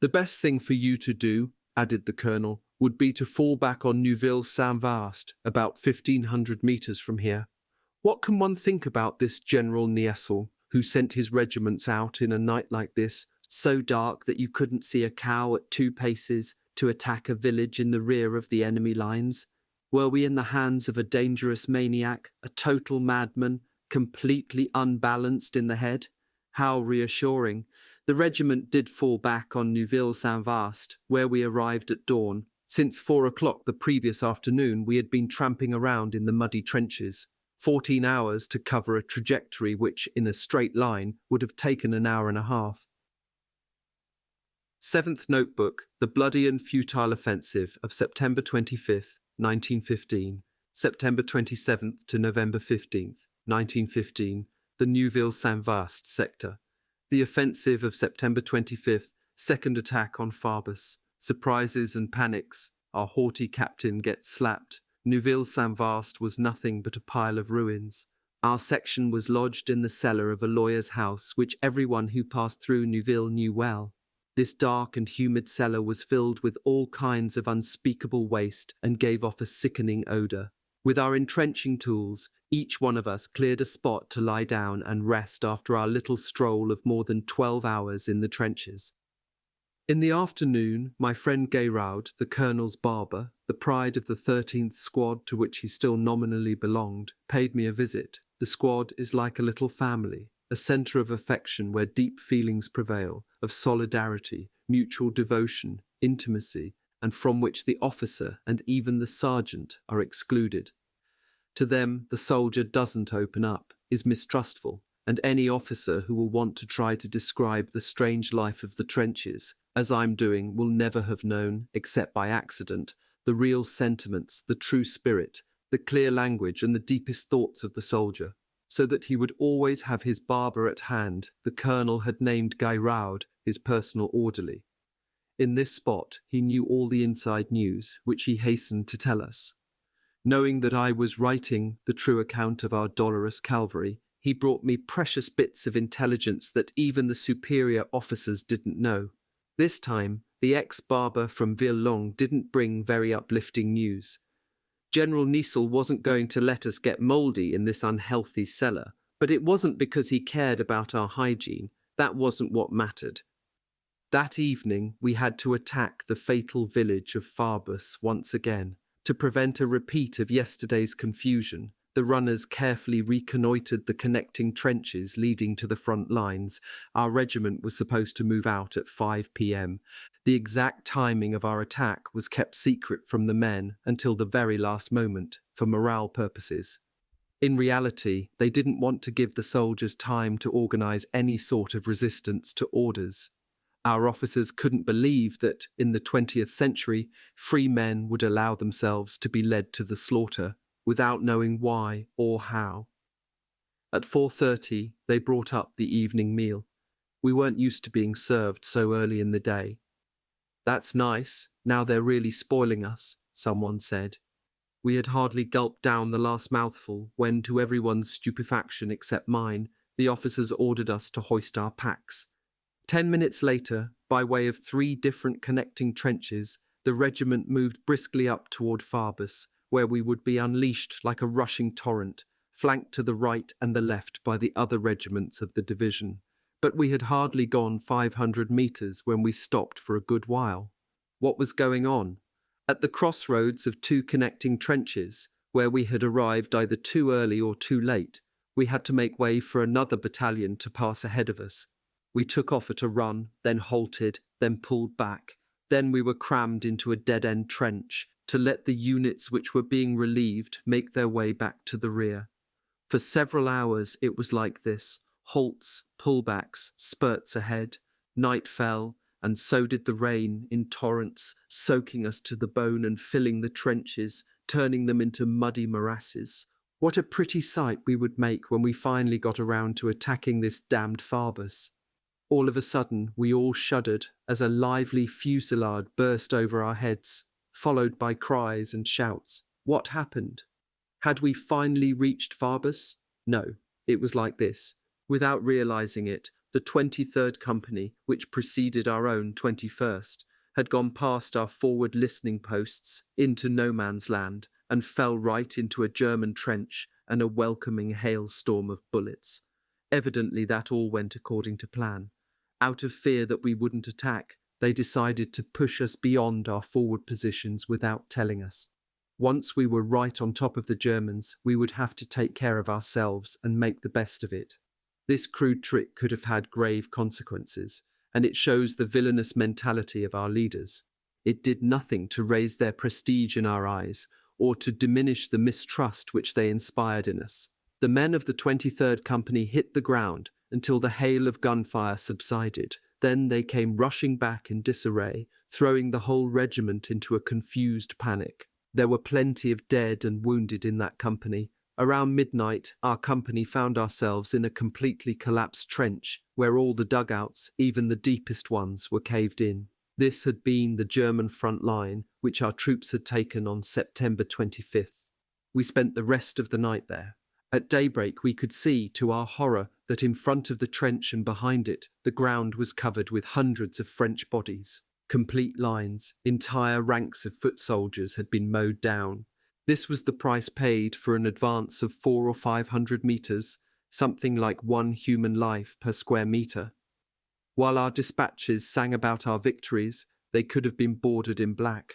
"The best thing for you to do," added the colonel, "would be to fall back on Neuville-Saint-Vaast, about 1,500 meters from here. What can one think about this General Niesel, who sent his regiments out in a night like this, so dark that you couldn't see a cow at 2 paces, to attack a village in the rear of the enemy lines? Were we in the hands of a dangerous maniac, a total madman, completely unbalanced in the head? How reassuring. The regiment did fall back on Neuville-Saint-Vaast, where we arrived at dawn. Since 4 o'clock the previous afternoon we had been tramping around in the muddy trenches. 14 hours to cover a trajectory which, in a straight line, would have taken an hour and a half. 7th Notebook, The Bloody and Futile Offensive of September 25th, 1915, September 27th to November 15th, 1915, the Neuville-Saint-Vaast sector. The offensive of September 25th, second attack on Farbus. Surprises and panics. Our haughty captain gets slapped. Neuville-Saint-Vaast was nothing but a pile of ruins. Our section was lodged in the cellar of a lawyer's house, which everyone who passed through Neuville knew well. This dark and humid cellar was filled with all kinds of unspeakable waste and gave off a sickening odour. With our entrenching tools, each one of us cleared a spot to lie down and rest after our little stroll of more than 12 hours in the trenches. In the afternoon, my friend Gayraud, the colonel's barber, the pride of the 13th Squad to which he still nominally belonged, paid me a visit. The squad is like a little family, a centre of affection where deep feelings prevail, of solidarity, mutual devotion, intimacy, and from which the officer and even the sergeant are excluded. To them, the soldier doesn't open up, is mistrustful, and any officer who will want to try to describe the strange life of the trenches, as I'm doing, will never have known, except by accident, the real sentiments, the true spirit, the clear language and the deepest thoughts of the soldier. So that he would always have his barber at hand, the colonel had named Gayraud his personal orderly. In this spot he knew all the inside news, which he hastened to tell us. Knowing that I was writing the true account of our dolorous cavalry, he brought me precious bits of intelligence that even the superior officers didn't know. This time, the ex-barber from Villon didn't bring very uplifting news. General Niesel wasn't going to let us get mouldy in this unhealthy cellar, but it wasn't because he cared about our hygiene. That wasn't what mattered. That evening, we had to attack the fatal village of Farbus once again. To prevent a repeat of yesterday's confusion, the runners carefully reconnoitred the connecting trenches leading to the front lines. Our regiment was supposed to move out at 5 p.m. The exact timing of our attack was kept secret from the men until the very last moment, for morale purposes. In reality, they didn't want to give the soldiers time to organize any sort of resistance to orders. Our officers couldn't believe that, in the 20th century, free men would allow themselves to be led to the slaughter without knowing why or how. At 4:30, they brought up the evening meal. We weren't used to being served so early in the day. "That's nice, now they're really spoiling us," someone said. We had hardly gulped down the last mouthful when, to everyone's stupefaction except mine, the officers ordered us to hoist our packs. 10 minutes later, by way of 3 different connecting trenches, the regiment moved briskly up toward Farbus, where we would be unleashed like a rushing torrent, flanked to the right and the left by the other regiments of the division. But we had hardly gone 500 meters when we stopped for a good while. What was going on? At the crossroads of 2 connecting trenches, where we had arrived either too early or too late, we had to make way for another battalion to pass ahead of us. We took off at a run, then halted, then pulled back. Then we were crammed into a dead-end trench to let the units which were being relieved make their way back to the rear. For several hours it was like this: halts, pullbacks, spurts ahead. Night fell, and so did the rain in torrents, soaking us to the bone and filling the trenches, turning them into muddy morasses. What a pretty sight we would make when we finally got around to attacking this damned Farbus. All of a sudden, we all shuddered as a lively fusillade burst over our heads, followed by cries and shouts. What happened? Had we finally reached Farbus? No, it was like this. Without realizing it, the 23rd Company, which preceded our own 21st, had gone past our forward listening posts into no man's land and fell right into a German trench and a welcoming hailstorm of bullets. Evidently that all went according to plan. Out of fear that we wouldn't attack, they decided to push us beyond our forward positions without telling us. Once we were right on top of the Germans, we would have to take care of ourselves and make the best of it. This crude trick could have had grave consequences, and it shows the villainous mentality of our leaders. It did nothing to raise their prestige in our eyes, or to diminish the mistrust which they inspired in us. The men of the 23rd Company hit the ground until the hail of gunfire subsided. Then they came rushing back in disarray, throwing the whole regiment into a confused panic. There were plenty of dead and wounded in that company. Around midnight, our company found ourselves in a completely collapsed trench, where all the dugouts, even the deepest ones, were caved in. This had been the German front line, which our troops had taken on September 25th. We spent the rest of the night there. At daybreak, we could see, to our horror, that in front of the trench and behind it, the ground was covered with hundreds of French bodies. Complete lines, entire ranks of foot soldiers had been mowed down. This was the price paid for an advance of 400 or 500 meters, something like 1 human life per square meter. While our dispatches sang about our victories, they could have been bordered in black.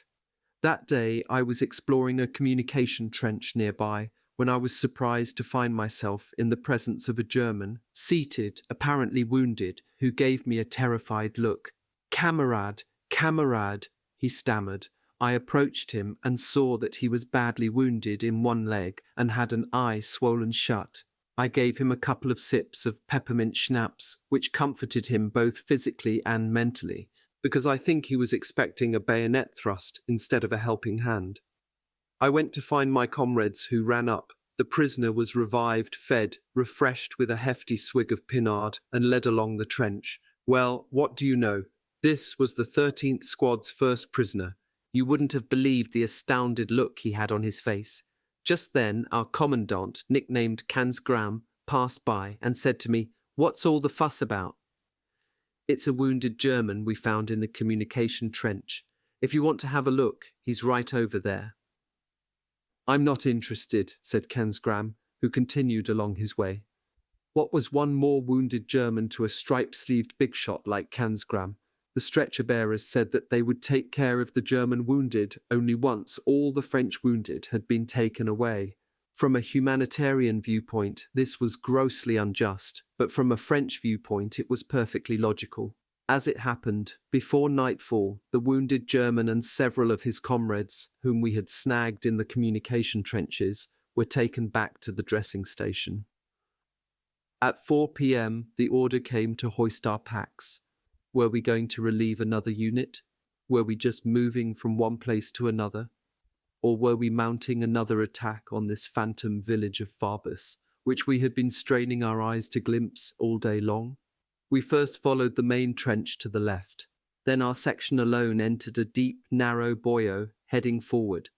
That day, I was exploring a communication trench nearby, when I was surprised to find myself in the presence of a German, seated, apparently wounded, who gave me a terrified look. "Camarade, camarade," he stammered. I approached him and saw that he was badly wounded in one leg and had an eye swollen shut. I gave him a couple of sips of peppermint schnapps, which comforted him both physically and mentally, because I think he was expecting a bayonet thrust instead of a helping hand. I went to find my comrades, who ran up. The prisoner was revived, fed, refreshed with a hefty swig of pinard, and led along the trench. Well, what do you know? This was the 13th Squad's first prisoner. You wouldn't have believed the astounded look he had on his face. Just then, our commandant, nicknamed Kansgram, passed by and said to me, "What's all the fuss about?" It's a wounded German we found in the communication trench. If you want to have a look, he's right over there." "I'm not interested," said Kensgram, who continued along his way. What was one more wounded German to a striped-sleeved big shot like Kensgram? The stretcher-bearers said that they would take care of the German wounded only once all the French wounded had been taken away. From a humanitarian viewpoint, this was grossly unjust, but from a French viewpoint it was perfectly logical. As it happened, before nightfall, the wounded German and several of his comrades, whom we had snagged in the communication trenches, were taken back to the dressing station. At 4 p.m, the order came to hoist our packs. Were we going to relieve another unit? Were we just moving from one place to another? Or were we mounting another attack on this phantom village of Barthas, which we had been straining our eyes to glimpse all day long? We first followed the main trench to the left. Then our section alone entered a deep, narrow boyau, heading forward.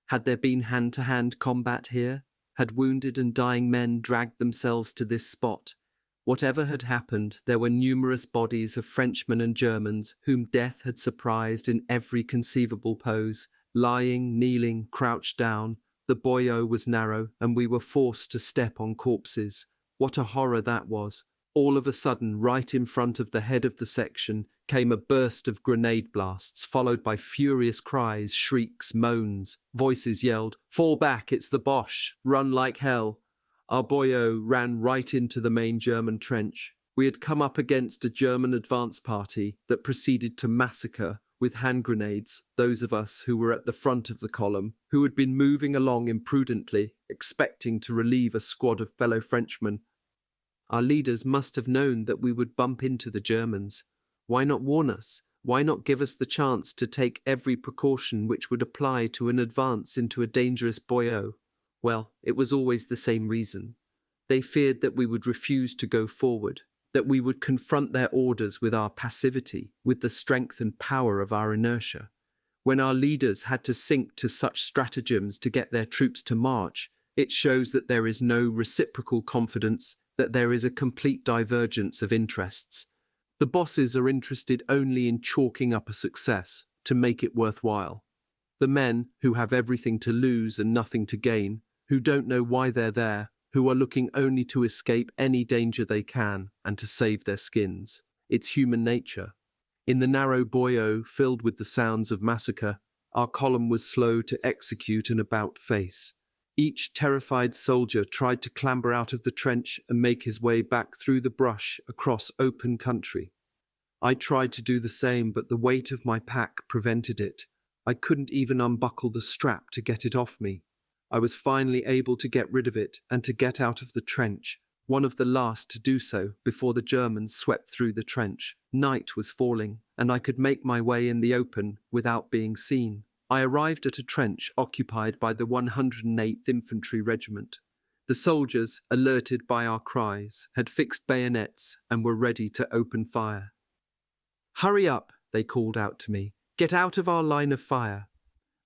Had there been hand-to-hand combat here? Had wounded and dying men dragged themselves to this spot? Whatever had happened, there were numerous bodies of Frenchmen and Germans whom death had surprised in every conceivable pose, lying, kneeling, crouched down. The boyau was narrow, and we were forced to step on corpses. What a horror that was! All of a sudden, right in front of the head of the section, came a burst of grenade blasts, followed by furious cries, shrieks, moans. Voices yelled, "Fall back, it's the Boche! Run like hell!" Our boyau ran right into the main German trench. We had come up against a German advance party that proceeded to massacre, with hand grenades, those of us who were at the front of the column, who had been moving along imprudently, expecting to relieve a squad of fellow Frenchmen. Our leaders must have known that we would bump into the Germans. Why not warn us? Why not give us the chance to take every precaution which would apply to an advance into a dangerous boyau? Well, it was always the same reason. They feared that we would refuse to go forward, that we would confront their orders with our passivity, with the strength and power of our inertia. When our leaders had to sink to such stratagems to get their troops to march, it shows that there is no reciprocal confidence, that there is a complete divergence of interests. The bosses are interested only in chalking up a success, to make it worthwhile. The men, who have everything to lose and nothing to gain, who don't know why they're there, who are looking only to escape any danger they can and to save their skins. It's human nature. In the narrow boyau filled with the sounds of massacre, our column was slow to execute an about-face. Each terrified soldier tried to clamber out of the trench and make his way back through the brush across open country. I tried to do the same, but the weight of my pack prevented it. I couldn't even unbuckle the strap to get it off me. I was finally able to get rid of it and to get out of the trench, one of the last to do so before the Germans swept through the trench. Night was falling, and I could make my way in the open without being seen. I arrived at a trench occupied by the 108th Infantry Regiment. The soldiers, alerted by our cries, had fixed bayonets and were ready to open fire. "Hurry up," they called out to me. "Get out of our line of fire."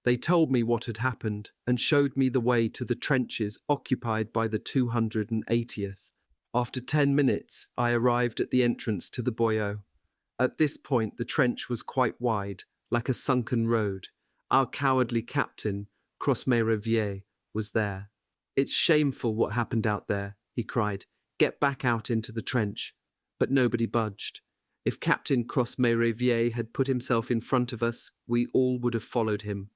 They told me what had happened and showed me the way to the trenches occupied by the 280th. After 10 minutes, I arrived at the entrance to the boyau. At this point, the trench was quite wide, like a sunken road. Our cowardly captain, Corporal, was there. "It's shameful what happened out there," he cried. "Get back out into the trench." But nobody budged. If Captain Corporal had put himself in front of us, we all would have followed him.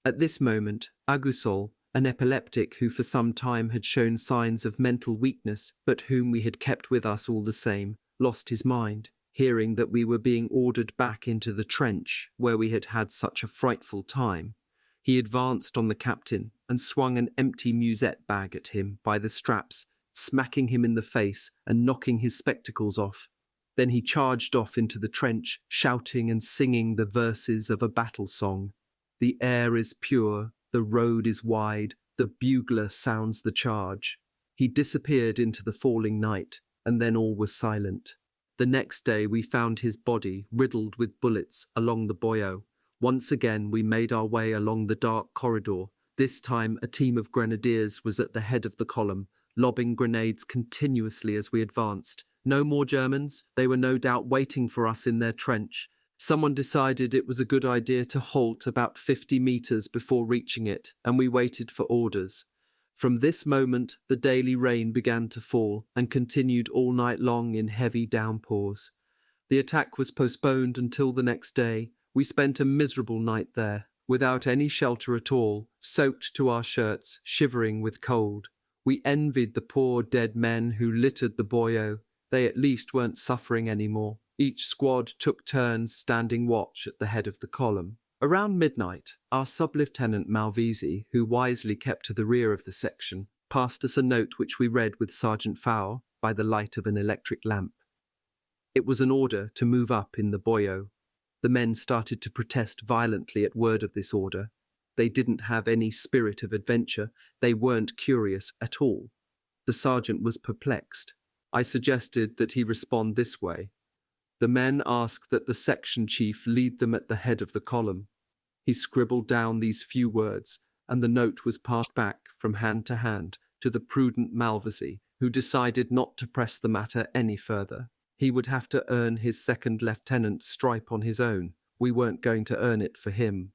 At this moment, Agusol, an epileptic who for some time had shown signs of mental weakness, but whom we had kept with us all the same, lost his mind, hearing that we were being ordered back into the trench where we had had such a frightful time. He advanced on the captain and swung an empty musette bag at him by the straps, smacking him in the face and knocking his spectacles off. Then he charged off into the trench, shouting and singing the verses of a battle song. "The air is pure, the road is wide, the bugler sounds the charge." He disappeared into the falling night, and then all was silent. The next day we found his body riddled with bullets along the boyau. Once again we made our way along the dark corridor. This time a team of grenadiers was at the head of the column, lobbing grenades continuously as we advanced. No more Germans. They were no doubt waiting for us in their trench. Someone decided it was a good idea to halt about 50 meters before reaching it, and we waited for orders. From this moment, the daily rain began to fall and continued all night long in heavy downpours. The attack was postponed until the next day. We spent a miserable night there, without any shelter at all, soaked to our shirts, shivering with cold. We envied the poor dead men who littered the boyo. They at least weren't suffering anymore. Each squad took turns standing watch at the head of the column. Around midnight, our sub-lieutenant Malvisi, who wisely kept to the rear of the section, passed us a note which we read with Sergeant Faure by the light of an electric lamp. It was an order to move up in the boyo. The men started to protest violently at word of this order. They didn't have any spirit of adventure. They weren't curious at all. The sergeant was perplexed. I suggested that he respond this way. The men asked that the section chief lead them at the head of the column. He scribbled down these few words, and the note was passed back from hand to hand to the prudent Malvisi, who decided not to press the matter any further. He would have to earn his second lieutenant's stripe on his own. We weren't going to earn it for him.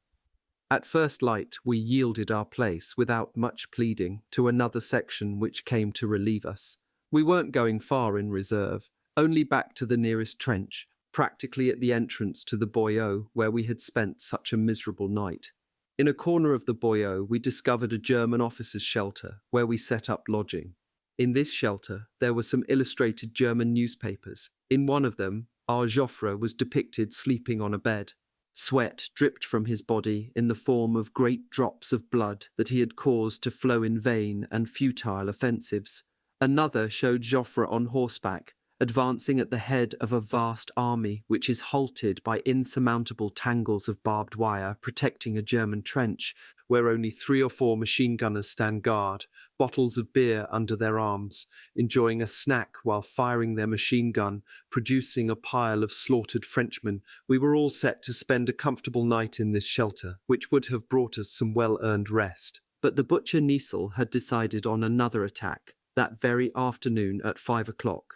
At first light, we yielded our place without much pleading to another section which came to relieve us. We weren't going far in reserve, only back to the nearest trench, practically at the entrance to the boyo where we had spent such a miserable night. In a corner of the boyo, we discovered a German officer's shelter where we set up lodging. In this shelter, there were some illustrated German newspapers. In one of them, our Joffre was depicted sleeping on a bed. Sweat dripped from his body in the form of great drops of blood that he had caused to flow in vain and futile offensives. Another showed Joffre on horseback, advancing at the head of a vast army which is halted by insurmountable tangles of barbed wire protecting a German trench where only 3 or 4 machine gunners stand guard, bottles of beer under their arms, enjoying a snack while firing their machine gun, producing a pile of slaughtered Frenchmen. We were all set to spend a comfortable night in this shelter, which would have brought us some well-earned rest. But the butcher Niesel had decided on another attack that very afternoon at 5 o'clock.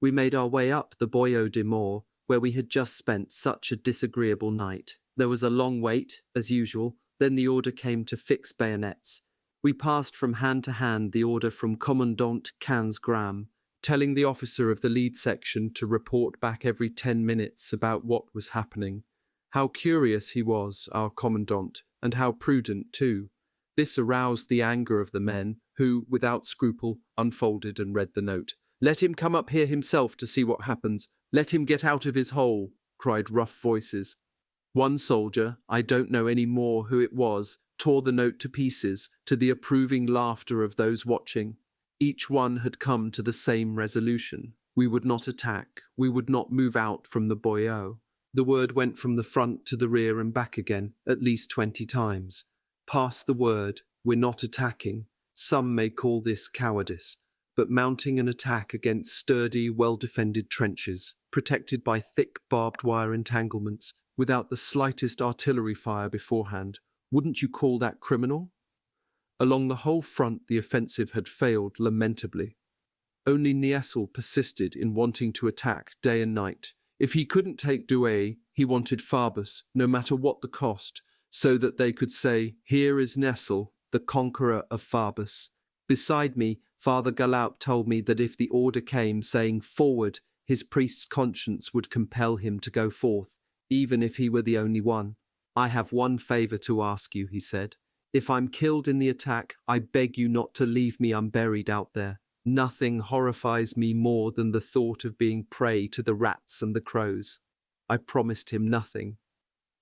We made our way up the Boyo de Mor, where we had just spent such a disagreeable night. There was a long wait, as usual. Then the order came to fix bayonets. We passed from hand to hand the order from Commandant Kans Graham, telling the officer of the lead section to report back every 10 minutes about what was happening. How curious he was, our commandant, and how prudent too. This aroused the anger of the men, who, without scruple, unfolded and read the note. "Let him come up here himself to see what happens. Let him get out of his hole," cried rough voices. One soldier, I don't know any more who it was, tore the note to pieces, to the approving laughter of those watching. Each one had come to the same resolution. We would not attack. We would not move out from the boyo. The word went from the front to the rear and back again, at least 20 times. Pass the word. We're not attacking. Some may call this cowardice, but mounting an attack against sturdy, well-defended trenches, protected by thick barbed wire entanglements, without the slightest artillery fire beforehand, wouldn't you call that criminal? Along the whole front the offensive had failed lamentably. Only Niesel persisted in wanting to attack day and night. If he couldn't take Douai, he wanted Farbus, no matter what the cost, so that they could say, "Here is Niesel, the conqueror of Farbus." Beside me, Father Galaup told me that if the order came saying "forward," his priest's conscience would compel him to go forth, even if he were the only one. "I have one favour to ask you," he said. "If I'm killed in the attack, I beg you not to leave me unburied out there. Nothing horrifies me more than the thought of being prey to the rats and the crows." I promised him nothing.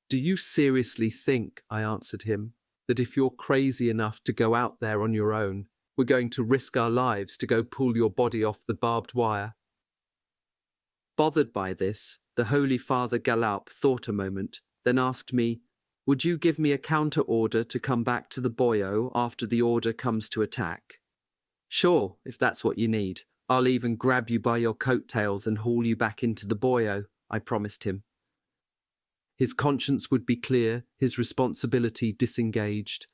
"Do you seriously think," I answered him, "that if you're crazy enough to go out there on your own, we're going to risk our lives to go pull your body off the barbed wire?" Bothered by this, the Holy Father Galaup thought a moment, then asked me, "Would you give me a counter-order to come back to the boyo after the order comes to attack?" "Sure, if that's what you need. I'll even grab you by your coattails and haul you back into the boyo," I promised him. His conscience would be clear, his responsibility disengaged.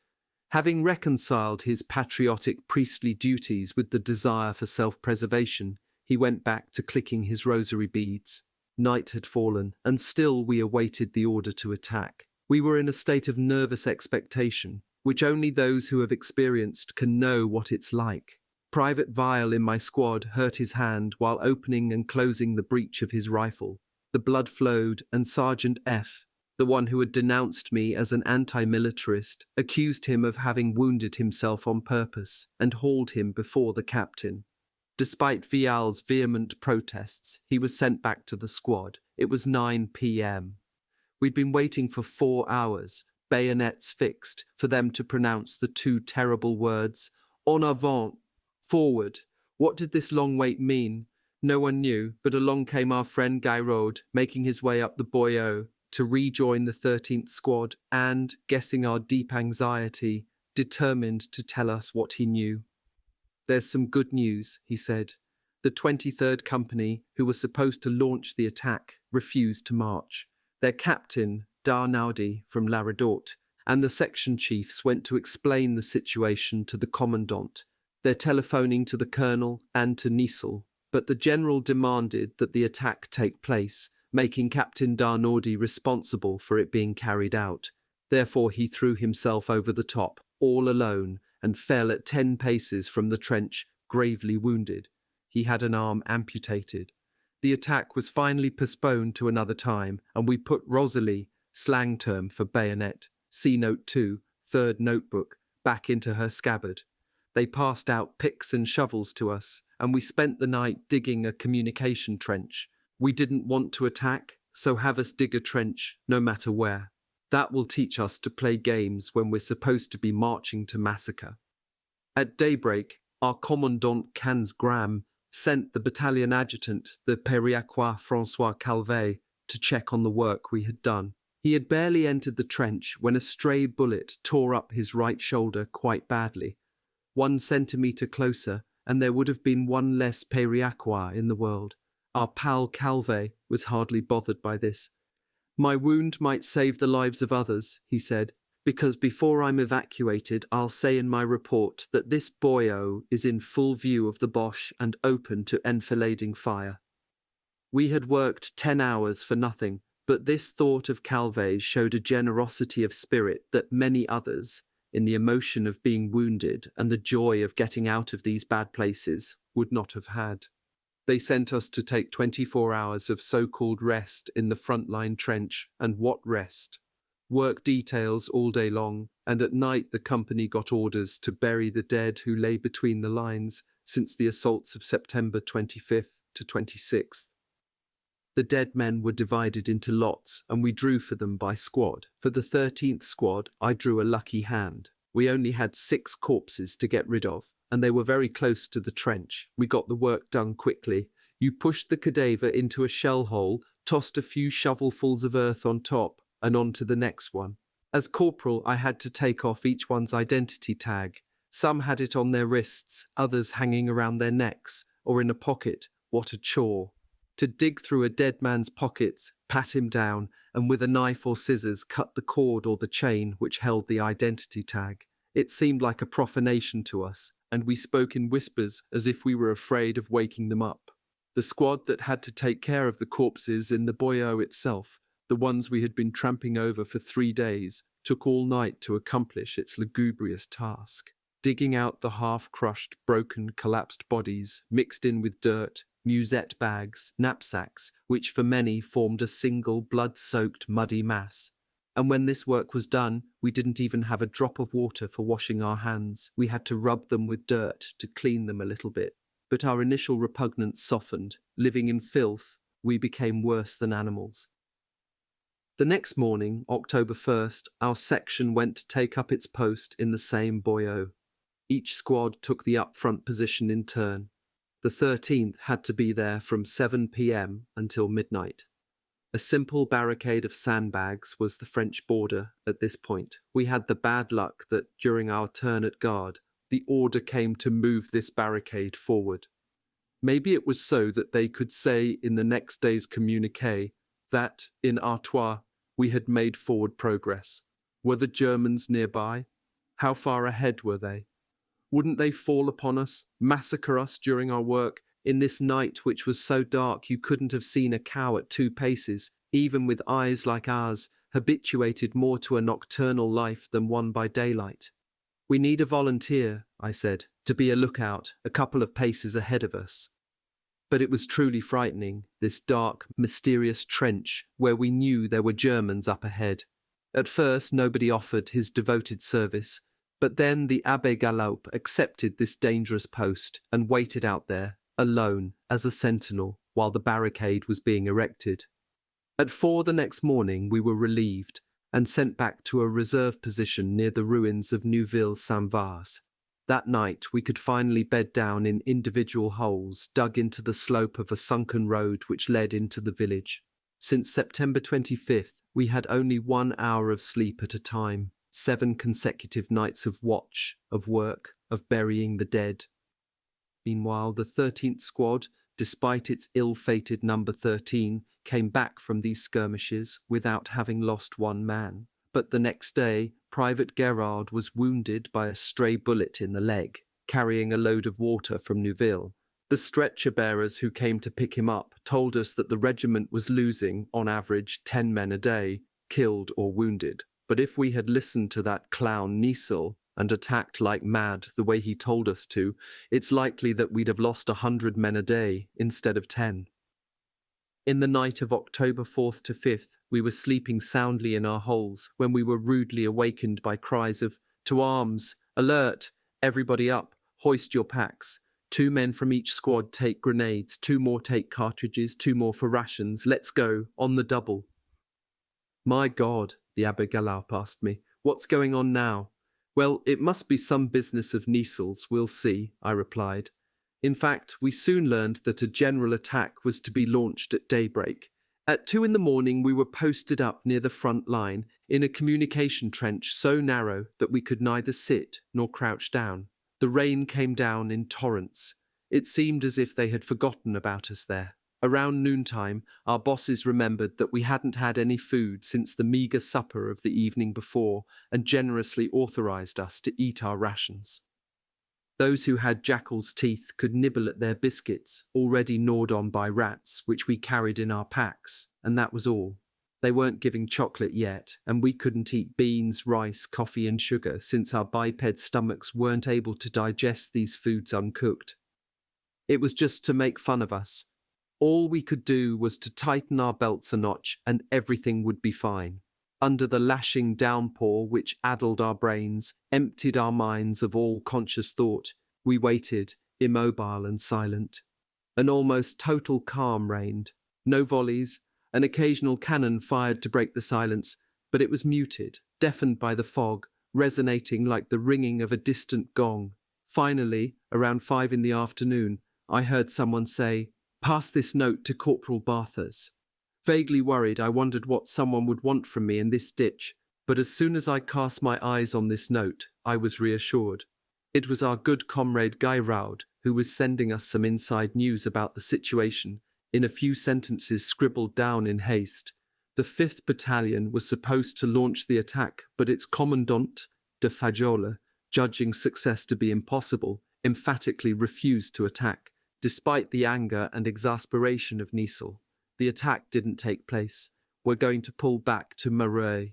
Having reconciled his patriotic priestly duties with the desire for self-preservation, He went back to clicking his rosary beads. Night had fallen, and still we awaited the order to attack. We were in a state of nervous expectation, which only those who have experienced can know what it's like. Private Vile in my squad hurt his hand while opening and closing the breech of his rifle. The blood flowed, and Sergeant F., the one who had denounced me as an anti-militarist, accused him of having wounded himself on purpose and hauled him before the captain. Despite Vial's vehement protests, he was sent back to the squad. It was 9 p.m. We'd been waiting for 4 hours, bayonets fixed, for them to pronounce the two terrible words, en avant, forward. What did this long wait mean? No one knew, but along came our friend Gairaud, making his way up the Boyau to rejoin the 13th Squad and, guessing our deep anxiety, determined to tell us what he knew. "There's some good news," he said. "The 23rd Company, who were supposed to launch the attack, refused to march. Their captain, Darnaudi from La Redoute, and the section chiefs went to explain the situation to the commandant. They're telephoning to the colonel and to Niesel, but the general demanded that the attack take place, making Captain Darnaudi responsible for it being carried out. Therefore he threw himself over the top, all alone, and fell at 10 paces from the trench, gravely wounded. He had an arm amputated. The attack was finally postponed to another time, and we put Rosalie, slang term for bayonet, see note 2, third notebook, back into her scabbard. They passed out picks and shovels to us, and we spent the night digging a communication trench. We didn't want to attack, so have us dig a trench, no matter where. That will teach us to play games when we're supposed to be marching to massacre." At daybreak, our commandant Cans Graham sent the battalion adjutant, the Périacois François Calvet, to check on the work we had done. He had barely entered the trench when a stray bullet tore up his right shoulder quite badly. 1 centimetre closer, and there would have been one less Périacois in the world. Our pal Calvet was hardly bothered by this. "My wound might save the lives of others," he said, "because before I'm evacuated, I'll say in my report that this Boyau is in full view of the Boche and open to enfilading fire." We had worked 10 hours for nothing, but this thought of Calvet's showed a generosity of spirit that many others, in the emotion of being wounded and the joy of getting out of these bad places, would not have had. They sent us to take 24 hours of so-called rest in the front-line trench, and what rest! Work details all day long, and at night the company got orders to bury the dead who lay between the lines since the assaults of September 25th to 26th. The dead men were divided into lots, and we drew for them by squad. For the 13th Squad, I drew a lucky hand. We only had 6 corpses to get rid of, and they were very close to the trench. We got the work done quickly. You pushed the cadaver into a shell hole, tossed a few shovelfuls of earth on top, and on to the next one. As corporal, I had to take off each one's identity tag. Some had it on their wrists, others hanging around their necks, or in a pocket. What a chore! To dig through a dead man's pockets, pat him down, and with a knife or scissors cut the cord or the chain which held the identity tag. It seemed like a profanation to us, and we spoke in whispers as if we were afraid of waking them up. The squad that had to take care of the corpses in the Boyau itself, the ones we had been tramping over for 3 days, took all night to accomplish its lugubrious task. Digging out the half-crushed, broken, collapsed bodies, mixed in with dirt, musette bags, knapsacks, which for many formed a single blood-soaked, muddy mass. And when this work was done, we didn't even have a drop of water for washing our hands. We had to rub them with dirt to clean them a little bit. But our initial repugnance softened. Living in filth, we became worse than animals. The next morning, October 1st, our section went to take up its post in the same Boyau. Each squad took the up-front position in turn. The 13th had to be there from 7 p.m. until midnight. A simple barricade of sandbags was the French border at this point. We had the bad luck that, during our turn at guard, the order came to move this barricade forward. Maybe it was so that they could say in the next day's communiqué that, in Artois, we had made forward progress. Were the Germans nearby? How far ahead were they? Wouldn't they fall upon us, massacre us during our work, In this night which was so dark you couldn't have seen a cow at 2 paces, even with eyes like ours, habituated more to a nocturnal life than one by daylight. We need a volunteer, I said, to be a lookout a couple of paces ahead of us. But it was truly frightening, this dark, mysterious trench where we knew there were Germans up ahead. At first nobody offered his devoted service, but then the Abbé Galaup accepted this dangerous post and waited out there, alone, as a sentinel, while the barricade was being erected. At 4 the next morning we were relieved and sent back to a reserve position near the ruins of Neuville-Saint-Vase. That night we could finally bed down in individual holes dug into the slope of a sunken road which led into the village. Since September 25th, we had only 1 hour of sleep at a time, 7 consecutive nights of watch, of work, of burying the dead. Meanwhile, the 13th Squad, despite its ill-fated number 13, came back from these skirmishes without having lost 1 man. But the next day, Private Gerard was wounded by a stray bullet in the leg, carrying a load of water from Neuville. The stretcher-bearers who came to pick him up told us that the regiment was losing, on average, 10 men a day, killed or wounded. But if we had listened to that clown Niesel and attacked like mad the way he told us to, it's likely that we'd have lost 100 men a day instead of 10. In the night of October 4th to 5th, we were sleeping soundly in our holes when we were rudely awakened by cries of, "To arms! Alert! Everybody up! Hoist your packs! 2 men from each squad take grenades, 2 more take cartridges, 2 more for rations. Let's go, on the double." "My God," the Abbé Galaup asked me, "what's going on now?" "Well, it must be some business of Niesel's, we'll see," I replied. In fact, we soon learned that a general attack was to be launched at daybreak. At 2 in the morning we were posted up near the front line, in a communication trench so narrow that we could neither sit nor crouch down. The rain came down in torrents. It seemed as if they had forgotten about us there. Around noontime, our bosses remembered that we hadn't had any food since the meagre supper of the evening before and generously authorized us to eat our rations. Those who had jackal's teeth could nibble at their biscuits, already gnawed on by rats, which we carried in our packs, and that was all. They weren't giving chocolate yet, and we couldn't eat beans, rice, coffee and sugar since our biped stomachs weren't able to digest these foods uncooked. It was just to make fun of us. All we could do was to tighten our belts a notch and everything would be fine. Under the lashing downpour which addled our brains, emptied our minds of all conscious thought, we waited, immobile and silent. An almost total calm reigned. No volleys, an occasional cannon fired to break the silence, but it was muted, deafened by the fog, resonating like the ringing of a distant gong. Finally, around 5 in the afternoon, I heard someone say, "Pass this note to Corporal Barthas." Vaguely worried, I wondered what someone would want from me in this ditch, but as soon as I cast my eyes on this note, I was reassured. It was our good comrade Geiraud, who was sending us some inside news about the situation, in a few sentences scribbled down in haste. The 5th Battalion was supposed to launch the attack, but its commandant, de Fajola, judging success to be impossible, emphatically refused to attack, despite the anger and exasperation of Niesel. The attack didn't take place. We're going to pull back to Memoir.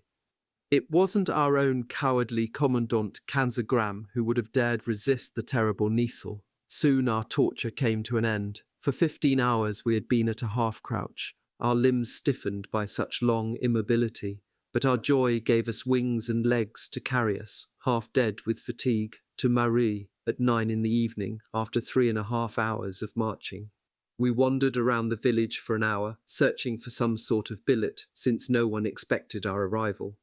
It wasn't our own cowardly Commandant Kanzagram who would have dared resist the terrible Niesel. Soon our torture came to an end. For 15 hours we had been at a half-crouch, our limbs stiffened by such long immobility, but our joy gave us wings and legs to carry us, half dead with fatigue, to Marie at 9 in the evening after 3.5 hours of marching. We wandered around the village for an hour, searching for some sort of billet, since no one expected our arrival.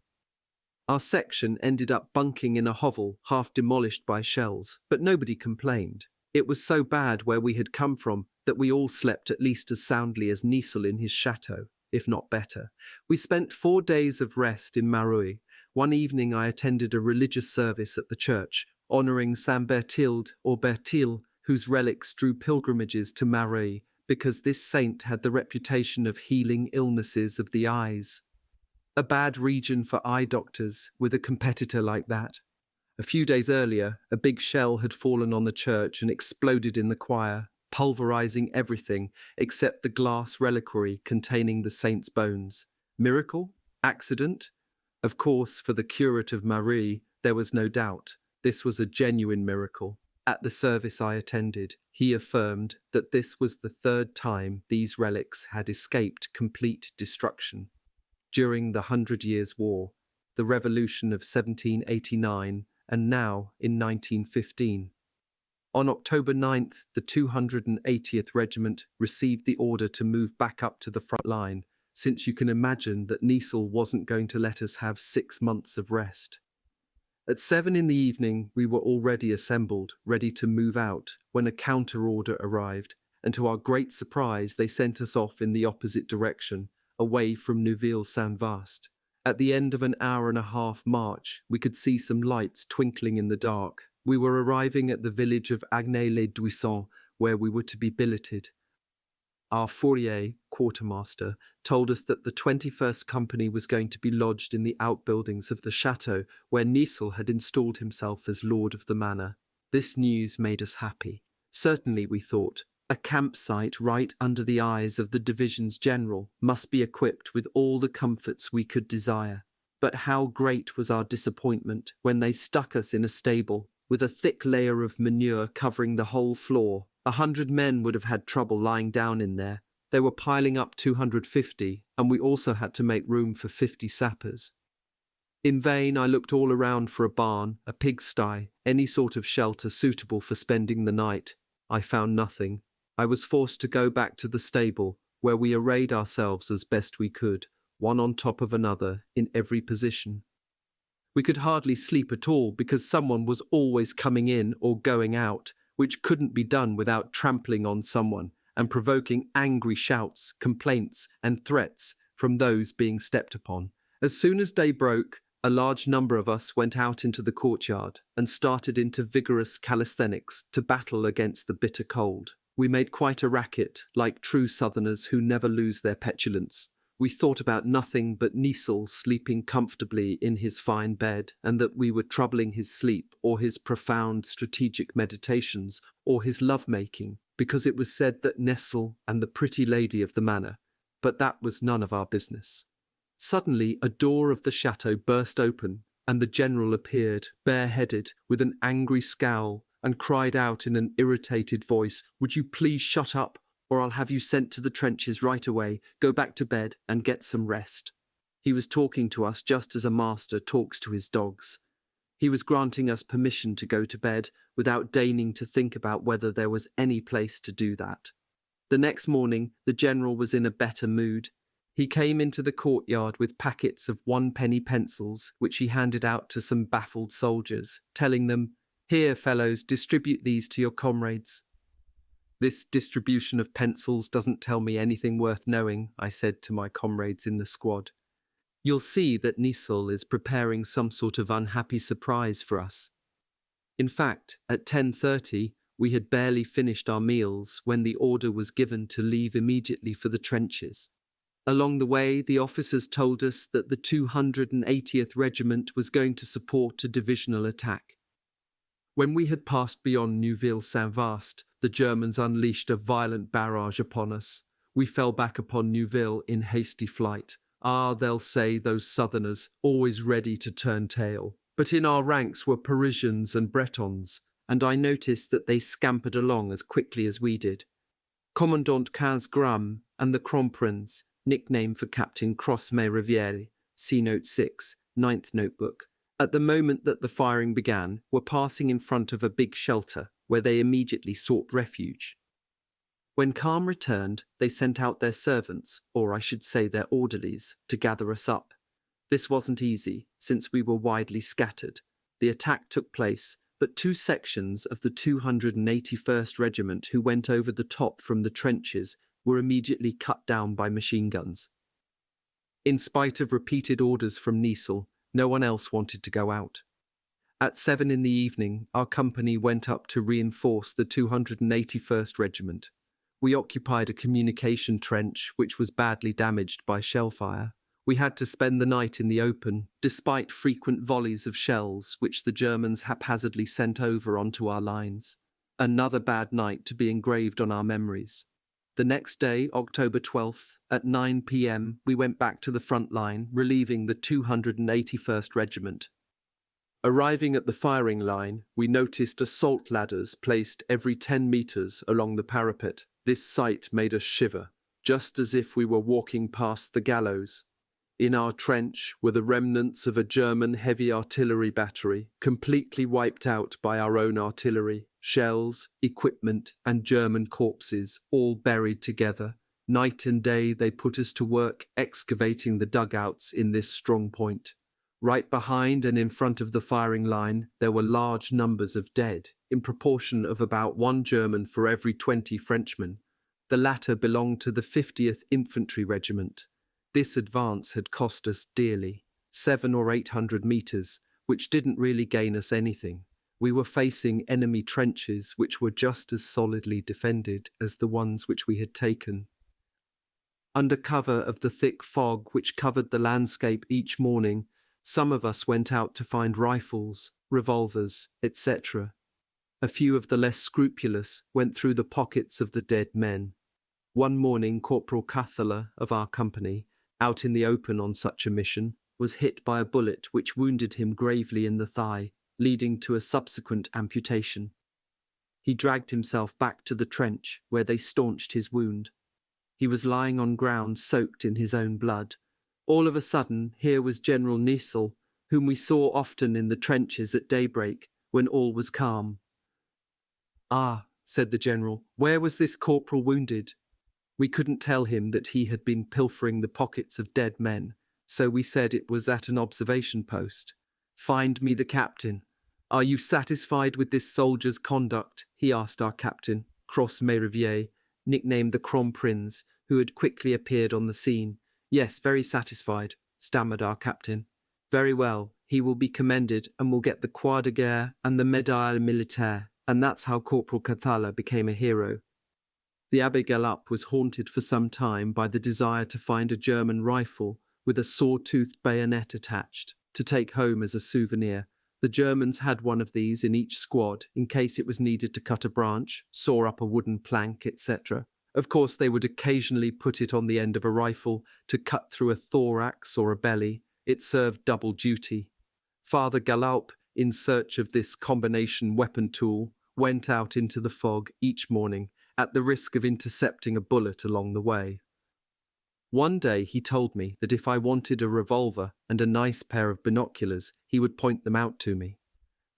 Our section ended up bunking in a hovel, half demolished by shells, but nobody complained. It was so bad where we had come from that we all slept at least as soundly as Niesel in his chateau, if not better. We spent 4 days of rest in Marouille. One evening I attended a religious service at the church, honouring Saint Berthilde or Bertil, whose relics drew pilgrimages to Marouille, because this saint had the reputation of healing illnesses of the eyes. A bad region for eye doctors, with a competitor like that. A few days earlier, a big shell had fallen on the church and exploded in the choir. pulverizing everything except the glass reliquary containing the saint's bones. Miracle? Accident? Of course, for the curate of Marie, there was no doubt. This was a genuine miracle. At the service I attended, he affirmed that this was the third time these relics had escaped complete destruction. During the 100 Years' War, the Revolution of 1789, and now in 1915. On October 9th, the 280th Regiment received the order to move back up to the front line, since you can imagine that Niesel wasn't going to let us have 6 months of rest. At 7 in the evening, we were already assembled, ready to move out, when a counter-order arrived, and to our great surprise, they sent us off in the opposite direction, away from Neuville-Saint-Vaast. At the end of an hour-and-a-half march, we could see some lights twinkling in the dark. We were arriving at the village of Agnay-les-Buissons, where we were to be billeted. Our Fourier, quartermaster, told us that the 21st Company was going to be lodged in the outbuildings of the chateau where Niesel had installed himself as lord of the manor. This news made us happy. Certainly, we thought, a campsite right under the eyes of the division's general must be equipped with all the comforts we could desire. But how great was our disappointment when they stuck us in a stable, with a thick layer of manure covering the whole floor. 100 men would have had trouble lying down in there. They were piling up 250, and we also had to make room for 50 sappers. In vain I looked all around for a barn, a pigsty, any sort of shelter suitable for spending the night. I found nothing. I was forced to go back to the stable, where we arrayed ourselves as best we could, one on top of another, in every position. We could hardly sleep at all because someone was always coming in or going out, which couldn't be done without trampling on someone and provoking angry shouts, complaints, and threats from those being stepped upon. As soon as day broke, a large number of us went out into the courtyard and started into vigorous calisthenics to battle against the bitter cold. We made quite a racket, like true Southerners who never lose their petulance. We thought about nothing but Niesel sleeping comfortably in his fine bed, and that we were troubling his sleep or his profound strategic meditations or his love-making, because it was said that Niesel and the pretty lady of the manor, but that was none of our business. Suddenly a door of the chateau burst open, and the general appeared, bareheaded, with an angry scowl, and cried out in an irritated voice, "Would you please shut up, or I'll have you sent to the trenches right away. Go back to bed and get some rest." He was talking to us just as a master talks to his dogs. He was granting us permission to go to bed without deigning to think about whether there was any place to do that. The next morning, the general was in a better mood. He came into the courtyard with packets of 1-penny pencils, which he handed out to some baffled soldiers, telling them, "Here, fellows, distribute these to your comrades." "This distribution of pencils doesn't tell me anything worth knowing," I said to my comrades in the squad. "You'll see that Niesel is preparing some sort of unhappy surprise for us." In fact, at 10:30, we had barely finished our meals when the order was given to leave immediately for the trenches. Along the way, the officers told us that the 280th Regiment was going to support a divisional attack. When we had passed beyond Neuville-Saint-Vaast, the Germans unleashed a violent barrage upon us. We fell back upon Neuville in hasty flight. Ah, they'll say, those Southerners, always ready to turn tail. But in our ranks were Parisians and Bretons, and I noticed that they scampered along as quickly as we did. Commandant 15 Gramme and the Cromprenz, nickname for Captain Cross-May-Riviere, see Note 6, 9th Notebook, at the moment that the firing began, were passing in front of a big shelter, where they immediately sought refuge. When calm returned, they sent out their servants, or I should say their orderlies, to gather us up. This wasn't easy, since we were widely scattered. The attack took place, but 2 sections of the 281st Regiment who went over the top from the trenches were immediately cut down by machine guns. In spite of repeated orders from Niesel, no one else wanted to go out. At 7 in the evening, our company went up to reinforce the 281st Regiment. We occupied a communication trench which was badly damaged by shellfire. We had to spend the night in the open, despite frequent volleys of shells which the Germans haphazardly sent over onto our lines. Another bad night to be engraved on our memories. The next day, October 12th, at 9 p.m., we went back to the front line, relieving the 281st Regiment. Arriving at the firing line, we noticed assault ladders placed every 10 meters along the parapet. This sight made us shiver, just as if we were walking past the gallows. In our trench were the remnants of a German heavy artillery battery, completely wiped out by our own artillery, shells, equipment, and German corpses, all buried together. Night and day they put us to work excavating the dugouts in this strong point. Right behind and in front of the firing line, there were large numbers of dead, in proportion of about 1 German for every 20 Frenchmen. The latter belonged to the 50th Infantry Regiment. This advance had cost us dearly, 700 or 800 meters, which didn't really gain us anything. We were facing enemy trenches which were just as solidly defended as the ones which we had taken. Under cover of the thick fog which covered the landscape each morning, some of us went out to find rifles, revolvers, etc. A few of the less scrupulous went through the pockets of the dead men. One morning, Corporal Cathala of our company, out in the open on such a mission, was hit by a bullet which wounded him gravely in the thigh, leading to a subsequent amputation. He dragged himself back to the trench, where they staunched his wound. He was lying on ground soaked in his own blood. All of a sudden, here was General Niesel, whom we saw often in the trenches at daybreak, when all was calm. "Ah," said the general, "where was this corporal wounded?" We couldn't tell him that he had been pilfering the pockets of dead men, so we said it was at an observation post. "Find me the captain." "Are you satisfied with this soldier's conduct?" he asked our captain, Cross Merivier, nicknamed the Kronprinz, who had quickly appeared on the scene. "Yes, very satisfied," stammered our captain. "Very well, he will be commended and will get the Croix de Guerre and the Médaille Militaire, and that's how Corporal Cathala became a hero." The Abbé Gallup was haunted for some time by the desire to find a German rifle with a saw-toothed bayonet attached, to take home as a souvenir. The Germans had one of these in each squad in case it was needed to cut a branch, saw up a wooden plank, etc. Of course, they would occasionally put it on the end of a rifle to cut through a thorax or a belly. It served double duty. Father Gallup, in search of this combination weapon tool, went out into the fog each morning, at the risk of intercepting a bullet along the way. One day he told me that if I wanted a revolver and a nice pair of binoculars, he would point them out to me.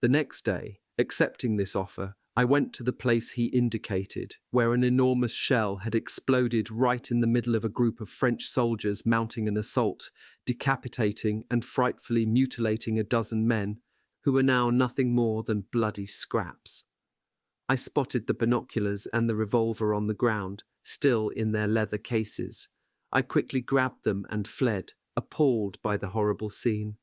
The next day, accepting this offer, I went to the place he indicated, where an enormous shell had exploded right in the middle of a group of French soldiers mounting an assault, decapitating and frightfully mutilating a dozen men, who were now nothing more than bloody scraps. I spotted the binoculars and the revolver on the ground, still in their leather cases. I quickly grabbed them and fled, appalled by the horrible scene.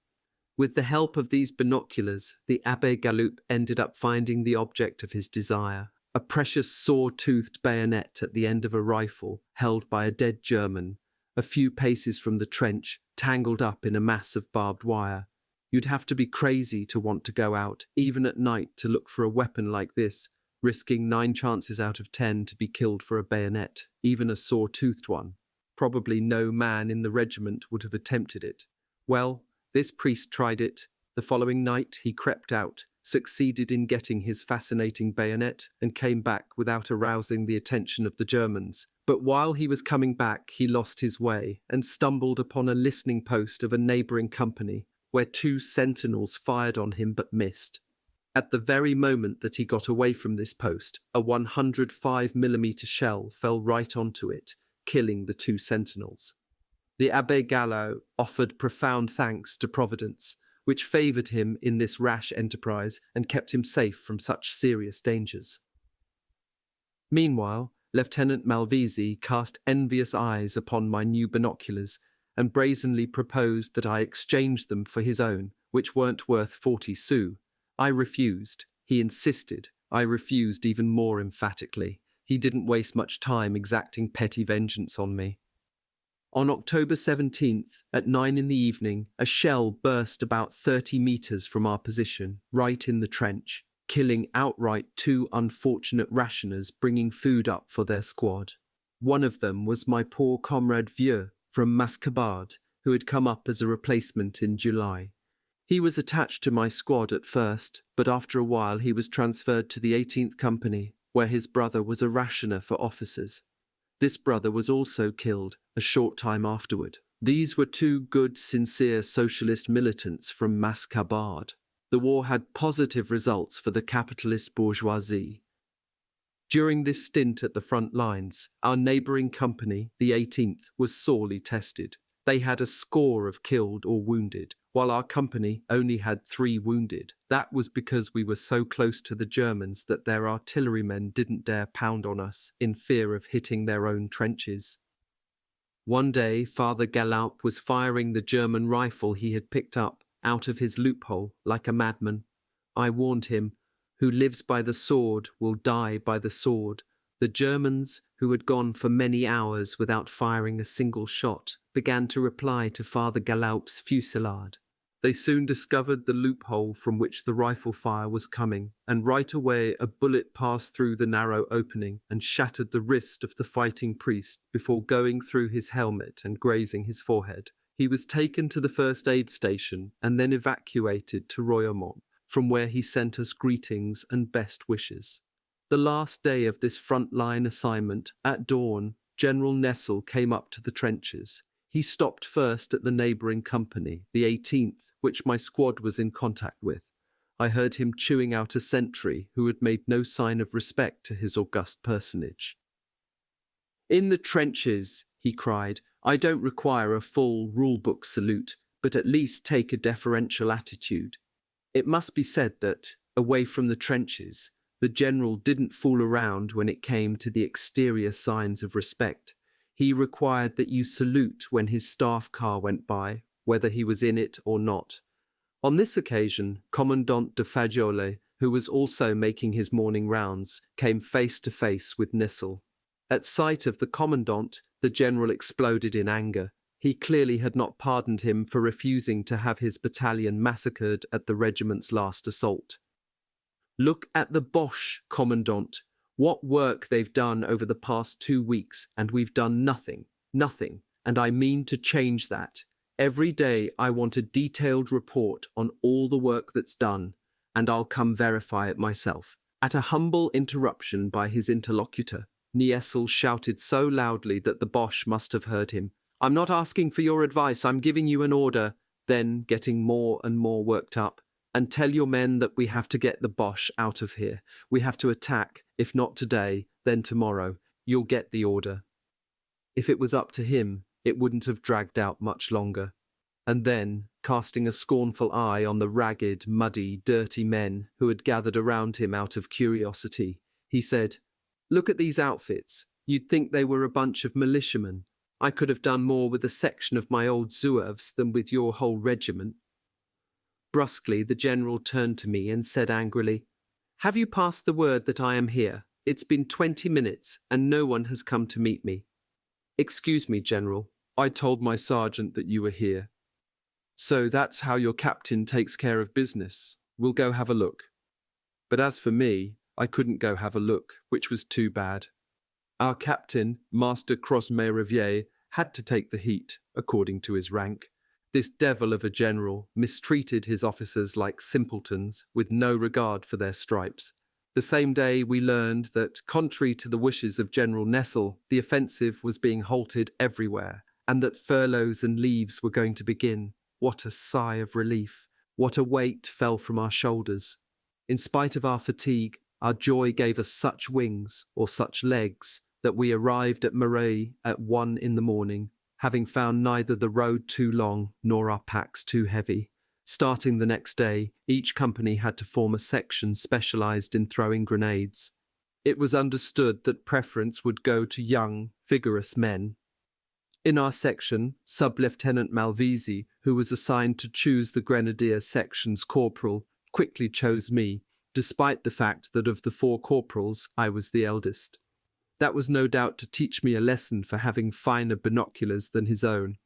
With the help of these binoculars, the Abbé Gallup ended up finding the object of his desire, a precious saw-toothed bayonet at the end of a rifle, held by a dead German, a few paces from the trench, tangled up in a mass of barbed wire. You'd have to be crazy to want to go out, even at night, to look for a weapon like this, risking 9 chances out of 10 to be killed for a bayonet, even a saw-toothed one. Probably no man in the regiment would have attempted it. Well, this priest tried it. The following night he crept out, succeeded in getting his fascinating bayonet, and came back without arousing the attention of the Germans. But while he was coming back, he lost his way and stumbled upon a listening post of a neighbouring company, where 2 sentinels fired on him but missed. At the very moment that he got away from this post, a 105mm shell fell right onto it, killing the 2 sentinels. The Abbé Gallo offered profound thanks to Providence, which favoured him in this rash enterprise and kept him safe from such serious dangers. Meanwhile, Lieutenant Malvisi cast envious eyes upon my new binoculars and brazenly proposed that I exchange them for his own, which weren't worth 40 sous. I refused. He insisted. I refused even more emphatically. He didn't waste much time exacting petty vengeance on me. On October 17th, at 9 in the evening, a shell burst about 30 meters from our position, right in the trench, killing outright two unfortunate rationers bringing food up for their squad. One of them was my poor comrade Vieux from Mascabard, who had come up as a replacement in July. He was attached to my squad at first, but after a while he was transferred to the 18th Company, where his brother was a rationer for officers. This brother was also killed a short time afterward. These were two good, sincere socialist militants from Mascabard. The war had positive results for the capitalist bourgeoisie. During this stint at the front lines, our neighbouring company, the 18th, was sorely tested. They had a score of killed or wounded, while our company only had 3 wounded. That was because we were so close to the Germans that their artillerymen didn't dare pound on us in fear of hitting their own trenches. One day, Father Galaup was firing the German rifle he had picked up out of his loophole like a madman. I warned him, "Who lives by the sword will die by the sword." The Germans, who had gone for many hours without firing a single shot, began to reply to Father Galaup's fusillade. They soon discovered the loophole from which the rifle fire was coming, and right away a bullet passed through the narrow opening and shattered the wrist of the fighting priest before going through his helmet and grazing his forehead. He was taken to the first aid station and then evacuated to Royaumont, from where he sent us greetings and best wishes. The last day of this front-line assignment, at dawn, General Nessel came up to the trenches. He stopped first at the neighbouring company, the 18th, which my squad was in contact with. I heard him chewing out a sentry who had made no sign of respect to his august personage. "In the trenches," he cried, "I don't require a full rule-book salute, but at least take a deferential attitude." It must be said that, away from the trenches, the general didn't fool around when it came to the exterior signs of respect. He required that you salute when his staff car went by, whether he was in it or not. On this occasion, Commandant de Fagioli, who was also making his morning rounds, came face to face with Nissel. At sight of the commandant, the general exploded in anger. He clearly had not pardoned him for refusing to have his battalion massacred at the regiment's last assault. "Look at the Boche, Commandant. What work they've done over the past 2 weeks, and we've done nothing, and I mean to change that. Every day I want a detailed report on all the work that's done, and I'll come verify it myself." At a humble interruption by his interlocutor, Niessel shouted so loudly that the Boche must have heard him. "I'm not asking for your advice, I'm giving you an order." Then, getting more and more worked up, "And tell your men that we have to get the Boche out of here. We have to attack, if not today, then tomorrow. You'll get the order." If it was up to him, it wouldn't have dragged out much longer. And then, casting a scornful eye on the ragged, muddy, dirty men who had gathered around him out of curiosity, he said, "Look at these outfits. You'd think they were a bunch of militiamen. I could have done more with a section of my old Zouaves than with your whole regiment." Brusquely, the general turned to me and said angrily, "Have you passed the word that I am here? It's been 20 minutes and no one has come to meet me." "Excuse me, General. I told my sergeant that you were here." "So that's how your captain takes care of business. We'll go have a look." But as for me, I couldn't go have a look, which was too bad. Our captain, Master Cross-Merivier, had to take the heat, according to his rank. This devil of a general mistreated his officers like simpletons, with no regard for their stripes. The same day we learned that, contrary to the wishes of General Nessel, the offensive was being halted everywhere, and that furloughs and leaves were going to begin. What a sigh of relief! What a weight fell from our shoulders! In spite of our fatigue, our joy gave us such wings, or such legs, that we arrived at Marais at 1 in the morning, having found neither the road too long nor our packs too heavy. Starting the next day, each company had to form a section specialised in throwing grenades. It was understood that preference would go to young, vigorous men. In our section, Sub-Lieutenant Malvisi, who was assigned to choose the Grenadier section's corporal, quickly chose me, despite the fact that of the 4 corporals I was the eldest. That was no doubt to teach me a lesson for having finer binoculars than his own.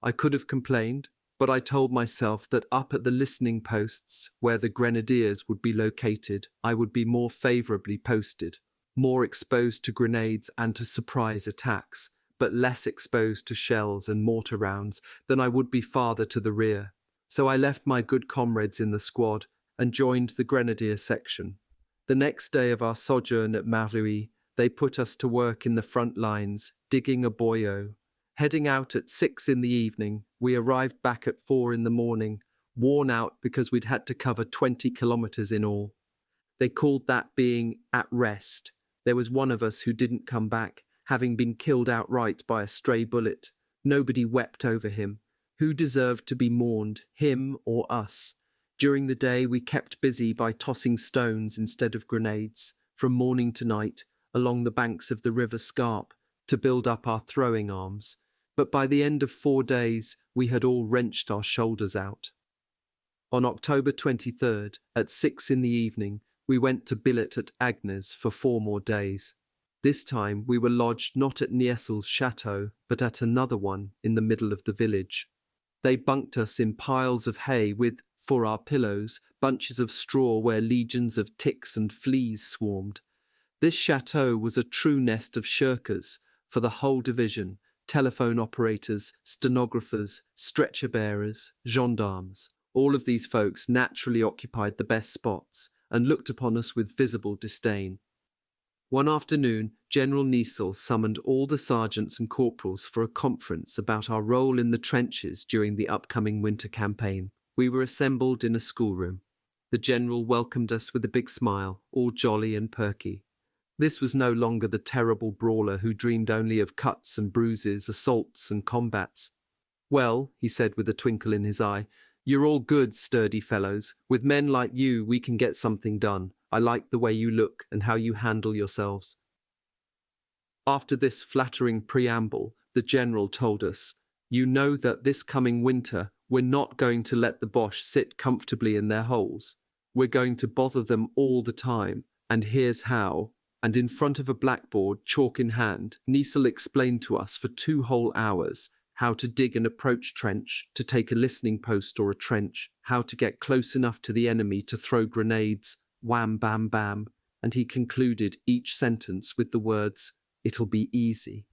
I could have complained, but I told myself that up at the listening posts, where the grenadiers would be located, I would be more favourably posted, more exposed to grenades and to surprise attacks, but less exposed to shells and mortar rounds than I would be farther to the rear. So I left my good comrades in the squad and joined the grenadier section. The next day of our sojourn at Memoir, they put us to work in the front lines, digging a boyau. Heading out at 6 in the evening, we arrived back at 4 in the morning, worn out because we'd had to cover 20 kilometres in all. They called that being at rest. There was one of us who didn't come back, having been killed outright by a stray bullet. Nobody wept over him. Who deserved to be mourned, him or us? During the day we kept busy by tossing stones instead of grenades, from morning to night, along the banks of the river Scarpe, to build up our throwing arms. But by the end of 4 days, we had all wrenched our shoulders out. On October 23rd, at 6 in the evening, we went to billet at Agnes for 4 more days. This time we were lodged not at Niesel's chateau, but at another one in the middle of the village. They bunked us in piles of hay with, for our pillows, bunches of straw where legions of ticks and fleas swarmed. This chateau was a true nest of shirkers for the whole division: telephone operators, stenographers, stretcher-bearers, gendarmes. All of these folks naturally occupied the best spots and looked upon us with visible disdain. One afternoon, General Niesel summoned all the sergeants and corporals for a conference about our role in the trenches during the upcoming winter campaign. We were assembled in a schoolroom. The general welcomed us with a big smile, all jolly and perky. This was no longer the terrible brawler who dreamed only of cuts and bruises, assaults and combats. "Well," he said with a twinkle in his eye, "you're all good, sturdy fellows. With men like you, we can get something done. I like the way you look and how you handle yourselves." After this flattering preamble, the general told us, "You know that this coming winter, we're not going to let the Boche sit comfortably in their holes. We're going to bother them all the time, and here's how." And in front of a blackboard, chalk in hand, Niesel explained to us for 2 whole hours how to dig an approach trench, to take a listening post or a trench, how to get close enough to the enemy to throw grenades, wham, bam, bam, and he concluded each sentence with the words, "It'll be easy."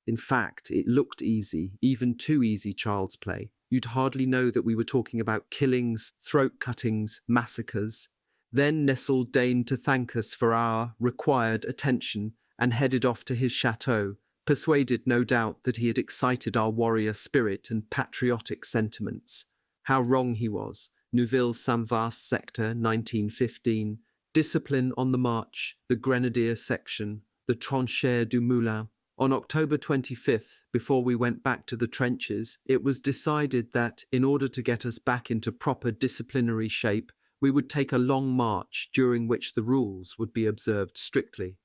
In fact, it looked easy, even too easy child's play. You'd hardly know that we were talking about killings, throat cuttings, massacres. Then Niesel deigned to thank us for our required attention and headed off to his chateau, persuaded no doubt that he had excited our warrior spirit and patriotic sentiments. How wrong he was. Neuville-Saint-Vaast sector, 1915. Discipline on the march, the Grenadier section, the Tranchées du Moulin. On October 25th, before we went back to the trenches, it was decided that, in order to get us back into proper disciplinary shape, we would take a long march during which the rules would be observed strictly.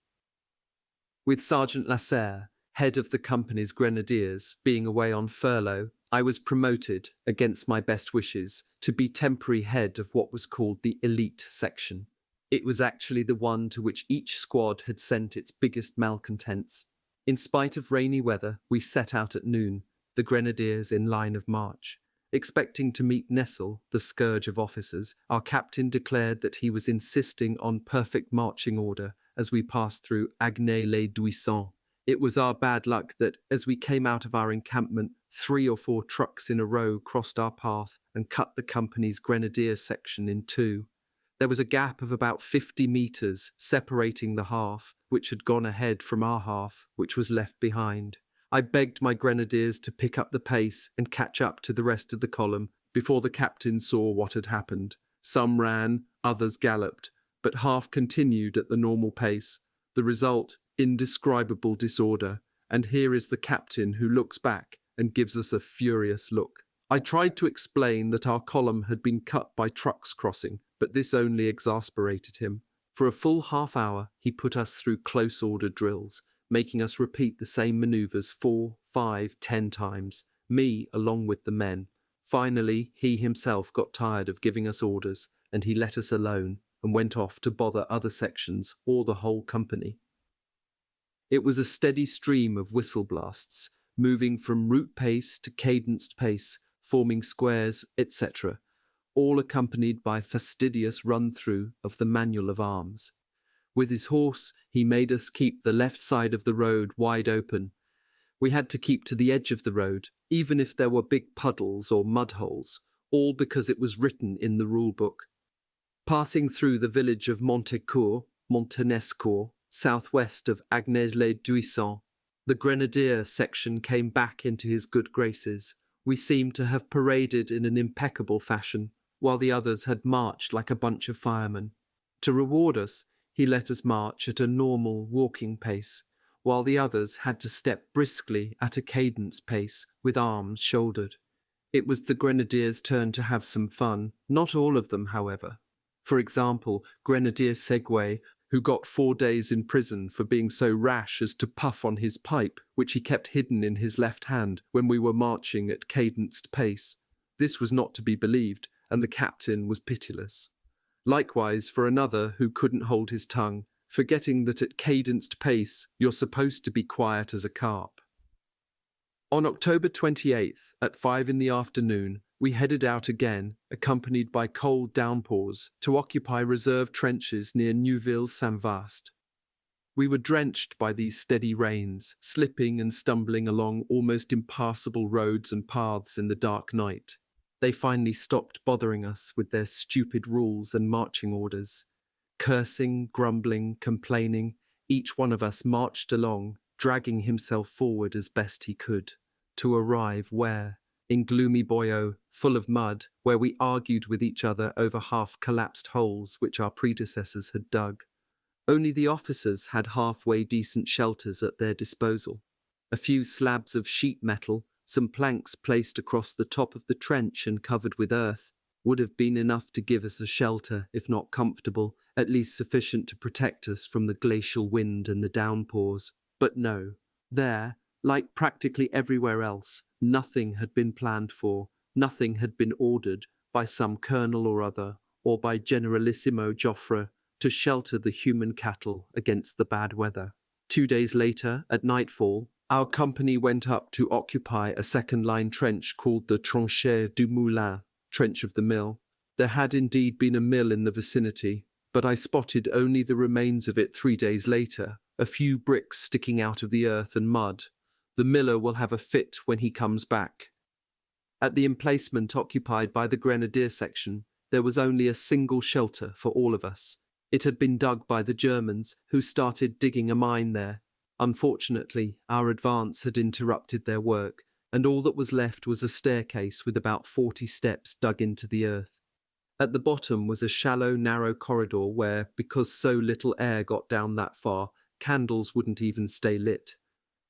With Sergeant Lasserre, head of the company's grenadiers, being away on furlough, I was promoted, against my best wishes, to be temporary head of what was called the elite section. It was actually the one to which each squad had sent its biggest malcontents. In spite of rainy weather, we set out at noon, the grenadiers in line of march. Expecting to meet Niesel, the scourge of officers, our captain declared that he was insisting on perfect marching order as we passed through Agnay-les-Buissons. It was our bad luck that, as we came out of our encampment, 3 or 4 trucks in a row crossed our path and cut the company's grenadier section in 2. There was a gap of about 50 metres separating the half, which had gone ahead from our half, which was left behind. I begged my grenadiers to pick up the pace and catch up to the rest of the column before the captain saw what had happened. Some ran, others galloped, but half continued at the normal pace. The result, indescribable disorder, and here is the captain who looks back and gives us a furious look. I tried to explain that our column had been cut by trucks crossing, but this only exasperated him. For a full half hour, he put us through close order drills, making us repeat the same manoeuvres 4, 5, 10 times, me along with the men. Finally, he himself got tired of giving us orders, and he let us alone and went off to bother other sections or the whole company. It was a steady stream of whistle blasts, moving from route pace to cadenced pace, forming squares, etc., all accompanied by fastidious run-through of the manual of arms. With his horse, he made us keep the left side of the road wide open. We had to keep to the edge of the road, even if there were big puddles or mud holes, all because it was written in the rule book. Passing through the village of Montanescourt, southwest of Agnes-les-Buissons, the grenadier section came back into his good graces. We seemed to have paraded in an impeccable fashion, while the others had marched like a bunch of firemen. To reward us, he let us march at a normal walking pace, while the others had to step briskly at a cadence pace with arms shouldered. It was the grenadiers' turn to have some fun, not all of them, however. For example, Grenadier Segway, who got 4 days in prison for being so rash as to puff on his pipe, which he kept hidden in his left hand when we were marching at cadenced pace. This was not to be believed, and the captain was pitiless. Likewise for another who couldn't hold his tongue, forgetting that at cadenced pace you're supposed to be quiet as a carp. On October 28th, at 5 in the afternoon, we headed out again, accompanied by cold downpours, to occupy reserve trenches near Neuville-Saint-Vaast. We were drenched by these steady rains, slipping and stumbling along almost impassable roads and paths in the dark night. They finally stopped bothering us with their stupid rules and marching orders. Cursing, grumbling, complaining, each one of us marched along, dragging himself forward as best he could, to arrive where, in gloomy Boyau, full of mud, where we argued with each other over half-collapsed holes which our predecessors had dug. Only the officers had halfway decent shelters at their disposal. A few slabs of sheet metal, some planks placed across the top of the trench and covered with earth, would have been enough to give us a shelter, if not comfortable, at least sufficient to protect us from the glacial wind and the downpours. But no, there, like practically everywhere else, nothing had been planned for, nothing had been ordered by some colonel or other, or by Generalissimo Joffre, to shelter the human cattle against the bad weather. 2 days later, at nightfall, our company went up to occupy a second-line trench called the Tranchée du Moulin, Trench of the Mill. There had indeed been a mill in the vicinity, but I spotted only the remains of it 3 days later, a few bricks sticking out of the earth and mud. The miller will have a fit when he comes back. At the emplacement occupied by the Grenadier section, there was only a single shelter for all of us. It had been dug by the Germans, who started digging a mine there. Unfortunately, our advance had interrupted their work, and all that was left was a staircase with about 40 steps dug into the earth. At the bottom was a shallow, narrow corridor where, because so little air got down that far, candles wouldn't even stay lit.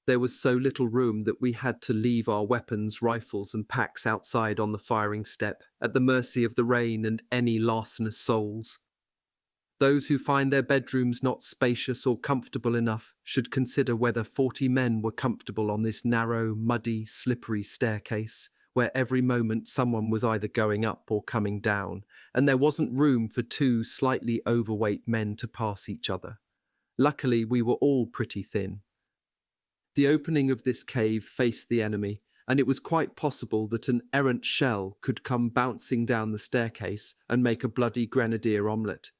There was so little room that we had to leave our weapons, rifles and packs outside on the firing step, at the mercy of the rain and any larcenous souls. Those who find their bedrooms not spacious or comfortable enough should consider whether 40 men were comfortable on this narrow, muddy, slippery staircase, where every moment someone was either going up or coming down, and there wasn't room for 2 slightly overweight men to pass each other. Luckily, we were all pretty thin. The opening of this cave faced the enemy, and it was quite possible that an errant shell could come bouncing down the staircase and make a bloody grenadier omelette.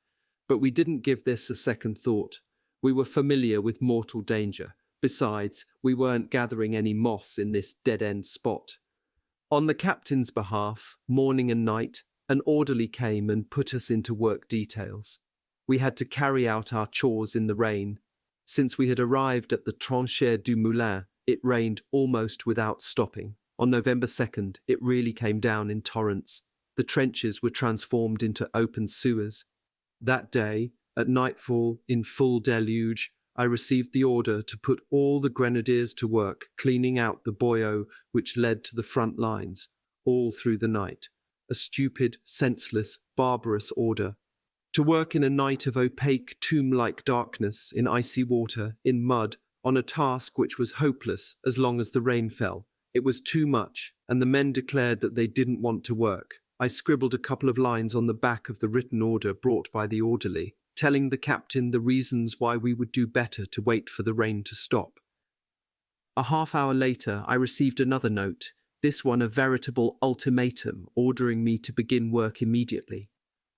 But we didn't give this a second thought. We were familiar with mortal danger. Besides, we weren't gathering any moss in this dead-end spot. On the captain's behalf, morning and night, an orderly came and put us into work details. We had to carry out our chores in the rain. Since we had arrived at the Tranchée du Moulin, it rained almost without stopping. On November 2nd, it really came down in torrents. The trenches were transformed into open sewers. That day, at nightfall, in full deluge, I received the order to put all the grenadiers to work cleaning out the boyau which led to the front lines, all through the night. A stupid, senseless, barbarous order. To work in a night of opaque, tomb-like darkness, in icy water, in mud, on a task which was hopeless as long as the rain fell. It was too much, and the men declared that they didn't want to work. I scribbled a couple of lines on the back of the written order brought by the orderly, telling the captain the reasons why we would do better to wait for the rain to stop. A half hour later, I received another note, this one a veritable ultimatum ordering me to begin work immediately.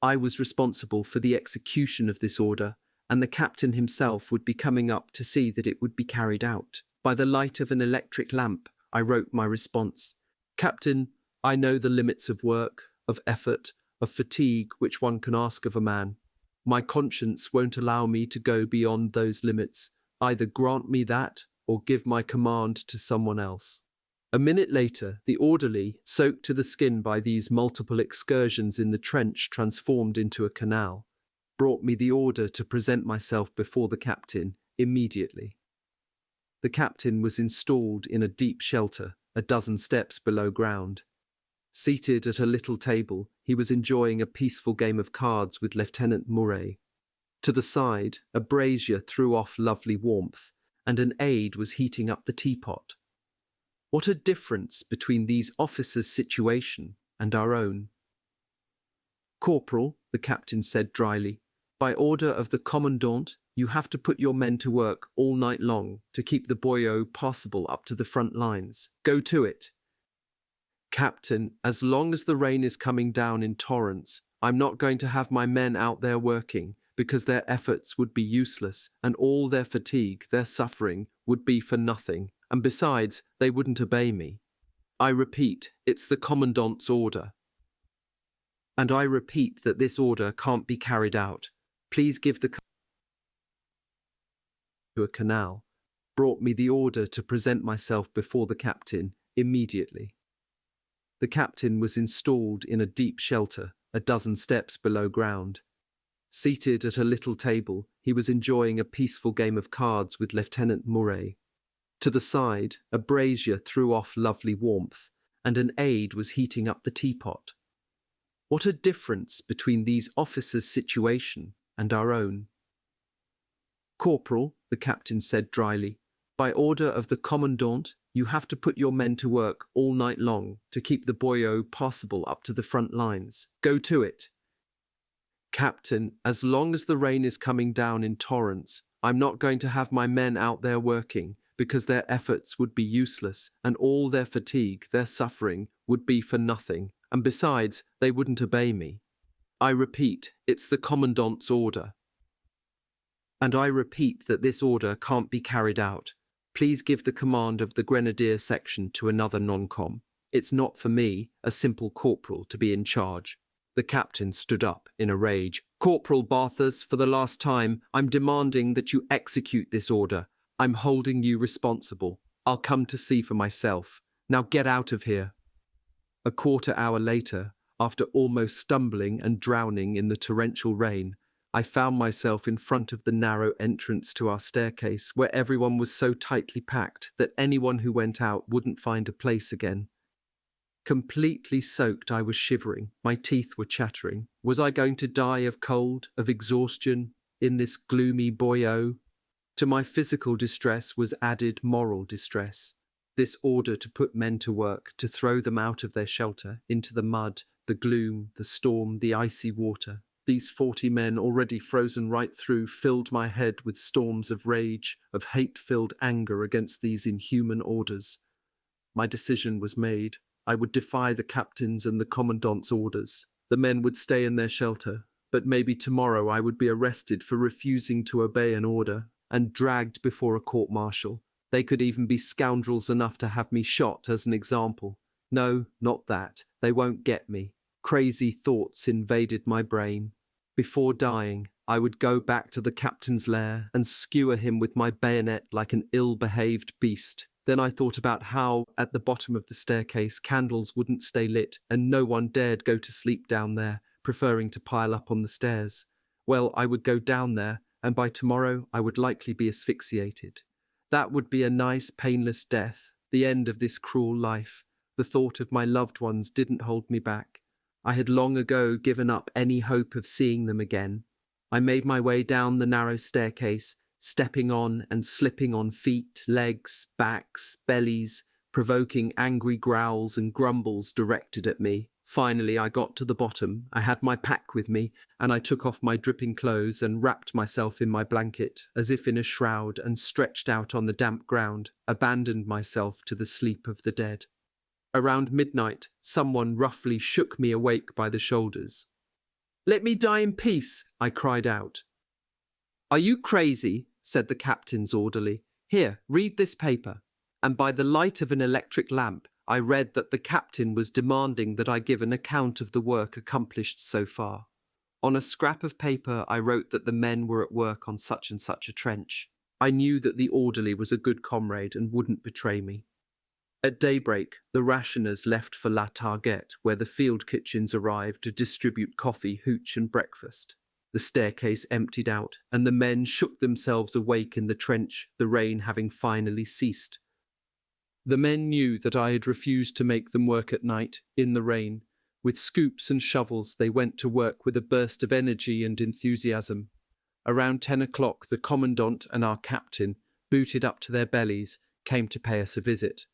I was responsible for the execution of this order, and the captain himself would be coming up to see that it would be carried out. By the light of an electric lamp, I wrote my response. Captain, I know the limits of work, of effort, of fatigue which one can ask of a man. My conscience won't allow me to go beyond those limits. Either grant me that, or give my command to someone else. A minute later, the orderly, soaked to the skin by these multiple excursions in the trench transformed into a canal, brought me the order to present myself before the captain immediately. The captain was installed in a deep shelter, a dozen steps below ground. Seated at a little table, he was enjoying a peaceful game of cards with Lieutenant Murray. To the side, a brazier threw off lovely warmth, and an aide was heating up the teapot. What a difference between these officers' situation and our own. Corporal, the captain said dryly, by order of the commandant, you have to put your men to work all night long to keep the boyau passable up to the front lines. Go to it. Captain, as long as the rain is coming down in torrents, I'm not going to have my men out there working, because their efforts would be useless, and all their fatigue, their suffering, would be for nothing, and besides, they wouldn't obey me. I repeat, it's the commandant's order. And I repeat that this order can't be carried out. Please give the to a canal, brought me the order to present myself before the captain immediately. The captain was installed in a deep shelter, a dozen steps below ground. Seated at a little table, he was enjoying a peaceful game of cards with Lieutenant Murray. To the side, a brazier threw off lovely warmth, and an aide was heating up the teapot. What a difference between these officers' situation and our own. Corporal, the captain said dryly, by order of the commandant, you have to put your men to work all night long to keep the boyau passable up to the front lines. Go to it. Captain, as long as the rain is coming down in torrents, I'm not going to have my men out there working, because their efforts would be useless, and all their fatigue, their suffering, would be for nothing, and besides, they wouldn't obey me. I repeat, it's the commandant's order. And I repeat that this order can't be carried out. Please give the command of the grenadier section to another non-com. It's not for me, a simple corporal, to be in charge. The captain stood up in a rage. Corporal Barthas, for the last time, I'm demanding that you execute this order. I'm holding you responsible. I'll come to see for myself. Now get out of here. A quarter-hour later, after almost stumbling and drowning in the torrential rain, I found myself in front of the narrow entrance to our staircase, where everyone was so tightly packed that anyone who went out wouldn't find a place again. Completely soaked, I was shivering. My teeth were chattering. Was I going to die of cold, of exhaustion, in this gloomy boyau? To my physical distress was added moral distress. This order to put men to work, to throw them out of their shelter, into the mud, the gloom, the storm, the icy water. These 40 men, already frozen right through, filled my head with storms of rage, of hate-filled anger against these inhuman orders. My decision was made. I would defy the captain's and the commandant's orders. The men would stay in their shelter, but maybe tomorrow I would be arrested for refusing to obey an order and dragged before a court-martial. They could even be scoundrels enough to have me shot as an example. No, not that. They won't get me. Crazy thoughts invaded my brain. Before dying, I would go back to the captain's lair and skewer him with my bayonet like an ill-behaved beast. Then I thought about how, at the bottom of the staircase, candles wouldn't stay lit and no one dared go to sleep down there, preferring to pile up on the stairs. Well, I would go down there, and by tomorrow I would likely be asphyxiated. That would be a nice, painless death, the end of this cruel life. The thought of my loved ones didn't hold me back. I had long ago given up any hope of seeing them again. I made my way down the narrow staircase, stepping on and slipping on feet, legs, backs, bellies, provoking angry growls and grumbles directed at me. Finally, I got to the bottom. I had my pack with me, and I took off my dripping clothes and wrapped myself in my blanket, as if in a shroud, and stretched out on the damp ground, abandoned myself to the sleep of the dead. Around midnight, someone roughly shook me awake by the shoulders. "Let me die in peace," I cried out. "Are you crazy?" said the captain's orderly. "Here, read this paper." And by the light of an electric lamp, I read that the captain was demanding that I give an account of the work accomplished so far. On a scrap of paper, I wrote that the men were at work on such and such a trench. I knew that the orderly was a good comrade and wouldn't betray me. At daybreak, the rationers left for La Targette, where the field kitchens arrived to distribute coffee, hooch and breakfast. The staircase emptied out, and the men shook themselves awake in the trench, the rain having finally ceased. The men knew that I had refused to make them work at night, in the rain. With scoops and shovels, they went to work with a burst of energy and enthusiasm. Around 10 o'clock, the commandant and our captain, booted up to their bellies, came to pay us a visit.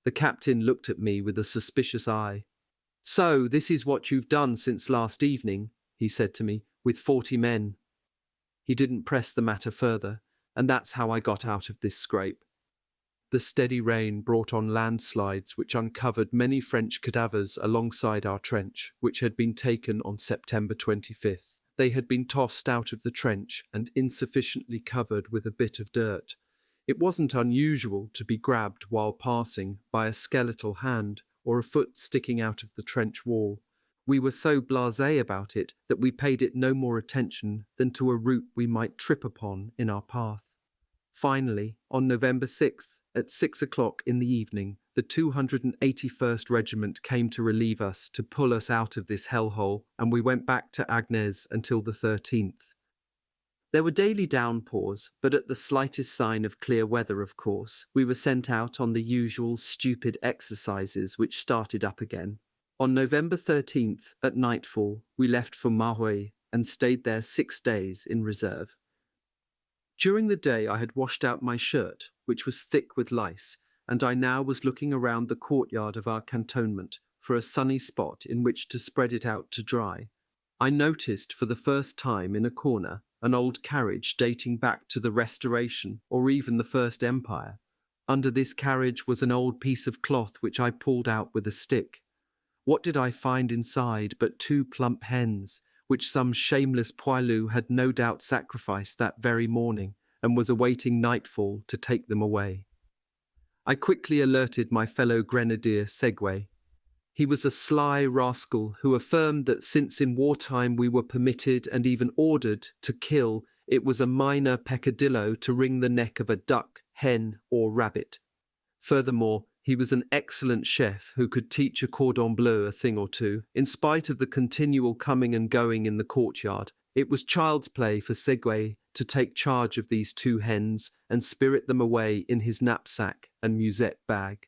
The captain looked at me with a suspicious eye. "So, this is what you've done since last evening," he said to me, "with 40 men." He didn't press the matter further, and that's how I got out of this scrape. The steady rain brought on landslides which uncovered many French cadavers alongside our trench, which had been taken on September 25th. They had been tossed out of the trench and insufficiently covered with a bit of dirt. It wasn't unusual to be grabbed while passing by a skeletal hand or a foot sticking out of the trench wall. We were so blasé about it that we paid it no more attention than to a root we might trip upon in our path. Finally, on November 6th, at 6 o'clock in the evening, the 281st Regiment came to relieve us, to pull us out of this hellhole, and we went back to Agnes until the 13th. There were daily downpours, but at the slightest sign of clear weather, of course, we were sent out on the usual stupid exercises which started up again. On November 13th, at nightfall, we left for Mahué and stayed there 6 days in reserve. During the day I had washed out my shirt, which was thick with lice, and I now was looking around the courtyard of our cantonment for a sunny spot in which to spread it out to dry. I noticed for the first time in a corner an old carriage dating back to the Restoration or even the First Empire. Under this carriage was an old piece of cloth which I pulled out with a stick. What did I find inside but 2 plump hens, which some shameless Poilu had no doubt sacrificed that very morning and was awaiting nightfall to take them away. I quickly alerted my fellow grenadier Segway. He was a sly rascal who affirmed that since in wartime we were permitted and even ordered to kill, it was a minor peccadillo to wring the neck of a duck, hen, or rabbit. Furthermore, he was an excellent chef who could teach a cordon bleu a thing or two. In spite of the continual coming and going in the courtyard, it was child's play for Segway to take charge of these 2 hens and spirit them away in his knapsack and musette bag.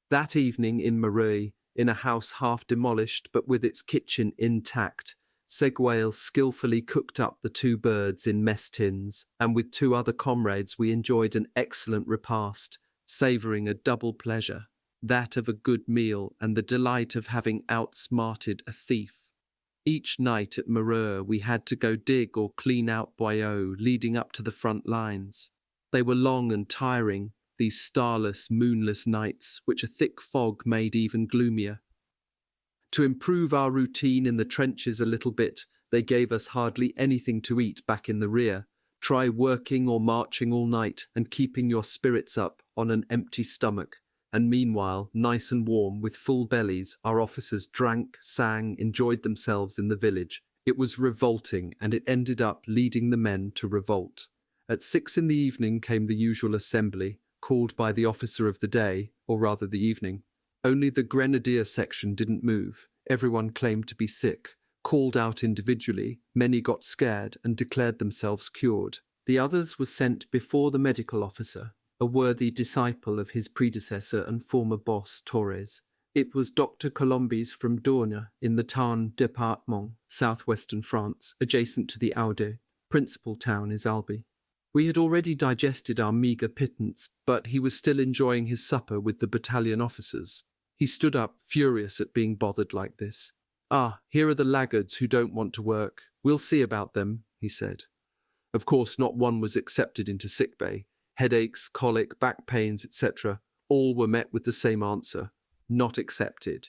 That evening in Marais, in a house half demolished but with its kitchen intact, Segway skillfully cooked up the 2 birds in mess tins, and with 2 other comrades we enjoyed an excellent repast, savouring a double pleasure, that of a good meal and the delight of having outsmarted a thief. Each night at Memoir we had to go dig or clean out boyaux leading up to the front lines. They were long and tiring, these starless, moonless nights, which a thick fog made even gloomier. To improve our routine in the trenches a little bit, they gave us hardly anything to eat back in the rear. Try working or marching all night and keeping your spirits up on an empty stomach. And meanwhile, nice and warm, with full bellies, our officers drank, sang, enjoyed themselves in the village. It was revolting, and it ended up leading the men to revolt. At 6 in the evening came the usual assembly, called by the officer of the day, or rather the evening. Only the grenadier section didn't move. Everyone claimed to be sick. Called out individually, many got scared and declared themselves cured. The others were sent before the medical officer, a worthy disciple of his predecessor and former boss, Torres. It was Dr. Colombes from Dournes in the Tarn department, southwestern France, adjacent to the Aude. Principal town is Albi. We had already digested our meagre pittance, but he was still enjoying his supper with the battalion officers. He stood up, furious at being bothered like this. "Ah, here are the laggards who don't want to work. We'll see about them," he said. Of course, not one was accepted into sick bay. Headaches, colic, back pains, etc., All were met with the same answer: not accepted.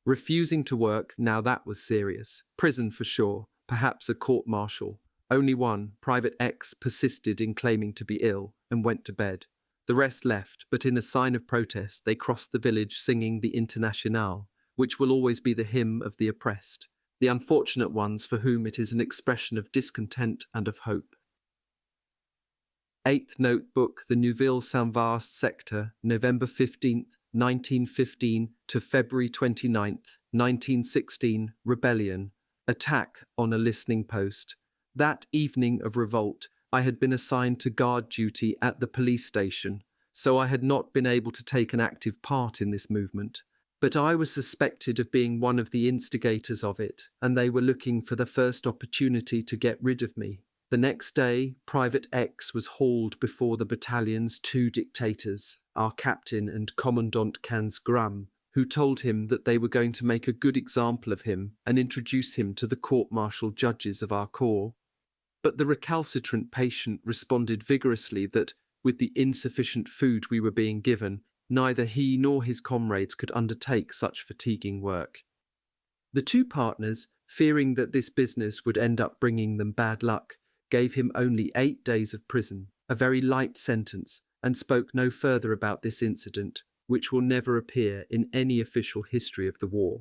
Refusing to work, now that was serious. Prison for sure, perhaps a court-martial. Only one, Private X, persisted in claiming to be ill and went to bed. The rest left, but in a sign of protest, they crossed the village singing the Internationale, which will always be the hymn of the oppressed, the unfortunate ones for whom it is an expression of discontent and of hope. 8th Notebook, the Neuville-Saint-Vaast sector, November 15th, 1915 to February 29th, 1916, rebellion, attack on a listening post. That evening of revolt, I had been assigned to guard duty at the police station, so I had not been able to take an active part in this movement. But I was suspected of being one of the instigators of it, and they were looking for the first opportunity to get rid of me. The next day, Private X was hauled before the battalion's two dictators, our captain and Commandant Kansgram, who told him that they were going to make a good example of him and introduce him to the court-martial judges of our corps. But the recalcitrant patient responded vigorously that, with the insufficient food we were being given, neither he nor his comrades could undertake such fatiguing work. The two partners, fearing that this business would end up bringing them bad luck, gave him only 8 days of prison, a very light sentence, and spoke no further about this incident, which will never appear in any official history of the war.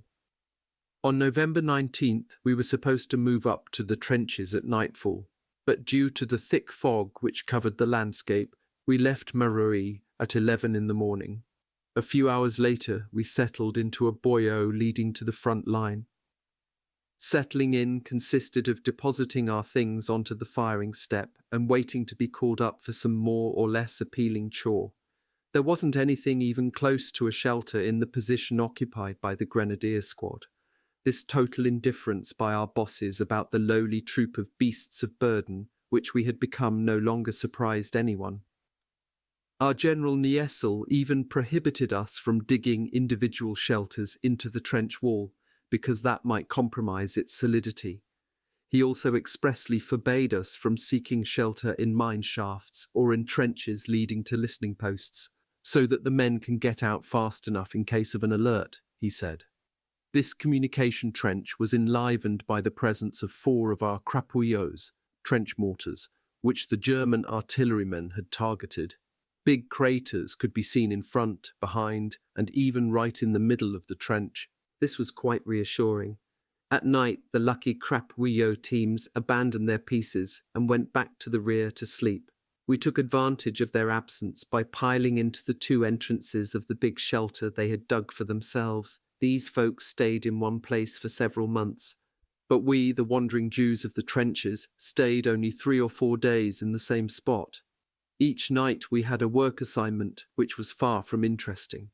On November 19th, we were supposed to move up to the trenches at nightfall, but due to the thick fog which covered the landscape, we left Memoir at 11 in the morning. A few hours later, we settled into a boyau leading to the front line. Settling in consisted of depositing our things onto the firing step and waiting to be called up for some more or less appealing chore. There wasn't anything even close to a shelter in the position occupied by the Grenadier Squad. This total indifference by our bosses about the lowly troop of beasts of burden, which we had become, no longer surprised anyone. Our General Niesel even prohibited us from digging individual shelters into the trench wall, because that might compromise its solidity. He also expressly forbade us from seeking shelter in mine shafts or in trenches leading to listening posts, so that the men can get out fast enough in case of an alert, he said. This communication trench was enlivened by the presence of 4 of our crapouillots, trench mortars, which the German artillerymen had targeted. Big craters could be seen in front, behind, and even right in the middle of the trench. This was quite reassuring. At night, the lucky crapouillot teams abandoned their pieces and went back to the rear to sleep. We took advantage of their absence by piling into the 2 entrances of the big shelter they had dug for themselves. These folks stayed in one place for several months. But we, the wandering Jews of the trenches, stayed only 3 or 4 days in the same spot. Each night we had a work assignment, which was far from interesting.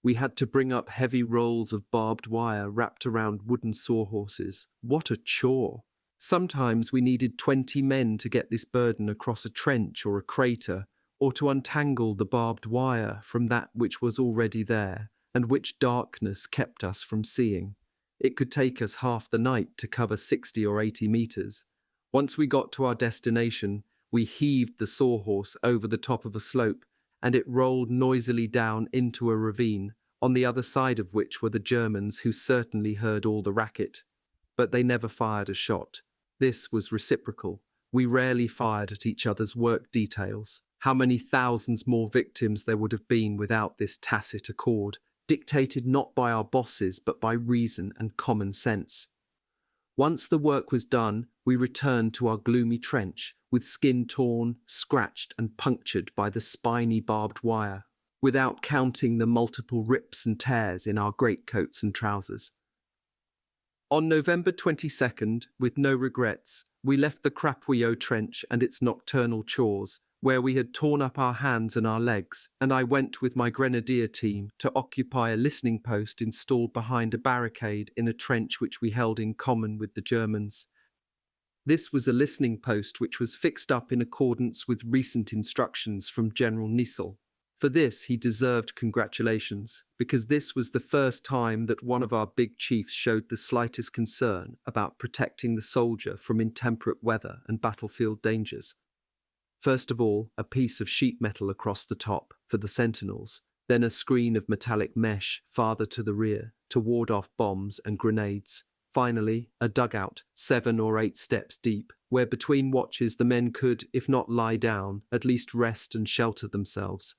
We had to bring up heavy rolls of barbed wire wrapped around wooden sawhorses. What a chore! Sometimes we needed 20 men to get this burden across a trench or a crater, or to untangle the barbed wire from that which was already there, and which darkness kept us from seeing. It could take us half the night to cover 60 or 80 meters. Once we got to our destination, we heaved the sawhorse over the top of a slope, and it rolled noisily down into a ravine, on the other side of which were the Germans, who certainly heard all the racket. But they never fired a shot. This was reciprocal. We rarely fired at each other's work details. How many thousands more victims there would have been without this tacit accord, dictated not by our bosses but by reason and common sense. Once the work was done, we returned to our gloomy trench, with skin torn, scratched and punctured by the spiny barbed wire, without counting the multiple rips and tears in our greatcoats and trousers. On November 22nd, with no regrets, we left the Crapouillot trench and its nocturnal chores, where we had torn up our hands and our legs, and I went with my grenadier team to occupy a listening post installed behind a barricade in a trench which we held in common with the Germans. This was a listening post which was fixed up in accordance with recent instructions from General Niesel. For this he deserved congratulations, because this was the first time that one of our big chiefs showed the slightest concern about protecting the soldier from intemperate weather and battlefield dangers. First of all, a piece of sheet metal across the top for the sentinels, then a screen of metallic mesh farther to the rear to ward off bombs and grenades. Finally, a dugout, 7 or 8 steps deep, where between watches the men could, if not lie down, at least rest and shelter themselves.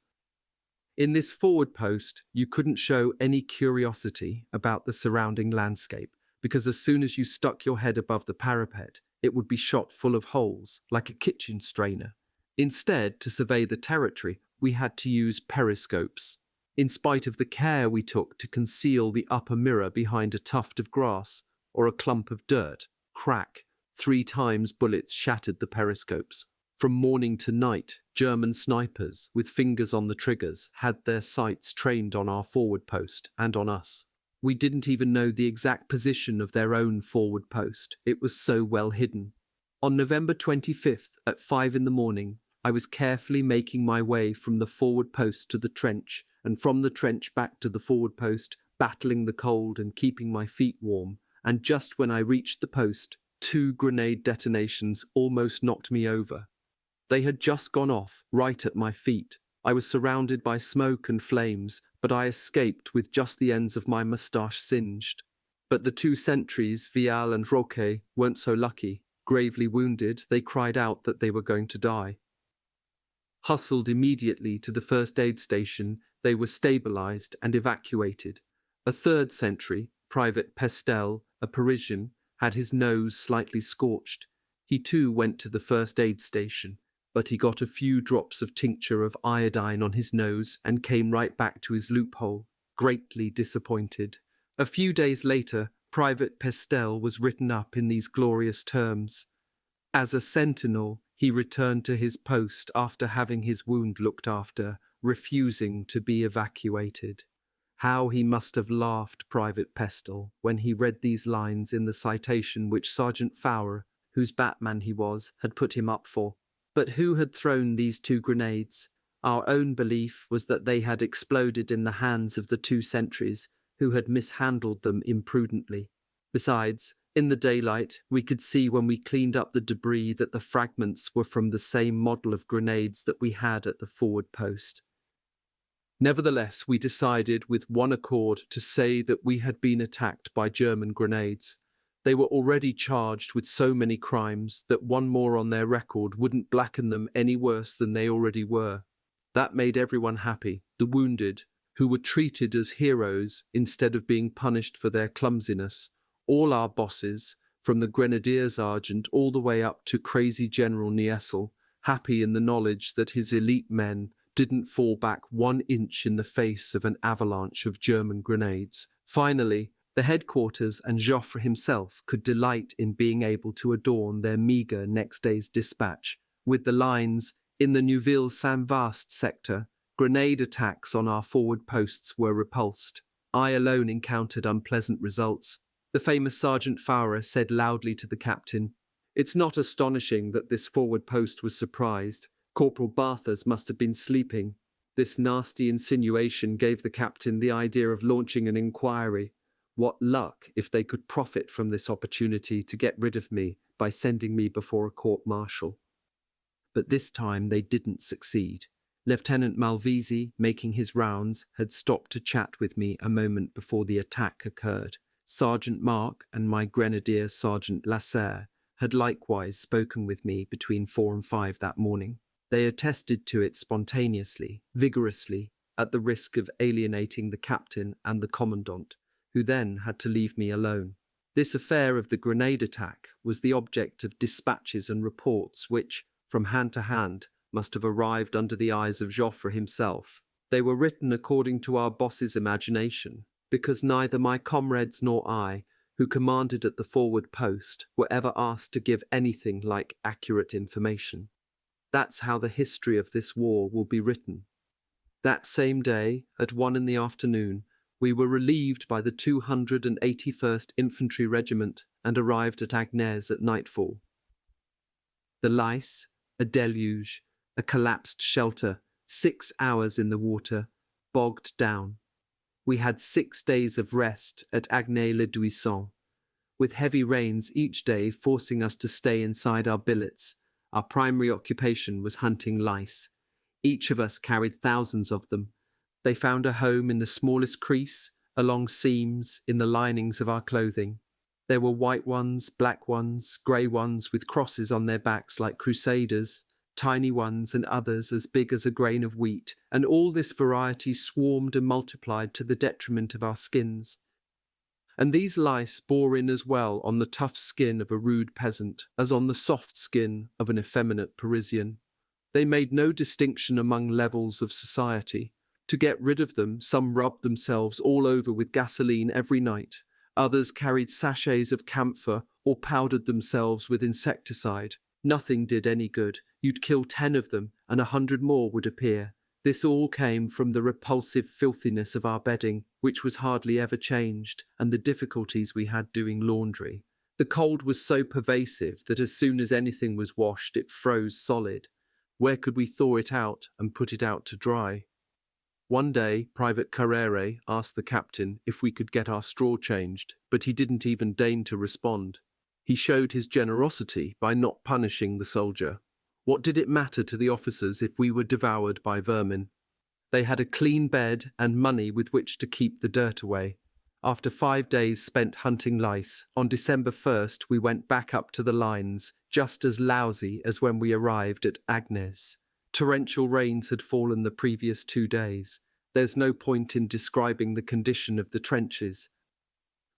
In this forward post, you couldn't show any curiosity about the surrounding landscape, because as soon as you stuck your head above the parapet, it would be shot full of holes, like a kitchen strainer. Instead, to survey the territory, we had to use periscopes. In spite of the care we took to conceal the upper mirror behind a tuft of grass or a clump of dirt, crack, 3 times bullets shattered the periscopes. From morning to night, German snipers, with fingers on the triggers, had their sights trained on our forward post and on us. We didn't even know the exact position of their own forward post. It was so well hidden. On November 25th at 5 in the morning, I was carefully making my way from the forward post to the trench, and from the trench back to the forward post, battling the cold and keeping my feet warm. And just when I reached the post, 2 grenade detonations almost knocked me over. They had just gone off, right at my feet. I was surrounded by smoke and flames, but I escaped with just the ends of my moustache singed. But the 2 sentries, Vial and Roque, weren't so lucky. Gravely wounded, they cried out that they were going to die. Hustled immediately to the first aid station, they were stabilized and evacuated. A 3rd sentry, Private Pestel, a Parisian, had his nose slightly scorched. He too went to the first aid station, but he got a few drops of tincture of iodine on his nose and came right back to his loophole, greatly disappointed. A few days later, Private Pestel was written up in these glorious terms. As a sentinel, he returned to his post after having his wound looked after, refusing to be evacuated. How he must have laughed, Private Pestel, when he read these lines in the citation which Sergeant Fowler, whose Batman he was, had put him up for. But who had thrown these 2 grenades? Our own belief was that they had exploded in the hands of the 2 sentries, who had mishandled them imprudently. Besides, in the daylight, we could see when we cleaned up the debris that the fragments were from the same model of grenades that we had at the forward post. Nevertheless, we decided with one accord to say that we had been attacked by German grenades. They were already charged with so many crimes that one more on their record wouldn't blacken them any worse than they already were. That made everyone happy. The wounded, who were treated as heroes instead of being punished for their clumsiness. All our bosses, from the grenadier sergeant all the way up to crazy General Niesel, happy in the knowledge that his elite men didn't fall back 1 inch in the face of an avalanche of German grenades. Finally, the headquarters and Joffre himself could delight in being able to adorn their meagre next day's dispatch with the lines, "In the Neuville-Saint-Vaast sector, grenade attacks on our forward posts were repulsed. I alone encountered unpleasant results." The famous Sergeant Fowler said loudly to the captain, "It's not astonishing that this forward post was surprised. Corporal Barthas must have been sleeping." This nasty insinuation gave the captain the idea of launching an inquiry. What luck if they could profit from this opportunity to get rid of me by sending me before a court-martial. But this time they didn't succeed. Lieutenant Malvisi, making his rounds, had stopped to chat with me a moment before the attack occurred. Sergeant Mark and my grenadier Sergeant Lasserre had likewise spoken with me between 4 and 5 that morning. They attested to it spontaneously, vigorously, at the risk of alienating the captain and the commandant, who then had to leave me alone. This affair of the grenade attack was the object of dispatches and reports which, from hand to hand, must have arrived under the eyes of Joffre himself. They were written according to our boss's imagination, because neither my comrades nor I, who commanded at the forward post, were ever asked to give anything like accurate information. That's how the history of this war will be written. That same day, at 1 in the afternoon, we were relieved by the 281st Infantry Regiment and arrived at Agnes at nightfall. The Lys, a deluge, a collapsed shelter, 6 hours in the water, bogged down. We had 6 days of rest at Agnes-le-Duisson, with heavy rains each day forcing us to stay inside our billets. Our primary occupation was hunting lice. Each of us carried thousands of them. They found a home in the smallest crease, along seams, in the linings of our clothing. There were white ones, black ones, grey ones with crosses on their backs like crusaders, tiny ones and others as big as a grain of wheat, and all this variety swarmed and multiplied to the detriment of our skins. And these lice bore in as well on the tough skin of a rude peasant as on the soft skin of an effeminate Parisian. They made no distinction among levels of society. To get rid of them, some rubbed themselves all over with gasoline every night. Others carried sachets of camphor or powdered themselves with insecticide. Nothing did any good. You'd kill 10 of them, and 100 more would appear. This all came from the repulsive filthiness of our bedding, which was hardly ever changed, and the difficulties we had doing laundry. The cold was so pervasive that as soon as anything was washed, it froze solid. Where could we thaw it out and put it out to dry? One day, Private Carrere asked the captain if we could get our straw changed, but he didn't even deign to respond. He showed his generosity by not punishing the soldier. What did it matter to the officers if we were devoured by vermin? They had a clean bed and money with which to keep the dirt away. After 5 days spent hunting lice, on December 1st we went back up to the lines, just as lousy as when we arrived at Agnes. Torrential rains had fallen the previous 2 days. There's no point in describing the condition of the trenches.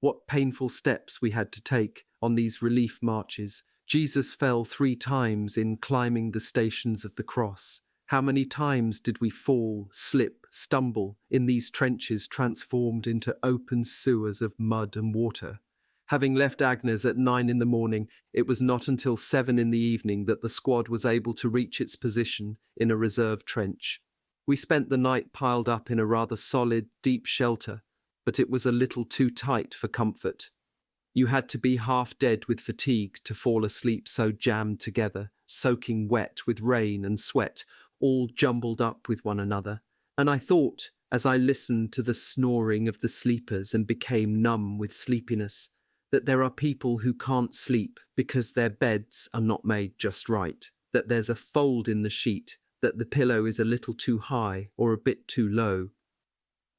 What painful steps we had to take on these relief marches. Jesus fell 3 times in climbing the Stations of the Cross. How many times did we fall, slip, stumble in these trenches transformed into open sewers of mud and water? Having left Agnes at 9 in the morning, it was not until 7 in the evening that the squad was able to reach its position in a reserve trench. We spent the night piled up in a rather solid, deep shelter, but it was a little too tight for comfort. You had to be half dead with fatigue to fall asleep so jammed together, soaking wet with rain and sweat, all jumbled up with one another. And I thought, as I listened to the snoring of the sleepers and became numb with sleepiness, that there are people who can't sleep because their beds are not made just right, that there's a fold in the sheet, that the pillow is a little too high or a bit too low.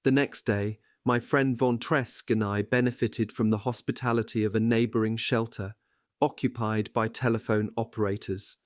The next day, my friend Von Tresk and I benefited from the hospitality of a neighbouring shelter, occupied by telephone operators.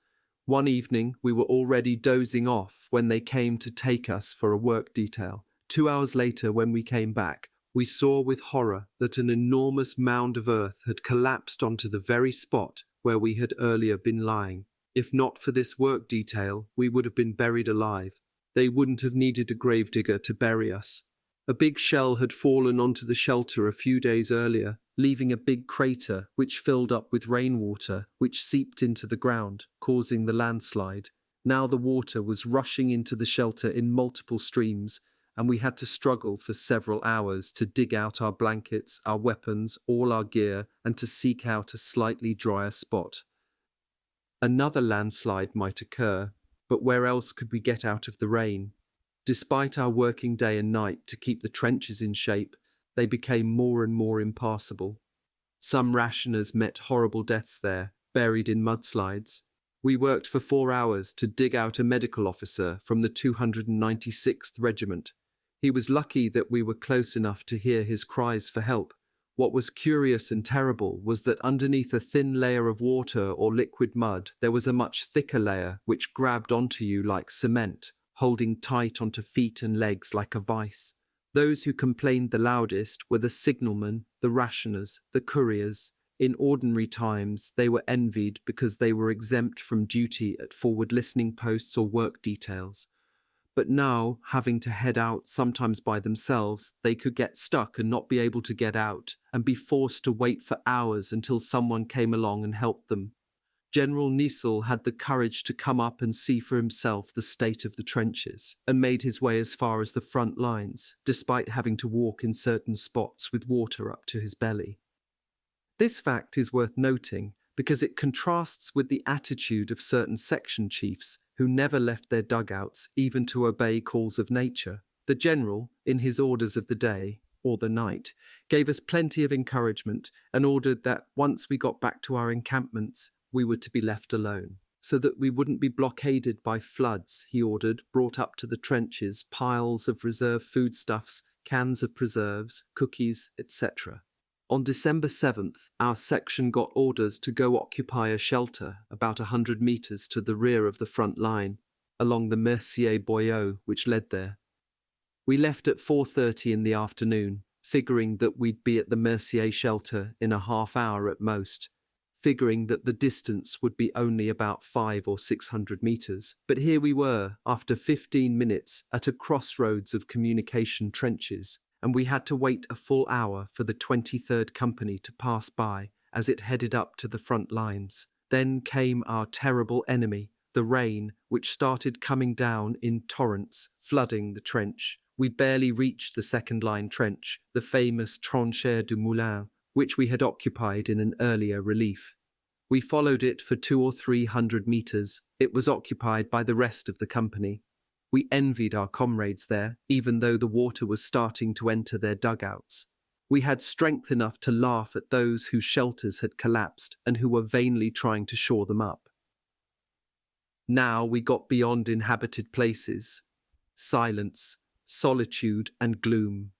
One evening we were already dozing off when they came to take us for a work detail. 2 hours later, when we came back, we saw with horror that an enormous mound of earth had collapsed onto the very spot where we had earlier been lying. If not for this work detail, we would have been buried alive. They wouldn't have needed a gravedigger to bury us. A big shell had fallen onto the shelter a few days earlier, leaving a big crater which filled up with rainwater, which seeped into the ground, causing the landslide. Now the water was rushing into the shelter in multiple streams, and we had to struggle for several hours to dig out our blankets, our weapons, all our gear, and to seek out a slightly drier spot. Another landslide might occur, but where else could we get out of the rain? Despite our working day and night to keep the trenches in shape, they became more and more impassable. Some rationers met horrible deaths there, buried in mudslides. We worked for 4 hours to dig out a medical officer from the 296th Regiment. He was lucky that we were close enough to hear his cries for help. What was curious and terrible was that underneath a thin layer of water or liquid mud, there was a much thicker layer which grabbed onto you like cement, holding tight onto feet and legs like a vice. Those who complained the loudest were the signalmen, the rationers, the couriers. In ordinary times, they were envied because they were exempt from duty at forward listening posts or work details. But now, having to head out sometimes by themselves, they could get stuck and not be able to get out, and be forced to wait for hours until someone came along and helped them. General Niesel had the courage to come up and see for himself the state of the trenches, and made his way as far as the front lines, despite having to walk in certain spots with water up to his belly. This fact is worth noting because it contrasts with the attitude of certain section chiefs who never left their dugouts even to obey calls of nature. The general, in his orders of the day, or the night, gave us plenty of encouragement and ordered that once we got back to our encampments, we were to be left alone. so that we wouldn't be blockaded by floods, he ordered, brought up to the trenches, piles of reserve foodstuffs, cans of preserves, cookies, etc. On December 7th, our section got orders to go occupy a shelter about 100 meters to the rear of the front line, along the Mercier Boyau, which led there. We left at 4:30 in the afternoon, figuring that we'd be at the Mercier shelter in a half hour at most, figuring that the distance would be only about 500 or 600 meters. But here we were, after 15 minutes, at a crossroads of communication trenches, and we had to wait a full hour for the 23rd Company to pass by as it headed up to the front lines. Then came our terrible enemy, the rain, which started coming down in torrents, flooding the trench. We barely reached the second-line trench, the famous Tranchère du Moulin, which we had occupied in an earlier relief. We followed it for 200 or 300 meters. It was occupied by the rest of the company. We envied our comrades there, even though the water was starting to enter their dugouts. We had strength enough to laugh at those whose shelters had collapsed and who were vainly trying to shore them up. Now we got beyond inhabited places. Silence, solitude and gloom.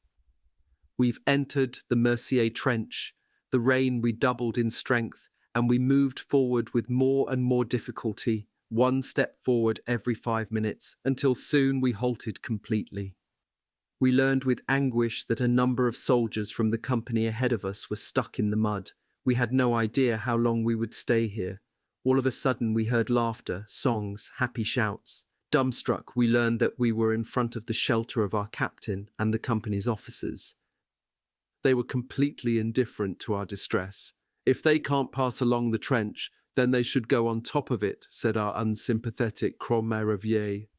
We've entered the Mercier Trench. The rain redoubled in strength, and we moved forward with more and more difficulty, one step forward every 5 minutes, until soon we halted completely. We learned with anguish that a number of soldiers from the company ahead of us were stuck in the mud. We had no idea how long we would stay here. All of a sudden we heard laughter, songs, happy shouts. Dumbstruck, we learned that we were in front of the shelter of our captain and the company's officers. They were completely indifferent to our distress. If they can't pass along the trench, then they should go on top of it, said our unsympathetic comradeship.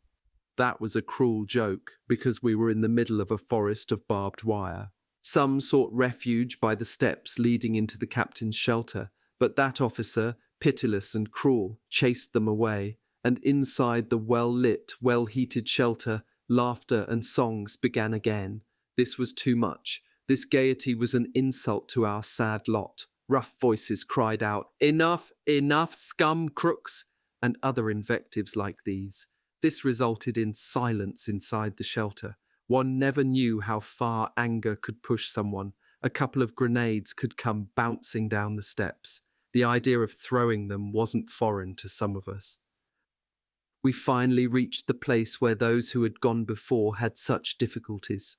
That was a cruel joke, because we were in the middle of a forest of barbed wire. Some sought refuge by the steps leading into the captain's shelter, but that officer, pitiless and cruel, chased them away, and inside the well-lit, well-heated shelter, laughter and songs began again. This was too much. This gaiety was an insult to our sad lot. Rough voices cried out, "Enough, enough, scum crooks," and other invectives like these. This resulted in silence inside the shelter. One never knew how far anger could push someone. A couple of grenades could come bouncing down the steps. The idea of throwing them wasn't foreign to some of us. We finally reached the place where those who had gone before had such difficulties.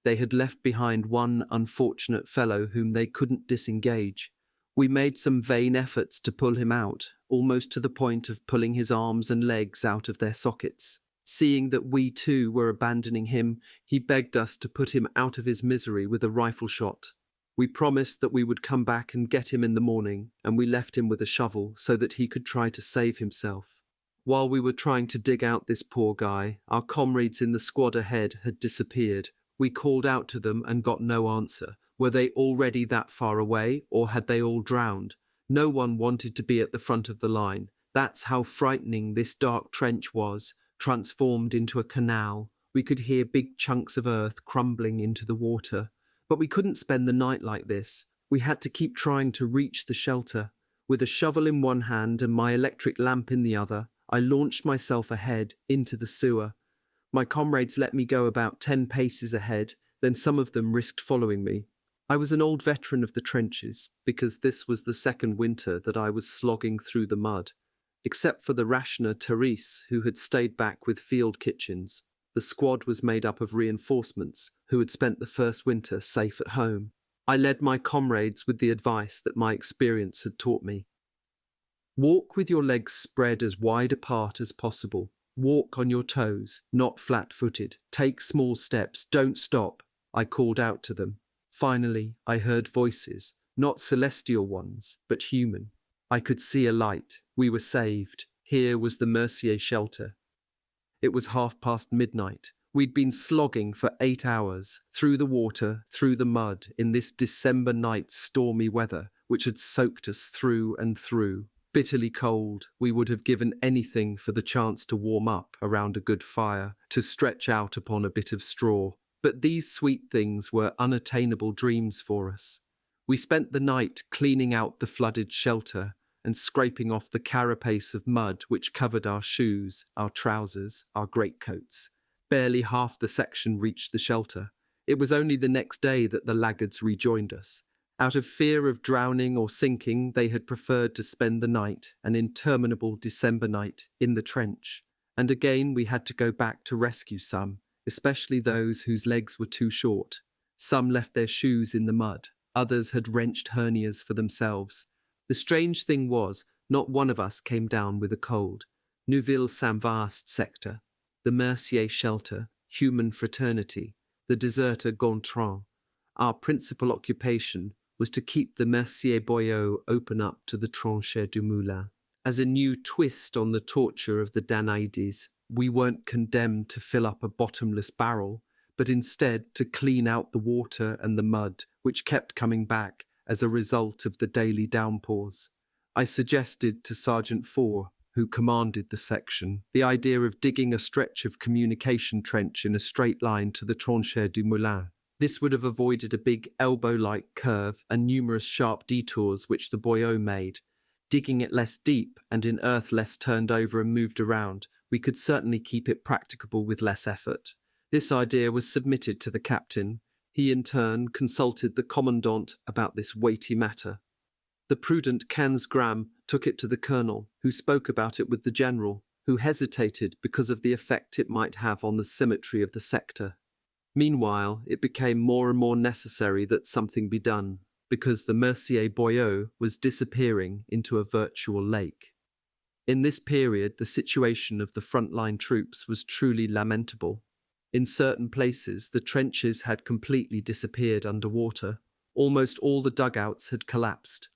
They had left behind one unfortunate fellow whom they couldn't disengage. We made some vain efforts to pull him out, almost to the point of pulling his arms and legs out of their sockets. Seeing that we too were abandoning him, he begged us to put him out of his misery with a rifle shot. We promised that we would come back and get him in the morning, and we left him with a shovel so that he could try to save himself. While we were trying to dig out this poor guy, our comrades in the squad ahead had disappeared. We called out to them and got no answer. Were they already that far away, or had they all drowned? No one wanted to be at the front of the line. That's how frightening this dark trench was, transformed into a canal. We could hear big chunks of earth crumbling into the water. But we couldn't spend the night like this. We had to keep trying to reach the shelter. With a shovel in one hand and my electric lamp in the other, I launched myself ahead into the sewer. My comrades let me go about 10 paces ahead, then some of them risked following me. I was an old veteran of the trenches, because this was the second winter that I was slogging through the mud. Except for the rationer Therese, who had stayed back with field kitchens, the squad was made up of reinforcements who had spent the first winter safe at home. I led my comrades with the advice that my experience had taught me. Walk with your legs spread as wide apart as possible. Walk on your toes, not flat-footed. Take small steps, don't stop, I called out to them. Finally, I heard voices, not celestial ones, but human. I could see a light. We were saved. Here was the Mercier shelter. It was midnight. We'd been slogging for 8 hours, through the water, through the mud, in this December night's stormy weather, which had soaked us through and through. Bitterly cold, we would have given anything for the chance to warm up around a good fire, to stretch out upon a bit of straw. But these sweet things were unattainable dreams for us. We spent the night cleaning out the flooded shelter, and scraping off the carapace of mud which covered our shoes, our trousers, our greatcoats. Barely half the section reached the shelter. It was only the next day that the laggards rejoined us. Out of fear of drowning or sinking, they had preferred to spend the night, an interminable December night, in the trench. And again we had to go back to rescue some, especially those whose legs were too short. Some left their shoes in the mud. Others had wrenched hernias for themselves. The strange thing was, not one of us came down with a cold. Neuville-Saint-Vaast sector, the Mercier shelter, human fraternity, the deserter Gontran. Our principal occupation was to keep the Mercier boyau open up to the tranchée du Moulin. As a new twist on the torture of the Danaides, we weren't condemned to fill up a bottomless barrel, but instead to clean out the water and the mud, which kept coming back as a result of the daily downpours. I suggested to Sergeant Four, who commanded the section, the idea of digging a stretch of communication trench in a straight line to the tranchée du Moulin. This would have avoided a big elbow-like curve and numerous sharp detours which the boyau made. Digging it less deep and in earth less turned over and moved around, we could certainly keep it practicable with less effort. This idea was submitted to the captain. He in turn consulted the commandant about this weighty matter. The prudent Kans Graham took it to the colonel, who spoke about it with the general, who hesitated because of the effect it might have on the symmetry of the sector. Meanwhile, it became more and more necessary that something be done, because the Mercier boyau was disappearing into a virtual lake. In this period, the situation of the frontline troops was truly lamentable. In certain places, the trenches had completely disappeared underwater. Almost all the dugouts had collapsed.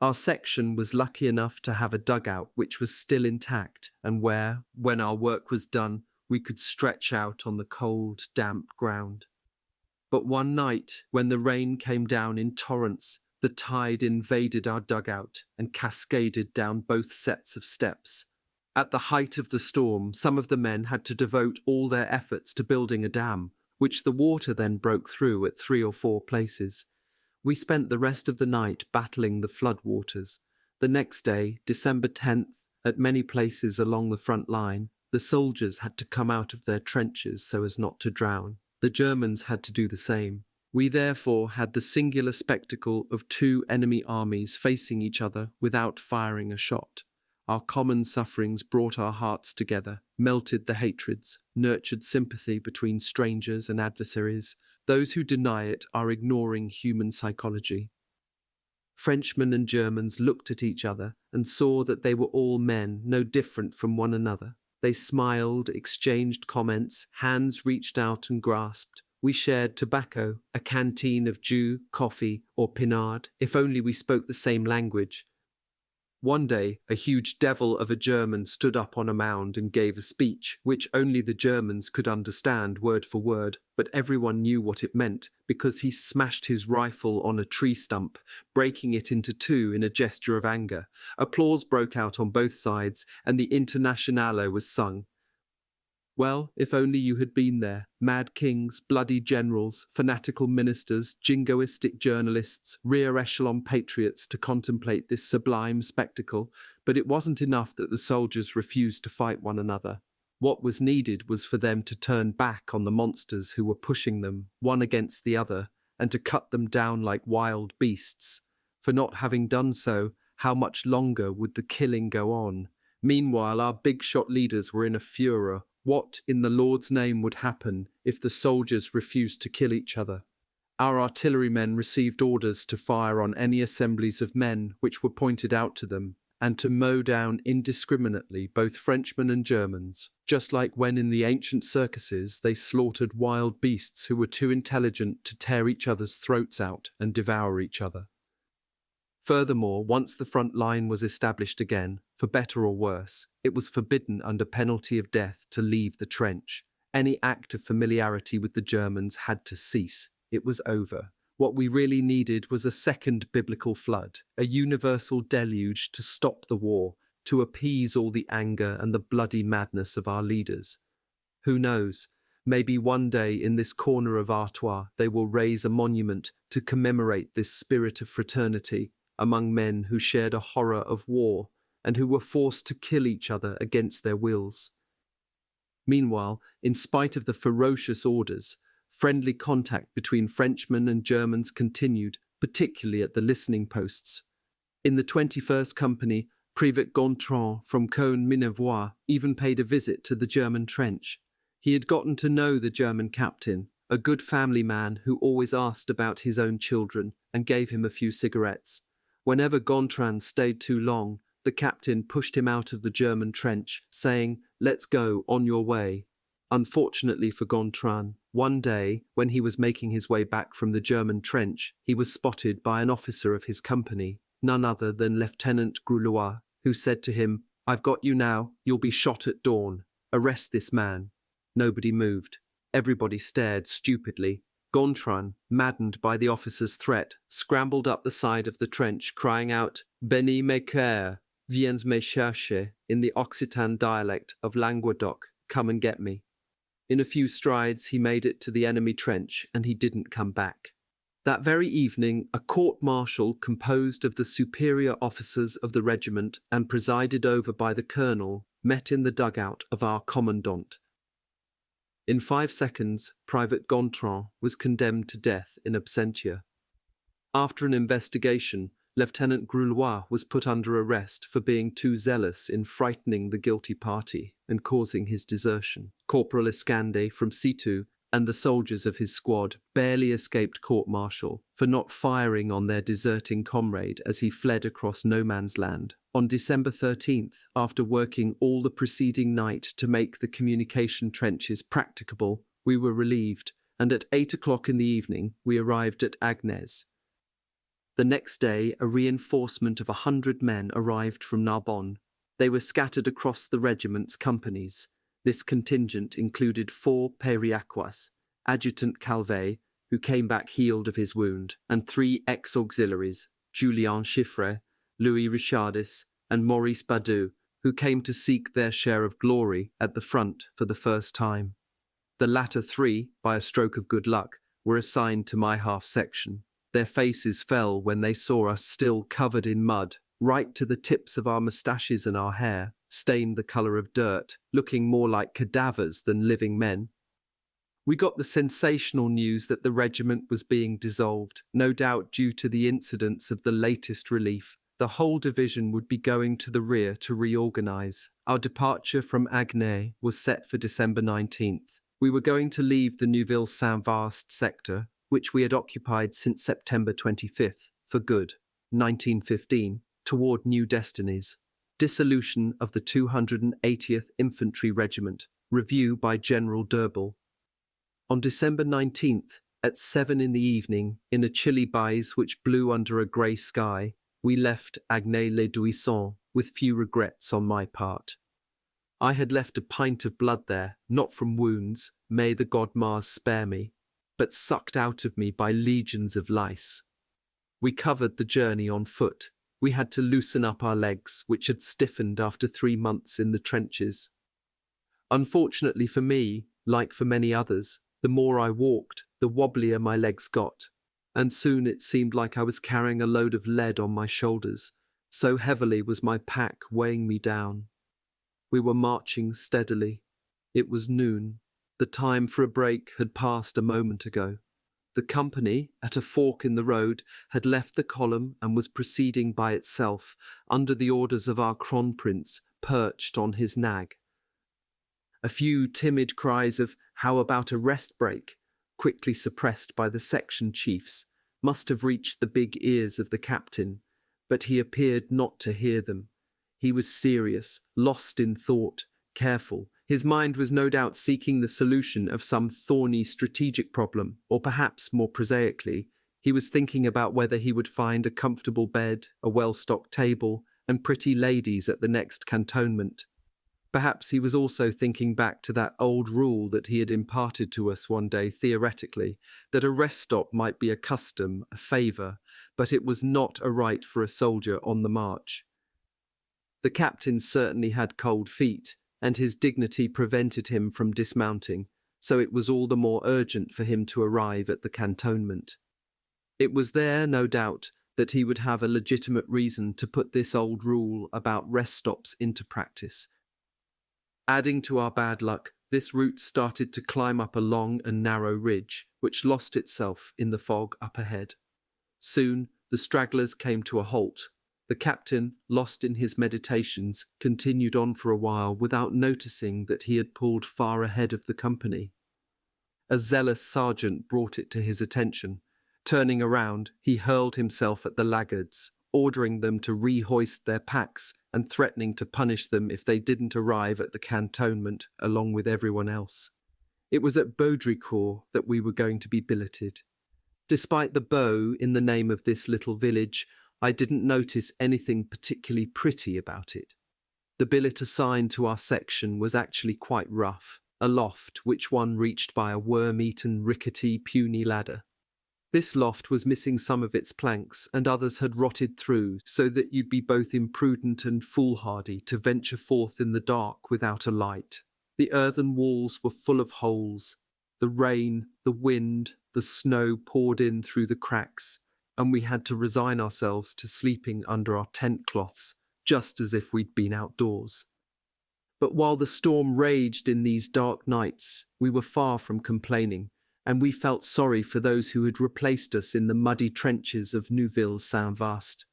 Our section was lucky enough to have a dugout which was still intact and where, when our work was done, we could stretch out on the cold, damp ground. But one night, when the rain came down in torrents, the tide invaded our dugout and cascaded down both sets of steps. At the height of the storm, some of the men had to devote all their efforts to building a dam, which the water then broke through at 3 or 4 places. We spent the rest of the night battling the floodwaters. The next day, December 10th, at many places along the front line, the soldiers had to come out of their trenches so as not to drown. The Germans had to do the same. We therefore had the singular spectacle of 2 enemy armies facing each other without firing a shot. Our common sufferings brought our hearts together, melted the hatreds, nurtured sympathy between strangers and adversaries. Those who deny it are ignoring human psychology. Frenchmen and Germans looked at each other and saw that they were all men, no different from one another. They smiled, exchanged comments, hands reached out and grasped. We shared tobacco, a canteen of jus, coffee, or pinard, if only we spoke the same language. One day, a huge devil of a German stood up on a mound and gave a speech, which only the Germans could understand word for word, but everyone knew what it meant, because he smashed his rifle on a tree stump, breaking it into 2 in a gesture of anger. Applause broke out on both sides, and the Internationale was sung. Well, if only you had been there. Mad kings, bloody generals, fanatical ministers, jingoistic journalists, rear echelon patriots to contemplate this sublime spectacle, but it wasn't enough that the soldiers refused to fight one another. What was needed was for them to turn back on the monsters who were pushing them, one against the other, and to cut them down like wild beasts. For not having done so, how much longer would the killing go on? Meanwhile, our big-shot leaders were in a furor. What, in the Lord's name, would happen if the soldiers refused to kill each other? Our artillerymen received orders to fire on any assemblies of men which were pointed out to them, and to mow down indiscriminately both Frenchmen and Germans, just like when in the ancient circuses they slaughtered wild beasts who were too intelligent to tear each other's throats out and devour each other. Furthermore, once the front line was established again, for better or worse, it was forbidden under penalty of death to leave the trench. Any act of familiarity with the Germans had to cease. It was over. What we really needed was a second biblical flood, a universal deluge to stop the war, to appease all the anger and the bloody madness of our leaders. Who knows? Maybe one day in this corner of Artois they will raise a monument to commemorate this spirit of fraternity, among men who shared a horror of war and who were forced to kill each other against their wills. Meanwhile, in spite of the ferocious orders, friendly contact between Frenchmen and Germans continued, particularly at the listening posts. In the 21st Company, Privat Gontran from Memoir even paid a visit to the German trench. He had gotten to know the German captain, a good family man who always asked about his own children and gave him a few cigarettes. Whenever Gontran stayed too long, the captain pushed him out of the German trench, saying, "Let's go, on your way." Unfortunately for Gontran, one day, when he was making his way back from the German trench, he was spotted by an officer of his company, none other than Lieutenant Groulois, who said to him, "I've got you now, you'll be shot at dawn. Arrest this man." Nobody moved. Everybody stared stupidly. Gontran, maddened by the officer's threat, scrambled up the side of the trench, crying out, "Benny me coeur, viens me chercher," in the Occitan dialect of Languedoc, "come and get me." In a few strides he made it to the enemy trench, and he didn't come back. That very evening, a court-martial composed of the superior officers of the regiment and presided over by the colonel met in the dugout of our commandant. In 5 seconds, Private Gontran was condemned to death in absentia. After an investigation, Lieutenant Groulois was put under arrest for being too zealous in frightening the guilty party and causing his desertion. Corporal Escande from Situ and the soldiers of his squad barely escaped court-martial for not firing on their deserting comrade as he fled across no man's land. On December 13th, after working all the preceding night to make the communication trenches practicable, we were relieved, and at 8 o'clock in the evening we arrived at Agnes. The next day, a reinforcement of 100 men arrived from Narbonne. They were scattered across the regiment's companies. This contingent included 4 Périacois, Adjutant Calvet, who came back healed of his wound, and 3 ex-auxiliaries, Julien Chiffre, Louis Richardis, and Maurice Badu, who came to seek their share of glory at the front for the first time. The latter 3, by a stroke of good luck, were assigned to my half-section. Their faces fell when they saw us still covered in mud, right to the tips of our moustaches and our hair, stained the colour of dirt, looking more like cadavers than living men. We got the sensational news that the regiment was being dissolved, no doubt due to the incidents of the latest relief. The whole division would be going to the rear to reorganise. Our departure from Agnes was set for December 19th. We were going to leave the Neuville-Saint-Vaast sector, which we had occupied since September 25th, for good, 1915, toward new destinies. Dissolution of the 280th Infantry Regiment. Review by General D'Urbel. On December 19th, at 7 in the evening, in a chilly bise which blew under a grey sky, we left Agnes-les-Buissons with few regrets on my part. I had left a pint of blood there, not from wounds, may the god Mars spare me, but sucked out of me by legions of lice. We covered the journey on foot. We had to loosen up our legs, which had stiffened after 3 months in the trenches. Unfortunately for me, like for many others, the more I walked, the wobblier my legs got, and soon it seemed like I was carrying a load of lead on my shoulders, so heavily was my pack weighing me down. We were marching steadily. It was noon. The time for a break had passed a moment ago. The company, at a fork in the road, had left the column and was proceeding by itself, under the orders of our Kronprince, perched on his nag. A few timid cries of, "How about a rest break?" quickly suppressed by the section chiefs, must have reached the big ears of the captain, but he appeared not to hear them. He was serious, lost in thought, careful. His mind was no doubt seeking the solution of some thorny strategic problem, or perhaps, more prosaically, he was thinking about whether he would find a comfortable bed, a well-stocked table, and pretty ladies at the next cantonment. Perhaps he was also thinking back to that old rule that he had imparted to us one day theoretically, that a rest stop might be a custom, a favour, but it was not a right for a soldier on the march. The captain certainly had cold feet, and his dignity prevented him from dismounting, so it was all the more urgent for him to arrive at the cantonment. It was there, no doubt, that he would have a legitimate reason to put this old rule about rest stops into practice. Adding to our bad luck, this route started to climb up a long and narrow ridge, which lost itself in the fog up ahead. Soon, the stragglers came to a halt. The captain, lost in his meditations, continued on for a while without noticing that he had pulled far ahead of the company. A zealous sergeant brought it to his attention. Turning around, he hurled himself at the laggards, ordering them to rehoist their packs and threatening to punish them if they didn't arrive at the cantonment along with everyone else. It was at Baudricourt that we were going to be billeted. Despite the bow in the name of this little village, I didn't notice anything particularly pretty about it. The billet assigned to our section was actually quite rough, a loft which one reached by a worm-eaten, rickety, puny ladder. This loft was missing some of its planks, and others had rotted through, so that you'd be both imprudent and foolhardy to venture forth in the dark without a light. The earthen walls were full of holes. The rain, the wind, the snow poured in through the cracks, and we had to resign ourselves to sleeping under our tent cloths, just as if we'd been outdoors. But while the storm raged in these dark nights, we were far from complaining, and we felt sorry for those who had replaced us in the muddy trenches of Neuville-Saint-Vaast.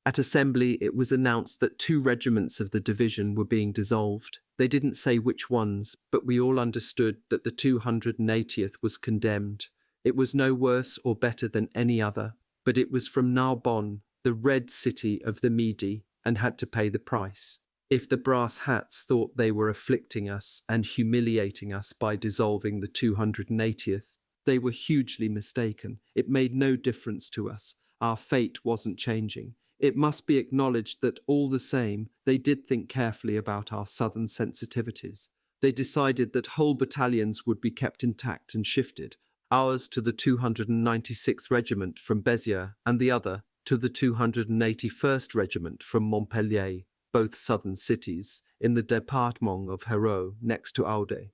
At assembly, it was announced that 2 regiments of the division were being dissolved. They didn't say which ones, but we all understood that the 280th was condemned. It was no worse or better than any other, but it was from Narbonne, the red city of the Midi, and had to pay the price. If the brass hats thought they were afflicting us and humiliating us by dissolving the 280th, they were hugely mistaken. It made no difference to us. Our fate wasn't changing. It must be acknowledged that all the same, they did think carefully about our southern sensitivities. They decided that whole battalions would be kept intact and shifted, ours to the 296th Regiment from Béziers and the other to the 281st Regiment from Montpellier, both southern cities, in the département of Hérault, next to Aude.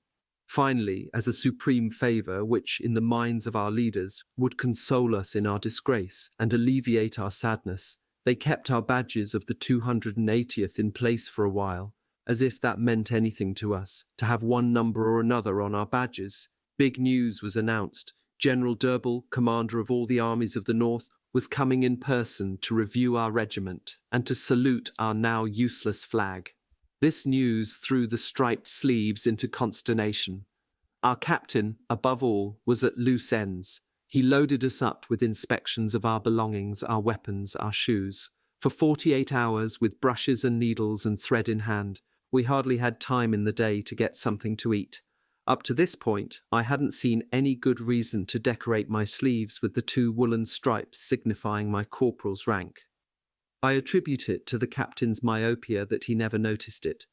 Finally, as a supreme favour which, in the minds of our leaders, would console us in our disgrace and alleviate our sadness, they kept our badges of the 280th in place for a while, as if that meant anything to us, to have one number or another on our badges. Big news was announced. General d'Urbel, commander of all the armies of the north, was coming in person to review our regiment and to salute our now useless flag. This news threw the striped sleeves into consternation. Our captain, above all, was at loose ends. He loaded us up with inspections of our belongings, our weapons, our shoes. For 48 hours, with brushes and needles and thread in hand, we hardly had time in the day to get something to eat. Up to this point, I hadn't seen any good reason to decorate my sleeves with the 2 woolen stripes signifying my corporal's rank. I attribute it to the captain's myopia that he never noticed it.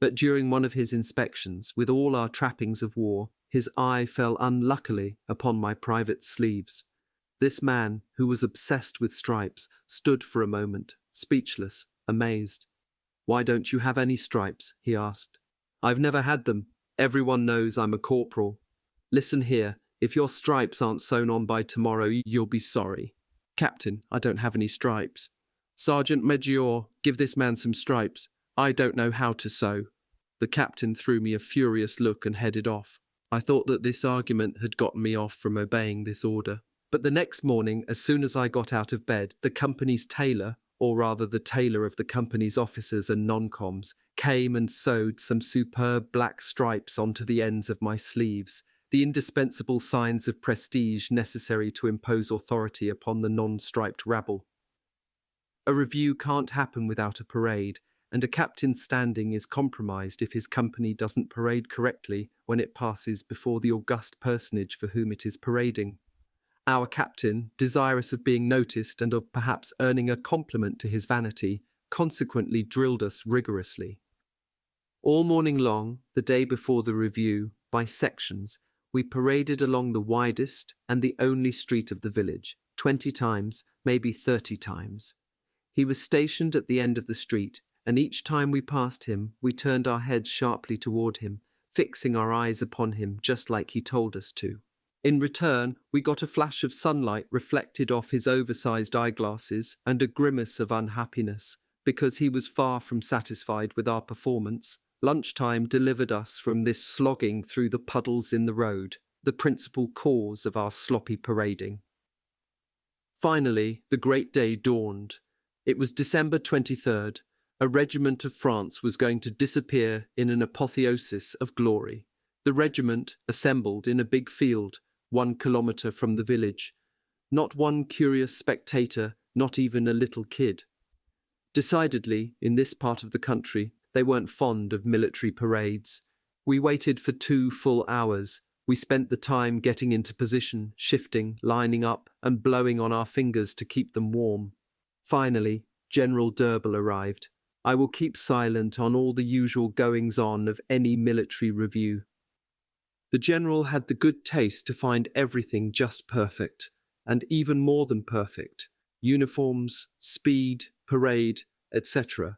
But during one of his inspections, with all our trappings of war, his eye fell unluckily upon my private sleeves. This man, who was obsessed with stripes, stood for a moment, speechless, amazed. "Why don't you have any stripes?" he asked. "I've never had them. Everyone knows I'm a corporal. Listen here, if your stripes aren't sewn on by tomorrow, you'll be sorry." "Captain, I don't have any stripes." "Sergeant Major, give this man some stripes. I don't know how to sew." The captain threw me a furious look and headed off. I thought that this argument had gotten me off from obeying this order. But the next morning, as soon as I got out of bed, the company's tailor, or rather the tailor of the company's officers and non-coms, came and sewed some superb black stripes onto the ends of my sleeves, the indispensable signs of prestige necessary to impose authority upon the non-striped rabble. A review can't happen without a parade, and a captain's standing is compromised if his company doesn't parade correctly when it passes before the august personage for whom it is parading. Our captain, desirous of being noticed and of perhaps earning a compliment to his vanity, consequently drilled us rigorously. All morning long, the day before the review, by sections, we paraded along the widest and the only street of the village, 20 times, maybe 30 times. He was stationed at the end of the street, and each time we passed him, we turned our heads sharply toward him, fixing our eyes upon him just like he told us to. In return, we got a flash of sunlight reflected off his oversized eyeglasses and a grimace of unhappiness, because he was far from satisfied with our performance. Lunchtime delivered us from this slogging through the puddles in the road, the principal cause of our sloppy parading. Finally, the great day dawned. It was December 23rd. A regiment of France was going to disappear in an apotheosis of glory. The regiment assembled in a big field, 1 kilometre from the village. Not one curious spectator, not even a little kid. Decidedly, in this part of the country, they weren't fond of military parades. We waited for 2 full hours. We spent the time getting into position, shifting, lining up, and blowing on our fingers to keep them warm. Finally, General D'Urbel arrived. I will keep silent on all the usual goings-on of any military review. The general had the good taste to find everything just perfect, and even more than perfect. Uniforms, speed, parade, etc.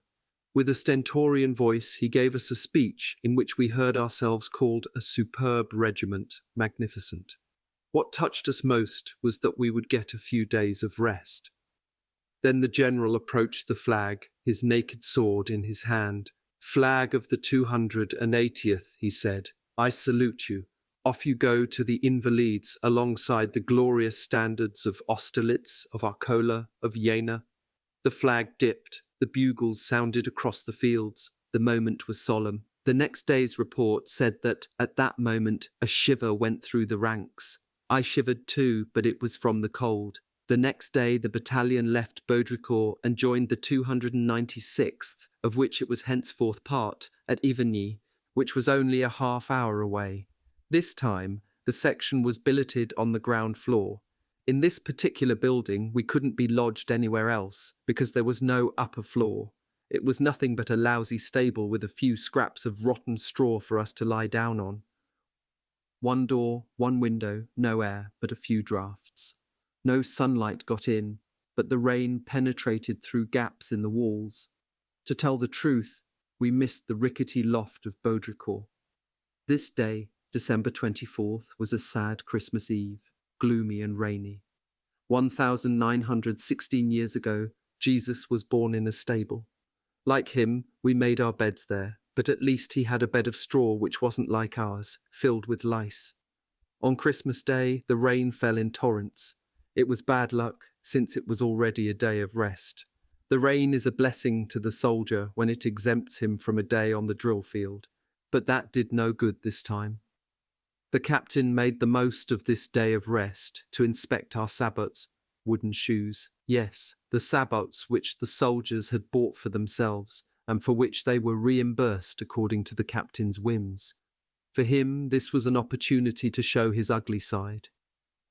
With a stentorian voice, he gave us a speech in which we heard ourselves called a superb regiment, magnificent. What touched us most was that we would get a few days of rest. Then the general approached the flag, his naked sword in his hand. "Flag of the 280th, he said. "I salute you. Off you go to the Invalides alongside the glorious standards of Austerlitz, of Arcola, of Jena." The flag dipped. The bugles sounded across the fields. The moment was solemn. The next day's report said that, at that moment, a shiver went through the ranks. I shivered too, but it was from the cold. The next day the battalion left Baudricourt and joined the 296th, of which it was henceforth part, at Ivigny, which was only a half-hour away. This time, the section was billeted on the ground floor. In this particular building, we couldn't be lodged anywhere else, because there was no upper floor. It was nothing but a lousy stable with a few scraps of rotten straw for us to lie down on. 1 door, 1 window, no air, but a few draughts. No sunlight got in, but the rain penetrated through gaps in the walls. To tell the truth, we missed the rickety loft of Baudricourt. This day, December 24th, was a sad Christmas Eve, gloomy and rainy. 1916 years ago, Jesus was born in a stable. Like him, we made our beds there, but at least he had a bed of straw which wasn't like ours, filled with lice. On Christmas Day, the rain fell in torrents. It was bad luck, since it was already a day of rest. The rain is a blessing to the soldier when it exempts him from a day on the drill field, but that did no good this time. The captain made the most of this day of rest to inspect our sabots, wooden shoes. Yes, the sabots which the soldiers had bought for themselves, and for which they were reimbursed according to the captain's whims. For him, this was an opportunity to show his ugly side.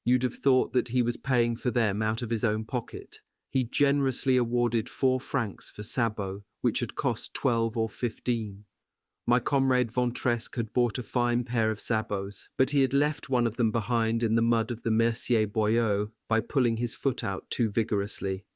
You'd have thought that he was paying for them out of his own pocket. He generously awarded 4 francs for sabots, which had cost 12 or 15. My comrade Vontresque had bought a fine pair of sabots, but he had left one of them behind in the mud of the Mercier Boyau by pulling his foot out too vigorously.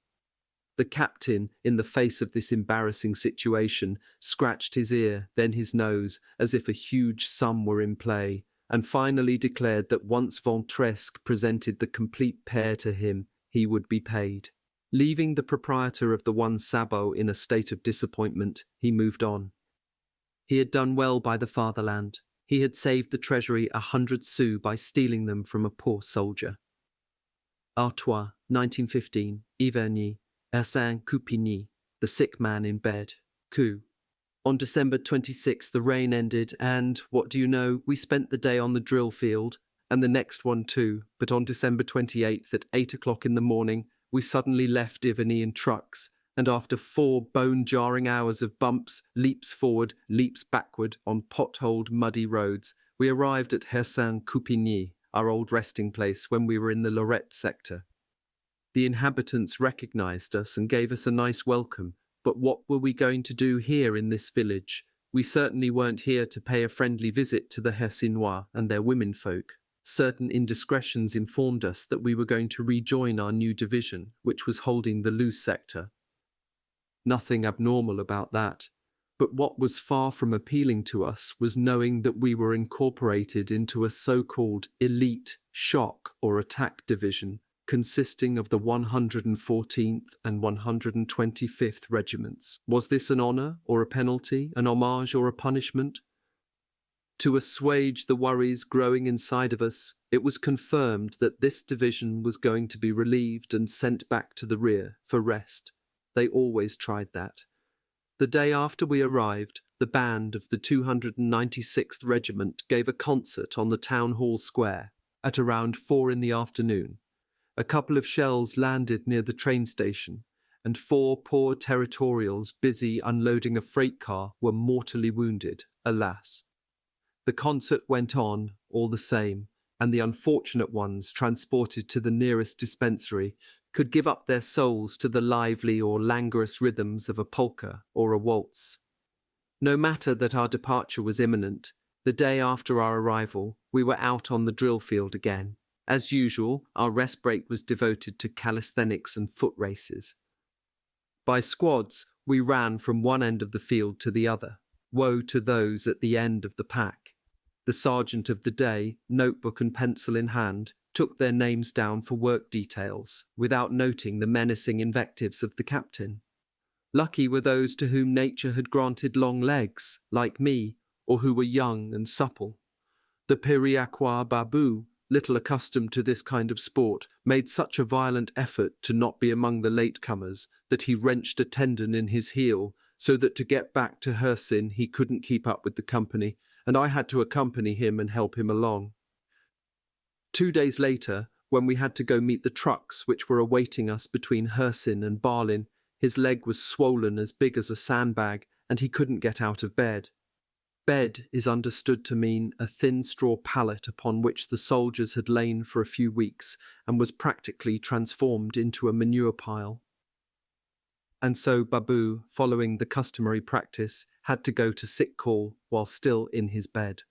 The captain, in the face of this embarrassing situation, scratched his ear, then his nose, as if a huge sum were in play, and finally declared that once Vontresque presented the complete pair to him, he would be paid. Leaving the proprietor of the one sabot in a state of disappointment, he moved on. He had done well by the fatherland. He had saved the treasury 100 sous by stealing them from a poor soldier. Artois, 1915, Ivigny, Ersin-Coupigny, the sick man in bed, coup. On December 26th the rain ended and, what do you know, we spent the day on the drill field, and the next one too, but on December 28th at 8 o'clock in the morning we suddenly left Ivigny in trucks, and after 4 bone-jarring hours of bumps, leaps forward, leaps backward on potholed muddy roads, we arrived at Hersin-Coupigny, our old resting place when we were in the Lorette sector. The inhabitants recognized us and gave us a nice welcome, but what were we going to do here in this village? We certainly weren't here to pay a friendly visit to the Hersinois and their womenfolk. Certain indiscretions informed us that we were going to rejoin our new division, which was holding the Loos sector. Nothing abnormal about that, but what was far from appealing to us was knowing that we were incorporated into a so-called elite Shock or Attack Division, consisting of the 114th and 125th Regiments. Was this an honour or a penalty, an homage or a punishment? To assuage the worries growing inside of us, it was confirmed that this division was going to be relieved and sent back to the rear for rest. They always tried that. The day after we arrived, the band of the 296th Regiment gave a concert on the town hall square at around 4 in the afternoon. A couple of shells landed near the train station, and 4 poor territorials busy unloading a freight car were mortally wounded, alas. The concert went on, all the same, and the unfortunate ones transported to the nearest dispensary could give up their souls to the lively or languorous rhythms of a polka or a waltz. No matter that our departure was imminent, the day after our arrival, we were out on the drill field again. As usual, our rest break was devoted to calisthenics and foot races. By squads, we ran from one end of the field to the other. Woe to those at the end of the pack. The sergeant of the day, notebook and pencil in hand, took their names down for work details, without noting the menacing invectives of the captain. Lucky were those to whom nature had granted long legs, like me, or who were young and supple. The Piriakwa Babu, little accustomed to this kind of sport, made such a violent effort to not be among the latecomers that he wrenched a tendon in his heel, so that to get back to Hersin he couldn't keep up with the company, and I had to accompany him and help him along. 2 days later, when we had to go meet the trucks which were awaiting us between Hersin and Barlin, his leg was swollen as big as a sandbag, and he couldn't get out of bed. Bed is understood to mean a thin straw pallet upon which the soldiers had lain for a few weeks and was practically transformed into a manure pile. And so Babu, following the customary practice, had to go to sick call while still in his bed.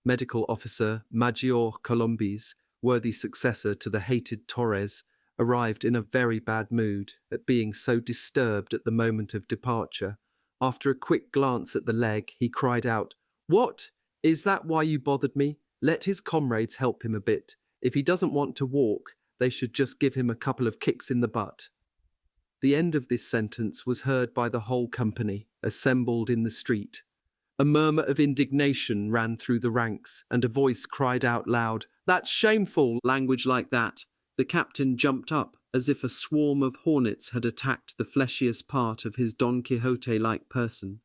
Medical officer Major Colombes, worthy successor to the hated Torres, arrived in a very bad mood at being so disturbed at the moment of departure. After a quick glance at the leg, he cried out, "What? Is that why you bothered me? Let his comrades help him a bit. If he doesn't want to walk, they should just give him a couple of kicks in the butt." The end of this sentence was heard by the whole company, assembled in the street. A murmur of indignation ran through the ranks, and a voice cried out loud, "That's shameful, language like that." The captain jumped up, as if a swarm of hornets had attacked the fleshiest part of his Don Quixote-like person.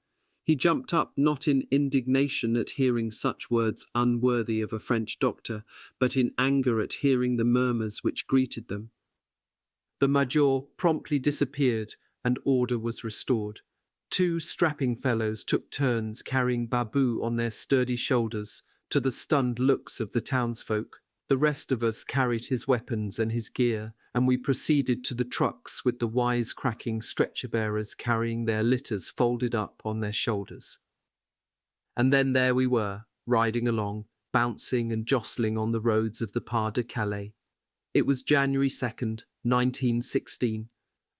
He jumped up not in indignation at hearing such words unworthy of a French doctor, but in anger at hearing the murmurs which greeted them. The major promptly disappeared, and order was restored. 2 strapping fellows took turns carrying Babu on their sturdy shoulders, to the stunned looks of the townsfolk. The rest of us carried his weapons and his gear, and we proceeded to the trucks with the wise-cracking stretcher-bearers carrying their litters folded up on their shoulders. And then there we were, riding along, bouncing and jostling on the roads of the Pas de Calais. It was January 2nd, 1916.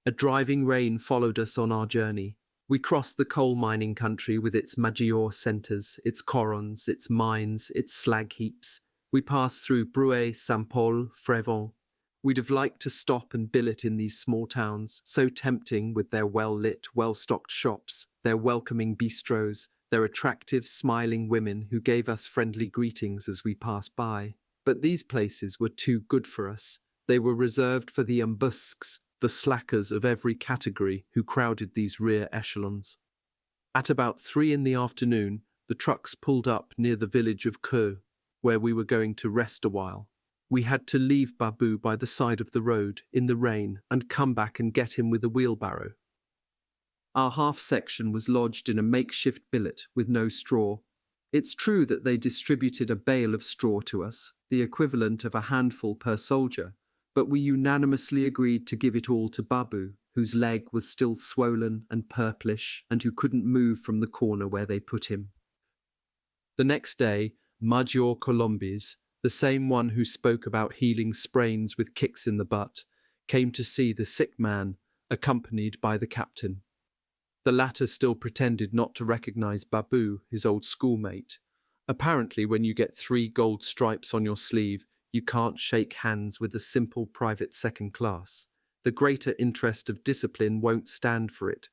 A driving rain followed us on our journey. We crossed the coal-mining country with its Maggiore centres, its corons, its mines, its slag heaps. We passed through Bruay, Saint-Paul, Frévent. We'd have liked to stop and billet in these small towns, so tempting with their well-lit, well-stocked shops, their welcoming bistros, their attractive, smiling women who gave us friendly greetings as we passed by. But these places were too good for us. They were reserved for the embusques, the slackers of every category who crowded these rear echelons. At about 3 in the afternoon, the trucks pulled up near the village of Ceux, where we were going to rest a while. We had to leave Babu by the side of the road, in the rain, and come back and get him with a wheelbarrow. Our half-section was lodged in a makeshift billet with no straw. It's true that they distributed a bale of straw to us, the equivalent of a handful per soldier, but we unanimously agreed to give it all to Babu, whose leg was still swollen and purplish and who couldn't move from the corner where they put him. The next day, Major Colombes, the same one who spoke about healing sprains with kicks in the butt, came to see the sick man, accompanied by the captain. The latter still pretended not to recognize Babu, his old schoolmate. Apparently, when you get 3 gold stripes on your sleeve, You can't shake hands with a simple private second class. The greater interest of discipline won't stand for it.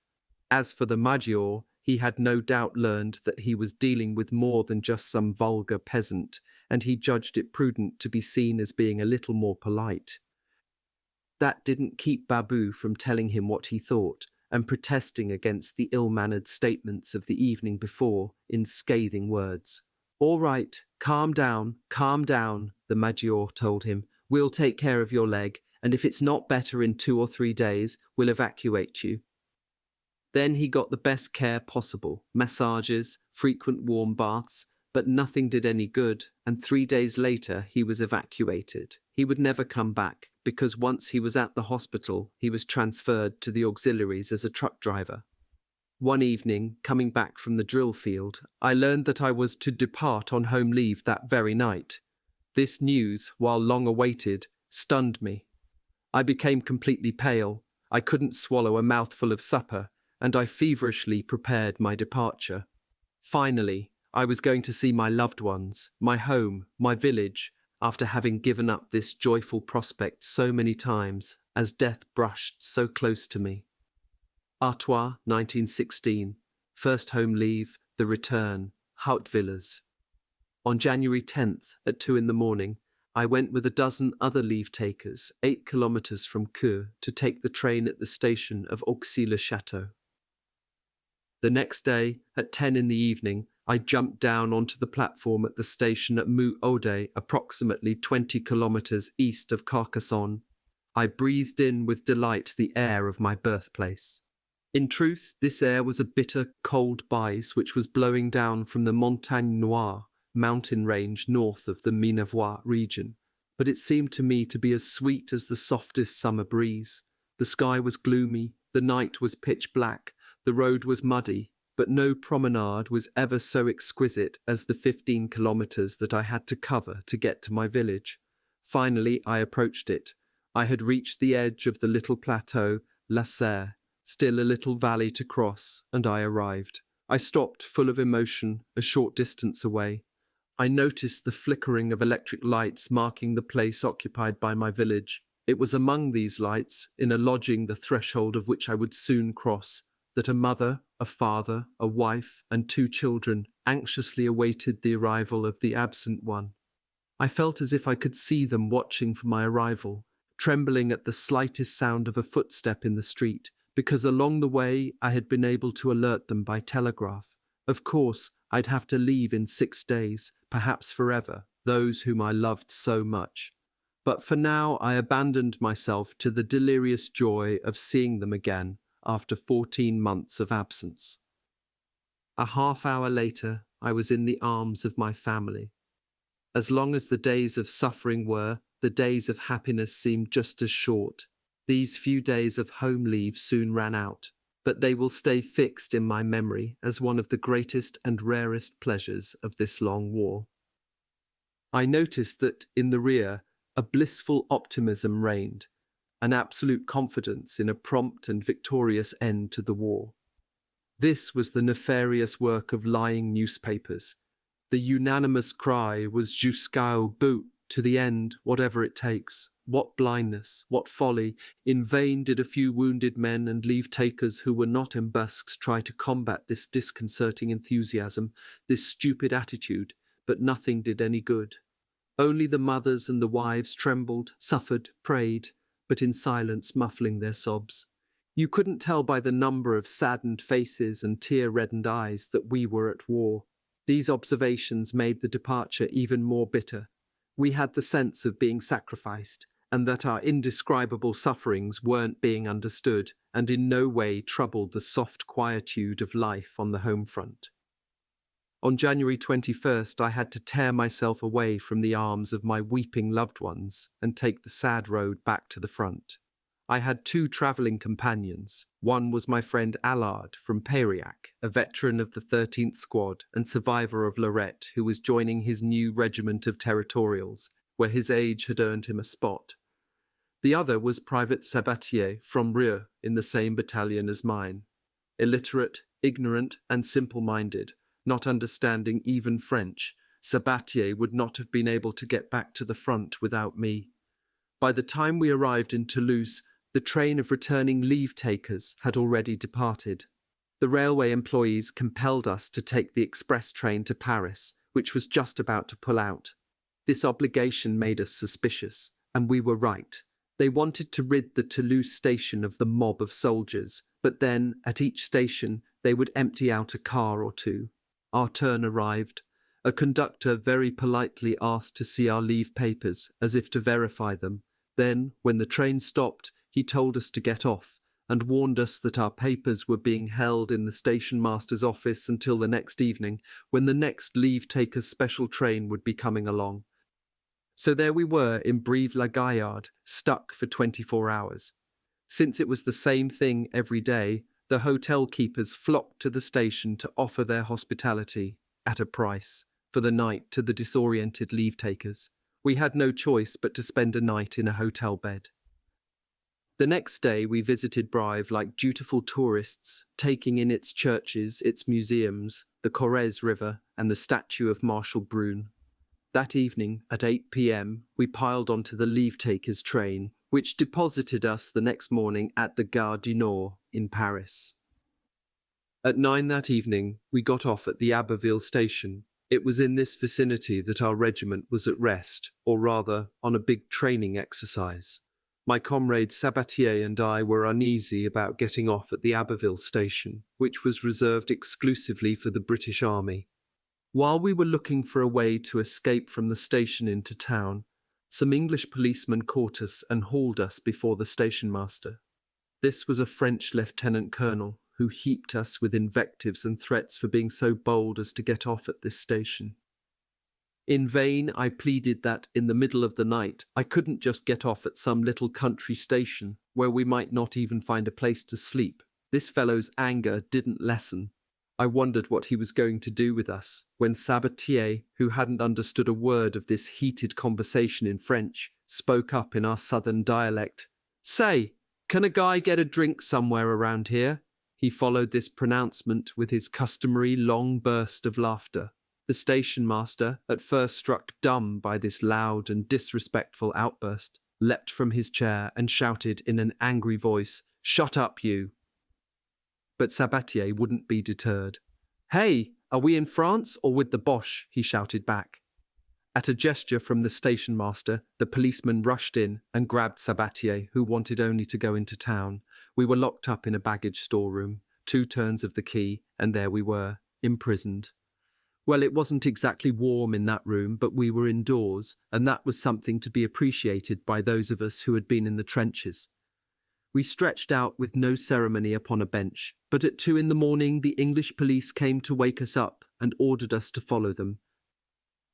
As for the Maggiore, he had no doubt learned that he was dealing with more than just some vulgar peasant, and he judged it prudent to be seen as being a little more polite. That didn't keep Babu from telling him what he thought, and protesting against the ill-mannered statements of the evening before in scathing words. "All right, calm down, the Maggiore told him. "We'll take care of your leg, and if it's not better in 2 or 3 days, we'll evacuate you." Then he got the best care possible, massages, frequent warm baths, but nothing did any good, and 3 days later he was evacuated. He would never come back, because once he was at the hospital, he was transferred to the auxiliaries as a truck driver. One evening, coming back from the drill field, I learned that I was to depart on home leave that very night. This news, while long awaited, stunned me. I became completely pale. I couldn't swallow a mouthful of supper, and I feverishly prepared my departure. Finally, I was going to see my loved ones, my home, my village, after having given up this joyful prospect so many times, as death brushed so close to me. Artois, 1916. First home leave, the return, Hautvillas. On January 10th, at 2 a.m, I went with a dozen other leave-takers, 8 kilometers from Keux, to take the train at the station of Auxy-le-Château. The next day, at 10 p.m, I jumped down onto the platform at the station at Mou-Audet, approximately 20 kilometers east of Carcassonne. I breathed in with delight the air of my birthplace. In truth, this air was a bitter, cold bise which was blowing down from the Montagne Noire, mountain range north of the Memoir region, but it seemed to me to be as sweet as the softest summer breeze. The sky was gloomy, the night was pitch black, the road was muddy, but no promenade was ever so exquisite as the 15 kilometers that I had to cover to get to my village. Finally, I approached it. I had reached the edge of the little plateau, La Serre, still a little valley to cross, and I arrived. I stopped, full of emotion, a short distance away. I noticed the flickering of electric lights marking the place occupied by my village. It was among these lights, in a lodging the threshold of which I would soon cross, that a mother, a father, a wife, and 2 children anxiously awaited the arrival of the absent one. I felt as if I could see them watching for my arrival, trembling at the slightest sound of a footstep in the street, because along the way I had been able to alert them by telegraph. Of course, I'd have to leave in 6 days, perhaps forever, those whom I loved so much. But for now I abandoned myself to the delirious joy of seeing them again after 14 months of absence. A half-hour later, I was in the arms of my family. As long as the days of suffering were, the days of happiness seemed just as short. These few days of home leave soon ran out, but they will stay fixed in my memory as one of the greatest and rarest pleasures of this long war. I noticed that, in the rear, a blissful optimism reigned, an absolute confidence in a prompt and victorious end to the war. This was the nefarious work of lying newspapers. The unanimous cry was jusqu'au bout, to the end, whatever it takes. What blindness, what folly! In vain did a few wounded men and leave-takers who were not in busks try to combat this disconcerting enthusiasm, this stupid attitude, but nothing did any good. Only the mothers and the wives trembled, suffered, prayed, but in silence muffling their sobs. You couldn't tell by the number of saddened faces and tear-reddened eyes that we were at war. These observations made the departure even more bitter. We had the sense of being sacrificed, and that our indescribable sufferings weren't being understood, and in no way troubled the soft quietude of life on the home front. On January 21st, I had to tear myself away from the arms of my weeping loved ones and take the sad road back to the front. I had 2 travelling companions. One was my friend Allard from Peyriac, a veteran of the 13th Squad and survivor of Lorette, who was joining his new regiment of territorials, where his age had earned him a spot. The other was Private Sabatier from Rieux, in the same battalion as mine. Illiterate, ignorant, and simple-minded, not understanding even French, Sabatier would not have been able to get back to the front without me. By the time we arrived in Toulouse, the train of returning leave-takers had already departed. The railway employees compelled us to take the express train to Paris, which was just about to pull out. This obligation made us suspicious, and we were right. They wanted to rid the Toulouse station of the mob of soldiers, but then, at each station, they would empty out a car or two. Our turn arrived. A conductor very politely asked to see our leave papers, as if to verify them. Then, when the train stopped, he told us to get off, and warned us that our papers were being held in the station master's office until the next evening, when the next leave-takers' special train would be coming along. So there we were in Brive-la-Gaillarde, stuck for 24 hours. Since it was the same thing every day, the hotel keepers flocked to the station to offer their hospitality, at a price, for the night to the disoriented leave-takers. We had no choice but to spend a night in a hotel bed. The next day we visited Brive like dutiful tourists, taking in its churches, its museums, the Corrèze River, and the statue of Marshal Brune. That evening, at 8 p.m., we piled onto the leave-takers' train, which deposited us the next morning at the Gare du Nord in Paris. At 9 that evening, we got off at the Abbeville station. It was in this vicinity that our regiment was at rest, or rather, on a big training exercise. My comrade Sabatier and I were uneasy about getting off at the Abbeville station, which was reserved exclusively for the British Army. While we were looking for a way to escape from the station into town, some English policemen caught us and hauled us before the station master. This was a French lieutenant colonel who heaped us with invectives and threats for being so bold as to get off at this station. In vain I pleaded that, in the middle of the night, I couldn't just get off at some little country station where we might not even find a place to sleep. This fellow's anger didn't lessen. I wondered what he was going to do with us, when Sabatier, who hadn't understood a word of this heated conversation in French, spoke up in our southern dialect. "Say, can a guy get a drink somewhere around here?" He followed this pronouncement with his customary long burst of laughter. The station master, at first struck dumb by this loud and disrespectful outburst, leapt from his chair and shouted in an angry voice, "Shut up, you!" But Sabatier wouldn't be deterred. "Hey, are we in France or with the Boche?" he shouted back. At a gesture from the station master, the policeman rushed in and grabbed Sabatier, who wanted only to go into town. We were locked up in a baggage storeroom, 2 turns of the key, and there we were, imprisoned. Well, it wasn't exactly warm in that room, but we were indoors, and that was something to be appreciated by those of us who had been in the trenches. We stretched out with no ceremony upon a bench, but at 2 in the morning the English police came to wake us up and ordered us to follow them.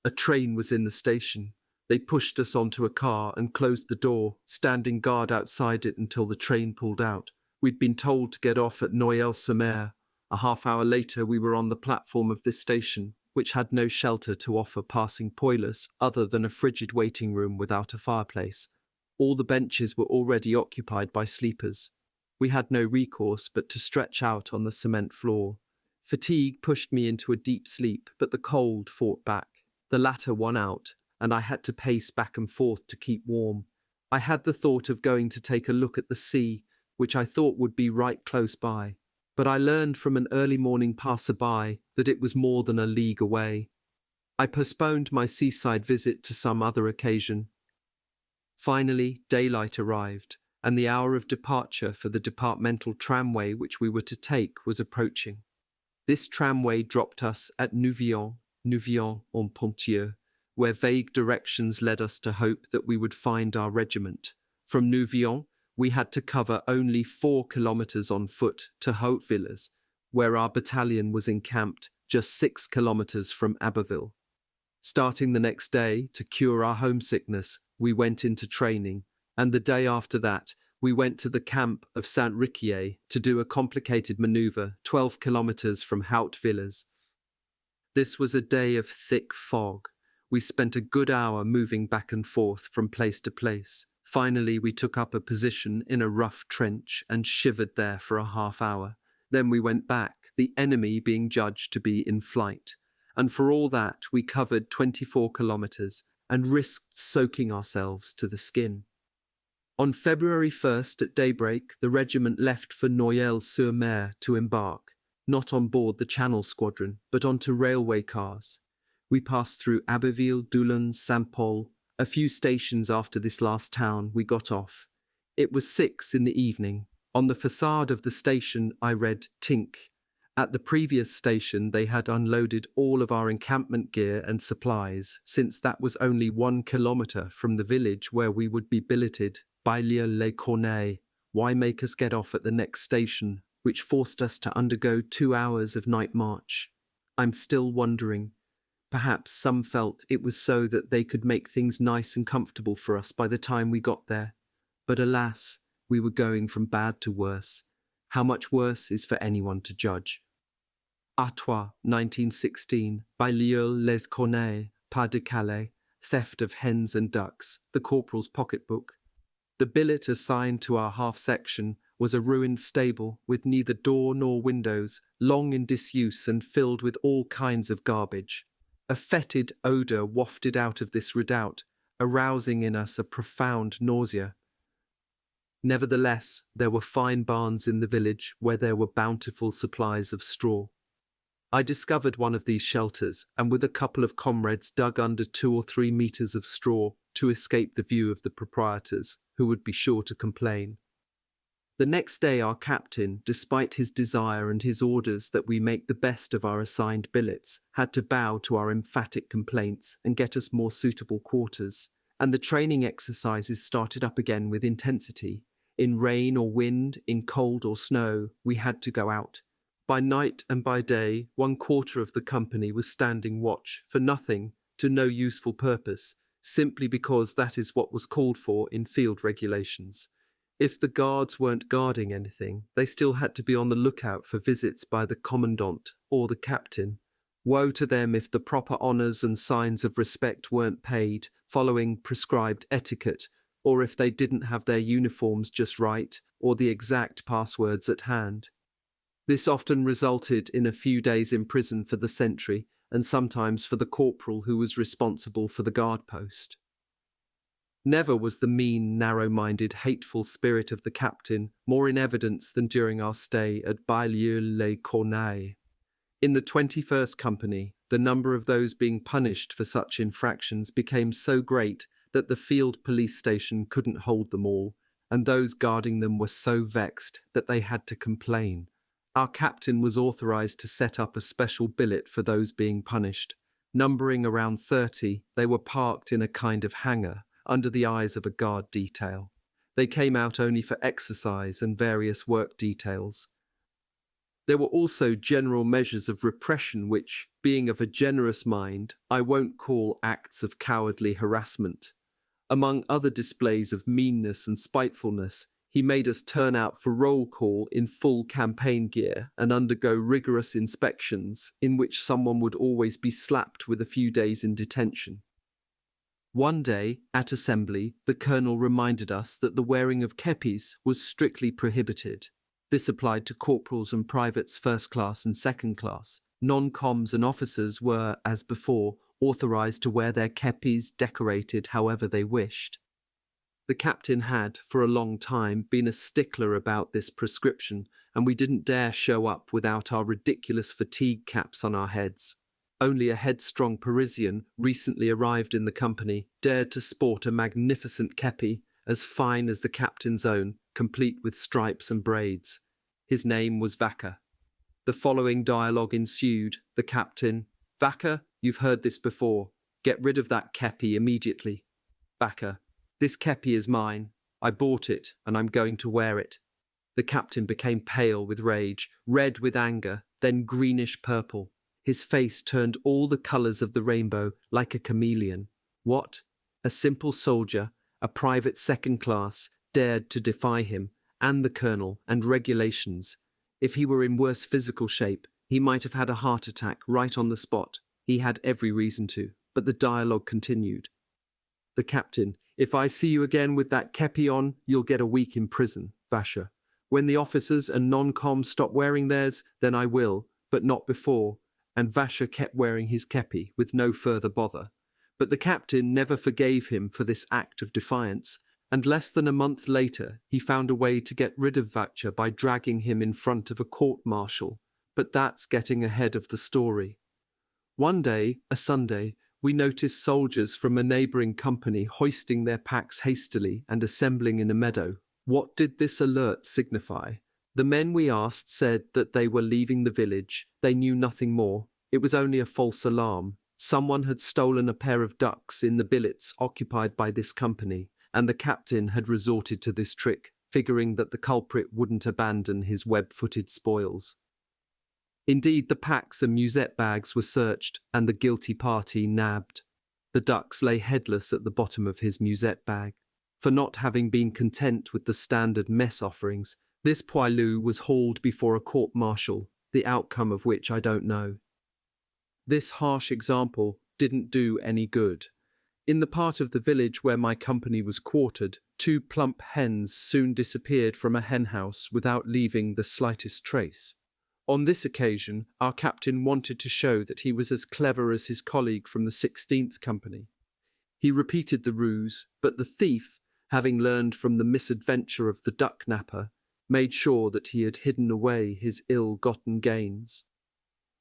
A train was in the station. They pushed us onto a car and closed the door, standing guard outside it until the train pulled out. We'd been told to get off at Noyelles-sur-Mer. A half-hour later we were on the platform of this station, which had no shelter to offer passing Poilus other than a frigid waiting room without a fireplace. All the benches were already occupied by sleepers. We had no recourse but to stretch out on the cement floor. Fatigue pushed me into a deep sleep, but the cold fought back. The latter won out, and I had to pace back and forth to keep warm. I had the thought of going to take a look at the sea, which I thought would be right close by, but I learned from an early morning passer-by that it was more than a league away. I postponed my seaside visit to some other occasion. Finally, daylight arrived, and the hour of departure for the departmental tramway which we were to take was approaching. This tramway dropped us at Nouvion-en-Ponthieu, where vague directions led us to hope that we would find our regiment. From Nouvion, we had to cover only 4 kilometres on foot to Hautevillers, where our battalion was encamped just 6 kilometres from Abbeville. Starting the next day, to cure our homesickness, we went into training, and the day after that, we went to the camp of Saint-Riquier to do a complicated manoeuvre 12 kilometres from Hautevillers. This was a day of thick fog. We spent a good hour moving back and forth from place to place. Finally, we took up a position in a rough trench and shivered there for a half hour. Then we went back, the enemy being judged to be in flight. And for all that, we covered 24 kilometers and risked soaking ourselves to the skin. On February 1st at daybreak, the regiment left for Noyelles-sur-Mer to embark, not on board the Channel Squadron, but onto railway cars. We passed through Abbeville, Doullens, Saint-Pol. A few stations after this last town, we got off. It was 6 in the evening. On the facade of the station, I read Tink. At the previous station, they had unloaded all of our encampment gear and supplies, since that was only 1 kilometre from the village where we would be billeted, Bailleul-les-Corneilles. Why make us get off at the next station, which forced us to undergo 2 hours of night march? I'm still wondering. Perhaps some felt it was so that they could make things nice and comfortable for us by the time we got there. But alas, we were going from bad to worse. How much worse is for anyone to judge. Artois, 1916, Bailleul-les-Corneilles, Pas de Calais, theft of hens and ducks, the corporal's pocketbook. The billet assigned to our half-section was a ruined stable with neither door nor windows, long in disuse and filled with all kinds of garbage. A fetid odour wafted out of this redoubt, arousing in us a profound nausea. Nevertheless, there were fine barns in the village where there were bountiful supplies of straw. I discovered one of these shelters, and with a couple of comrades dug under 2 or 3 meters of straw to escape the view of the proprietors, who would be sure to complain. The next day our captain, despite his desire and his orders that we make the best of our assigned billets, had to bow to our emphatic complaints and get us more suitable quarters, and the training exercises started up again with intensity. In rain or wind, in cold or snow, we had to go out. By night and by day, 1/4 of the company was standing watch, for nothing, to no useful purpose, simply because that is what was called for in field regulations. If the guards weren't guarding anything, they still had to be on the lookout for visits by the commandant or the captain. Woe to them if the proper honours and signs of respect weren't paid, following prescribed etiquette, or if they didn't have their uniforms just right, or the exact passwords at hand. This often resulted in a few days in prison for the sentry, and sometimes for the corporal who was responsible for the guard post. Never was the mean, narrow-minded, hateful spirit of the captain more in evidence than during our stay at Bailleul-les-Corneilles. In the 21st Company, the number of those being punished for such infractions became so great that the field police station couldn't hold them all, and those guarding them were so vexed that they had to complain. Our captain was authorized to set up a special billet for those being punished. Numbering around 30, they were parked in a kind of hangar, under the eyes of a guard detail. They came out only for exercise and various work details. There were also general measures of repression which, being of a generous mind, I won't call acts of cowardly harassment. Among other displays of meanness and spitefulness, he made us turn out for roll call in full campaign gear and undergo rigorous inspections, in which someone would always be slapped with a few days in detention. One day, at assembly, the colonel reminded us that the wearing of kepis was strictly prohibited. This applied to corporals and privates first class and second class. Non-coms and officers were, as before, authorized to wear their kepis decorated however they wished. The captain had, for a long time, been a stickler about this prescription, and we didn't dare show up without our ridiculous fatigue caps on our heads. Only a headstrong Parisian, recently arrived in the company, dared to sport a magnificent kepi, as fine as the captain's own, complete with stripes and braids. His name was Vaca. The following dialogue ensued. The captain: "Vaca, you've heard this before. Get rid of that kepi immediately." Vaca: "This kepi is mine. I bought it, and I'm going to wear it." The captain became pale with rage, red with anger, then greenish-purple. His face turned all the colours of the rainbow, like a chameleon. What? A simple soldier, a private second class, dared to defy him, and the colonel, and regulations. If he were in worse physical shape, he might have had a heart attack right on the spot. He had every reason to, but the dialogue continued. The captain: "If I see you again with that kepi on, you'll get a week in prison, Vasha. When the officers and non-coms stop wearing theirs, then I will, but not before. and Vasher kept wearing his kepi with no further bother. But the captain never forgave him for this act of defiance, and less than a month later he found a way to get rid of Vasher by dragging him in front of a court-martial. But that's getting ahead of the story. One day, a Sunday, we noticed soldiers from a neighbouring company hoisting their packs hastily and assembling in a meadow. What did this alert signify? The men we asked said that they were leaving the village. They knew nothing more. It was only a false alarm. Someone had stolen a pair of ducks in the billets occupied by this company, and the captain had resorted to this trick, figuring that the culprit wouldn't abandon his web-footed spoils. Indeed, the packs and musette bags were searched and the guilty party nabbed. The ducks lay headless at the bottom of his musette bag. For not having been content with the standard mess offerings, this Poilu was hauled before a court-martial, the outcome of which I don't know. This harsh example didn't do any good. In the part of the village where my company was quartered, 2 plump hens soon disappeared from a henhouse without leaving the slightest trace. On this occasion, our captain wanted to show that he was as clever as his colleague from the 16th Company. He repeated the ruse, but the thief, having learned from the misadventure of the duck napper, made sure that he had hidden away his ill-gotten gains.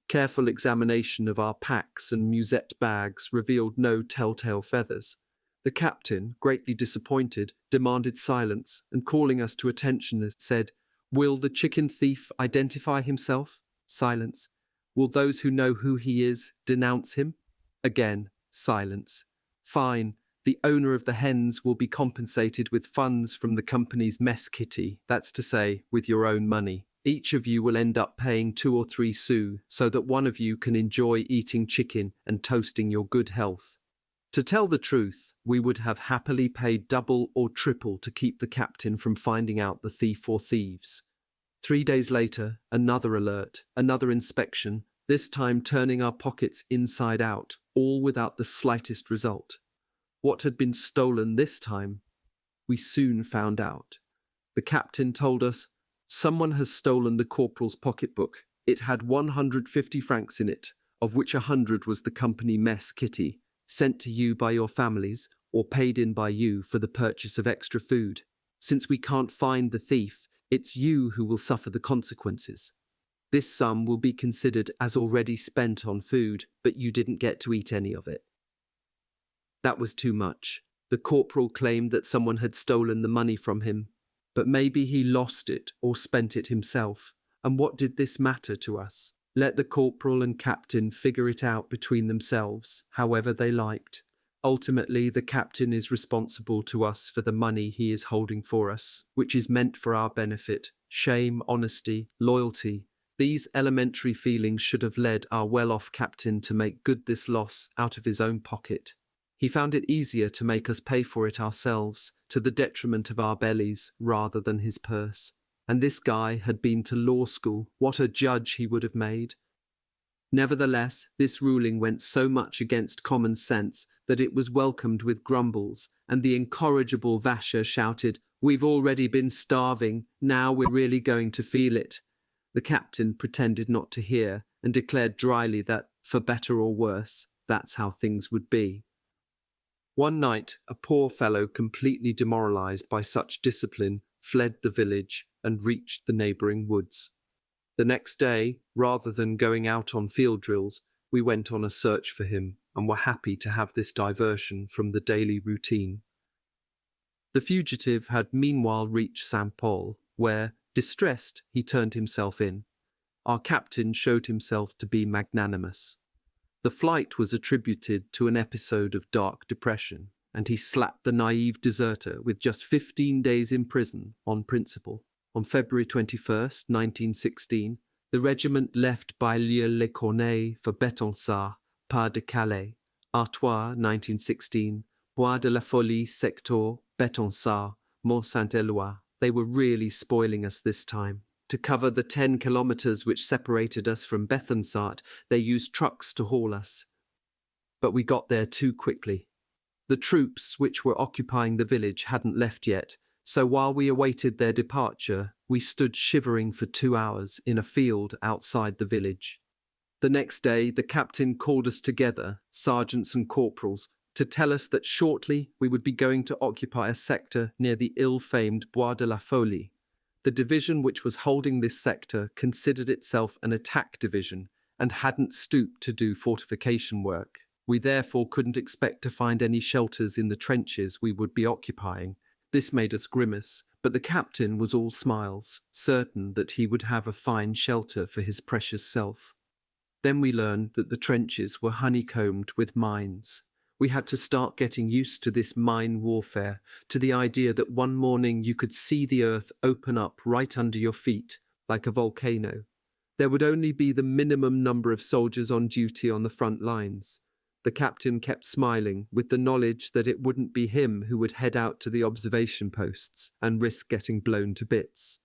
Careful examination of our packs and musette bags revealed no telltale feathers. The captain, greatly disappointed, demanded silence and, calling us to attention, said, "Will the chicken thief identify himself?" Silence. "Will those who know who he is denounce him?" Again, silence. "Fine. The owner of the hens will be compensated with funds from the company's mess kitty, that's to say, with your own money. Each of you will end up paying 2 or 3 sous so that one of you can enjoy eating chicken and toasting your good health." To tell the truth, we would have happily paid double or triple to keep the captain from finding out the thief or thieves. 3 days later, another alert, another inspection, this time turning our pockets inside out, all without the slightest result. What had been stolen this time? We soon found out. The captain told us, "Someone has stolen the corporal's pocketbook. It had 150 francs in it, of which 100 was the company mess kitty, sent to you by your families or paid in by you for the purchase of extra food. Since we can't find the thief, it's you who will suffer the consequences. This sum will be considered as already spent on food, but you didn't get to eat any of it." That was too much. The corporal claimed that someone had stolen the money from him, but maybe he lost it or spent it himself. And what did this matter to us? Let the corporal and captain figure it out between themselves, however they liked. Ultimately, the captain is responsible to us for the money he is holding for us, which is meant for our benefit. Shame, honesty, loyalty. These elementary feelings should have led our well-off captain to make good this loss out of his own pocket. He found it easier to make us pay for it ourselves, to the detriment of our bellies, rather than his purse. And this guy had been to law school. What a judge he would have made. Nevertheless, this ruling went so much against common sense that it was welcomed with grumbles, and the incorrigible Vasher shouted, "We've already been starving, now we're really going to feel it." The captain pretended not to hear, and declared dryly that, for better or worse, that's how things would be. One night, a poor fellow completely demoralized by such discipline fled the village and reached the neighbouring woods. The next day, rather than going out on field drills, we went on a search for him and were happy to have this diversion from the daily routine. The fugitive had meanwhile reached St. Paul, where, distressed, he turned himself in. Our captain showed himself to be magnanimous. The flight was attributed to an episode of dark depression, and he slapped the naive deserter with just 15 days in prison on principle. On February 21st, 1916, the regiment left Bailleul-les-Corneilles for Betançon, Pas-de-Calais. Artois, 1916, Bois de la Folie, Sector, Betançon, Mont-Saint-Éloi. They were really spoiling us this time. To cover the 10 kilometres which separated us from Betançon, they used trucks to haul us. But we got there too quickly. The troops which were occupying the village hadn't left yet, so while we awaited their departure, we stood shivering for 2 hours in a field outside the village. The next day, the captain called us together, sergeants and corporals, to tell us that shortly we would be going to occupy a sector near the ill-famed Bois de la Folie. The division which was holding this sector considered itself an attack division and hadn't stooped to do fortification work. We therefore couldn't expect to find any shelters in the trenches we would be occupying. This made us grimace, but the captain was all smiles, certain that he would have a fine shelter for his precious self. Then we learned that the trenches were honeycombed with mines. We had to start getting used to this mine warfare, to the idea that one morning you could see the earth open up right under your feet, like a volcano. There would only be the minimum number of soldiers on duty on the front lines. The captain kept smiling, with the knowledge that it wouldn't be him who would head out to the observation posts and risk getting blown to bits.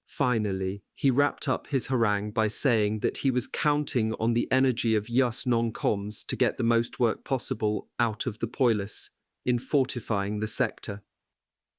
Finally, he wrapped up his harangue by saying that he was counting on the energy of Yus non-coms to get the most work possible out of the Poilus in fortifying the sector.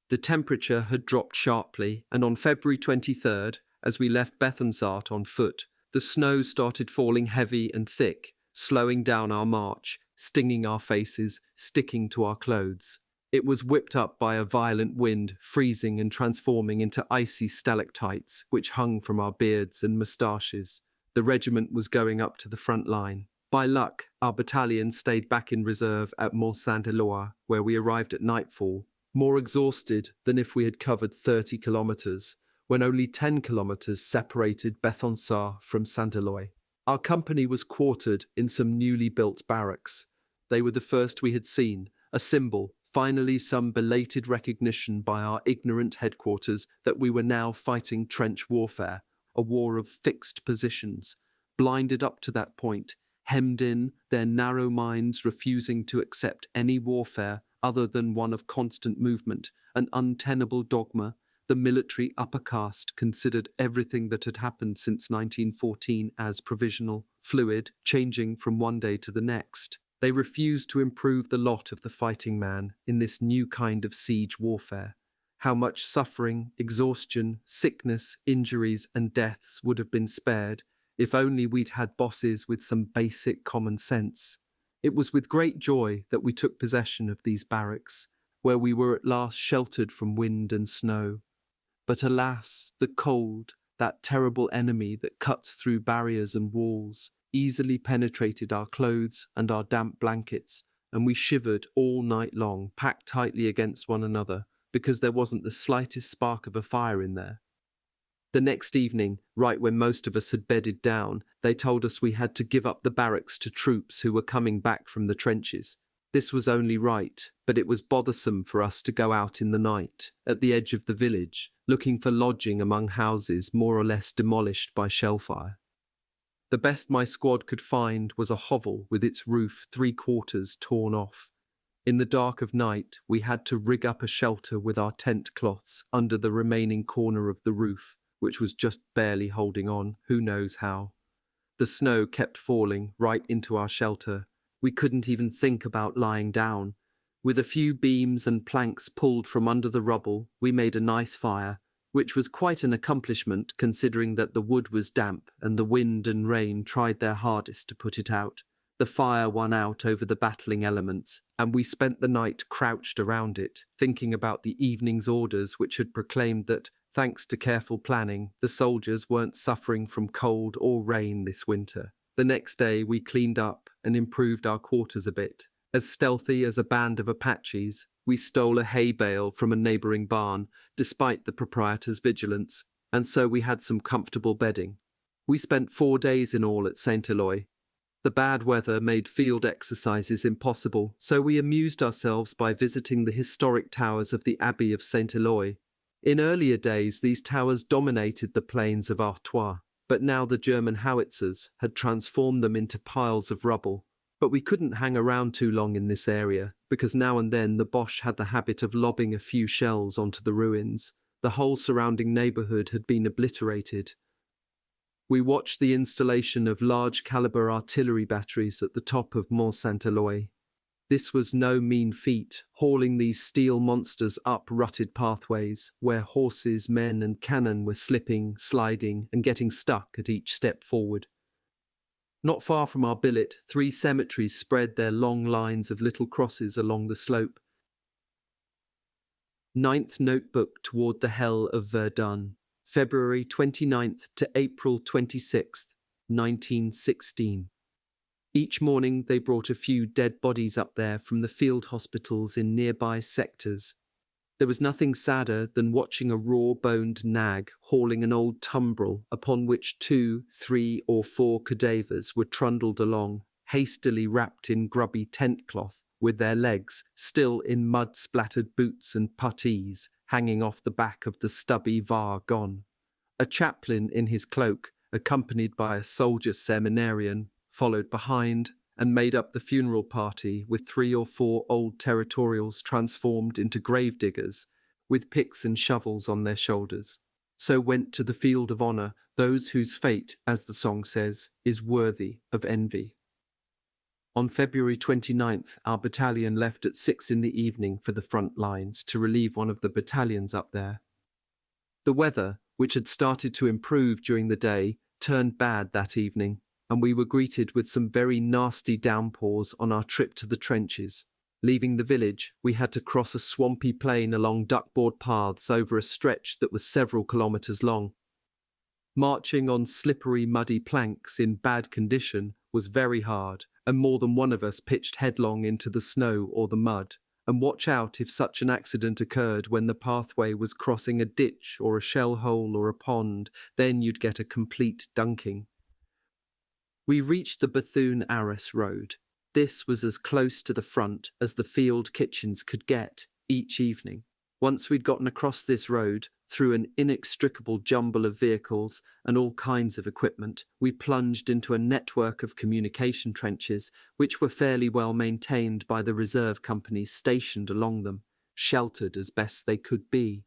The temperature had dropped sharply, and on February 23rd, as we left Bethanzart on foot, the snow started falling heavy and thick, slowing down our march, stinging our faces, sticking to our clothes. It was whipped up by a violent wind, freezing and transforming into icy stalactites which hung from our beards and moustaches. The regiment was going up to the front line. By luck, our battalion stayed back in reserve at Mont-Saint-Éloi, where we arrived at nightfall, more exhausted than if we had covered 30 kilometres, when only 10 kilometres separated Bethanzart from Saint-Éloi. Our company was quartered in some newly built barracks. They were the first we had seen, a symbol, finally some belated recognition by our ignorant headquarters that we were now fighting trench warfare, a war of fixed positions, blinded up to that point, hemmed in, their narrow minds refusing to accept any warfare other than one of constant movement, an untenable dogma. The military upper caste considered everything that had happened since 1914 as provisional, fluid, changing from one day to the next. They refused to improve the lot of the fighting man in this new kind of siege warfare. How much suffering, exhaustion, sickness, injuries, and deaths would have been spared if only we'd had bosses with some basic common sense. It was with great joy that we took possession of these barracks, where we were at last sheltered from wind and snow. But alas, the cold, that terrible enemy that cuts through barriers and walls, easily penetrated our clothes and our damp blankets, and we shivered all night long, packed tightly against one another, because there wasn't the slightest spark of a fire in there. The next evening, right when most of us had bedded down, they told us we had to give up the barracks to troops who were coming back from the trenches. This was only right, but it was bothersome for us to go out in the night, at the edge of the village, looking for lodging among houses more or less demolished by shellfire. The best my squad could find was a hovel with its roof 3/4 torn off. In the dark of night, we had to rig up a shelter with our tent cloths under the remaining corner of the roof, which was just barely holding on, who knows how. The snow kept falling right into our shelter. We couldn't even think about lying down. With a few beams and planks pulled from under the rubble, we made a nice fire, which was quite an accomplishment considering that the wood was damp and the wind and rain tried their hardest to put it out. The fire won out over the battling elements, and we spent the night crouched around it, thinking about the evening's orders which had proclaimed that, thanks to careful planning, the soldiers weren't suffering from cold or rain this winter. The next day we cleaned up and improved our quarters a bit. As stealthy as a band of Apaches, we stole a hay bale from a neighbouring barn, despite the proprietor's vigilance, and so we had some comfortable bedding. We spent 4 days in all at Saint-Éloi. The bad weather made field exercises impossible, so we amused ourselves by visiting the historic towers of the Abbey of Saint-Éloi. In earlier days, these towers dominated the plains of Artois, but now the German howitzers had transformed them into piles of rubble. But we couldn't hang around too long in this area, because now and then the Boche had the habit of lobbing a few shells onto the ruins. The whole surrounding neighbourhood had been obliterated. We watched the installation of large-caliber artillery batteries at the top of Mont-Saint-Éloi. This was no mean feat, hauling these steel monsters up rutted pathways, where horses, men and cannon were slipping, sliding, and getting stuck at each step forward. Not far from our billet, 3 cemeteries spread their long lines of little crosses along the slope. 9th Notebook Toward the Hell of Verdun, February 29th to April 26th, 1916. Each morning they brought a few dead bodies up there from the field hospitals in nearby sectors. There was nothing sadder than watching a raw-boned nag hauling an old tumbrel upon which 2, 3, or 4 cadavers were trundled along, hastily wrapped in grubby tent cloth, with their legs, still in mud-splattered boots and puttees, hanging off the back of the stubby wagon. A chaplain in his cloak, accompanied by a soldier seminarian, followed behind and made up the funeral party with 3 or 4 old territorials transformed into gravediggers, with picks and shovels on their shoulders. So went to the field of honour those whose fate, as the song says, is worthy of envy. On February 29th, our battalion left at 6 in the evening for the front lines to relieve one of the battalions up there. The weather, which had started to improve during the day, turned bad that evening, and we were greeted with some very nasty downpours on our trip to the trenches. Leaving the village, we had to cross a swampy plain along duckboard paths over a stretch that was several kilometres long. Marching on slippery, muddy planks in bad condition was very hard, and more than one of us pitched headlong into the snow or the mud. And watch out if such an accident occurred when the pathway was crossing a ditch or a shell hole or a pond, then you'd get a complete dunking. We reached the Bethune-Arras road. This was as close to the front as the field kitchens could get each evening. Once we'd gotten across this road, through an inextricable jumble of vehicles and all kinds of equipment, we plunged into a network of communication trenches, which were fairly well maintained by the reserve companies stationed along them, sheltered as best they could be.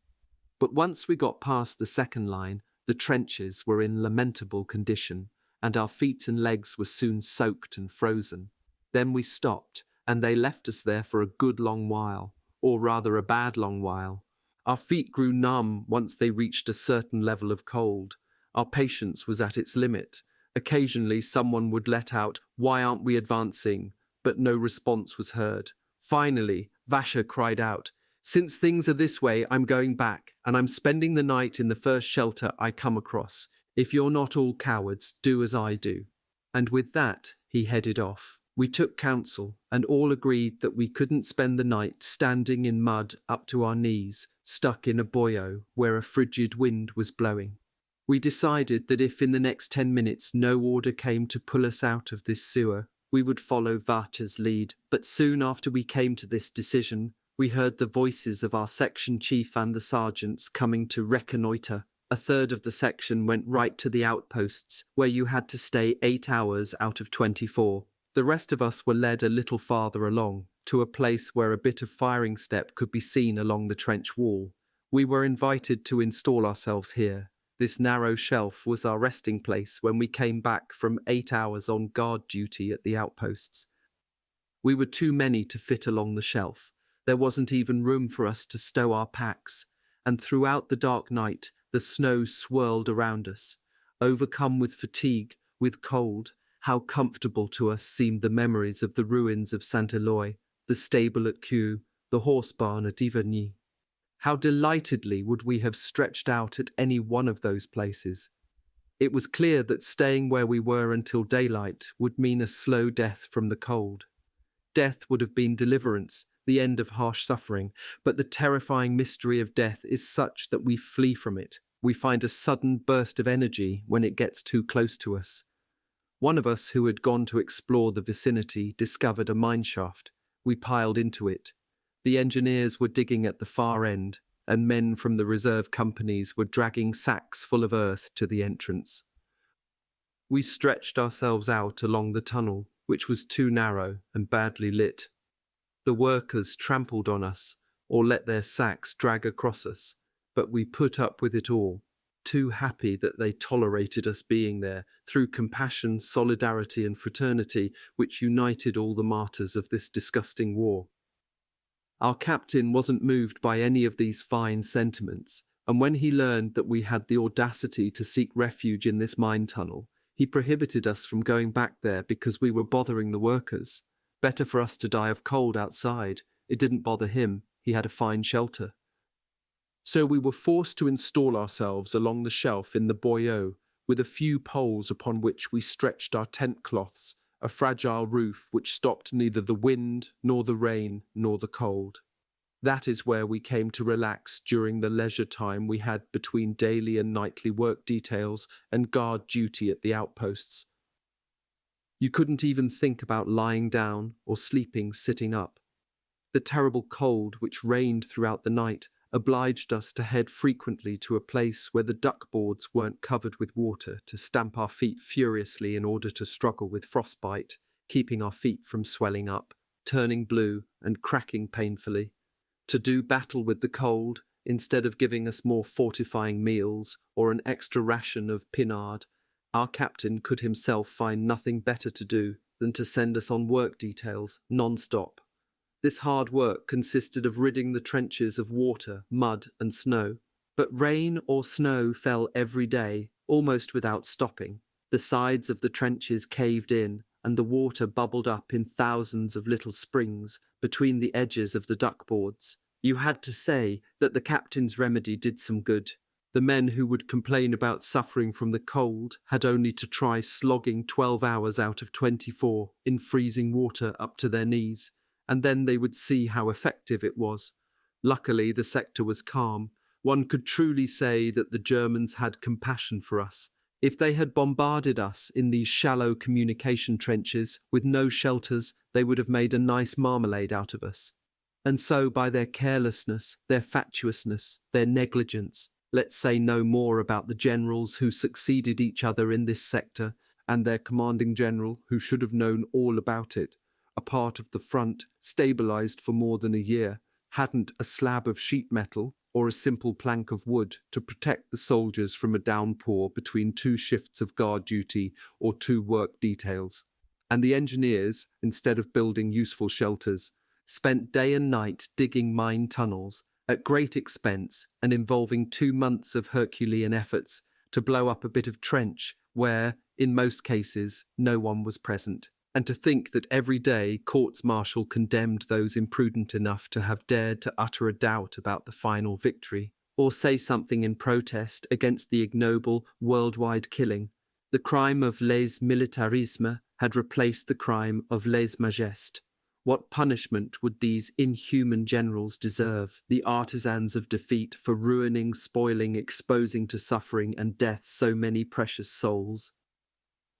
But once we got past the second line, the trenches were in lamentable condition, and our feet and legs were soon soaked and frozen. Then we stopped, and they left us there for a good long while, or rather a bad long while. Our feet grew numb once they reached a certain level of cold. Our patience was at its limit. Occasionally someone would let out, "Why aren't we advancing?" but no response was heard. Finally, Vasha cried out, "Since things are this way, I'm going back, and I'm spending the night in the first shelter I come across. If you're not all cowards, do as I do." And with that, he headed off. We took counsel, and all agreed that we couldn't spend the night standing in mud up to our knees, stuck in a boyo where a frigid wind was blowing. We decided that if in the next 10 minutes no order came to pull us out of this sewer, we would follow Vacha's lead. But soon after we came to this decision, we heard the voices of our section chief and the sergeants coming to reconnoitre. A third of the section went right to the outposts, where you had to stay 8 hours out of 24. The rest of us were led a little farther along, to a place where a bit of firing step could be seen along the trench wall. We were invited to install ourselves here. This narrow shelf was our resting place when we came back from 8 hours on guard duty at the outposts. We were too many to fit along the shelf. There wasn't even room for us to stow our packs, and throughout the dark night, the snow swirled around us. Overcome with fatigue, with cold, how comfortable to us seemed the memories of the ruins of Saint-Éloi, the stable at Kew, the horse barn at Iverny. How delightedly would we have stretched out at any one of those places. It was clear that staying where we were until daylight would mean a slow death from the cold. Death would have been deliverance, the end of harsh suffering, but the terrifying mystery of death is such that we flee from it. We find a sudden burst of energy when it gets too close to us. One of us who had gone to explore the vicinity discovered a mine shaft. We piled into it. The engineers were digging at the far end, and men from the reserve companies were dragging sacks full of earth to the entrance. We stretched ourselves out along the tunnel, which was too narrow and badly lit. The workers trampled on us, or let their sacks drag across us, but we put up with it all, too happy that they tolerated us being there, through compassion, solidarity and fraternity, which united all the martyrs of this disgusting war. Our captain wasn't moved by any of these fine sentiments, and when he learned that we had the audacity to seek refuge in this mine tunnel, He prohibited us from going back there because we were bothering the workers. Better for us to die of cold outside. It didn't bother him. He had a fine shelter. So we were forced to install ourselves along the shelf in the boyau, with a few poles upon which we stretched our tent cloths, a fragile roof which stopped neither the wind, nor the rain, nor the cold. That is where we came to relax during the leisure time we had between daily and nightly work details and guard duty at the outposts. You couldn't even think about lying down or sleeping sitting up. The terrible cold which reigned throughout the night obliged us to head frequently to a place where the duckboards weren't covered with water to stamp our feet furiously in order to struggle with frostbite, keeping our feet from swelling up, turning blue and cracking painfully. To do battle with the cold, instead of giving us more fortifying meals or an extra ration of pinard, our captain could himself find nothing better to do than to send us on work details non-stop. This hard work consisted of ridding the trenches of water, mud and snow. But rain or snow fell every day, almost without stopping. The sides of the trenches caved in, and the water bubbled up in thousands of little springs between the edges of the duckboards. You had to say that the captain's remedy did some good. The men who would complain about suffering from the cold had only to try slogging 12 hours out of 24 in freezing water up to their knees, and then they would see how effective it was. Luckily, the sector was calm. One could truly say that the Germans had compassion for us. If they had bombarded us in these shallow communication trenches with no shelters, they would have made a nice marmalade out of us. And so, by their carelessness, their fatuousness, their negligence, let's say no more about the generals who succeeded each other in this sector, and their commanding general, who should have known all about it, a part of the front, stabilized for more than a year, hadn't a slab of sheet metal or a simple plank of wood to protect the soldiers from a downpour between 2 shifts of guard duty or 2 work details. And the engineers, instead of building useful shelters, spent day and night digging mine tunnels at great expense and involving 2 months of Herculean efforts to blow up a bit of trench where, in most cases, no one was present. And to think that every day courts-martial condemned those imprudent enough to have dared to utter a doubt about the final victory, or say something in protest against the ignoble worldwide killing. The crime of lèse militarisme had replaced the crime of lèse majesté. What punishment would these inhuman generals deserve, the artisans of defeat, for ruining, spoiling, exposing to suffering and death so many precious souls?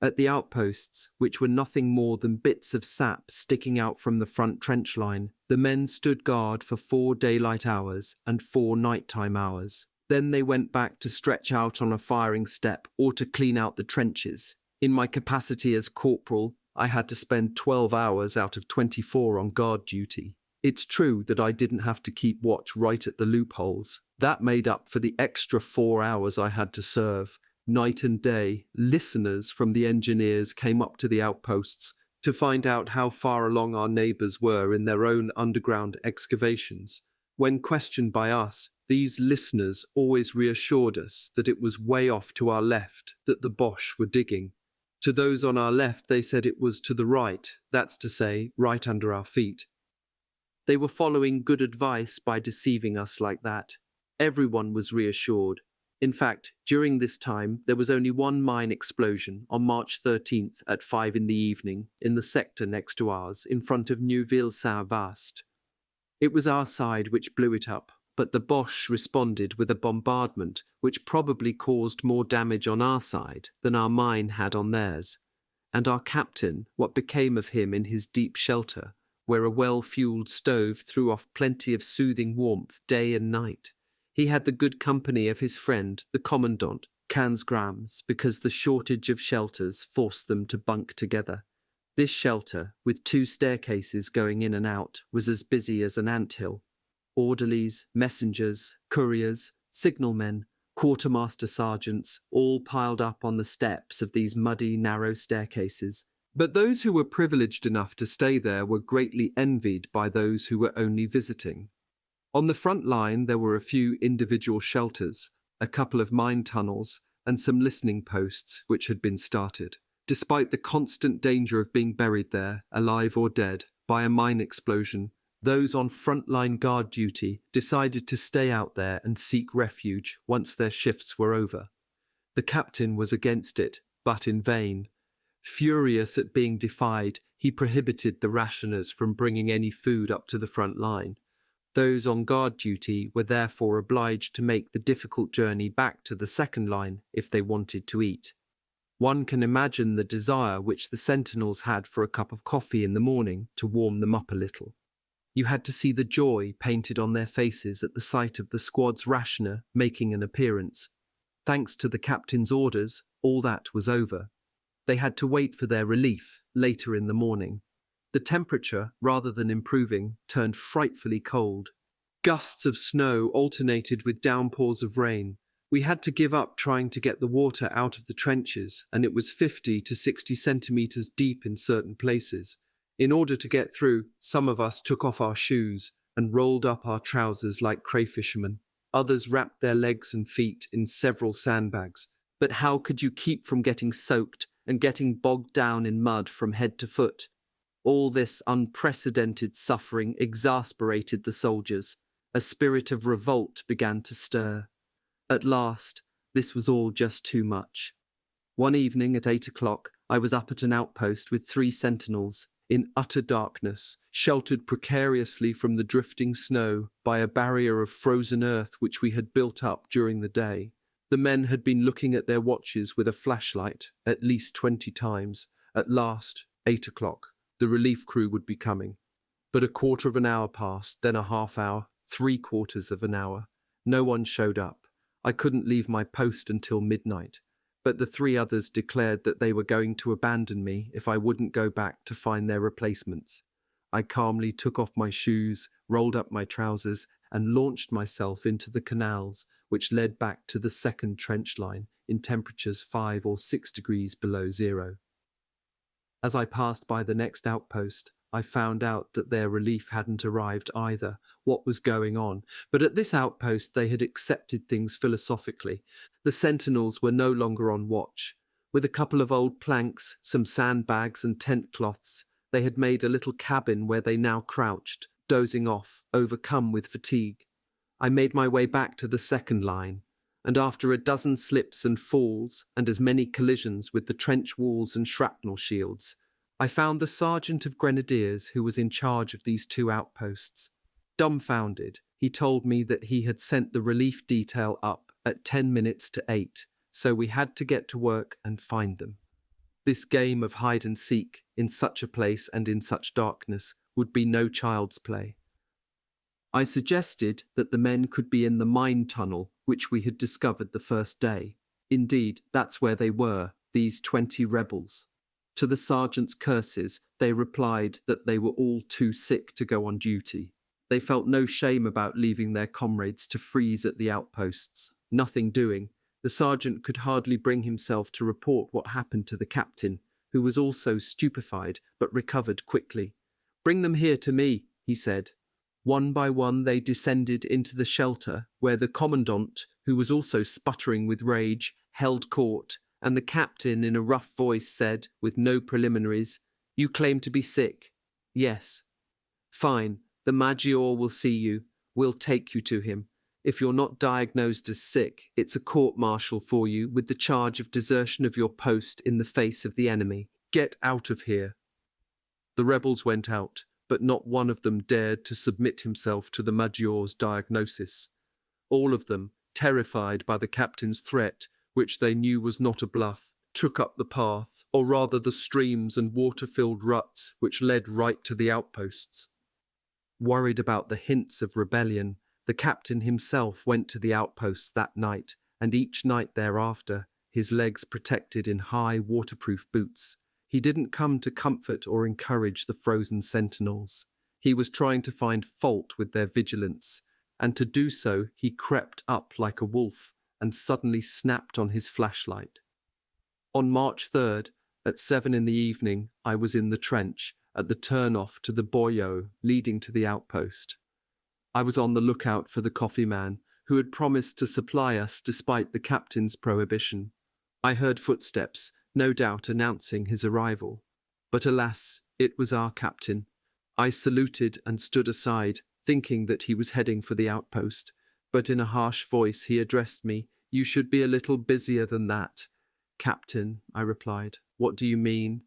At the outposts, which were nothing more than bits of sap sticking out from the front trench line, the men stood guard for 4 daylight hours and 4 nighttime hours. Then they went back to stretch out on a firing step or to clean out the trenches. In my capacity as corporal, I had to spend 12 hours out of 24 on guard duty. It's true that I didn't have to keep watch right at the loopholes. That made up for the extra 4 hours I had to serve. Night and day, listeners from the engineers came up to the outposts to find out how far along our neighbours were in their own underground excavations. When questioned by us, these listeners always reassured us that it was way off to our left that the Boche were digging. To those on our left, they said it was to the right, that's to say, right under our feet. They were following good advice by deceiving us like that. Everyone was reassured. In fact, during this time, there was only 1 mine explosion on March 13th at 5 in the evening in the sector next to ours, in front of Neuville-Saint-Vaast. It was our side which blew it up, but the Boche responded with a bombardment which probably caused more damage on our side than our mine had on theirs. And our captain, what became of him in his deep shelter, where a well-fueled stove threw off plenty of soothing warmth day and night? He had the good company of his friend, the commandant, Kanzgrams, because the shortage of shelters forced them to bunk together. This shelter, with 2 staircases going in and out, was as busy as an anthill. Orderlies, messengers, couriers, signalmen, quartermaster sergeants, all piled up on the steps of these muddy, narrow staircases. But those who were privileged enough to stay there were greatly envied by those who were only visiting. On the front line there were a few individual shelters, a couple of mine tunnels, and some listening posts which had been started. Despite the constant danger of being buried there, alive or dead, by a mine explosion, those on frontline guard duty decided to stay out there and seek refuge once their shifts were over. The captain was against it, but in vain. Furious at being defied, he prohibited the rationers from bringing any food up to the front line. Those on guard duty were therefore obliged to make the difficult journey back to the second line if they wanted to eat. One can imagine the desire which the sentinels had for a cup of coffee in the morning to warm them up a little. You had to see the joy painted on their faces at the sight of the squad's rationer making an appearance. Thanks to the captain's orders, all that was over. They had to wait for their relief later in the morning. The temperature, rather than improving, turned frightfully cold. Gusts of snow alternated with downpours of rain. We had to give up trying to get the water out of the trenches, and it was 50 to 60 centimetres deep in certain places. In order to get through, some of us took off our shoes and rolled up our trousers like crayfishermen. Others wrapped their legs and feet in several sandbags. But how could you keep from getting soaked and getting bogged down in mud from head to foot? All this unprecedented suffering exasperated the soldiers. A spirit of revolt began to stir. At last, this was all just too much. One evening at 8 o'clock, I was up at an outpost with 3 sentinels, in utter darkness, sheltered precariously from the drifting snow by a barrier of frozen earth which we had built up during the day. The men had been looking at their watches with a flashlight at least 20 times. At last, 8 o'clock, the relief crew would be coming. But a quarter of an hour passed, then a half hour, 3/4 of an hour. No one showed up. I couldn't leave my post until midnight, but the 3 others declared that they were going to abandon me if I wouldn't go back to find their replacements. I calmly took off my shoes, rolled up my trousers, and launched myself into the canals which led back to the second trench line in temperatures 5 or 6 degrees below zero. As I passed by the next outpost, I found out that their relief hadn't arrived either. What was going on? But at this outpost they had accepted things philosophically. The sentinels were no longer on watch. With a couple of old planks, some sandbags and tent cloths, they had made a little cabin where they now crouched, dozing off, overcome with fatigue. I made my way back to the second line, and after a dozen slips and falls and as many collisions with the trench walls and shrapnel shields, I found the sergeant of grenadiers who was in charge of these 2 outposts. Dumbfounded, he told me that he had sent the relief detail up at 10 minutes to 8, so we had to get to work and find them. This game of hide and seek in such a place and in such darkness would be no child's play. I suggested that the men could be in the mine tunnel which we had discovered the first day. Indeed, that's where they were, these 20 rebels. To the sergeant's curses, they replied that they were all too sick to go on duty. They felt no shame about leaving their comrades to freeze at the outposts. Nothing doing, the sergeant could hardly bring himself to report what happened to the captain, who was also stupefied but recovered quickly. "Bring them here to me," he said. One by one they descended into the shelter, where the commandant, who was also sputtering with rage, held court, and the captain in a rough voice said, with no preliminaries, "You claim to be sick?" "Yes." "Fine, the Maggiore will see you. We'll take you to him. If you're not diagnosed as sick, it's a court-martial for you with the charge of desertion of your post in the face of the enemy. Get out of here." The rebels went out, but not one of them dared to submit himself to the Maggiore's diagnosis. All of them, terrified by the captain's threat, which they knew was not a bluff, took up the path, or rather the streams and water-filled ruts which led right to the outposts. Worried about the hints of rebellion, the captain himself went to the outposts that night, and each night thereafter, his legs protected in high waterproof boots. He didn't come to comfort or encourage the frozen sentinels. He was trying to find fault with their vigilance, and to do so he crept up like a wolf and suddenly snapped on his flashlight. On March 3rd, at 7 in the evening, I was in the trench, at the turn-off to the boyau leading to the outpost. I was on the lookout for the coffee man, who had promised to supply us despite the captain's prohibition. I heard footsteps, no doubt announcing his arrival. But alas, it was our captain. I saluted and stood aside, thinking that he was heading for the outpost. But in a harsh voice he addressed me. "You should be a little busier than that." "Captain," I replied, "what do you mean?"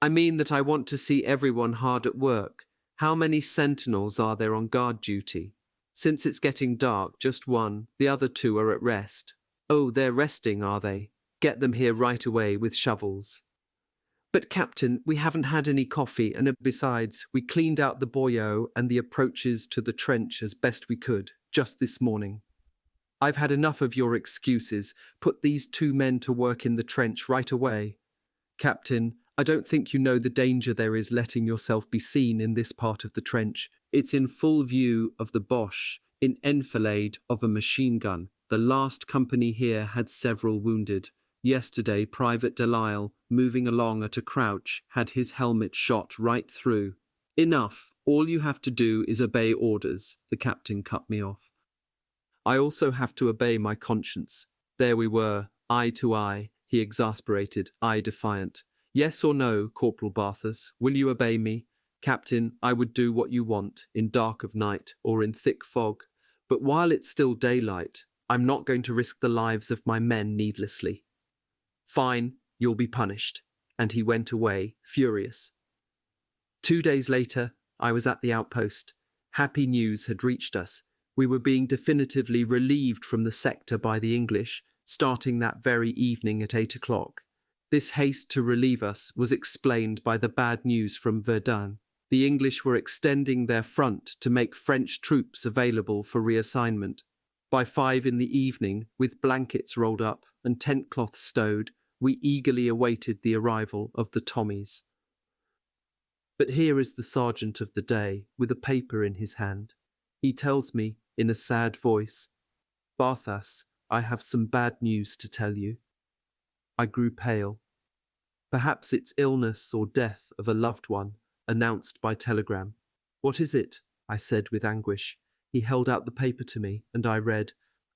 "I mean that I want to see everyone hard at work. How many sentinels are there on guard duty?" "Since it's getting dark, just one. The other two are at rest." "Oh, they're resting, are they? Get them here right away with shovels." "But Captain, we haven't had any coffee, and besides, we cleaned out the boyau and the approaches to the trench as best we could, just this morning." "I've had enough of your excuses. Put these 2 men to work in the trench right away." "Captain, I don't think you know the danger there is letting yourself be seen in this part of the trench. It's in full view of the Boche, in enfilade of a machine gun. The last company here had several wounded. Yesterday, Private Delisle, moving along at a crouch, had his helmet shot right through." "Enough. All you have to do is obey orders," the captain cut me off. "I also have to obey my conscience." There we were, eye to eye, he exasperated, I defiant. "Yes or no, Corporal Barthas, will you obey me?" "Captain, I would do what you want, in dark of night or in thick fog. But while it's still daylight, I'm not going to risk the lives of my men needlessly." "Fine, you'll be punished." And he went away, furious. 2 days later, I was at the outpost. Happy news had reached us. We were being definitively relieved from the sector by the English, starting that very evening at 8 o'clock. This haste to relieve us was explained by the bad news from Verdun. The English were extending their front to make French troops available for reassignment. By 5 in the evening, with blankets rolled up and tent cloths stowed, we eagerly awaited the arrival of the Tommies. But here is the sergeant of the day, with a paper in his hand. He tells me, in a sad voice, "Barthas, I have some bad news to tell you." I grew pale. Perhaps it's illness or death of a loved one, announced by telegram. "What is it?" I said with anguish. He held out the paper to me, and I read,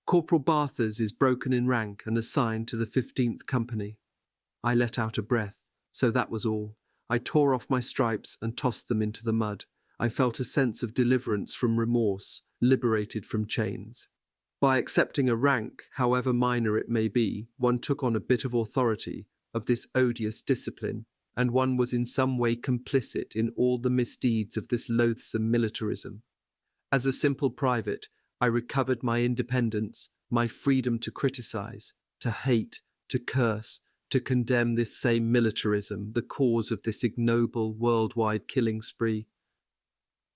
"Corporal Barthas is broken in rank and assigned to the 15th Company." I let out a breath, so that was all. I tore off my stripes and tossed them into the mud. I felt a sense of deliverance from remorse, liberated from chains. By accepting a rank, however minor it may be, one took on a bit of authority, of this odious discipline, and one was in some way complicit in all the misdeeds of this loathsome militarism. As a simple private, I recovered my independence, my freedom to criticize, to hate, to curse, to condemn this same militarism, the cause of this ignoble worldwide killing spree.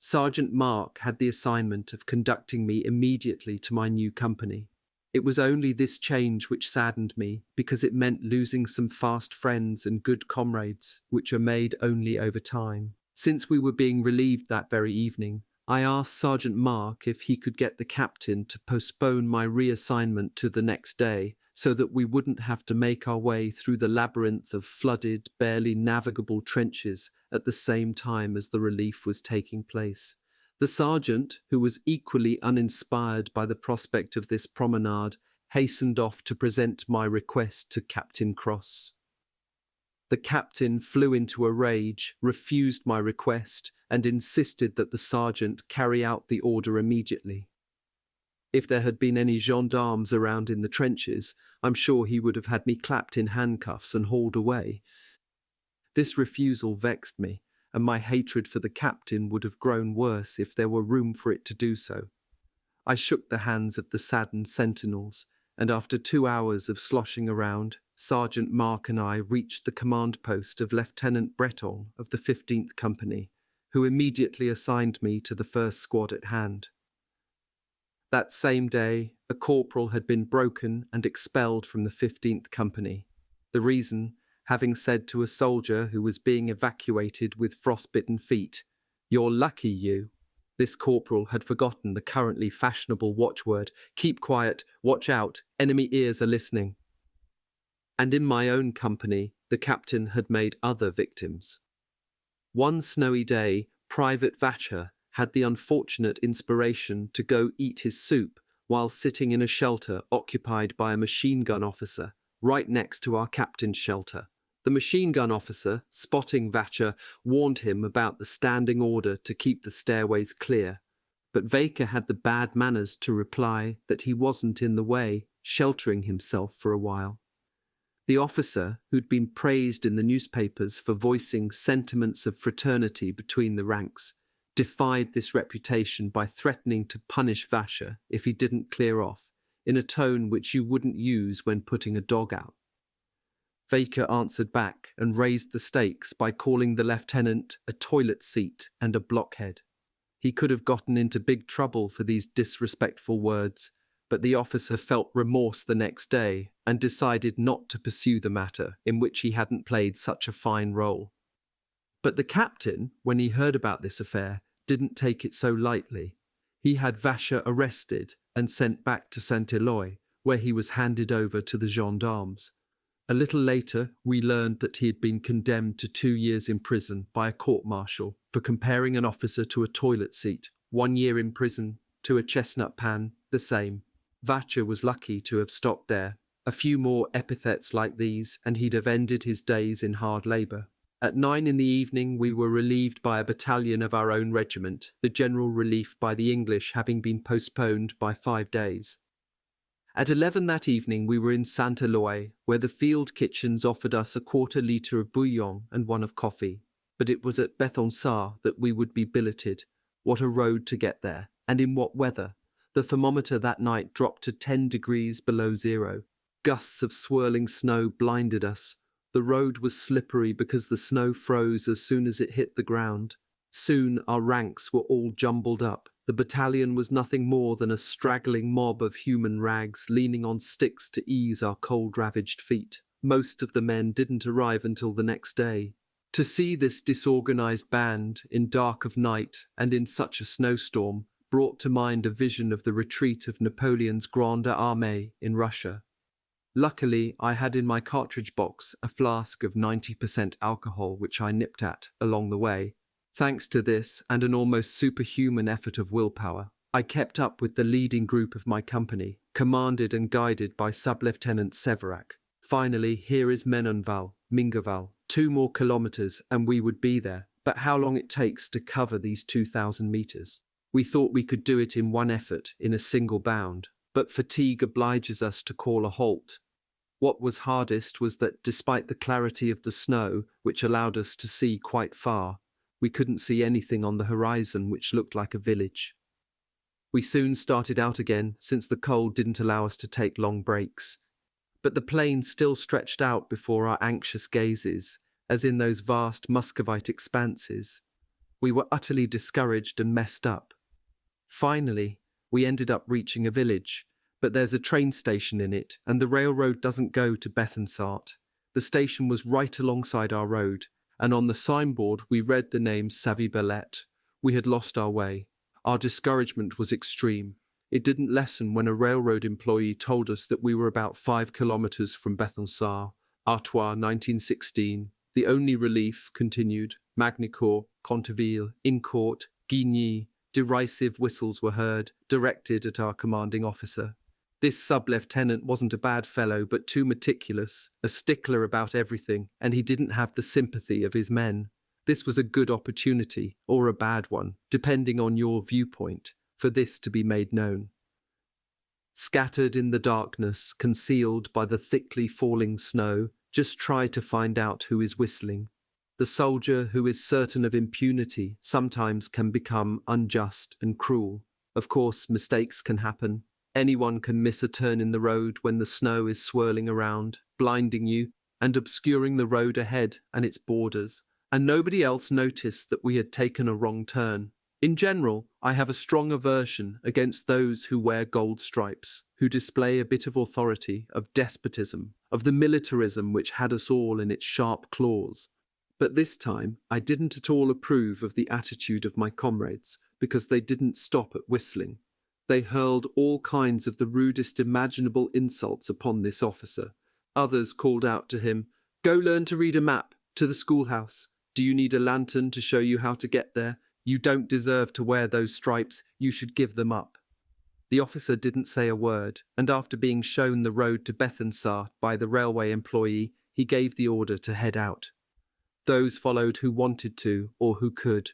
Sergeant Mark had the assignment of conducting me immediately to my new company. It was only this change which saddened me, because it meant losing some fast friends and good comrades, which are made only over time. Since we were being relieved that very evening, I asked Sergeant Mark if he could get the captain to postpone my reassignment to the next day, so that we wouldn't have to make our way through the labyrinth of flooded, barely navigable trenches at the same time as the relief was taking place. The sergeant, who was equally uninspired by the prospect of this promenade, hastened off to present my request to Captain Cross. The captain flew into a rage, refused my request, and insisted that the sergeant carry out the order immediately. If there had been any gendarmes around in the trenches, I'm sure he would have had me clapped in handcuffs and hauled away. This refusal vexed me, and my hatred for the captain would have grown worse if there were room for it to do so. I shook the hands of the saddened sentinels, and after 2 hours of sloshing around, Sergeant Mark and I reached the command post of Lieutenant Breton of the 15th Company, who immediately assigned me to the first squad at hand. That same day, a corporal had been broken and expelled from the 15th Company. The reason, having said to a soldier who was being evacuated with frostbitten feet, "You're lucky, you." This corporal had forgotten the currently fashionable watchword, "Keep quiet, watch out, enemy ears are listening." And in my own company, the captain had made other victims. One snowy day, Private Vacher had the unfortunate inspiration to go eat his soup while sitting in a shelter occupied by a machine gun officer, right next to our captain's shelter. The machine gun officer, spotting Vacher, warned him about the standing order to keep the stairways clear. But Vacher had the bad manners to reply that he wasn't in the way, sheltering himself for a while. The officer, who'd been praised in the newspapers for voicing sentiments of fraternity between the ranks, defied this reputation by threatening to punish Vacher if he didn't clear off, in a tone which you wouldn't use when putting a dog out. Vacher answered back and raised the stakes by calling the lieutenant a toilet seat and a blockhead. He could have gotten into big trouble for these disrespectful words, but the officer felt remorse the next day and decided not to pursue the matter in which he hadn't played such a fine role. But the captain, when he heard about this affair, didn't take it so lightly. He had Vacher arrested and sent back to Saint-Éloi, where he was handed over to the gendarmes. A little later, we learned that he had been condemned to 2 years in prison by a court-martial for comparing an officer to a toilet seat, 1 year in prison to a chestnut pan, the same. Vacher was lucky to have stopped there. A few more epithets like these, and he'd have ended his days in hard labour. At 9 in the evening, we were relieved by a battalion of our own regiment, the general relief by the English having been postponed by 5 days. At 11 that evening, we were in Saint-Éloi, where the field kitchens offered us a quarter litre of bouillon and one of coffee. But it was at Besançon that we would be billeted. What a road to get there, and in what weather! The thermometer that night dropped to 10 degrees below zero. Gusts of swirling snow blinded us. The road was slippery because the snow froze as soon as it hit the ground. Soon our ranks were all jumbled up. The battalion was nothing more than a straggling mob of human rags leaning on sticks to ease our cold-ravaged feet. Most of the men didn't arrive until the next day. To see this disorganized band in dark of night and in such a snowstorm brought to mind a vision of the retreat of Napoleon's Grande Armée in Russia. Luckily, I had in my cartridge box a flask of 90% alcohol which I nipped at along the way. Thanks to this and an almost superhuman effort of willpower, I kept up with the leading group of my company, commanded and guided by Sub-Lieutenant Séverac. Finally, here is Menonval, Mingoval. 2 more kilometres and we would be there, but how long it takes to cover these 2,000 metres. We thought we could do it in one effort, in a single bound, but fatigue obliges us to call a halt. What was hardest was that despite the clarity of the snow, which allowed us to see quite far, we couldn't see anything on the horizon which looked like a village. We soon started out again, since the cold didn't allow us to take long breaks. But the plain still stretched out before our anxious gazes, as in those vast Muscovite expanses. We were utterly discouraged and messed up. Finally, we ended up reaching a village, but there's a train station in it, and the railroad doesn't go to Besançon. The station was right alongside our road, and on the signboard we read the name Savy-Belette. We had lost our way. Our discouragement was extreme. It didn't lessen when a railroad employee told us that we were about 5 kilometres from Besançon. Artois, 1916. The only relief, continued, Magnicourt, Conteville, Incourt, Guigny. Derisive whistles were heard, directed at our commanding officer. This sub-lieutenant wasn't a bad fellow, but too meticulous, a stickler about everything, and he didn't have the sympathy of his men. This was a good opportunity, or a bad one, depending on your viewpoint, for this to be made known. Scattered in the darkness, concealed by the thickly falling snow, just try to find out who is whistling. The soldier who is certain of impunity sometimes can become unjust and cruel. Of course, mistakes can happen. Anyone can miss a turn in the road when the snow is swirling around, blinding you, and obscuring the road ahead and its borders, and nobody else noticed that we had taken a wrong turn. In general, I have a strong aversion against those who wear gold stripes, who display a bit of authority, of despotism, of the militarism which had us all in its sharp claws. But this time, I didn't at all approve of the attitude of my comrades, because they didn't stop at whistling. They hurled all kinds of the rudest imaginable insults upon this officer. Others called out to him, "Go learn to read a map, to the schoolhouse. Do you need a lantern to show you how to get there? You don't deserve to wear those stripes, you should give them up." The officer didn't say a word, and after being shown the road to Barthas by the railway employee, he gave the order to head out. Those followed who wanted to or who could.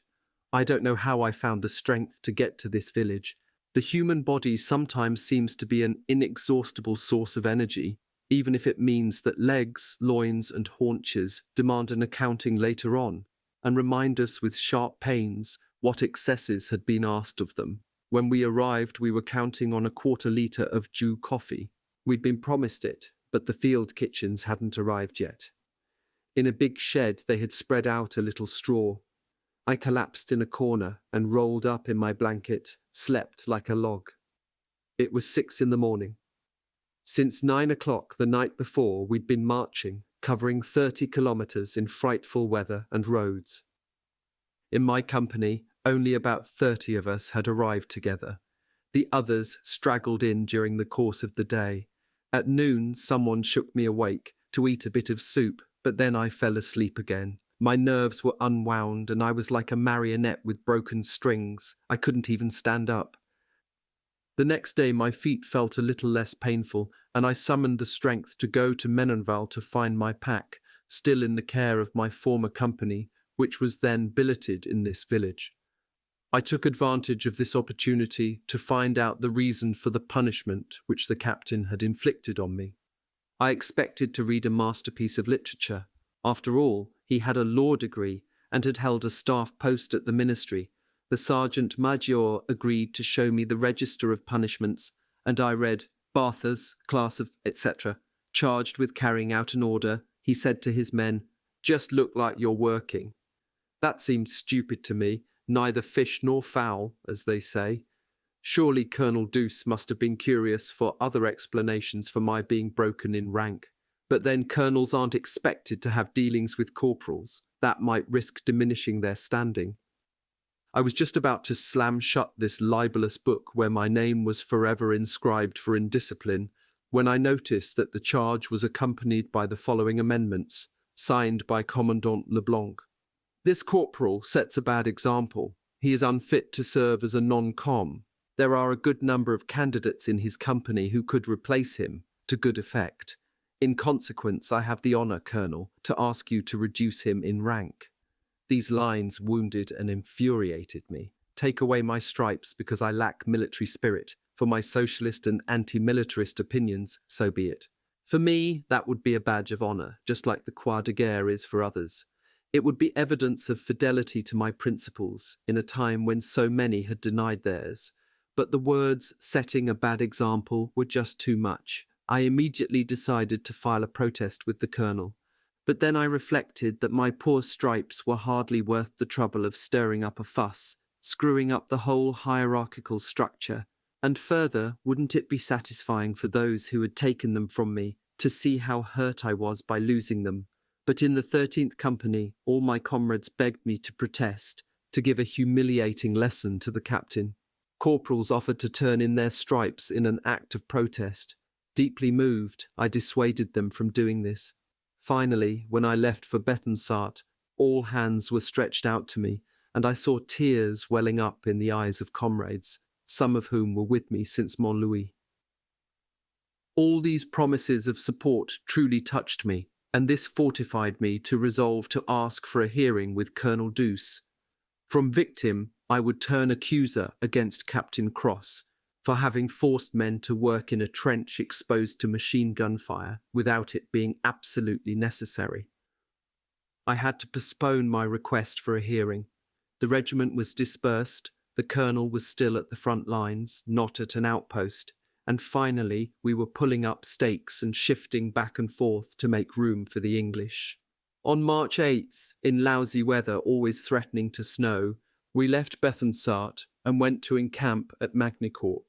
I don't know how I found the strength to get to this village. The human body sometimes seems to be an inexhaustible source of energy, even if it means that legs, loins, and haunches demand an accounting later on, and remind us with sharp pains what excesses had been asked of them. When we arrived, we were counting on a quarter-litre of Jew coffee. We'd been promised it, but the field kitchens hadn't arrived yet. In a big shed, they had spread out a little straw. I collapsed in a corner and rolled up in my blanket, slept like a log. It was 6 in the morning. Since 9 o'clock the night before, we'd been marching, covering 30 kilometers in frightful weather and roads. In my company, only about 30 of us had arrived together. The others straggled in during the course of the day. At noon, someone shook me awake to eat a bit of soup, but then I fell asleep again. My nerves were unwound, and I was like a marionette with broken strings. I couldn't even stand up. The next day my feet felt a little less painful, and I summoned the strength to go to Memoir to find my pack, still in the care of my former company, which was then billeted in this village. I took advantage of this opportunity to find out the reason for the punishment which the captain had inflicted on me. I expected to read a masterpiece of literature. After all, he had a law degree and had held a staff post at the ministry. The sergeant major agreed to show me the register of punishments, and I read Barthas, class of etc. Charged with carrying out an order, he said to his men, "Just look like you're working." That seemed stupid to me, neither fish nor fowl, as they say. Surely Colonel Deuce must have been curious for other explanations for my being broken in rank. But then colonels aren't expected to have dealings with corporals. That might risk diminishing their standing. I was just about to slam shut this libelous book where my name was forever inscribed for indiscipline, when I noticed that the charge was accompanied by the following amendments, signed by Commandant Leblanc. This corporal sets a bad example. He is unfit to serve as a non-com. There are a good number of candidates in his company who could replace him, to good effect. In consequence, I have the honour, Colonel, to ask you to reduce him in rank. These lines wounded and infuriated me. Take away my stripes because I lack military spirit. For my socialist and anti-militarist opinions, so be it. For me, that would be a badge of honour, just like the Croix de Guerre is for others. It would be evidence of fidelity to my principles in a time when so many had denied theirs. But the words setting a bad example were just too much. I immediately decided to file a protest with the colonel. But then I reflected that my poor stripes were hardly worth the trouble of stirring up a fuss, screwing up the whole hierarchical structure. And further, wouldn't it be satisfying for those who had taken them from me to see how hurt I was by losing them? But in the 13th Company, all my comrades begged me to protest, to give a humiliating lesson to the captain. Corporals offered to turn in their stripes in an act of protest. Deeply moved, I dissuaded them from doing this. Finally, when I left for Barthas, all hands were stretched out to me, and I saw tears welling up in the eyes of comrades, some of whom were with me since Montlouis. All these promises of support truly touched me, and this fortified me to resolve to ask for a hearing with Colonel Deuce. From victim, I would turn accuser against Captain Cross, for having forced men to work in a trench exposed to machine gun fire without it being absolutely necessary. I had to postpone my request for a hearing. The regiment was dispersed, the colonel was still at the front lines, not at an outpost, and finally we were pulling up stakes and shifting back and forth to make room for the English. On March 8th, in lousy weather always threatening to snow, we left Barthas and went to encamp at Magnicourt.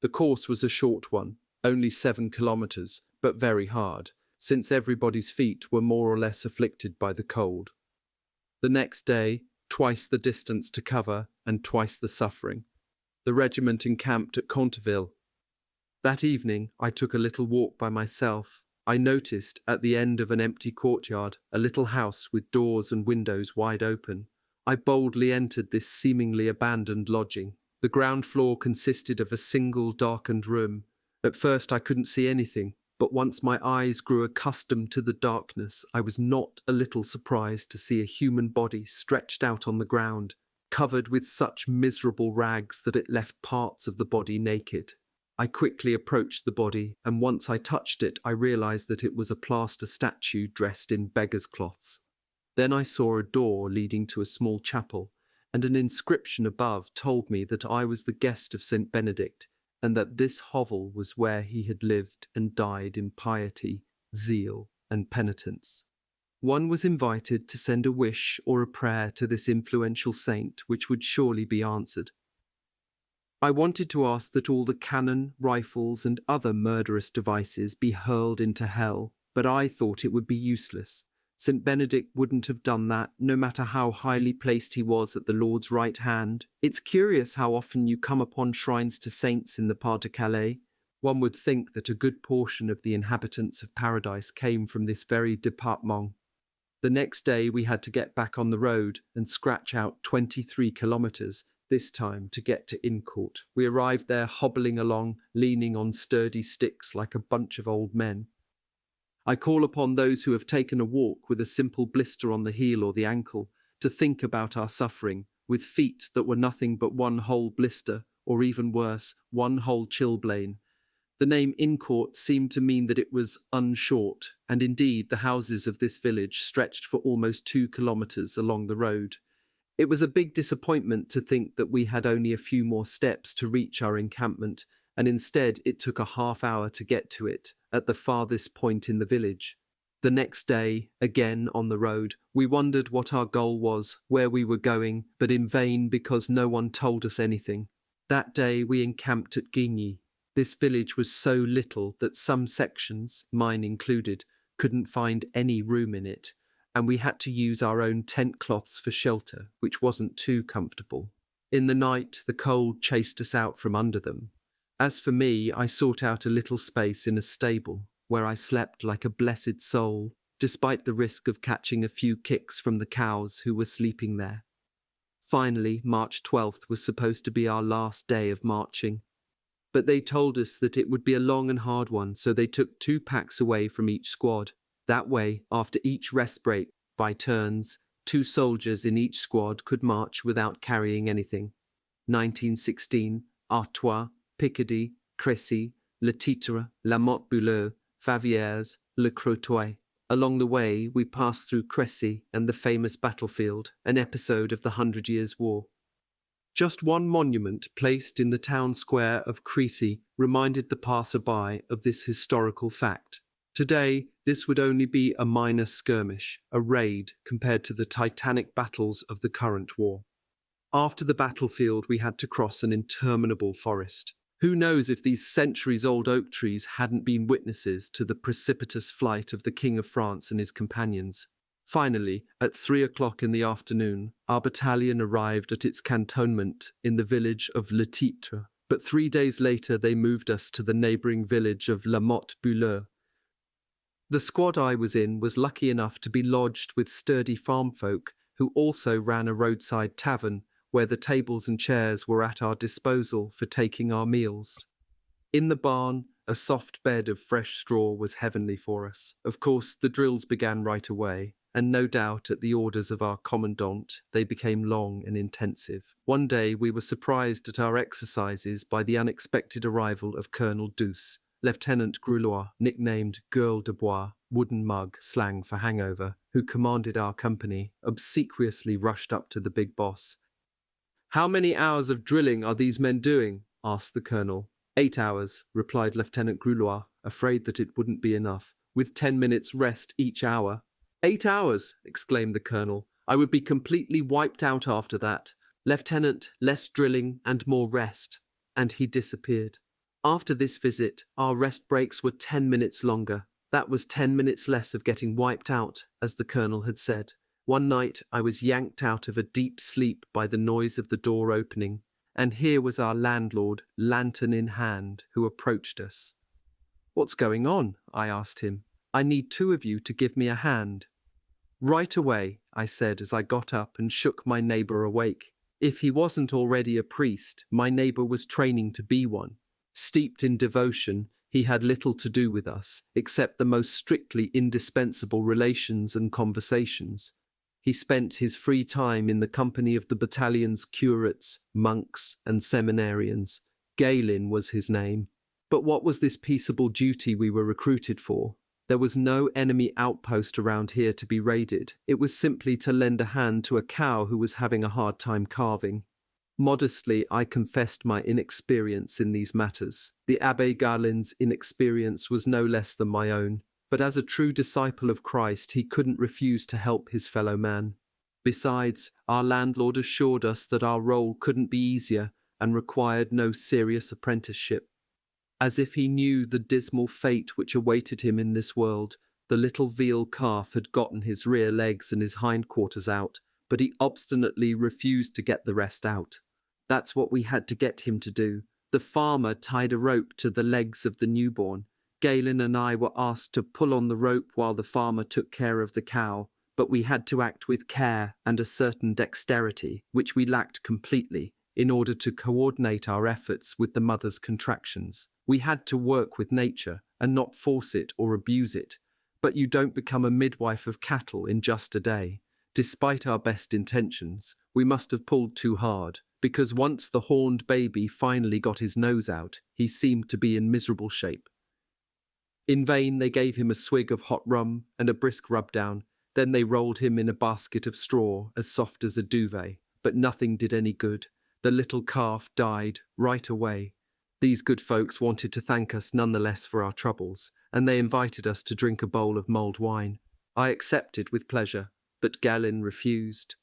The course was a short one, only 7 kilometers, but very hard, since everybody's feet were more or less afflicted by the cold. The next day, twice the distance to cover and twice the suffering. The regiment encamped at Conteville. That evening, I took a little walk by myself. I noticed, at the end of an empty courtyard, a little house with doors and windows wide open. I boldly entered this seemingly abandoned lodging. The ground floor consisted of a single darkened room. At first I couldn't see anything, but once my eyes grew accustomed to the darkness, I was not a little surprised to see a human body stretched out on the ground, covered with such miserable rags that it left parts of the body naked. I quickly approached the body, and once I touched it, I realized that it was a plaster statue dressed in beggar's cloths. Then I saw a door leading to a small chapel, and an inscription above told me that I was the guest of St. Benedict, and that this hovel was where he had lived and died in piety, zeal, and penitence. One was invited to send a wish or a prayer to this influential saint, which would surely be answered. I wanted to ask that all the cannon, rifles, and other murderous devices be hurled into hell, but I thought it would be useless. St. Benedict wouldn't have done that, no matter how highly placed he was at the Lord's right hand. It's curious how often you come upon shrines to saints in the Pas-de-Calais. One would think that a good portion of the inhabitants of paradise came from this very département. The next day we had to get back on the road and scratch out 23 kilometers, this time to get to Incourt. We arrived there hobbling along, leaning on sturdy sticks like a bunch of old men. I call upon those who have taken a walk with a simple blister on the heel or the ankle to think about our suffering, with feet that were nothing but one whole blister, or even worse, one whole chilblain. The name Incourt seemed to mean that it was unshort, and indeed the houses of this village stretched for almost 2 kilometers along the road. It was a big disappointment to think that we had only a few more steps to reach our encampment, and instead it took a half-hour to get to it, at the farthest point in the village. The next day, again on the road, we wondered what our goal was, where we were going, but in vain because no one told us anything. That day we encamped at Guigny. This village was so little that some sections, mine included, couldn't find any room in it, and we had to use our own tent cloths for shelter, which wasn't too comfortable. In the night, the cold chased us out from under them. As for me, I sought out a little space in a stable, where I slept like a blessed soul, despite the risk of catching a few kicks from the cows who were sleeping there. Finally, March 12th was supposed to be our last day of marching. But they told us that it would be a long and hard one, so they took 2 packs away from each squad. That way, after each rest break, by turns, 2 soldiers in each squad could march without carrying anything. 1916, Artois, Picardy, Crécy, Le Titre, La Motte-Bulleux, Favières, Le Crotoy. Along the way, we passed through Crécy and the famous battlefield, an episode of the 100 Years' War. Just one monument placed in the town square of Crécy reminded the passer-by of this historical fact. Today, this would only be a minor skirmish, a raid, compared to the titanic battles of the current war. After the battlefield, we had to cross an interminable forest. Who knows if these centuries-old oak trees hadn't been witnesses to the precipitous flight of the King of France and his companions. Finally, at 3 o'clock in the afternoon, our battalion arrived at its cantonment in the village of Le Titre, but 3 days later they moved us to the neighbouring village of La Motte-Bulleux. The squad I was in was lucky enough to be lodged with sturdy farm folk who also ran a roadside tavern where the tables and chairs were at our disposal for taking our meals. In the barn, a soft bed of fresh straw was heavenly for us. Of course, the drills began right away, and no doubt at the orders of our commandant, they became long and intensive. One day we were surprised at our exercises by the unexpected arrival of Colonel Douce, Lieutenant Groulois, nicknamed Gueule de Bois, wooden mug, slang for hangover, who commanded our company, obsequiously rushed up to the big boss. "How many hours of drilling are these men doing?" asked the colonel. 8 hours, replied Lieutenant Groulois, afraid that it wouldn't be enough, with 10 minutes rest each hour. 8 hours, exclaimed the colonel. I would be completely wiped out after that. Lieutenant, less drilling and more rest. And he disappeared. After this visit, our rest breaks were 10 minutes longer. That was 10 minutes less of getting wiped out, as the colonel had said. One night I was yanked out of a deep sleep by the noise of the door opening, and here was our landlord, lantern in hand, who approached us. "What's going on?" I asked him. "I need 2 of you to give me a hand." "Right away," I said as I got up and shook my neighbour awake. If he wasn't already a priest, my neighbor was training to be one. Steeped in devotion, he had little to do with us, except the most strictly indispensable relations and conversations. He spent his free time in the company of the battalion's curates, monks, and seminarians. Galen was his name. But what was this peaceable duty we were recruited for? There was no enemy outpost around here to be raided. It was simply to lend a hand to a cow who was having a hard time calving. Modestly, I confessed my inexperience in these matters. The Abbé Galen's inexperience was no less than my own. But as a true disciple of Christ, he couldn't refuse to help his fellow man. Besides, our landlord assured us that our role couldn't be easier and required no serious apprenticeship. As if he knew the dismal fate which awaited him in this world, the little veal calf had gotten his rear legs and his hindquarters out, but he obstinately refused to get the rest out. That's what we had to get him to do. The farmer tied a rope to the legs of the newborn. Galen and I were asked to pull on the rope while the farmer took care of the cow, but we had to act with care and a certain dexterity, which we lacked completely, in order to coordinate our efforts with the mother's contractions. We had to work with nature and not force it or abuse it. But you don't become a midwife of cattle in just a day. Despite our best intentions, we must have pulled too hard, because once the horned baby finally got his nose out, he seemed to be in miserable shape. In vain they gave him a swig of hot rum and a brisk rub-down. Then they rolled him in a basket of straw as soft as a duvet, but nothing did any good. The little calf died right away. These good folks wanted to thank us nonetheless for our troubles, and they invited us to drink a bowl of mulled wine. I accepted with pleasure, but Galen refused.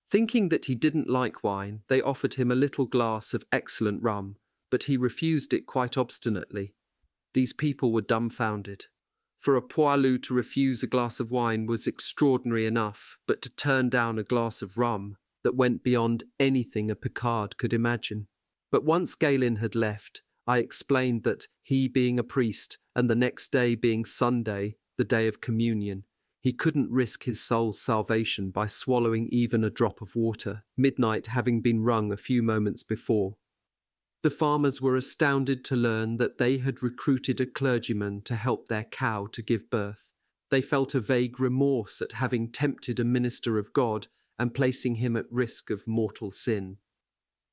Thinking that he didn't like wine, they offered him a little glass of excellent rum, but he refused it quite obstinately. These people were dumbfounded. For a Poilu to refuse a glass of wine was extraordinary enough, but to turn down a glass of rum, that went beyond anything a Picard could imagine. But once Galen had left, I explained that he being a priest, and the next day being Sunday, the day of communion, he couldn't risk his soul's salvation by swallowing even a drop of water, midnight having been rung a few moments before. The farmers were astounded to learn that they had recruited a clergyman to help their cow to give birth. They felt a vague remorse at having tempted a minister of God and placing him at risk of mortal sin.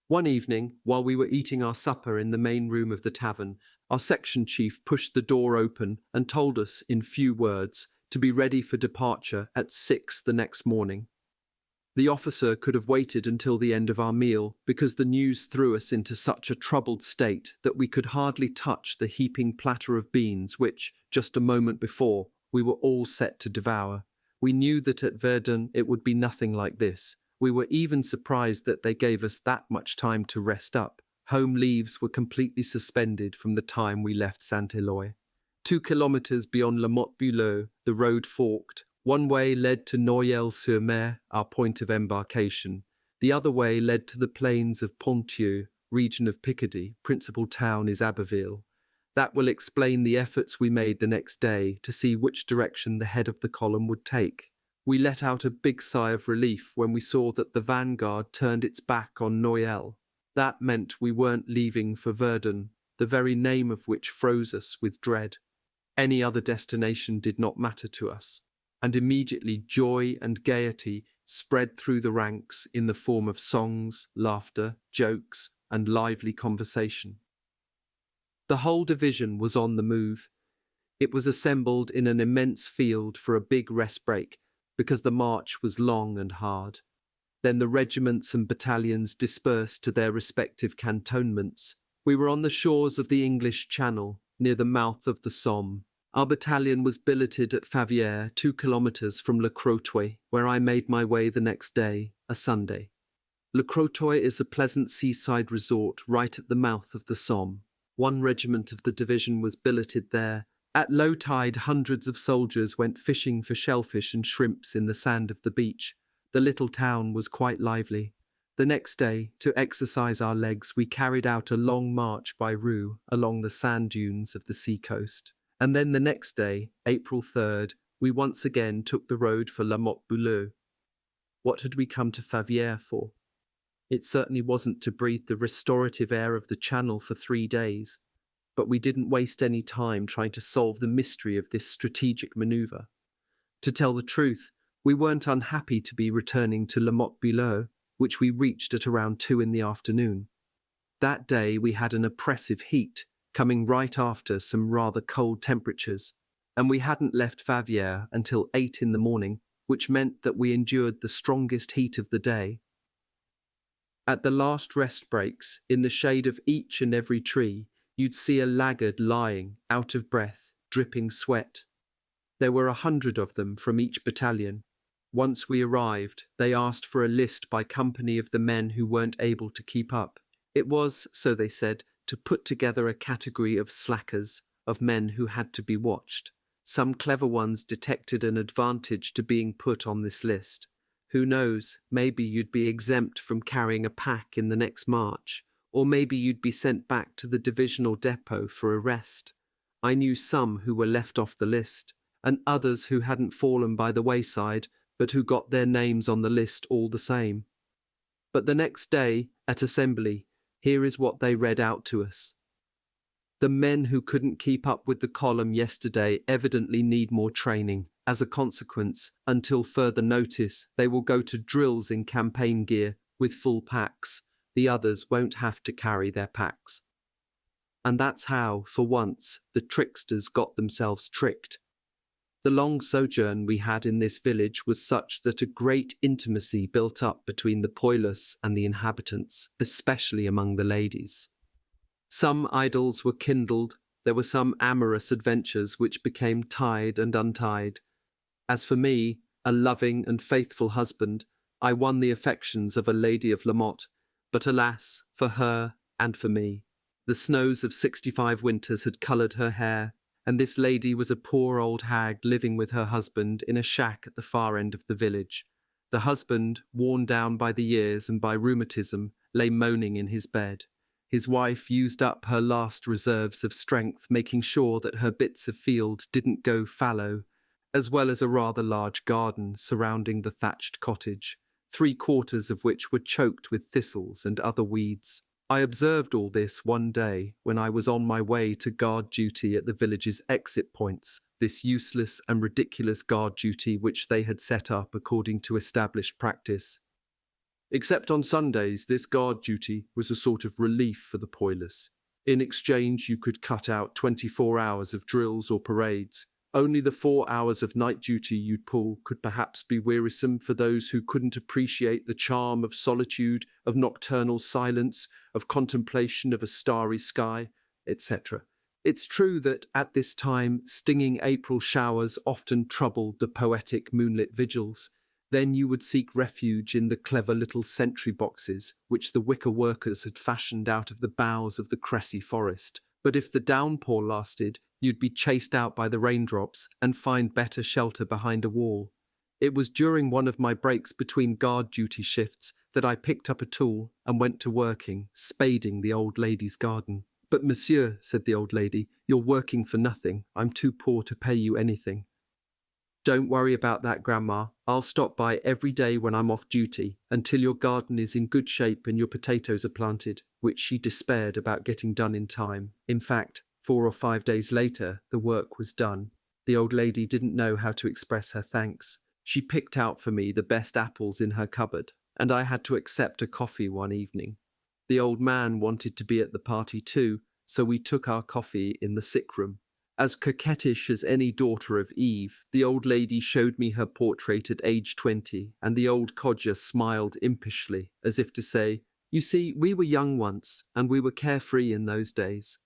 One evening, while we were eating our supper in the main room of the tavern, our section chief pushed the door open and told us, in few words, to be ready for departure at 6 the next morning. The officer could have waited until the end of our meal, because the news threw us into such a troubled state that we could hardly touch the heaping platter of beans which, just a moment before, we were all set to devour. We knew that at Verdun it would be nothing like this. We were even surprised that they gave us that much time to rest up. Home leaves were completely suspended from the time we left Saint-Éloi. 2 kilometers beyond La Motte-Buleau, the road forked. One way led to Noyelles-sur-Mer, our point of embarkation. The other way led to the plains of Ponthieu, region of Picardy. Principal town is Abbeville. That will explain the efforts we made the next day to see which direction the head of the column would take. We let out a big sigh of relief when we saw that the vanguard turned its back on Noyelles. That meant we weren't leaving for Verdun, the very name of which froze us with dread. Any other destination did not matter to us, and immediately joy and gaiety spread through the ranks in the form of songs, laughter, jokes, and lively conversation. The whole division was on the move. It was assembled in an immense field for a big rest break, because the march was long and hard. Then the regiments and battalions dispersed to their respective cantonments. We were on the shores of the English Channel, near the mouth of the Somme. Our battalion was billeted at Favières, 2 kilometers from Le Crotoy, where I made my way the next day, a Sunday. Le Crotoy is a pleasant seaside resort right at the mouth of the Somme. One regiment of the division was billeted there. At low tide, hundreds of soldiers went fishing for shellfish and shrimps in the sand of the beach. The little town was quite lively. The next day, to exercise our legs, we carried out a long march by roue along the sand dunes of the sea-coast. And then the next day, April 3rd, we once again took the road for La Motte-Buleau. What had we come to Favières for? It certainly wasn't to breathe the restorative air of the Channel for 3 days, but we didn't waste any time trying to solve the mystery of this strategic maneuver. To tell the truth, we weren't unhappy to be returning to Le Motte-Buleau, which we reached at around 2 in the afternoon. That day we had an oppressive heat, coming right after some rather cold temperatures, and we hadn't left Favier until 8 in the morning, which meant that we endured the strongest heat of the day. At the last rest breaks, in the shade of each and every tree, you'd see a laggard lying, out of breath, dripping sweat. There were 100 of them from each battalion. Once we arrived, they asked for a list by company of the men who weren't able to keep up. It was, so they said, to put together a category of slackers, of men who had to be watched. Some clever ones detected an advantage to being put on this list. Who knows, maybe you'd be exempt from carrying a pack in the next march, or maybe you'd be sent back to the divisional depot for a rest. I knew some who were left off the list, and others who hadn't fallen by the wayside, but who got their names on the list all the same. But the next day, at assembly, here is what they read out to us. The men who couldn't keep up with the column yesterday evidently need more training. As a consequence, until further notice, they will go to drills in campaign gear with full packs. The others won't have to carry their packs. And that's how, for once, the tricksters got themselves tricked. The long sojourn we had in this village was such that a great intimacy built up between the Poilus and the inhabitants, especially among the ladies. Some idols were kindled, there were some amorous adventures which became tied and untied. As for me, a loving and faithful husband, I won the affections of a lady of La Motte, but alas, for her and for me. The snows of 65 winters had coloured her hair, and this lady was a poor old hag living with her husband in a shack at the far end of the village. The husband, worn down by the years and by rheumatism, lay moaning in his bed. His wife used up her last reserves of strength, making sure that her bits of field didn't go fallow, as well as a rather large garden surrounding the thatched cottage, 3/4 of which were choked with thistles and other weeds. I observed all this one day when I was on my way to guard duty at the village's exit points, this useless and ridiculous guard duty which they had set up according to established practice. Except on Sundays, this guard duty was a sort of relief for the Poilus. In exchange, you could cut out 24 hours of drills or parades. Only the 4 hours of night duty you'd pull could perhaps be wearisome for those who couldn't appreciate the charm of solitude, of nocturnal silence, of contemplation of a starry sky, etc. It's true that at this time, stinging April showers often troubled the poetic moonlit vigils. Then you would seek refuge in the clever little sentry boxes which the wicker workers had fashioned out of the boughs of the Cressy forest. But if the downpour lasted, you'd be chased out by the raindrops and find better shelter behind a wall. It was during one of my breaks between guard duty shifts that I picked up a tool and went to working, spading the old lady's garden. "But monsieur," said the old lady, "you're working for nothing. I'm too poor to pay you anything." "Don't worry about that, Grandma. I'll stop by every day when I'm off duty, until your garden is in good shape and your potatoes are planted," which she despaired about getting done in time. In fact, 4 or 5 days later, the work was done. The old lady didn't know how to express her thanks. She picked out for me the best apples in her cupboard, and I had to accept a coffee one evening. The old man wanted to be at the party too, so we took our coffee in the sick room. As coquettish as any daughter of Eve, the old lady showed me her portrait at age 20, and the old codger smiled impishly, as if to say, "You see, we were young once, and we were carefree in those days."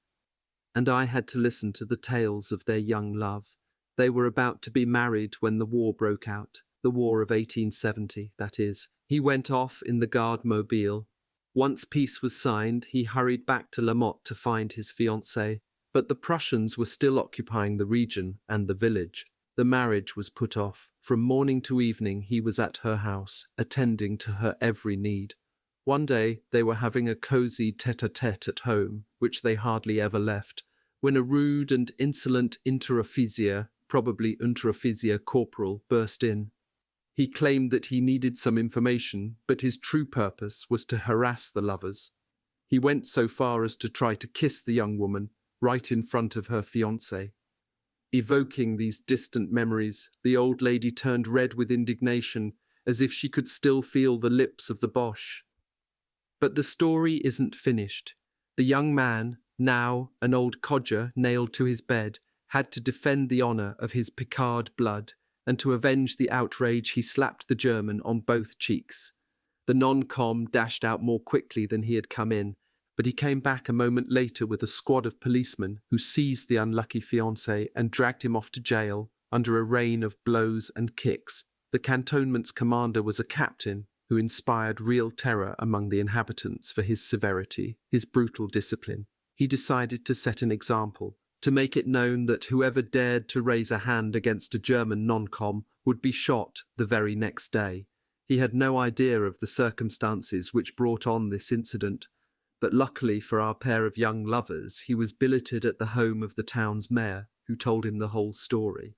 And I had to listen to the tales of their young love. They were about to be married when the war broke out, the war of 1870, that is. He went off in the Guard Mobile. Once peace was signed, he hurried back to La Motte to find his fiancée. But the Prussians were still occupying the region and the village. The marriage was put off. From morning to evening he was at her house, attending to her every need. One day they were having a cosy tête-à-tête at home, which they hardly ever left, when a rude and insolent unteroffizier, probably Unteroffizier Corporal, burst in. He claimed that he needed some information, but his true purpose was to harass the lovers. He went so far as to try to kiss the young woman right in front of her fiancé. Evoking these distant memories, the old lady turned red with indignation, as if she could still feel the lips of the Boche. But the story isn't finished. The young man, now an old codger nailed to his bed, had to defend the honour of his Picard blood, and to avenge the outrage he slapped the German on both cheeks. The non-com dashed out more quickly than he had come in, but he came back a moment later with a squad of policemen who seized the unlucky fiancé and dragged him off to jail under a rain of blows and kicks. The cantonment's commander was a captain who inspired real terror among the inhabitants for his severity, his brutal discipline. He decided to set an example, to make it known that whoever dared to raise a hand against a German non-com would be shot the very next day. He had no idea of the circumstances which brought on this incident, but luckily for our pair of young lovers, he was billeted at the home of the town's mayor, who told him the whole story.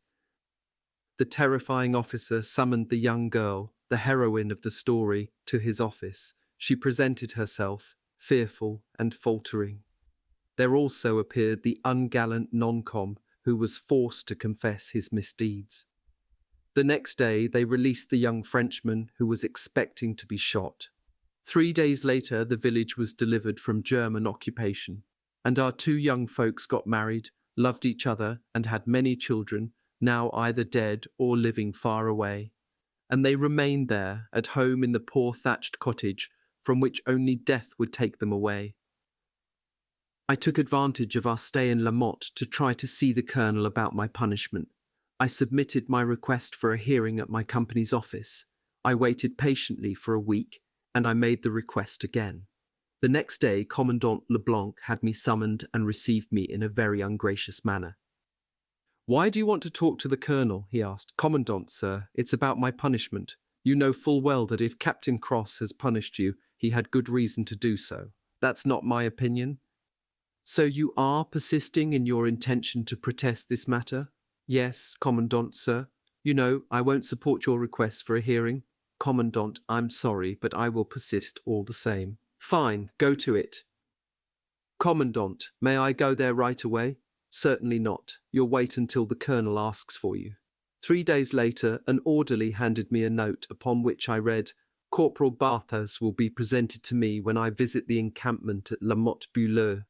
The terrifying officer summoned the young girl, the heroine of the story, to his office. She presented herself, fearful and faltering. There also appeared the ungallant non-com, who was forced to confess his misdeeds. The next day, they released the young Frenchman who was expecting to be shot. 3 days later, the village was delivered from German occupation, and our two young folks got married, loved each other, and had many children, now either dead or living far away. And they remained there, at home in the poor thatched cottage, from which only death would take them away. I took advantage of our stay in La Motte to try to see the colonel about my punishment. I submitted my request for a hearing at my company's office. I waited patiently for a week, and I made the request again. The next day, Commandant Leblanc had me summoned and received me in a very ungracious manner. "Why do you want to talk to the colonel?" he asked. "Commandant, sir, it's about my punishment. You know full well that if Captain Cross has punished you, he had good reason to do so. That's not my opinion." "So you are persisting in your intention to protest this matter?" "Yes, Commandant, sir. You know, I won't support your request for a hearing." "Commandant, I'm sorry, but I will persist all the same." "Fine, go to it." "Commandant, may I go there right away?" "Certainly not. You'll wait until the colonel asks for you." 3 days later, an orderly handed me a note upon which I read, "Corporal Barthas will be presented to me when I visit the encampment at La Motte-Bureau."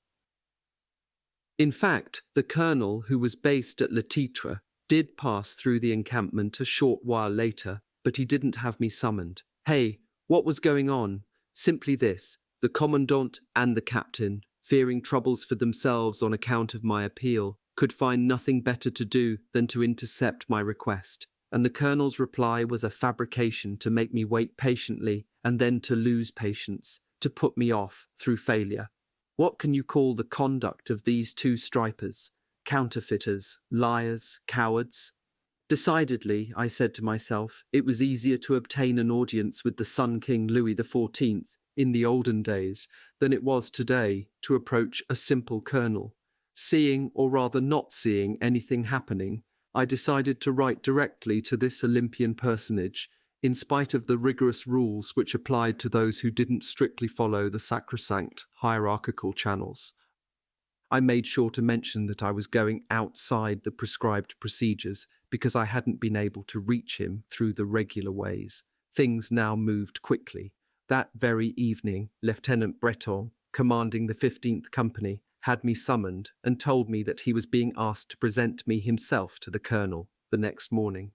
In fact, the colonel, who was based at Le Titre, did pass through the encampment a short while later, but he didn't have me summoned. Hey, what was going on? Simply this: the commandant and the captain, fearing troubles for themselves on account of my appeal, could find nothing better to do than to intercept my request, and the colonel's reply was a fabrication to make me wait patiently and then to lose patience, to put me off through failure. What can you call the conduct of these two stripers? Counterfeiters, liars, cowards? Decidedly, I said to myself, it was easier to obtain an audience with the Sun King Louis XIV in the olden days than it was today to approach a simple colonel. Seeing, or rather not seeing, anything happening, I decided to write directly to this Olympian personage, in spite of the rigorous rules which applied to those who didn't strictly follow the sacrosanct hierarchical channels. I made sure to mention that I was going outside the prescribed procedures because I hadn't been able to reach him through the regular ways. Things now moved quickly. That very evening, Lieutenant Breton, commanding the 15th Company, had me summoned and told me that he was being asked to present me himself to the colonel the next morning.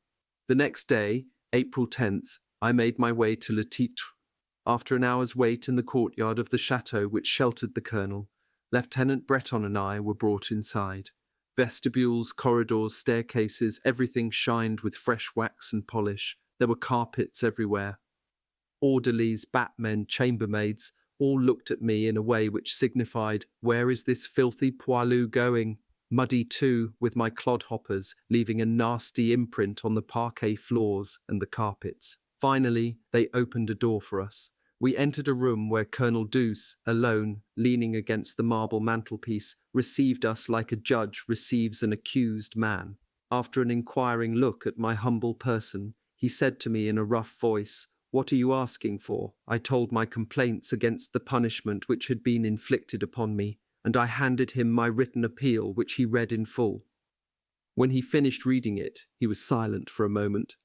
The next day, April 10th, I made my way to Le Titre. After an hour's wait in the courtyard of the chateau which sheltered the colonel, Lieutenant Breton and I were brought inside. Vestibules, corridors, staircases, everything shined with fresh wax and polish. There were carpets everywhere. Orderlies, batmen, chambermaids, all looked at me in a way which signified, "Where is this filthy Poilu going?" Muddy too, with my clodhoppers, leaving a nasty imprint on the parquet floors and the carpets. Finally, they opened a door for us. We entered a room where Colonel Douce, alone, leaning against the marble mantelpiece, received us like a judge receives an accused man. After an inquiring look at my humble person, He said to me in a rough voice, "What are you asking for?" I told my complaints against the punishment which had been inflicted upon me, and I handed him my written appeal, which he read in full. When he finished reading it, he was silent for a moment.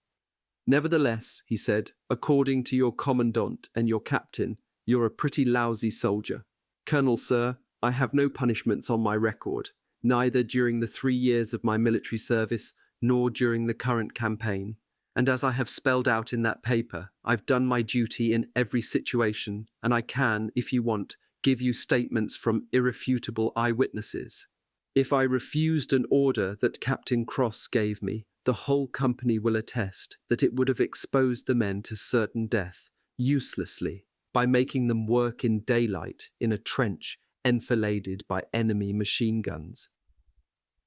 "Nevertheless," he said, "according to your commandant and your captain, you're a pretty lousy soldier. Colonel, sir, I have no punishments on my record, neither during the 3 years of my military service nor during the current campaign. And as I have spelled out in that paper, I've done my duty in every situation, and I can, if you want, give you statements from irrefutable eyewitnesses. If I refused an order that Captain Cross gave me, the whole company will attest that it would have exposed the men to certain death, uselessly, by making them work in daylight in a trench enfiladed by enemy machine guns."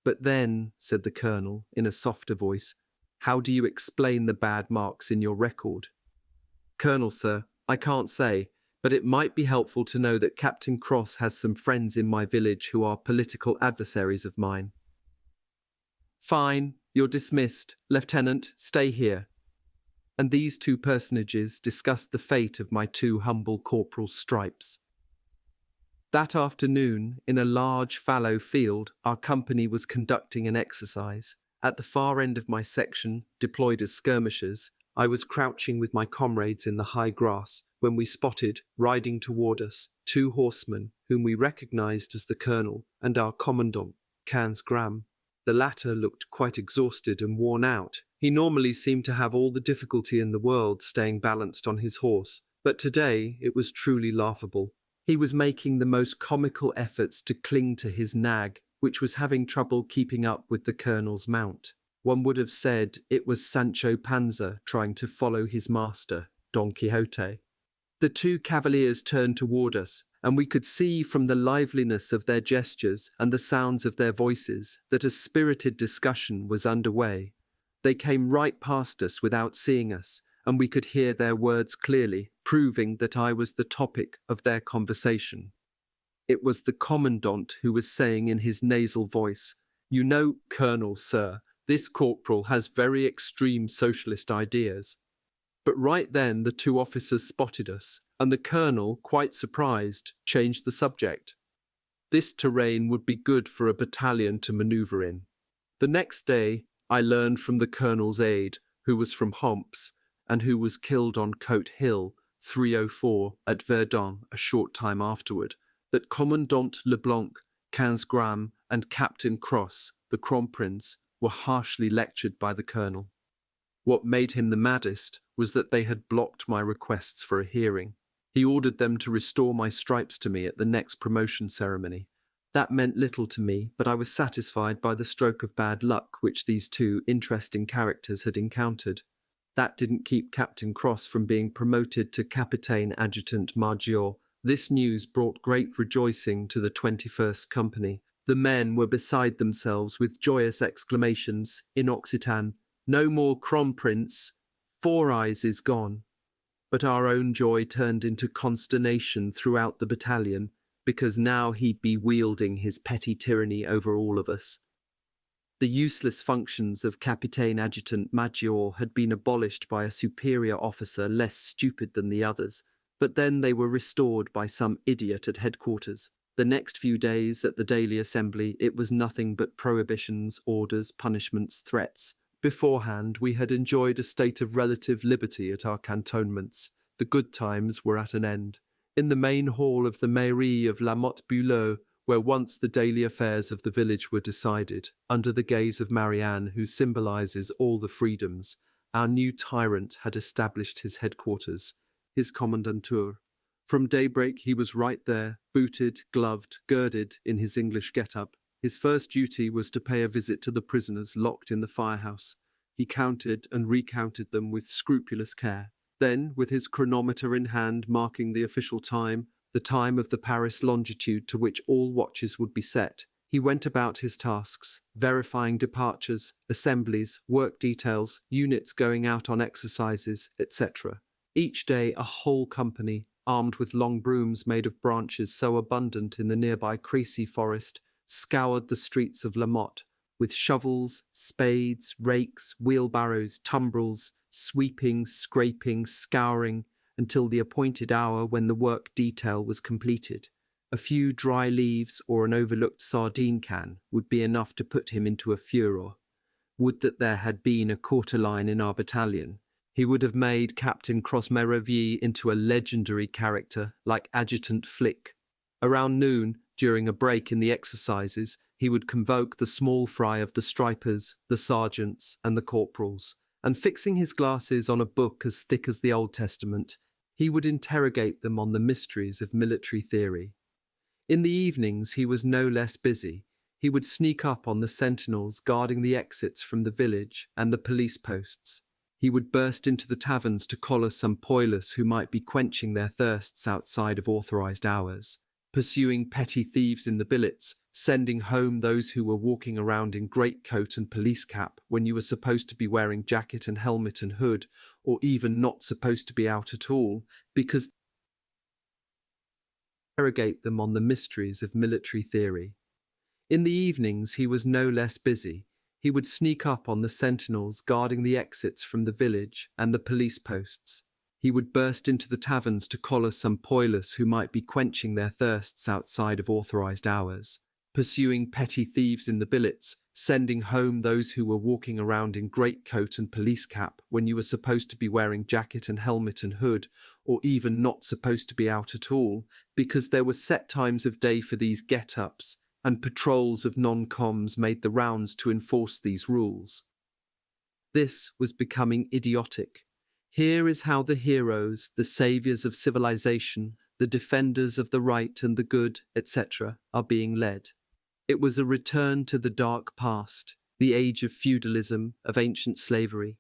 "But then," said the colonel in a softer voice, "how do you explain the bad marks in your record?" "Colonel, sir, I can't say, but it might be helpful to know that Captain Cross has some friends in my village who are political adversaries of mine." "Fine, you're dismissed. Lieutenant, stay here." And these two personages discussed the fate of my 2 humble corporal's stripes. That afternoon, in a large fallow field, our company was conducting an exercise. At the far end of my section, deployed as skirmishers, I was crouching with my comrades in the high grass when we spotted, riding toward us, 2 horsemen whom we recognized as the colonel and our commandant, Hans Graham. The latter looked quite exhausted and worn out. He normally seemed to have all the difficulty in the world staying balanced on his horse, but today it was truly laughable. He was making the most comical efforts to cling to his nag, which was having trouble keeping up with the colonel's mount. One would have said it was Sancho Panza trying to follow his master, Don Quixote. The 2 cavaliers turned toward us, and we could see from the liveliness of their gestures and the sounds of their voices that a spirited discussion was underway. They came right past us without seeing us, and we could hear their words clearly, proving that I was the topic of their conversation. It was the commandant who was saying in his nasal voice, "You know, Colonel, sir, this corporal has very extreme socialist ideas." But right then the 2 officers spotted us, and the colonel, quite surprised, changed the subject. This terrain would be good for a battalion to maneuver in. The next day, I learned from the colonel's aide, who was from Homps, and who was killed on Coat Hill, 304, at Verdun a short time afterward, that Commandant Leblanc, Hans Graham, and Captain Cross, the Kronprinz, were harshly lectured by the colonel. What made him the maddest was that they had blocked my requests for a hearing. He ordered them to restore my stripes to me at the next promotion ceremony. That meant little to me, but I was satisfied by the stroke of bad luck which these 2 interesting characters had encountered. That didn't keep Captain Cross from being promoted to Capitaine Adjutant Major. This news brought great rejoicing to the 21st Company. The men were beside themselves with joyous exclamations in Occitan. "No more Kronprinz! Four Eyes is gone." But our own joy turned into consternation throughout the battalion, because now he'd be wielding his petty tyranny over all of us. The useless functions of Capitaine Adjutant Major had been abolished by a superior officer less stupid than the others, but then they were restored by some idiot at headquarters. The next few days at the daily assembly, it was nothing but prohibitions, orders, punishments, threats. Beforehand, we had enjoyed a state of relative liberty at our cantonments. The good times were at an end. In the main hall of the mairie of La Motte-Buleau, where once the daily affairs of the village were decided, under the gaze of Marianne, who symbolizes all the freedoms, our new tyrant had established his headquarters, his commandantur. From daybreak he was right there, booted, gloved, girded in his English get-up. His first duty was to pay a visit to the prisoners locked in the firehouse. He counted and recounted them with scrupulous care. Then, with his chronometer in hand marking the official time, the time of the Paris longitude to which all watches would be set, he went about his tasks, verifying departures, assemblies, work details, units going out on exercises, etc. Each day a whole company, armed with long brooms made of branches so abundant in the nearby Crécy forest, scoured the streets of La Motte, with shovels, spades, rakes, wheelbarrows, tumbrels, sweeping, scraping, scouring, until the appointed hour when the work detail was completed. A few dry leaves or an overlooked sardine can would be enough to put him into a furor. Would that there had been a quarter-line in our battalion. He would have made Captain Crossmereville into a legendary character like Adjutant Flick. Around noon, during a break in the exercises, he would convoke the small fry of the stripers, the sergeants, and the corporals, and fixing his glasses on a book as thick as the Old Testament, he would interrogate them on the mysteries of military theory. In the evenings he was no less busy. He would sneak up on the sentinels guarding the exits from the village and the police posts. He would burst into the taverns to collar some poilus who might be quenching their thirsts outside of authorized hours, pursuing petty thieves in the billets, sending home those who were walking around in greatcoat and police cap when you were supposed to be wearing jacket and helmet and hood, or even not supposed to be out at all, because interrogate them on the mysteries of military theory. In the evenings he was no less busy. He would sneak up on the sentinels guarding the exits from the village and the police posts. He would burst into the taverns to collar some poilus who might be quenching their thirsts outside of authorized hours, pursuing petty thieves in the billets, sending home those who were walking around in greatcoat and police cap when you were supposed to be wearing jacket and helmet and hood, or even not supposed to be out at all, because there were set times of day for these get-ups, and patrols of non-coms made the rounds to enforce these rules. This was becoming idiotic. Here is how the heroes, the saviours of civilization, the defenders of the right and the good, etc., are being led. It was a return to the dark past, the age of feudalism, of ancient slavery.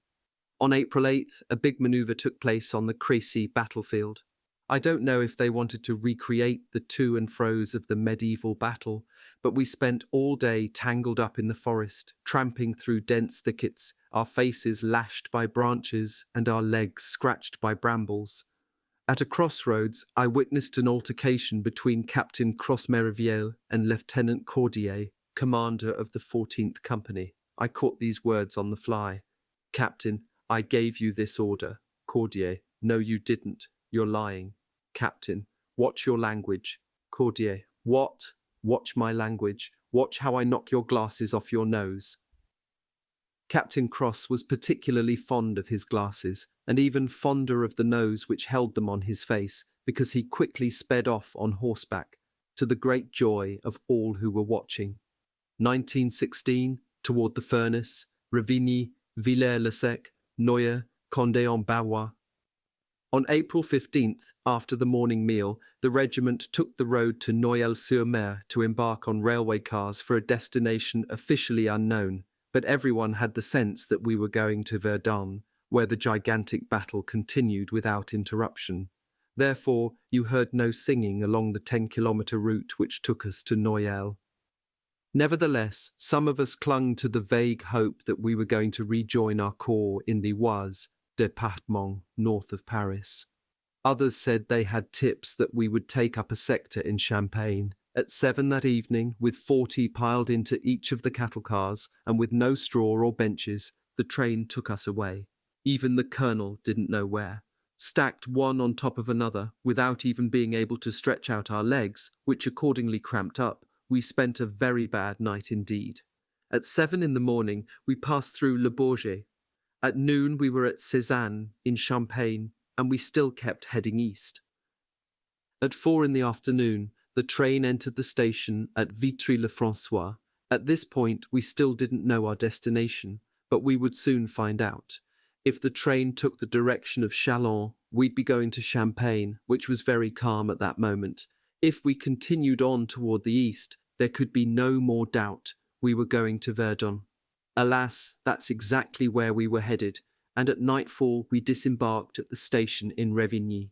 On April 8th, a big manoeuvre took place on the Crécy battlefield. I don't know if they wanted to recreate the to and fro's of the medieval battle, but we spent all day tangled up in the forest, tramping through dense thickets, our faces lashed by branches and our legs scratched by brambles. At a crossroads, I witnessed an altercation between Captain Crossmereville and Lieutenant Cordier, commander of the 14th Company. I caught these words on the fly. Captain, I gave you this order. Cordier, no you didn't. You're lying. Captain, watch your language. Cordier, what? Watch my language. Watch how I knock your glasses off your nose. Captain Cross was particularly fond of his glasses, and even fonder of the nose which held them on his face, because he quickly sped off on horseback, to the great joy of all who were watching. 1916, toward the furnace, Revigny, Villers-le-Sec, Noyer, Condé-en-Barrois. On April 15th, after the morning meal, the regiment took the road to Noyelles-sur-Mer to embark on railway cars for a destination officially unknown, but everyone had the sense that we were going to Verdun, where the gigantic battle continued without interruption. Therefore, you heard no singing along the 10-kilometre route which took us to Noyelles. Nevertheless, some of us clung to the vague hope that we were going to rejoin our corps in the Oise department north of Paris. Others said they had tips that we would take up a sector in Champagne. At 7 that evening, with 40 piled into each of the cattle cars, and with no straw or benches, the train took us away. Even the colonel didn't know where. Stacked one on top of another, without even being able to stretch out our legs, which accordingly cramped up, we spent a very bad night indeed. At 7 in the morning, we passed through Le Bourget. At noon, we were at Cézanne, in Champagne, and we still kept heading east. At 4 in the afternoon, the train entered the station at Vitry-le-François. At this point, we still didn't know our destination, but we would soon find out. If the train took the direction of Châlons, we'd be going to Champagne, which was very calm at that moment. If we continued on toward the east, there could be no more doubt we were going to Verdun. Alas, that's exactly where we were headed, and at nightfall we disembarked at the station in Revigny.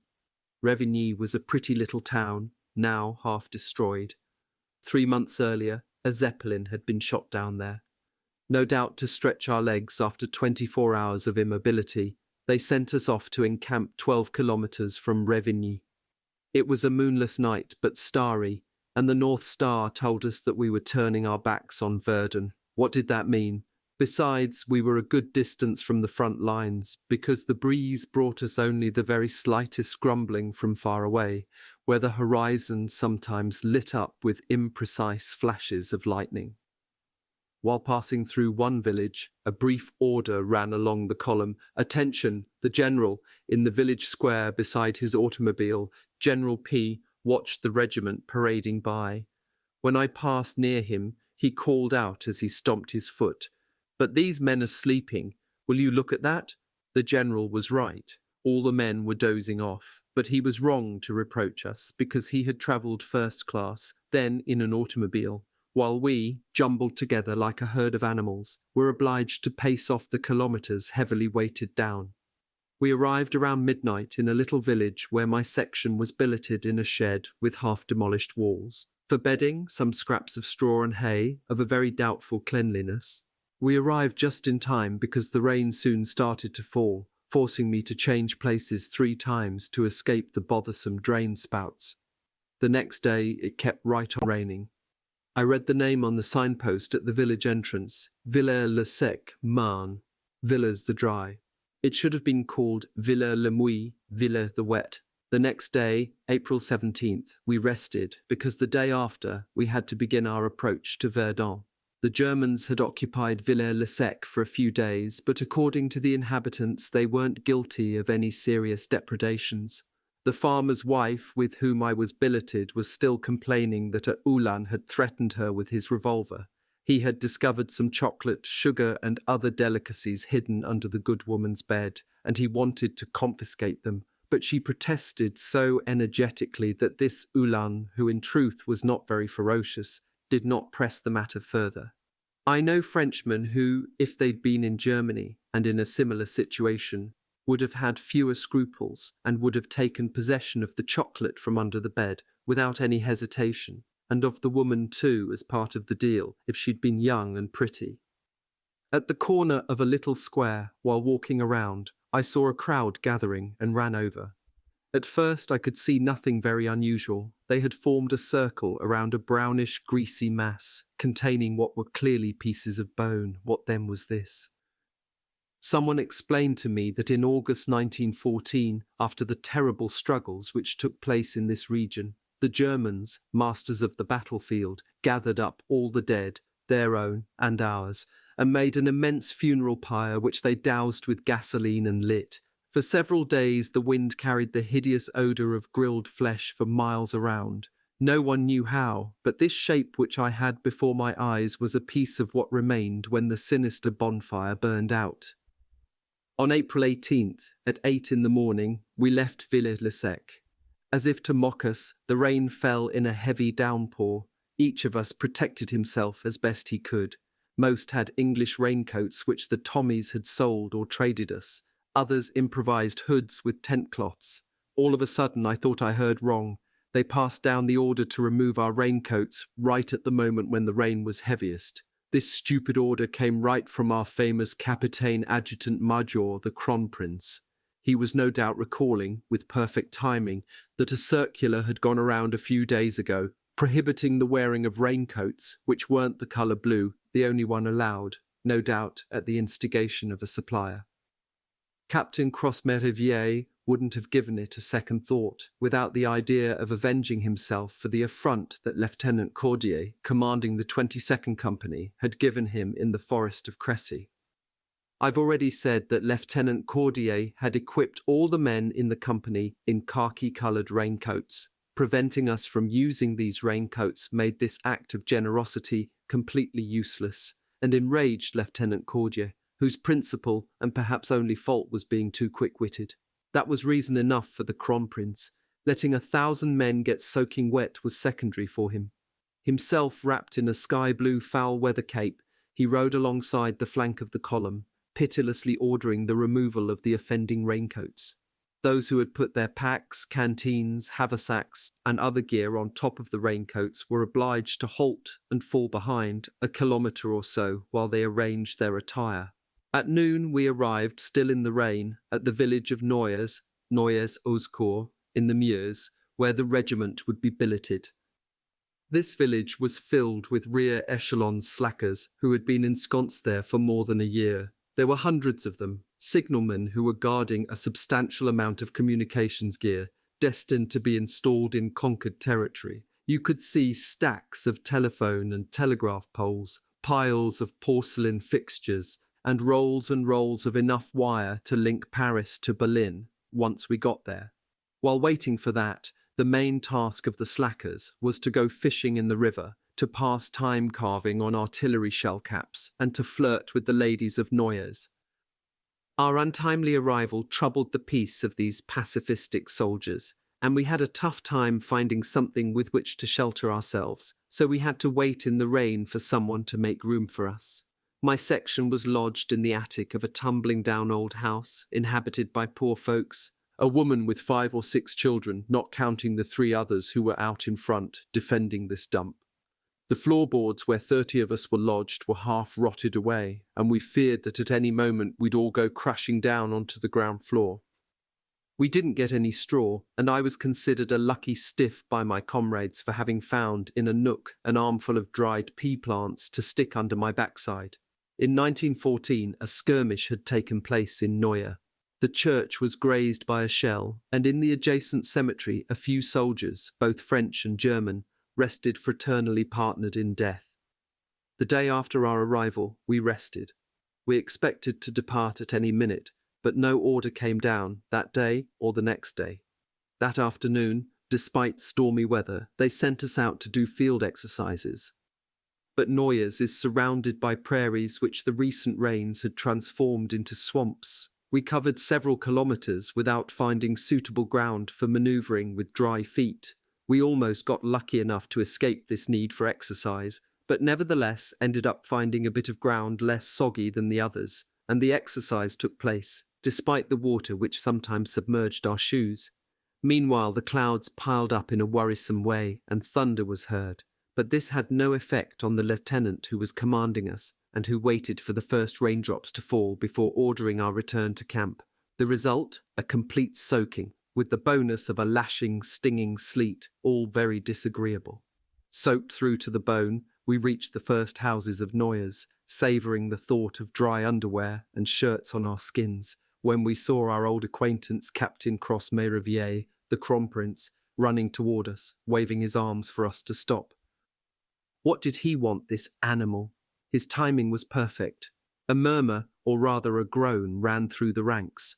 Revigny was a pretty little town, now half destroyed. 3 months earlier, a Zeppelin had been shot down there. No doubt to stretch our legs after 24 hours of immobility, they sent us off to encamp 12 kilometres from Revigny. It was a moonless night, but starry, and the North Star told us that we were turning our backs on Verdun. What did that mean? Besides, we were a good distance from the front lines, because the breeze brought us only the very slightest grumbling from far away, where the horizon sometimes lit up with imprecise flashes of lightning. While passing through one village, a brief order ran along the column. "Attention! The general, in the village square beside his automobile, General P, watched the regiment parading by. When I passed near him, he called out as he stomped his foot, 'But these men are sleeping. Will you look at that?' The general was right. All the men were dozing off, but he was wrong to reproach us, because he had travelled first class, then in an automobile, while we, jumbled together like a herd of animals, were obliged to pace off the kilometres heavily weighted down. We arrived around midnight in a little village where my section was billeted in a shed with half-demolished walls. For bedding, some scraps of straw and hay, of a very doubtful cleanliness. We arrived just in time because the rain soon started to fall, forcing me to change places 3 times to escape the bothersome drain spouts. The next day it kept right on raining. I read the name on the signpost at the village entrance, Villers-le-Sec, Marne, Villers-the-Dry. It should have been called Villers-le-Mouille, Villers-the-Wet. The next day, April 17th, we rested because the day after we had to begin our approach to Verdun. The Germans had occupied Villers-le-Sec for a few days, but according to the inhabitants, they weren't guilty of any serious depredations. The farmer's wife, with whom I was billeted, was still complaining that a Uhlan had threatened her with his revolver. He had discovered some chocolate, sugar, and other delicacies hidden under the good woman's bed, and he wanted to confiscate them. But she protested so energetically that this Uhlan, who in truth was not very ferocious, did not press the matter further. I know Frenchmen who, if they'd been in Germany and in a similar situation, would have had fewer scruples and would have taken possession of the chocolate from under the bed without any hesitation, and of the woman too as part of the deal if she'd been young and pretty. At the corner of a little square, while walking around, I saw a crowd gathering and ran over. At first I could see nothing very unusual. They had formed a circle around a brownish, greasy mass, containing what were clearly pieces of bone. What then was this? Someone explained to me that in August 1914, after the terrible struggles which took place in this region, the Germans, masters of the battlefield, gathered up all the dead, their own and ours, and made an immense funeral pyre which they doused with gasoline and lit. For several days the wind carried the hideous odour of grilled flesh for miles around. No one knew how, but this shape which I had before my eyes was a piece of what remained when the sinister bonfire burned out. On April 18th, at 8 in the morning, we left Villers-le-Sec. As if to mock us, the rain fell in a heavy downpour. Each of us protected himself as best he could. Most had English raincoats which the Tommies had sold or traded us. Others improvised hoods with tent cloths. All of a sudden I thought I heard wrong. They passed down the order to remove our raincoats right at the moment when the rain was heaviest. This stupid order came right from our famous Capitaine Adjutant Major, the Kronprinz. He was no doubt recalling, with perfect timing, that a circular had gone around a few days ago, prohibiting the wearing of raincoats, which weren't the colour blue, the only one allowed, no doubt at the instigation of a supplier. Captain Cross-Merivier wouldn't have given it a second thought, without the idea of avenging himself for the affront that Lieutenant Cordier, commanding the 22nd Company, had given him in the forest of Crécy. I've already said that Lieutenant Cordier had equipped all the men in the company in khaki-coloured raincoats. Preventing us from using these raincoats made this act of generosity completely useless, and enraged Lieutenant Cordier, whose principal and perhaps only fault was being too quick-witted. That was reason enough for the Kronprinz. Letting 1,000 men get soaking wet was secondary for him. Himself wrapped in a sky-blue foul-weather cape, he rode alongside the flank of the column, pitilessly ordering the removal of the offending raincoats. Those who had put their packs, canteens, haversacks, and other gear on top of the raincoats were obliged to halt and fall behind a kilometre or so while they arranged their attire. At noon we arrived, still in the rain, at the village of Noyers-Eauzecourt, in the Meuse, where the regiment would be billeted. This village was filled with rear echelon slackers who had been ensconced there for more than a year. There were hundreds of them, signalmen who were guarding a substantial amount of communications gear destined to be installed in conquered territory. You could see stacks of telephone and telegraph poles, piles of porcelain fixtures, and rolls of enough wire to link Paris to Berlin once we got there. While waiting for that, the main task of the slackers was to go fishing in the river, to pass time carving on artillery shell caps, and to flirt with the ladies of Noyers. Our untimely arrival troubled the peace of these pacifistic soldiers, and we had a tough time finding something with which to shelter ourselves, so we had to wait in the rain for someone to make room for us. My section was lodged in the attic of a tumbling-down old house, inhabited by poor folks, a woman with 5 or 6 children, not counting the 3 others who were out in front, defending this dump. The floorboards where 30 of us were lodged were half rotted away, and we feared that at any moment we'd all go crashing down onto the ground floor. We didn't get any straw, and I was considered a lucky stiff by my comrades for having found in a nook an armful of dried pea plants to stick under my backside. In 1914, a skirmish had taken place in Neue. The church was grazed by a shell, and in the adjacent cemetery a few soldiers, both French and German, rested fraternally partnered in death. The day after our arrival, we rested. We expected to depart at any minute, but no order came down that day or the next day. That afternoon, despite stormy weather, they sent us out to do field exercises. But Noyers is surrounded by prairies which the recent rains had transformed into swamps. We covered several kilometers without finding suitable ground for maneuvering with dry feet. We almost got lucky enough to escape this need for exercise, but nevertheless ended up finding a bit of ground less soggy than the others, and the exercise took place, despite the water which sometimes submerged our shoes. Meanwhile, the clouds piled up in a worrisome way, and thunder was heard, but this had no effect on the lieutenant who was commanding us, and who waited for the first raindrops to fall before ordering our return to camp. The result? A complete soaking, with the bonus of a lashing, stinging sleet, all very disagreeable. Soaked through to the bone, we reached the first houses of Noyers, savouring the thought of dry underwear and shirts on our skins, when we saw our old acquaintance Captain Cross Merivier, the Kronprinz, running toward us, waving his arms for us to stop. What did he want, this animal? His timing was perfect. A murmur, or rather a groan, ran through the ranks.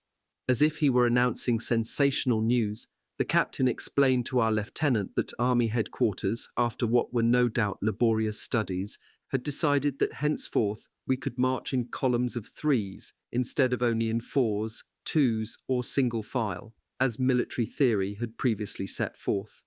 As if he were announcing sensational news, the captain explained to our lieutenant that Army headquarters, after what were no doubt laborious studies, had decided that henceforth we could march in columns of 3s instead of only in 4s, 2s, or single file, as military theory had previously set forth.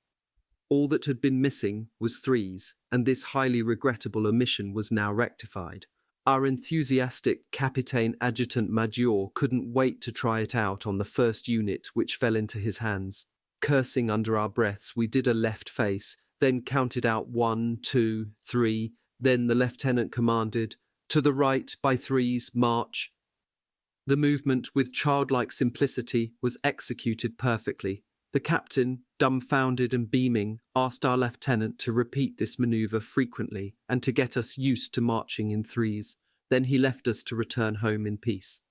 All that had been missing was 3s, and this highly regrettable omission was now rectified. Our enthusiastic Capitaine Adjutant Major couldn't wait to try it out on the first unit which fell into his hands. Cursing under our breaths, we did a left face, then counted out 1, 2, 3, then the lieutenant commanded, "To the right, by 3s, march." The movement, with childlike simplicity, was executed perfectly. The captain, dumbfounded and beaming, asked our lieutenant to repeat this manoeuvre frequently and to get us used to marching in 3s. Then he left us to return home in peace.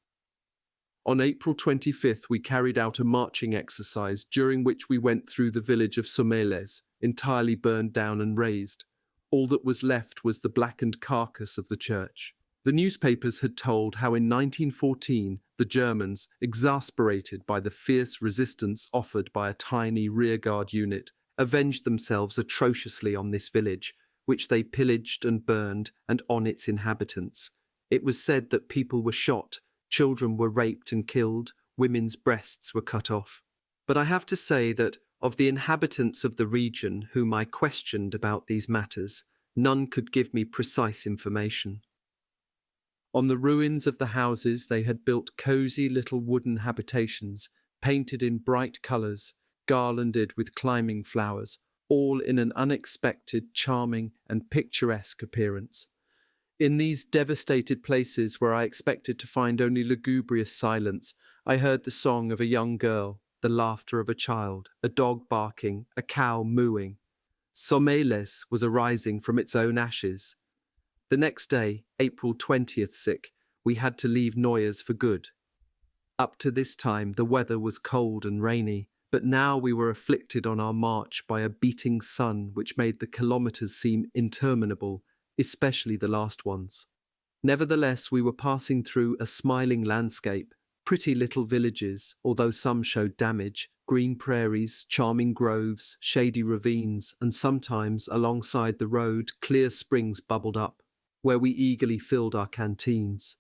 On April 25th, we carried out a marching exercise during which we went through the village of Sommelles, entirely burned down and razed. All that was left was the blackened carcass of the church. The newspapers had told how in 1914 the Germans, exasperated by the fierce resistance offered by a tiny rearguard unit, avenged themselves atrociously on this village, which they pillaged and burned, and on its inhabitants. It was said that people were shot, children were raped and killed, women's breasts were cut off. But I have to say that, of the inhabitants of the region whom I questioned about these matters, none could give me precise information. On the ruins of the houses they had built cosy little wooden habitations, painted in bright colours, garlanded with climbing flowers, all in an unexpected, charming and picturesque appearance. In these devastated places where I expected to find only lugubrious silence, I heard the song of a young girl, the laughter of a child, a dog barking, a cow mooing. Sommeles was arising from its own ashes. The next day, April 20th, we had to leave Noyers for good. Up to this time, the weather was cold and rainy, but now we were afflicted on our march by a beating sun which made the kilometres seem interminable, especially the last ones. Nevertheless, we were passing through a smiling landscape, pretty little villages, although some showed damage, green prairies, charming groves, shady ravines, and sometimes, alongside the road, clear springs bubbled up, where we eagerly filled our canteens.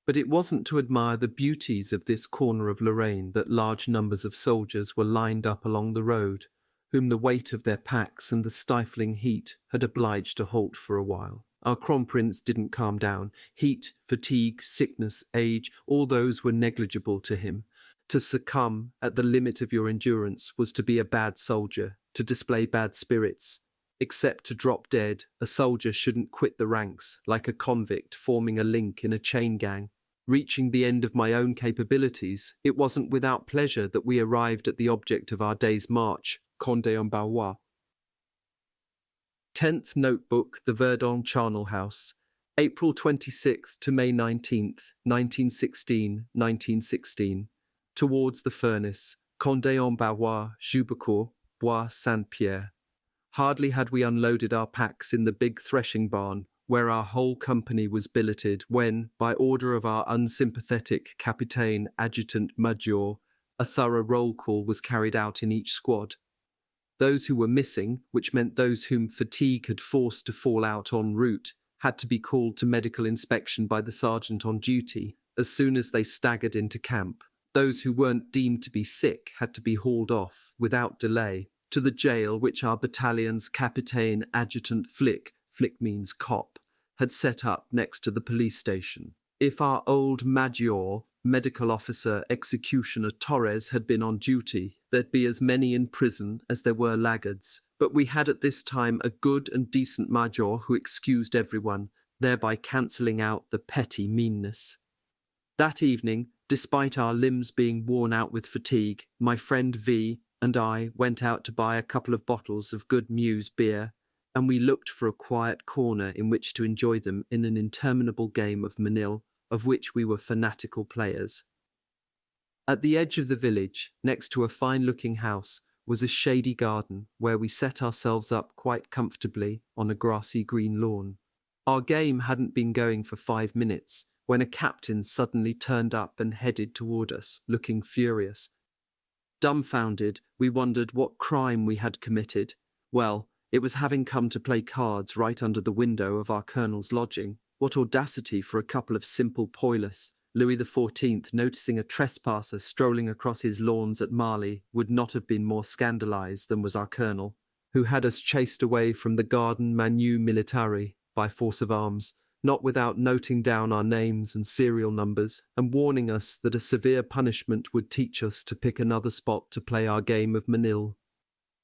But it wasn't to admire the beauties of this corner of Lorraine that large numbers of soldiers were lined up along the road, whom the weight of their packs and the stifling heat had obliged to halt for a while. Our Kronprinz didn't calm down. Heat, fatigue, sickness, age, all those were negligible to him. To succumb at the limit of your endurance was to be a bad soldier, to display bad spirits. Except to drop dead, a soldier shouldn't quit the ranks, like a convict forming a link in a chain gang. Reaching the end of my own capabilities, it wasn't without pleasure that we arrived at the object of our day's march, Condé-en-Barrois. 10th Notebook, the Verdun Charnel House, April 26th to May 19th, 1916. Towards the furnace, Condé-en-Barrois, Jubecourt, Bois Saint-Pierre. Hardly had we unloaded our packs in the big threshing barn, where our whole company was billeted, when, by order of our unsympathetic Capitaine Adjutant Major, a thorough roll call was carried out in each squad. Those who were missing, which meant those whom fatigue had forced to fall out en route, had to be called to medical inspection by the sergeant on duty as soon as they staggered into camp. Those who weren't deemed to be sick had to be hauled off, without delay, to the jail which our battalion's Capitaine Adjutant Flick means cop, had set up next to the police station. If our old Major, medical officer Executioner Torres, had been on duty, there'd be as many in prison as there were laggards. But we had at this time a good and decent Major who excused everyone, thereby cancelling out the petty meanness. That evening, despite our limbs being worn out with fatigue, my friend V and I went out to buy a couple of bottles of good Meuse beer, and we looked for a quiet corner in which to enjoy them in an interminable game of manille, of which we were fanatical players. At the edge of the village, next to a fine-looking house, was a shady garden where we set ourselves up quite comfortably on a grassy green lawn. Our game hadn't been going for 5 minutes when a captain suddenly turned up and headed toward us, looking furious. Dumbfounded, we wondered what crime we had committed. Well, it was having come to play cards right under the window of our colonel's lodging. What audacity for a couple of simple poilus! Louis XIV, noticing a trespasser strolling across his lawns at Marly, would not have been more scandalized than was our colonel, who had us chased away from the garden Manu Militari by force of arms, not without noting down our names and serial numbers, and warning us that a severe punishment would teach us to pick another spot to play our game of manille.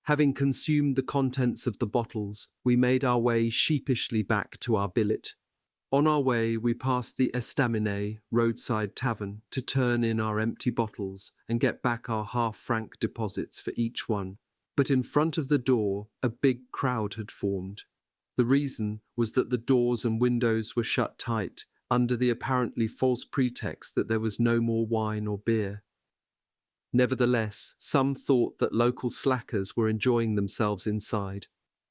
Having consumed the contents of the bottles, we made our way sheepishly back to our billet. On our way, we passed the Estaminet roadside tavern to turn in our empty bottles and get back our half-franc deposits for each one. But in front of the door, a big crowd had formed. The reason was that the doors and windows were shut tight, under the apparently false pretext that there was no more wine or beer. Nevertheless, some thought that local slackers were enjoying themselves inside.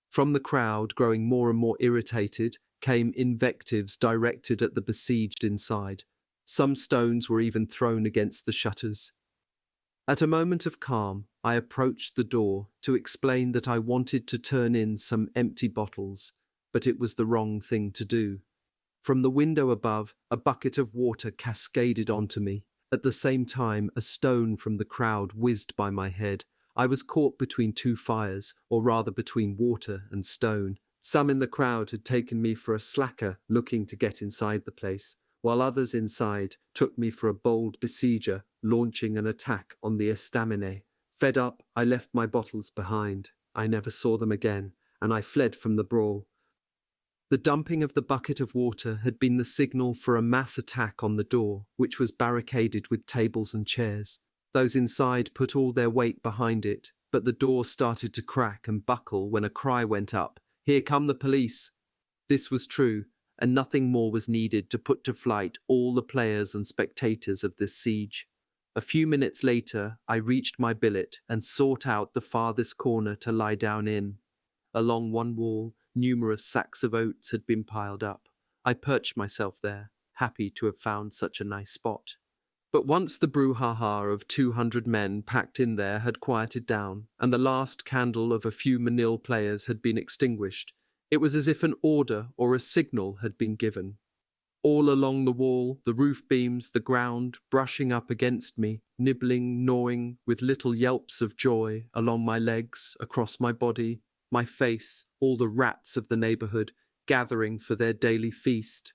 From the crowd, growing more and more irritated, came invectives directed at the besieged inside. Some stones were even thrown against the shutters. At a moment of calm, I approached the door to explain that I wanted to turn in some empty bottles, but it was the wrong thing to do. From the window above, a bucket of water cascaded onto me. At the same time, a stone from the crowd whizzed by my head. I was caught between two fires, or rather between water and stone. Some in the crowd had taken me for a slacker looking to get inside the place, while others inside took me for a bold besieger launching an attack on the Estaminet. Fed up, I left my bottles behind. I never saw them again, and I fled from the brawl. The dumping of the bucket of water had been the signal for a mass attack on the door, which was barricaded with tables and chairs. Those inside put all their weight behind it, but the door started to crack and buckle when a cry went up, "Here come the police!" This was true, and nothing more was needed to put to flight all the players and spectators of this siege. A few minutes later, I reached my billet and sought out the farthest corner to lie down in. Along one wall, numerous sacks of oats had been piled up. I perched myself there, happy to have found such a nice spot. But once the brouhaha of 200 men packed in there had quieted down, and the last candle of a few manille players had been extinguished, it was as if an order or a signal had been given. All along the wall, the roof beams, the ground, brushing up against me, nibbling, gnawing, with little yelps of joy, along my legs, across my body, my face, all the rats of the neighbourhood, gathering for their daily feast.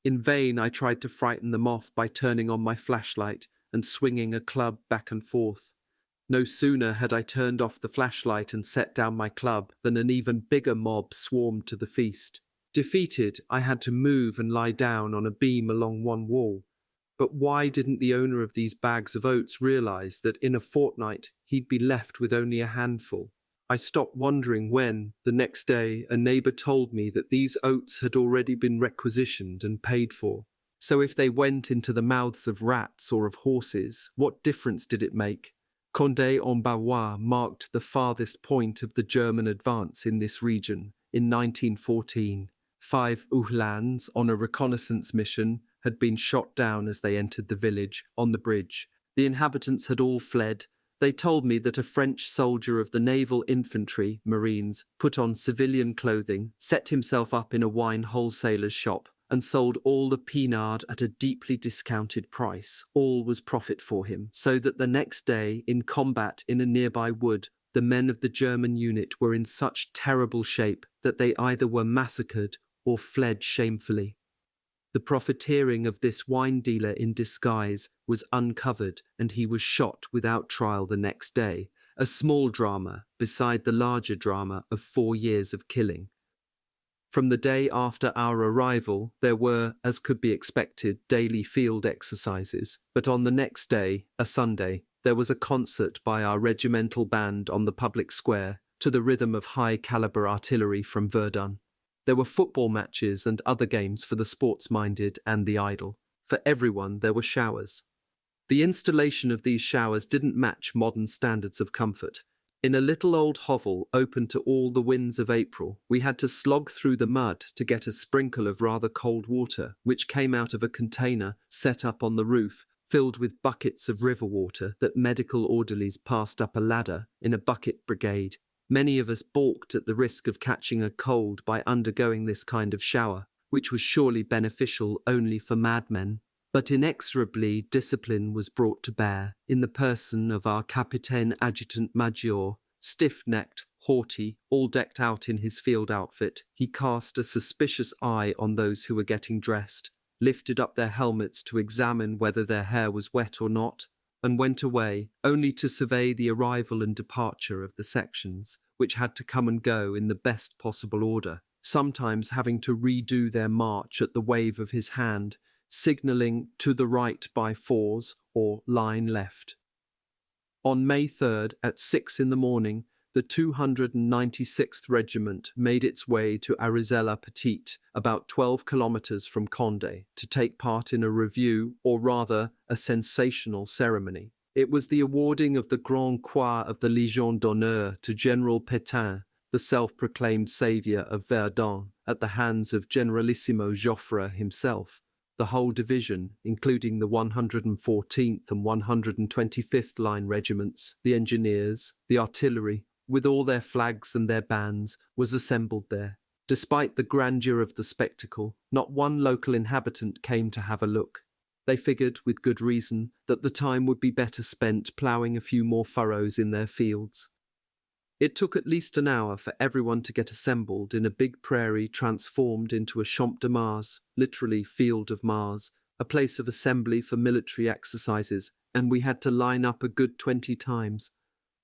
In vain I tried to frighten them off by turning on my flashlight and swinging a club back and forth. No sooner had I turned off the flashlight and set down my club than an even bigger mob swarmed to the feast. Defeated, I had to move and lie down on a beam along one wall. But why didn't the owner of these bags of oats realize that in a fortnight he'd be left with only a handful? I stopped wondering when, the next day, a neighbour told me that these oats had already been requisitioned and paid for. So if they went into the mouths of rats or of horses, what difference did it make? Condé-en-Barrois marked the farthest point of the German advance in this region in 1914. 5 Uhlans on a reconnaissance mission had been shot down as they entered the village, on the bridge. The inhabitants had all fled. They told me that a French soldier of the Naval Infantry, Marines, put on civilian clothing, set himself up in a wine wholesaler's shop, and sold all the pinard at a deeply discounted price. All was profit for him, so that the next day, in combat in a nearby wood, the men of the German unit were in such terrible shape that they either were massacred or fled shamefully. The profiteering of this wine dealer in disguise was uncovered, and he was shot without trial the next day, a small drama beside the larger drama of 4 years of killing. From the day after our arrival, there were, as could be expected, daily field exercises, but on the next day, a Sunday, there was a concert by our regimental band on the public square to the rhythm of high-caliber artillery from Verdun. There were football matches and other games for the sports-minded and the idle. For everyone, there were showers. The installation of these showers didn't match modern standards of comfort. In a little old hovel open to all the winds of April, we had to slog through the mud to get a sprinkle of rather cold water, which came out of a container set up on the roof, filled with buckets of river water that medical orderlies passed up a ladder in a bucket brigade. Many of us balked at the risk of catching a cold by undergoing this kind of shower, which was surely beneficial only for madmen. But inexorably discipline was brought to bear in the person of our Capitaine Adjutant Major. Stiff-necked, haughty, all decked out in his field outfit, he cast a suspicious eye on those who were getting dressed, lifted up their helmets to examine whether their hair was wet or not, and went away, only to survey the arrival and departure of the sections, which had to come and go in the best possible order, sometimes having to redo their march at the wave of his hand, signalling to the right by 4s or line left. On May 3rd, at 6 in the morning, the 296th Regiment made its way to Arizella-Petite, about 12 kilometres from Condé, to take part in a review, or rather, a sensational ceremony. It was the awarding of the Grand Croix of the Légion d'honneur to General Pétain, the self-proclaimed saviour of Verdun, at the hands of Generalissimo Joffre himself. The whole division, including the 114th and 125th Line regiments, the engineers, the artillery, with all their flags and their bands, was assembled there. Despite the grandeur of the spectacle, not one local inhabitant came to have a look. They figured, with good reason, that the time would be better spent ploughing a few more furrows in their fields. It took at least an hour for everyone to get assembled in a big prairie transformed into a Champ de Mars, literally Field of Mars, a place of assembly for military exercises, and we had to line up a good 20 times.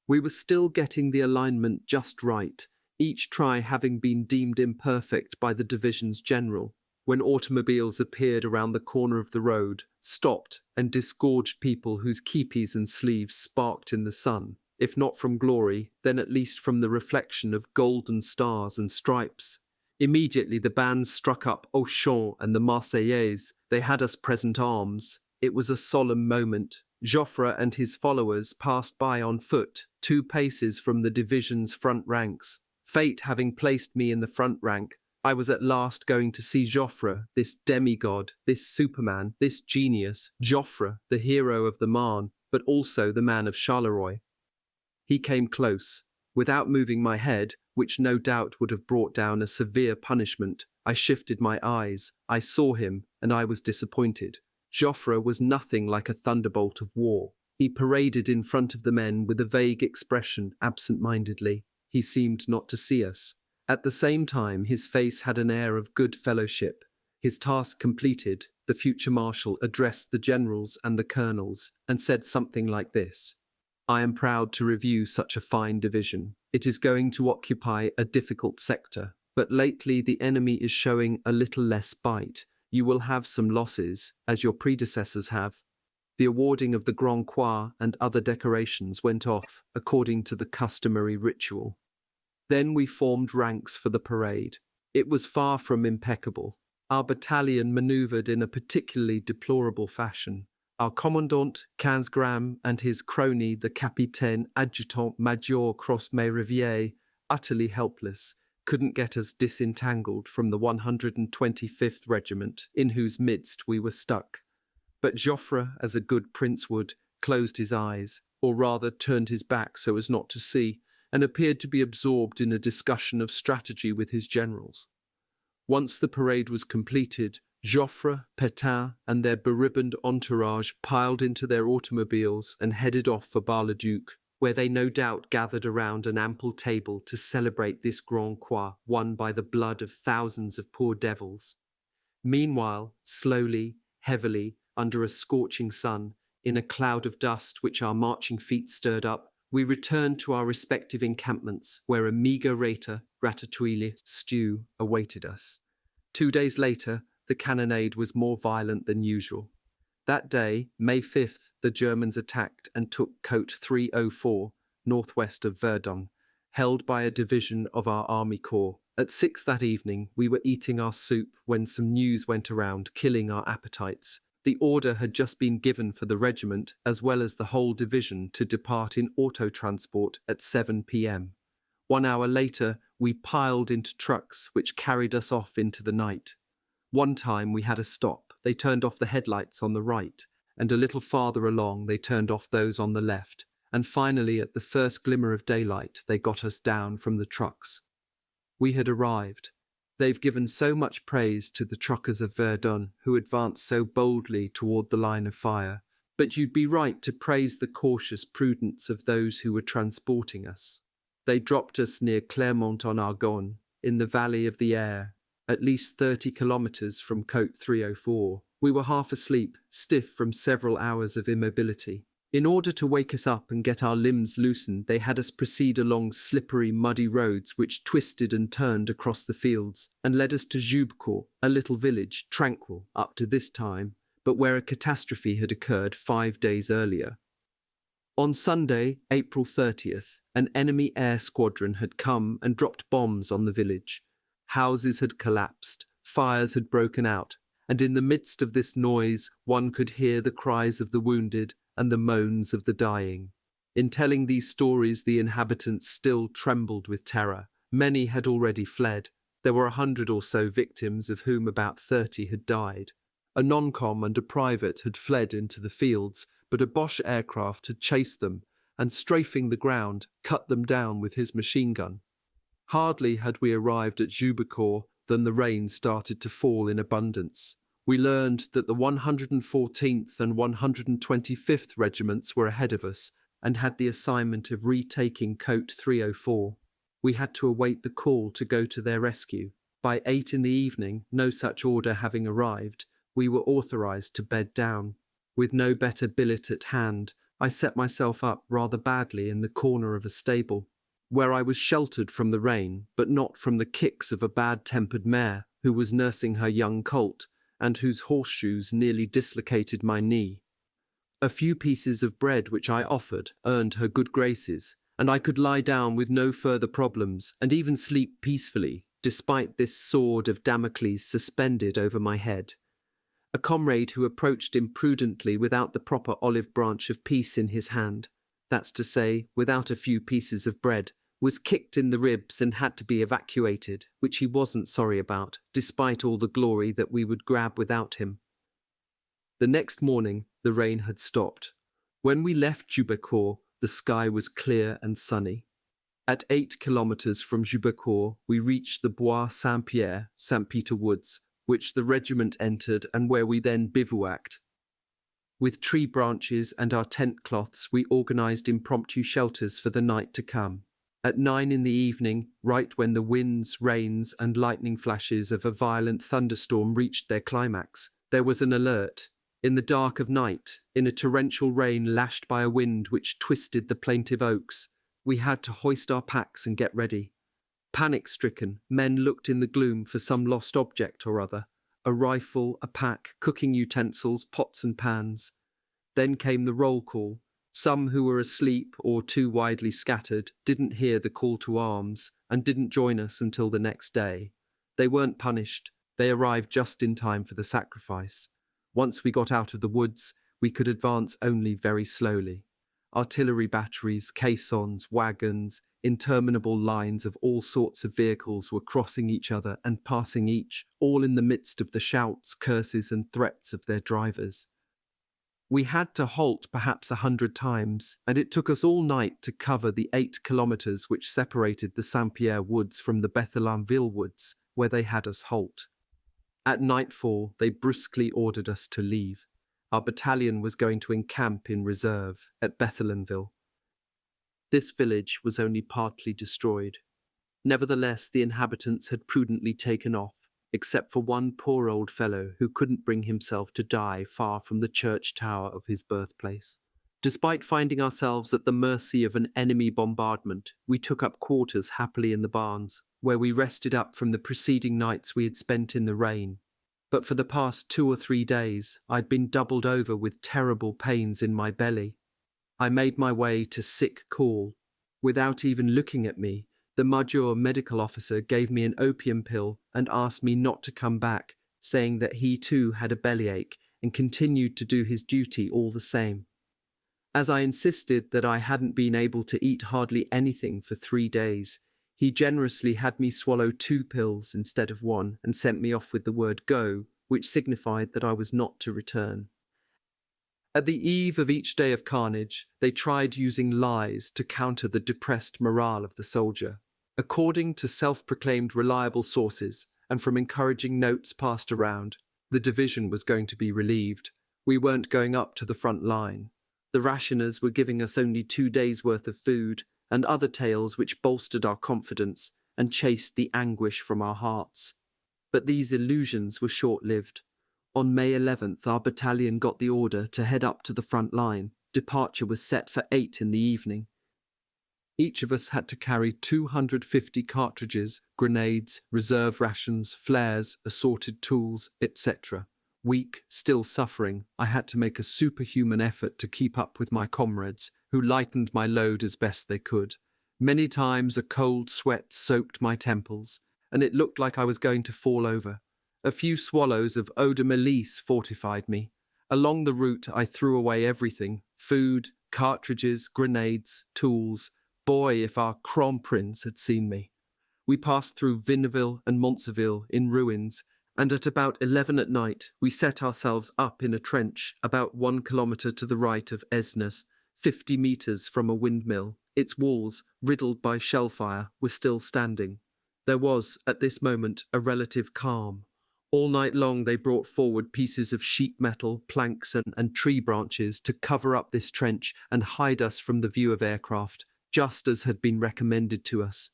We were still getting the alignment just right, each try having been deemed imperfect by the division's general, when automobiles appeared around the corner of the road, stopped, and disgorged people whose keepees and sleeves sparked in the sun. if not from glory, then at least from the reflection of golden stars and stripes. Immediately the bands struck up Au Chant and the Marseillaise. They had us present arms. It was a solemn moment. Joffre and his followers passed by on foot, 2 paces from the division's front ranks. Fate having placed me in the front rank, I was at last going to see Joffre, this demigod, this superman, this genius, Joffre, the hero of the Marne, but also the man of Charleroi. He came close. Without moving my head, which no doubt would have brought down a severe punishment, I shifted my eyes. I saw him, and I was disappointed. Joffre was nothing like a thunderbolt of war. He paraded in front of the men with a vague expression, absent-mindedly. He seemed not to see us. At the same time, his face had an air of good fellowship. His task completed, the future marshal addressed the generals and the colonels, and said something like this: "I am proud to review such a fine division. It is going to occupy a difficult sector, but lately the enemy is showing a little less bite. You will have some losses, as your predecessors have." The awarding of the Grand Croix and other decorations went off according to the customary ritual. Then we formed ranks for the parade. It was far from impeccable. Our battalion manoeuvred in a particularly deplorable fashion. Our commandant, 15 Gram, and his crony, the Capitaine Adjutant Major Cross-May-Riviere, utterly helpless, couldn't get us disentangled from the 125th Regiment, in whose midst we were stuck. But Joffre, as a good prince would, closed his eyes, or rather turned his back so as not to see, and appeared to be absorbed in a discussion of strategy with his generals. Once the parade was completed, Joffre, Pétain, and their beribboned entourage piled into their automobiles and headed off for Bar-le-Duc, where they no doubt gathered around an ample table to celebrate this Grand Croix won by the blood of thousands of poor devils. Meanwhile, slowly, heavily, under a scorching sun, in a cloud of dust which our marching feet stirred up, we returned to our respective encampments, where a meagre ratatouille stew awaited us. 2 days later, the cannonade was more violent than usual. That day, May 5th, the Germans attacked and took Côte 304, northwest of Verdun, held by a division of our army corps. At 6 that evening, we were eating our soup when some news went around, killing our appetites. The order had just been given for the regiment, as well as the whole division, to depart in auto-transport at 7 p.m. 1 hour later, we piled into trucks which carried us off into the night. One time we had a stop. They turned off the headlights on the right, and a little farther along they turned off those on the left, and finally at the first glimmer of daylight they got us down from the trucks. We had arrived. They've given so much praise to the truckers of Verdun, who advanced so boldly toward the line of fire, but you'd be right to praise the cautious prudence of those who were transporting us. They dropped us near Clermont-en-Argonne, in the valley of the Aire, at least 30 kilometers from Côte 304. We were half asleep, stiff from several hours of immobility. In order to wake us up and get our limbs loosened, they had us proceed along slippery, muddy roads which twisted and turned across the fields, and led us to Jubecourt, a little village, tranquil up to this time, but where a catastrophe had occurred 5 days earlier. On Sunday, April 30th, an enemy air squadron had come and dropped bombs on the village. Houses had collapsed, fires had broken out, and in the midst of this noise one could hear the cries of the wounded and the moans of the dying. In telling these stories, the inhabitants still trembled with terror. Many had already fled. There were 100 or so victims, of whom about 30 had died. A non-com and a private had fled into the fields, but a Boche aircraft had chased them, and strafing the ground, cut them down with his machine gun. Hardly had we arrived at Jubecourt than the rain started to fall in abundance. We learned that the 114th and 125th regiments were ahead of us and had the assignment of retaking Côte 304. We had to await the call to go to their rescue. By 8 in the evening, no such order having arrived, we were authorized to bed down. With no better billet at hand, I set myself up rather badly in the corner of a stable, where I was sheltered from the rain, but not from the kicks of a bad-tempered mare who was nursing her young colt, and whose horseshoes nearly dislocated my knee. A few pieces of bread which I offered earned her good graces, and I could lie down with no further problems and even sleep peacefully, despite this sword of Damocles suspended over my head. A comrade who approached imprudently without the proper olive branch of peace in his hand, that's to say, without a few pieces of bread, was kicked in the ribs and had to be evacuated, which he wasn't sorry about, despite all the glory that we would grab without him. The next morning, the rain had stopped. When we left Jubecourt, the sky was clear and sunny. At 8 kilometers from Jubecourt, we reached the Bois Saint-Pierre, St. Peter Woods, which the regiment entered and where we then bivouacked. With tree branches and our tent cloths, we organized impromptu shelters for the night to come. At 9 in the evening, right when the winds, rains, and lightning flashes of a violent thunderstorm reached their climax, there was an alert. In the dark of night, in a torrential rain lashed by a wind which twisted the plaintive oaks, we had to hoist our packs and get ready. Panic-stricken, men looked in the gloom for some lost object or other, a rifle, a pack, cooking utensils, pots and pans. Then came the roll call. Some who were asleep or too widely scattered didn't hear the call to arms and didn't join us until the next day. They weren't punished. They arrived just in time for the sacrifice. Once we got out of the woods, we could advance only very slowly. Artillery batteries, caissons, wagons, interminable lines of all sorts of vehicles were crossing each other and passing each, all in the midst of the shouts, curses, and threats of their drivers. We had to halt perhaps 100 times, and it took us all night to cover the 8 kilometers which separated the Saint-Pierre woods from the Bethelin-Ville woods, where they had us halt. At nightfall, they brusquely ordered us to leave. Our battalion was going to encamp in reserve at Bethelin-Ville. This village was only partly destroyed. Nevertheless, the inhabitants had prudently taken off, except for one poor old fellow who couldn't bring himself to die far from the church tower of his birthplace. Despite finding ourselves at the mercy of an enemy bombardment, we took up quarters happily in the barns, where we rested up from the preceding nights we had spent in the rain. But for the past 2 or 3 days, I'd been doubled over with terrible pains in my belly. I made my way to sick call. Without even looking at me, the Major medical officer gave me an opium pill and asked me not to come back, saying that he too had a bellyache and continued to do his duty all the same. As I insisted that I hadn't been able to eat hardly anything for 3 days, he generously had me swallow 2 pills instead of 1 and sent me off with the word go, which signified that I was not to return. At the eve of each day of carnage, they tried using lies to counter the depressed morale of the soldier. According to self-proclaimed reliable sources, and from encouraging notes passed around, the division was going to be relieved. We weren't going up to the front line. The rationers were giving us only 2 days' worth of food, and other tales which bolstered our confidence and chased the anguish from our hearts. But these illusions were short-lived. On May 11th, our battalion got the order to head up to the front line. Departure was set for 8 in the evening. Each of us had to carry 250 cartridges, grenades, reserve rations, flares, assorted tools, etc. Weak, still suffering, I had to make a superhuman effort to keep up with my comrades, who lightened my load as best they could. Many times a cold sweat soaked my temples, and it looked like I was going to fall over. A few swallows of eau de mélisse fortified me. Along the route I threw away everything: food, cartridges, grenades, tools. Boy, if our Kronprinz had seen me. We passed through Vinneville and Montseville in ruins, and at about 11 at night we set ourselves up in a trench about 1 kilometre to the right of Esnes, 50 metres from a windmill. Its walls, riddled by shellfire, were still standing. There was, at this moment, a relative calm. All night long they brought forward pieces of sheet metal, planks and tree branches to cover up this trench and hide us from the view of aircraft, just as had been recommended to us.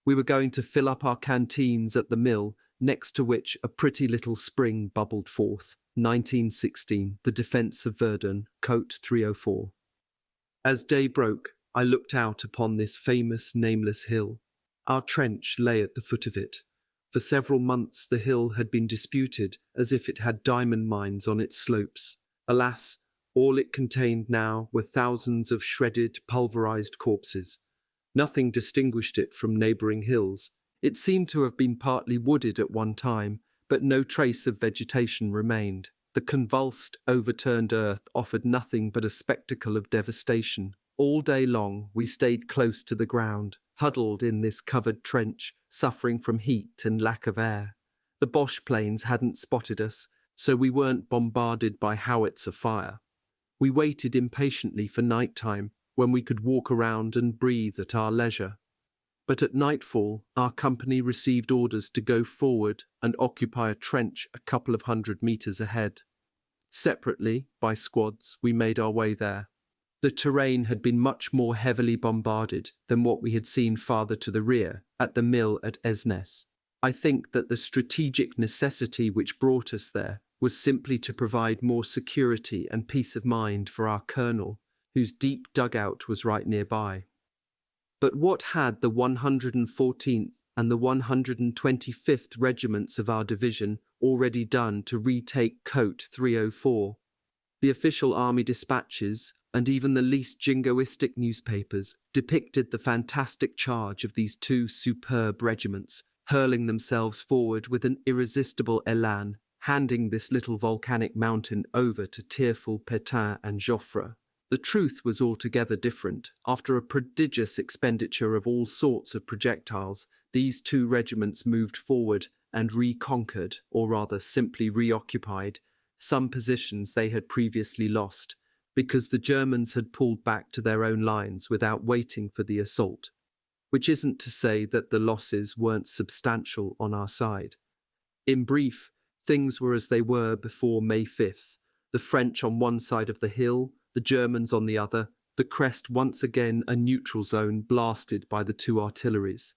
We were going to fill up our canteens at the mill, next to which a pretty little spring bubbled forth. 1916, The Defence of Verdun, Cote 304. As day broke, I looked out upon this famous nameless hill. Our trench lay at the foot of it. For several months the hill had been disputed as if it had diamond mines on its slopes. Alas, All it contained now were thousands of shredded, pulverized corpses. Nothing distinguished it from neighboring hills. It seemed to have been partly wooded at one time, but no trace of vegetation remained. The convulsed, overturned earth offered nothing but a spectacle of devastation. All day long we stayed close to the ground, huddled in this covered trench, suffering from heat and lack of air. The Boche planes hadn't spotted us, so we weren't bombarded by howitzer fire. We waited impatiently for nighttime, when we could walk around and breathe at our leisure. But at nightfall, our company received orders to go forward and occupy a trench a couple of 100 meters ahead. Separately, by squads, we made our way there. The terrain had been much more heavily bombarded than what we had seen farther to the rear, at the mill at Esnes. I think that the strategic necessity which brought us there was simply to provide more security and peace of mind for our colonel, whose deep dugout was right nearby. But what had the 114th and the 125th regiments of our division already done to retake Côte 304? The official army dispatches, and even the least jingoistic newspapers, depicted the fantastic charge of these two superb regiments, hurling themselves forward with an irresistible élan, handing this little volcanic mountain over to tearful Pétain and Joffre. The truth was altogether different. After a prodigious expenditure of all sorts of projectiles, these two regiments moved forward and reconquered, or rather simply reoccupied, some positions they had previously lost, because the Germans had pulled back to their own lines without waiting for the assault. Which isn't to say that the losses weren't substantial on our side. In brief, things were as they were before May 5th, the French on one side of the hill, the Germans on the other, the crest once again a neutral zone blasted by the two artilleries.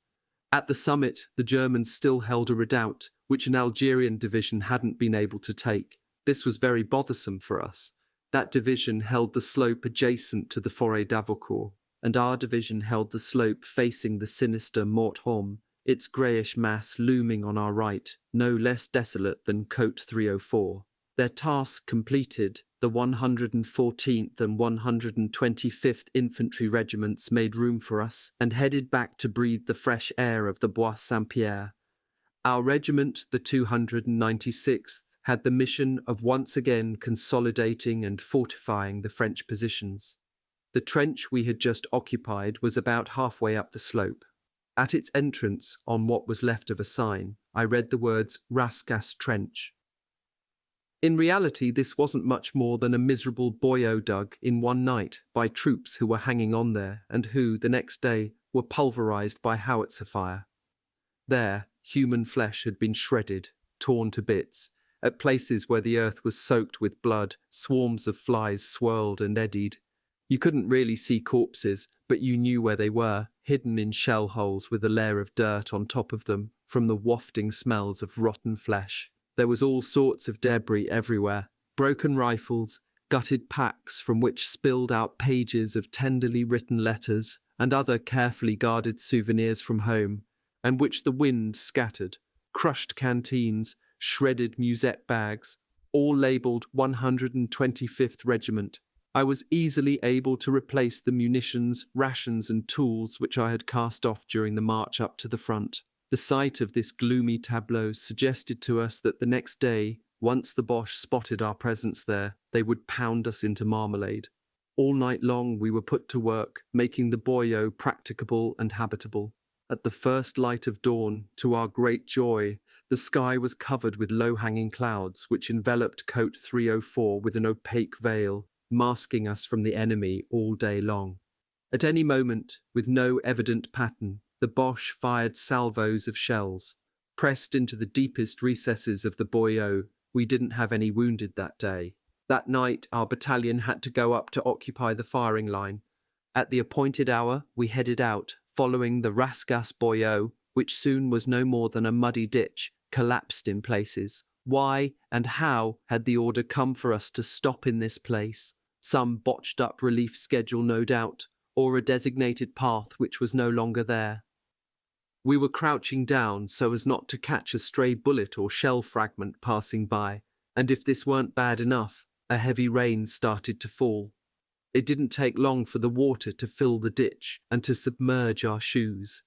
At the summit, the Germans still held a redoubt, which an Algerian division hadn't been able to take. This was very bothersome for us. That division held the slope adjacent to the Forêt d'Avocourt, and our division held the slope facing the sinister Mort Homme, its greyish mass looming on our right, no less desolate than Côte 304. Their task completed, the 114th and 125th Infantry Regiments made room for us and headed back to breathe the fresh air of the Bois Saint-Pierre. Our regiment, the 296th, had the mission of once again consolidating and fortifying the French positions. The trench we had just occupied was about halfway up the slope. At its entrance, on what was left of a sign, I read the words Rascasse Trench. In reality, this wasn't much more than a miserable boyau dug in one night by troops who were hanging on there and who, the next day, were pulverized by howitzer fire. There, human flesh had been shredded, torn to bits. At places where the earth was soaked with blood, swarms of flies swirled and eddied. You couldn't really see corpses, but you knew where they were, hidden in shell holes with a layer of dirt on top of them, from the wafting smells of rotten flesh. There was all sorts of debris everywhere, broken rifles, gutted packs from which spilled out pages of tenderly written letters and other carefully guarded souvenirs from home, and which the wind scattered, crushed canteens, shredded musette bags, all labelled 125th Regiment. I was easily able to replace the munitions, rations and tools which I had cast off during the march up to the front. The sight of this gloomy tableau suggested to us that the next day, once the Boche spotted our presence there, they would pound us into marmalade. All night long we were put to work, making the boyau practicable and habitable. At the first light of dawn, to our great joy, the sky was covered with low-hanging clouds which enveloped Côte 304 with an opaque veil, masking us from the enemy all day long. At any moment, with no evident pattern, the Boche fired salvos of shells. Pressed into the deepest recesses of the boyau, we didn't have any wounded that day. That night, our battalion had to go up to occupy the firing line. At the appointed hour, we headed out, following the Rascasse boyau, which soon was no more than a muddy ditch, collapsed in places. Why and how had the order come for us to stop in this place? Some botched-up relief schedule, no doubt, or a designated path which was no longer there. We were crouching down so as not to catch a stray bullet or shell fragment passing by, and if this weren't bad enough, A heavy rain started to fall. It didn't take long for the water to fill the ditch and to submerge our shoes.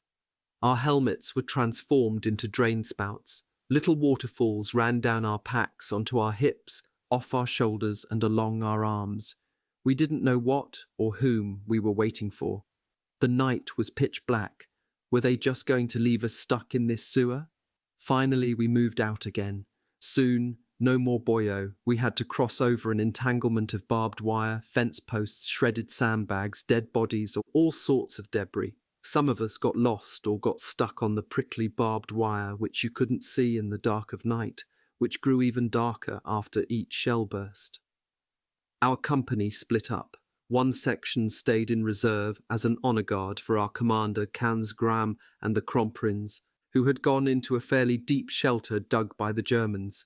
Our helmets were transformed into drain spouts. Little waterfalls ran down our packs onto our hips, off our shoulders and along our arms. We didn't know what or whom we were waiting for. The night was pitch black. Were they just going to leave us stuck in this sewer? Finally, we moved out again. Soon, no more boyo. We had to cross over an entanglement of barbed wire, fence posts, shredded sandbags, dead bodies, all sorts of debris. Some of us got lost or got stuck on the prickly barbed wire which you couldn't see in the dark of night, which grew even darker after each shell burst. Our company split up. One section stayed in reserve as an honour guard for our commander Kans Graham and the Kromprins, who had gone into a fairly deep shelter dug by the Germans.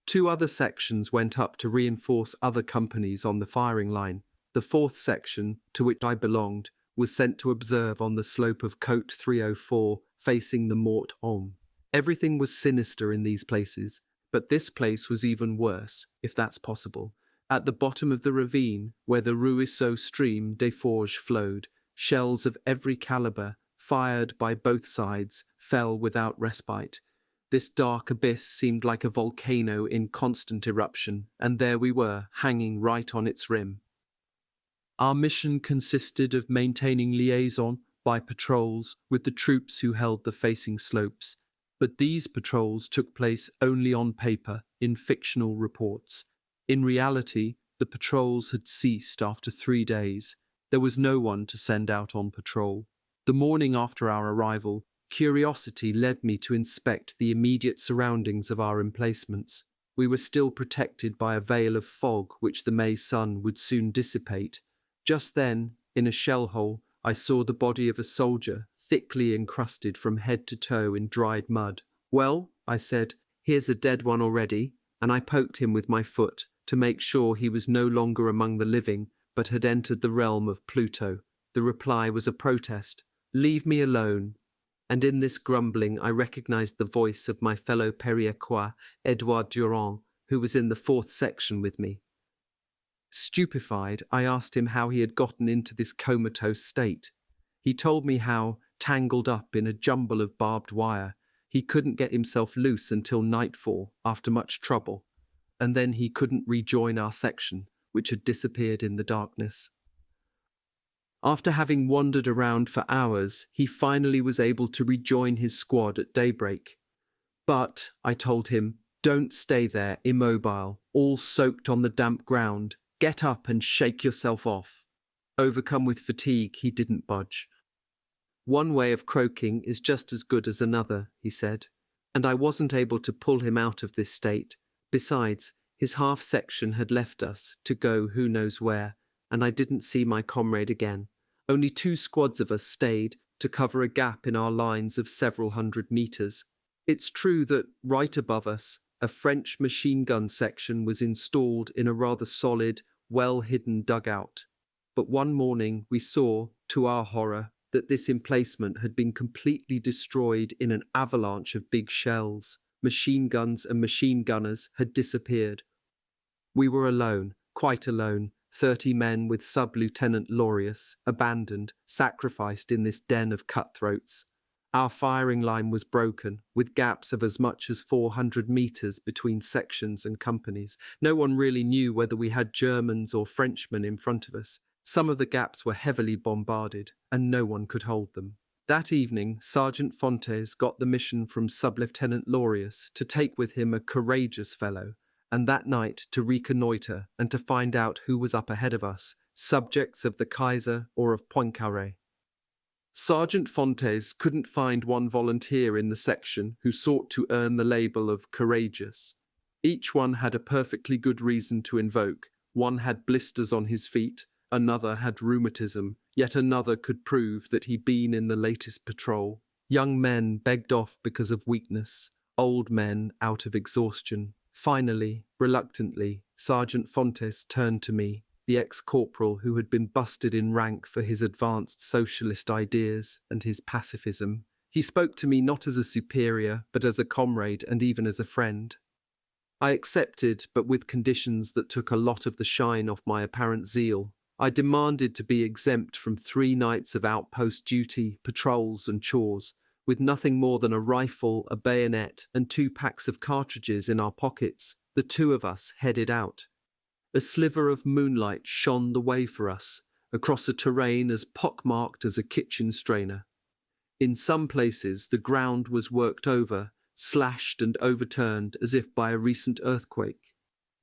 2 other sections went up to reinforce other companies on the firing line. The 4th section, to which I belonged, was sent to observe on the slope of Côte 304, facing the Mort Homme. Everything was sinister in these places, but this place was even worse, if that's possible. At the bottom of the ravine, where the Ruisseau stream des Forges flowed, shells of every calibre, fired by both sides, fell without respite. This dark abyss seemed like a volcano in constant eruption, and there we were, hanging right on its rim. Our mission consisted of maintaining liaison by patrols with the troops who held the facing slopes, but these patrols took place only on paper, in fictional reports. In reality, the patrols had ceased after 3 days. There was no one to send out on patrol. The morning after our arrival, curiosity led me to inspect the immediate surroundings of our emplacements. We were still protected by a veil of fog which the May sun would soon dissipate. Just then, in a shell hole, I saw the body of a soldier, thickly encrusted from head to toe in dried mud. "Well," I said, "here's a dead one already," and I poked him with my foot to make sure he was no longer among the living, but had entered the realm of Pluto. The reply was a protest. "Leave me alone." And in this grumbling I recognized the voice of my fellow Périacois, Edouard Durand, who was in the 4th section with me. Stupefied, I asked him how he had gotten into this comatose state. He told me how, tangled up in a jumble of barbed wire, he couldn't get himself loose until nightfall, after much trouble, and then he couldn't rejoin our section, which had disappeared in the darkness. After having wandered around for hours, he finally was able to rejoin his squad at daybreak. "But," I told him, "don't stay there, immobile, all soaked on the damp ground. Get up and shake yourself off." Overcome with fatigue, he didn't budge. "One way of croaking is just as good as another," he said, and I wasn't able to pull him out of this state. Besides, his half-section had left us to go who knows where, and I didn't see my comrade again. Only 2 squads of us stayed to cover a gap in our lines of several hundred meters. It's true that, right above us, a French machine gun section was installed in a rather solid, well-hidden dugout. But one morning we saw, to our horror, that this emplacement had been completely destroyed in an avalanche of big shells. Machine guns and machine gunners had disappeared. We were alone, quite alone, 30 men with Sub-Lieutenant Laureus, abandoned, sacrificed in this den of cutthroats. Our firing line was broken, with gaps of as much as 400 meters between sections and companies. No one really knew whether we had Germans or Frenchmen in front of us. Some of the gaps were heavily bombarded, and no one could hold them. That evening, Sergeant Fontes got the mission from Sub-Lieutenant Laureus to take with him a courageous fellow, and that night to reconnoitre and to find out who was up ahead of us, subjects of the Kaiser or of Poincaré. Sergeant Fontes couldn't find one volunteer in the section who sought to earn the label of courageous. Each one had a perfectly good reason to invoke. One had blisters on his feet, another had rheumatism, yet another could prove that he'd been in the latest patrol. Young men begged off because of weakness, old men out of exhaustion. Finally, reluctantly, Sergeant Fontes turned to me, the ex-corporal who had been busted in rank for his advanced socialist ideas and his pacifism. He spoke to me not as a superior, but as a comrade and even as a friend. I accepted, but with conditions that took a lot of the shine off my apparent zeal. I demanded to be exempt from 3 nights of outpost duty, patrols and chores, with nothing more than a rifle, a bayonet, and 2 packs of cartridges in our pockets. The 2 of us headed out. A sliver of moonlight shone the way for us, across a terrain as pockmarked as a kitchen strainer. In some places the ground was worked over, slashed and overturned as if by a recent earthquake.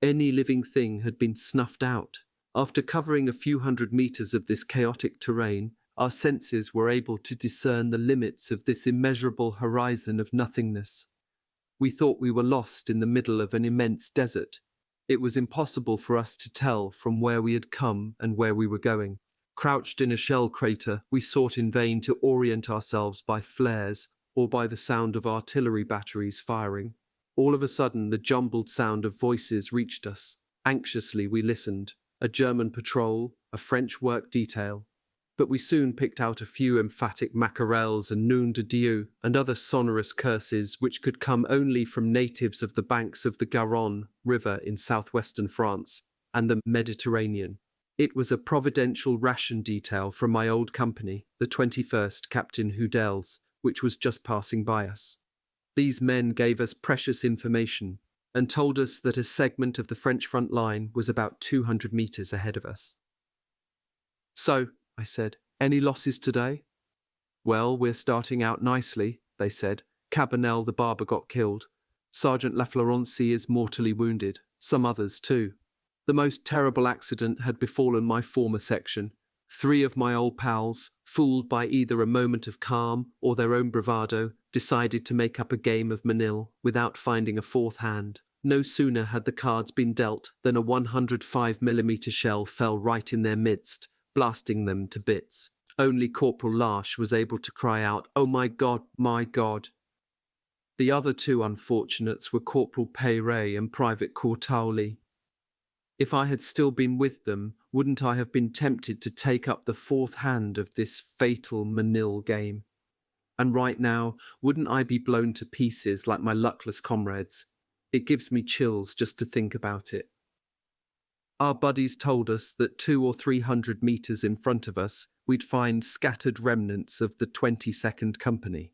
Any living thing had been snuffed out. After covering a few hundred meters of this chaotic terrain, our senses were able to discern the limits of this immeasurable horizon of nothingness. We thought we were lost in the middle of an immense desert. It was impossible for us to tell from where we had come and where we were going. Crouched in a shell crater, we sought in vain to orient ourselves by flares or by the sound of artillery batteries firing. All of a sudden, the jumbled sound of voices reached us. Anxiously, we listened. A German patrol, a French work detail. But we soon picked out a few emphatic maquerelles and nom de Dieu and other sonorous curses which could come only from natives of the banks of the Garonne River in southwestern France and the Mediterranean. It was a providential ration detail from my old company, the 21st Captain Houdel's, which was just passing by us. These men gave us precious information and told us that a segment of the French front line was about 200 meters ahead of us. "So," I said, "any losses today?" "Well, we're starting out nicely," they said. "Cabanel the barber got killed. Sergeant Laflarency is mortally wounded, some others too. The most terrible accident had befallen my former section. 3 of my old pals, fooled by either a moment of calm or their own bravado, decided to make up a game of Manil without finding a 4th hand. No sooner had the cards been dealt than a 105mm shell fell right in their midst, blasting them to bits. Only Corporal Larche was able to cry out, 'Oh my God, my God!' The other 2 unfortunates were Corporal Peyret and Private Courtaulli. If I had still been with them, wouldn't I have been tempted to take up the 4th hand of this fatal Manil game? And right now, wouldn't I be blown to pieces like my luckless comrades? It gives me chills just to think about it." Our buddies told us that 200 or 300 meters in front of us, we'd find scattered remnants of the 22nd Company.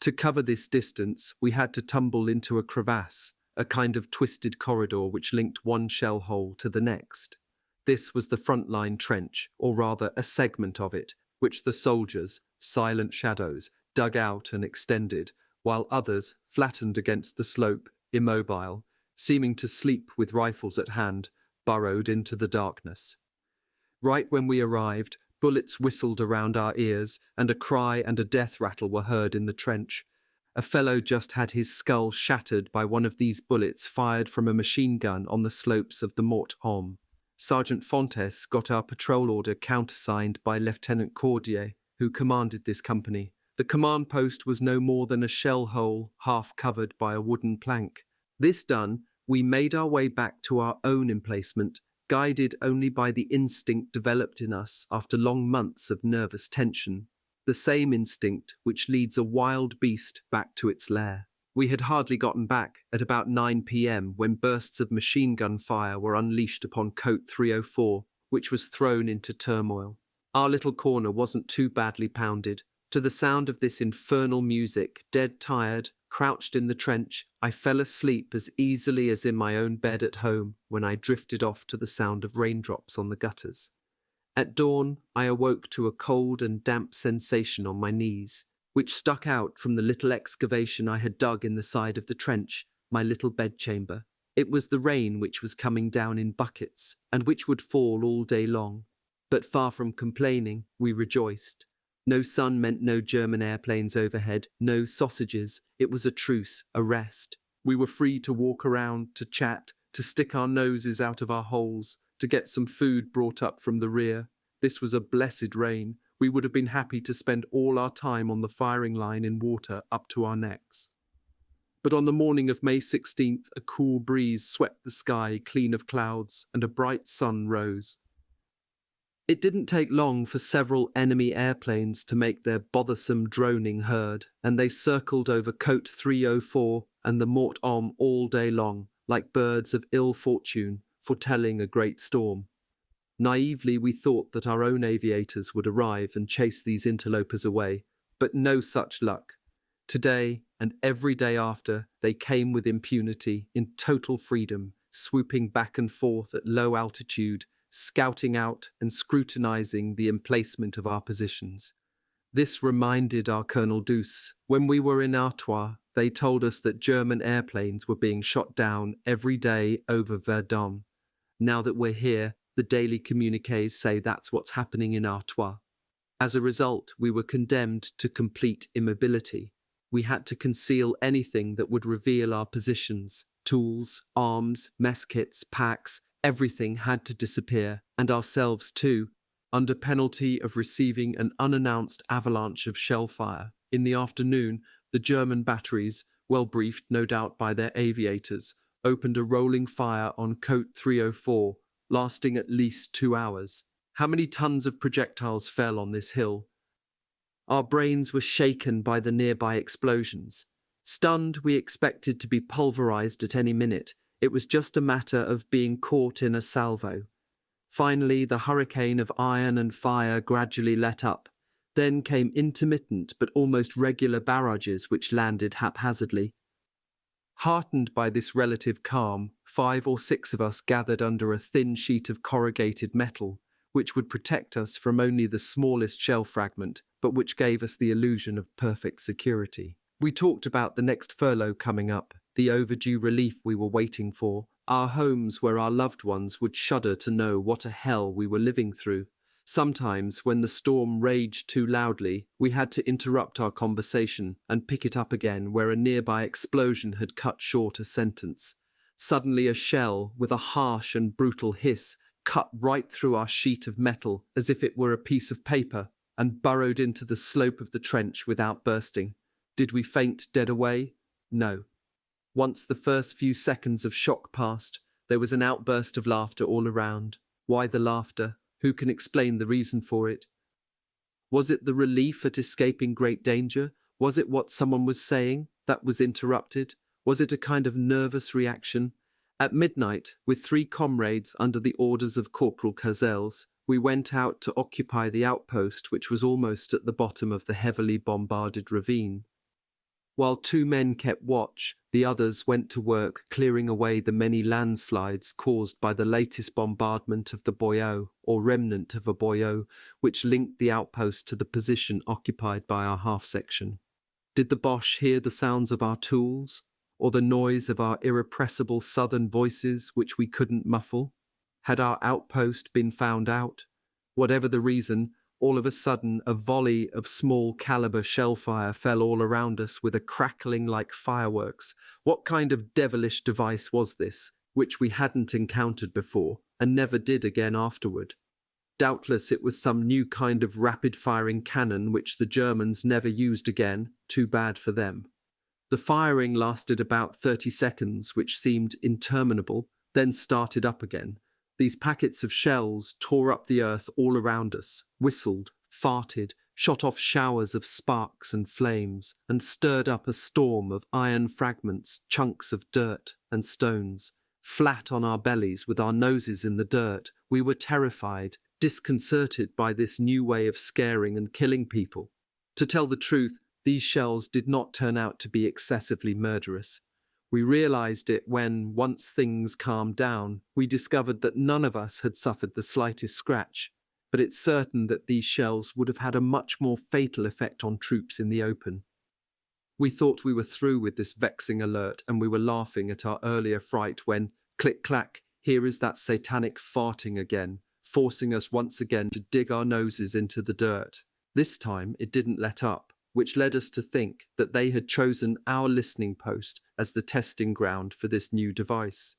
To cover this distance, we had to tumble into a crevasse, a kind of twisted corridor which linked one shell hole to the next. This was the front-line trench, or rather a segment of it, which the soldiers, silent shadows, dug out and extended, while others, flattened against the slope, immobile, seeming to sleep with rifles at hand, burrowed into the darkness. Right when we arrived, bullets whistled around our ears, and a cry and a death rattle were heard in the trench. A fellow just had his skull shattered by one of these bullets fired from a machine gun on the slopes of the Mort Homme. Sergeant Fontes got our patrol order countersigned by Lieutenant Cordier, who commanded this company. The command post was no more than a shell hole, half covered by a wooden plank. This done, we made our way back to our own emplacement, guided only by the instinct developed in us after long months of nervous tension. The same instinct which leads a wild beast back to its lair. We had hardly gotten back at about 9 p.m. when bursts of machine gun fire were unleashed upon Cote 304, which was thrown into turmoil. Our little corner wasn't too badly pounded. To the sound of this infernal music, dead tired, crouched in the trench, I fell asleep as easily as in my own bed at home when I drifted off to the sound of raindrops on the gutters. At dawn, I awoke to a cold and damp sensation on my knees, which stuck out from the little excavation I had dug in the side of the trench, my little bedchamber. It was the rain which was coming down in buckets, and which would fall all day long. But far from complaining, we rejoiced. No sun meant no German airplanes overhead, no sausages. It was a truce, a rest. We were free to walk around, to chat, to stick our noses out of our holes, to get some food brought up from the rear. This was a blessed rain. We would have been happy to spend all our time on the firing line in water up to our necks. But on the morning of May 16th, a cool breeze swept the sky clean of clouds, and a bright sun rose. It didn't take long for several enemy airplanes to make their bothersome droning heard, and they circled over Cote 304 and the Mort Homme all day long, like birds of ill fortune foretelling a great storm. Naively, we thought that our own aviators would arrive and chase these interlopers away, but no such luck. Today, and every day after, they came with impunity, in total freedom, swooping back and forth at low altitude, scouting out and scrutinizing the emplacement of our positions. This reminded our Colonel Deuce. When we were in Artois, they told us that German airplanes were being shot down every day over Verdun. Now that we're here, the daily communiques say that's what's happening in Artois. As a result, we were condemned to complete immobility. We had to conceal anything that would reveal our positions. Tools, arms, mess kits, packs, everything had to disappear, and ourselves too, under penalty of receiving an unannounced avalanche of shellfire. In the afternoon, the German batteries, well briefed no doubt by their aviators, opened a rolling fire on Côte 304, lasting at least 2 hours. How many tons of projectiles fell on this hill? Our brains were shaken by the nearby explosions. Stunned, we expected to be pulverized at any minute. It was just a matter of being caught in a salvo. Finally, the hurricane of iron and fire gradually let up. Then came intermittent but almost regular barrages which landed haphazardly. Heartened by this relative calm, 5 or 6 of us gathered under a thin sheet of corrugated metal, which would protect us from only the smallest shell fragment, but which gave us the illusion of perfect security. We talked about the next furlough coming up, the overdue relief we were waiting for, our homes where our loved ones would shudder to know what a hell we were living through. Sometimes, when the storm raged too loudly, we had to interrupt our conversation and pick it up again where a nearby explosion had cut short a sentence. Suddenly a shell, with a harsh and brutal hiss, cut right through our sheet of metal as if it were a piece of paper and burrowed into the slope of the trench without bursting. Did we faint dead away? No. Once the first few seconds of shock passed, there was an outburst of laughter all around. Why the laughter? Who can explain the reason for it? Was it the relief at escaping great danger? Was it what someone was saying that was interrupted? Was it a kind of nervous reaction? At midnight, with 3 comrades under the orders of Corporal Cazelles, we went out to occupy the outpost which was almost at the bottom of the heavily bombarded ravine. While 2 men kept watch, the others went to work clearing away the many landslides caused by the latest bombardment of the boyau, or remnant of a boyau, which linked the outpost to the position occupied by our half-section. Did the Boche hear the sounds of our tools, or the noise of our irrepressible southern voices which we couldn't muffle? Had our outpost been found out? Whatever the reason, all of a sudden a volley of small-caliber shellfire fell all around us with a crackling like fireworks. What kind of devilish device was this, which we hadn't encountered before, and never did again afterward? Doubtless it was some new kind of rapid-firing cannon which the Germans never used again. Too bad for them. The firing lasted about 30 seconds, which seemed interminable, then started up again. These packets of shells tore up the earth all around us, whistled, farted, shot off showers of sparks and flames, and stirred up a storm of iron fragments, chunks of dirt and stones. Flat on our bellies, with our noses in the dirt, we were terrified, disconcerted by this new way of scaring and killing people. To tell the truth, these shells did not turn out to be excessively murderous. We realized it when, once things calmed down, we discovered that none of us had suffered the slightest scratch, but it's certain that these shells would have had a much more fatal effect on troops in the open. We thought we were through with this vexing alert, and we were laughing at our earlier fright when, click-clack, here is that satanic farting again, forcing us once again to dig our noses into the dirt. This time it didn't let up, which led us to think that they had chosen our listening post as the testing ground for this new device.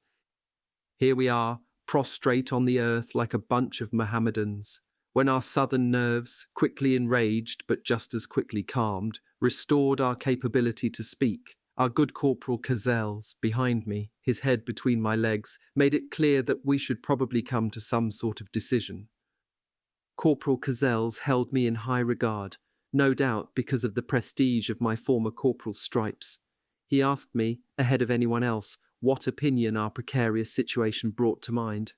Here we are, prostrate on the earth like a bunch of Mohammedans, when our southern nerves, quickly enraged but just as quickly calmed, restored our capability to speak. Our good Corporal Cazelles, behind me, his head between my legs, made it clear that we should probably come to some sort of decision. Corporal Cazelles held me in high regard, no doubt because of the prestige of my former corporal's stripes. He asked me, ahead of anyone else, what opinion our precarious situation brought to mind.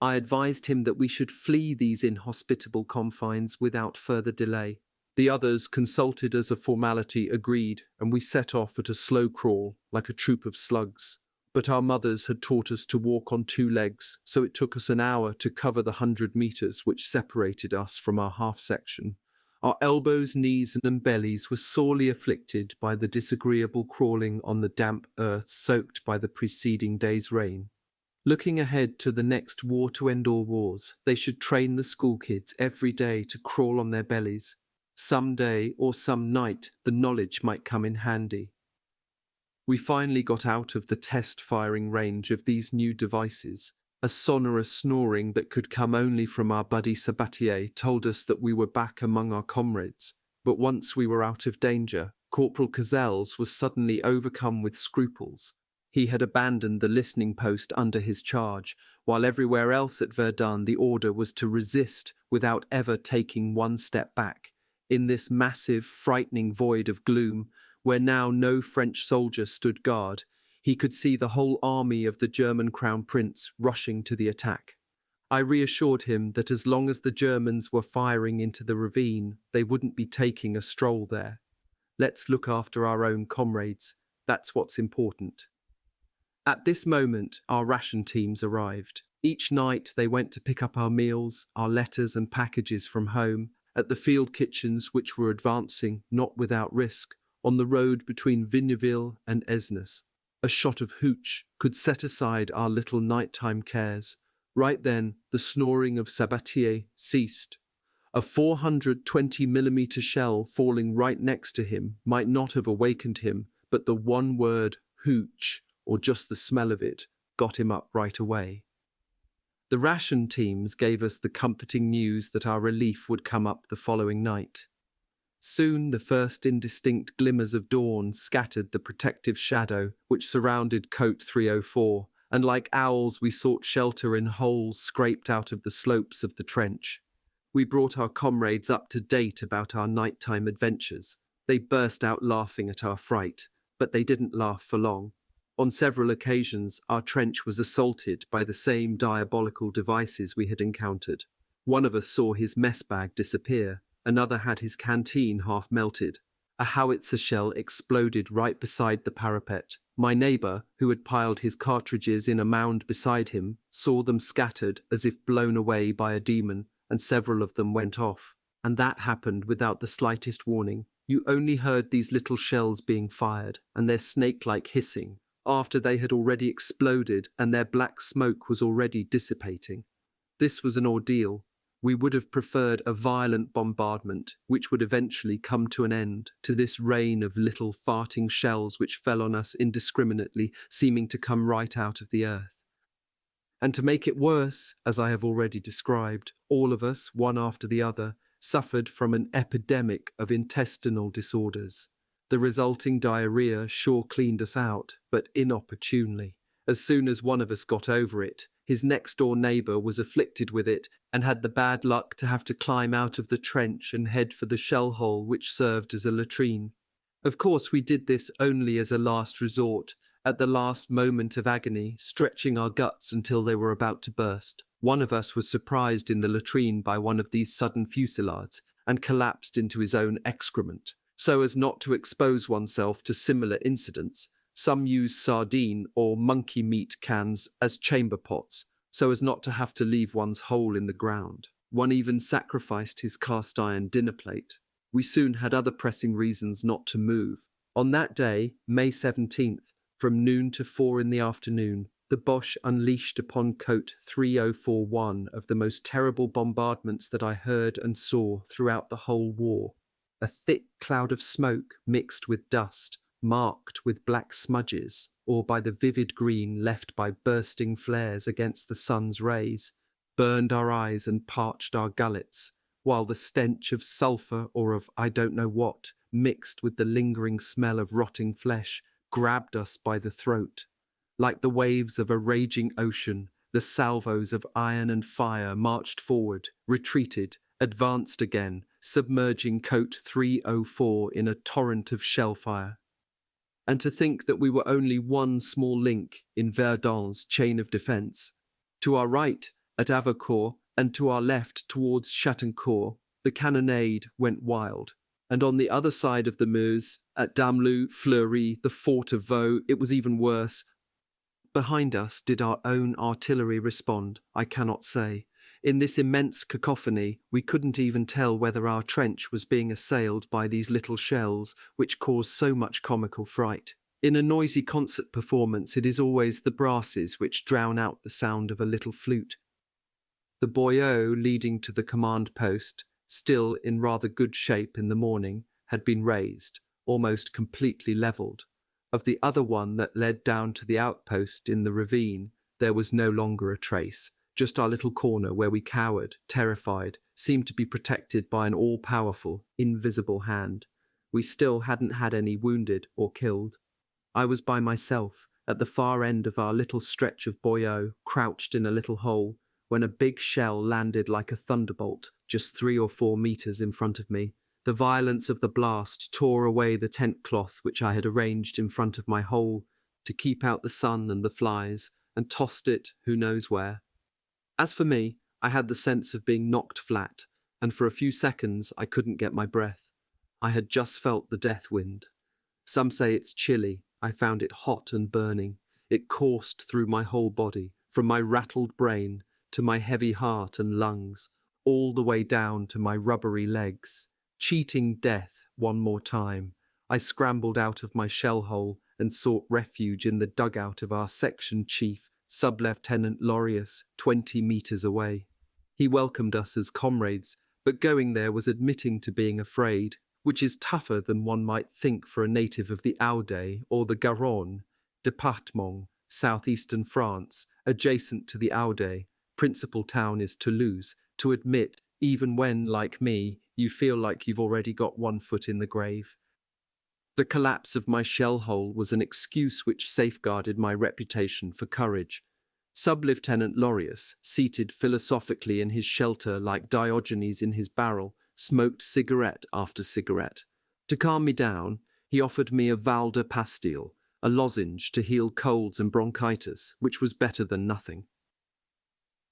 I advised him that we should flee these inhospitable confines without further delay. The others, consulted as a formality, agreed, and we set off at a slow crawl, like a troop of slugs. But our mothers had taught us to walk on two legs, so it took us an hour to cover the 100 meters which separated us from our half-section. Our elbows, knees, and bellies were sorely afflicted by the disagreeable crawling on the damp earth soaked by the preceding day's rain. Looking ahead to the next war to end all wars, they should train the school kids every day to crawl on their bellies. Some day or some night the knowledge might come in handy. We finally got out of the test firing range of these new devices. A sonorous snoring that could come only from our buddy Sabatier told us that we were back among our comrades. But once we were out of danger, Corporal Cazelles was suddenly overcome with scruples. He had abandoned the listening post under his charge, while everywhere else at Verdun the order was to resist without ever taking one step back. In this massive, frightening void of gloom, where now no French soldier stood guard, he could see the whole army of the German Crown Prince rushing to the attack. I reassured him that as long as the Germans were firing into the ravine, they wouldn't be taking a stroll there. Let's look after our own comrades. That's what's important. At this moment, our ration teams arrived. Each night they went to pick up our meals, our letters and packages from home, at the field kitchens which were advancing, not without risk, on the road between Vigneville and Esnes. A shot of hooch could set aside our little nighttime cares. Right then, the snoring of Sabatier ceased. A 420mm shell falling right next to him might not have awakened him, but the one word, hooch, or just the smell of it, got him up right away. The ration teams gave us the comforting news that our relief would come up the following night. Soon the first indistinct glimmers of dawn scattered the protective shadow which surrounded Cote 304, and like owls we sought shelter in holes scraped out of the slopes of the trench. We brought our comrades up to date about our nighttime adventures. They burst out laughing at our fright, but they didn't laugh for long. On several occasions our trench was assaulted by the same diabolical devices we had encountered. One of us saw his mess bag disappear. Another had his canteen half melted. A howitzer shell exploded right beside the parapet. My neighbour, who had piled his cartridges in a mound beside him, saw them scattered as if blown away by a demon, and several of them went off. And that happened without the slightest warning. You only heard these little shells being fired, and their snake-like hissing, after they had already exploded and their black smoke was already dissipating. This was an ordeal. We would have preferred a violent bombardment, which would eventually come to an end, to this rain of little farting shells which fell on us indiscriminately, seeming to come right out of the earth. And to make it worse, as I have already described, all of us, one after the other, suffered from an epidemic of intestinal disorders. The resulting diarrhea sure cleaned us out, but inopportunely. As soon as one of us got over it, his next-door neighbour was afflicted with it and had the bad luck to have to climb out of the trench and head for the shell hole which served as a latrine. Of course, we did this only as a last resort, at the last moment of agony, stretching our guts until they were about to burst. One of us was surprised in the latrine by one of these sudden fusillades and collapsed into his own excrement. So as not to expose oneself to similar incidents, some use sardine or monkey meat cans as chamber pots, so as not to have to leave one's hole in the ground. One even sacrificed his cast iron dinner plate. We soon had other pressing reasons not to move. On that day, May 17th, from noon to 4 in the afternoon, the Boche unleashed upon Cote 304 one of the most terrible bombardments that I heard and saw throughout the whole war. A thick cloud of smoke mixed with dust, marked with black smudges, or by the vivid green left by bursting flares against the sun's rays, burned our eyes and parched our gullets, while the stench of sulphur or of I don't know what, mixed with the lingering smell of rotting flesh, grabbed us by the throat. Like the waves of a raging ocean, the salvos of iron and fire marched forward, retreated, advanced again, submerging Cote 304 in a torrent of shellfire. And to think that we were only one small link in Verdun's chain of defence. To our right, at Avocourt, and to our left towards Chattancourt, the cannonade went wild. And on the other side of the Meuse, at Damelou, Fleury, the fort of Vaux, it was even worse. Behind us did our own artillery respond, I cannot say. In this immense cacophony, we couldn't even tell whether our trench was being assailed by these little shells, which caused so much comical fright. In a noisy concert performance, it is always the brasses which drown out the sound of a little flute. The boyau leading to the command post, still in rather good shape in the morning, had been raised, almost completely levelled. Of the other one that led down to the outpost in the ravine, there was no longer a trace. Just our little corner where we cowered, terrified, seemed to be protected by an all-powerful, invisible hand. We still hadn't had any wounded or killed. I was by myself, at the far end of our little stretch of boyau, crouched in a little hole, when a big shell landed like a thunderbolt, just 3 or 4 meters in front of me. The violence of the blast tore away the tent cloth which I had arranged in front of my hole to keep out the sun and the flies, and tossed it who knows where. As for me, I had the sense of being knocked flat, and for a few seconds I couldn't get my breath. I had just felt the death wind. Some say it's chilly. I found it hot and burning. It coursed through my whole body, from my rattled brain to my heavy heart and lungs, all the way down to my rubbery legs. Cheating death one more time, I scrambled out of my shell hole and sought refuge in the dugout of our section chief, Sub-Lieutenant Lorius, 20 meters away. He welcomed us as comrades, but going there was admitting to being afraid, which is tougher than one might think for a native of the Aude or the Garonne, département, southeastern France, adjacent to the Aude. Principal town is Toulouse, to admit, even when, like me, you feel like you've already got one foot in the grave. The collapse of my shell hole was an excuse which safeguarded my reputation for courage. Sub-Lieutenant Lorius, seated philosophically in his shelter like Diogenes in his barrel, smoked cigarette after cigarette. To calm me down, he offered me a Valda pastille, a lozenge to heal colds and bronchitis, which was better than nothing.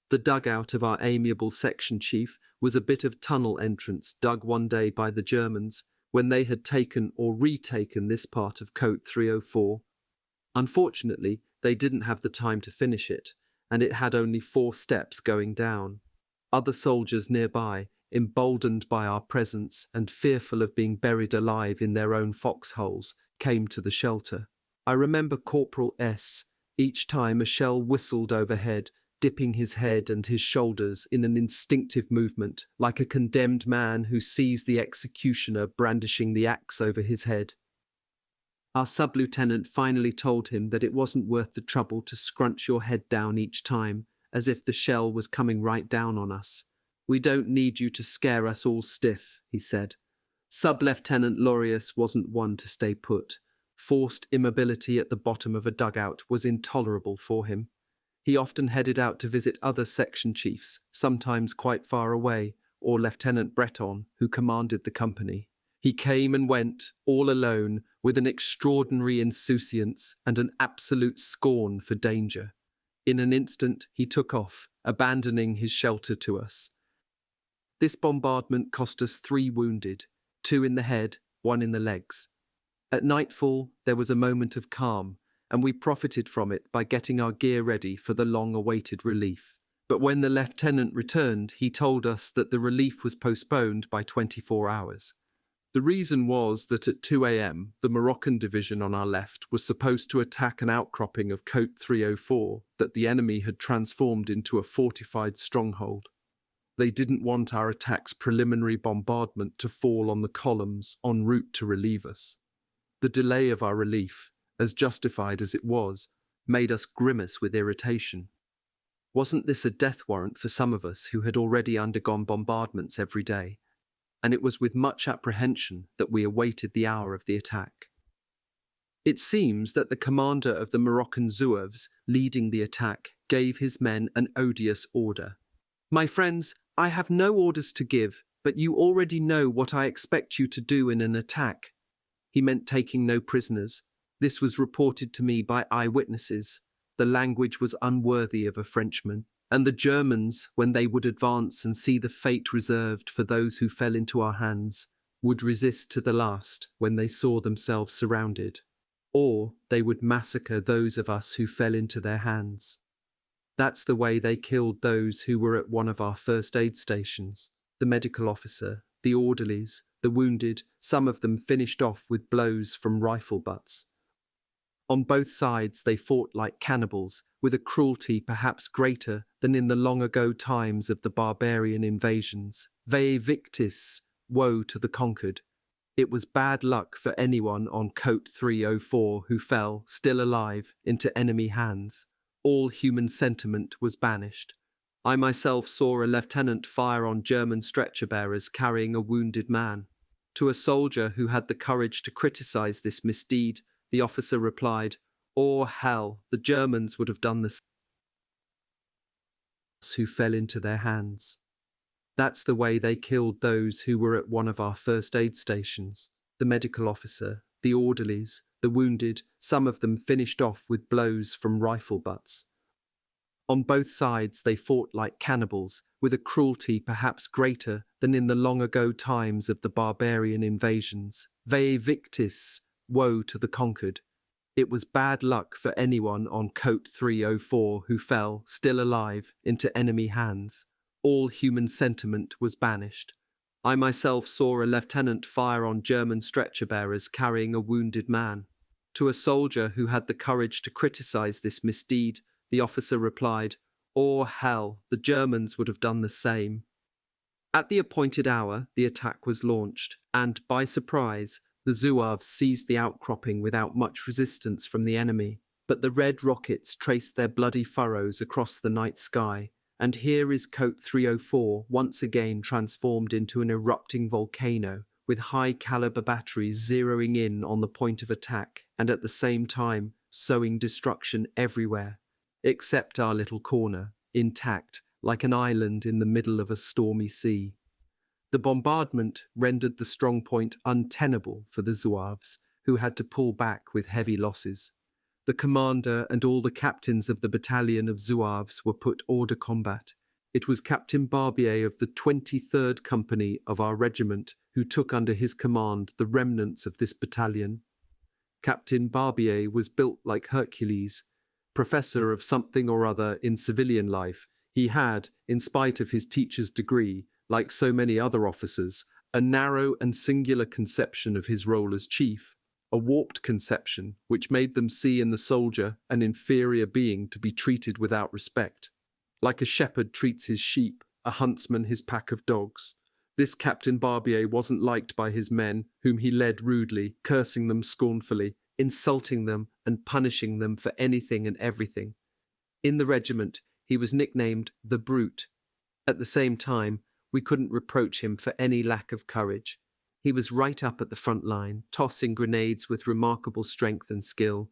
The dugout of our amiable section chief was a bit of tunnel entrance dug one day by the Germans when they had taken or retaken this part of Côte 304. Unfortunately, they didn't have the time to finish it, and it had only 4 steps going down. Other soldiers nearby, emboldened by our presence and fearful of being buried alive in their own foxholes, came to the shelter. I remember Corporal S. Each time a shell whistled overhead, dipping his head and his shoulders in an instinctive movement, like a condemned man who sees the executioner brandishing the axe over his head. Our sub-lieutenant finally told him that it wasn't worth the trouble to scrunch your head down each time, as if the shell was coming right down on us. "We don't need you to scare us all stiff," he said. Sub-Lieutenant Lorius wasn't one to stay put. Forced immobility at the bottom of a dugout was intolerable for him. He often headed out to visit other section chiefs, sometimes quite far away, or Lieutenant Breton, who commanded the company. He came and went, all alone, with an extraordinary insouciance and an absolute scorn for danger. In an instant, he took off, abandoning his shelter to us. This bombardment cost us 3 wounded, 2 in the head, 1 in the legs. At nightfall, there was a moment of calm, and we profited from it by getting our gear ready for the long-awaited relief. But when the lieutenant returned, he told us that the relief was postponed by 24 hours. The reason was that at 2 a.m., the Moroccan division on our left was supposed to attack an outcropping of Côte 304 that the enemy had transformed into a fortified stronghold. They didn't want our attack's preliminary bombardment to fall on the columns en route to relieve us. The delay of our relief, as justified as it was, made us grimace with irritation. Wasn't this a death warrant for some of us who had already undergone bombardments every day? And it was with much apprehension that we awaited the hour of the attack. It seems that the commander of the Moroccan Zouaves leading the attack gave his men an odious order. "My friends, I have no orders to give, but you already know what I expect you to do in an attack." He meant taking no prisoners. This was reported to me by eyewitnesses. The language was unworthy of a Frenchman, and the Germans, when they would advance and see the fate reserved for those who fell into our hands, would resist to the last when they saw themselves surrounded, or they would massacre those of us who fell into their hands. That's the way they killed those who were at one of our first aid stations. The medical officer, the orderlies, the wounded, some of them finished off with blows from rifle butts. On both sides they fought like cannibals, with a cruelty perhaps greater than in the long-ago times of the barbarian invasions. Vae victis, woe to the conquered. It was bad luck for anyone on Cote 304 who fell, still alive, into enemy hands. All human sentiment was banished. I myself saw a lieutenant fire on German stretcher-bearers carrying a wounded man. To a soldier who had the courage to criticize this misdeed, the officer replied, "Oh, hell, the Germans would have done this who fell into their hands. That's the way they killed those who were at one of our first aid stations. The medical officer, the orderlies, the wounded, some of them finished off with blows from rifle butts. On both sides they fought like cannibals, with a cruelty perhaps greater than in the long-ago times of the barbarian invasions. Vae victis, woe to the conquered. It was bad luck for anyone on Cote 304 who fell, still alive, into enemy hands. All human sentiment was banished. I myself saw a lieutenant fire on German stretcher-bearers carrying a wounded man. To a soldier who had the courage to criticize this misdeed, the officer replied, "Oh, hell, the Germans would have done the same." At the appointed hour, the attack was launched, and, by surprise, the Zouaves seized the outcropping without much resistance from the enemy. But the red rockets traced their bloody furrows across the night sky, and here is Cote 304 once again transformed into an erupting volcano, with high-caliber batteries zeroing in on the point of attack and at the same time sowing destruction everywhere, except our little corner, intact, like an island in the middle of a stormy sea. The bombardment rendered the strong point untenable for the Zouaves, who had to pull back with heavy losses. The commander and all the captains of the battalion of Zouaves were put hors de combat. It was Captain Barbier of the 23rd Company of our regiment who took under his command the remnants of this battalion. Captain Barbier was built like Hercules. Professor of something or other in civilian life, he had, in spite of his teacher's degree, like so many other officers, a narrow and singular conception of his role as chief, a warped conception which made them see in the soldier an inferior being to be treated without respect. Like a shepherd treats his sheep, a huntsman his pack of dogs. This Captain Barbier wasn't liked by his men, whom he led rudely, cursing them scornfully, insulting them and punishing them for anything and everything. In the regiment, he was nicknamed the Brute. At the same time, we couldn't reproach him for any lack of courage. He was right up at the front line, tossing grenades with remarkable strength and skill.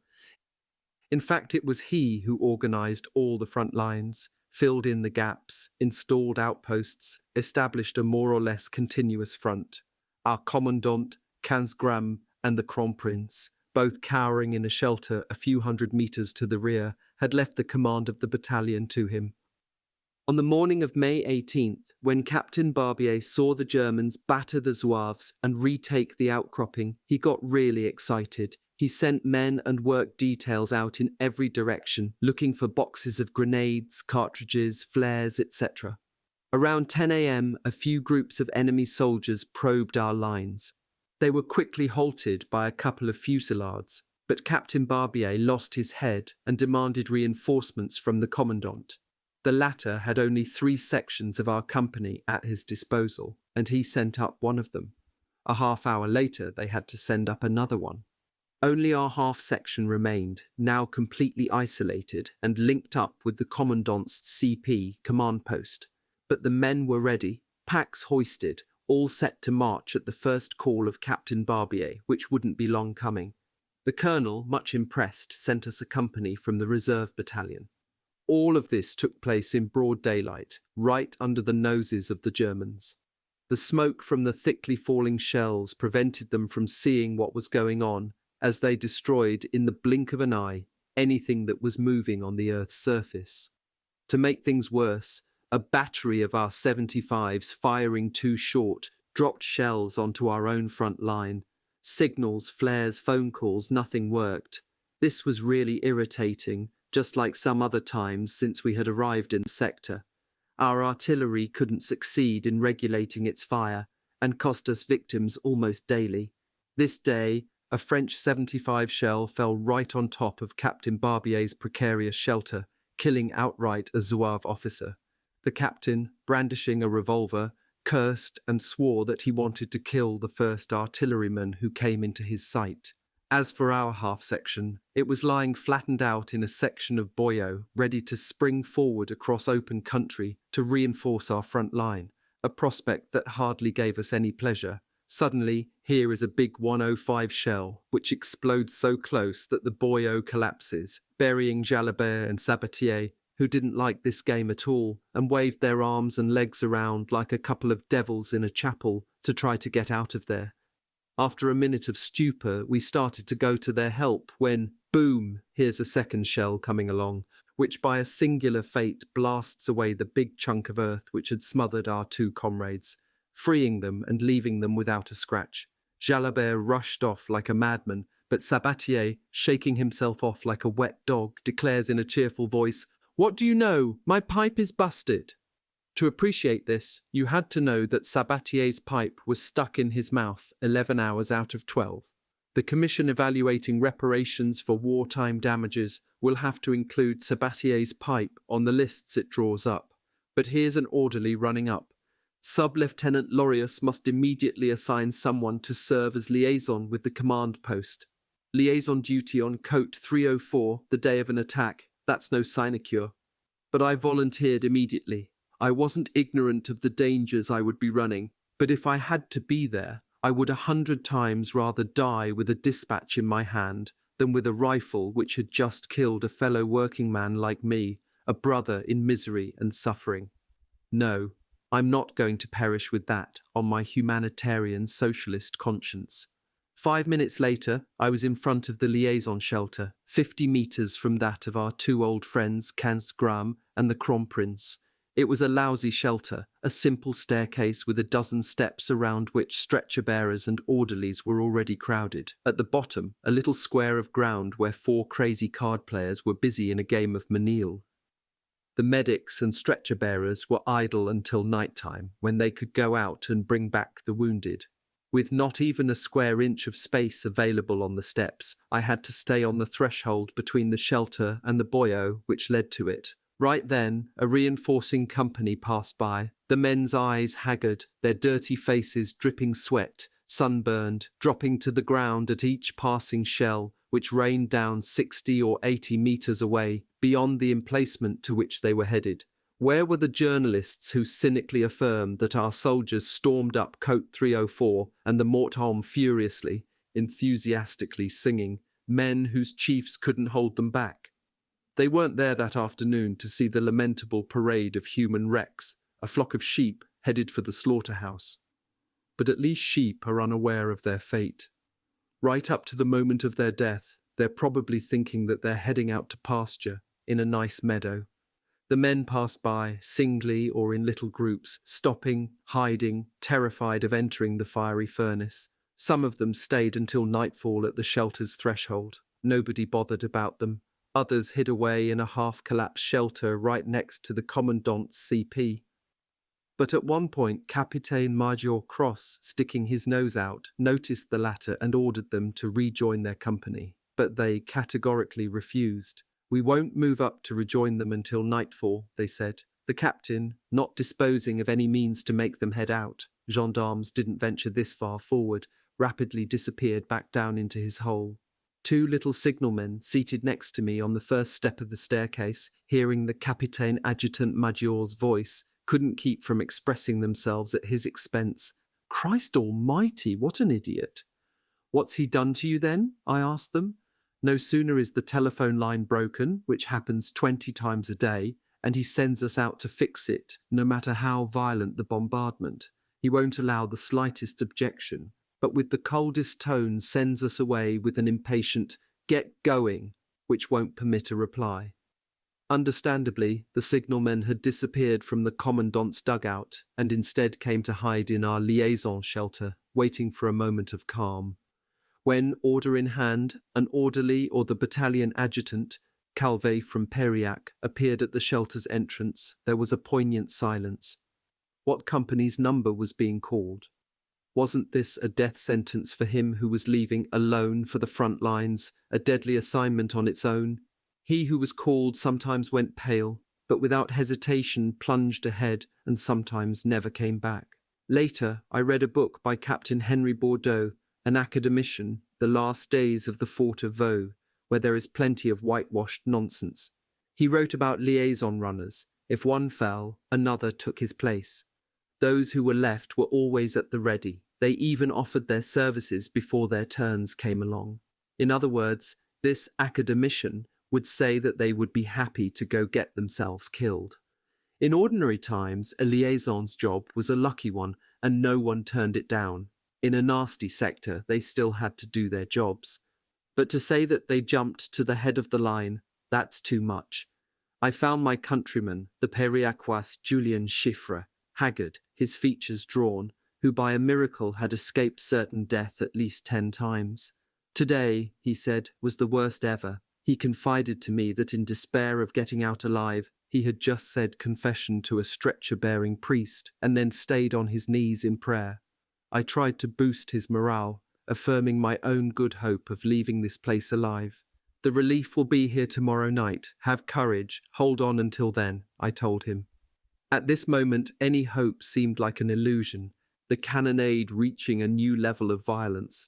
In fact, it was he who organized all the front lines, filled in the gaps, installed outposts, established a more or less continuous front. Our commandant, Kansgram, and the Kronprinz, both cowering in a shelter a few hundred meters to the rear, had left the command of the battalion to him. On the morning of May 18th, when Captain Barbier saw the Germans batter the Zouaves and retake the outcropping, he got really excited. He sent men and work details out in every direction, looking for boxes of grenades, cartridges, flares, etc. Around 10 a.m., a few groups of enemy soldiers probed our lines. They were quickly halted by a couple of fusillades, but Captain Barbier lost his head and demanded reinforcements from the commandant. The latter had only 3 sections of our company at his disposal, and he sent up one of them. A half hour later, they had to send up another one. Only our half section remained, now completely isolated and linked up with the commandant's CP command post. But the men were ready, packs hoisted, all set to march at the first call of Captain Barbier, which wouldn't be long coming. The colonel, much impressed, sent us a company from the reserve battalion. All of this took place in broad daylight, right under the noses of the Germans. The smoke from the thickly falling shells prevented them from seeing what was going on, as they destroyed in the blink of an eye anything that was moving on the Earth's surface. To make things worse, a battery of our 75s firing too short dropped shells onto our own front line. Signals, flares, phone calls, nothing worked. This was really irritating, just like some other times since we had arrived in the sector. Our artillery couldn't succeed in regulating its fire and cost us victims almost daily. This day, a French 75 shell fell right on top of Captain Barbier's precarious shelter, killing outright a Zouave officer. The captain, brandishing a revolver, cursed and swore that he wanted to kill the first artilleryman who came into his sight. As for our half-section, it was lying flattened out in a section of boyo, ready to spring forward across open country to reinforce our front line, a prospect that hardly gave us any pleasure. Suddenly, here is a big 105 shell, which explodes so close that the boyo collapses, burying Jalabert and Sabatier, who didn't like this game at all, and waved their arms and legs around like a couple of devils in a chapel to try to get out of there. After a minute of stupor, we started to go to their help when, boom, here's a second shell coming along, which by a singular fate blasts away the big chunk of earth which had smothered our two comrades, freeing them and leaving them without a scratch. Jalabert rushed off like a madman, but Sabatier, shaking himself off like a wet dog, declares in a cheerful voice, "What do you know? My pipe is busted." To appreciate this, you had to know that Sabatier's pipe was stuck in his mouth 11 hours out of 12. The commission evaluating reparations for wartime damages will have to include Sabatier's pipe on the lists it draws up. But here's an orderly running up. Sub-Lieutenant Lorius must immediately assign someone to serve as liaison with the command post. Liaison duty on Côte 304 the day of an attack, that's no sinecure. But I volunteered immediately. I wasn't ignorant of the dangers I would be running, but if I had to be there, I would 100 times rather die with a dispatch in my hand than with a rifle which had just killed a fellow working man like me, a brother in misery and suffering. No, I'm not going to perish with that on my humanitarian socialist conscience. 5 minutes later, I was in front of the liaison shelter, 50 meters from that of our two old friends, 15 Gram and the Kronprinz. It was a lousy shelter, a simple staircase with a dozen steps around which stretcher-bearers and orderlies were already crowded. At the bottom, a little square of ground where 4 crazy card players were busy in a game of Manille. The medics and stretcher-bearers were idle until night-time, when they could go out and bring back the wounded. With not even a square inch of space available on the steps, I had to stay on the threshold between the shelter and the boyo which led to it. Right then, a reinforcing company passed by, the men's eyes haggard, their dirty faces dripping sweat, sunburned, dropping to the ground at each passing shell, which rained down 60 or 80 meters away, beyond the emplacement to which they were headed. Where were the journalists who cynically affirmed that our soldiers stormed up Côte 304 and the Mortholm furiously, enthusiastically singing, men whose chiefs couldn't hold them back? They weren't there that afternoon to see the lamentable parade of human wrecks, a flock of sheep headed for the slaughterhouse. But at least sheep are unaware of their fate. Right up to the moment of their death, they're probably thinking that they're heading out to pasture in a nice meadow. The men passed by, singly or in little groups, stopping, hiding, terrified of entering the fiery furnace. Some of them stayed until nightfall at the shelter's threshold. Nobody bothered about them. Others hid away in a half-collapsed shelter right next to the commandant's CP. But at one point, Capitaine Major Cross, sticking his nose out, noticed the latter and ordered them to rejoin their company. But they categorically refused. "We won't move up to rejoin them until nightfall," they said. The captain, not disposing of any means to make them head out, gendarmes didn't venture this far forward, rapidly disappeared back down into his hole. 2 little signalmen seated next to me on the first step of the staircase, hearing the Capitaine Adjutant Major's voice, couldn't keep from expressing themselves at his expense. "Christ almighty, what an idiot!" "What's he done to you then?" I asked them. No sooner is the telephone line broken, which happens 20 times a day, and he sends us out to fix it, no matter how violent the bombardment. He won't allow the slightest objection. but with the coldest tone sends us away with an impatient "get going," which won't permit a reply. Understandably, the signalmen had disappeared from the commandant's dugout and instead came to hide in our liaison shelter, waiting for a moment of calm. When, order in hand, an orderly or the battalion adjutant, Calvé from Périac, appeared at the shelter's entrance, there was a poignant silence. What company's number was being called? Wasn't this a death sentence for him who was leaving alone for the front lines, a deadly assignment on its own? He who was called sometimes went pale, but without hesitation plunged ahead and sometimes never came back. Later, I read a book by Captain Henry Bordeaux, an academician, The Last Days of the Fort of Vaux, where there is plenty of whitewashed nonsense. He wrote about liaison runners. If one fell, another took his place. Those who were left were always at the ready. They even offered their services before their turns came along. In other words, this academician would say that they would be happy to go get themselves killed. In ordinary times, a liaison's job was a lucky one, and no one turned it down. In a nasty sector, they still had to do their jobs. But to say that they jumped to the head of the line, that's too much. I found my countryman, the Périacois Julien Chiffre, haggard, his features drawn, who by a miracle had escaped certain death at least 10 times. Today, he said, was the worst ever. He confided to me that in despair of getting out alive, he had just said confession to a stretcher-bearing priest and then stayed on his knees in prayer. I tried to boost his morale, affirming my own good hope of leaving this place alive. The relief will be here tomorrow night. Have courage. Hold on until then, I told him. At this moment, any hope seemed like an illusion, the cannonade reaching a new level of violence.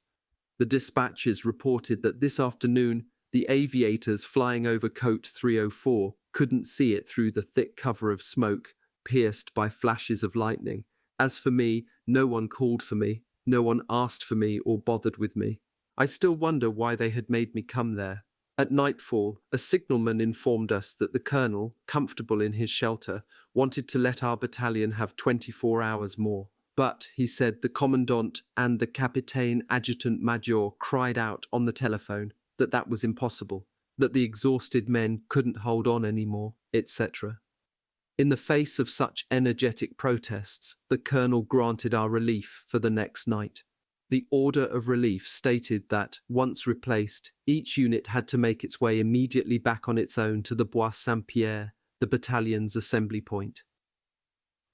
The dispatches reported that this afternoon, the aviators flying over Côte 304 couldn't see it through the thick cover of smoke, pierced by flashes of lightning. As for me, no one called for me, no one asked for me or bothered with me. I still wonder why they had made me come there. At nightfall, a signalman informed us that the colonel, comfortable in his shelter, wanted to let our battalion have 24 hours more. But, he said, the commandant and the capitaine adjutant major cried out on the telephone that that was impossible, that the exhausted men couldn't hold on anymore, etc. In the face of such energetic protests, the colonel granted our relief for the next night. The order of relief stated that, once replaced, each unit had to make its way immediately back on its own to the Bois Saint-Pierre, the battalion's assembly point.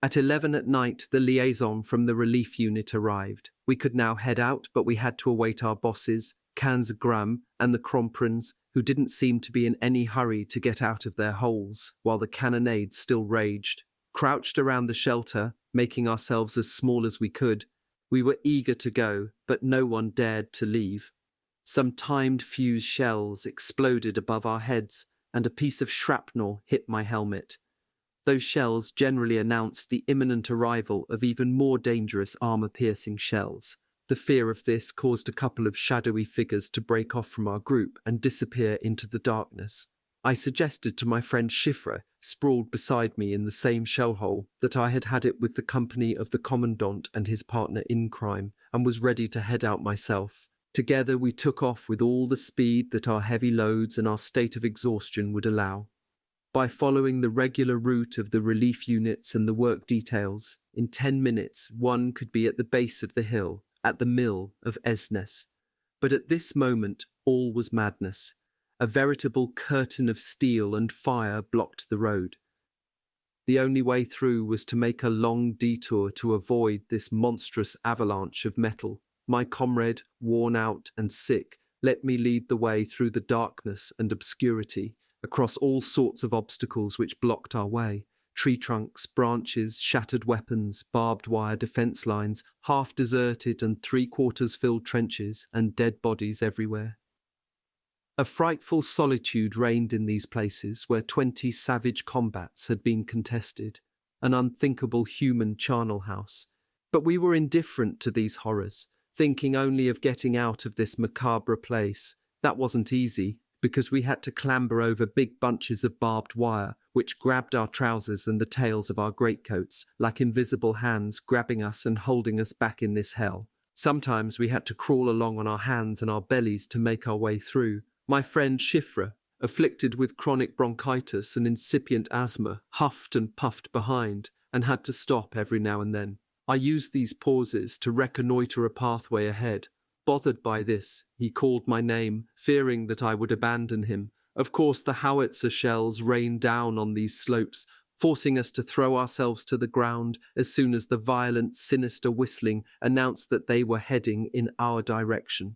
At 11 at night, the liaison from the relief unit arrived. We could now head out, but we had to await our bosses, 15 Gram, and the Cromprins, who didn't seem to be in any hurry to get out of their holes, while the cannonade still raged. Crouched around the shelter, making ourselves as small as we could, we were eager to go, but no one dared to leave. Some timed fuse shells exploded above our heads, and a piece of shrapnel hit my helmet. Those shells generally announced the imminent arrival of even more dangerous armor-piercing shells. The fear of this caused a couple of shadowy figures to break off from our group and disappear into the darkness. I suggested to my friend Chiffre, sprawled beside me in the same shell hole, that I had had it with the company of the commandant and his partner in crime, and was ready to head out myself. Together we took off with all the speed that our heavy loads and our state of exhaustion would allow. By following the regular route of the relief units and the work details, in 10 minutes one could be at the base of the hill, at the mill of Esnes. But at this moment all was madness. A veritable curtain of steel and fire blocked the road. The only way through was to make a long detour to avoid this monstrous avalanche of metal. My comrade, worn out and sick, let me lead the way through the darkness and obscurity, across all sorts of obstacles which blocked our way. Tree trunks, branches, shattered weapons, barbed wire defence lines, half deserted and 3/4 filled trenches, and dead bodies everywhere. A frightful solitude reigned in these places where 20 savage combats had been contested, an unthinkable human charnel house. But we were indifferent to these horrors, thinking only of getting out of this macabre place. That wasn't easy, because we had to clamber over big bunches of barbed wire, which grabbed our trousers and the tails of our greatcoats, like invisible hands grabbing us and holding us back in this hell. Sometimes we had to crawl along on our hands and our bellies to make our way through. My friend Shifra, afflicted with chronic bronchitis and incipient asthma, huffed and puffed behind and had to stop every now and then. I used these pauses to reconnoitre a pathway ahead. Bothered by this, he called my name, fearing that I would abandon him. Of course, the howitzer shells rained down on these slopes, forcing us to throw ourselves to the ground as soon as the violent, sinister whistling announced that they were heading in our direction.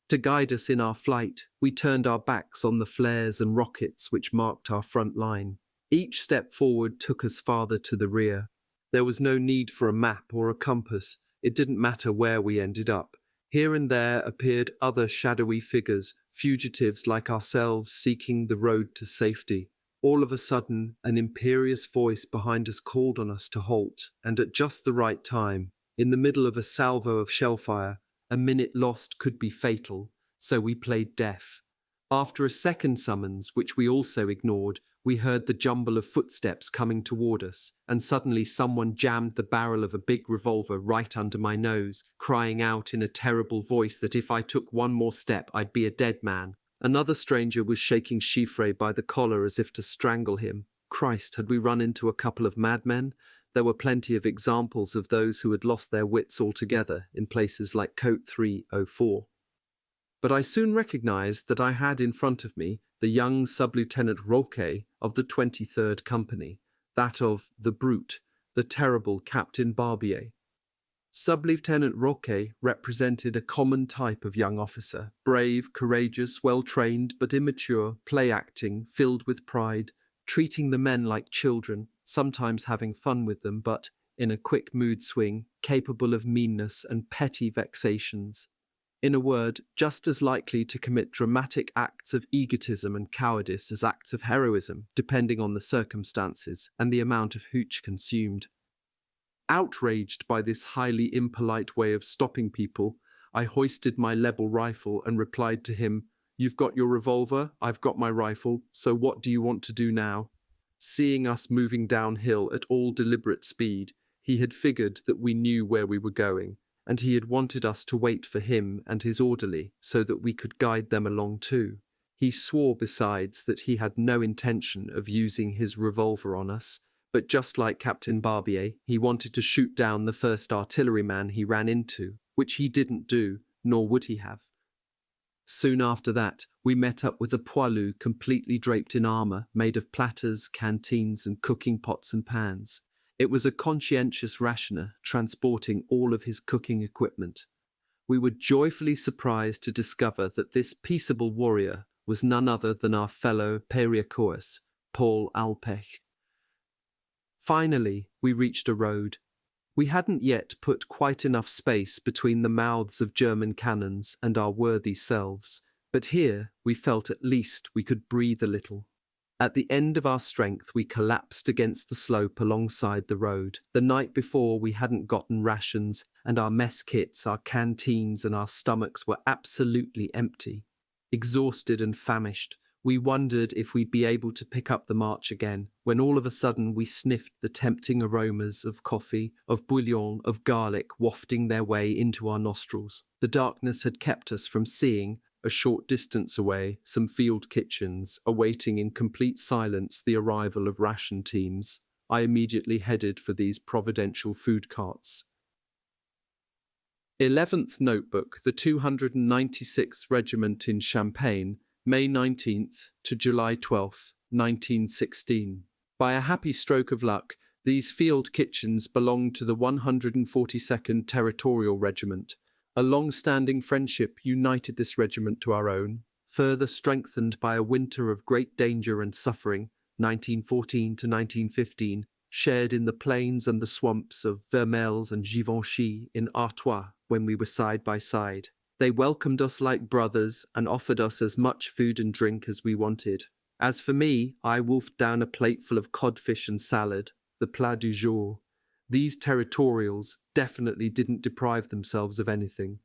To guide us in our flight, we turned our backs on the flares and rockets which marked our front line. Each step forward took us farther to the rear. There was no need for a map or a compass. It didn't matter where we ended up. Here and there appeared other shadowy figures, fugitives like ourselves seeking the road to safety. All of a sudden, an imperious voice behind us called on us to halt, and at just the right time, in the middle of a salvo of shellfire, a minute lost could be fatal, so we played deaf. After a second summons, which we also ignored, we heard the jumble of footsteps coming toward us, and suddenly someone jammed the barrel of a big revolver right under my nose, crying out in a terrible voice that if I took one more step, I'd be a dead man. Another stranger was shaking Chiffre by the collar as if to strangle him. Christ, had we run into a couple of madmen? There were plenty of examples of those who had lost their wits altogether in places like Côte 304. But I soon recognized that I had in front of me the young Sub-Lieutenant Roquet of the 23rd Company, that of the brute, the terrible Captain Barbier. Sub-Lieutenant Roquet represented a common type of young officer, brave, courageous, well-trained but immature, play-acting, filled with pride, treating the men like children, sometimes having fun with them, but, in a quick mood swing, capable of meanness and petty vexations. In a word, just as likely to commit dramatic acts of egotism and cowardice as acts of heroism, depending on the circumstances and the amount of hooch consumed. Outraged by this highly impolite way of stopping people, I hoisted my level rifle and replied to him, "You've got your revolver, I've got my rifle, so what do you want to do now?" Seeing us moving downhill at all deliberate speed, he had figured that we knew where we were going, and he had wanted us to wait for him and his orderly so that we could guide them along too. He swore besides that he had no intention of using his revolver on us, but just like Captain Barbier, he wanted to shoot down the first artilleryman he ran into, which he didn't do, nor would he have. Soon after that, we met up with a Poilu completely draped in armour, made of platters, canteens and cooking pots and pans. It was a conscientious rationer transporting all of his cooking equipment. We were joyfully surprised to discover that this peaceable warrior was none other than our fellow Periacois, Paul Alpech. Finally, we reached a road. We hadn't yet put quite enough space between the mouths of German cannons and our worthy selves, but here we felt at least we could breathe a little. At the end of our strength, we collapsed against the slope alongside the road. The night before, we hadn't gotten rations, and our mess kits, our canteens, and our stomachs were absolutely empty. Exhausted and famished, we wondered if we'd be able to pick up the march again, when all of a sudden we sniffed the tempting aromas of coffee, of bouillon, of garlic wafting their way into our nostrils. The darkness had kept us from seeing, a short distance away, some field kitchens, awaiting in complete silence the arrival of ration teams. I immediately headed for these providential food carts. 11th Notebook, the 296th Regiment in Champagne, May 19th to July 12th, 1916. By a happy stroke of luck, these field kitchens belonged to the 142nd Territorial Regiment. A long-standing friendship united this regiment to our own, further strengthened by a winter of great danger and suffering, 1914 to 1915, shared in the plains and the swamps of Vermelles and Givenchy in Artois when we were side by side. They welcomed us like brothers and offered us as much food and drink as we wanted. As for me, I wolfed down a plateful of codfish and salad, the plat du jour. These territorials definitely didn't deprive themselves of anything.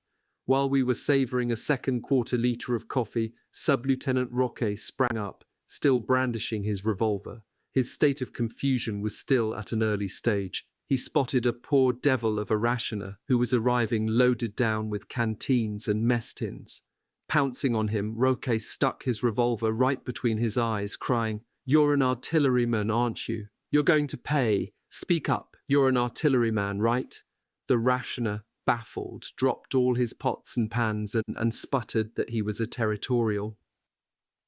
While we were savouring a second quarter-litre of coffee, Sub-Lieutenant Roquet sprang up, still brandishing his revolver. His state of confusion was still at an early stage. he spotted a poor devil of a rationer who was arriving loaded down with canteens and mess tins. Pouncing on him, Roque stuck his revolver right between his eyes, crying, "You're an artilleryman, aren't you? You're going to pay. Speak up, you're an artilleryman, right?" The rationer, baffled, dropped all his pots and pans and sputtered that he was a territorial.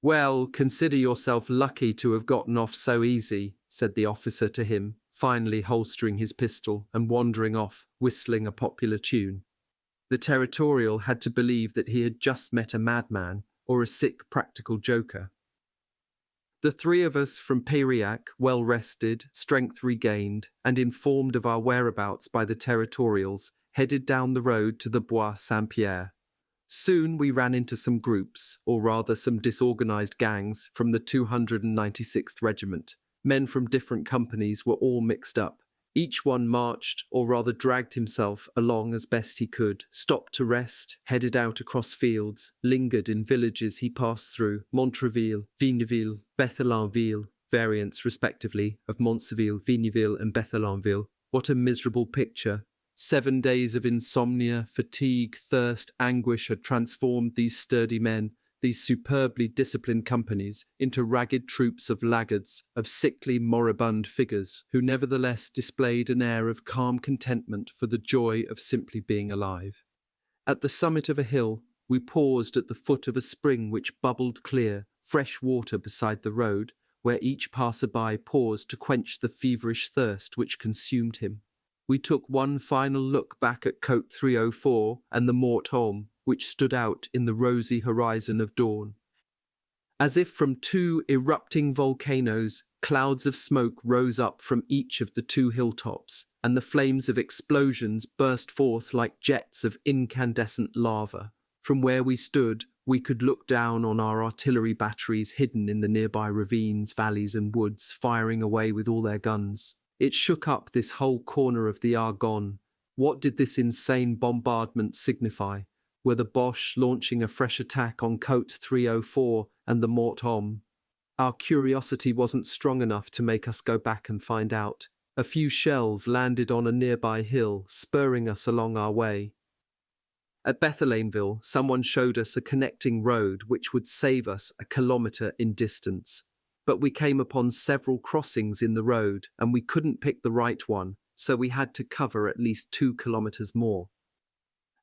"Well, consider yourself lucky to have gotten off so easy," said the officer to him, finally holstering his pistol and wandering off, whistling a popular tune. The territorial had to believe that he had just met a madman or a sick practical joker. The three of us from Peyriac, well rested, strength regained, and informed of our whereabouts by the territorials, headed down the road to the Bois Saint-Pierre. Soon we ran into some groups, or rather some disorganized gangs, from the 296th Regiment. Men from different companies were all mixed up. Each one marched, or rather dragged himself along as best he could, stopped to rest, headed out across fields, lingered in villages he passed through, Montreville, Vigneville, Bethelonville, variants respectively of Montseville, Vigneville and Bethelonville. What a miserable picture. 7 days of insomnia, fatigue, thirst, anguish had transformed these sturdy men, these superbly disciplined companies, into ragged troops of laggards, of sickly, moribund figures, who nevertheless displayed an air of calm contentment for the joy of simply being alive. At the summit of a hill, we paused at the foot of a spring which bubbled clear, fresh water beside the road, where each passer-by paused to quench the feverish thirst which consumed him. We took one final look back at Côte 304 and the Mort Homme, which stood out in the rosy horizon of dawn. As if from two erupting volcanoes, clouds of smoke rose up from each of the two hilltops, and the flames of explosions burst forth like jets of incandescent lava. From where we stood, we could look down on our artillery batteries hidden in the nearby ravines, valleys and woods, firing away with all their guns. It shook up this whole corner of the Argonne. What did this insane bombardment signify? Were the Boche launching a fresh attack on Côte 304 and the Mort Homme? Our curiosity wasn't strong enough to make us go back and find out. A few shells landed on a nearby hill, spurring us along our way. At Bethelonville, someone showed us a connecting road which would save us a kilometre in distance. But we came upon several crossings in the road, and we couldn't pick the right one, so we had to cover at least 2 kilometres more.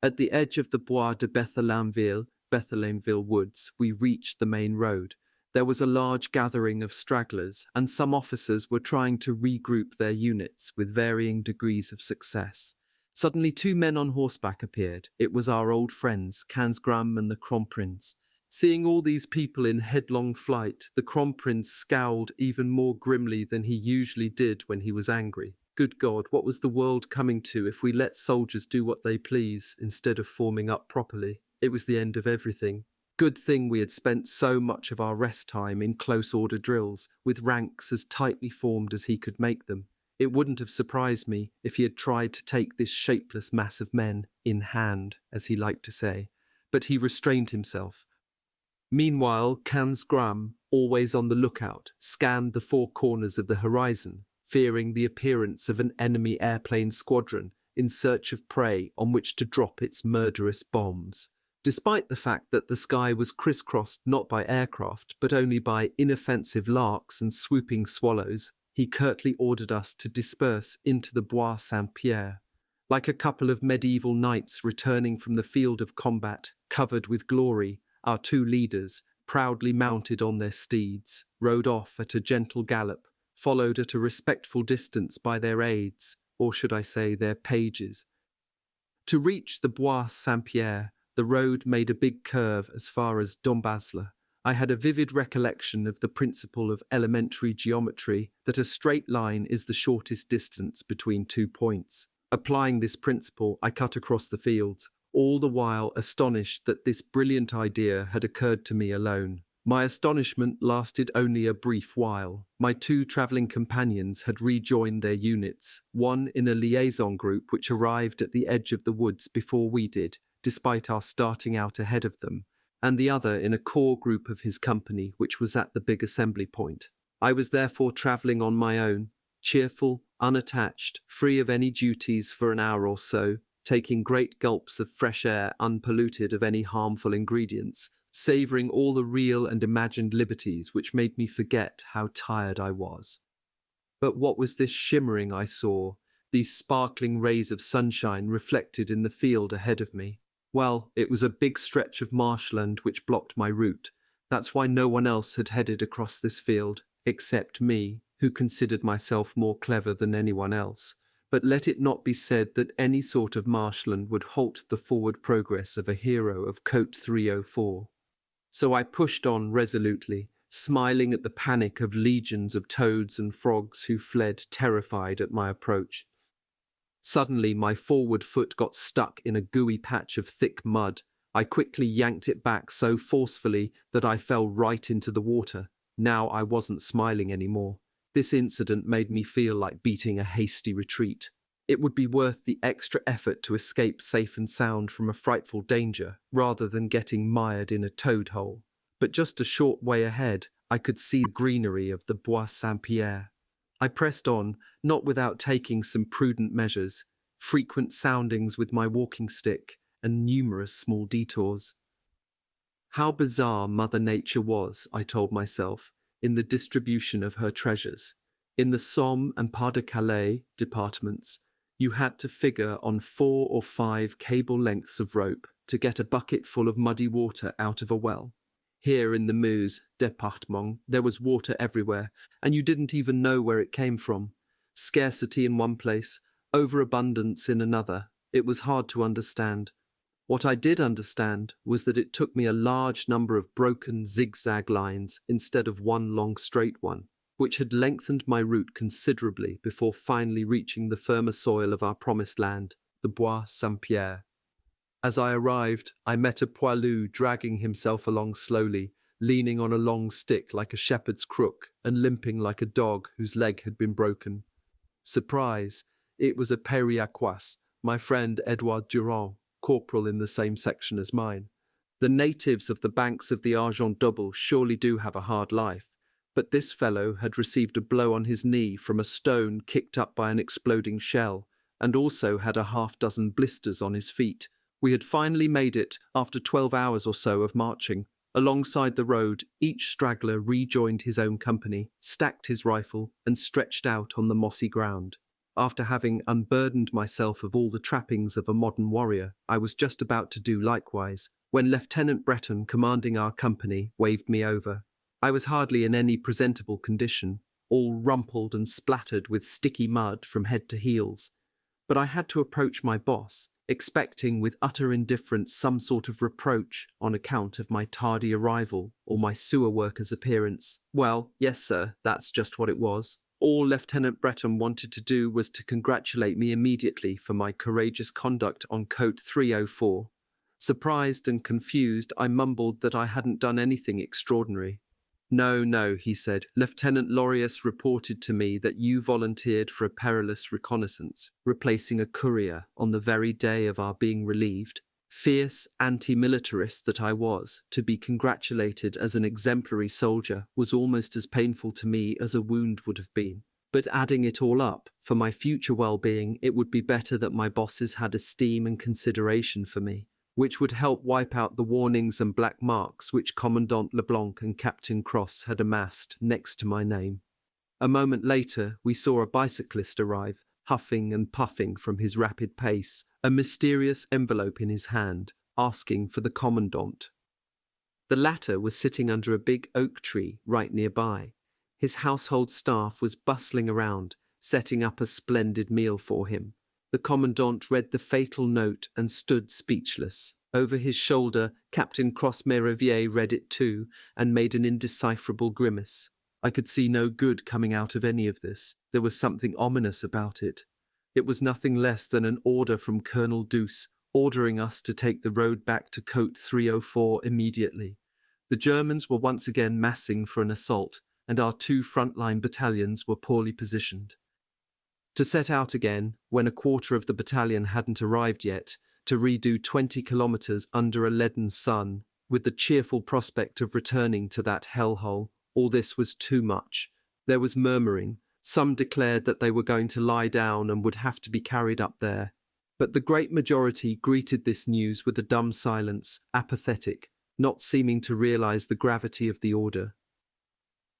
At the edge of the Bois de Bethelonville woods, we reached the main road. There was a large gathering of stragglers, and some officers were trying to regroup their units with varying degrees of success. Suddenly 2 men on horseback appeared. It was our old friends, Cansgram and the Kronprinz. Seeing all these people in headlong flight, the Kronprinz scowled even more grimly than he usually did when he was angry. Good God, what was the world coming to if we let soldiers do what they please instead of forming up properly? It was the end of everything. Good thing we had spent so much of our rest time in close order drills, with ranks as tightly formed as he could make them. It wouldn't have surprised me if he had tried to take this shapeless mass of men in hand, as he liked to say, but he restrained himself. Meanwhile, Cansgram, always on the lookout, scanned the 4 corners of the horizon, fearing the appearance of an enemy airplane squadron in search of prey on which to drop its murderous bombs. Despite the fact that the sky was crisscrossed not by aircraft, but only by inoffensive larks and swooping swallows, he curtly ordered us to disperse into the Bois Saint-Pierre. Like a couple of medieval knights returning from the field of combat, covered with glory, our 2 leaders, proudly mounted on their steeds, rode off at a gentle gallop, followed at a respectful distance by their aides, or should I say their pages. To reach the Bois Saint-Pierre, the road made a big curve as far as Dombasle. I had a vivid recollection of the principle of elementary geometry that a straight line is the shortest distance between 2 points. Applying this principle, I cut across the fields, all the while astonished that this brilliant idea had occurred to me alone. My astonishment lasted only a brief while. My 2 travelling companions had rejoined their units, one in a liaison group which arrived at the edge of the woods before we did, despite our starting out ahead of them, and the other in a core group of his company which was at the big assembly point. I was therefore travelling on my own, cheerful, unattached, free of any duties for an hour or so, taking great gulps of fresh air unpolluted of any harmful ingredients, savouring all the real and imagined liberties which made me forget how tired I was. But what was this shimmering I saw, these sparkling rays of sunshine reflected in the field ahead of me? Well, it was a big stretch of marshland which blocked my route. That's why no one else had headed across this field, except me, who considered myself more clever than anyone else. But let it not be said that any sort of marshland would halt the forward progress of a hero of Cote 304. So I pushed on resolutely, smiling at the panic of legions of toads and frogs who fled terrified at my approach. Suddenly my forward foot got stuck in a gooey patch of thick mud. I quickly yanked it back so forcefully that I fell right into the water. Now I wasn't smiling anymore. This incident made me feel like beating a hasty retreat. It would be worth the extra effort to escape safe and sound from a frightful danger, rather than getting mired in a toad hole. But just a short way ahead, I could see the greenery of the Bois Saint-Pierre. I pressed on, not without taking some prudent measures, frequent soundings with my walking stick, and numerous small detours. How bizarre Mother Nature was, I told myself, in the distribution of her treasures. In the Somme and Pas-de-Calais departments, you had to figure on 4 or 5 cable lengths of rope to get a bucket full of muddy water out of a well. Here in the Meuse department, there was water everywhere, and you didn't even know where it came from. Scarcity in one place, overabundance in another. It was hard to understand. What I did understand was that it took me a large number of broken zigzag lines instead of one long straight one, which had lengthened my route considerably before finally reaching the firmer soil of our promised land, the Bois Saint-Pierre. As I arrived, I met a Poilu dragging himself along slowly, leaning on a long stick like a shepherd's crook and limping like a dog whose leg had been broken. Surprise! It was a Périacois, my friend Edouard Durand, corporal in the same section as mine. The natives of the banks of the Argent Double surely do have a hard life, but this fellow had received a blow on his knee from a stone kicked up by an exploding shell, and also had a half-dozen blisters on his feet. We had finally made it, after 12 hours or so of marching. Alongside the road, each straggler rejoined his own company, stacked his rifle, and stretched out on the mossy ground. After having unburdened myself of all the trappings of a modern warrior, I was just about to do likewise, when Lieutenant Breton, commanding our company, waved me over. I was hardly in any presentable condition, all rumpled and splattered with sticky mud from head to heels. But I had to approach my boss, expecting with utter indifference some sort of reproach on account of my tardy arrival or my sewer worker's appearance. Well, yes, sir, that's just what it was. All Lieutenant Breton wanted to do was to congratulate me immediately for my courageous conduct on Cote 304. Surprised and confused, I mumbled that I hadn't done anything extraordinary. No, he said. Lieutenant Lorius reported to me that you volunteered for a perilous reconnaissance, replacing a courier on the very day of our being relieved. Fierce anti-militarist that I was, to be congratulated as an exemplary soldier was almost as painful to me as a wound would have been. But adding it all up, for my future well-being, it would be better that my bosses had esteem and consideration for me, which would help wipe out the warnings and black marks which Commandant Leblanc and Captain Cross had amassed next to my name. A moment later, we saw a bicyclist arrive, huffing and puffing from his rapid pace, a mysterious envelope in his hand, asking for the Commandant. The latter was sitting under a big oak tree right nearby. His household staff was bustling around, setting up a splendid meal for him. The Commandant read the fatal note and stood speechless. Over his shoulder, Captain Cross-Merivier read it too and made an indecipherable grimace. I could see no good coming out of any of this. There was something ominous about it. It was nothing less than an order from Colonel Douce, ordering us to take the road back to Cote 304 immediately. The Germans were once again massing for an assault, and our 2 frontline battalions were poorly positioned. To set out again, when a quarter of the battalion hadn't arrived yet, to redo 20 kilometres under a leaden sun, with the cheerful prospect of returning to that hellhole, all this was too much. There was murmuring, Some declared that they were going to lie down and would have to be carried up there. But the great majority greeted this news with a dumb silence, apathetic, not seeming to realize the gravity of the order.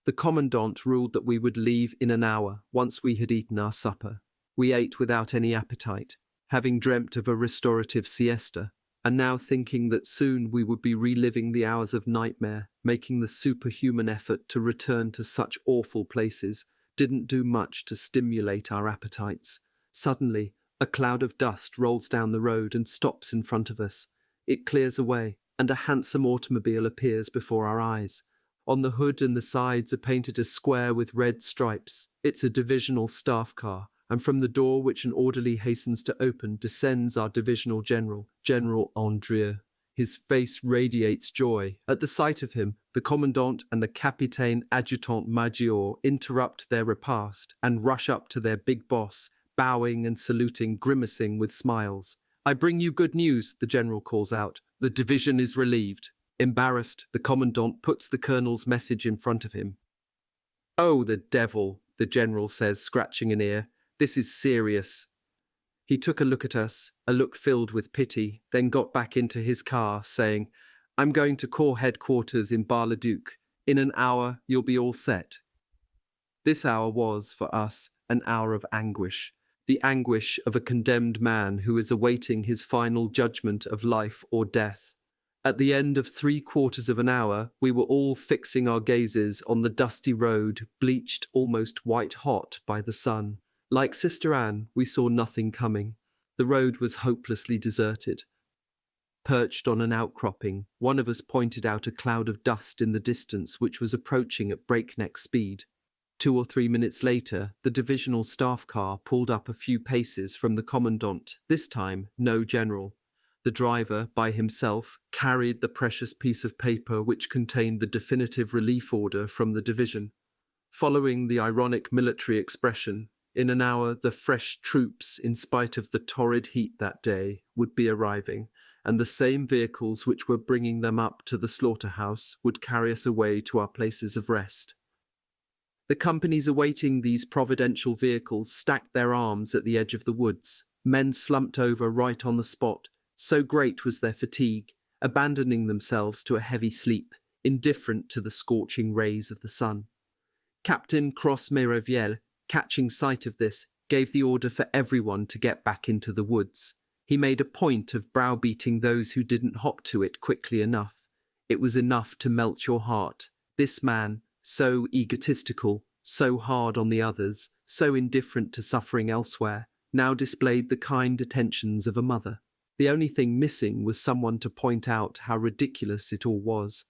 The commandant ruled that we would leave in an hour, once we had eaten our supper. We ate without any appetite, having dreamt of a restorative siesta, and now thinking that soon we would be reliving the hours of nightmare, making the superhuman effort to return to such awful places, didn't do much to stimulate our appetites. Suddenly, a cloud of dust rolls down the road and stops in front of us. It clears away, and a handsome automobile appears before our eyes. On the hood and the sides are painted a square with red stripes. It's a divisional staff car, and from the door which an orderly hastens to open descends our divisional general, General Andrieux. His face radiates joy. At the sight of him, the commandant and the capitaine adjutant major interrupt their repast and rush up to their big boss, bowing and saluting, grimacing with smiles. "I bring you good news," the general calls out. "The division is relieved." Embarrassed, the commandant puts the colonel's message in front of him. "Oh, the devil," the general says, scratching an ear. "This is serious." He took a look at us, a look filled with pity, then got back into his car, saying, "I'm going to Corps headquarters in Bar-le-Duc. In an hour, you'll be all set." This hour was, for us, an hour of anguish. The anguish of a condemned man who is awaiting his final judgment of life or death. At the end of 3/4 of an hour, we were all fixing our gazes on the dusty road, bleached almost white-hot by the sun. Like Sister Anne, we saw nothing coming. The road was hopelessly deserted. Perched on an outcropping, one of us pointed out a cloud of dust in the distance which was approaching at breakneck speed. 2 or 3 minutes later, the divisional staff car pulled up a few paces from the commandant, this time no general. The driver, by himself, carried the precious piece of paper which contained the definitive relief order from the division. Following the ironic military expression, in an hour the fresh troops, in spite of the torrid heat that day, would be arriving, and the same vehicles which were bringing them up to the slaughterhouse would carry us away to our places of rest. The companies awaiting these providential vehicles stacked their arms at the edge of the woods. Men slumped over right on the spot. So great was their fatigue, abandoning themselves to a heavy sleep, indifferent to the scorching rays of the sun. Captain Cross-Mérevielle, catching sight of this, gave the order for everyone to get back into the woods. He made a point of browbeating those who didn't hop to it quickly enough. It was enough to melt your heart. This man, so egotistical, so hard on the others, so indifferent to suffering elsewhere, now displayed the kind attentions of a mother. The only thing missing was someone to point out how ridiculous it all was.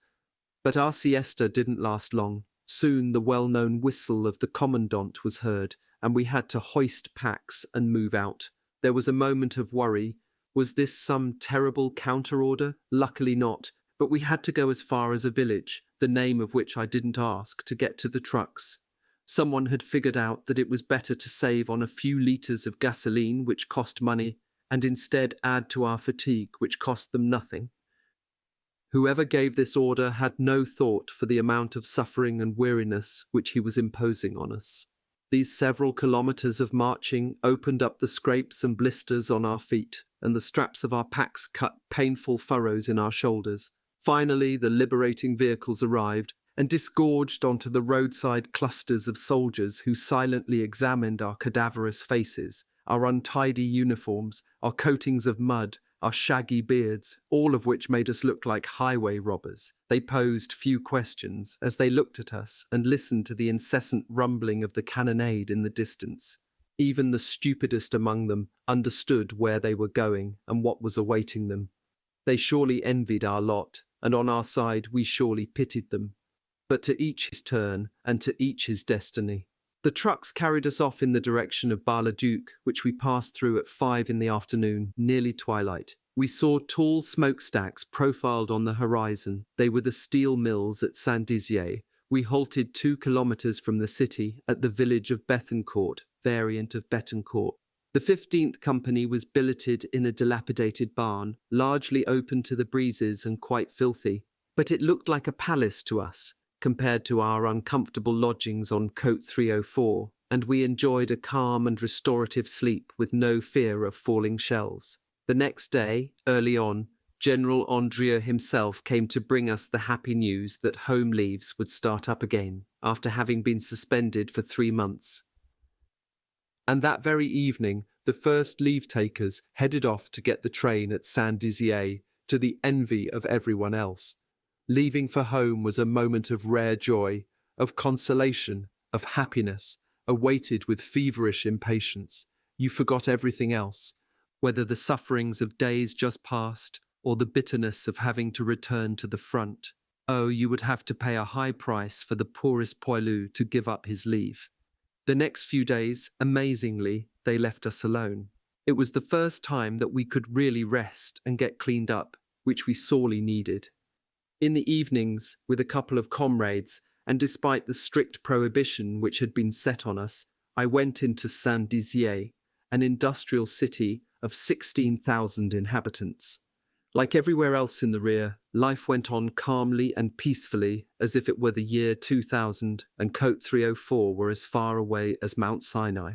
But our siesta didn't last long. Soon the well-known whistle of the commandant was heard, and we had to hoist packs and move out. There was a moment of worry. Was this some terrible counter-order? Luckily not, but we had to go as far as a village, the name of which I didn't ask, to get to the trucks. Someone had figured out that it was better to save on a few litres of gasoline, which cost money, and instead add to our fatigue, which cost them nothing. Whoever gave this order had no thought for the amount of suffering and weariness which he was imposing on us. These several kilometres of marching opened up the scrapes and blisters on our feet, and the straps of our packs cut painful furrows in our shoulders. Finally, the liberating vehicles arrived and disgorged onto the roadside clusters of soldiers who silently examined our cadaverous faces, our untidy uniforms, our coatings of mud, our shaggy beards, all of which made us look like highway robbers. They posed few questions as they looked at us and listened to the incessant rumbling of the cannonade in the distance. Even the stupidest among them understood where they were going and what was awaiting them. They surely envied our lot, and on our side we surely pitied them. But to each his turn, and to each his destiny. The trucks carried us off in the direction of Bar-le-Duc, which we passed through at 5 in the afternoon, nearly twilight. We saw tall smokestacks profiled on the horizon. They were the steel mills at Saint-Dizier. We halted 2 kilometres from the city at the village of Bethencourt, variant of Betancourt. The 15th Company was billeted in a dilapidated barn, largely open to the breezes and quite filthy, but it looked like a palace to us, compared to our uncomfortable lodgings on Côte 304. and we enjoyed a calm and restorative sleep with no fear of falling shells. The next day, early on, General Andrea himself came to bring us the happy news that home leaves would start up again after having been suspended for 3 months. And that very evening, the first leave-takers headed off to get the train at Saint-Dizier, to the envy of everyone else. Leaving for home was a moment of rare joy, of consolation, of happiness, awaited with feverish impatience. You forgot everything else, whether the sufferings of days just past or the bitterness of having to return to the front. Oh, you would have to pay a high price for the poorest Poilu to give up his leave. The next few days, amazingly, they left us alone. It was the first time that we could really rest and get cleaned up, which we sorely needed. In the evenings, with a couple of comrades, and despite the strict prohibition which had been set on us, I went into Saint-Dizier, an industrial city of 16,000 inhabitants. Like everywhere else in the rear, life went on calmly and peacefully as if it were the year 2000 and Côte 304 were as far away as Mount Sinai.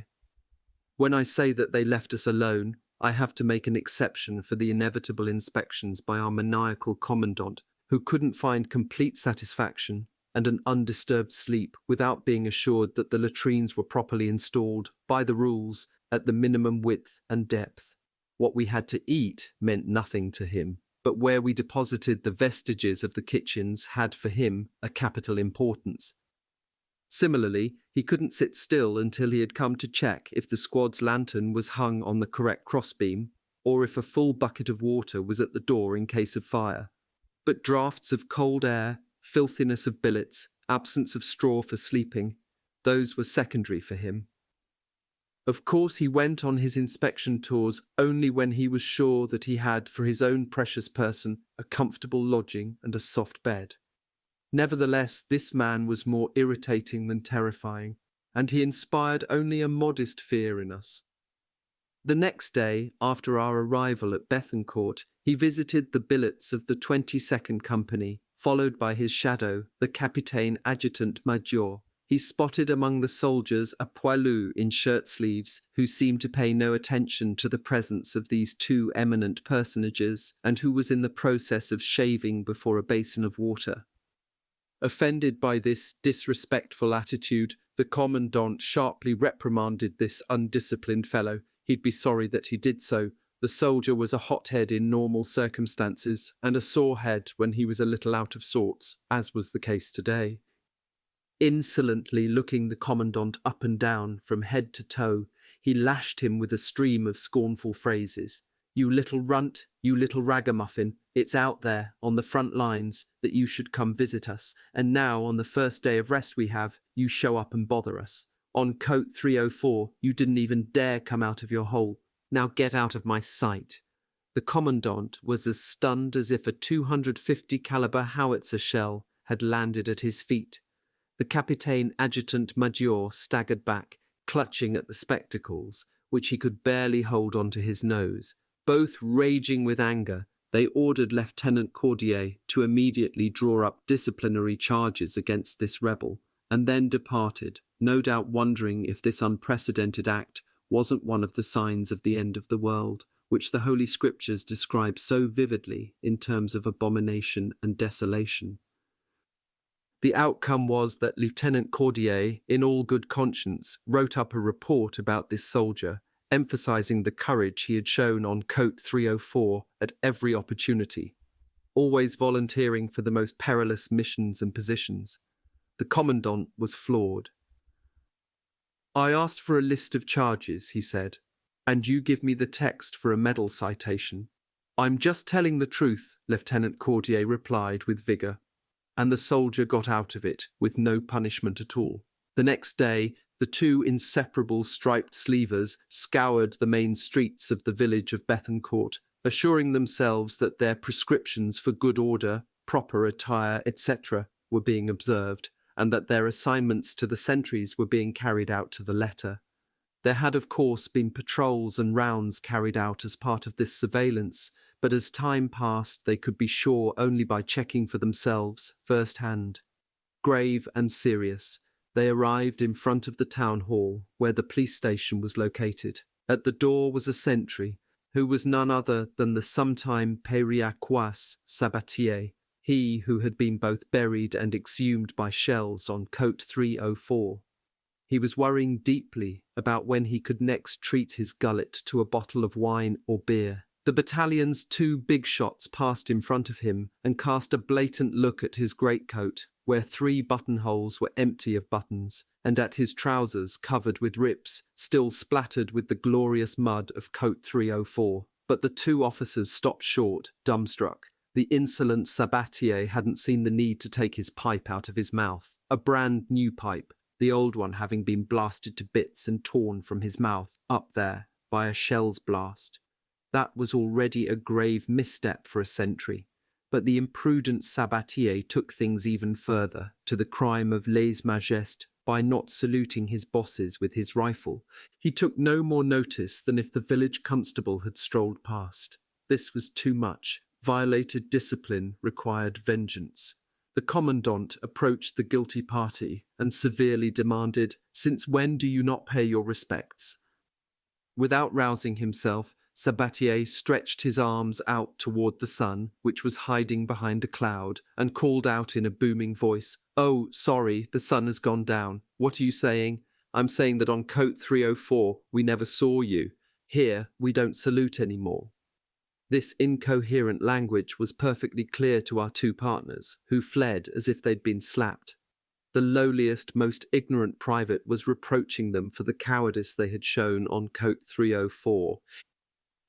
When I say that they left us alone, I have to make an exception for the inevitable inspections by our maniacal commandant, who couldn't find complete satisfaction and an undisturbed sleep without being assured that the latrines were properly installed, by the rules, at the minimum width and depth. What we had to eat meant nothing to him, but where we deposited the vestiges of the kitchens had for him a capital importance. Similarly, he couldn't sit still until he had come to check if the squad's lantern was hung on the correct crossbeam, or if a full bucket of water was at the door in case of fire. But draughts of cold air, filthiness of billets, absence of straw for sleeping, those were secondary for him. Of course, he went on his inspection tours only when he was sure that he had for his own precious person a comfortable lodging and a soft bed. Nevertheless, this man was more irritating than terrifying, and he inspired only a modest fear in us. The next day, after our arrival at Bethencourt, he visited the billets of the 22nd Company, followed by his shadow, the Capitaine Adjutant Major. He spotted among the soldiers a Poilu in shirt-sleeves who seemed to pay no attention to the presence of these two eminent personages and who was in the process of shaving before a basin of water. Offended by this disrespectful attitude, the commandant sharply reprimanded this undisciplined fellow. He'd be sorry that he did so. The soldier was a hothead in normal circumstances and a sorehead when he was a little out of sorts, as was the case today. Insolently looking the commandant up and down from head to toe, he lashed him with a stream of scornful phrases. "You little runt, you little ragamuffin, it's out there, on the front lines, that you should come visit us, and now, on the first day of rest we have, you show up and bother us. On Côte 304, you didn't even dare come out of your hole. Now get out of my sight." The commandant was as stunned as if a 250 caliber howitzer shell had landed at his feet. The Capitaine Adjutant Major staggered back, clutching at the spectacles, which he could barely hold onto his nose. Both raging with anger, they ordered Lieutenant Cordier to immediately draw up disciplinary charges against this rebel, and then departed, no doubt wondering if this unprecedented act wasn't one of the signs of the end of the world, which the Holy Scriptures describe so vividly in terms of abomination and desolation. The outcome was that Lieutenant Cordier, in all good conscience, wrote up a report about this soldier, emphasizing the courage he had shown on Côte 304 at every opportunity, always volunteering for the most perilous missions and positions. The commandant was floored. "I asked for a list of charges," he said, "and you give me the text for a medal citation." "I'm just telling the truth," Lieutenant Cordier replied with vigour. And the soldier got out of it with no punishment at all. The next day, the two inseparable striped sleevers scoured the main streets of the village of Bethencourt, assuring themselves that their prescriptions for good order, proper attire, etc. were being observed, and that their assignments to the sentries were being carried out to the letter. There had, of course, been patrols and rounds carried out as part of this surveillance, but as time passed they could be sure only by checking for themselves, first-hand. Grave and serious, They arrived in front of the town hall, where the police station was located. At the door was a sentry, who was none other than the sometime Périacois Sabatier, he who had been both buried and exhumed by shells on Côte 304. He was worrying deeply about when he could next treat his gullet to a bottle of wine or beer. The battalion's 2 big shots passed in front of him and cast a blatant look at his greatcoat, where 3 buttonholes were empty of buttons, and at his trousers covered with rips, still splattered with the glorious mud of Côte 304. But the 2 officers stopped short, dumbstruck. The insolent Sabatier hadn't seen the need to take his pipe out of his mouth, a brand new pipe, the old one having been blasted to bits and torn from his mouth, up there, by a shell's blast. That was already a grave misstep for a sentry, but the imprudent Sabatier took things even further, to the crime of lèse-majesté, by not saluting his bosses with his rifle. He took no more notice than if the village constable had strolled past. This was too much. Violated discipline required vengeance. The commandant approached the guilty party and severely demanded, "Since when do you not pay your respects?" Without rousing himself, Sabatier stretched his arms out toward the sun, which was hiding behind a cloud, and called out in a booming voice, "Oh, sorry, the sun has gone down. What are you saying?" "I'm saying that on Côte 304 we never saw you. Here we don't salute anymore." This incoherent language was perfectly clear to our 2 partners, who fled as if they'd been slapped. The lowliest, most ignorant private was reproaching them for the cowardice they had shown on Côte 304.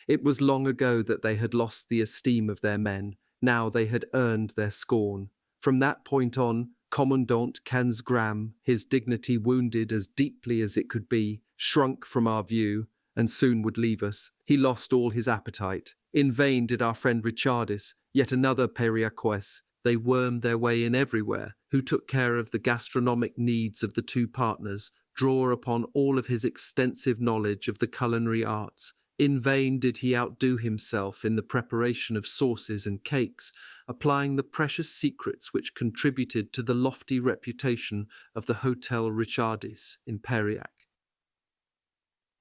It was long ago that they had lost the esteem of their men. Now they had earned their scorn. From that point on, Commandant Kansgram, his dignity wounded as deeply as it could be, shrunk from our view, and soon would leave us. He lost all his appetite. In vain did our friend Richardis, yet another Périacois, they wormed their way in everywhere, who took care of the gastronomic needs of the 2 partners, draw upon all of his extensive knowledge of the culinary arts. In vain did he outdo himself in the preparation of sauces and cakes, applying the precious secrets which contributed to the lofty reputation of the Hotel Richardis in Périac.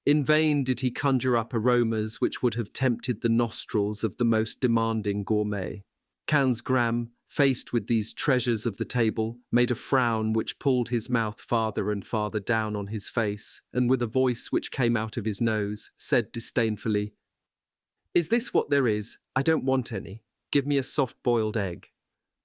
In vain did he conjure up aromas which would have tempted the nostrils of the most demanding gourmet. Kansgram, faced with these treasures of the table, made a frown which pulled his mouth farther and farther down on his face, and with a voice which came out of his nose, said disdainfully, "Is this what there is? I don't want any. Give me a soft-boiled egg."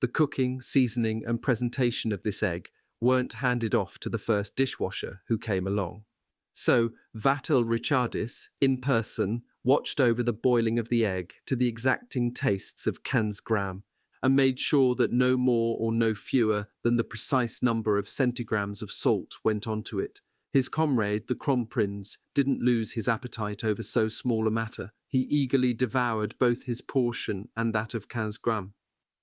The cooking, seasoning, and presentation of this egg weren't handed off to the first dishwasher who came along. So Vatel Richardis, in person, watched over the boiling of the egg to the exacting tastes of Kansgram, and made sure that no more or no fewer than the precise number of centigrams of salt went onto it. His comrade, the Kronprinz, didn't lose his appetite over so small a matter. He eagerly devoured both his portion and that of Kansgram.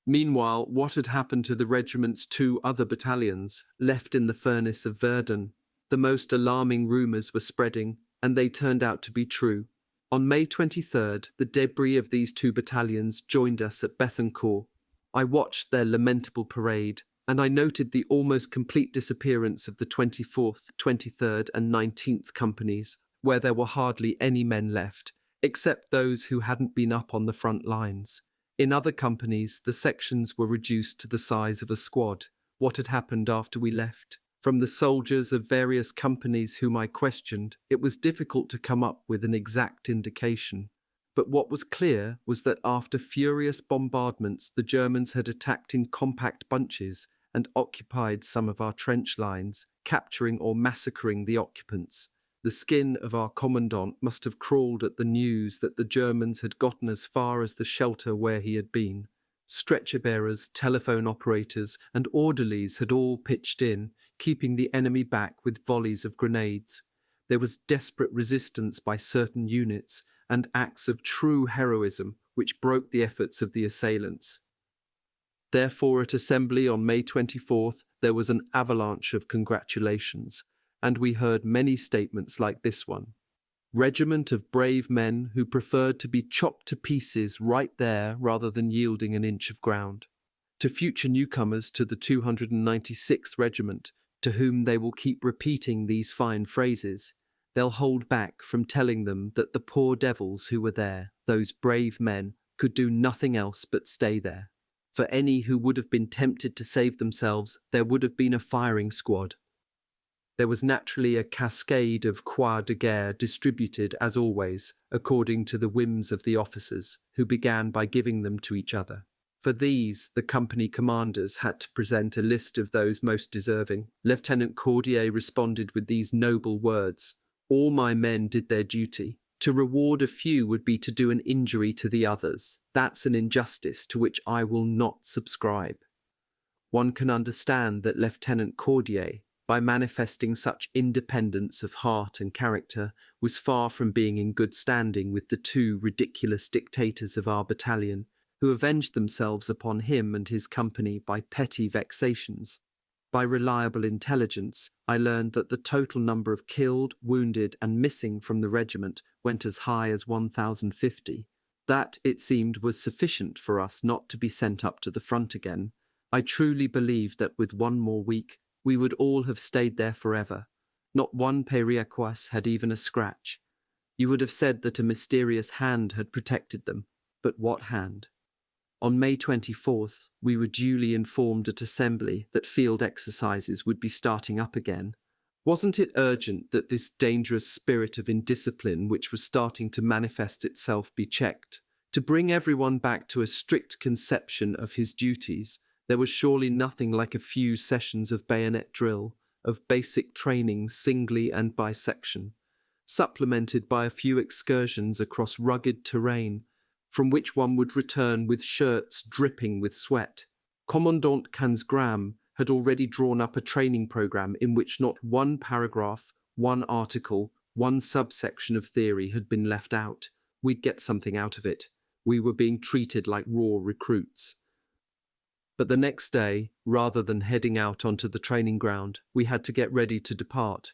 Meanwhile, what had happened to the regiment's 2 other battalions, left in the furnace of Verdun? The most alarming rumours were spreading, and they turned out to be true. On May 23rd, the debris of these 2 battalions joined us at Bethencourt. I watched their lamentable parade, and I noted the almost complete disappearance of the 24th, 23rd, and 19th companies, where there were hardly any men left, except those who hadn't been up on the front lines. In other companies, the sections were reduced to the size of a squad. What had happened after we left? From the soldiers of various companies whom I questioned, it was difficult to come up with an exact indication. But what was clear was that after furious bombardments, the Germans had attacked in compact bunches and occupied some of our trench lines, capturing or massacring the occupants. The skin of our commandant must have crawled at the news that the Germans had gotten as far as the shelter where he had been. Stretcher-bearers, telephone operators, and orderlies had all pitched in, keeping the enemy back with volleys of grenades. There was desperate resistance by certain units, and acts of true heroism which broke the efforts of the assailants. Therefore, at assembly on May 24th, there was an avalanche of congratulations, and we heard many statements like this one. Regiment of brave men who preferred to be chopped to pieces right there rather than yielding an inch of ground. To future newcomers to the 296th Regiment, to whom they will keep repeating these fine phrases. They'll hold back from telling them that the poor devils who were there, those brave men, could do nothing else but stay there. For any who would have been tempted to save themselves, there would have been a firing squad. There was naturally a cascade of croix de guerre distributed, as always, according to the whims of the officers, who began by giving them to each other. For these, the company commanders had to present a list of those most deserving. Lieutenant Cordier responded with these noble words: "All my men did their duty. To reward a few would be to do an injury to the others. That's an injustice to which I will not subscribe." One can understand that Lieutenant Cordier, by manifesting such independence of heart and character, was far from being in good standing with the two ridiculous dictators of our battalion, who avenged themselves upon him and his company by petty vexations. By reliable intelligence, I learned that the total number of killed, wounded, and missing from the regiment went as high as 1,050. That, it seemed, was sufficient for us not to be sent up to the front again. I truly believed that with one more week, we would all have stayed there forever. Not one Périacois had even a scratch. You would have said that a mysterious hand had protected them. But what hand? On May 24th, we were duly informed at Assembly that field exercises would be starting up again. Wasn't it urgent that this dangerous spirit of indiscipline which was starting to manifest itself be checked? To bring everyone back to a strict conception of his duties, there was surely nothing like a few sessions of bayonet drill, of basic training singly and by section, supplemented by a few excursions across rugged terrain, from which one would return with shirts dripping with sweat. Commandant Kanzgram had already drawn up a training program in which not one paragraph, one article, one subsection of theory had been left out. We'd get something out of it. We were being treated like raw recruits. But the next day, rather than heading out onto the training ground, we had to get ready to depart.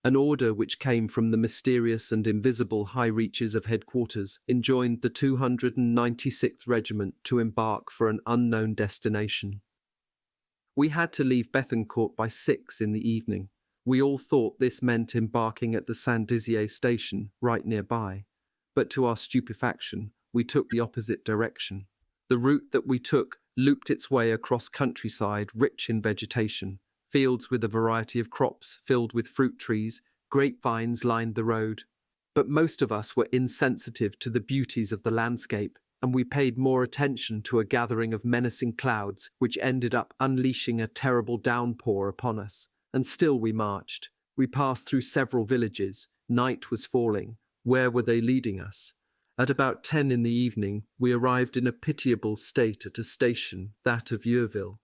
An order which came from the mysterious and invisible high reaches of headquarters enjoined the 296th Regiment to embark for an unknown destination. We had to leave Bethencourt by 6 in the evening. We all thought this meant embarking at the Saint-Dizier station, right nearby. But to our stupefaction, we took the opposite direction. The route that we took looped its way across countryside rich in vegetation. Fields with a variety of crops filled with fruit trees, grapevines lined the road. But most of us were insensitive to the beauties of the landscape, and we paid more attention to a gathering of menacing clouds which ended up unleashing a terrible downpour upon us. And still we marched. We passed through several villages. Night was falling. Where were they leading us? At about 10 in the evening, we arrived in a pitiable state at a station, that of Yeovil.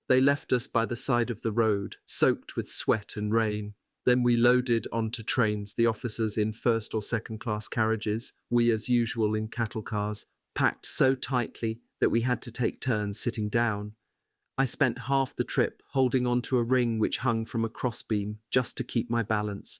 They left us by the side of the road, soaked with sweat and rain. Then we loaded onto trains, the officers in first or second-class carriages, we as usual in cattle cars, packed so tightly that we had to take turns sitting down. I spent half the trip holding on to a ring which hung from a crossbeam just to keep my balance.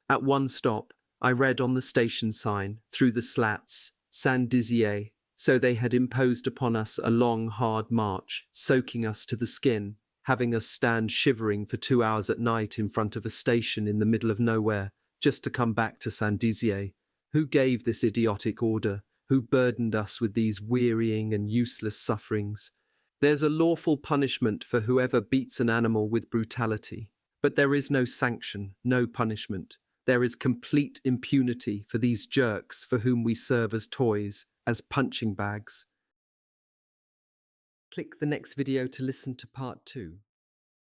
At one stop, I read on the station sign, through the slats, Saint-Dizier. So they had imposed upon us a long, hard march, soaking us to the skin, having us stand shivering for 2 hours at night in front of a station in the middle of nowhere, just to come back to Saint-Dizier. Who gave this idiotic order? Who burdened us with these wearying and useless sufferings? There's a lawful punishment for whoever beats an animal with brutality. But there is no sanction, no punishment. There is complete impunity for these jerks for whom we serve as toys, as punching bags. Click the next video to listen to part 2.